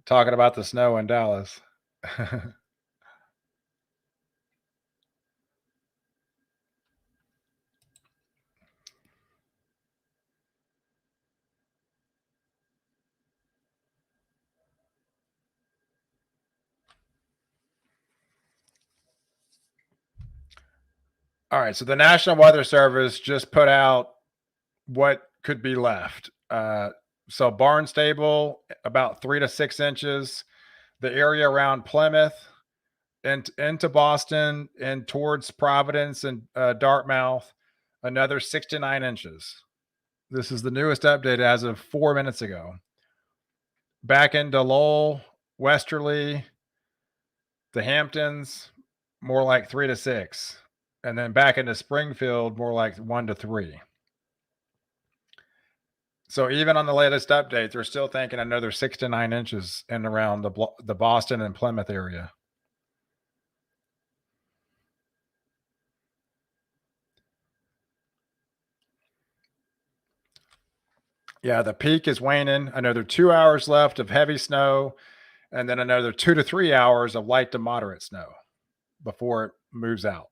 Talking about the snow in Dallas. All right, so the National Weather Service just put out what could be left. So Barnstable, about 3 to 6 inches. The area around Plymouth and into Boston and towards Providence and Dartmouth, another 6 to 9 inches. This is the newest update as of 4 minutes ago. Back into Lowell, Westerly, the Hamptons, more like 3 to 6. And then back into Springfield, more like 1 to 3. So even on the latest update, they're still thinking another 6 to 9 inches in around the Boston and Plymouth area. Yeah, the peak is waning. Another 2 hours left of heavy snow, and then another 2 to 3 hours of light to moderate snow before it moves out.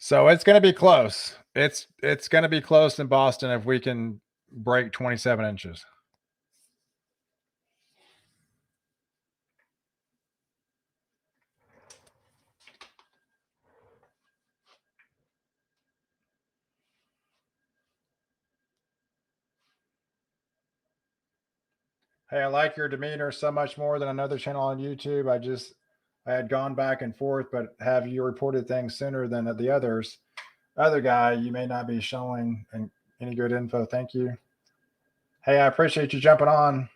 So it's going to be close. It's going to be close in Boston if we can break 27 inches. Hey, I like your demeanor so much more than another channel on YouTube. I had gone back and forth, but have you reported things sooner than the others? Other guy, you may not be showing any good info. Thank you. Hey, I appreciate you jumping on.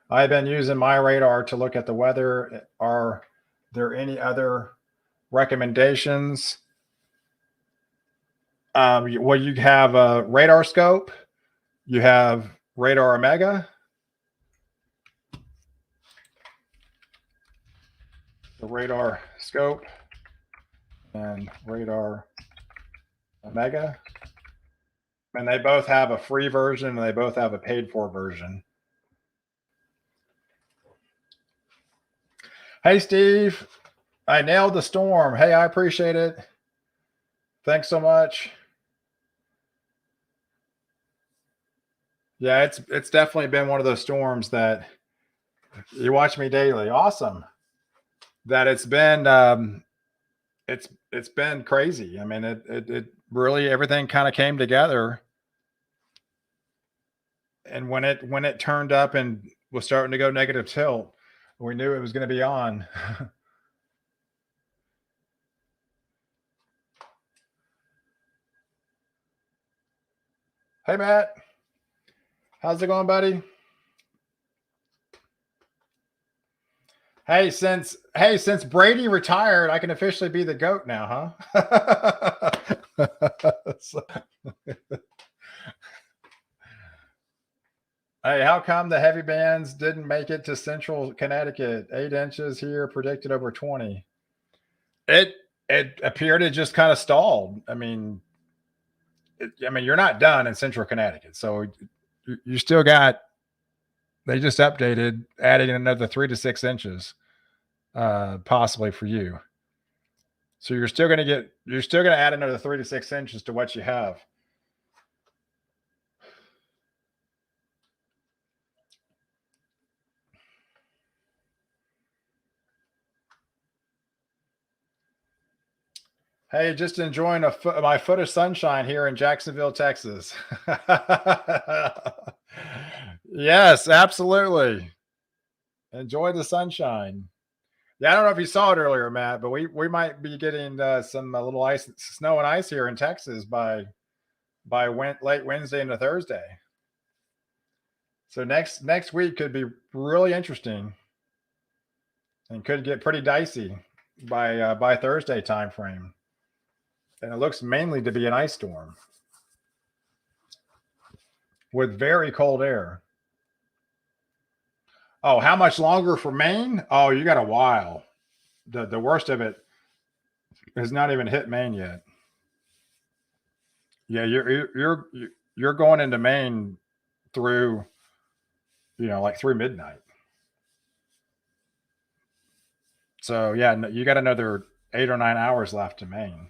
I've been using my radar to look at the weather. Are there any other recommendations? Well, you have a radar scope. You have radar Omega. The radar scope and radar Omega. And they both have a free version and they both have a paid for version. Hey, Steve, I nailed the storm. Hey, I appreciate it. Thanks so much. Yeah, it's definitely been one of those storms that you watch me daily. Awesome. That it's been it's been crazy. I mean, it really everything kind of came together. And when it turned up and was starting to go negative tilt, we knew it was going to be on. Hey, Matt. How's it going, buddy? Hey, since Brady retired, I can officially be the GOAT now, huh? Hey, how come the heavy bands didn't make it to central Connecticut? 8 inches here, predicted over 20. It appeared it just kind of stalled. I mean, you're not done in central Connecticut, so you still got. They just updated, adding another 3 to 6 inches, possibly for you. So you're still going to add another 3 to 6 inches to what you have. Hey, just enjoying my foot of sunshine here in Jacksonville, Texas. Yes, absolutely. Enjoy the sunshine. Yeah, I don't know if you saw it earlier, Matt, but we might be getting some little snow and ice here in Texas by late Wednesday into Thursday. So next week could be really interesting, and could get pretty dicey by Thursday time frame. And it looks mainly to be an ice storm. with very cold air. Oh, how much longer for Maine? Oh, you got a while. The worst of it has not even hit Maine yet. Yeah, you're going into Maine through, like through midnight. So yeah, you got another 8 or 9 hours left to Maine.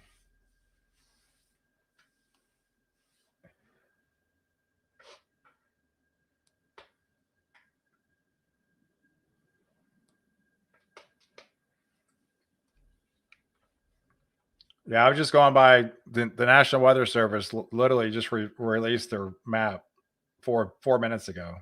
Yeah, I was just going by the National Weather Service. Literally just released their map 4 minutes ago.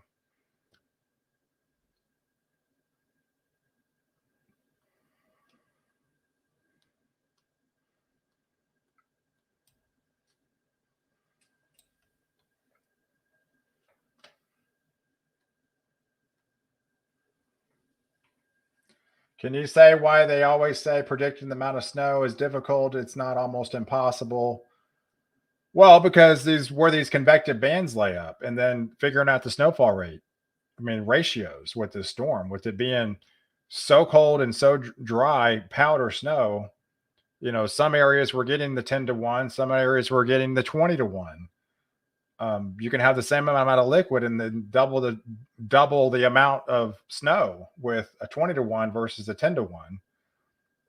Can you say why they always say predicting the amount of snow is difficult? It's not almost impossible. Well, because these convective bands lay up, and then figuring out the snowfall rate. I mean, ratios with this storm, with it being so cold and so dry, powder snow. Some areas were getting the 10-to-1, some areas were getting the 20-to-1. You can have the same amount of liquid and then double the amount of snow with a 20-to-1 versus a 10-to-1.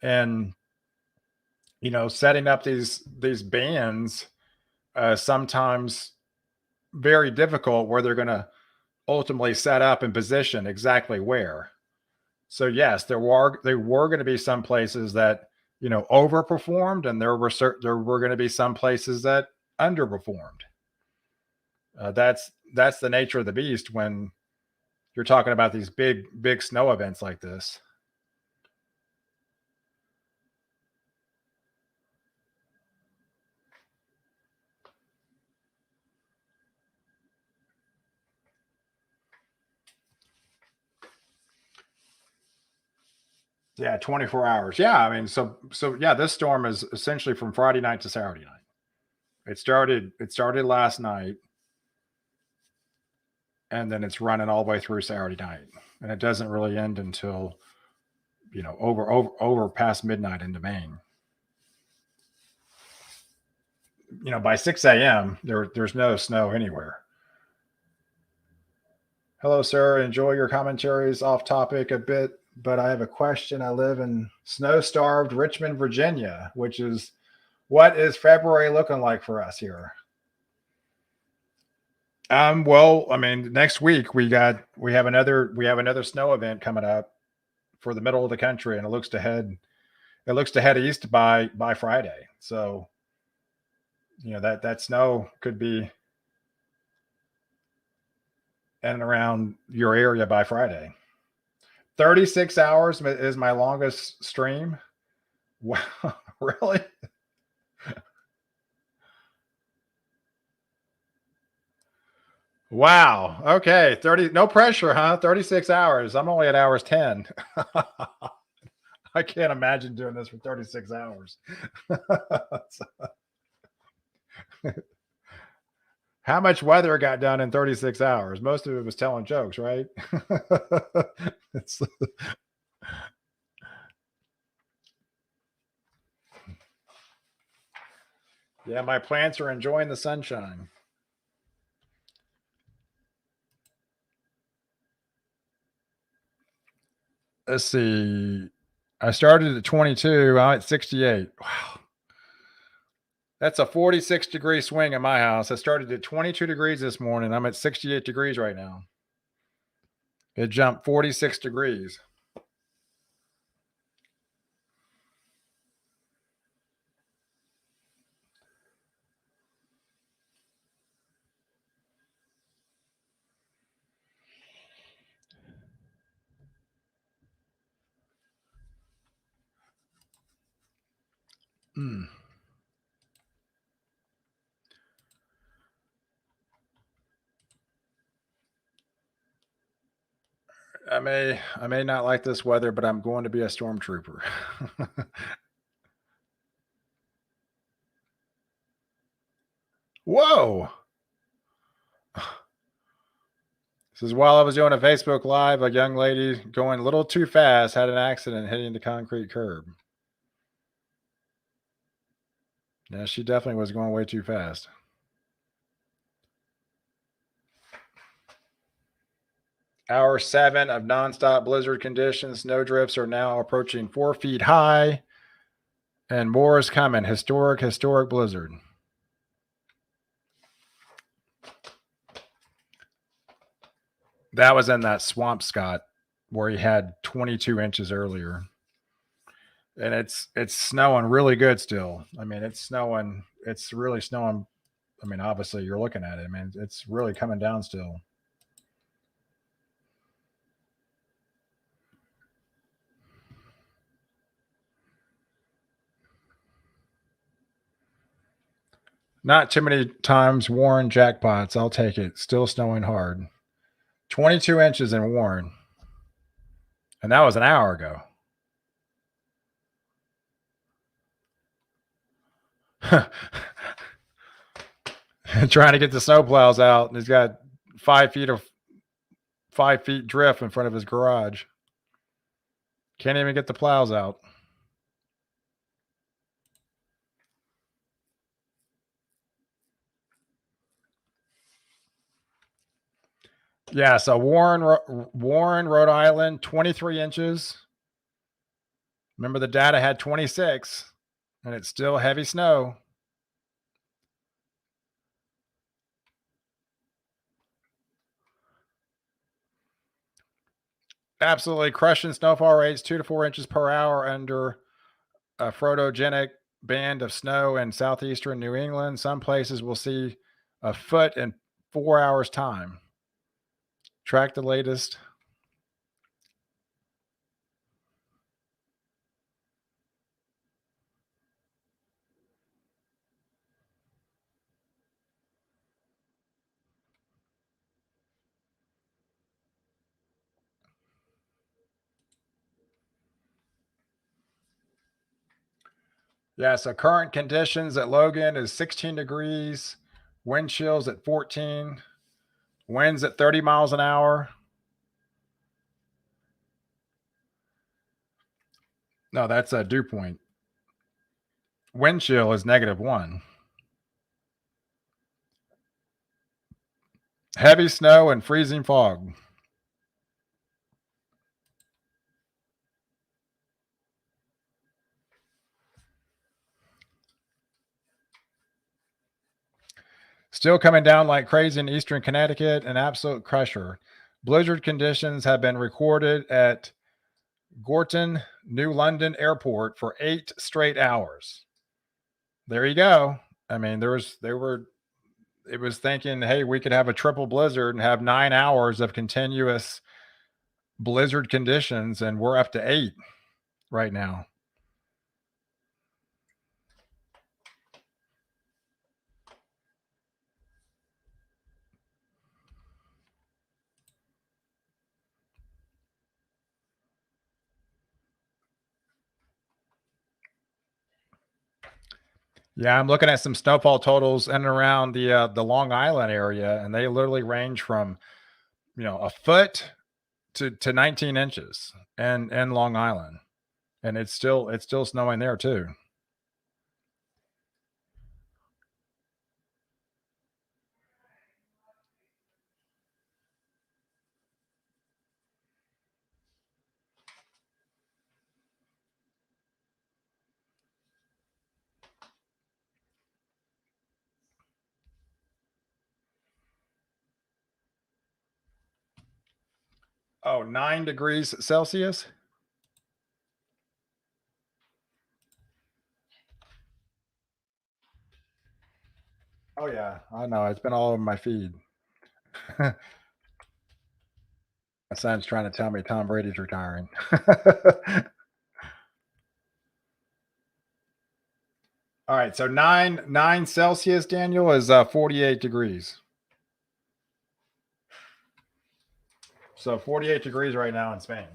And setting up these bands, sometimes very difficult, where they're going to ultimately set up and position exactly where. So yes, there were going to be some places that overperformed, and there were going to be some places that underperformed. That's the nature of the beast when you're talking about these big snow events like this. Yeah, 24 hours. Yeah, I mean, so yeah, this storm is essentially from Friday night to Saturday night. It started last night, and then it's running all the way through Saturday night, and it doesn't really end until over past midnight into Maine. By 6 a.m. there's no snow anywhere. Hello, sir. Enjoy your commentaries. Off topic a bit, but I have a question. I live in snow-starved Richmond, Virginia, which is what is February looking like for us here? Well, I mean, next week we have another snow event coming up for the middle of the country, and it looks to head east by Friday. So, that snow could be in and around your area by Friday. 36 hours is my longest stream. Wow, really? Wow. Okay. 30, no pressure, huh? 36 hours. I'm only at hours 10. I can't imagine doing this for 36 hours. How much weather got done in 36 hours? Most of it was telling jokes, right? Yeah, my plants are enjoying the sunshine. Let's see. I started at 22. I'm at 68. Wow. That's a 46-degree swing in my house. I started at 22 degrees this morning. I'm at 68 degrees right now. It jumped 46 degrees. Mm. I may not like this weather, but I'm going to be a stormtrooper. Whoa. Says while I was doing a Facebook Live, a young lady going a little too fast had an accident hitting the concrete curb. Yeah, she definitely was going way too fast. Hour 7 of nonstop blizzard conditions. Snow drifts are now approaching 4 feet high, and more is coming. Historic blizzard. That was in that swamp, Scott, where he had 22 inches earlier. And it's snowing really good still. I mean, it's snowing. It's really snowing. I mean, obviously, you're looking at it. I mean, it's really coming down still. Not too many times Warren jackpots. I'll take it. Still snowing hard. 22 inches in Warren. And that was an hour ago. Trying to get the snowplows out, and he's got 5 feet drift in front of his garage. Can't even get the plows out. Yeah, so Warren, Rhode Island, 23 inches. Remember, the data had 26, and it's still heavy snow. Absolutely crushing snowfall rates, 2 to 4 inches per hour under a photogenic band of snow in southeastern New England. Some places will see a foot in 4 hours' time. Track the latest. Yeah, so current conditions at Logan is 16 degrees, wind chills at 14, winds at 30 miles an hour. No, that's a dew point. Wind chill is -1. Heavy snow and freezing fog. Still coming down like crazy in eastern Connecticut, an absolute crusher. Blizzard conditions have been recorded at Gorton, New London Airport for 8 straight hours. There you go. I mean, it was thinking, hey, we could have a triple blizzard and have 9 hours of continuous blizzard conditions, and we're up to 8 right now. Yeah, I'm looking at some snowfall totals in and around the Long Island area, and they literally range from a foot to 19 inches and Long Island, and it's still snowing there too. Oh, 9 degrees Celsius. Oh yeah, I know. It's been all over my feed. My son's trying to tell me Tom Brady's retiring. All right, so 9 Celsius, Daniel, is 48 degrees. So 48 degrees right now in Spain.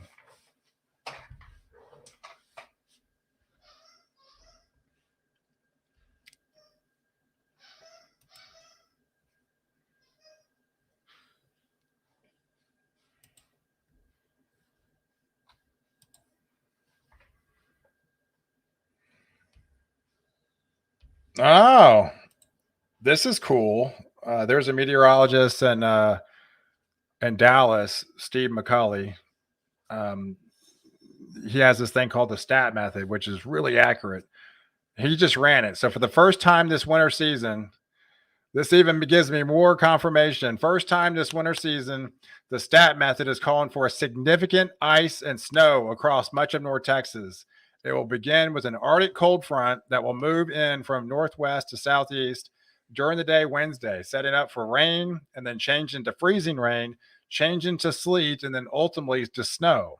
Oh, this is cool. There's a meteorologist in Dallas, Steve McCulley. Um, he has this thing called the stat method, which is really accurate. He just ran it. So for the first time this winter season, this even gives me more confirmation. First time this winter season, the stat method is calling for a significant ice and snow across much of North Texas. It will begin with an Arctic cold front that will move in from northwest to southeast during the day Wednesday, setting up for rain and then change into freezing rain, change into sleet, and then ultimately to snow.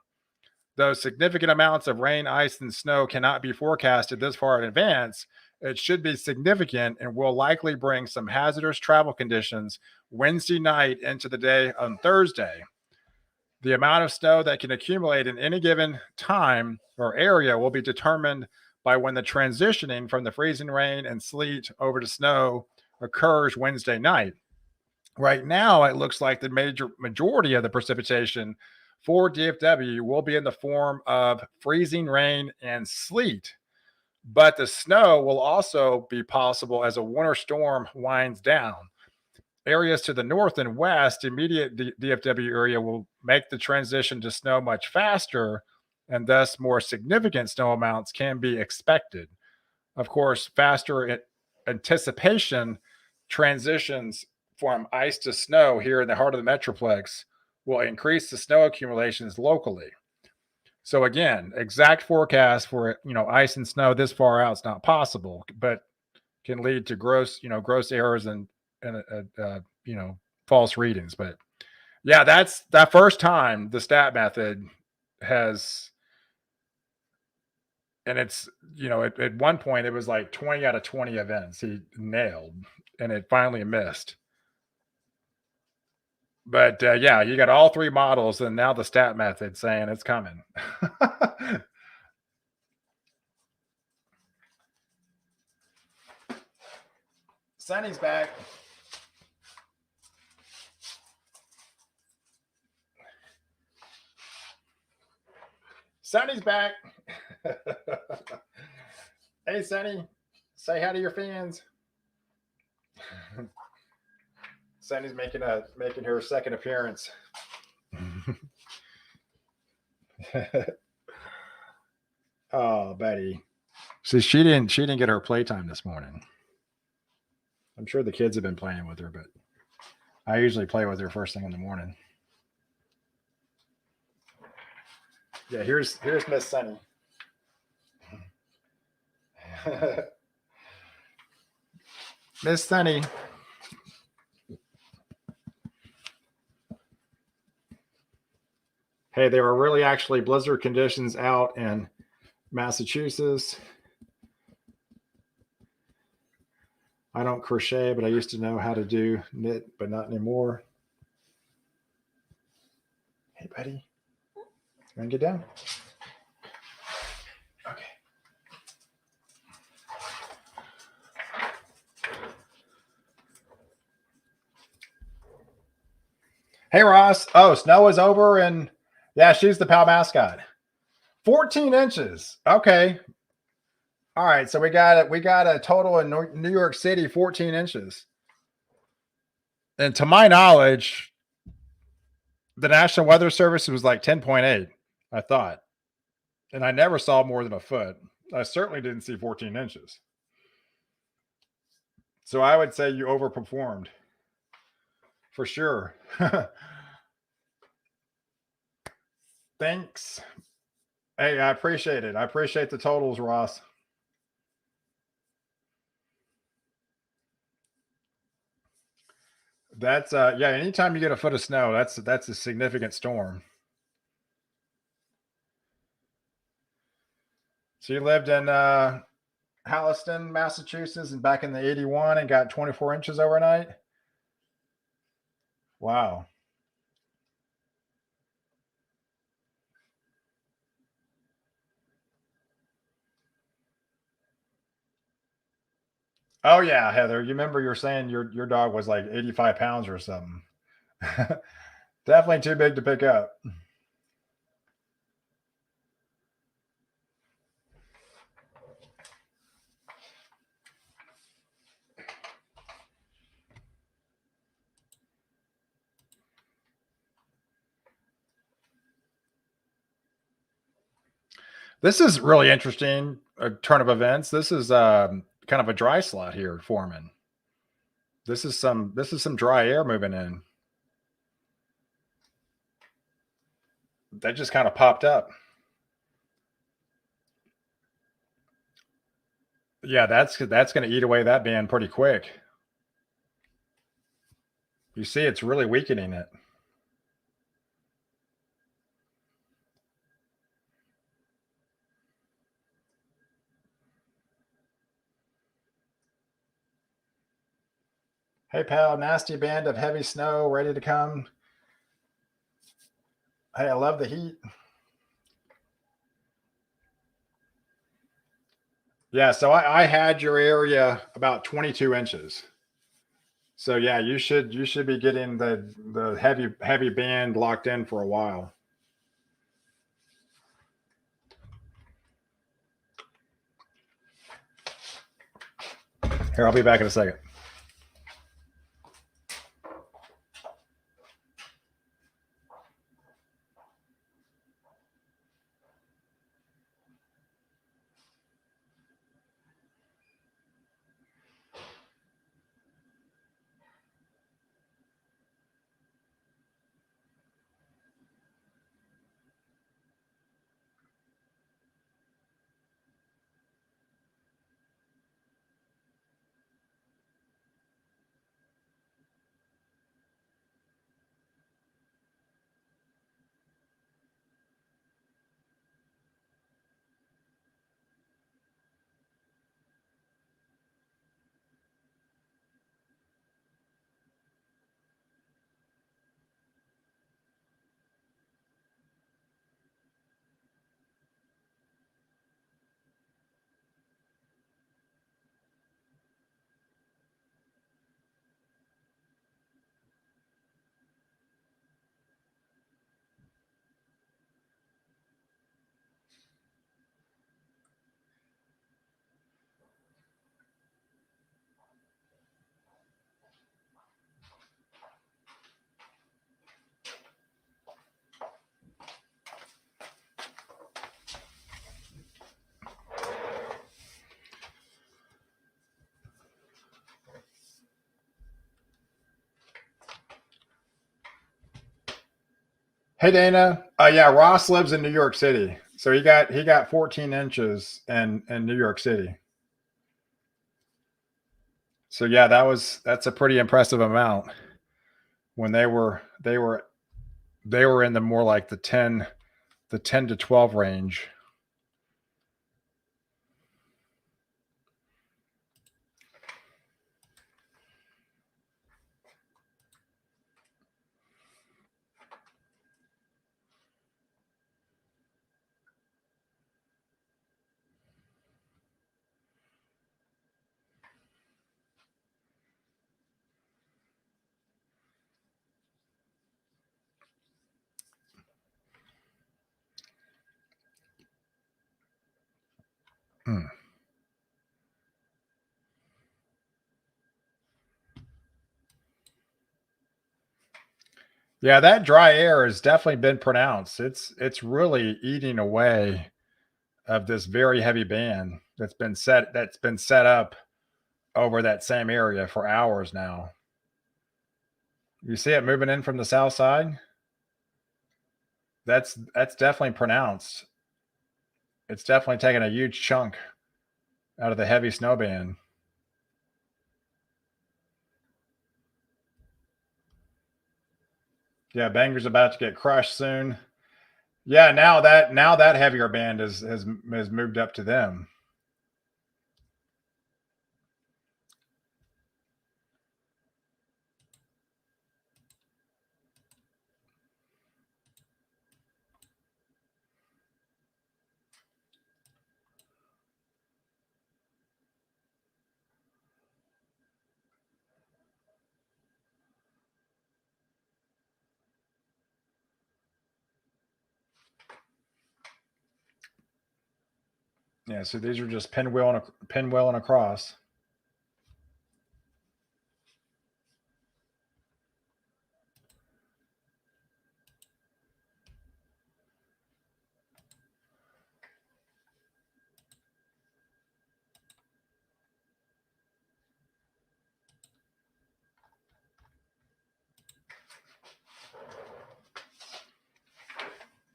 Though significant amounts of rain, ice, and snow cannot be forecasted this far in advance, it should be significant and will likely bring some hazardous travel conditions Wednesday night into the day on Thursday. The amount of snow that can accumulate in any given time or area will be determined by when the transitioning from the freezing rain and sleet over to snow occurs Wednesday night. Right now, it looks like the majority of the precipitation for DFW will be in the form of freezing rain and sleet, but the snow will also be possible as a winter storm winds down. Areas to the north and west, immediate DFW area will make the transition to snow much faster, and thus more significant snow amounts can be expected. Of course, faster anticipation transitions from ice to snow here in the heart of the Metroplex will increase the snow accumulations locally. So again, exact forecast for ice and snow this far out is not possible, but can lead to gross errors and false readings. But yeah, that's that first time the stat method has, and it's at one point it was like 20 out of 20 events he nailed, and it finally missed. But yeah, you got all three models, and now the stat method saying it's coming. Sunny's back. Sunny's back. Hey, Sunny, say hi to your fans. Sunny's making her second appearance. Oh, Betty. See, she didn't get her playtime this morning. I'm sure the kids have been playing with her, but I usually play with her first thing in the morning. Yeah, here's Miss Sunny. Miss Sunny. Hey, there were really actually blizzard conditions out in Massachusetts. I don't crochet, but I used to know how to do knit, but not anymore. Hey, buddy. You want to get down? Okay. Hey, Ross. Oh, snow is over, and yeah, she's the PAL mascot. 14 inches. Okay. All right. So we got a total in New York City, 14 inches. And to my knowledge, the National Weather Service was like 10.8, I thought. And I never saw more than a foot. I certainly didn't see 14 inches. So I would say you overperformed for sure. Thanks. Hey, I appreciate it. I appreciate the totals, Ross. That's yeah, anytime you get a foot of snow, that's a significant storm. So you lived in Halliston, Massachusetts, and back in the 81 and got 24 inches overnight. Wow. Oh yeah, Heather. You remember you're saying your dog was like 85 pounds or something. Definitely too big to pick up. This is really interesting, a turn of events. This is kind of a dry slot here forming. This is some dry air moving in. That just kind of popped up. Yeah, that's going to eat away that band pretty quick. You see, it's really weakening it. Hey, pal, nasty band of heavy snow ready to come. Hey, I love the heat. Yeah, so I had your area about 22 inches. So yeah, you should be getting the heavy band locked in for a while. Here, I'll be back in a second. Hey Dana. Yeah, Ross lives in New York City. So he got 14 inches in New York City. So yeah, that's a pretty impressive amount when they were in the more like the 10 to 12 range. Hmm. Yeah, that dry air has definitely been pronounced. It's really eating away of this very heavy band that's been set up over that same area for hours now. You see it moving in from the south side? That's definitely pronounced. It's definitely taking a huge chunk out of the heavy snow band. Yeah, Banger's about to get crushed soon. Yeah, now that heavier band has moved up to them. Yeah, so these are just pinwheel and across.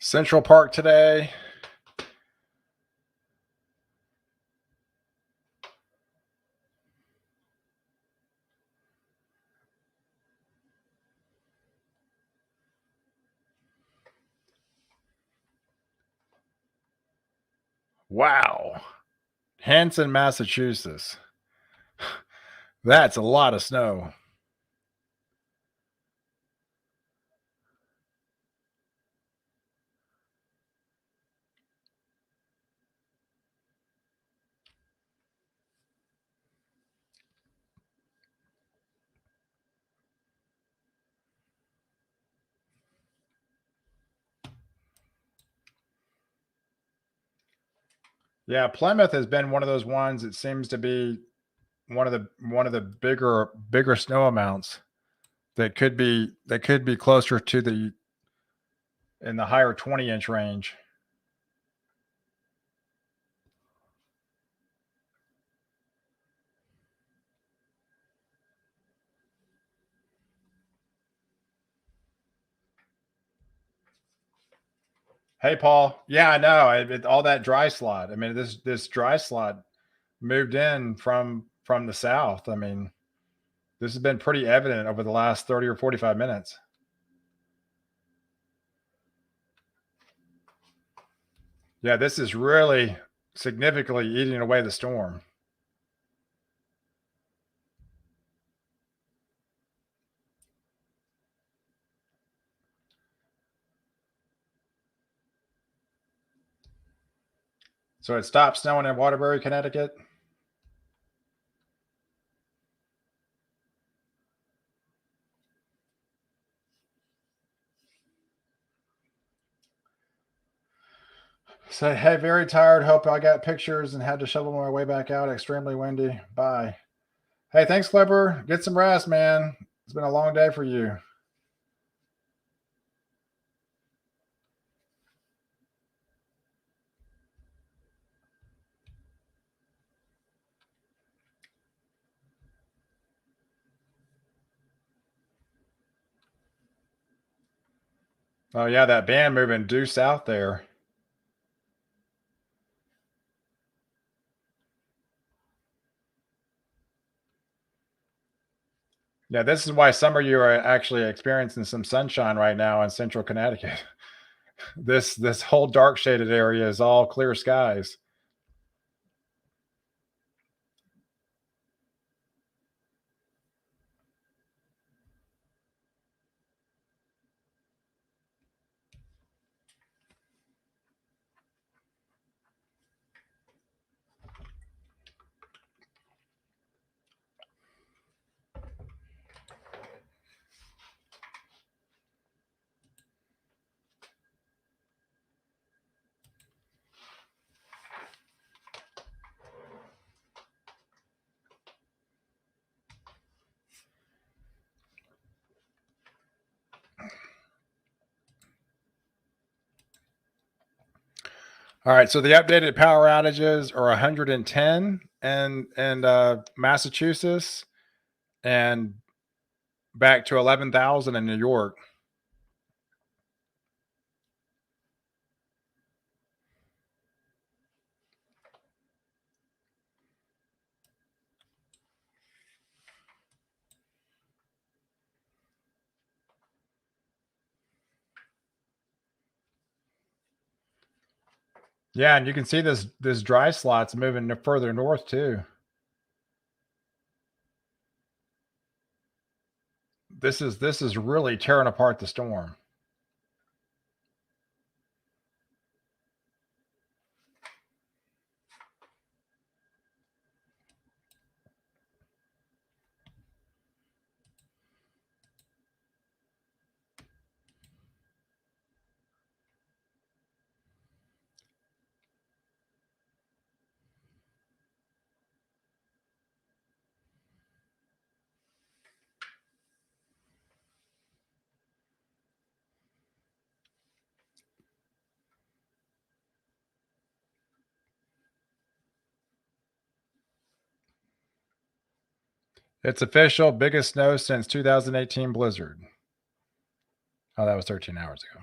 Central Park today. Wow. Hanson, Massachusetts. That's a lot of snow. Yeah, Plymouth has been one of those ones that seems to be one of the bigger snow amounts that could be closer to the in the higher 20-inch range. Hey, Paul. Yeah, I know. All that dry slot. I mean, this dry slot moved in from the south. I mean, this has been pretty evident over the last 30 or 45 minutes. Yeah, this is really significantly eating away the storm. So it stopped snowing in Waterbury, Connecticut. Say, hey, very tired. Hope I got pictures and had to shovel my way back out. Extremely windy. Bye. Hey, thanks, Clipper. Get some rest, man. It's been a long day for you. Oh yeah, that band moving due south there. Yeah, this is why some of you are actually experiencing some sunshine right now in central Connecticut. This whole dark shaded area is all clear skies. All right, so the updated power outages are 110 and Massachusetts and back to 11,000 in New York. Yeah, and you can see this dry slot's moving further north too. This is really tearing apart the storm. It's official, biggest snow since 2018 blizzard. Oh, that was 13 hours ago.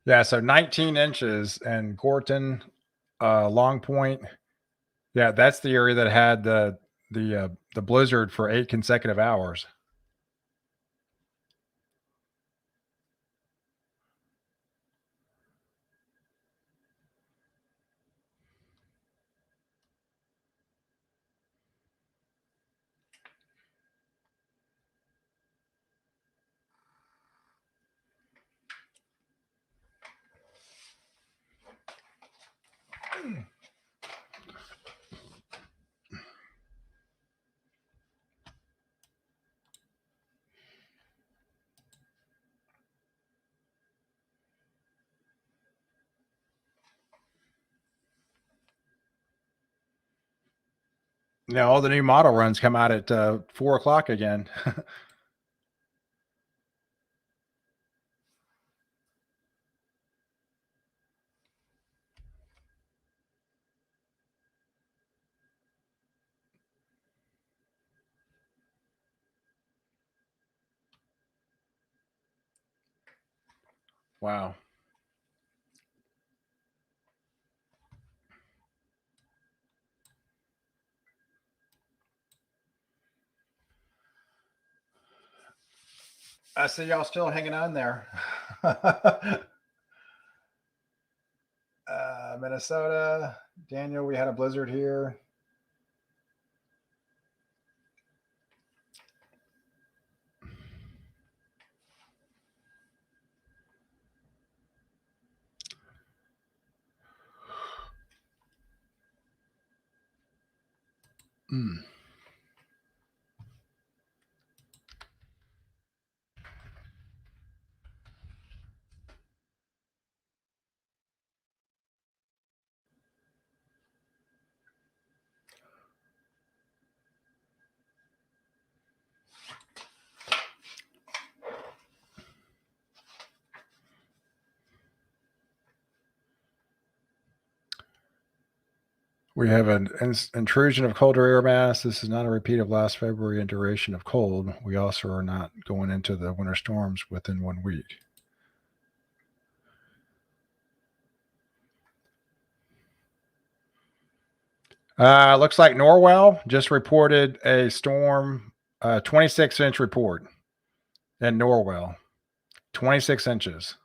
Yeah, so 19 inches and Gorton, Long Point. Yeah, that's the area that had the blizzard for 8 consecutive hours. Yeah, all the new model runs come out at 4 o'clock again. Wow. I see y'all still hanging on there. Minnesota, Daniel, we had a blizzard here. Mm. We have an intrusion of colder air mass. This is not a repeat of last February in duration of cold. We also are not going into the winter storms within 1 week. Looks like Norwell just reported a storm, 26-inch report in Norwell. 26 inches.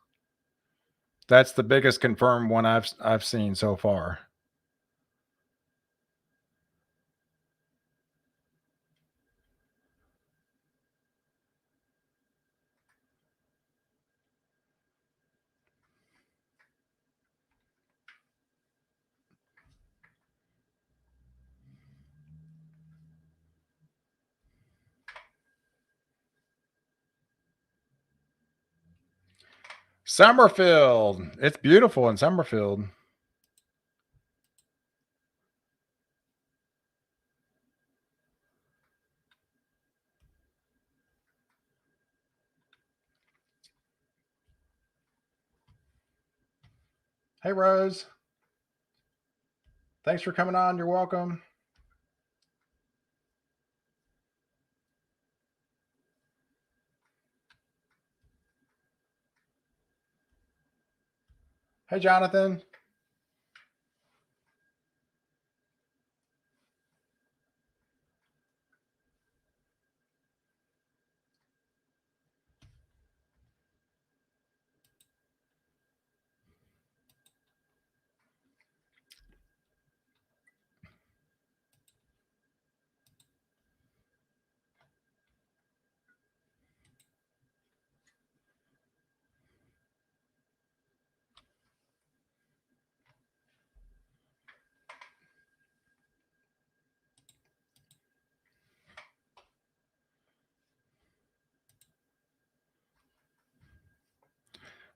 That's the biggest confirmed one I've seen so far. Summerfield. It's beautiful in Summerfield. Hey, Rose. Thanks for coming on. You're welcome. Hey, Jonathan.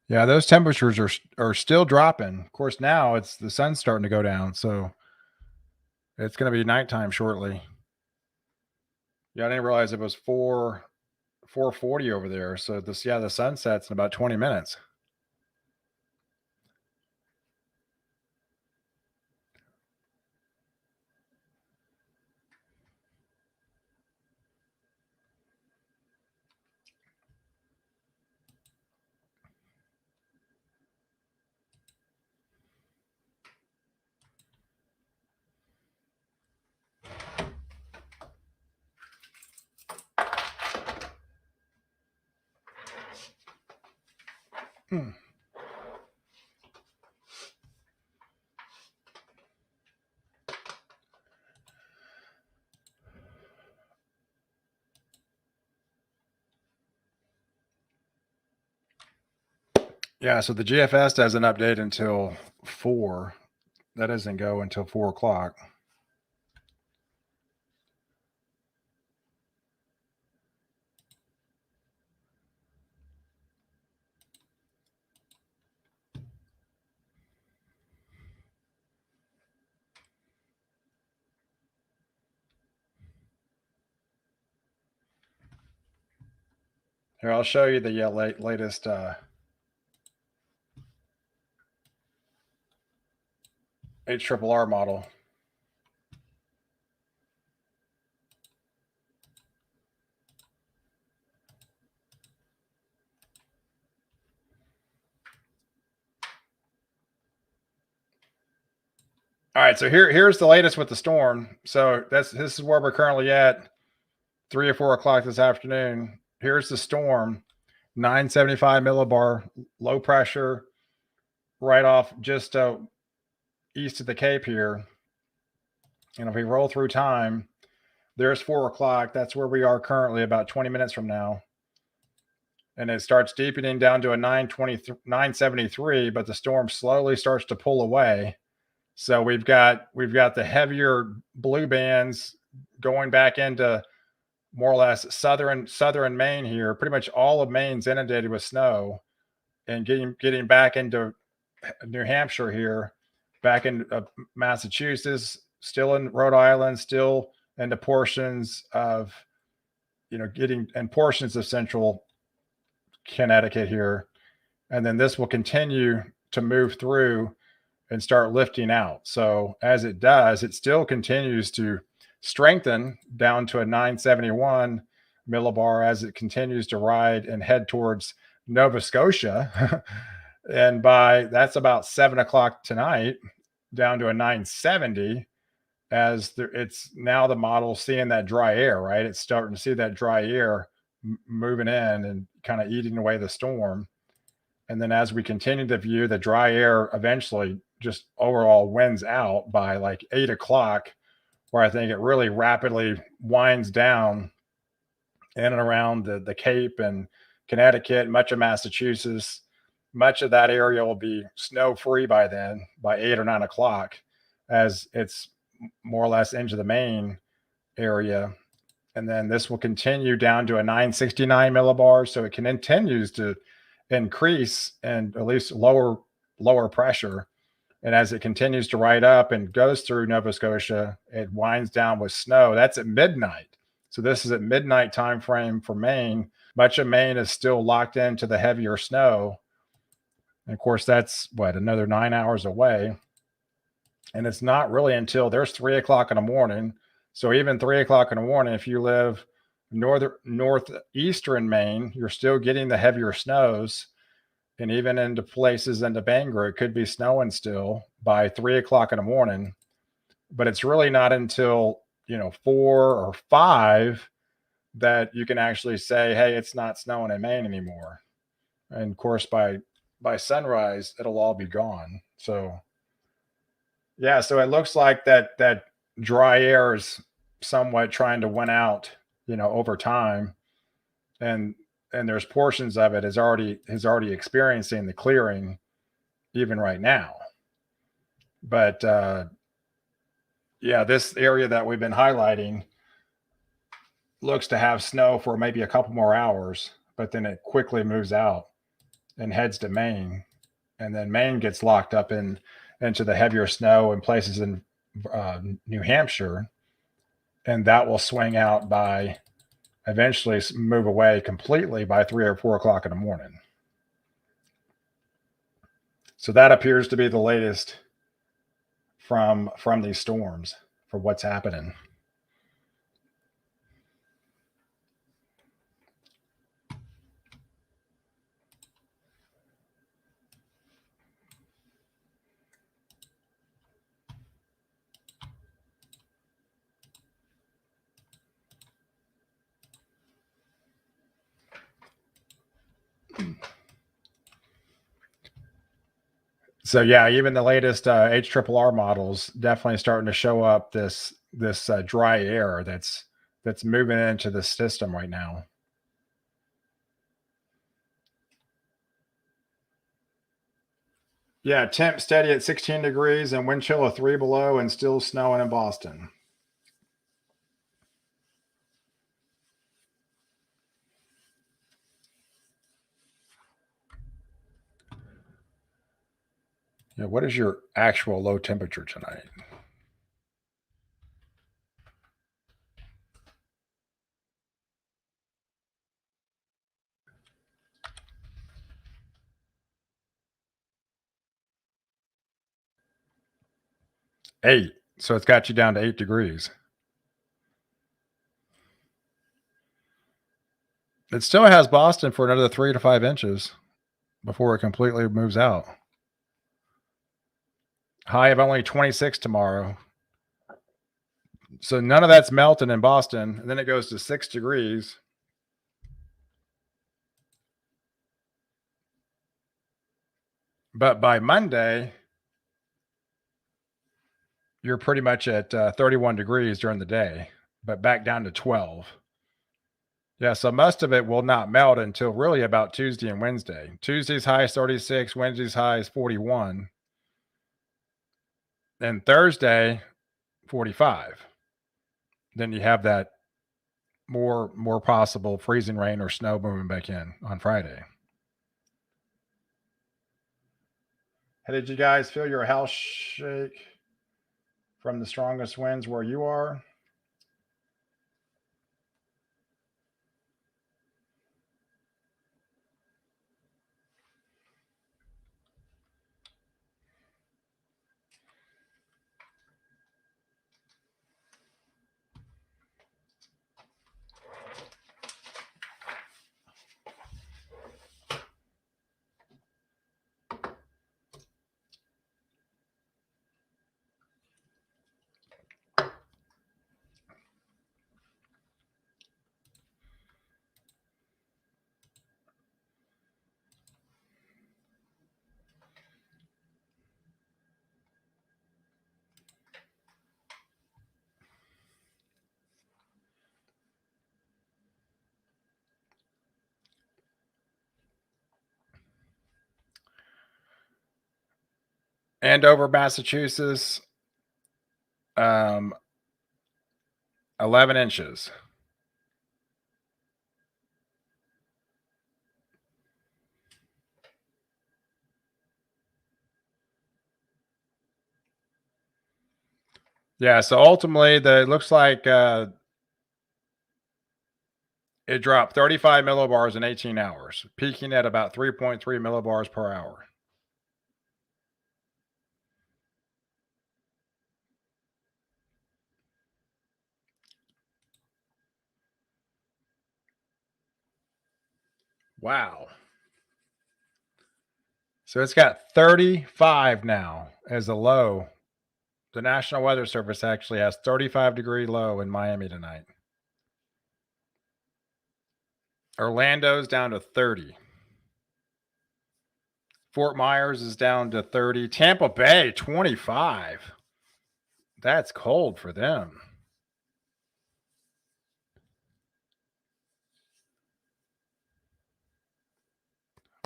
Yeah, those temperatures are still dropping. Of course, now it's the sun's starting to go down, so it's going to be nighttime shortly. Yeah, I didn't realize it was 4:40 over there. So the sun sets in about 20 minutes. Yeah, so the GFS doesn't update until 4. That doesn't go until 4 o'clock. Here, I'll show you the latest HRRR model. All right, so here's the latest with the storm. So this is where we're currently at, 3 or 4 o'clock this afternoon. Here's the storm, 975 millibar, low pressure, right off just east of the Cape here. And if we roll through time, there's 4 o'clock. That's where we are currently, about 20 minutes from now. And it starts deepening down to a 973, but the storm slowly starts to pull away. So we've got the heavier blue bands going back into more or less southern Maine here. Pretty much all of Maine's inundated with snow, and getting back into New Hampshire here, back in Massachusetts, still in Rhode Island, still into portions of getting and portions of central Connecticut here. And then this will continue to move through and start lifting out. So as it does, it still continues to strengthen down to a 971 millibar as it continues to ride and head towards Nova Scotia. And that's about 7 o'clock tonight, down to a 970, as it's now the model seeing that dry air, right? It's starting to see that dry air moving in and kind of eating away the storm. And then as we continue to view, the dry air eventually just overall wins out by like 8 o'clock, where I think it really rapidly winds down in and around the Cape and Connecticut, much of Massachusetts. Much of that area will be snow free by then, by 8 or 9 o'clock, as it's more or less into the Maine area. And then this will continue down to a 969 millibar. So it continues to increase and at least lower pressure. And as it continues to ride up and goes through Nova Scotia, it winds down with snow. That's at midnight. So this is at midnight time frame for Maine. Much of Maine is still locked into the heavier snow. And of course, that's another 9 hours away. And it's not really until there's 3 o'clock in the morning. So even 3 o'clock in the morning, if you live northeastern Maine, you're still getting the heavier snows. And even into places into Bangor, it could be snowing still by 3 o'clock in the morning. But it's really not until 4 or 5 that you can actually say, hey, it's not snowing in Maine anymore. And of course, by sunrise, it'll all be gone. So yeah, so it looks like that dry air is somewhat trying to win out, over time. And there's portions of it is already experiencing the clearing even right now. But yeah, this area that we've been highlighting looks to have snow for maybe a couple more hours, but then it quickly moves out and heads to Maine. And then Maine gets locked up into the heavier snow in places in New Hampshire. And that will swing out by eventually move away completely by 3 or 4 o'clock in the morning. So that appears to be the latest from these storms for what's happening. So yeah, even the latest HRRR models definitely starting to show up this dry air that's moving into the system right now. Yeah, temp steady at 16 degrees and wind chill of 3 below and still snowing in Boston. Yeah, what is your actual low temperature tonight? Eight. So it's got you down to 8 degrees. It still has Boston for another 3 to 5 inches before it completely moves out. High of only 26 tomorrow. So none of that's melting in Boston. And then it goes to 6 degrees. But by Monday, you're pretty much at 31 degrees during the day, but back down to 12. Yeah, so most of it will not melt until really about Tuesday and Wednesday. Tuesday's high is 36, Wednesday's high is 41, and Thursday 45. Then you have that more possible freezing rain or snow moving back in on Friday. Hey, did you guys feel your house shake from the strongest winds where you are? Andover, Massachusetts, 11 inches. Yeah, so ultimately, it looks like it dropped 35 millibars in 18 hours, peaking at about 3.3 millibars per hour. Wow. So it's got 35 now as a low. The National Weather Service actually has 35-degree low in Miami tonight. Orlando's down to 30. Fort Myers is down to 30. Tampa Bay, 25. That's cold for them.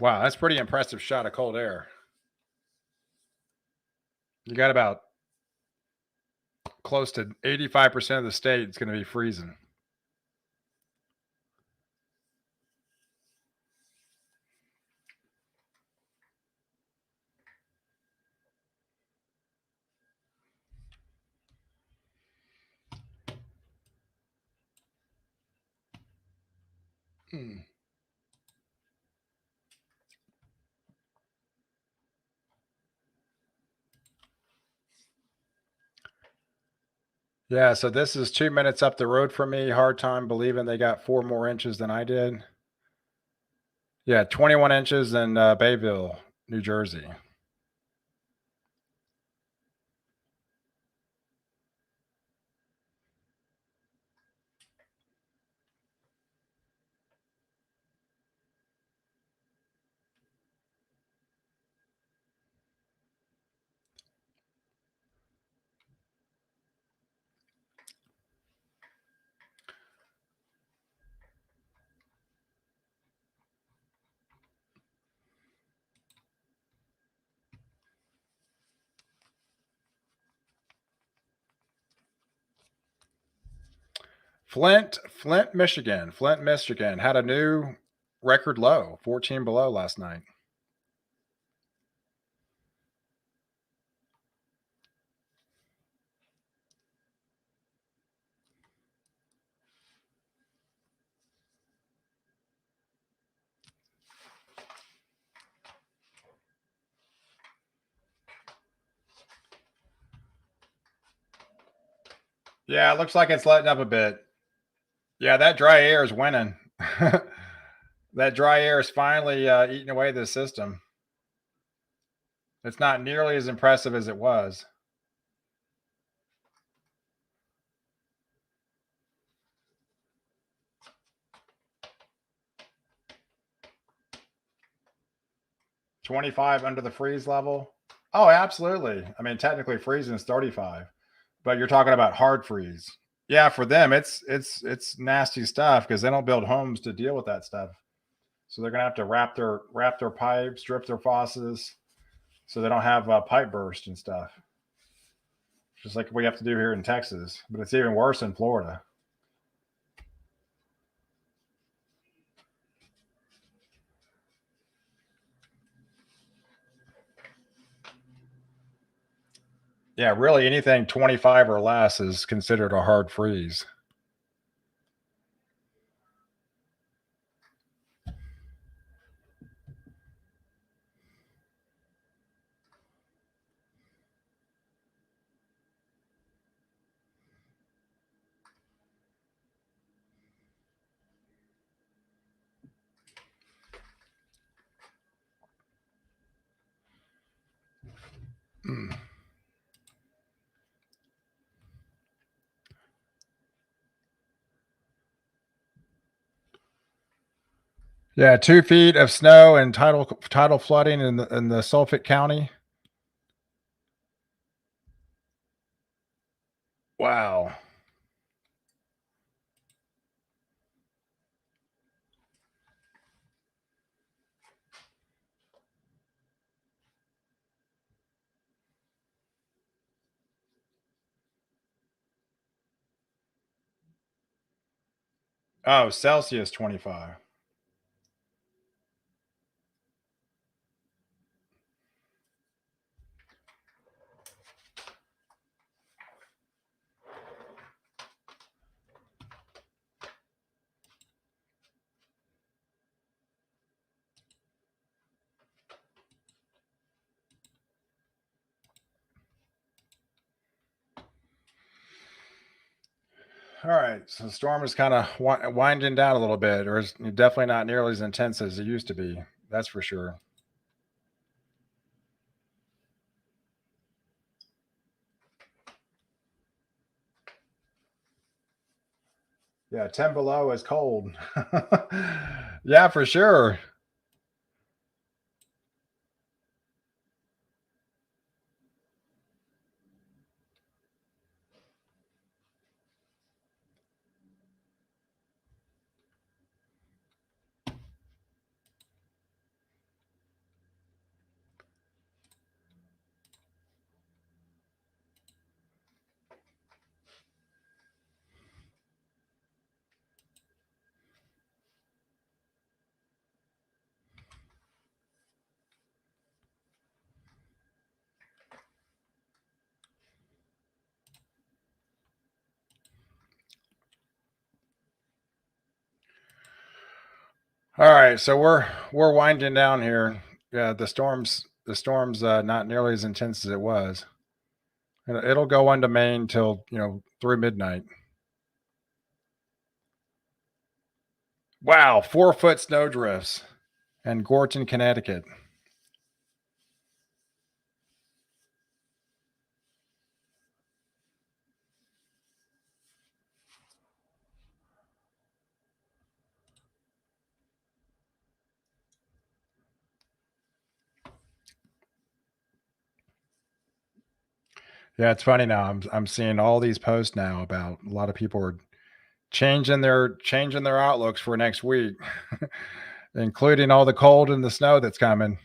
Wow, that's pretty impressive shot of cold air. You got about close to 85% of the state is going to be freezing. Hmm. Yeah, so this is 2 minutes up the road from me. Hard time believing they got 4 more inches than I did. Yeah, 21 inches in Bayville, New Jersey. Flint, Michigan had a new record low, 14 below last night. Yeah, it looks like it's letting up a bit. Yeah, that dry air is winning. That dry air is finally eating away the system. It's not nearly as impressive as it was. $25 under the freeze level. Oh, absolutely. I mean, technically freezing is 35, but you're talking about hard freeze. Yeah, for them, it's nasty stuff because they don't build homes to deal with that stuff. So they're gonna have to wrap their pipes, strip their faucets, so they don't have pipe burst and stuff. Just like we have to do here in Texas, but it's even worse in Florida. Yeah, really, anything 25 or less is considered a hard freeze. Mm. Yeah, 2 feet of snow and tidal flooding in the Suffolk County. Wow. Oh, Celsius 25. All right, so the storm is kind of winding down a little bit, or is definitely not nearly as intense as it used to be. That's for sure. Yeah, 10 below is cold. Yeah, for sure. All right, so we're winding down here. Yeah, the storm's not nearly as intense as it was. It'll go into Maine till through midnight. Wow, 4 foot snow drifts in Gorton, Connecticut. Yeah, it's funny now. I'm seeing all these posts now about a lot of people are changing their outlooks for next week, including all the cold and the snow that's coming.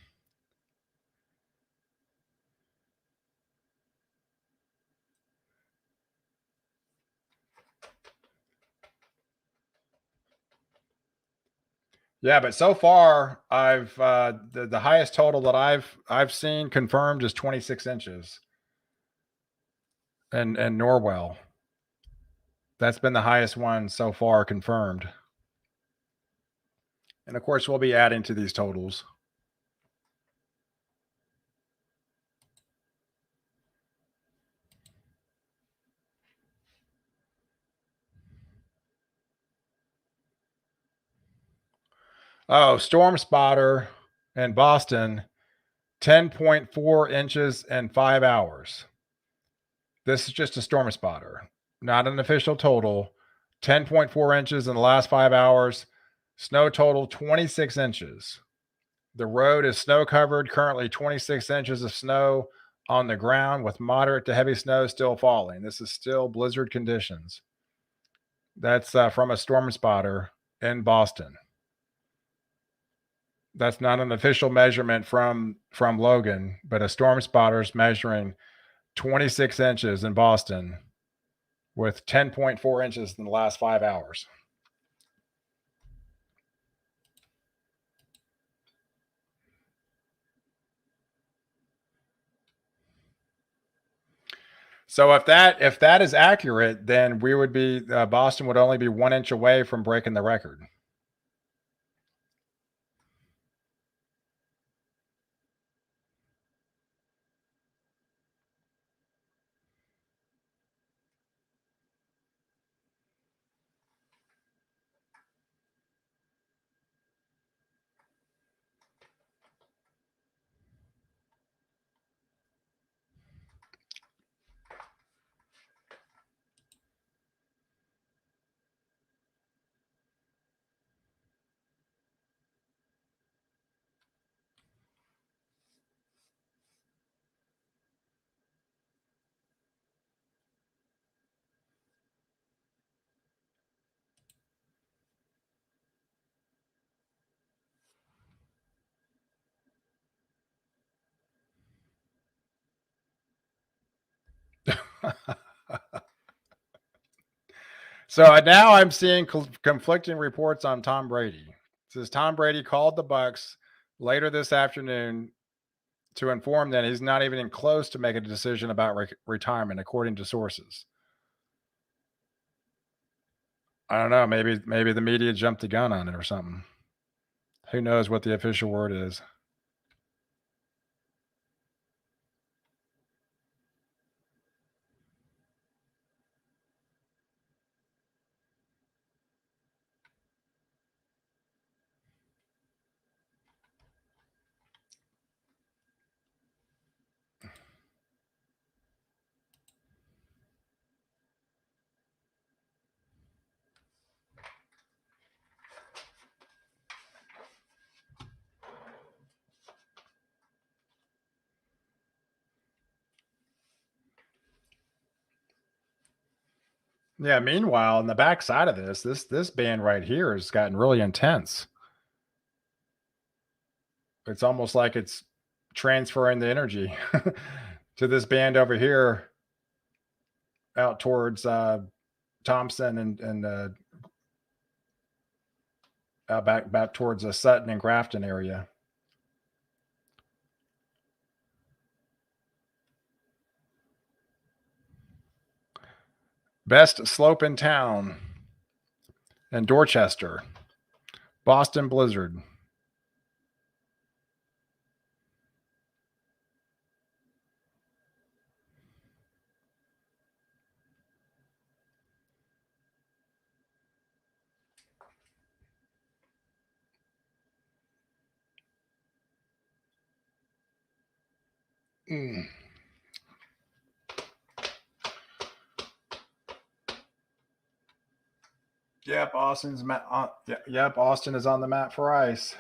Yeah, but so far I've the highest total that I've seen confirmed is 26 inches and Norwell. That's been the highest one so far confirmed. And of course, we'll be adding to these totals. Oh, Storm Spotter in Boston, 10.4 inches in 5 hours. This is just a Storm Spotter, not an official total. 10.4 inches in the last 5 hours. Snow total 26 inches. The road is snow covered, currently 26 inches of snow on the ground with moderate to heavy snow still falling. This is still blizzard conditions. That's from a Storm Spotter in Boston. That's not an official measurement from Logan, but a Storm Spotter's measuring 26 inches in Boston with 10.4 inches in the last 5 hours. So if that is accurate, then we would be Boston would only be 1 inch away from breaking the record. So now I'm seeing conflicting reports on Tom Brady. It says Tom Brady called the Bucks later this afternoon to inform that he's not even close to making a decision about retirement, according to sources. I don't know. Maybe the media jumped the gun on it or something. Who knows what the official word is? Yeah. Meanwhile, on the backside of this band right here has gotten really intense. It's almost like it's transferring the energy to this band over here out towards Thompson and back towards Sutton and Grafton area. Best slope in town in Dorchester. Boston blizzard. Mm. Yep, yep, Austin is on the map for ice.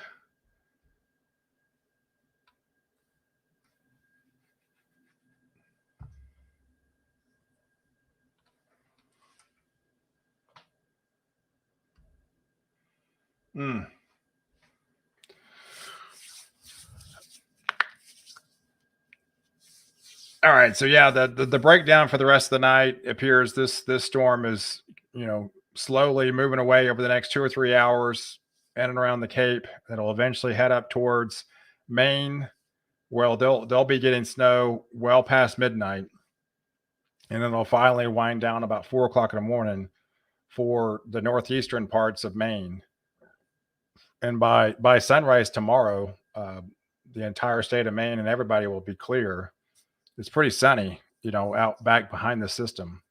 Mm. All right, so yeah, the breakdown for the rest of the night appears this storm is slowly moving away over the next 2 or 3 hours. in and around the Cape. It'll eventually head up towards Maine. Well, they'll be getting snow well past midnight, and then it'll finally wind down about 4 o'clock in the morning for the northeastern parts of Maine. And by sunrise tomorrow, the entire state of Maine and everybody will be clear. It's pretty sunny, out back behind the system.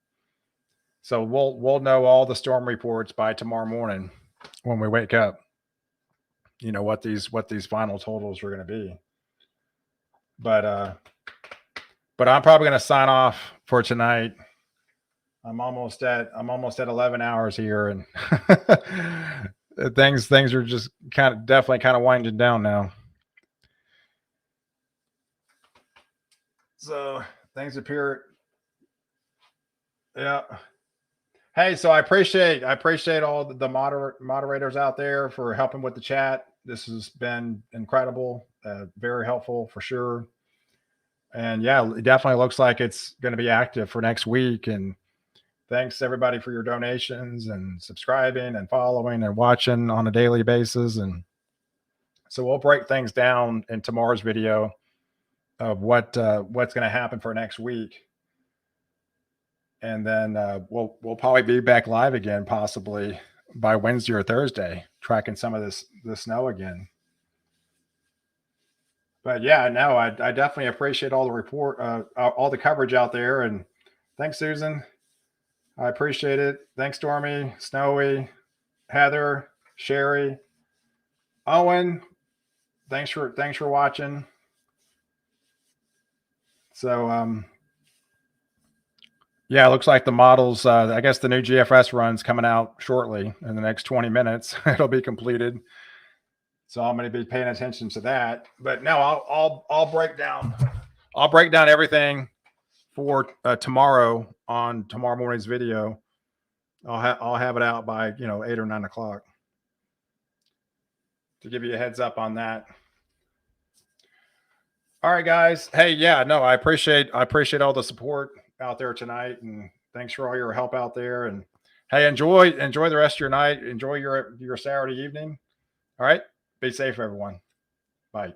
So we'll know all the storm reports by tomorrow morning when we wake up. What these final totals are going to be. But I'm probably going to sign off for tonight. I'm almost at 11 hours here, and things are just definitely kind of winding down now. So things appear, yeah. Hey, so I appreciate all the moderators out there for helping with the chat. This has been incredible, very helpful for sure. And yeah, it definitely looks like it's going to be active for next week. And thanks everybody for your donations and subscribing and following and watching on a daily basis. And so we'll break things down in tomorrow's video of what's going to happen for next week. And then we'll probably be back live again, possibly by Wednesday or Thursday, tracking some of this snow again. But yeah, no, I definitely appreciate all the all the coverage out there. And thanks, Susan. I appreciate it. Thanks, Stormy, Snowy, Heather, Sherry, Owen. Thanks for watching. So yeah, it looks like the models, I guess the new GFS run's coming out shortly in the next 20 minutes. It'll be completed. So I'm going to be paying attention to that. But no, I'll break down everything for tomorrow on tomorrow morning's video. I'll have it out by 8 or 9 o'clock to give you a heads up on that. All right, guys. Hey, yeah, no, I appreciate all the support out there tonight, and thanks for all your help out there. And hey, enjoy the rest of your night. Enjoy your Saturday evening. All right. Be safe, everyone. Bye.